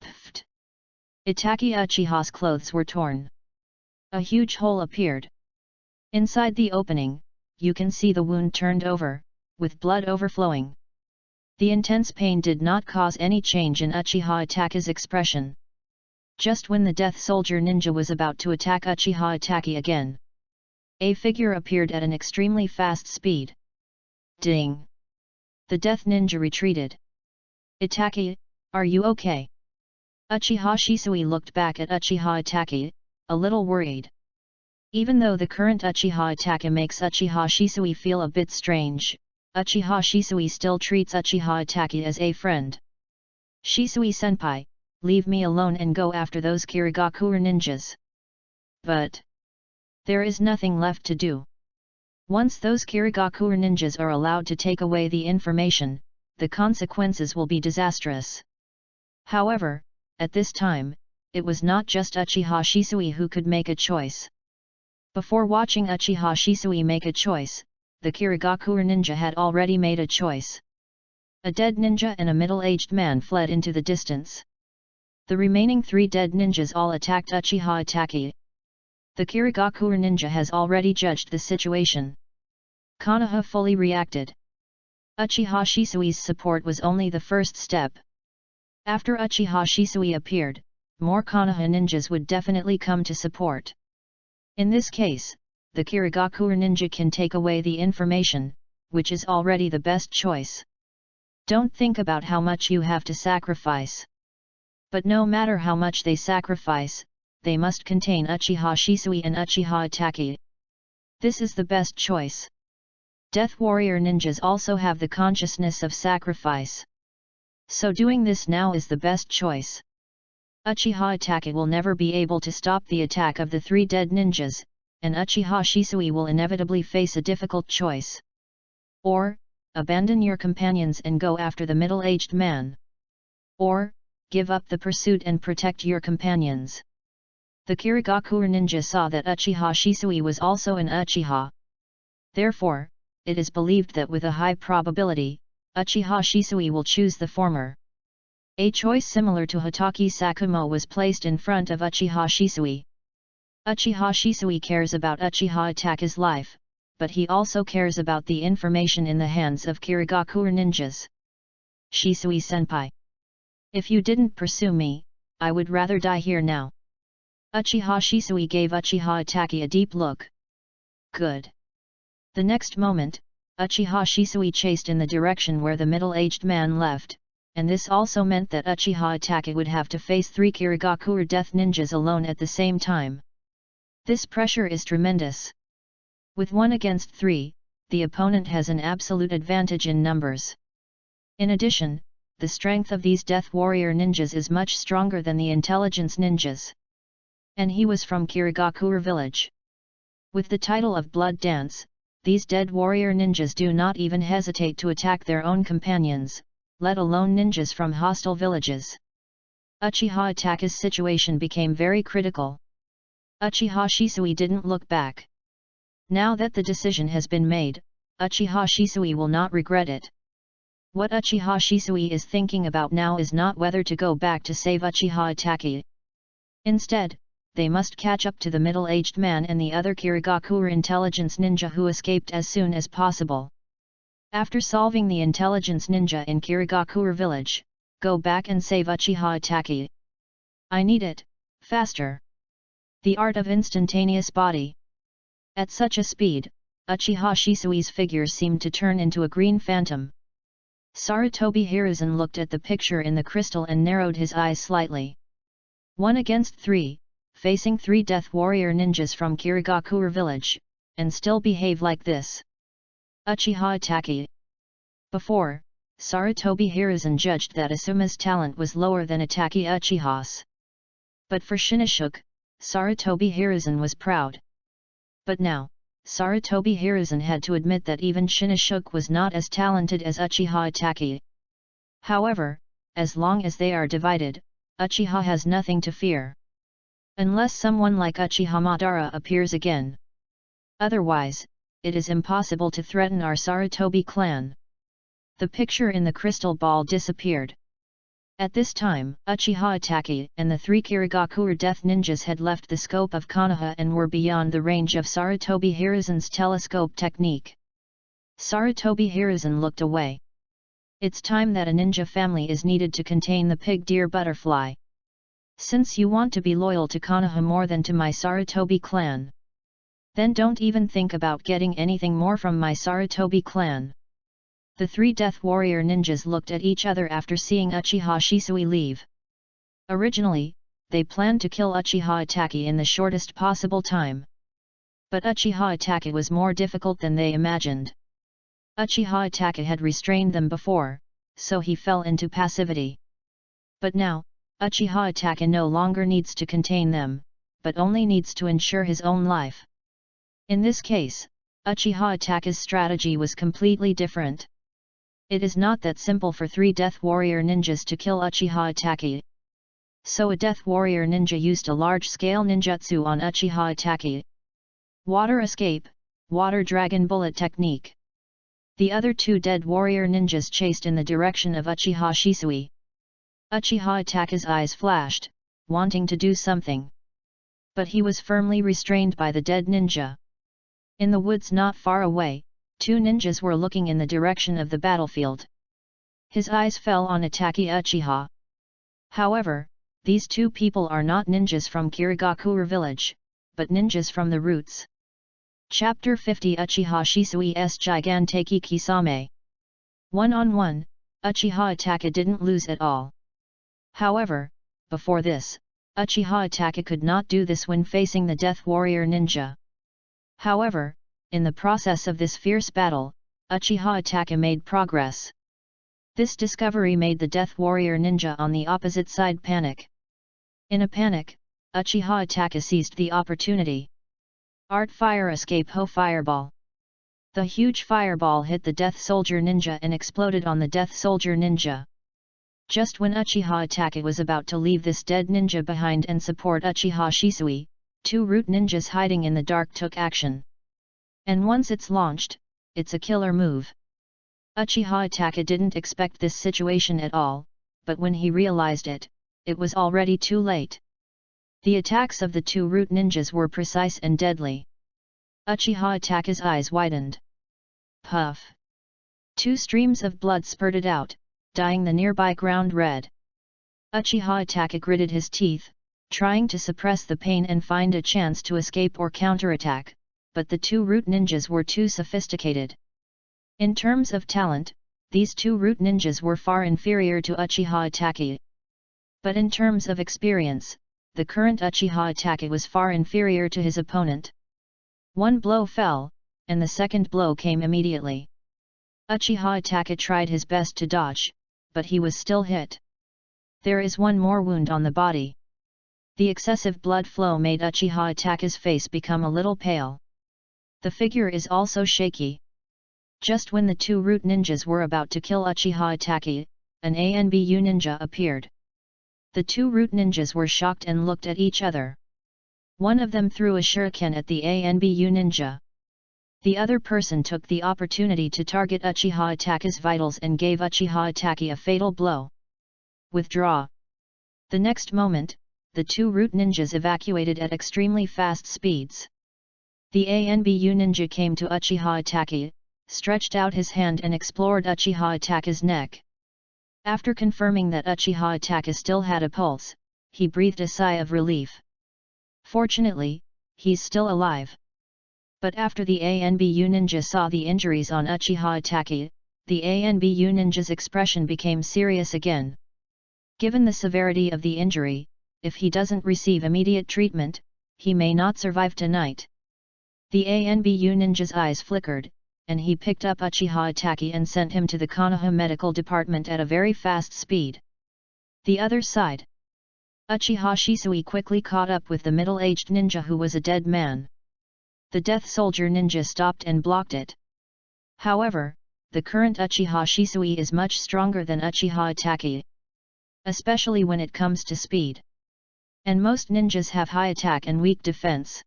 Pfft! Itaki Uchiha's clothes were torn. A huge hole appeared. Inside the opening, you can see the wound turned over, with blood overflowing. The intense pain did not cause any change in Uchiha Itaka's expression. Just when the death soldier ninja was about to attack Uchiha Itaka again, a figure appeared at an extremely fast speed. Ding! The death ninja retreated. Itaka, are you okay? Uchiha Shisui looked back at Uchiha Itaka, a little worried. Even though the current Uchiha Itaka makes Uchiha Shisui feel a bit strange, Uchiha Shisui still treats Uchiha Itaka as a friend. Shisui-senpai, leave me alone and go after those Kirigakure ninjas. But there is nothing left to do. Once those Kirigakure ninjas are allowed to take away the information, the consequences will be disastrous. However, at this time, it was not just Uchiha Shisui who could make a choice. Before watching Uchiha Shisui make a choice, the Kirigakure ninja had already made a choice. A dead ninja and a middle-aged man fled into the distance. The remaining 3 dead ninjas all attacked Uchiha Itaka. The Kirigakure ninja has already judged the situation. Konoha fully reacted. Uchiha Shisui's support was only the first step. After Uchiha Shisui appeared, more Konoha ninjas would definitely come to support. In this case, the Kirigakure ninja can take away the information, which is already the best choice. Don't think about how much you have to sacrifice. But no matter how much they sacrifice, they must contain Uchiha Shisui and Uchiha Itaka. This is the best choice. Death Warrior ninjas also have the consciousness of sacrifice. So doing this now is the best choice. Uchiha Itaka will never be able to stop the attack of the 3 dead ninjas, and Uchiha Shisui will inevitably face a difficult choice. Or, abandon your companions and go after the middle-aged man. Or, give up the pursuit and protect your companions. The Kirigakure ninja saw that Uchiha Shisui was also an Uchiha. Therefore, it is believed that with a high probability, Uchiha Shisui will choose the former. A choice similar to Hatake Sakumo was placed in front of Uchiha Shisui. Uchiha Shisui cares about Uchiha Itaka's life, but he also cares about the information in the hands of Kirigakure ninjas. Shisui-senpai. If you didn't pursue me, I would rather die here now. Uchiha Shisui gave Uchiha Itaka a deep look. Good. The next moment, Uchiha Shisui chased in the direction where the middle-aged man left, and this also meant that Uchiha Itaka would have to face 3 Kirigakure death ninjas alone at the same time. This pressure is tremendous. With 1 against 3, the opponent has an absolute advantage in numbers. In addition, the strength of these death warrior ninjas is much stronger than the intelligence ninjas. And he was from Kirigakure village. With the title of Blood Dance, these dead warrior ninjas do not even hesitate to attack their own companions, let alone ninjas from hostile villages. Uchiha Itaka's situation became very critical. Uchiha Shisui didn't look back. Now that the decision has been made, Uchiha Shisui will not regret it. What Uchiha Shisui is thinking about now is not whether to go back to save Uchiha Itaka. Instead, they must catch up to the middle-aged man and the other Kirigakure intelligence ninja who escaped as soon as possible. After solving the intelligence ninja in Kirigakure village, go back and save Uchiha Itaka. I need it, faster. The art of instantaneous body. At such a speed, Uchiha Shisui's figure seemed to turn into a green phantom. Sarutobi Hiruzen looked at the picture in the crystal and narrowed his eyes slightly. 1 against 3, facing 3 death warrior ninjas from Kirigakure village, and still behave like this? Uchiha Itaki. Before, Sarutobi Hiruzen judged that Asuma's talent was lower than Itaki Uchiha's. But for Shinichika, Sarutobi Hiruzen was proud. But now, Sarutobi Hiruzen had to admit that even Shinichika was not as talented as Uchiha Itaki. However, as long as they are divided, Uchiha has nothing to fear. Unless someone like Uchiha Madara appears again. Otherwise, it is impossible to threaten our Sarutobi clan. The picture in the crystal ball disappeared. At this time, Uchiha Itaki and the 3 Kirigakure death ninjas had left the scope of Konoha and were beyond the range of Sarutobi Hiruzen's telescope technique. Sarutobi Hiruzen looked away. It's time that a ninja family is needed to contain the pig deer butterfly. Since you want to be loyal to Konoha more than to my Sarutobi clan, then don't even think about getting anything more from my Sarutobi clan. The 3 death warrior ninjas looked at each other after seeing Uchiha Shisui leave. Originally, they planned to kill Uchiha Itaki in the shortest possible time. But Uchiha Itaki was more difficult than they imagined. Uchiha Itaki had restrained them before, so he fell into passivity. But now, Uchiha Itaki no longer needs to contain them, but only needs to ensure his own life. In this case, Uchiha Itaki's strategy was completely different. It is not that simple for 3 death warrior ninjas to kill Uchiha Itaki. So a death warrior ninja used a large-scale ninjutsu on Uchiha Itaki. Water escape, water dragon bullet technique. The other 2 dead warrior ninjas chased in the direction of Uchiha Shisui. Uchiha Itaki's eyes flashed, wanting to do something. But he was firmly restrained by the dead ninja. In the woods not far away, 2 ninjas were looking in the direction of the battlefield. His eyes fell on Itaki Uchiha. However, these 2 people are not ninjas from Kirigakure village, but ninjas from the roots. Chapter 50 Uchiha Shisui's Giganteki Kisame. 1-on-1, Uchiha Itaki didn't lose at all. However, before this, Uchiha Itaki could not do this when facing the Death Warrior Ninja. However, in the process of this fierce battle, Uchiha Itaki made progress. This discovery made the Death Warrior Ninja on the opposite side panic. In a panic, Uchiha Itaki seized the opportunity. Art Fire Escape Ho Fireball. The huge fireball hit the Death Soldier Ninja and exploded on the Death Soldier Ninja. Just when Uchiha Itaki was about to leave this dead ninja behind and support Uchiha Shisui, 2 root ninjas hiding in the dark took action. And once it's launched, it's a killer move. Uchiha Itaki didn't expect this situation at all, but when he realized it, it was already too late. The attacks of the 2 root ninjas were precise and deadly. Uchiha Itaki's eyes widened. Puff! 2 streams of blood spurted out, dyeing the nearby ground red. Uchiha Itaki gritted his teeth, trying to suppress the pain and find a chance to escape or counterattack, but the 2 root ninjas were too sophisticated. In terms of talent, these 2 root ninjas were far inferior to Uchiha Itaki. But in terms of experience, the current Uchiha Itaki was far inferior to his opponent. 1 blow fell, and the second blow came immediately. Uchiha Itaki tried his best to dodge, but he was still hit. There is 1 more wound on the body. The excessive blood flow made Uchiha Itaki's face become a little pale. The figure is also shaky. Just when the 2 root ninjas were about to kill Uchiha Itaki, an ANBU ninja appeared. The 2 root ninjas were shocked and looked at each other. One of them threw a shuriken at the ANBU ninja. The other person took the opportunity to target Uchiha Itaki's vitals and gave Uchiha Itaki a fatal blow. Withdraw. The next moment, the 2 root ninjas evacuated at extremely fast speeds. The ANBU ninja came to Uchiha Itaki, stretched out his hand and explored Uchiha Itaki's neck. After confirming that Uchiha Itaki still had a pulse, he breathed a sigh of relief. Fortunately, he's still alive. But after the ANBU ninja saw the injuries on Uchiha Itaki, the ANBU ninja's expression became serious again. Given the severity of the injury, if he doesn't receive immediate treatment, he may not survive tonight. The ANBU ninja's eyes flickered, and he picked up Uchiha Itachi and sent him to the Konoha medical department at a very fast speed. The other side. Uchiha Shisui quickly caught up with the middle-aged ninja who was a dead man. The Death Soldier ninja stopped and blocked it. However, the current Uchiha Shisui is much stronger than Uchiha Itachi, especially when it comes to speed. And most ninjas have high attack and weak defense.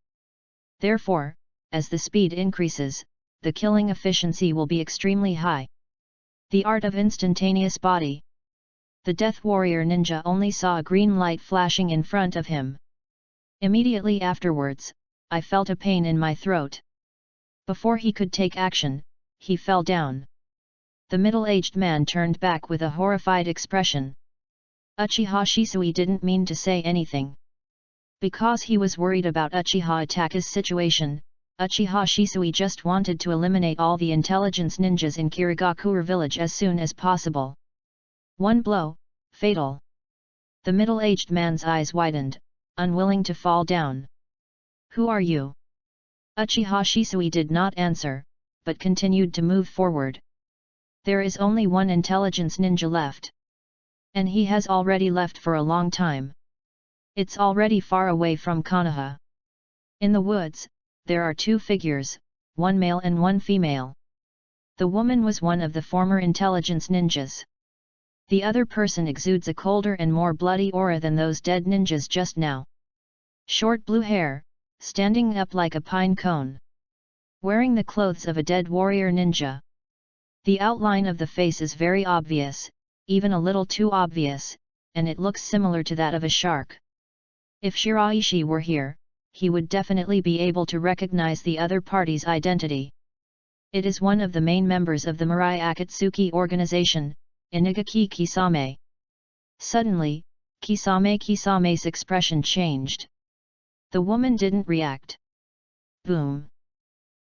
Therefore, as the speed increases, the killing efficiency will be extremely high. The art of instantaneous body. The Death Warrior ninja only saw a green light flashing in front of him. Immediately afterwards, I felt a pain in my throat. Before he could take action, he fell down. The middle-aged man turned back with a horrified expression. Uchiha Shisui didn't mean to say anything. Because he was worried about Uchiha Itachi's situation, Uchiha Shisui just wanted to eliminate all the intelligence ninjas in Kirigakura village as soon as possible. One blow, fatal. The middle-aged man's eyes widened, unwilling to fall down. Who are you? Uchiha Shisui did not answer, but continued to move forward. There is only one intelligence ninja left. And he has already left for a long time. It's already far away from Konoha. In the woods, there are two figures, one male and one female. The woman was one of the former intelligence ninjas. The other person exudes a colder and more bloody aura than those dead ninjas just now. Short blue hair, standing up like a pine cone. Wearing the clothes of a dead warrior ninja. The outline of the face is very obvious, even a little too obvious, and it looks similar to that of a shark. If Shiraishi were here, he would definitely be able to recognize the other party's identity. It is one of the main members of the Mirai Akatsuki organization, Inagaki Kisame. Suddenly, Kisame's expression changed. The woman didn't react. Boom!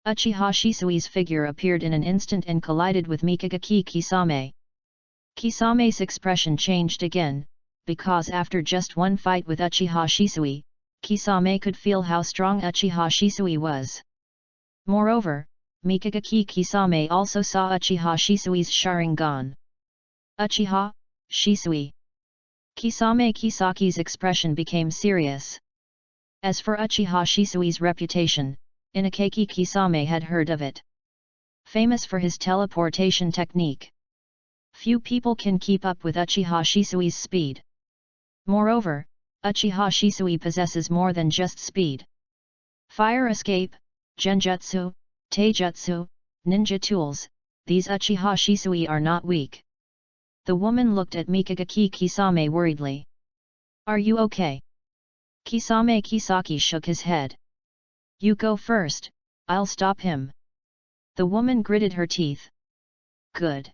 Uchiha Shisui's figure appeared in an instant and collided with Mikagaki Kisame. Kisame's expression changed again, because after just one fight with Uchiha Shisui, Kisame could feel how strong Uchiha Shisui was. Moreover, Mikagaki Kisame also saw Uchiha Shisui's Sharingan. Uchiha Shisui. Kisame Kisaki's expression became serious. As for Uchiha Shisui's reputation, Inakaki Kisame had heard of it. Famous for his teleportation technique. Few people can keep up with Uchiha Shisui's speed. Moreover, Uchiha Shisui possesses more than just speed. Fire escape, genjutsu, taijutsu, ninja tools, these Uchiha Shisui are not weak. The woman looked at Mikagaki Kisame worriedly. Are you okay? Kisame Kisaki shook his head. You go first, I'll stop him. The woman gritted her teeth. Good.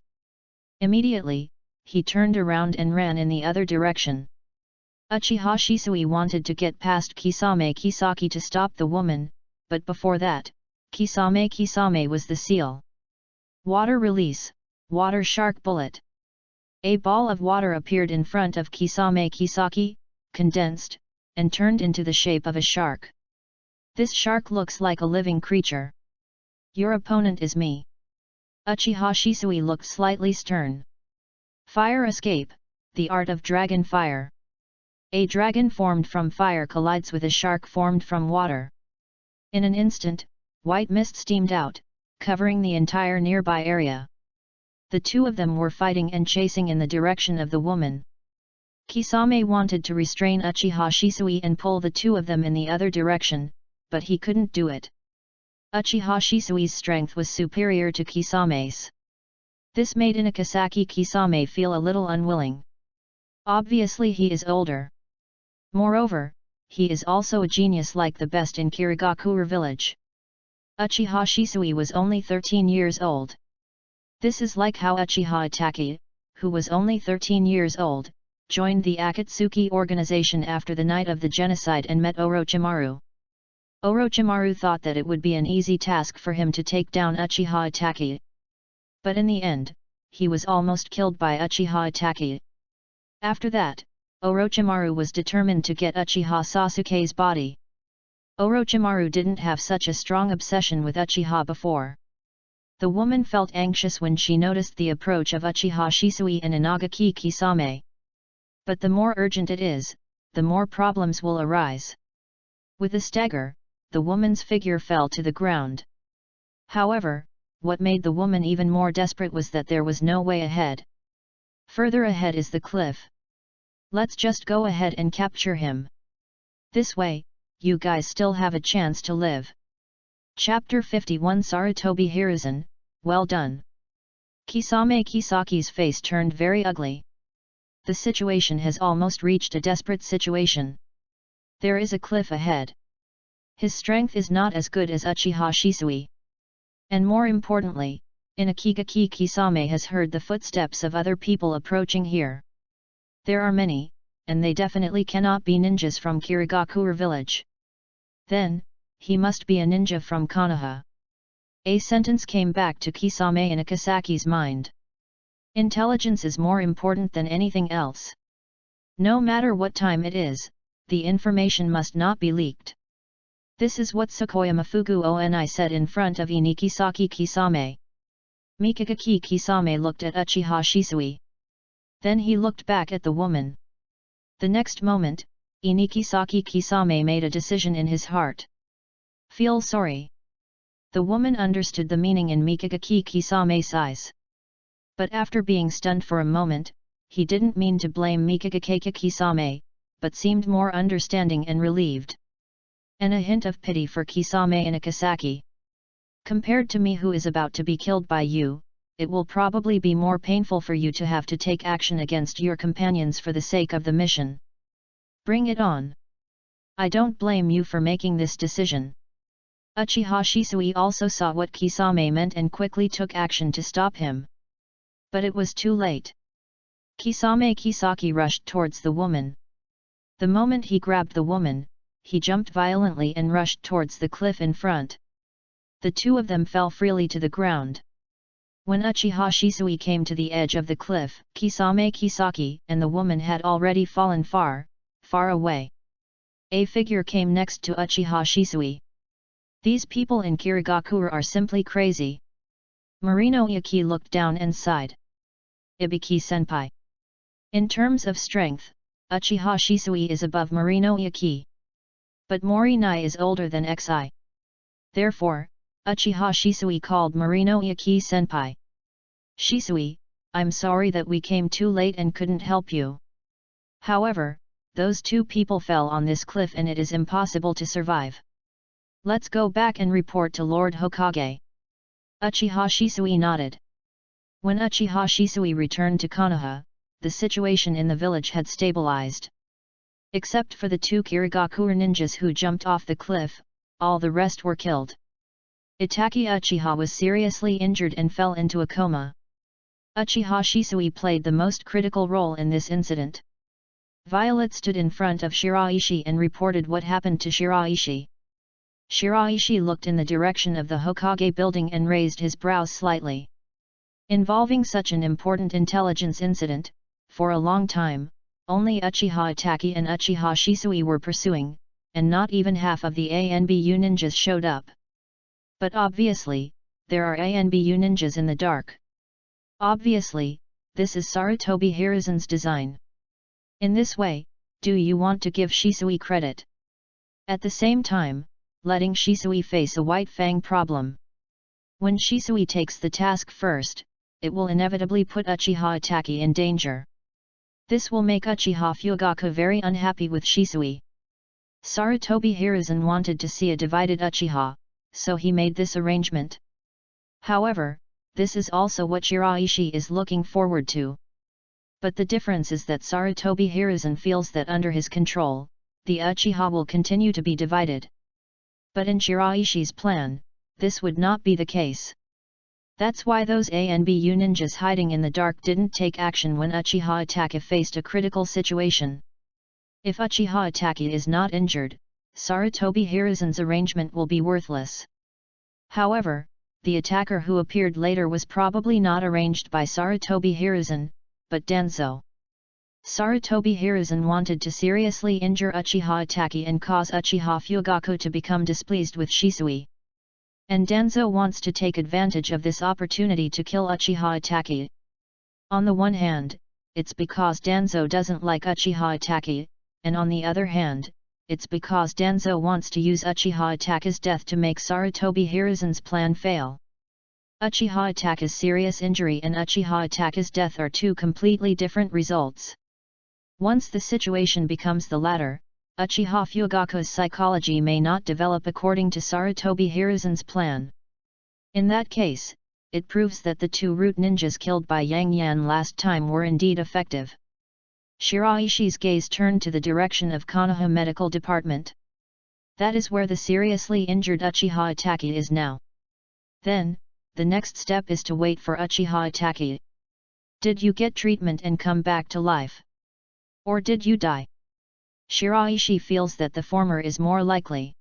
Immediately, he turned around and ran in the other direction. Uchiha Shisui wanted to get past Kisame Kisaki to stop the woman, but before that, Kisame was the seal. Water release, water shark bullet. A ball of water appeared in front of Kisame Kisaki, condensed, and turned into the shape of a shark. This shark looks like a living creature. Your opponent is me. Uchiha Shisui looked slightly stern. Fire escape, the art of dragon fire. A dragon formed from fire collides with a shark formed from water. In an instant, white mist steamed out, covering the entire nearby area. The two of them were fighting and chasing in the direction of the woman. Kisame wanted to restrain Uchiha Shisui and pull the two of them in the other direction, but he couldn't do it. Uchiha Shisui's strength was superior to Kisame's. This made Inakasaki Kisame feel a little unwilling. Obviously he is older. Moreover, he is also a genius like the best in Kirigakura village. Uchiha Shisui was only 13 years old. This is like how Uchiha Itachi, who was only 13 years old, joined the Akatsuki organization after the night of the genocide and met Orochimaru. Orochimaru thought that it would be an easy task for him to take down Uchiha Itachi. But in the end, he was almost killed by Uchiha Itachi. After that, Orochimaru was determined to get Uchiha Sasuke's body. Orochimaru didn't have such a strong obsession with Uchiha before. The woman felt anxious when she noticed the approach of Uchiha Shisui and Inagaki Kisame. But the more urgent it is, the more problems will arise. With a stagger, the woman's figure fell to the ground. However, what made the woman even more desperate was that there was no way ahead. Further ahead is the cliff. Let's just go ahead and capture him. This way, you guys still have a chance to live. Chapter 51 Sarutobi Hiruzen, well done. Kisame Kisaki's face turned very ugly. The situation has almost reached a desperate situation. There is a cliff ahead. His strength is not as good as Uchiha Shisui. And more importantly, Inagaki Kisame has heard the footsteps of other people approaching here. There are many, and they definitely cannot be ninjas from Kirigakure village. Then, he must be a ninja from Konoha. A sentence came back to Kisame Inagasaki's mind. Intelligence is more important than anything else. No matter what time it is, the information must not be leaked. This is what Tsukuyomi Fugu Oni said in front of Inagaki Kisame. Mikagaki Kisame looked at Uchiha Shisui. Then he looked back at the woman. The next moment, Inagaki Kisame made a decision in his heart. Feel sorry. The woman understood the meaning in Mikagaki Kisame's eyes. But after being stunned for a moment, he didn't mean to blame Mikagaki Kisame, but seemed more understanding and relieved. And a hint of pity for Kisame Inagasaki. Compared to me who is about to be killed by you, it will probably be more painful for you to have to take action against your companions for the sake of the mission. Bring it on. I don't blame you for making this decision. Uchiha Shisui also saw what Kisame meant and quickly took action to stop him. But it was too late. Kisame Kisaki rushed towards the woman. The moment he grabbed the woman, he jumped violently and rushed towards the cliff in front. The two of them fell freely to the ground. When Uchiha Shisui came to the edge of the cliff, Kisame Kisaki and the woman had already fallen far, far away. A figure came next to Uchiha Shisui. These people in Kirigakure are simply crazy. Morinoyaki looked down and sighed. Ibiki-senpai. In terms of strength, Uchiha Shisui is above Morinoyaki. But Morinai is older than Xi. Therefore, Uchiha Shisui called Morinoyaki-senpai. Shisui, I'm sorry that we came too late and couldn't help you. However, those two people fell on this cliff and it is impossible to survive. Let's go back and report to Lord Hokage. Uchiha Shisui nodded. When Uchiha Shisui returned to Konoha, the situation in the village had stabilized. Except for the two Kirigakure ninjas who jumped off the cliff, all the rest were killed. Itaki Uchiha was seriously injured and fell into a coma. Uchiha Shisui played the most critical role in this incident. Violet stood in front of Shiraishi and reported what happened to Shiraishi. Shiraishi looked in the direction of the Hokage building and raised his brows slightly. Involving such an important intelligence incident, for a long time, only Uchiha Itaki and Uchiha Shisui were pursuing, and not even half of the ANBU ninjas showed up. But obviously, there are ANBU ninjas in the dark. Obviously, this is Sarutobi Hiruzen's design. In this way, do you want to give Shisui credit? At the same time, letting Shisui face a White Fang problem. When Shisui takes the task first, it will inevitably put Uchiha Itaki in danger. This will make Uchiha Fugaku very unhappy with Shisui. Sarutobi Hiruzen wanted to see a divided Uchiha, so he made this arrangement. However, this is also what Shiraishi is looking forward to. But the difference is that Sarutobi Hiruzen feels that under his control, the Uchiha will continue to be divided. But in Shiraishi's plan, this would not be the case. That's why those ANBU ninjas hiding in the dark didn't take action when Uchiha Itaki faced a critical situation. If Uchiha Itaki is not injured, Sarutobi Hiruzen's arrangement will be worthless. However, the attacker who appeared later was probably not arranged by Sarutobi Hiruzen, but Danzo. Sarutobi Hiruzen wanted to seriously injure Uchiha Itachi and cause Uchiha Fugaku to become displeased with Shisui. And Danzo wants to take advantage of this opportunity to kill Uchiha Itachi. On the one hand, it's because Danzo doesn't like Uchiha Itachi, and on the other hand, it's because Danzo wants to use Uchiha Itachi's death to make Sarutobi Hiruzen's plan fail. Uchiha Itachi's serious injury and Uchiha Itachi's death are two completely different results. Once the situation becomes the latter, Uchiha Fugaku's psychology may not develop according to Sarutobi Hiruzen's plan. In that case, it proves that the two root ninjas killed by Yang Yan last time were indeed effective. Shiraishi's gaze turned to the direction of Konoha Medical Department. That is where the seriously injured Uchiha Itachi is now. Then, the next step is to wait for Uchiha Itachi. Did you get treatment and come back to life? Or did you die? Shiraishi feels that the former is more likely.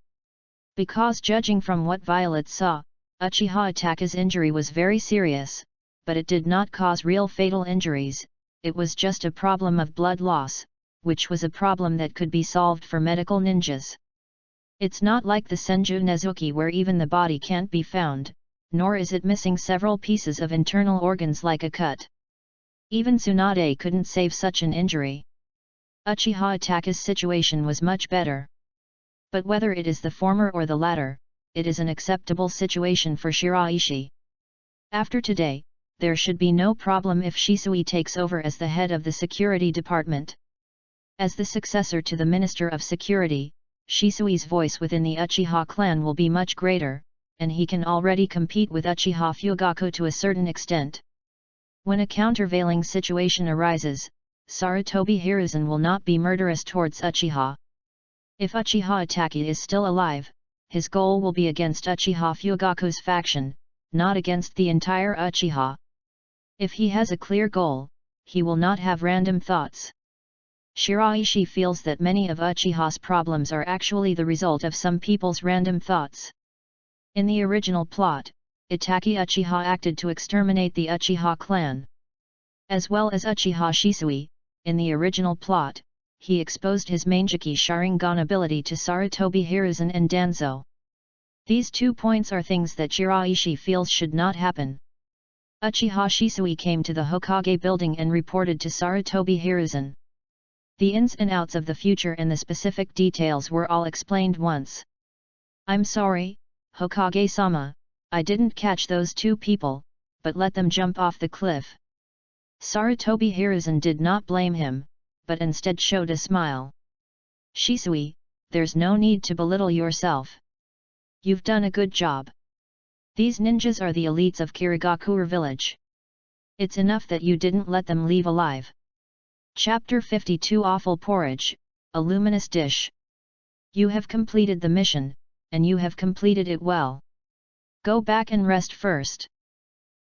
Because judging from what Violet saw, Uchiha Itachi's injury was very serious, but it did not cause real fatal injuries, it was just a problem of blood loss, which was a problem that could be solved for medical ninjas. It's not like the Senju Nezuki where even the body can't be found, nor is it missing several pieces of internal organs like a cut. Even Tsunade couldn't save such an injury. Uchiha Itachi's situation was much better. But whether it is the former or the latter, it is an acceptable situation for Shiraishi. After today, there should be no problem if Shisui takes over as the head of the security department. As the successor to the Minister of Security, Shisui's voice within the Uchiha clan will be much greater, and he can already compete with Uchiha Fugaku to a certain extent. When a countervailing situation arises, Sarutobi Hiruzen will not be murderous towards Uchiha. If Uchiha Itachi is still alive, his goal will be against Uchiha Fugaku's faction, not against the entire Uchiha. If he has a clear goal, he will not have random thoughts. Shiraishi feels that many of Uchiha's problems are actually the result of some people's random thoughts. In the original plot, Itachi Uchiha acted to exterminate the Uchiha clan. As well as Uchiha Shisui, in the original plot, he exposed his Mangeki Sharingan ability to Sarutobi Hiruzen and Danzo. These 2 points are things that Shiraishi feels should not happen. Uchiha Shisui came to the Hokage building and reported to Sarutobi Hiruzen. The ins and outs of the future and the specific details were all explained once. I'm sorry, Hokage-sama, I didn't catch those 2 people, but let them jump off the cliff. Sarutobi Hiruzen did not blame him, but instead showed a smile. Shisui, there's no need to belittle yourself. You've done a good job. These ninjas are the elites of Kirigakure village. It's enough that you didn't let them leave alive. Chapter 52 Awful Porridge, a Luminous Dish. You have completed the mission, and you have completed it well. Go back and rest first.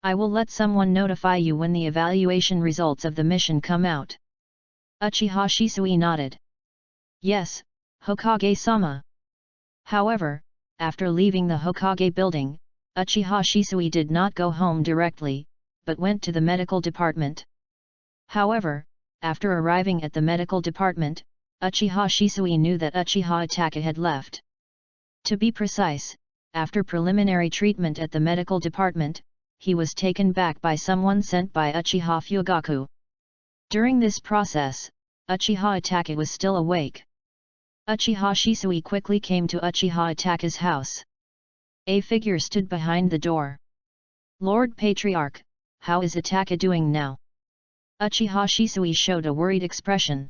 I will let someone notify you when the evaluation results of the mission come out. Uchiha Shisui nodded. Yes, Hokage-sama. However, after leaving the Hokage building, Uchiha Shisui did not go home directly, but went to the medical department. However, after arriving at the medical department, Uchiha Shisui knew that Uchiha Itachi had left. To be precise, after preliminary treatment at the medical department, he was taken back by someone sent by Uchiha Fugaku. During this process, Uchiha Itachi was still awake. Uchiha Shisui quickly came to Uchiha Itachi's house. A figure stood behind the door. Lord Patriarch, how is Itachi doing now? Uchiha Shisui showed a worried expression.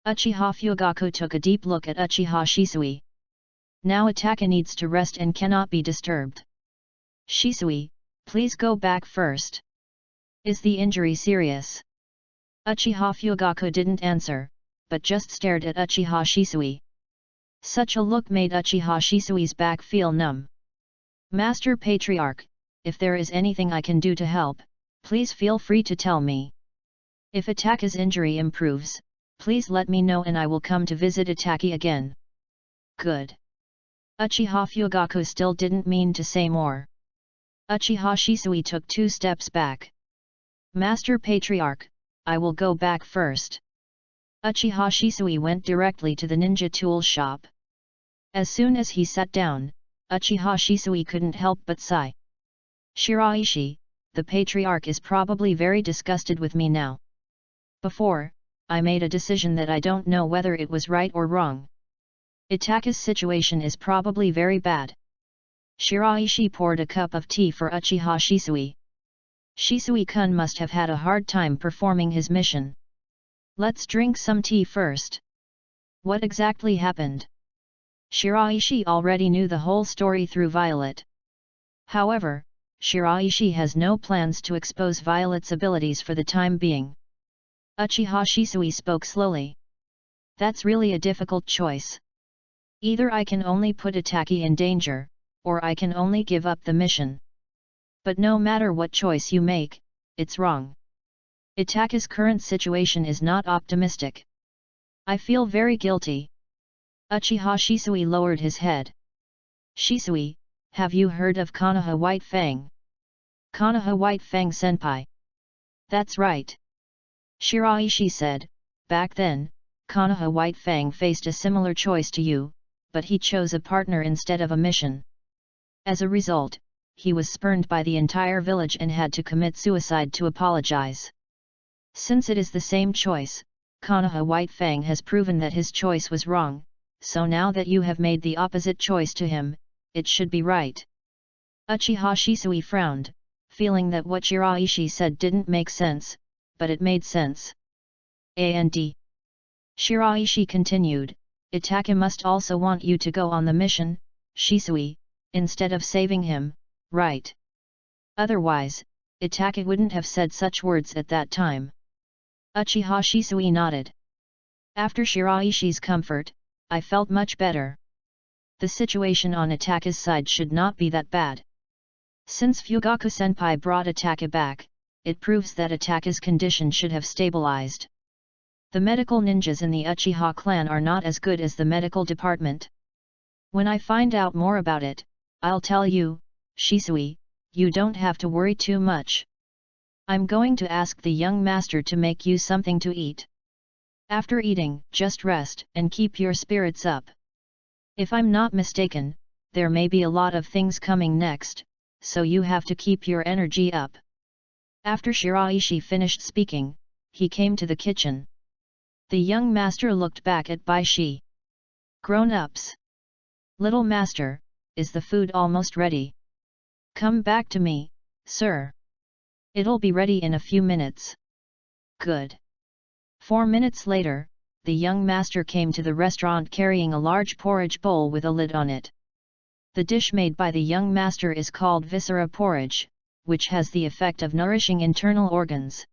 Uchiha Fugaku took a deep look at Uchiha Shisui. Now Itachi needs to rest and cannot be disturbed. Shisui, please go back first. Is the injury serious? Uchiha Fugaku didn't answer, but just stared at Uchiha Shisui. Such a look made Uchiha Shisui's back feel numb. Master Patriarch, if there is anything I can do to help, please feel free to tell me. If Itachi's injury improves, please let me know and I will come to visit Itachi again. Good. Uchiha Fugaku still didn't mean to say more. Uchiha Shisui took 2 steps back. Master Patriarch, I will go back first. Uchiha Shisui went directly to the ninja tool shop. As soon as he sat down, Uchiha Shisui couldn't help but sigh. Shiraishi, the patriarch, is probably very disgusted with me now. Before, I made a decision that I don't know whether it was right or wrong. Itaka's situation is probably very bad. Shiraishi poured a cup of tea for Uchiha Shisui. Shisui-kun must have had a hard time performing his mission. Let's drink some tea first. What exactly happened? Shiraishi already knew the whole story through Violet. However, Shiraishi has no plans to expose Violet's abilities for the time being. Uchiha Shisui spoke slowly. That's really a difficult choice. Either I can only put Itaki in danger, or I can only give up the mission. But no matter what choice you make, it's wrong. Itaka's current situation is not optimistic. I feel very guilty. Uchiha Shisui lowered his head. Shisui, have you heard of Konoha White Fang? Konoha White Fang senpai. That's right. Shiraishi said, back then, Konoha White Fang faced a similar choice to you, but he chose a partner instead of a mission. As a result, he was spurned by the entire village and had to commit suicide to apologize. Since it is the same choice, Konoha White Fang has proven that his choice was wrong, so now that you have made the opposite choice to him, it should be right. Uchiha Shisui frowned, feeling that what Shiraishi said didn't make sense, but it made sense. And Shiraishi continued, Itaka must also want you to go on the mission, Shisui, instead of saving him, right? Otherwise, Itaka wouldn't have said such words at that time. Uchiha Shisui nodded. After Shiraishi's comfort, I felt much better. The situation on Itaka's side should not be that bad. Since Fugaku-senpai brought Itaka back, it proves that Itaka's condition should have stabilized. The medical ninjas in the Uchiha clan are not as good as the medical department. When I find out more about it, I'll tell you, Shisui, you don't have to worry too much. I'm going to ask the young master to make you something to eat. After eating, just rest and keep your spirits up. If I'm not mistaken, there may be a lot of things coming next, so you have to keep your energy up. After Shiraishi finished speaking, he came to the kitchen. The young master looked back at Baishi. Grown-ups. Little master, is the food almost ready? Come back to me, sir. It'll be ready in a few minutes. Good. 4 minutes later, the young master came to the restaurant carrying a large porridge bowl with a lid on it. The dish made by the young master is called viscera porridge, which has the effect of nourishing internal organs.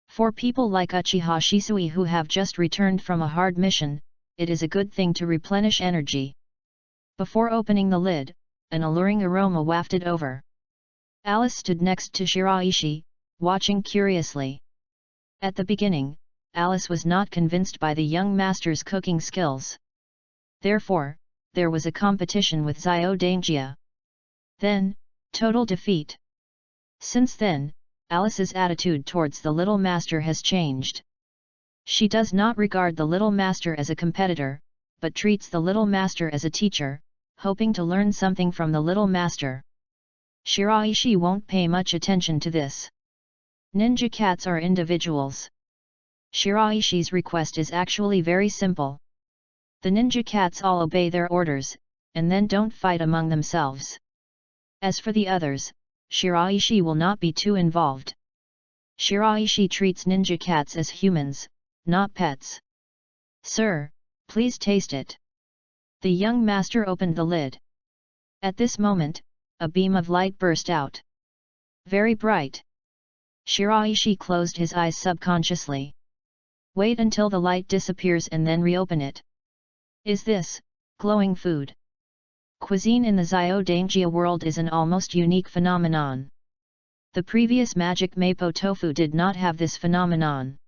For people like Uchiha Shisui who have just returned from a hard mission, it is a good thing to replenish energy. Before opening the lid, an alluring aroma wafted over. Alice stood next to Shiraishi, watching curiously. At the beginning, Alice was not convinced by the young master's cooking skills. Therefore, there was a competition with Zyodangea. Then, total defeat. Since then, Alice's attitude towards the little master has changed. She does not regard the little master as a competitor, but treats the little master as a teacher, hoping to learn something from the little master. Shiraishi won't pay much attention to this. Ninja cats are individuals. Shiraishi's request is actually very simple. The ninja cats all obey their orders, and then don't fight among themselves. As for the others, Shiraishi will not be too involved. Shiraishi treats ninja cats as humans, not pets. Sir, please taste it. The young master opened the lid. At this moment, a beam of light burst out. Very bright. Shiraishi closed his eyes subconsciously. Wait until the light disappears and then reopen it. Is this glowing food? Cuisine in the Zyodangea world is an almost unique phenomenon. The previous magic Mapo tofu did not have this phenomenon.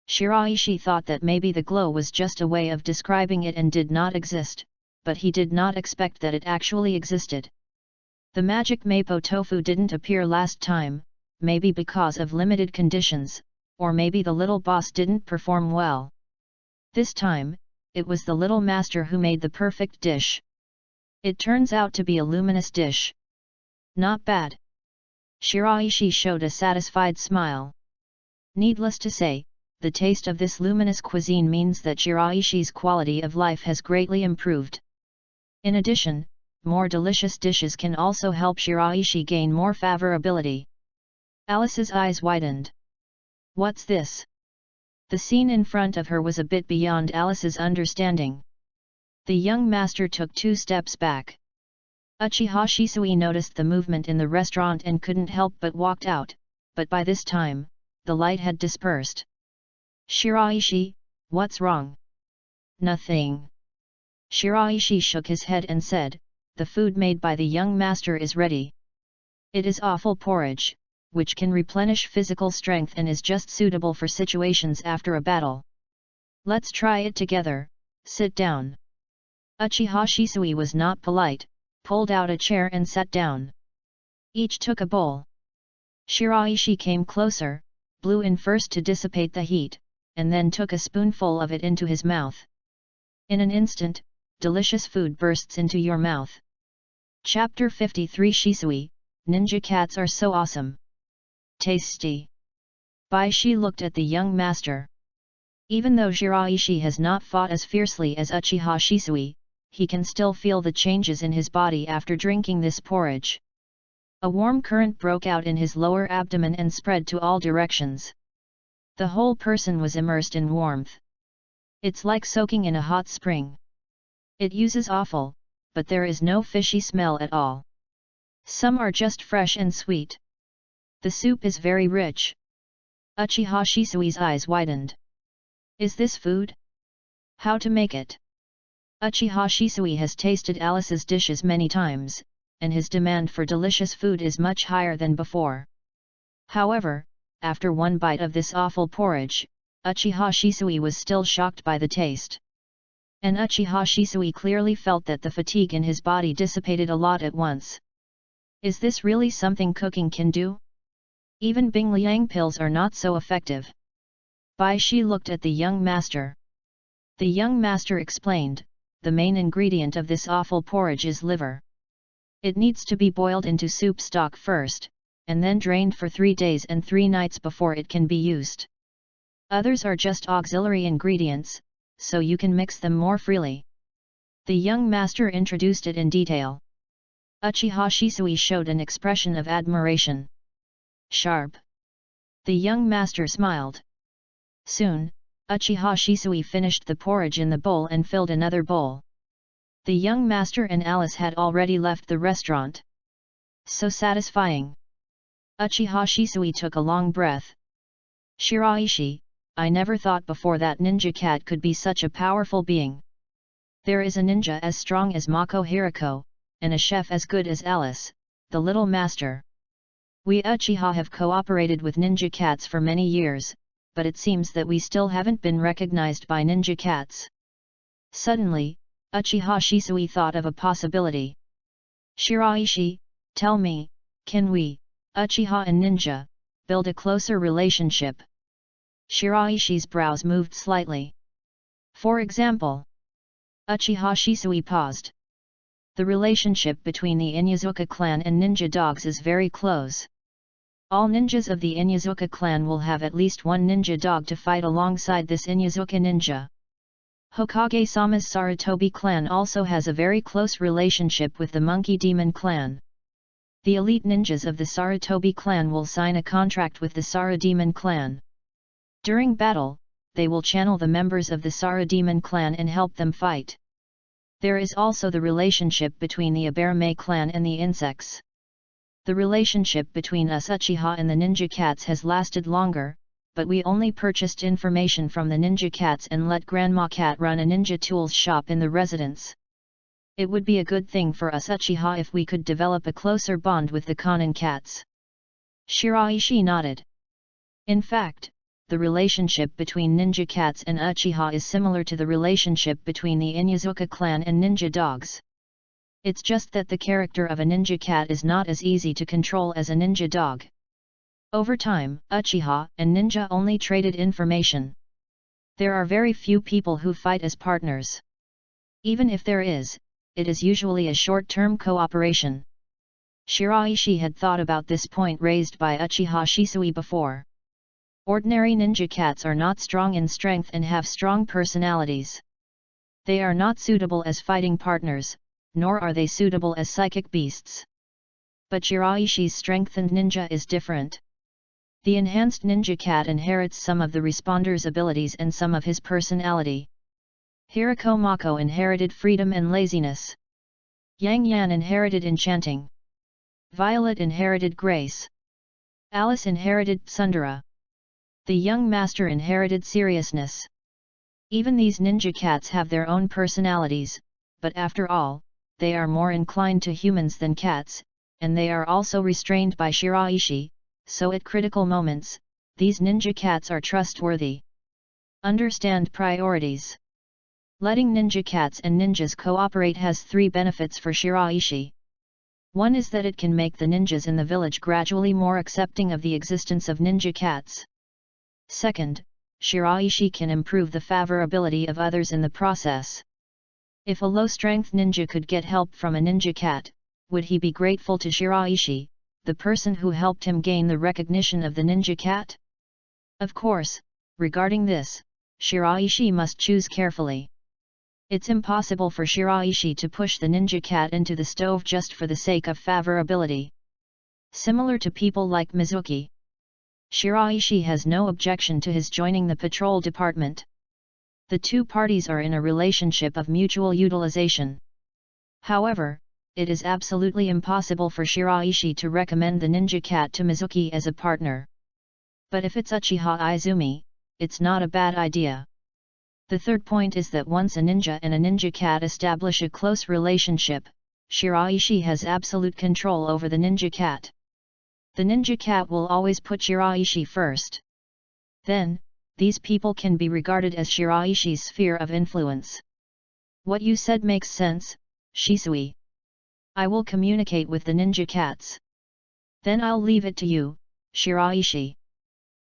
Shiraishi thought that maybe the glow was just a way of describing it and did not exist, but he did not expect that it actually existed. The magic Mapo tofu didn't appear last time, maybe because of limited conditions, or maybe the little boss didn't perform well. This time, it was the little master who made the perfect dish. It turns out to be a luminous dish. Not bad. Shiraishi showed a satisfied smile. Needless to say, the taste of this luminous cuisine means that Shiraishi's quality of life has greatly improved. In addition, more delicious dishes can also help Shiraishi gain more favorability. Alice's eyes widened. What's this? The scene in front of her was a bit beyond Alice's understanding. The young master took 2 steps back. Uchiha Shisui noticed the movement in the restaurant and couldn't help but walked out, but by this time, the light had dispersed. Shiraishi, what's wrong? Nothing. Shiraishi shook his head and said, the food made by the young master is ready. It is offal porridge, which can replenish physical strength and is just suitable for situations after a battle. Let's try it together, sit down. Uchiha Shisui was not polite, pulled out a chair and sat down. Each took a bowl. Shiraishi came closer, blew in first to dissipate the heat, and then took a spoonful of it into his mouth. In an instant, delicious food bursts into your mouth. Chapter 53 Shisui, Ninja Cats are so awesome. Tasty. Baishi looked at the young master. Even though Shiraishi has not fought as fiercely as Uchiha Shisui, he can still feel the changes in his body after drinking this porridge. A warm current broke out in his lower abdomen and spread to all directions. The whole person was immersed in warmth. It's like soaking in a hot spring. It uses offal, but there is no fishy smell at all. Some are just fresh and sweet. The soup is very rich. Uchiha Shisui's eyes widened. Is this food? How to make it? Uchiha Shisui has tasted Alice's dishes many times, and his demand for delicious food is much higher than before. However, after one bite of this awful porridge, Uchiha Shisui was still shocked by the taste. And Uchiha Shisui clearly felt that the fatigue in his body dissipated a lot at once. Is this really something cooking can do? Even Bing Liang pills are not so effective. Bai Shi looked at the young master. The young master explained, the main ingredient of this awful porridge is liver. It needs to be boiled into soup stock first, and then drained for 3 days and 3 nights before it can be used. Others are just auxiliary ingredients, so you can mix them more freely. The young master introduced it in detail. Uchiha Shisui showed an expression of admiration. Sharp. The young master smiled. Soon, Uchiha Shisui finished the porridge in the bowl and filled another bowl. The young master and Alice had already left the restaurant. So satisfying. Uchiha Shisui took a long breath. Shiraishi, I never thought before that ninja cat could be such a powerful being. There is a ninja as strong as Mako Hirako, and a chef as good as Alice, the little master. We Uchiha have cooperated with ninja cats for many years, but it seems that we still haven't been recognized by ninja cats. Suddenly, Uchiha Shisui thought of a possibility. Shiraishi, tell me, can we, Uchiha and ninja, build a closer relationship? Shiraishi's brows moved slightly. For example. Uchiha Shisui paused. The relationship between the Inyazuka clan and ninja dogs is very close. All ninjas of the Inyazuka clan will have at least one ninja dog to fight alongside this Inyazuka ninja. Hokage-sama's Sarutobi clan also has a very close relationship with the Monkey Demon clan. The elite ninjas of the Sarutobi clan will sign a contract with the Saru Demon clan. During battle, they will channel the members of the Saru Demon clan and help them fight. There is also the relationship between the Aberame clan and the insects. The relationship between us Uchiha and the ninja cats has lasted longer, but we only purchased information from the ninja cats and let Grandma Cat run a ninja tools shop in the residence. It would be a good thing for us Uchiha if we could develop a closer bond with the Kanin cats. Shiraishi nodded. In fact, the relationship between ninja cats and Uchiha is similar to the relationship between the Inyazuka clan and ninja dogs. It's just that the character of a ninja cat is not as easy to control as a ninja dog. Over time, Uchiha and ninja only traded information. There are very few people who fight as partners. Even if there is, it is usually a short-term cooperation. Shiraishi had thought about this point raised by Uchiha Shisui before. Ordinary ninja cats are not strong in strength and have strong personalities. They are not suitable as fighting partners, nor are they suitable as psychic beasts. But Shiraishi's strengthened ninja is different. The enhanced ninja cat inherits some of the responder's abilities and some of his personality. Hirako Mako inherited freedom and laziness. Yang Yan inherited enchanting. Violet inherited grace. Alice inherited tsundere. The young master inherited seriousness. Even these ninja cats have their own personalities, but after all, they are more inclined to humans than cats, and they are also restrained by Shiraishi, so at critical moments, these ninja cats are trustworthy. Understand priorities. Letting ninja cats and ninjas cooperate has 3 benefits for Shiraishi. One is that it can make the ninjas in the village gradually more accepting of the existence of ninja cats. Second, Shiraishi can improve the favorability of others in the process. If a low-strength ninja could get help from a ninja cat, would he be grateful to Shiraishi, the person who helped him gain the recognition of the ninja cat? Of course, regarding this, Shiraishi must choose carefully. It's impossible for Shiraishi to push the ninja cat into the stove just for the sake of favorability. Similar to people like Mizuki, Shiraishi has no objection to his joining the patrol department. The 2 parties are in a relationship of mutual utilization. However, it is absolutely impossible for Shiraishi to recommend the ninja cat to Mizuki as a partner. But if it's Uchiha Izumi, it's not a bad idea. The third point is that once a ninja and a ninja cat establish a close relationship, Shiraishi has absolute control over the ninja cat. The ninja cat will always put Shiraishi first. Then, these people can be regarded as Shiraishi's sphere of influence. What you said makes sense, Shisui. I will communicate with the ninja cats. Then I'll leave it to you, Shiraishi.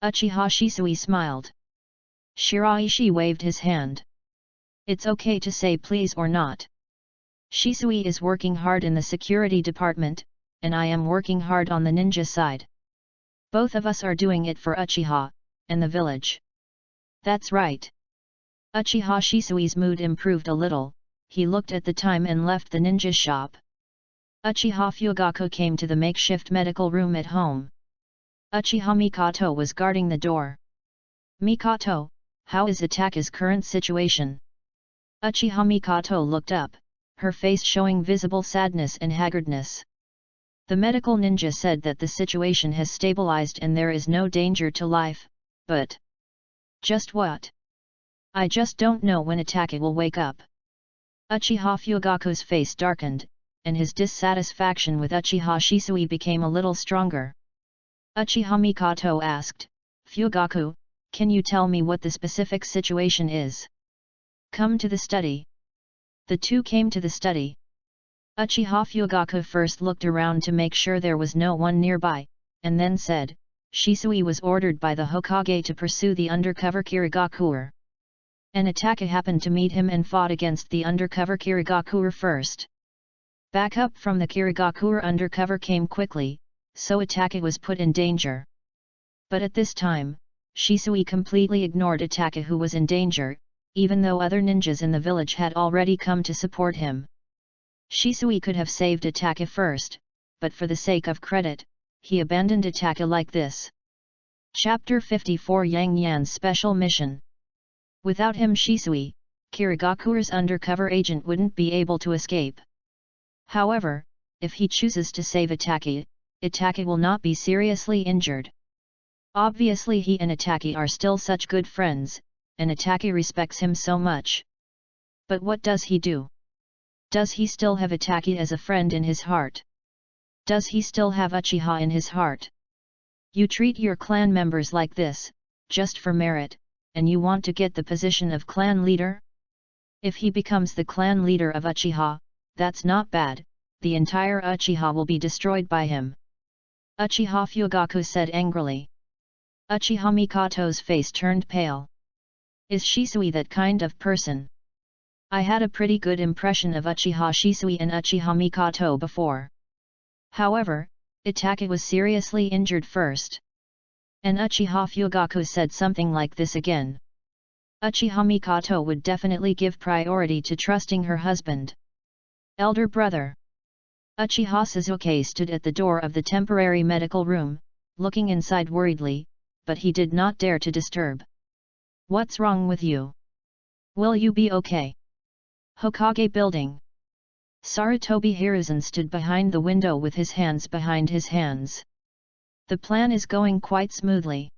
Uchiha Shisui smiled. Shiraishi waved his hand. It's okay to say please or not. Shisui is working hard in the security department, and I am working hard on the ninja side. Both of us are doing it for Uchiha, and the village. That's right. Uchiha Shisui's mood improved a little, he looked at the time and left the ninja shop. Uchiha Fugaku came to the makeshift medical room at home. Uchiha Mikoto was guarding the door. Mikoto, how is Itake's current situation? Uchiha Mikoto looked up, her face showing visible sadness and haggardness. The medical ninja said that the situation has stabilized and there is no danger to life, but... just what? I just don't know when Itake will wake up. Uchiha Fugaku's face darkened, and his dissatisfaction with Uchiha Shisui became a little stronger. Uchiha Mikoto asked, Fugaku, can you tell me what the specific situation is? Come to the study. The 2 came to the study. Uchiha Fugaku first looked around to make sure there was no one nearby, and then said, Shisui was ordered by the Hokage to pursue the undercover Kirigakuer. An Itake happened to meet him and fought against the undercover Kirigakuer first. Backup from the Kirigakuer undercover came quickly, so Itake was put in danger. But at this time, Shisui completely ignored Itake who was in danger, even though other ninjas in the village had already come to support him. Shisui could have saved Itake first, but for the sake of credit, he abandoned Itake like this. Chapter 54 Yang Yan's Special Mission. Without him Shisui, Kirigakuer's undercover agent wouldn't be able to escape. However, if he chooses to save Itake, Itake will not be seriously injured. Obviously he and Itake are still such good friends, and Itake respects him so much. But what does he do? Does he still have Itake as a friend in his heart? Does he still have Uchiha in his heart? You treat your clan members like this, just for merit, and you want to get the position of clan leader? If he becomes the clan leader of Uchiha, that's not bad, the entire Uchiha will be destroyed by him. Uchiha Fugaku said angrily. Uchiha Mikoto's face turned pale. Is Shisui that kind of person? I had a pretty good impression of Uchiha Shisui and Uchiha Mikoto before. However, Itake was seriously injured first. And Uchiha Fugaku said something like this again. Uchiha Mikoto would definitely give priority to trusting her husband. Elder brother. Uchiha Suzuki stood at the door of the temporary medical room, looking inside worriedly, but he did not dare to disturb. What's wrong with you? Will you be okay? Hokage building. Sarutobi Hiruzen stood behind the window with his hands behind his hands. The plan is going quite smoothly.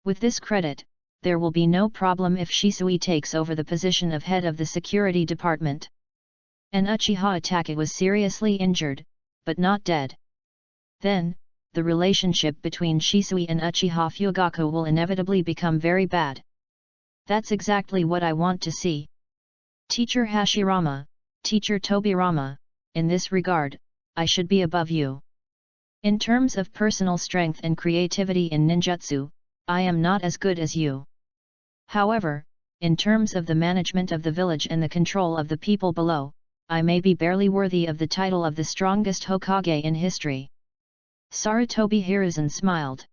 With this credit, there will be no problem if Shisui takes over the position of head of the security department. And Uchiha Itake was seriously injured, but not dead. Then, the relationship between Shisui and Uchiha Fugaku will inevitably become very bad. That's exactly what I want to see. Teacher Hashirama, Teacher Tobirama, in this regard, I should be above you. In terms of personal strength and creativity in ninjutsu, I am not as good as you. However, in terms of the management of the village and the control of the people below, I may be barely worthy of the title of the strongest Hokage in history. Sarutobi Hiruzen smiled.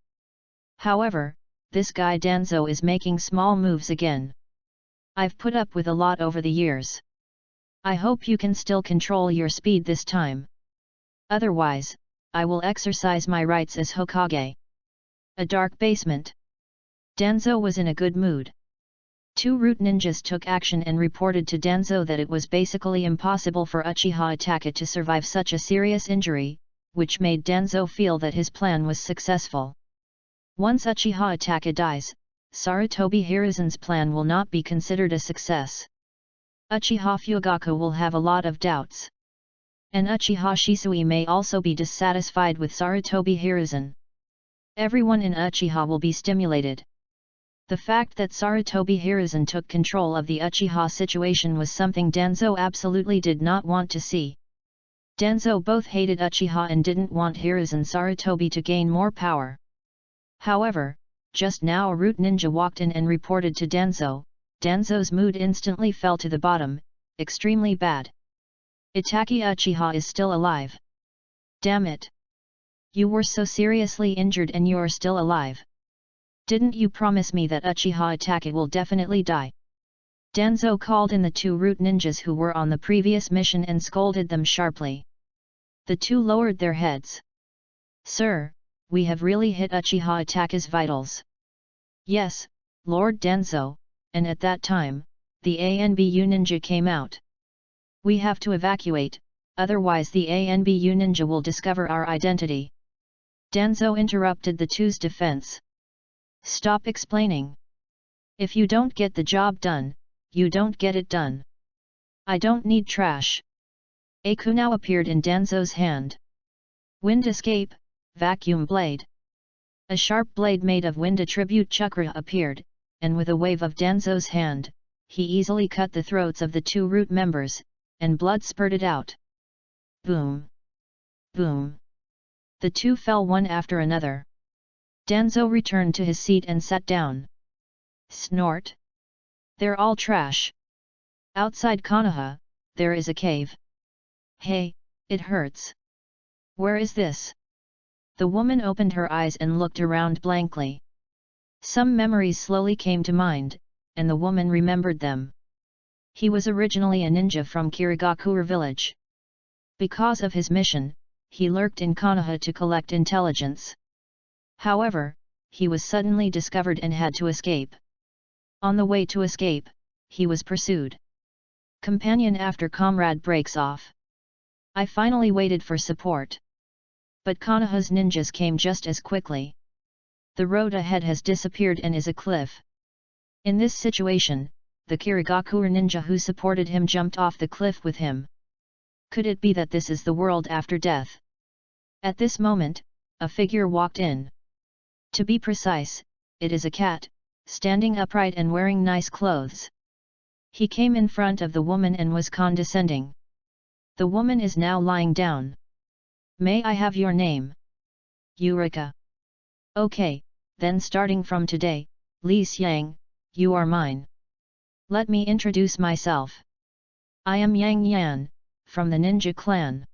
However, this guy Danzo is making small moves again. I've put up with a lot over the years. I hope you can still control your speed this time. Otherwise, I will exercise my rights as Hokage. A dark basement. Danzo was in a good mood. 2 root ninjas took action and reported to Danzo that it was basically impossible for Uchiha Itake to survive such a serious injury, which made Danzo feel that his plan was successful. Once Uchiha Itake dies, Sarutobi Hiruzen's plan will not be considered a success. Uchiha Fugaku will have a lot of doubts. And Uchiha Shisui may also be dissatisfied with Sarutobi Hiruzen. Everyone in Uchiha will be stimulated. The fact that Sarutobi Hiruzen took control of the Uchiha situation was something Danzo absolutely did not want to see. Danzo both hated Uchiha and didn't want Hiruzen Sarutobi to gain more power. However, just now a root ninja walked in and reported to Danzo. Danzo's mood instantly fell to the bottom, extremely bad. Itake Uchiha is still alive. Damn it! You were so seriously injured and you're still alive. Didn't you promise me that Uchiha Itake will definitely die? Danzo called in the 2 root ninjas who were on the previous mission and scolded them sharply. The 2 lowered their heads. Sir, we have really hit Uchiha Itake's vitals. Yes, Lord Danzo, and at that time, the ANBU ninja came out. We have to evacuate, otherwise the ANBU ninja will discover our identity. Danzo interrupted the 2's defense. Stop explaining. If you don't get the job done, you don't get it done. I don't need trash. A kunao appeared in Danzo's hand. Wind escape, vacuum blade. A sharp blade made of wind attribute chakra appeared, and with a wave of Danzo's hand, he easily cut the throats of the 2 root members, and blood spurted out. Boom! Boom! The 2 fell one after another. Danzo returned to his seat and sat down. Snort! They're all trash. Outside Konoha, there is a cave. Hey, it hurts. Where is this? The woman opened her eyes and looked around blankly. Some memories slowly came to mind, and the woman remembered them. He was originally a ninja from Kirigakure village. Because of his mission, he lurked in Konoha to collect intelligence. However, he was suddenly discovered and had to escape. On the way to escape, he was pursued. Companion after comrade breaks off. I finally waited for support. But Konoha's ninjas came just as quickly. The road ahead has disappeared and is a cliff. In this situation, the Kirigakure ninja who supported him jumped off the cliff with him. Could it be that this is the world after death? At this moment, a figure walked in. To be precise, it is a cat, standing upright and wearing nice clothes. He came in front of the woman and was condescending. The woman is now lying down. May I have your name? Eureka. Okay, then starting from today, Li Xiang, you are mine. Let me introduce myself. I am Yang Yan, from the ninja clan.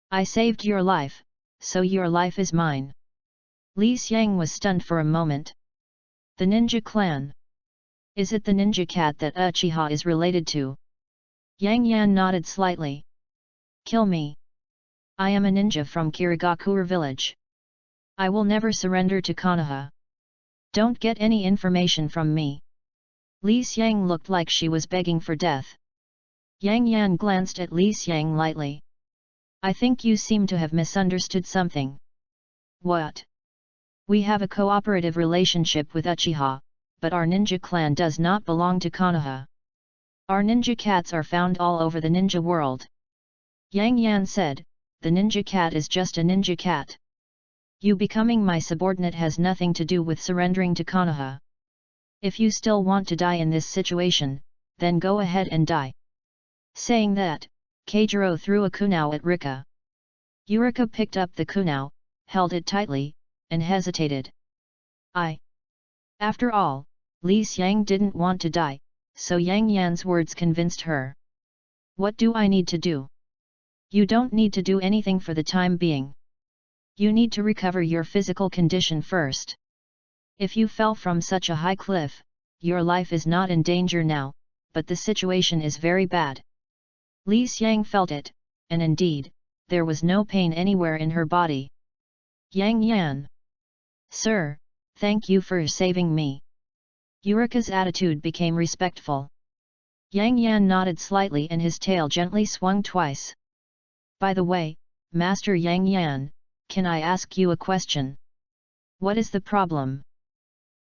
I saved your life, so your life is mine. Li Xiang was stunned for a moment. The ninja clan? Is it the ninja cat that Uchiha is related to? Yang Yan nodded slightly. Kill me. I am a ninja from Kirigakure village. I will never surrender to Konoha. Don't get any information from me. Li Xiang looked like she was begging for death. Yang Yan glanced at Li Xiang lightly. I think you seem to have misunderstood something. What? We have a cooperative relationship with Uchiha, but our ninja clan does not belong to Konoha. Our ninja cats are found all over the ninja world. Yang Yan said, the ninja cat is just a ninja cat. You becoming my subordinate has nothing to do with surrendering to Konoha. If you still want to die in this situation, then go ahead and die. Saying that, Keijiro threw a kunao at Rika. Yurika picked up the kunao, held it tightly, and hesitated. After all, Li Xiang didn't want to die, so Yang Yan's words convinced her. What do I need to do? You don't need to do anything for the time being. You need to recover your physical condition first. If you fell from such a high cliff, your life is not in danger now, but the situation is very bad. Li Xiang felt it, and indeed, there was no pain anywhere in her body. Yang Yan. Sir, thank you for saving me. Yurika's attitude became respectful. Yang Yan nodded slightly and his tail gently swung twice. By the way, Master Yang Yan, can I ask you a question? What is the problem?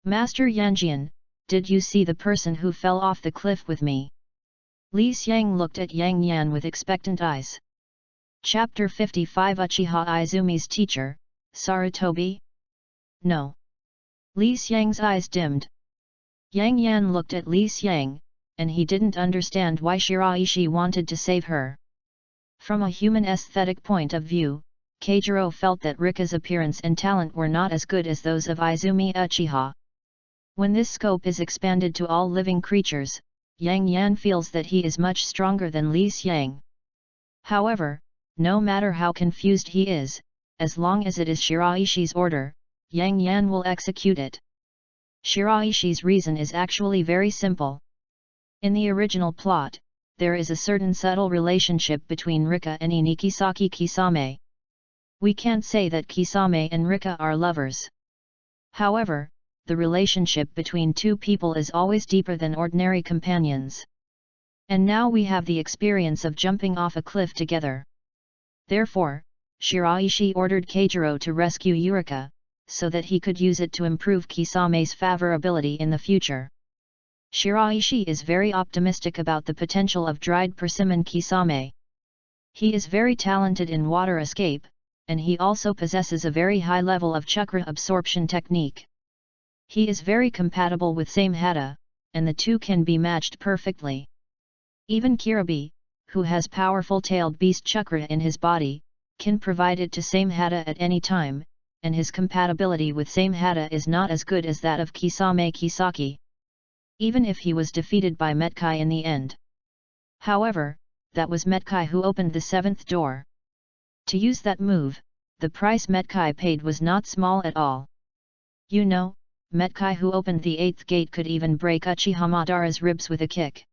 Master Yanjian, did you see the person who fell off the cliff with me? Li Xiang looked at Yang Yan with expectant eyes. Chapter 55 Uchiha Izumi's teacher, Sarutobi? No. Li Xiang's eyes dimmed. Yang Yan looked at Li Xiang, and he didn't understand why Shiraishi wanted to save her. From a human aesthetic point of view, Keijiro felt that Rika's appearance and talent were not as good as those of Izumi Uchiha. When this scope is expanded to all living creatures, Yang Yan feels that he is much stronger than Li Xiang. However, no matter how confused he is, as long as it is Shiraishi's order, Yang Yan will execute it. Shiraishi's reason is actually very simple. In the original plot, there is a certain subtle relationship between Rika and Inikisaki Kisame. We can't say that Kisame and Rika are lovers. However, the relationship between two people is always deeper than ordinary companions. And now we have the experience of jumping off a cliff together. Therefore, Shiraishi ordered Keijiro to rescue Yurika, so that he could use it to improve Kisame's favorability in the future. Shiraishi is very optimistic about the potential of dried persimmon Kisame. He is very talented in water escape, and he also possesses a very high level of chakra absorption technique. He is very compatible with Samehada, and the two can be matched perfectly. Even Kiribi, who has powerful tailed beast chakra in his body, can provide it to Samehada at any time, and his compatibility with Samehada is not as good as that of Kisame Kisaki. Even if he was defeated by Metkai in the end. However, that was Metkai who opened the seventh door. To use that move, the price Metkai paid was not small at all. You know, Metkai who opened the eighth gate could even break Uchiha Madara's ribs with a kick.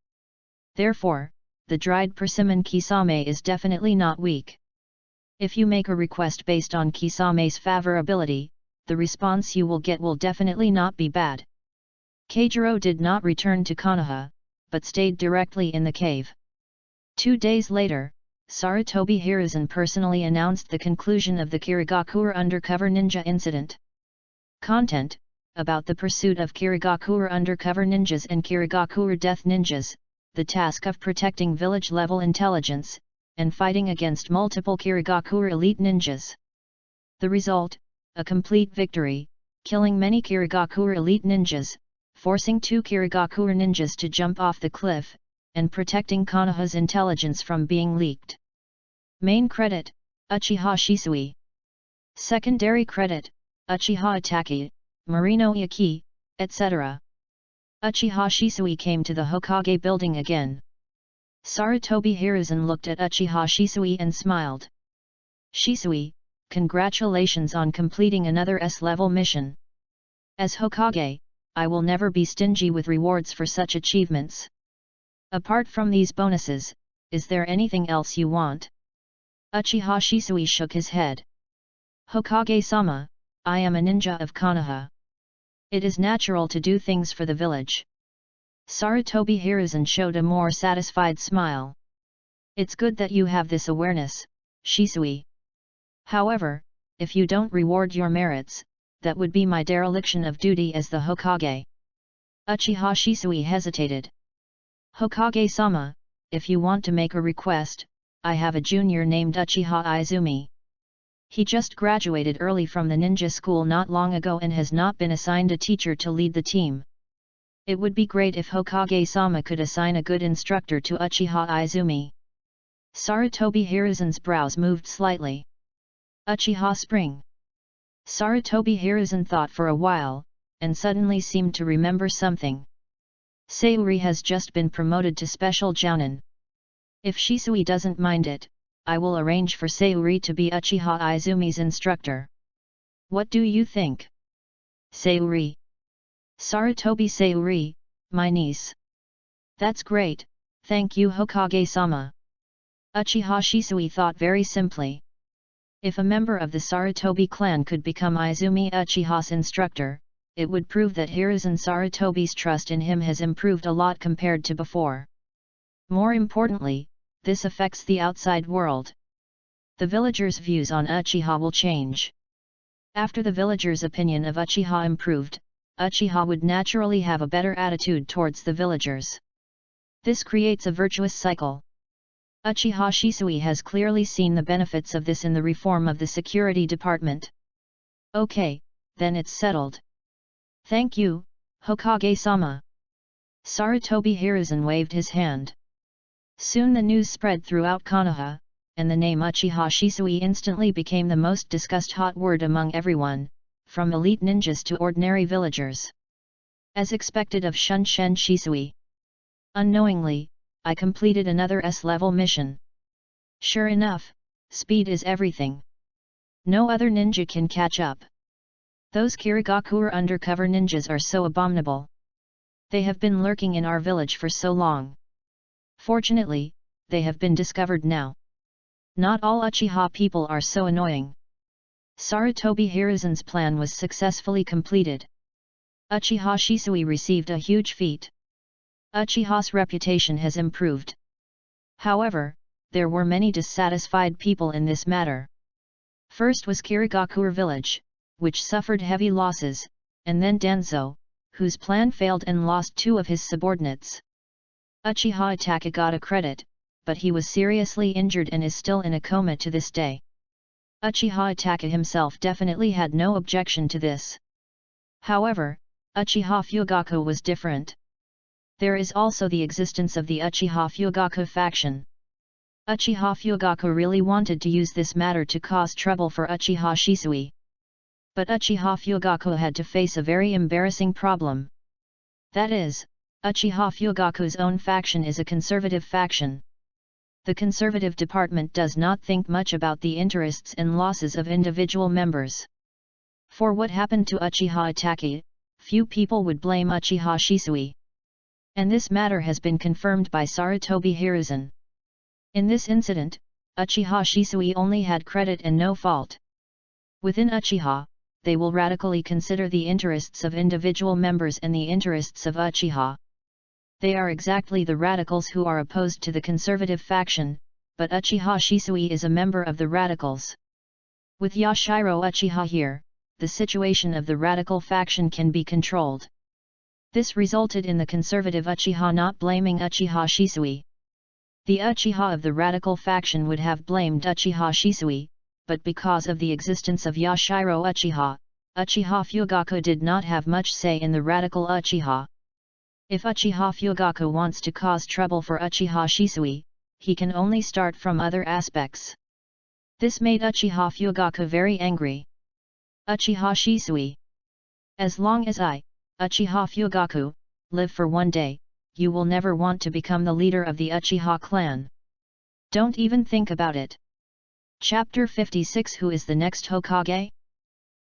Therefore, the dried persimmon Kisame is definitely not weak. If you make a request based on Kisame's favorability, the response you will get will definitely not be bad. Keijiro did not return to Konoha, but stayed directly in the cave. 2 days later, Sarutobi Hiruzen personally announced the conclusion of the Kirigakure Undercover Ninja Incident. Content: about the pursuit of Kirigakure Undercover Ninjas and Kirigakure Death Ninjas, the task of protecting village-level intelligence, and fighting against multiple Kirigakure elite ninjas. The result: a complete victory, killing many Kirigakure elite ninjas, forcing 2 Kirigakure ninjas to jump off the cliff, and protecting Konoha's intelligence from being leaked. Main credit: Uchiha Shisui. Secondary credit: Uchiha Itaki, Marino Yaki, etc. Uchiha Shisui came to the Hokage building again. Sarutobi Hiruzen looked at Uchiha Shisui and smiled. Shisui, congratulations on completing another S-level mission. As Hokage, I will never be stingy with rewards for such achievements. Apart from these bonuses, is there anything else you want? Uchiha Shisui shook his head. Hokage-sama, I am a ninja of Konoha. It is natural to do things for the village. Sarutobi Hiruzen showed a more satisfied smile. It's good that you have this awareness, Shisui. However, if you don't reward your merits, that would be my dereliction of duty as the Hokage. Uchiha Shisui hesitated. Hokage-sama, if you want to make a request, I have a junior named Uchiha Izumi. He just graduated early from the ninja school not long ago and has not been assigned a teacher to lead the team. It would be great if Hokage-sama could assign a good instructor to Uchiha Izumi. Sarutobi Hiruzen's brows moved slightly. Uchiha Spring. Sarutobi Hiruzen thought for a while, and suddenly seemed to remember something. Sayuri has just been promoted to Special Jounin. If Shisui doesn't mind it, I will arrange for Sayuri to be Uchiha Izumi's instructor. What do you think? Sayuri. Sarutobi Sayuri, my niece. That's great, thank you Hokage-sama. Uchiha Shisui thought very simply. If a member of the Sarutobi clan could become Izumi Uchiha's instructor, it would prove that Hiruzen Sarutobi's trust in him has improved a lot compared to before. More importantly, this affects the outside world. The villagers' views on Uchiha will change. After the villagers' opinion of Uchiha improved, Uchiha would naturally have a better attitude towards the villagers. This creates a virtuous cycle. Uchiha Shisui has clearly seen the benefits of this in the reform of the security department. Okay, then it's settled. Thank you, Hokage-sama. Sarutobi Hiruzen waved his hand. Soon the news spread throughout Konoha, and the name Uchiha Shisui instantly became the most discussed hot word among everyone, from elite ninjas to ordinary villagers. As expected of Shunshen Shisui. Unknowingly, I completed another S-level mission. Sure enough, speed is everything. No other ninja can catch up. Those Kirigakure undercover ninjas are so abominable. They have been lurking in our village for so long. Fortunately, they have been discovered now. Not all Uchiha people are so annoying. Sarutobi Hiruzen's plan was successfully completed. Uchiha Shisui received a huge feat. Uchiha's reputation has improved. However, there were many dissatisfied people in this matter. First was Kirigakure village, which suffered heavy losses, and then Danzo, whose plan failed and lost 2 of his subordinates. Uchiha Itachi got a credit, but he was seriously injured and is still in a coma to this day. Uchiha Itachi himself definitely had no objection to this. However, Uchiha Fugaku was different. There is also the existence of the Uchiha Fugaku faction. Uchiha Fugaku really wanted to use this matter to cause trouble for Uchiha Shisui. But Uchiha Fugaku had to face a very embarrassing problem. That is, Uchiha Fugaku's own faction is a conservative faction. The conservative department does not think much about the interests and losses of individual members. For what happened to Uchiha Itachi, few people would blame Uchiha Shisui. And this matter has been confirmed by Sarutobi Hiruzen. In this incident, Uchiha Shisui only had credit and no fault. Within Uchiha, they will radically consider the interests of individual members and the interests of Uchiha. They are exactly the radicals who are opposed to the conservative faction, but Uchiha Shisui is a member of the radicals. With Yashiro Uchiha here, the situation of the radical faction can be controlled. This resulted in the conservative Uchiha not blaming Uchiha Shisui. The Uchiha of the radical faction would have blamed Uchiha Shisui, but because of the existence of Yashiro Uchiha, Uchiha Fugaku did not have much say in the radical Uchiha. If Uchiha Fugaku wants to cause trouble for Uchiha Shisui, he can only start from other aspects. This made Uchiha Fugaku very angry. Uchiha Shisui. As long as I, Uchiha Fugaku, live for one day, you will never want to become the leader of the Uchiha clan. Don't even think about it. Chapter 56. Who is the next Hokage?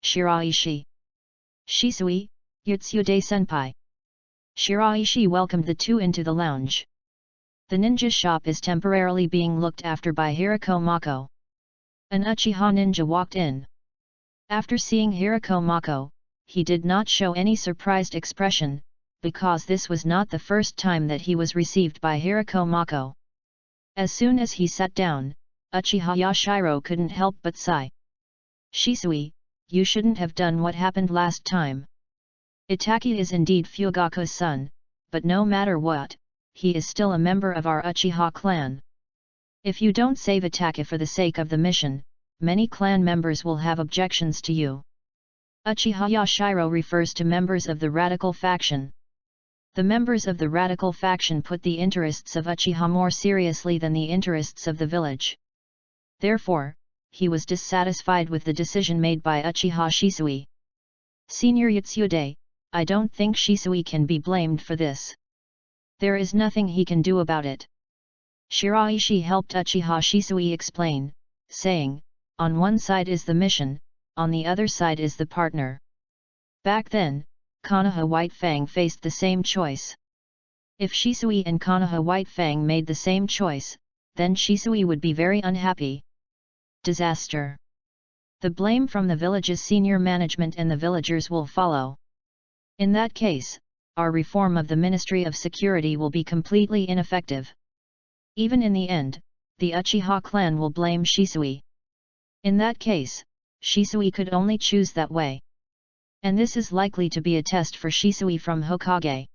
Shiraishi. Shisui, Yotsude Senpai. Shiraishi welcomed the two into the lounge. The ninja shop is temporarily being looked after by Hirako Mako. An Uchiha ninja walked in. After seeing Hirako Mako, he did not show any surprised expression, because this was not the first time that he was received by Hirako Mako. As soon as he sat down, Uchiha Yashiro couldn't help but sigh. Shisui, you shouldn't have done what happened last time. Itaki is indeed Fugaku's son, but no matter what, he is still a member of our Uchiha clan. If you don't save Itaki for the sake of the mission, many clan members will have objections to you. Uchiha Yashiro refers to members of the radical faction. The members of the radical faction put the interests of Uchiha more seriously than the interests of the village. Therefore, he was dissatisfied with the decision made by Uchiha Shisui. Senior Yotsude, I don't think Shisui can be blamed for this. There is nothing he can do about it. Shiraishi helped Uchiha Shisui explain, saying, on one side is the mission, on the other side is the partner. Back then, Konoha White Fang faced the same choice. If Shisui and Konoha White Fang made the same choice, then Shisui would be very unhappy. Disaster. The blame from the village's senior management and the villagers will follow. In that case, our reform of the Ministry of Security will be completely ineffective. Even in the end, the Uchiha clan will blame Shisui. In that case, Shisui could only choose that way. And this is likely to be a test for Shisui from Hokage.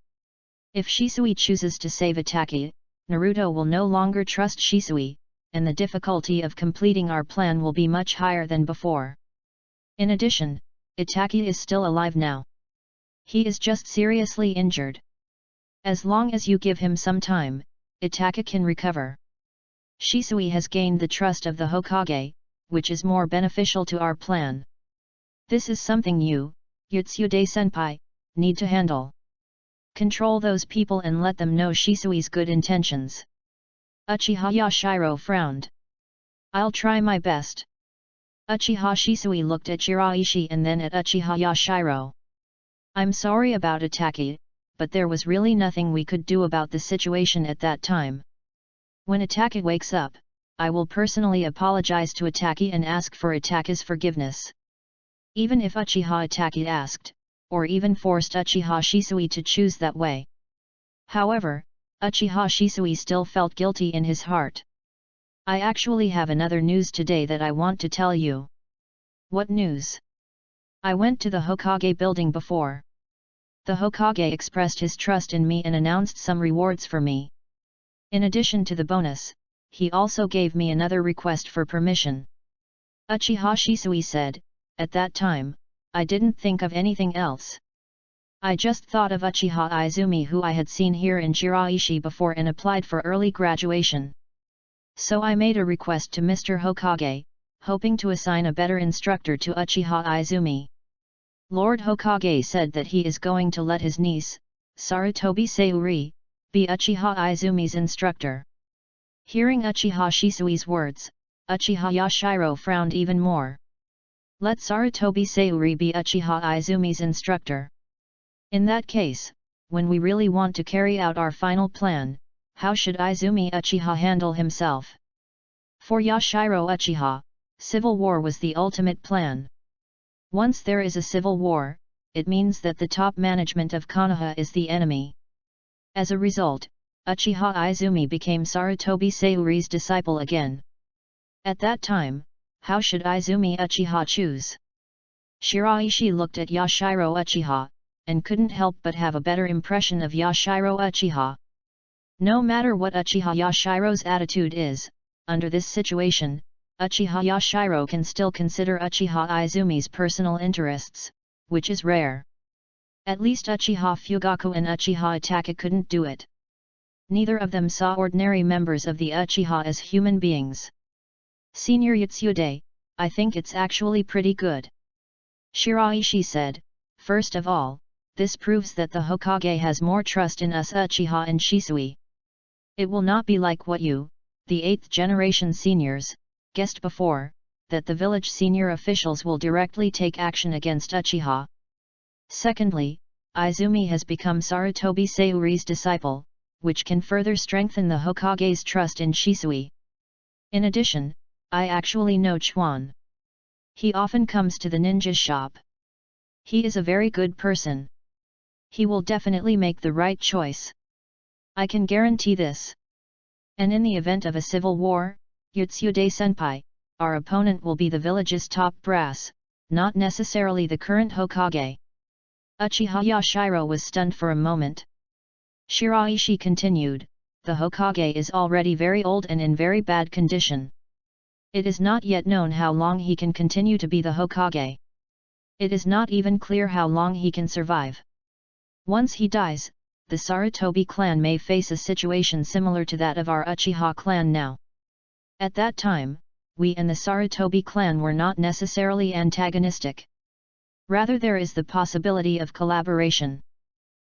If Shisui chooses to save Itaki, Naruto will no longer trust Shisui, and the difficulty of completing our plan will be much higher than before. In addition, Itaki is still alive now. He is just seriously injured. As long as you give him some time, Itaki can recover. Shisui has gained the trust of the Hokage, which is more beneficial to our plan. This is something you, Yotsude Senpai, need to handle. Control those people and let them know Shisui's good intentions. Uchiha Yashiro frowned. I'll try my best. Uchiha Shisui looked at Shiraishi and then at Uchiha Yashiro. I'm sorry about Itaki, but there was really nothing we could do about the situation at that time. When Itaki wakes up, I will personally apologize to Itaki and ask for Itaki's forgiveness. Even if Uchiha Itaki asked, or even forced Uchiha Shisui to choose that way. However, Uchiha Shisui still felt guilty in his heart. I actually have another news today that I want to tell you. What news? I went to the Hokage building before. The Hokage expressed his trust in me and announced some rewards for me. In addition to the bonus, he also gave me another request for permission. Uchiha Shisui said, at that time, I didn't think of anything else. I just thought of Uchiha Izumi who I had seen here in Shiraishi before and applied for early graduation. So I made a request to Mr. Hokage, hoping to assign a better instructor to Uchiha Izumi. Lord Hokage said that he is going to let his niece, Sarutobi Sayuri, be Uchiha Izumi's instructor. Hearing Uchiha Shisui's words, Uchiha Yashiro frowned even more. Let Sarutobi Sayuri be Uchiha Izumi's instructor. In that case, when we really want to carry out our final plan, how should Izumi Uchiha handle himself? For Yashiro Uchiha, civil war was the ultimate plan. Once there is a civil war, it means that the top management of Konoha is the enemy. As a result, Uchiha Izumi became Sarutobi Sayuri's disciple again. At that time, how should Izumi Uchiha choose? Shiraishi looked at Yashiro Uchiha, and couldn't help but have a better impression of Yashiro Uchiha. No matter what Uchiha Yashiro's attitude is, under this situation, Uchiha Yashiro can still consider Uchiha Izumi's personal interests, which is rare. At least Uchiha Fugaku and Uchiha Itaki couldn't do it. Neither of them saw ordinary members of the Uchiha as human beings. Senior Yotsude, I think it's actually pretty good. Shiraishi said, first of all, This proves that the Hokage has more trust in us Uchiha and Shisui. It will not be like what you, the 8th generation seniors, guessed before, that the village senior officials will directly take action against Uchiha. Secondly, Izumi has become Sarutobi Sayuri's disciple, which can further strengthen the Hokage's trust in Shisui. In addition, I actually know Chuan. He often comes to the ninja shop. He is a very good person. He will definitely make the right choice. I can guarantee this. And in the event of a civil war, Yotsude Senpai, our opponent will be the village's top brass, not necessarily the current Hokage. Uchiha Yashiro was stunned for a moment. Shiraishi continued, the Hokage is already very old and in very bad condition. It is not yet known how long he can continue to be the Hokage. It is not even clear how long he can survive. Once he dies, the Sarutobi clan may face a situation similar to that of our Uchiha clan now. At that time, we and the Sarutobi clan were not necessarily antagonistic. Rather, there is the possibility of collaboration.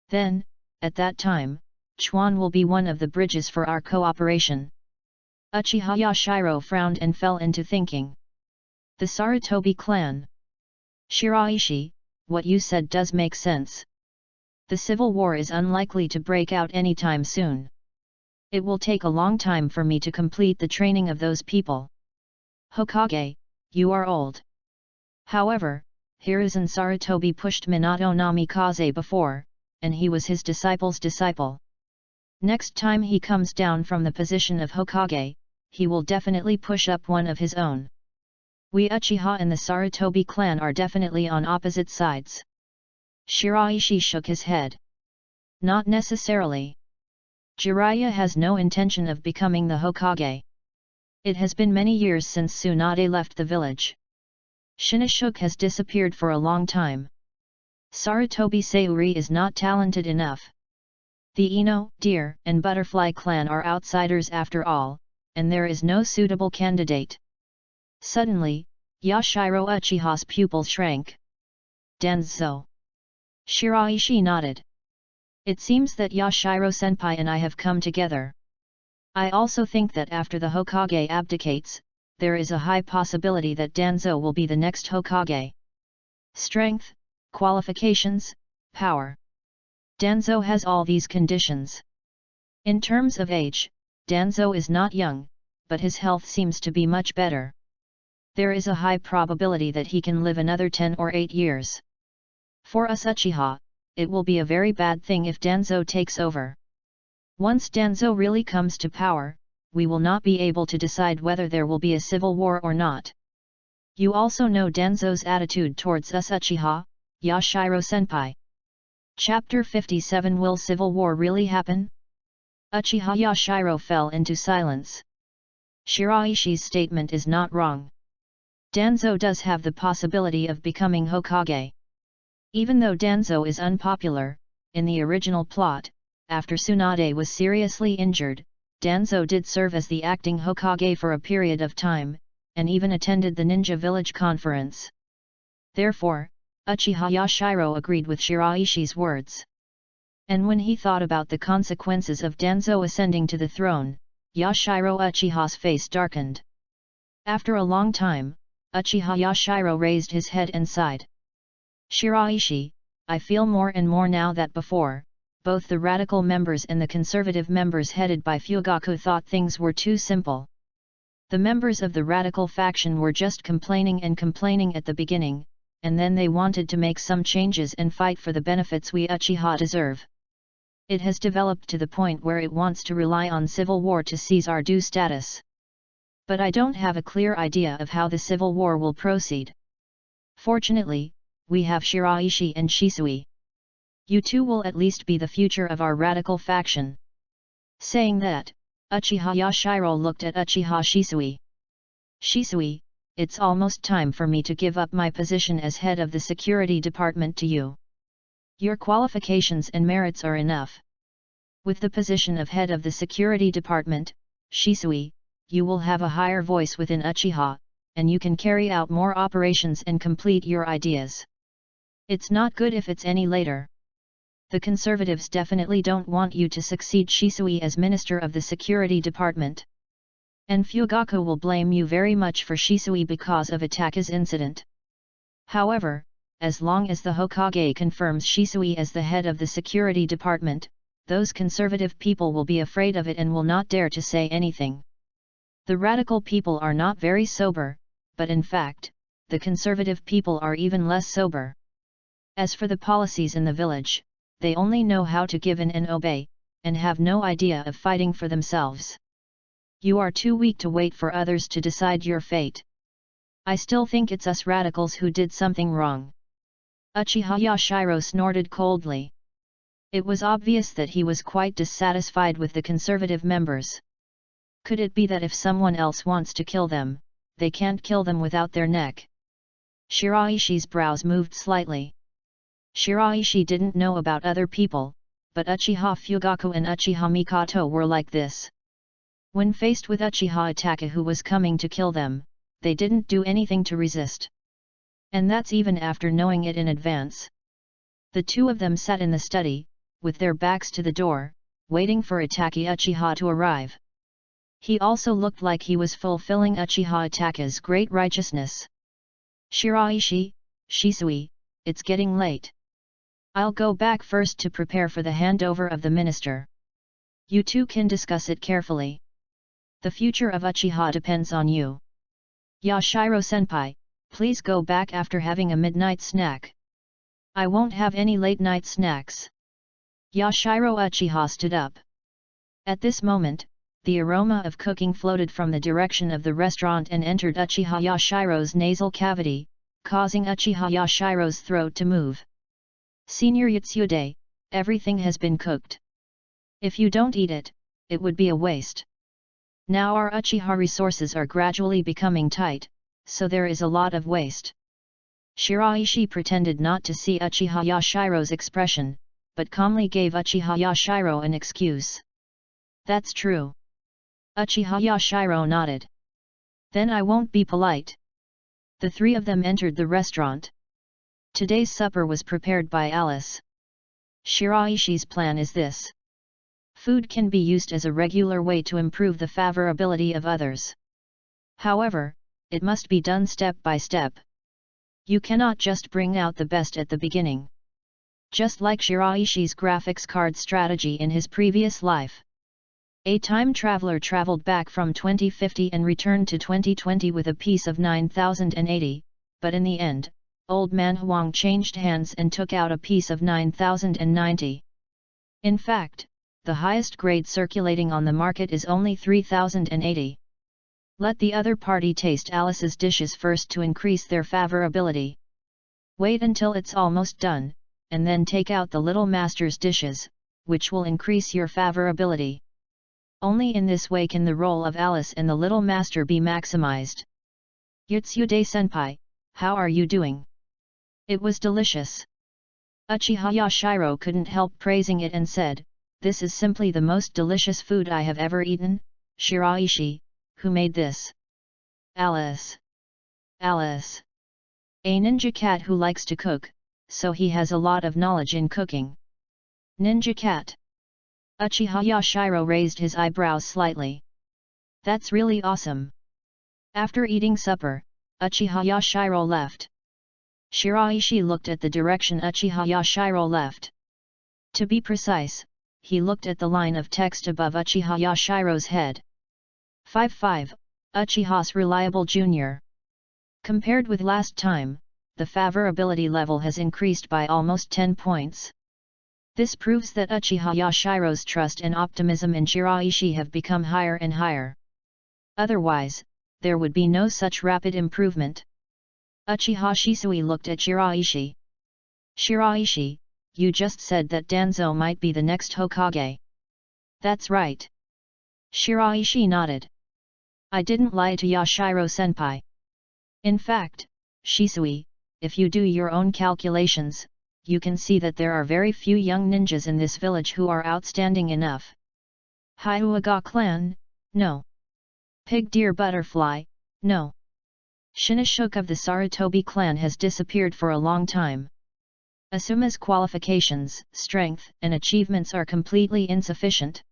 Then, at that time, Chuan will be one of the bridges for our cooperation. Uchiha Yashiro frowned and fell into thinking. The Sarutobi clan. Shiraishi, what you said does make sense. The civil war is unlikely to break out anytime soon. It will take a long time for me to complete the training of those people. Hokage, you are old. However, Hiruzen Sarutobi pushed Minato Namikaze before, and he was his disciple's disciple. Next time he comes down from the position of Hokage, he will definitely push up one of his own. We Uchiha and the Sarutobi clan are definitely on opposite sides. Shiraishi shook his head. Not necessarily. Jiraiya has no intention of becoming the Hokage. It has been many years since Tsunade left the village. Shinichuk has disappeared for a long time. Sarutobi Sayuri is not talented enough. The Ino, Deer, and Butterfly clan are outsiders after all, and there is no suitable candidate. Suddenly, Yashiro Uchiha's pupil shrank. Danzo. Shiraishi nodded. It seems that Yashiro-senpai and I have come together. I also think that after the Hokage abdicates, there is a high possibility that Danzo will be the next Hokage. Strength, qualifications, power. Danzo has all these conditions. In terms of age, Danzo is not young, but his health seems to be much better. There is a high probability that he can live another 10 or 8 years. For us Uchiha, it will be a very bad thing if Danzo takes over. Once Danzo really comes to power, we will not be able to decide whether there will be a civil war or not. You also know Danzo's attitude towards us Uchiha, Yashiro-senpai. Chapter 57 Will civil war really happen? Uchiha Yashiro fell into silence. Shiraishi's statement is not wrong. Danzo does have the possibility of becoming Hokage. Even though Danzo is unpopular, in the original plot, after Tsunade was seriously injured, Danzo did serve as the acting Hokage for a period of time, and even attended the Ninja Village Conference. Therefore, Uchiha Yashiro agreed with Shiraishi's words. And when he thought about the consequences of Danzo ascending to the throne, Yashiro Uchiha's face darkened. After a long time, Uchiha Yashiro raised his head and sighed. Shiraishi, I feel more and more now that before, both the radical members and the conservative members headed by Fugaku thought things were too simple. The members of the radical faction were just complaining and complaining at the beginning, and then they wanted to make some changes and fight for the benefits we Uchiha deserve. It has developed to the point where it wants to rely on civil war to seize our due status. But I don't have a clear idea of how the civil war will proceed. Fortunately, we have Shiraishi and Shisui. You two will at least be the future of our radical faction. Saying that, Uchiha Yashiro looked at Uchiha Shisui. Shisui, it's almost time for me to give up my position as head of the security department to you. Your qualifications and merits are enough. With the position of head of the security department, Shisui, you will have a higher voice within Uchiha, and you can carry out more operations and complete your ideas. It's not good if it's any later. The conservatives definitely don't want you to succeed Shisui as Minister of the Security Department. And Fugaku will blame you very much for Shisui because of Ataka's incident. However, as long as the Hokage confirms Shisui as the head of the security department, those conservative people will be afraid of it and will not dare to say anything. The radical people are not very sober, but in fact, the conservative people are even less sober. As for the policies in the village, they only know how to give in and obey, and have no idea of fighting for themselves. You are too weak to wait for others to decide your fate. I still think it's us radicals who did something wrong. Uchiha Yashiro snorted coldly. It was obvious that he was quite dissatisfied with the conservative members. Could it be that if someone else wants to kill them, they can't kill them without their neck? Shiraishi's brows moved slightly. Shiraishi didn't know about other people, but Uchiha Fugaku and Uchiha Mikoto were like this. When faced with Uchiha Ataka who was coming to kill them, they didn't do anything to resist. And that's even after knowing it in advance. The two of them sat in the study, with their backs to the door, waiting for Ataki Uchiha to arrive. He also looked like he was fulfilling Uchiha Ataka's great righteousness. Shiraishi, Shisui, it's getting late. I'll go back first to prepare for the handover of the minister. You two can discuss it carefully. The future of Uchiha depends on you. Yashiro-senpai, please go back after having a midnight snack. I won't have any late-night snacks. Yashiro Uchiha stood up. At this moment, the aroma of cooking floated from the direction of the restaurant and entered Uchiha Yashiro's nasal cavity, causing Uchiha Yashiro's throat to move. Senior Yatsude, everything has been cooked. If you don't eat it, it would be a waste. Now our Uchiha resources are gradually becoming tight, so there is a lot of waste. Shiraishi pretended not to see Uchiha Yashiro's expression, but calmly gave Uchiha Yashiro an excuse. That's true. Uchiha Yashiro nodded. Then I won't be polite. The three of them entered the restaurant. Today's supper was prepared by Alice. Shiraishi's plan is this. Food can be used as a regular way to improve the favorability of others. However, it must be done step by step. You cannot just bring out the best at the beginning. Just like Shiraishi's graphics card strategy in his previous life. A time traveler traveled back from 2050 and returned to 2020 with a piece of 9080, but in the end, Old Man Huang changed hands and took out a piece of 9090. In fact, the highest grade circulating on the market is only 3080. Let the other party taste Alice's dishes first to increase their favorability. Wait until it's almost done, and then take out the little master's dishes, which will increase your favorability. Only in this way can the role of Alice and the little master be maximized. Yatsude-senpai, how are you doing? It was delicious. Uchiha Yashiro couldn't help praising it and said, "This is simply the most delicious food I have ever eaten." Shiraishi, who made this? Alice. Alice. A ninja cat who likes to cook, so he has a lot of knowledge in cooking. Ninja cat. Uchiha Yashiro raised his eyebrows slightly. That's really awesome. After eating supper, Uchiha Yashiro left. Shiraishi looked at the direction Uchiha Yashiro left. To be precise, he looked at the line of text above Uchiha Yashiro's head. 5-5, Uchiha's Reliable Jr. Compared with last time, the favorability level has increased by almost 10 points. This proves that Uchiha Yashiro's trust and optimism in Shiraishi have become higher and higher. Otherwise, there would be no such rapid improvement. Uchiha Shisui looked at Shiraishi. Shiraishi, you just said that Danzo might be the next Hokage. That's right. Shiraishi nodded. I didn't lie to Yashiro-senpai. In fact, Shisui, if you do your own calculations, you can see that there are very few young ninjas in this village who are outstanding enough. Hyuga clan, no. Pig Deer Butterfly, no. Shinashuk of the Sarutobi clan has disappeared for a long time. Asuma's qualifications, strength, and achievements are completely insufficient.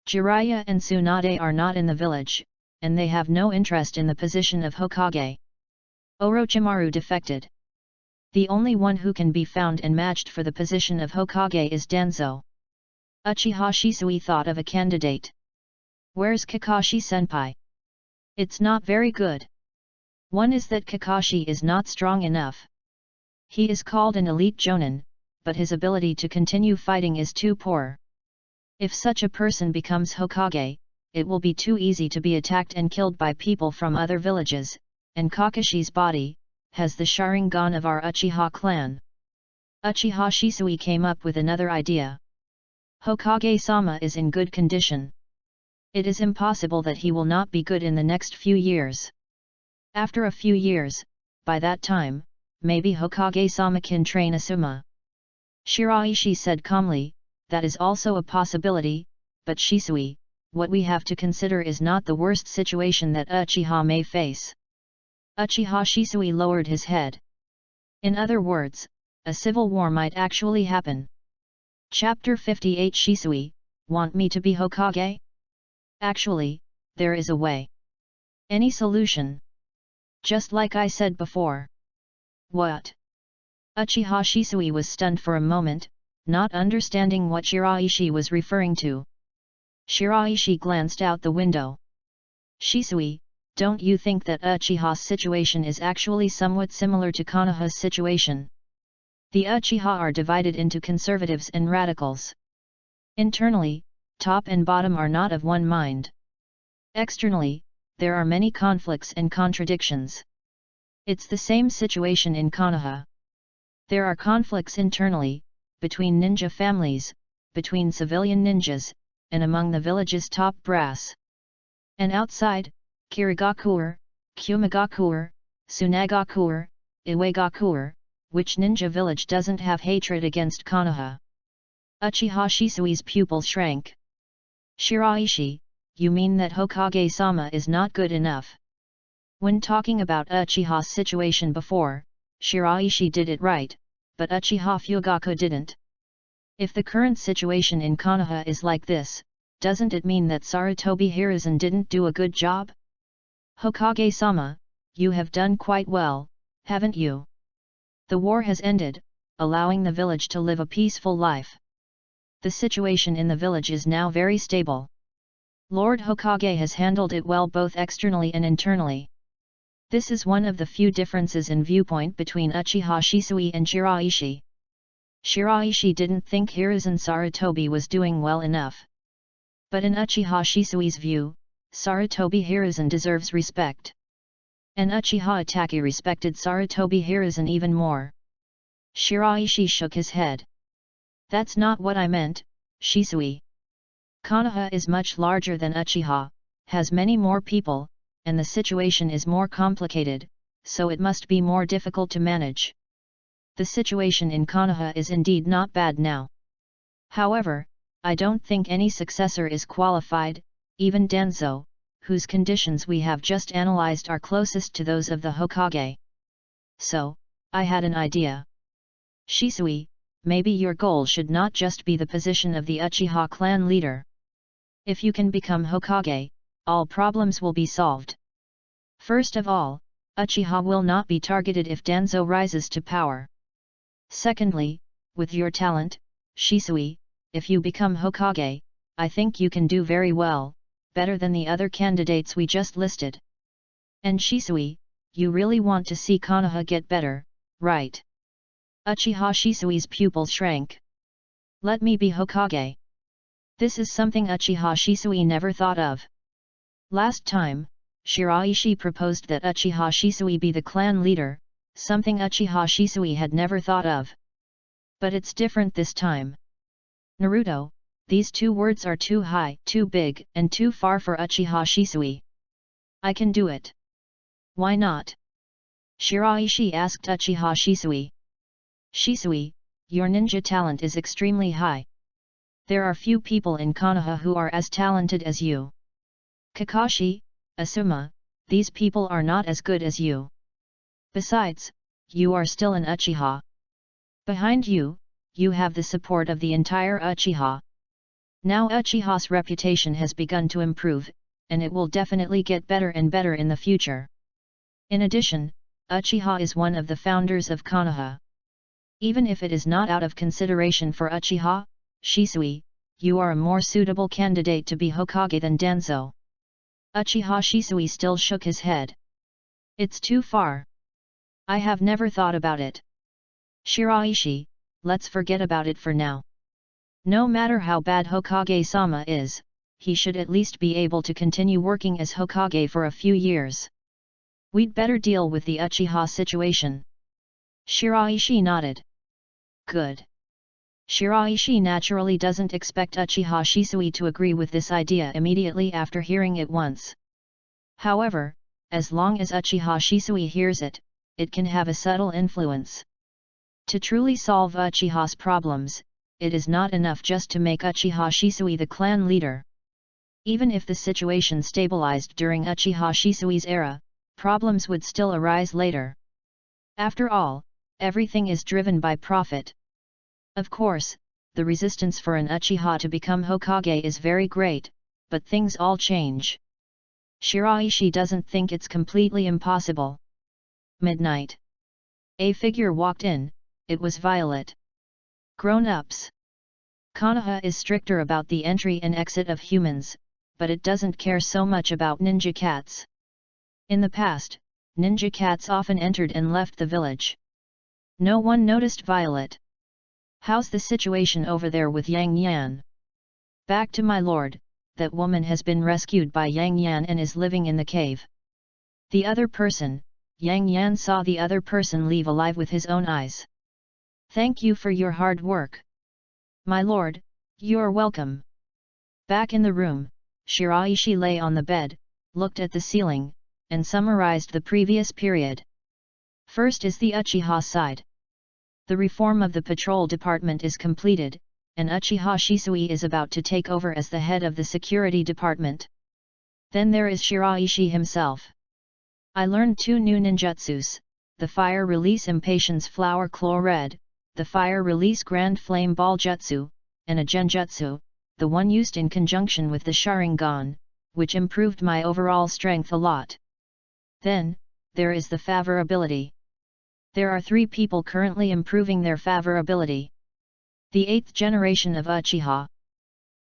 Jiraiya and Tsunade are not in the village, and they have no interest in the position of Hokage. Orochimaru defected. The only one who can be found and matched for the position of Hokage is Danzo. Uchiha Shisui thought of a candidate. Where's Kakashi-senpai? It's not very good. One is that Kakashi is not strong enough. He is called an elite jonin, but his ability to continue fighting is too poor. If such a person becomes Hokage, it will be too easy to be attacked and killed by people from other villages, and Kakashi's body has the Sharingan of our Uchiha clan. Uchiha Shisui came up with another idea. Hokage-sama is in good condition. It is impossible that he will not be good in the next few years. After a few years, by that time, maybe Hokage-sama can train Asuma. Shiraishi said calmly, that is also a possibility, but Shisui, what we have to consider is not the worst situation that Uchiha may face. Uchiha Shisui lowered his head. In other words, a civil war might actually happen. Chapter 58 Shisui, want me to be Hokage? Actually, there is a way. Any solution? Just like I said before. What? Uchiha Shisui was stunned for a moment, not understanding what Shiraishi was referring to. Shiraishi glanced out the window. Shisui, don't you think that Uchiha's situation is actually somewhat similar to Konoha's situation? The Uchiha are divided into conservatives and radicals. Internally, top and bottom are not of one mind. Externally, there are many conflicts and contradictions. It's the same situation in Konoha. There are conflicts internally, between ninja families, between civilian ninjas, and among the village's top brass. And outside, Kirigakuer, Kumigakuer, Tsunagakuer, Iwagakuer, which ninja village doesn't have hatred against Konoha? Uchiha Shisui's pupil shrank. Shiraishi, you mean that Hokage-sama is not good enough? When talking about Uchiha's situation before, Shiraishi did it right, but Uchiha Fugaku didn't. If the current situation in Konoha is like this, doesn't it mean that Sarutobi Hiruzen didn't do a good job? Hokage-sama, you have done quite well, haven't you? The war has ended, allowing the village to live a peaceful life. The situation in the village is now very stable. Lord Hokage has handled it well both externally and internally. This is one of the few differences in viewpoint between Uchiha Shisui and Shiraishi. Shiraishi didn't think Hiruzen Sarutobi was doing well enough. But in Uchiha Shisui's view, Sarutobi Hiruzen deserves respect. And Uchiha Itachi respected Sarutobi Hiruzen even more. Shiraishi shook his head. That's not what I meant, Shisui. Konoha is much larger than Uchiha, has many more people, and the situation is more complicated, so it must be more difficult to manage. The situation in Konoha is indeed not bad now. However, I don't think any successor is qualified, even Danzo, whose conditions we have just analyzed are closest to those of the Hokage. So, I had an idea. Shisui, maybe your goal should not just be the position of the Uchiha clan leader. If you can become Hokage, all problems will be solved. First of all, Uchiha will not be targeted if Danzo rises to power. Secondly, with your talent, Shisui, if you become Hokage, I think you can do very well, better than the other candidates we just listed. And Shisui, you really want to see Konoha get better, right? Uchiha Shisui's pupil shrank. Let me be Hokage. This is something Uchiha Shisui never thought of. Last time, Shiraishi proposed that Uchiha Shisui be the clan leader, something Uchiha Shisui had never thought of. But it's different this time. Naruto, these two words are too high, too big, and too far for Uchiha Shisui. I can do it. Why not? Shiraishi asked Uchiha Shisui. Shisui, your ninja talent is extremely high. There are few people in Konoha who are as talented as you. Kakashi, Asuma, these people are not as good as you. Besides, you are still an Uchiha. Behind you, you have the support of the entire Uchiha. Now Uchiha's reputation has begun to improve, and it will definitely get better and better in the future. In addition, Uchiha is one of the founders of KONOHA. Even if it is not out of consideration for Uchiha, Shisui, you are a more suitable candidate to be Hokage than Danzo. Uchiha Shisui still shook his head. It's too far. I have never thought about it. Shiraishi, let's forget about it for now. No matter how bad Hokage-sama is, he should at least be able to continue working as Hokage for a few years. We'd better deal with the Uchiha situation. Shiraishi nodded. Good. Shiraishi naturally doesn't expect Uchiha Shisui to agree with this idea immediately after hearing it once. However, as long as Uchiha Shisui hears it, it can have a subtle influence. To truly solve Uchiha's problems, it is not enough just to make Uchiha Shisui the clan leader. Even if the situation stabilized during Uchiha Shisui's era, problems would still arise later. After all, everything is driven by profit. Of course, the resistance for an Uchiha to become Hokage is very great, but things all change. Shiraishi doesn't think it's completely impossible. Midnight. A figure walked in, it was Violet. Grown-ups. KONOHA is stricter about the entry and exit of humans, but it doesn't care so much about ninja cats. In the past, ninja cats often entered and left the village. No one noticed Violet. How's the situation over there with Yang Yan? Back to my lord, that woman has been rescued by Yang Yan and is living in the cave. The other person, Yang Yan saw the other person leave alive with his own eyes. Thank you for your hard work. My lord, you're welcome. Back in the room, Shiraishi lay on the bed, looked at the ceiling, and summarized the previous period. First is the Uchiha side. The reform of the patrol department is completed, and Uchiha Shisui is about to take over as the head of the security department. Then there is Shiraishi himself. I learned 2 new ninjutsus, the Fire Release Impatience Flower Claw Red, the Fire Release Grand Flame Ball Jutsu, and a Genjutsu, the one used in conjunction with the Sharingan, which improved my overall strength a lot. Then, there is the Favor ability. There are 3 people currently improving their Favor ability. The 8th generation of Uchiha.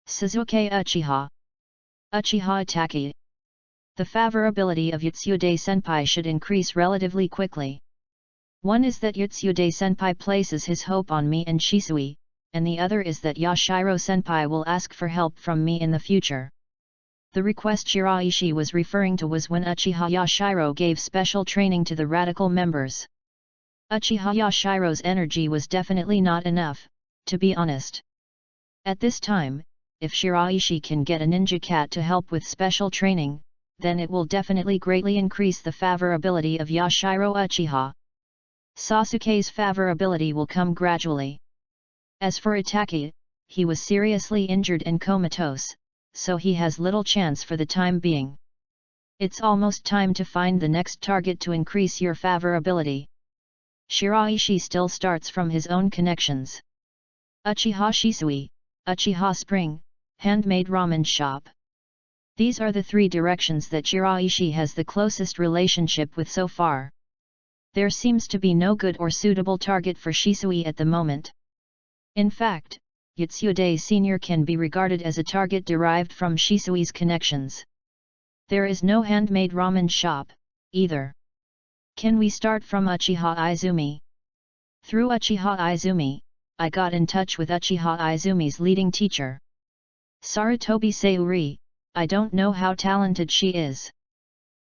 Suzuki Uchiha. Uchiha Itaki. The Favor ability of Yatsude Senpai should increase relatively quickly. One is that Yatsude Senpai places his hope on me and Shisui, and the other is that Yashiro Senpai will ask for help from me in the future. The request Shiraishi was referring to was when Uchiha Yashiro gave special training to the radical members. Uchiha Yashiro's energy was definitely not enough, to be honest. At this time, if Shiraishi can get a ninja cat to help with special training, then it will definitely greatly increase the Favor ability of Yashiro Uchiha. Sasuke's Favor ability will come gradually. As for Itaki, he was seriously injured and comatose, so he has little chance for the time being. It's almost time to find the next target to increase your Favor ability. Shiraishi still starts from his own connections. Uchiha Shisui, Uchiha Spring, Handmade Ramen Shop. These are the 3 directions that Shiraishi has the closest relationship with so far. There seems to be no good or suitable target for Shisui at the moment. In fact, Yatsude Sr. can be regarded as a target derived from Shisui's connections. There is no handmade ramen shop, either. Can we start from Uchiha Izumi? Through Uchiha Izumi, I got in touch with Uchiha Izumi's leading teacher. Sarutobi Sayuri. I don't know how talented she is.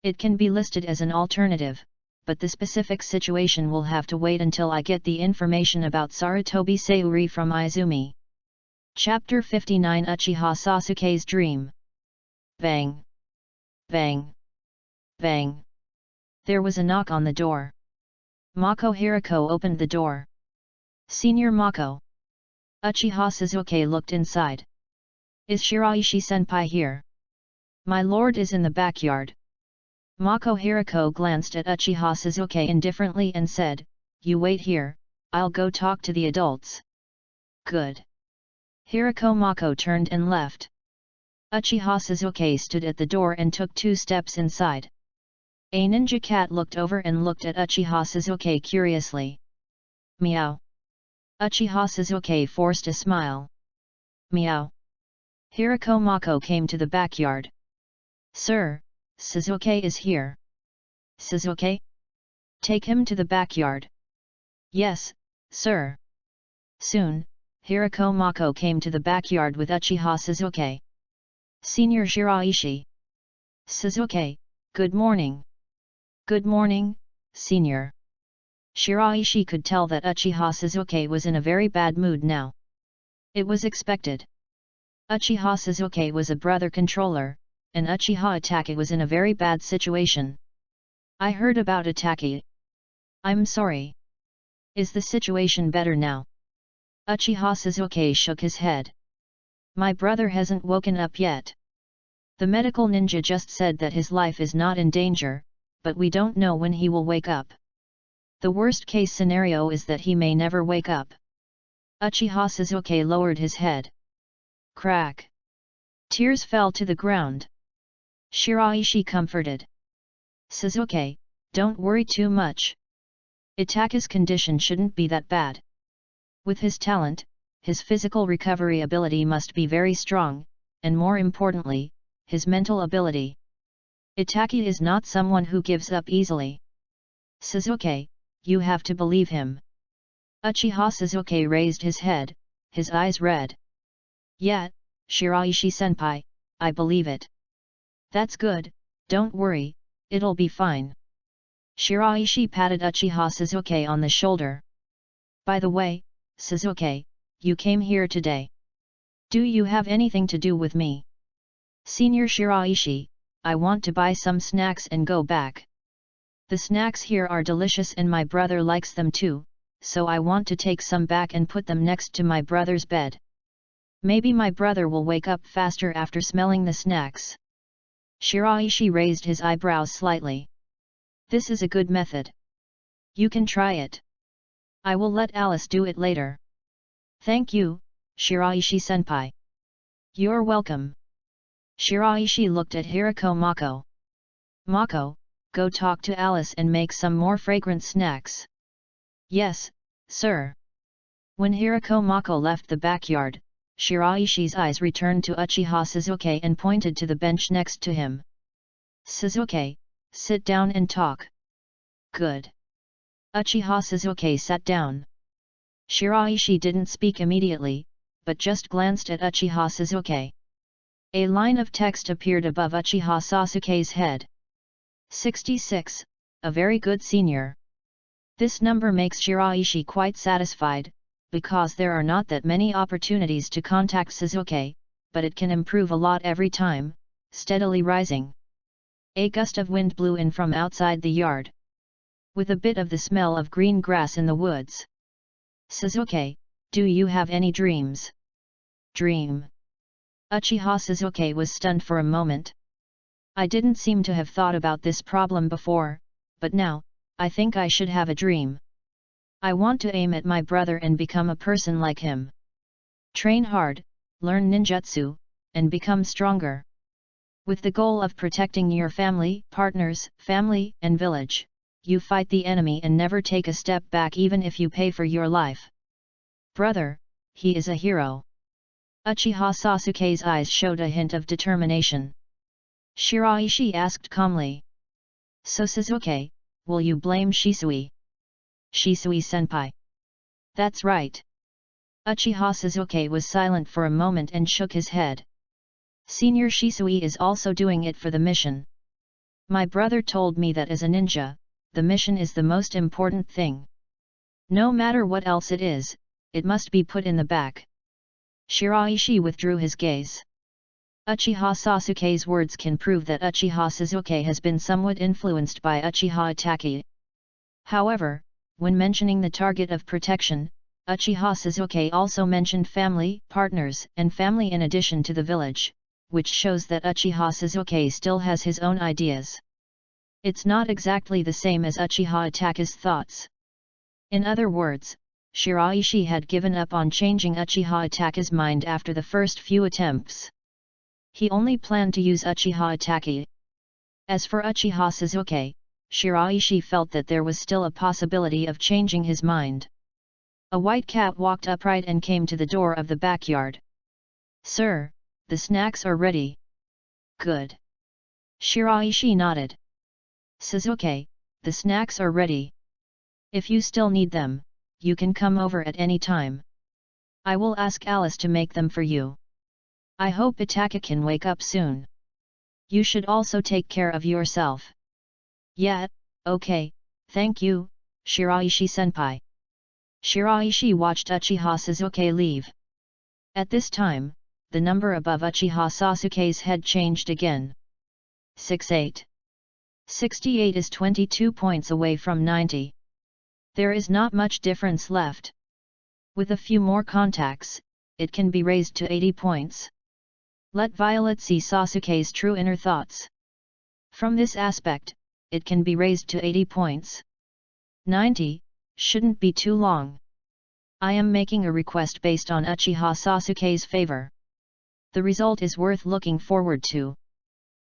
It can be listed as an alternative, but the specific situation will have to wait until I get the information about Sarutobi Sayuri from Izumi. Chapter 59 Uchiha Sasuke's Dream. Bang! Bang! Bang! There was a knock on the door. Mako Hirako opened the door. Senior Mako. Uchiha Sasuke looked inside. Is Shiraishi Senpai here? My lord is in the backyard. Mako Hirako glanced at Uchiha Sasuke indifferently and said, You wait here, I'll go talk to the adults. Good. Hirako Mako turned and left. Uchiha Suzuki stood at the door and took 2 steps inside. A ninja cat looked over and looked at Uchiha Suzuki curiously. Meow. Uchiha Suzuki forced a smile. Meow. Hirako Mako came to the backyard. Sir, Suzuki is here. Suzuki? Take him to the backyard. Yes, sir. Soon, Hirako Mako came to the backyard with Uchiha Suzuki. Senior Shiraishi. Suzuki, good morning. Good morning, Senior. Shiraishi could tell that Uchiha Suzuki was in a very bad mood now. It was expected. Uchiha Suzuki was a brother controller, and Uchiha Itaki was in a very bad situation. I heard about Itaki. I'm sorry. Is the situation better now? Uchiha Suzuki shook his head. My brother hasn't woken up yet. The medical ninja just said that his life is not in danger, but we don't know when he will wake up. The worst case scenario is that he may never wake up. Uchiha Suzuki lowered his head. Crack. Tears fell to the ground. Shiraishi comforted. Suzuki, don't worry too much. Itaki's condition shouldn't be that bad. With his talent, his physical recovery ability must be very strong, and more importantly, his mental ability. Itaki is not someone who gives up easily. Suzuki, you have to believe him. Uchiha Suzuki raised his head, his eyes red. Yeah, Shiraishi-senpai, I believe it. That's good, don't worry, it'll be fine. Shiraishi patted Uchiha Suzuki on the shoulder. By the way, Suzuki, you came here today. Do you have anything to do with me? Senior Shiraishi, I want to buy some snacks and go back. The snacks here are delicious and my brother likes them too, so I want to take some back and put them next to my brother's bed. Maybe my brother will wake up faster after smelling the snacks. Shiraishi raised his eyebrows slightly. This is a good method. You can try it. I will let Alice do it later. Thank you, Shiraishi-senpai. You're welcome. Shiraishi looked at Hirako Mako. Mako, go talk to Alice and make some more fragrant snacks. Yes, sir. When Hirako Mako left the backyard, Shiraishi's eyes returned to Uchiha Suzuki and pointed to the bench next to him. Suzuki, sit down and talk. Good. Uchiha Suzuki sat down. Shiraishi didn't speak immediately, but just glanced at Uchiha Suzuki. A line of text appeared above Uchiha Sasuke's head. 66, a very good senior. This number makes Shiraishi quite satisfied, because there are not that many opportunities to contact Suzuki, but it can improve a lot every time, steadily rising. A gust of wind blew in from outside the yard. With a bit of the smell of green grass in the woods. Suzuki, do you have any dreams? Dream. Uchiha Suzuki was stunned for a moment. I didn't seem to have thought about this problem before, but now, I think I should have a dream. I want to aim at my brother and become a person like him. Train hard, learn ninjutsu, and become stronger. With the goal of protecting your family, partners, family, and village, you fight the enemy and never take a step back even if you pay for your life. Brother, he is a hero. Uchiha Sasuke's eyes showed a hint of determination. Shiraishi asked calmly. So Suzuki, will you blame Shisui? Shisui-senpai. That's right. Uchiha Suzuki was silent for a moment and shook his head. Senior Shisui is also doing it for the mission. My brother told me that as a ninja, the mission is the most important thing. No matter what else it is, it must be put in the back. Shiraishi withdrew his gaze. Uchiha Sasuke's words can prove that Uchiha Suzuki has been somewhat influenced by Uchiha Itachi. However, when mentioning the target of protection, Uchiha Suzuki also mentioned family, partners, and family in addition to the village, which shows that Uchiha Suzuki still has his own ideas. It's not exactly the same as Uchiha Itachi's thoughts. In other words, Shiraishi had given up on changing Uchiha Itake's mind after the first few attempts. He only planned to use Uchiha Itake. As for Uchiha Sasuke, Shiraishi felt that there was still a possibility of changing his mind. A white cat walked upright and came to the door of the backyard. "Sir, the snacks are ready." "Good." Shiraishi nodded. "Sasuke, the snacks are ready. If you still need them, you can come over at any time. I will ask Alice to make them for you. I hope Itake can wake up soon. You should also take care of yourself." "Yeah, okay, thank you, Shiraishi-senpai." Shiraishi watched Uchiha Sasuke leave. At this time, the number above Uchiha Sasuke's head changed again. 68. 68 is 22 points away from 90. There is not much difference left. With a few more contacts, it can be raised to 80 points. Let Violet see Sasuke's true inner thoughts. From this aspect, it can be raised to 80 points. 90 shouldn't be too long. I am making a request based on Uchiha Sasuke's favor. The result is worth looking forward to.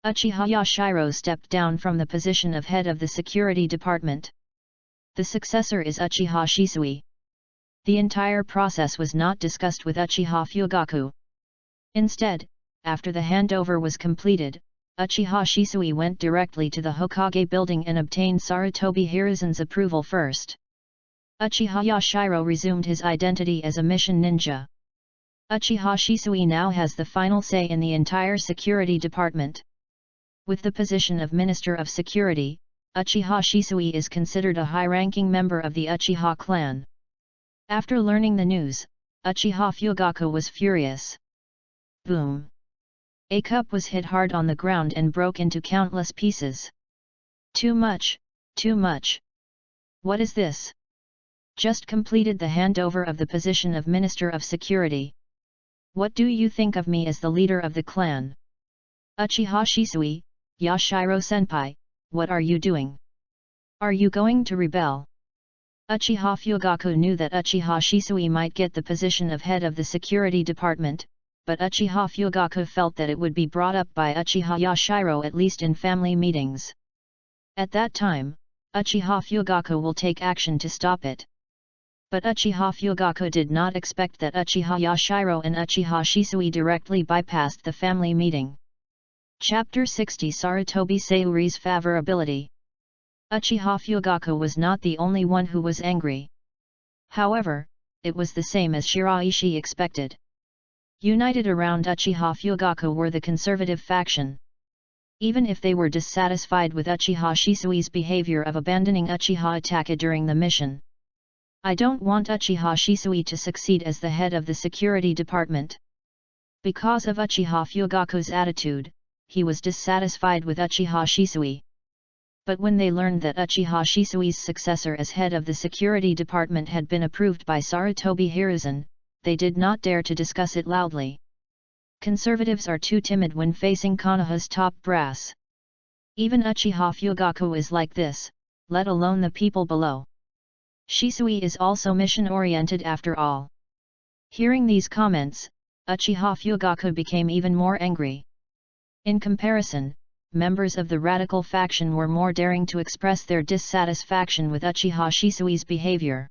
Uchiha Yashiro stepped down from the position of head of the security department. The successor is Uchiha Shisui. The entire process was not discussed with Uchiha Fugaku. Instead, after the handover was completed, Uchiha Shisui went directly to the Hokage building and obtained Sarutobi Hiruzen's approval first. Uchiha Yashiro resumed his identity as a mission ninja. Uchiha Shisui now has the final say in the entire security department. With the position of Minister of Security, Uchiha Shisui is considered a high-ranking member of the Uchiha clan. After learning the news, Uchiha Fugaku was furious. Boom! A cup was hit hard on the ground and broke into countless pieces. Too much, too much. What is this? Just completed the handover of the position of Minister of Security. What do you think of me as the leader of the clan? Uchiha Shisui, Yashiro-senpai, what are you doing? Are you going to rebel? Uchiha Fugaku knew that Uchiha Shisui might get the position of head of the security department, but Uchiha Fugaku felt that it would be brought up by Uchiha Yashiro at least in family meetings. At that time, Uchiha Fugaku will take action to stop it. But Uchiha Fugaku did not expect that Uchiha Yashiro and Uchiha Shisui directly bypassed the family meeting. Chapter 60 Sarutobi Sayuri's Favorability. Uchiha Fugaku was not the only one who was angry. However, it was the same as Shiraishi expected. United around Uchiha Fugaku were the conservative faction. Even if they were dissatisfied with Uchiha Shisui's behavior of abandoning Uchiha Itake during the mission. I don't want Uchiha Shisui to succeed as the head of the security department. Because of Uchiha Fugaku's attitude, he was dissatisfied with Uchiha Shisui. But when they learned that Uchiha Shisui's successor as head of the security department had been approved by Sarutobi Hiruzen, they did not dare to discuss it loudly. Conservatives are too timid when facing Konoha's top brass. Even Uchiha Fugaku is like this, let alone the people below. Shisui is also mission-oriented after all. Hearing these comments, Uchiha Fugaku became even more angry. In comparison, members of the radical faction were more daring to express their dissatisfaction with Uchiha Shisui's behavior.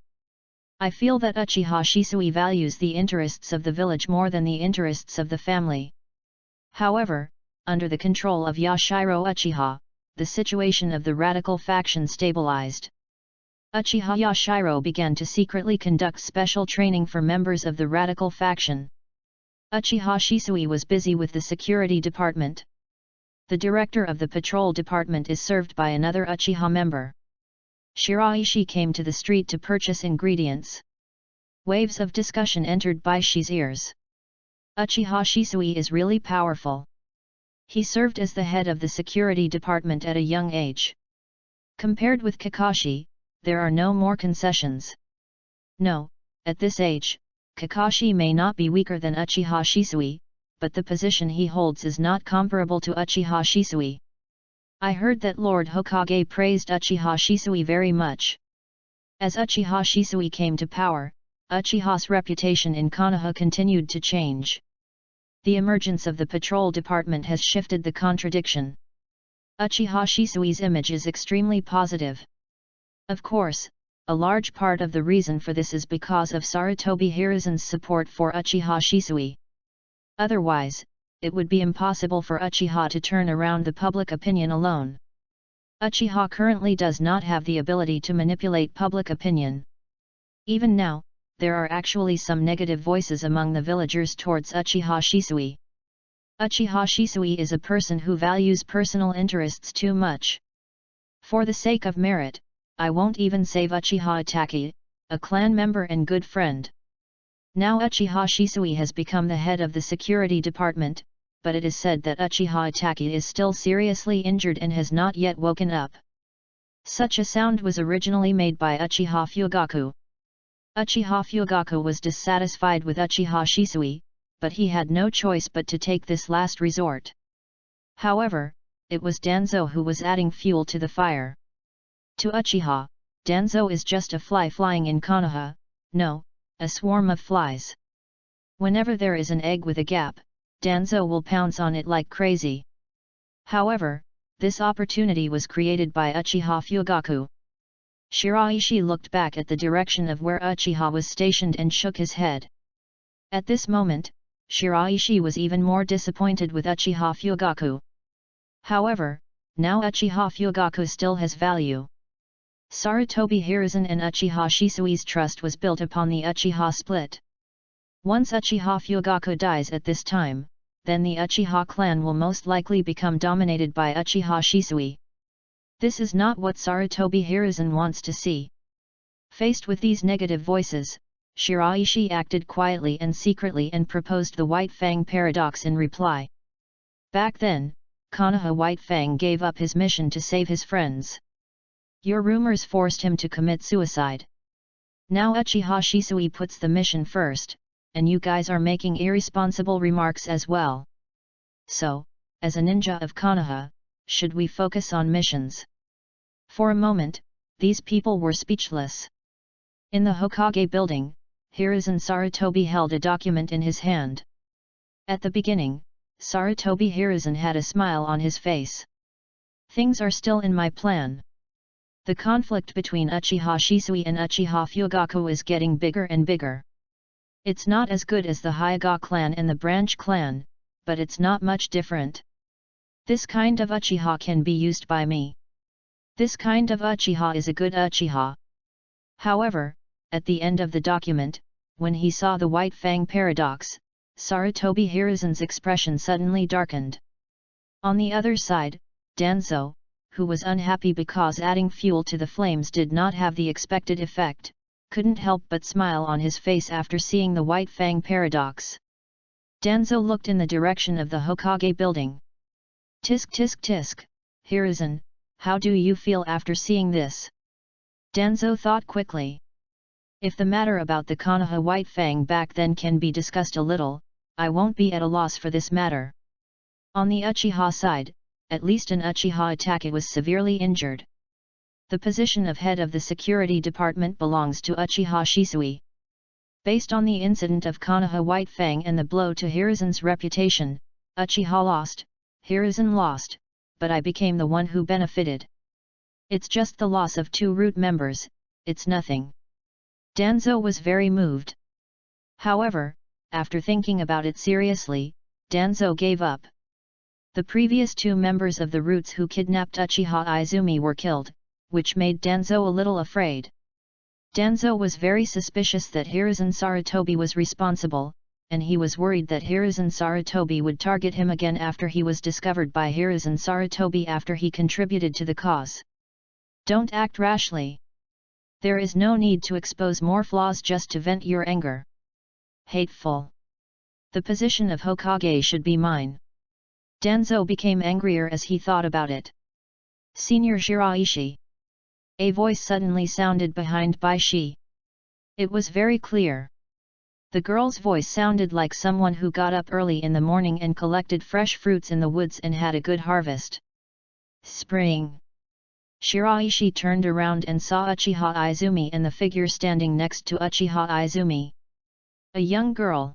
I feel that Uchiha Shisui values the interests of the village more than the interests of the family. However, under the control of Yashiro Uchiha, the situation of the radical faction stabilized. Uchiha Yashiro began to secretly conduct special training for members of the radical faction. Uchiha Shisui was busy with the security department. The director of the patrol department is served by another Uchiha member. Shiraishi came to the street to purchase ingredients. Waves of discussion entered Baishi's ears. Uchiha Shisui is really powerful. He served as the head of the security department at a young age. Compared with Kakashi, there are no more concessions. No, at this age, Kakashi may not be weaker than Uchiha Shisui, but the position he holds is not comparable to Uchiha Shisui. I heard that Lord Hokage praised Uchiha Shisui very much. As Uchiha Shisui came to power, Uchiha's reputation in Konoha continued to change. The emergence of the patrol department has shifted the contradiction. Uchiha Shisui's image is extremely positive. Of course, a large part of the reason for this is because of Sarutobi Hiruzen's support for Uchiha Shisui. Otherwise, it would be impossible for Uchiha to turn around the public opinion alone. Uchiha currently does not have the ability to manipulate public opinion. Even now, there are actually some negative voices among the villagers towards Uchiha Shisui. Uchiha Shisui is a person who values personal interests too much. For the sake of merit, I won't even save Uchiha Itachi, a clan member and good friend. Now Uchiha Shisui has become the head of the security department, but it is said that Uchiha Itachi is still seriously injured and has not yet woken up. Such a sound was originally made by Uchiha Fugaku. Uchiha Fugaku was dissatisfied with Uchiha Shisui, but he had no choice but to take this last resort. However, it was Danzo who was adding fuel to the fire. To Uchiha, Danzo is just a fly flying in Konoha, no, a swarm of flies. Whenever there is an egg with a gap, Danzo will pounce on it like crazy. However, this opportunity was created by Uchiha Fugaku. Shiraishi looked back at the direction of where Uchiha was stationed and shook his head. At this moment, Shiraishi was even more disappointed with Uchiha Fugaku. However, now Uchiha Fugaku still has value. Sarutobi Hiruzen and Uchiha Shisui's trust was built upon the Uchiha split. Once Uchiha Fugaku dies at this time, then the Uchiha clan will most likely become dominated by Uchiha Shisui. This is not what Sarutobi Hiruzen wants to see. Faced with these negative voices, Shiraishi acted quietly and secretly and proposed the White Fang paradox in reply. Back then, Konoha White Fang gave up his mission to save his friends. Your rumors forced him to commit suicide. Now Uchiha Shisui puts the mission first, and you guys are making irresponsible remarks as well. So, as a ninja of Konoha, should we focus on missions? For a moment, these people were speechless. In the Hokage building, Hiruzen Sarutobi held a document in his hand. At the beginning, Sarutobi Hiruzen had a smile on his face. Things are still in my plan. The conflict between Uchiha Shisui and Uchiha Fugaku is getting bigger and bigger. It's not as good as the Hyuga clan and the Branch clan, but it's not much different. This kind of Uchiha can be used by me. This kind of Uchiha is a good Uchiha. However, at the end of the document, when he saw the White Fang paradox, Sarutobi Hiruzen's expression suddenly darkened. On the other side, Danzo, who was unhappy because adding fuel to the flames did not have the expected effect, couldn't help but smile on his face after seeing the White Fang paradox. Danzo looked in the direction of the Hokage building. Tisk tisk tisk, Hiruzen, how do you feel after seeing this? Danzo thought quickly. If the matter about the Konoha White Fang back then can be discussed a little, I won't be at a loss for this matter. On the Uchiha side, at least an Uchiha Itachi was severely injured. The position of head of the security department belongs to Uchiha Shisui. Based on the incident of Konoha White Fang and the blow to Hiruzen's reputation, Uchiha lost, Hiruzen lost, but I became the one who benefited. It's just the loss of 2 root members, it's nothing. Danzo was very moved. However, after thinking about it seriously, Danzo gave up. The previous 2 members of the Roots who kidnapped Uchiha Izumi were killed, which made Danzo a little afraid. Danzo was very suspicious that Hiruzen Sarutobi was responsible, and he was worried that Hiruzen Sarutobi would target him again after he was discovered by Hiruzen Sarutobi after he contributed to the cause. Don't act rashly. There is no need to expose more flaws just to vent your anger. Hateful. The position of Hokage should be mine. Danzo became angrier as he thought about it. Senior Shiraishi. A voice suddenly sounded behind Baishi. It was very clear. The girl's voice sounded like someone who got up early in the morning and collected fresh fruits in the woods and had a good harvest. Spring. Shiraishi turned around and saw Uchiha Izumi and the figure standing next to Uchiha Izumi. A young girl.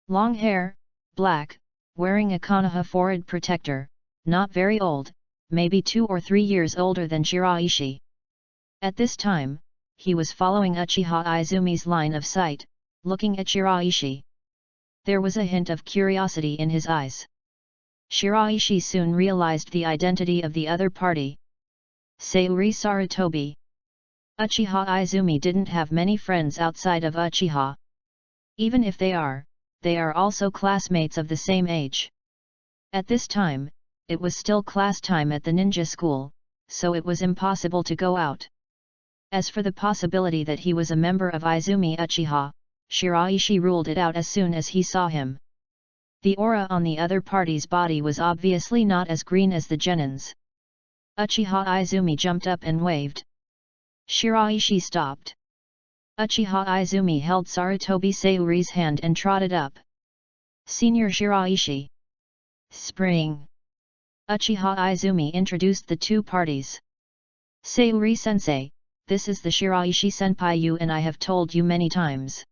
Long hair, black, wearing a Konoha forehead protector, not very old, maybe 2 or 3 years older than Shiraishi. At this time, he was following Uchiha Izumi's line of sight, looking at Shiraishi. There was a hint of curiosity in his eyes. Shiraishi soon realized the identity of the other party. Sayuri Sarutobi. Uchiha Izumi didn't have many friends outside of Uchiha. Even if they are also classmates of the same age. At this time, it was still class time at the ninja school, so it was impossible to go out. As for the possibility that he was a member of Izumi Uchiha, Shiraishi ruled it out as soon as he saw him. The aura on the other party's body was obviously not as green as the genin's. Uchiha Izumi jumped up and waved. Shiraishi stopped. Uchiha Izumi held Sarutobi Sayuri's hand and trotted up. Senior Shiraishi. Spring. Uchiha Izumi introduced the two parties. Sayuri-sensei, this is the Shiraishi-senpai you and I have told you many times.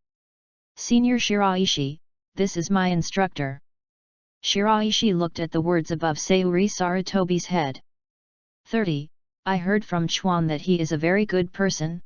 Senior Shiraishi, this is my instructor. Shiraishi looked at the words above Sayuri Sarutobi's head. 30. I heard from Chuan that he is a very good person.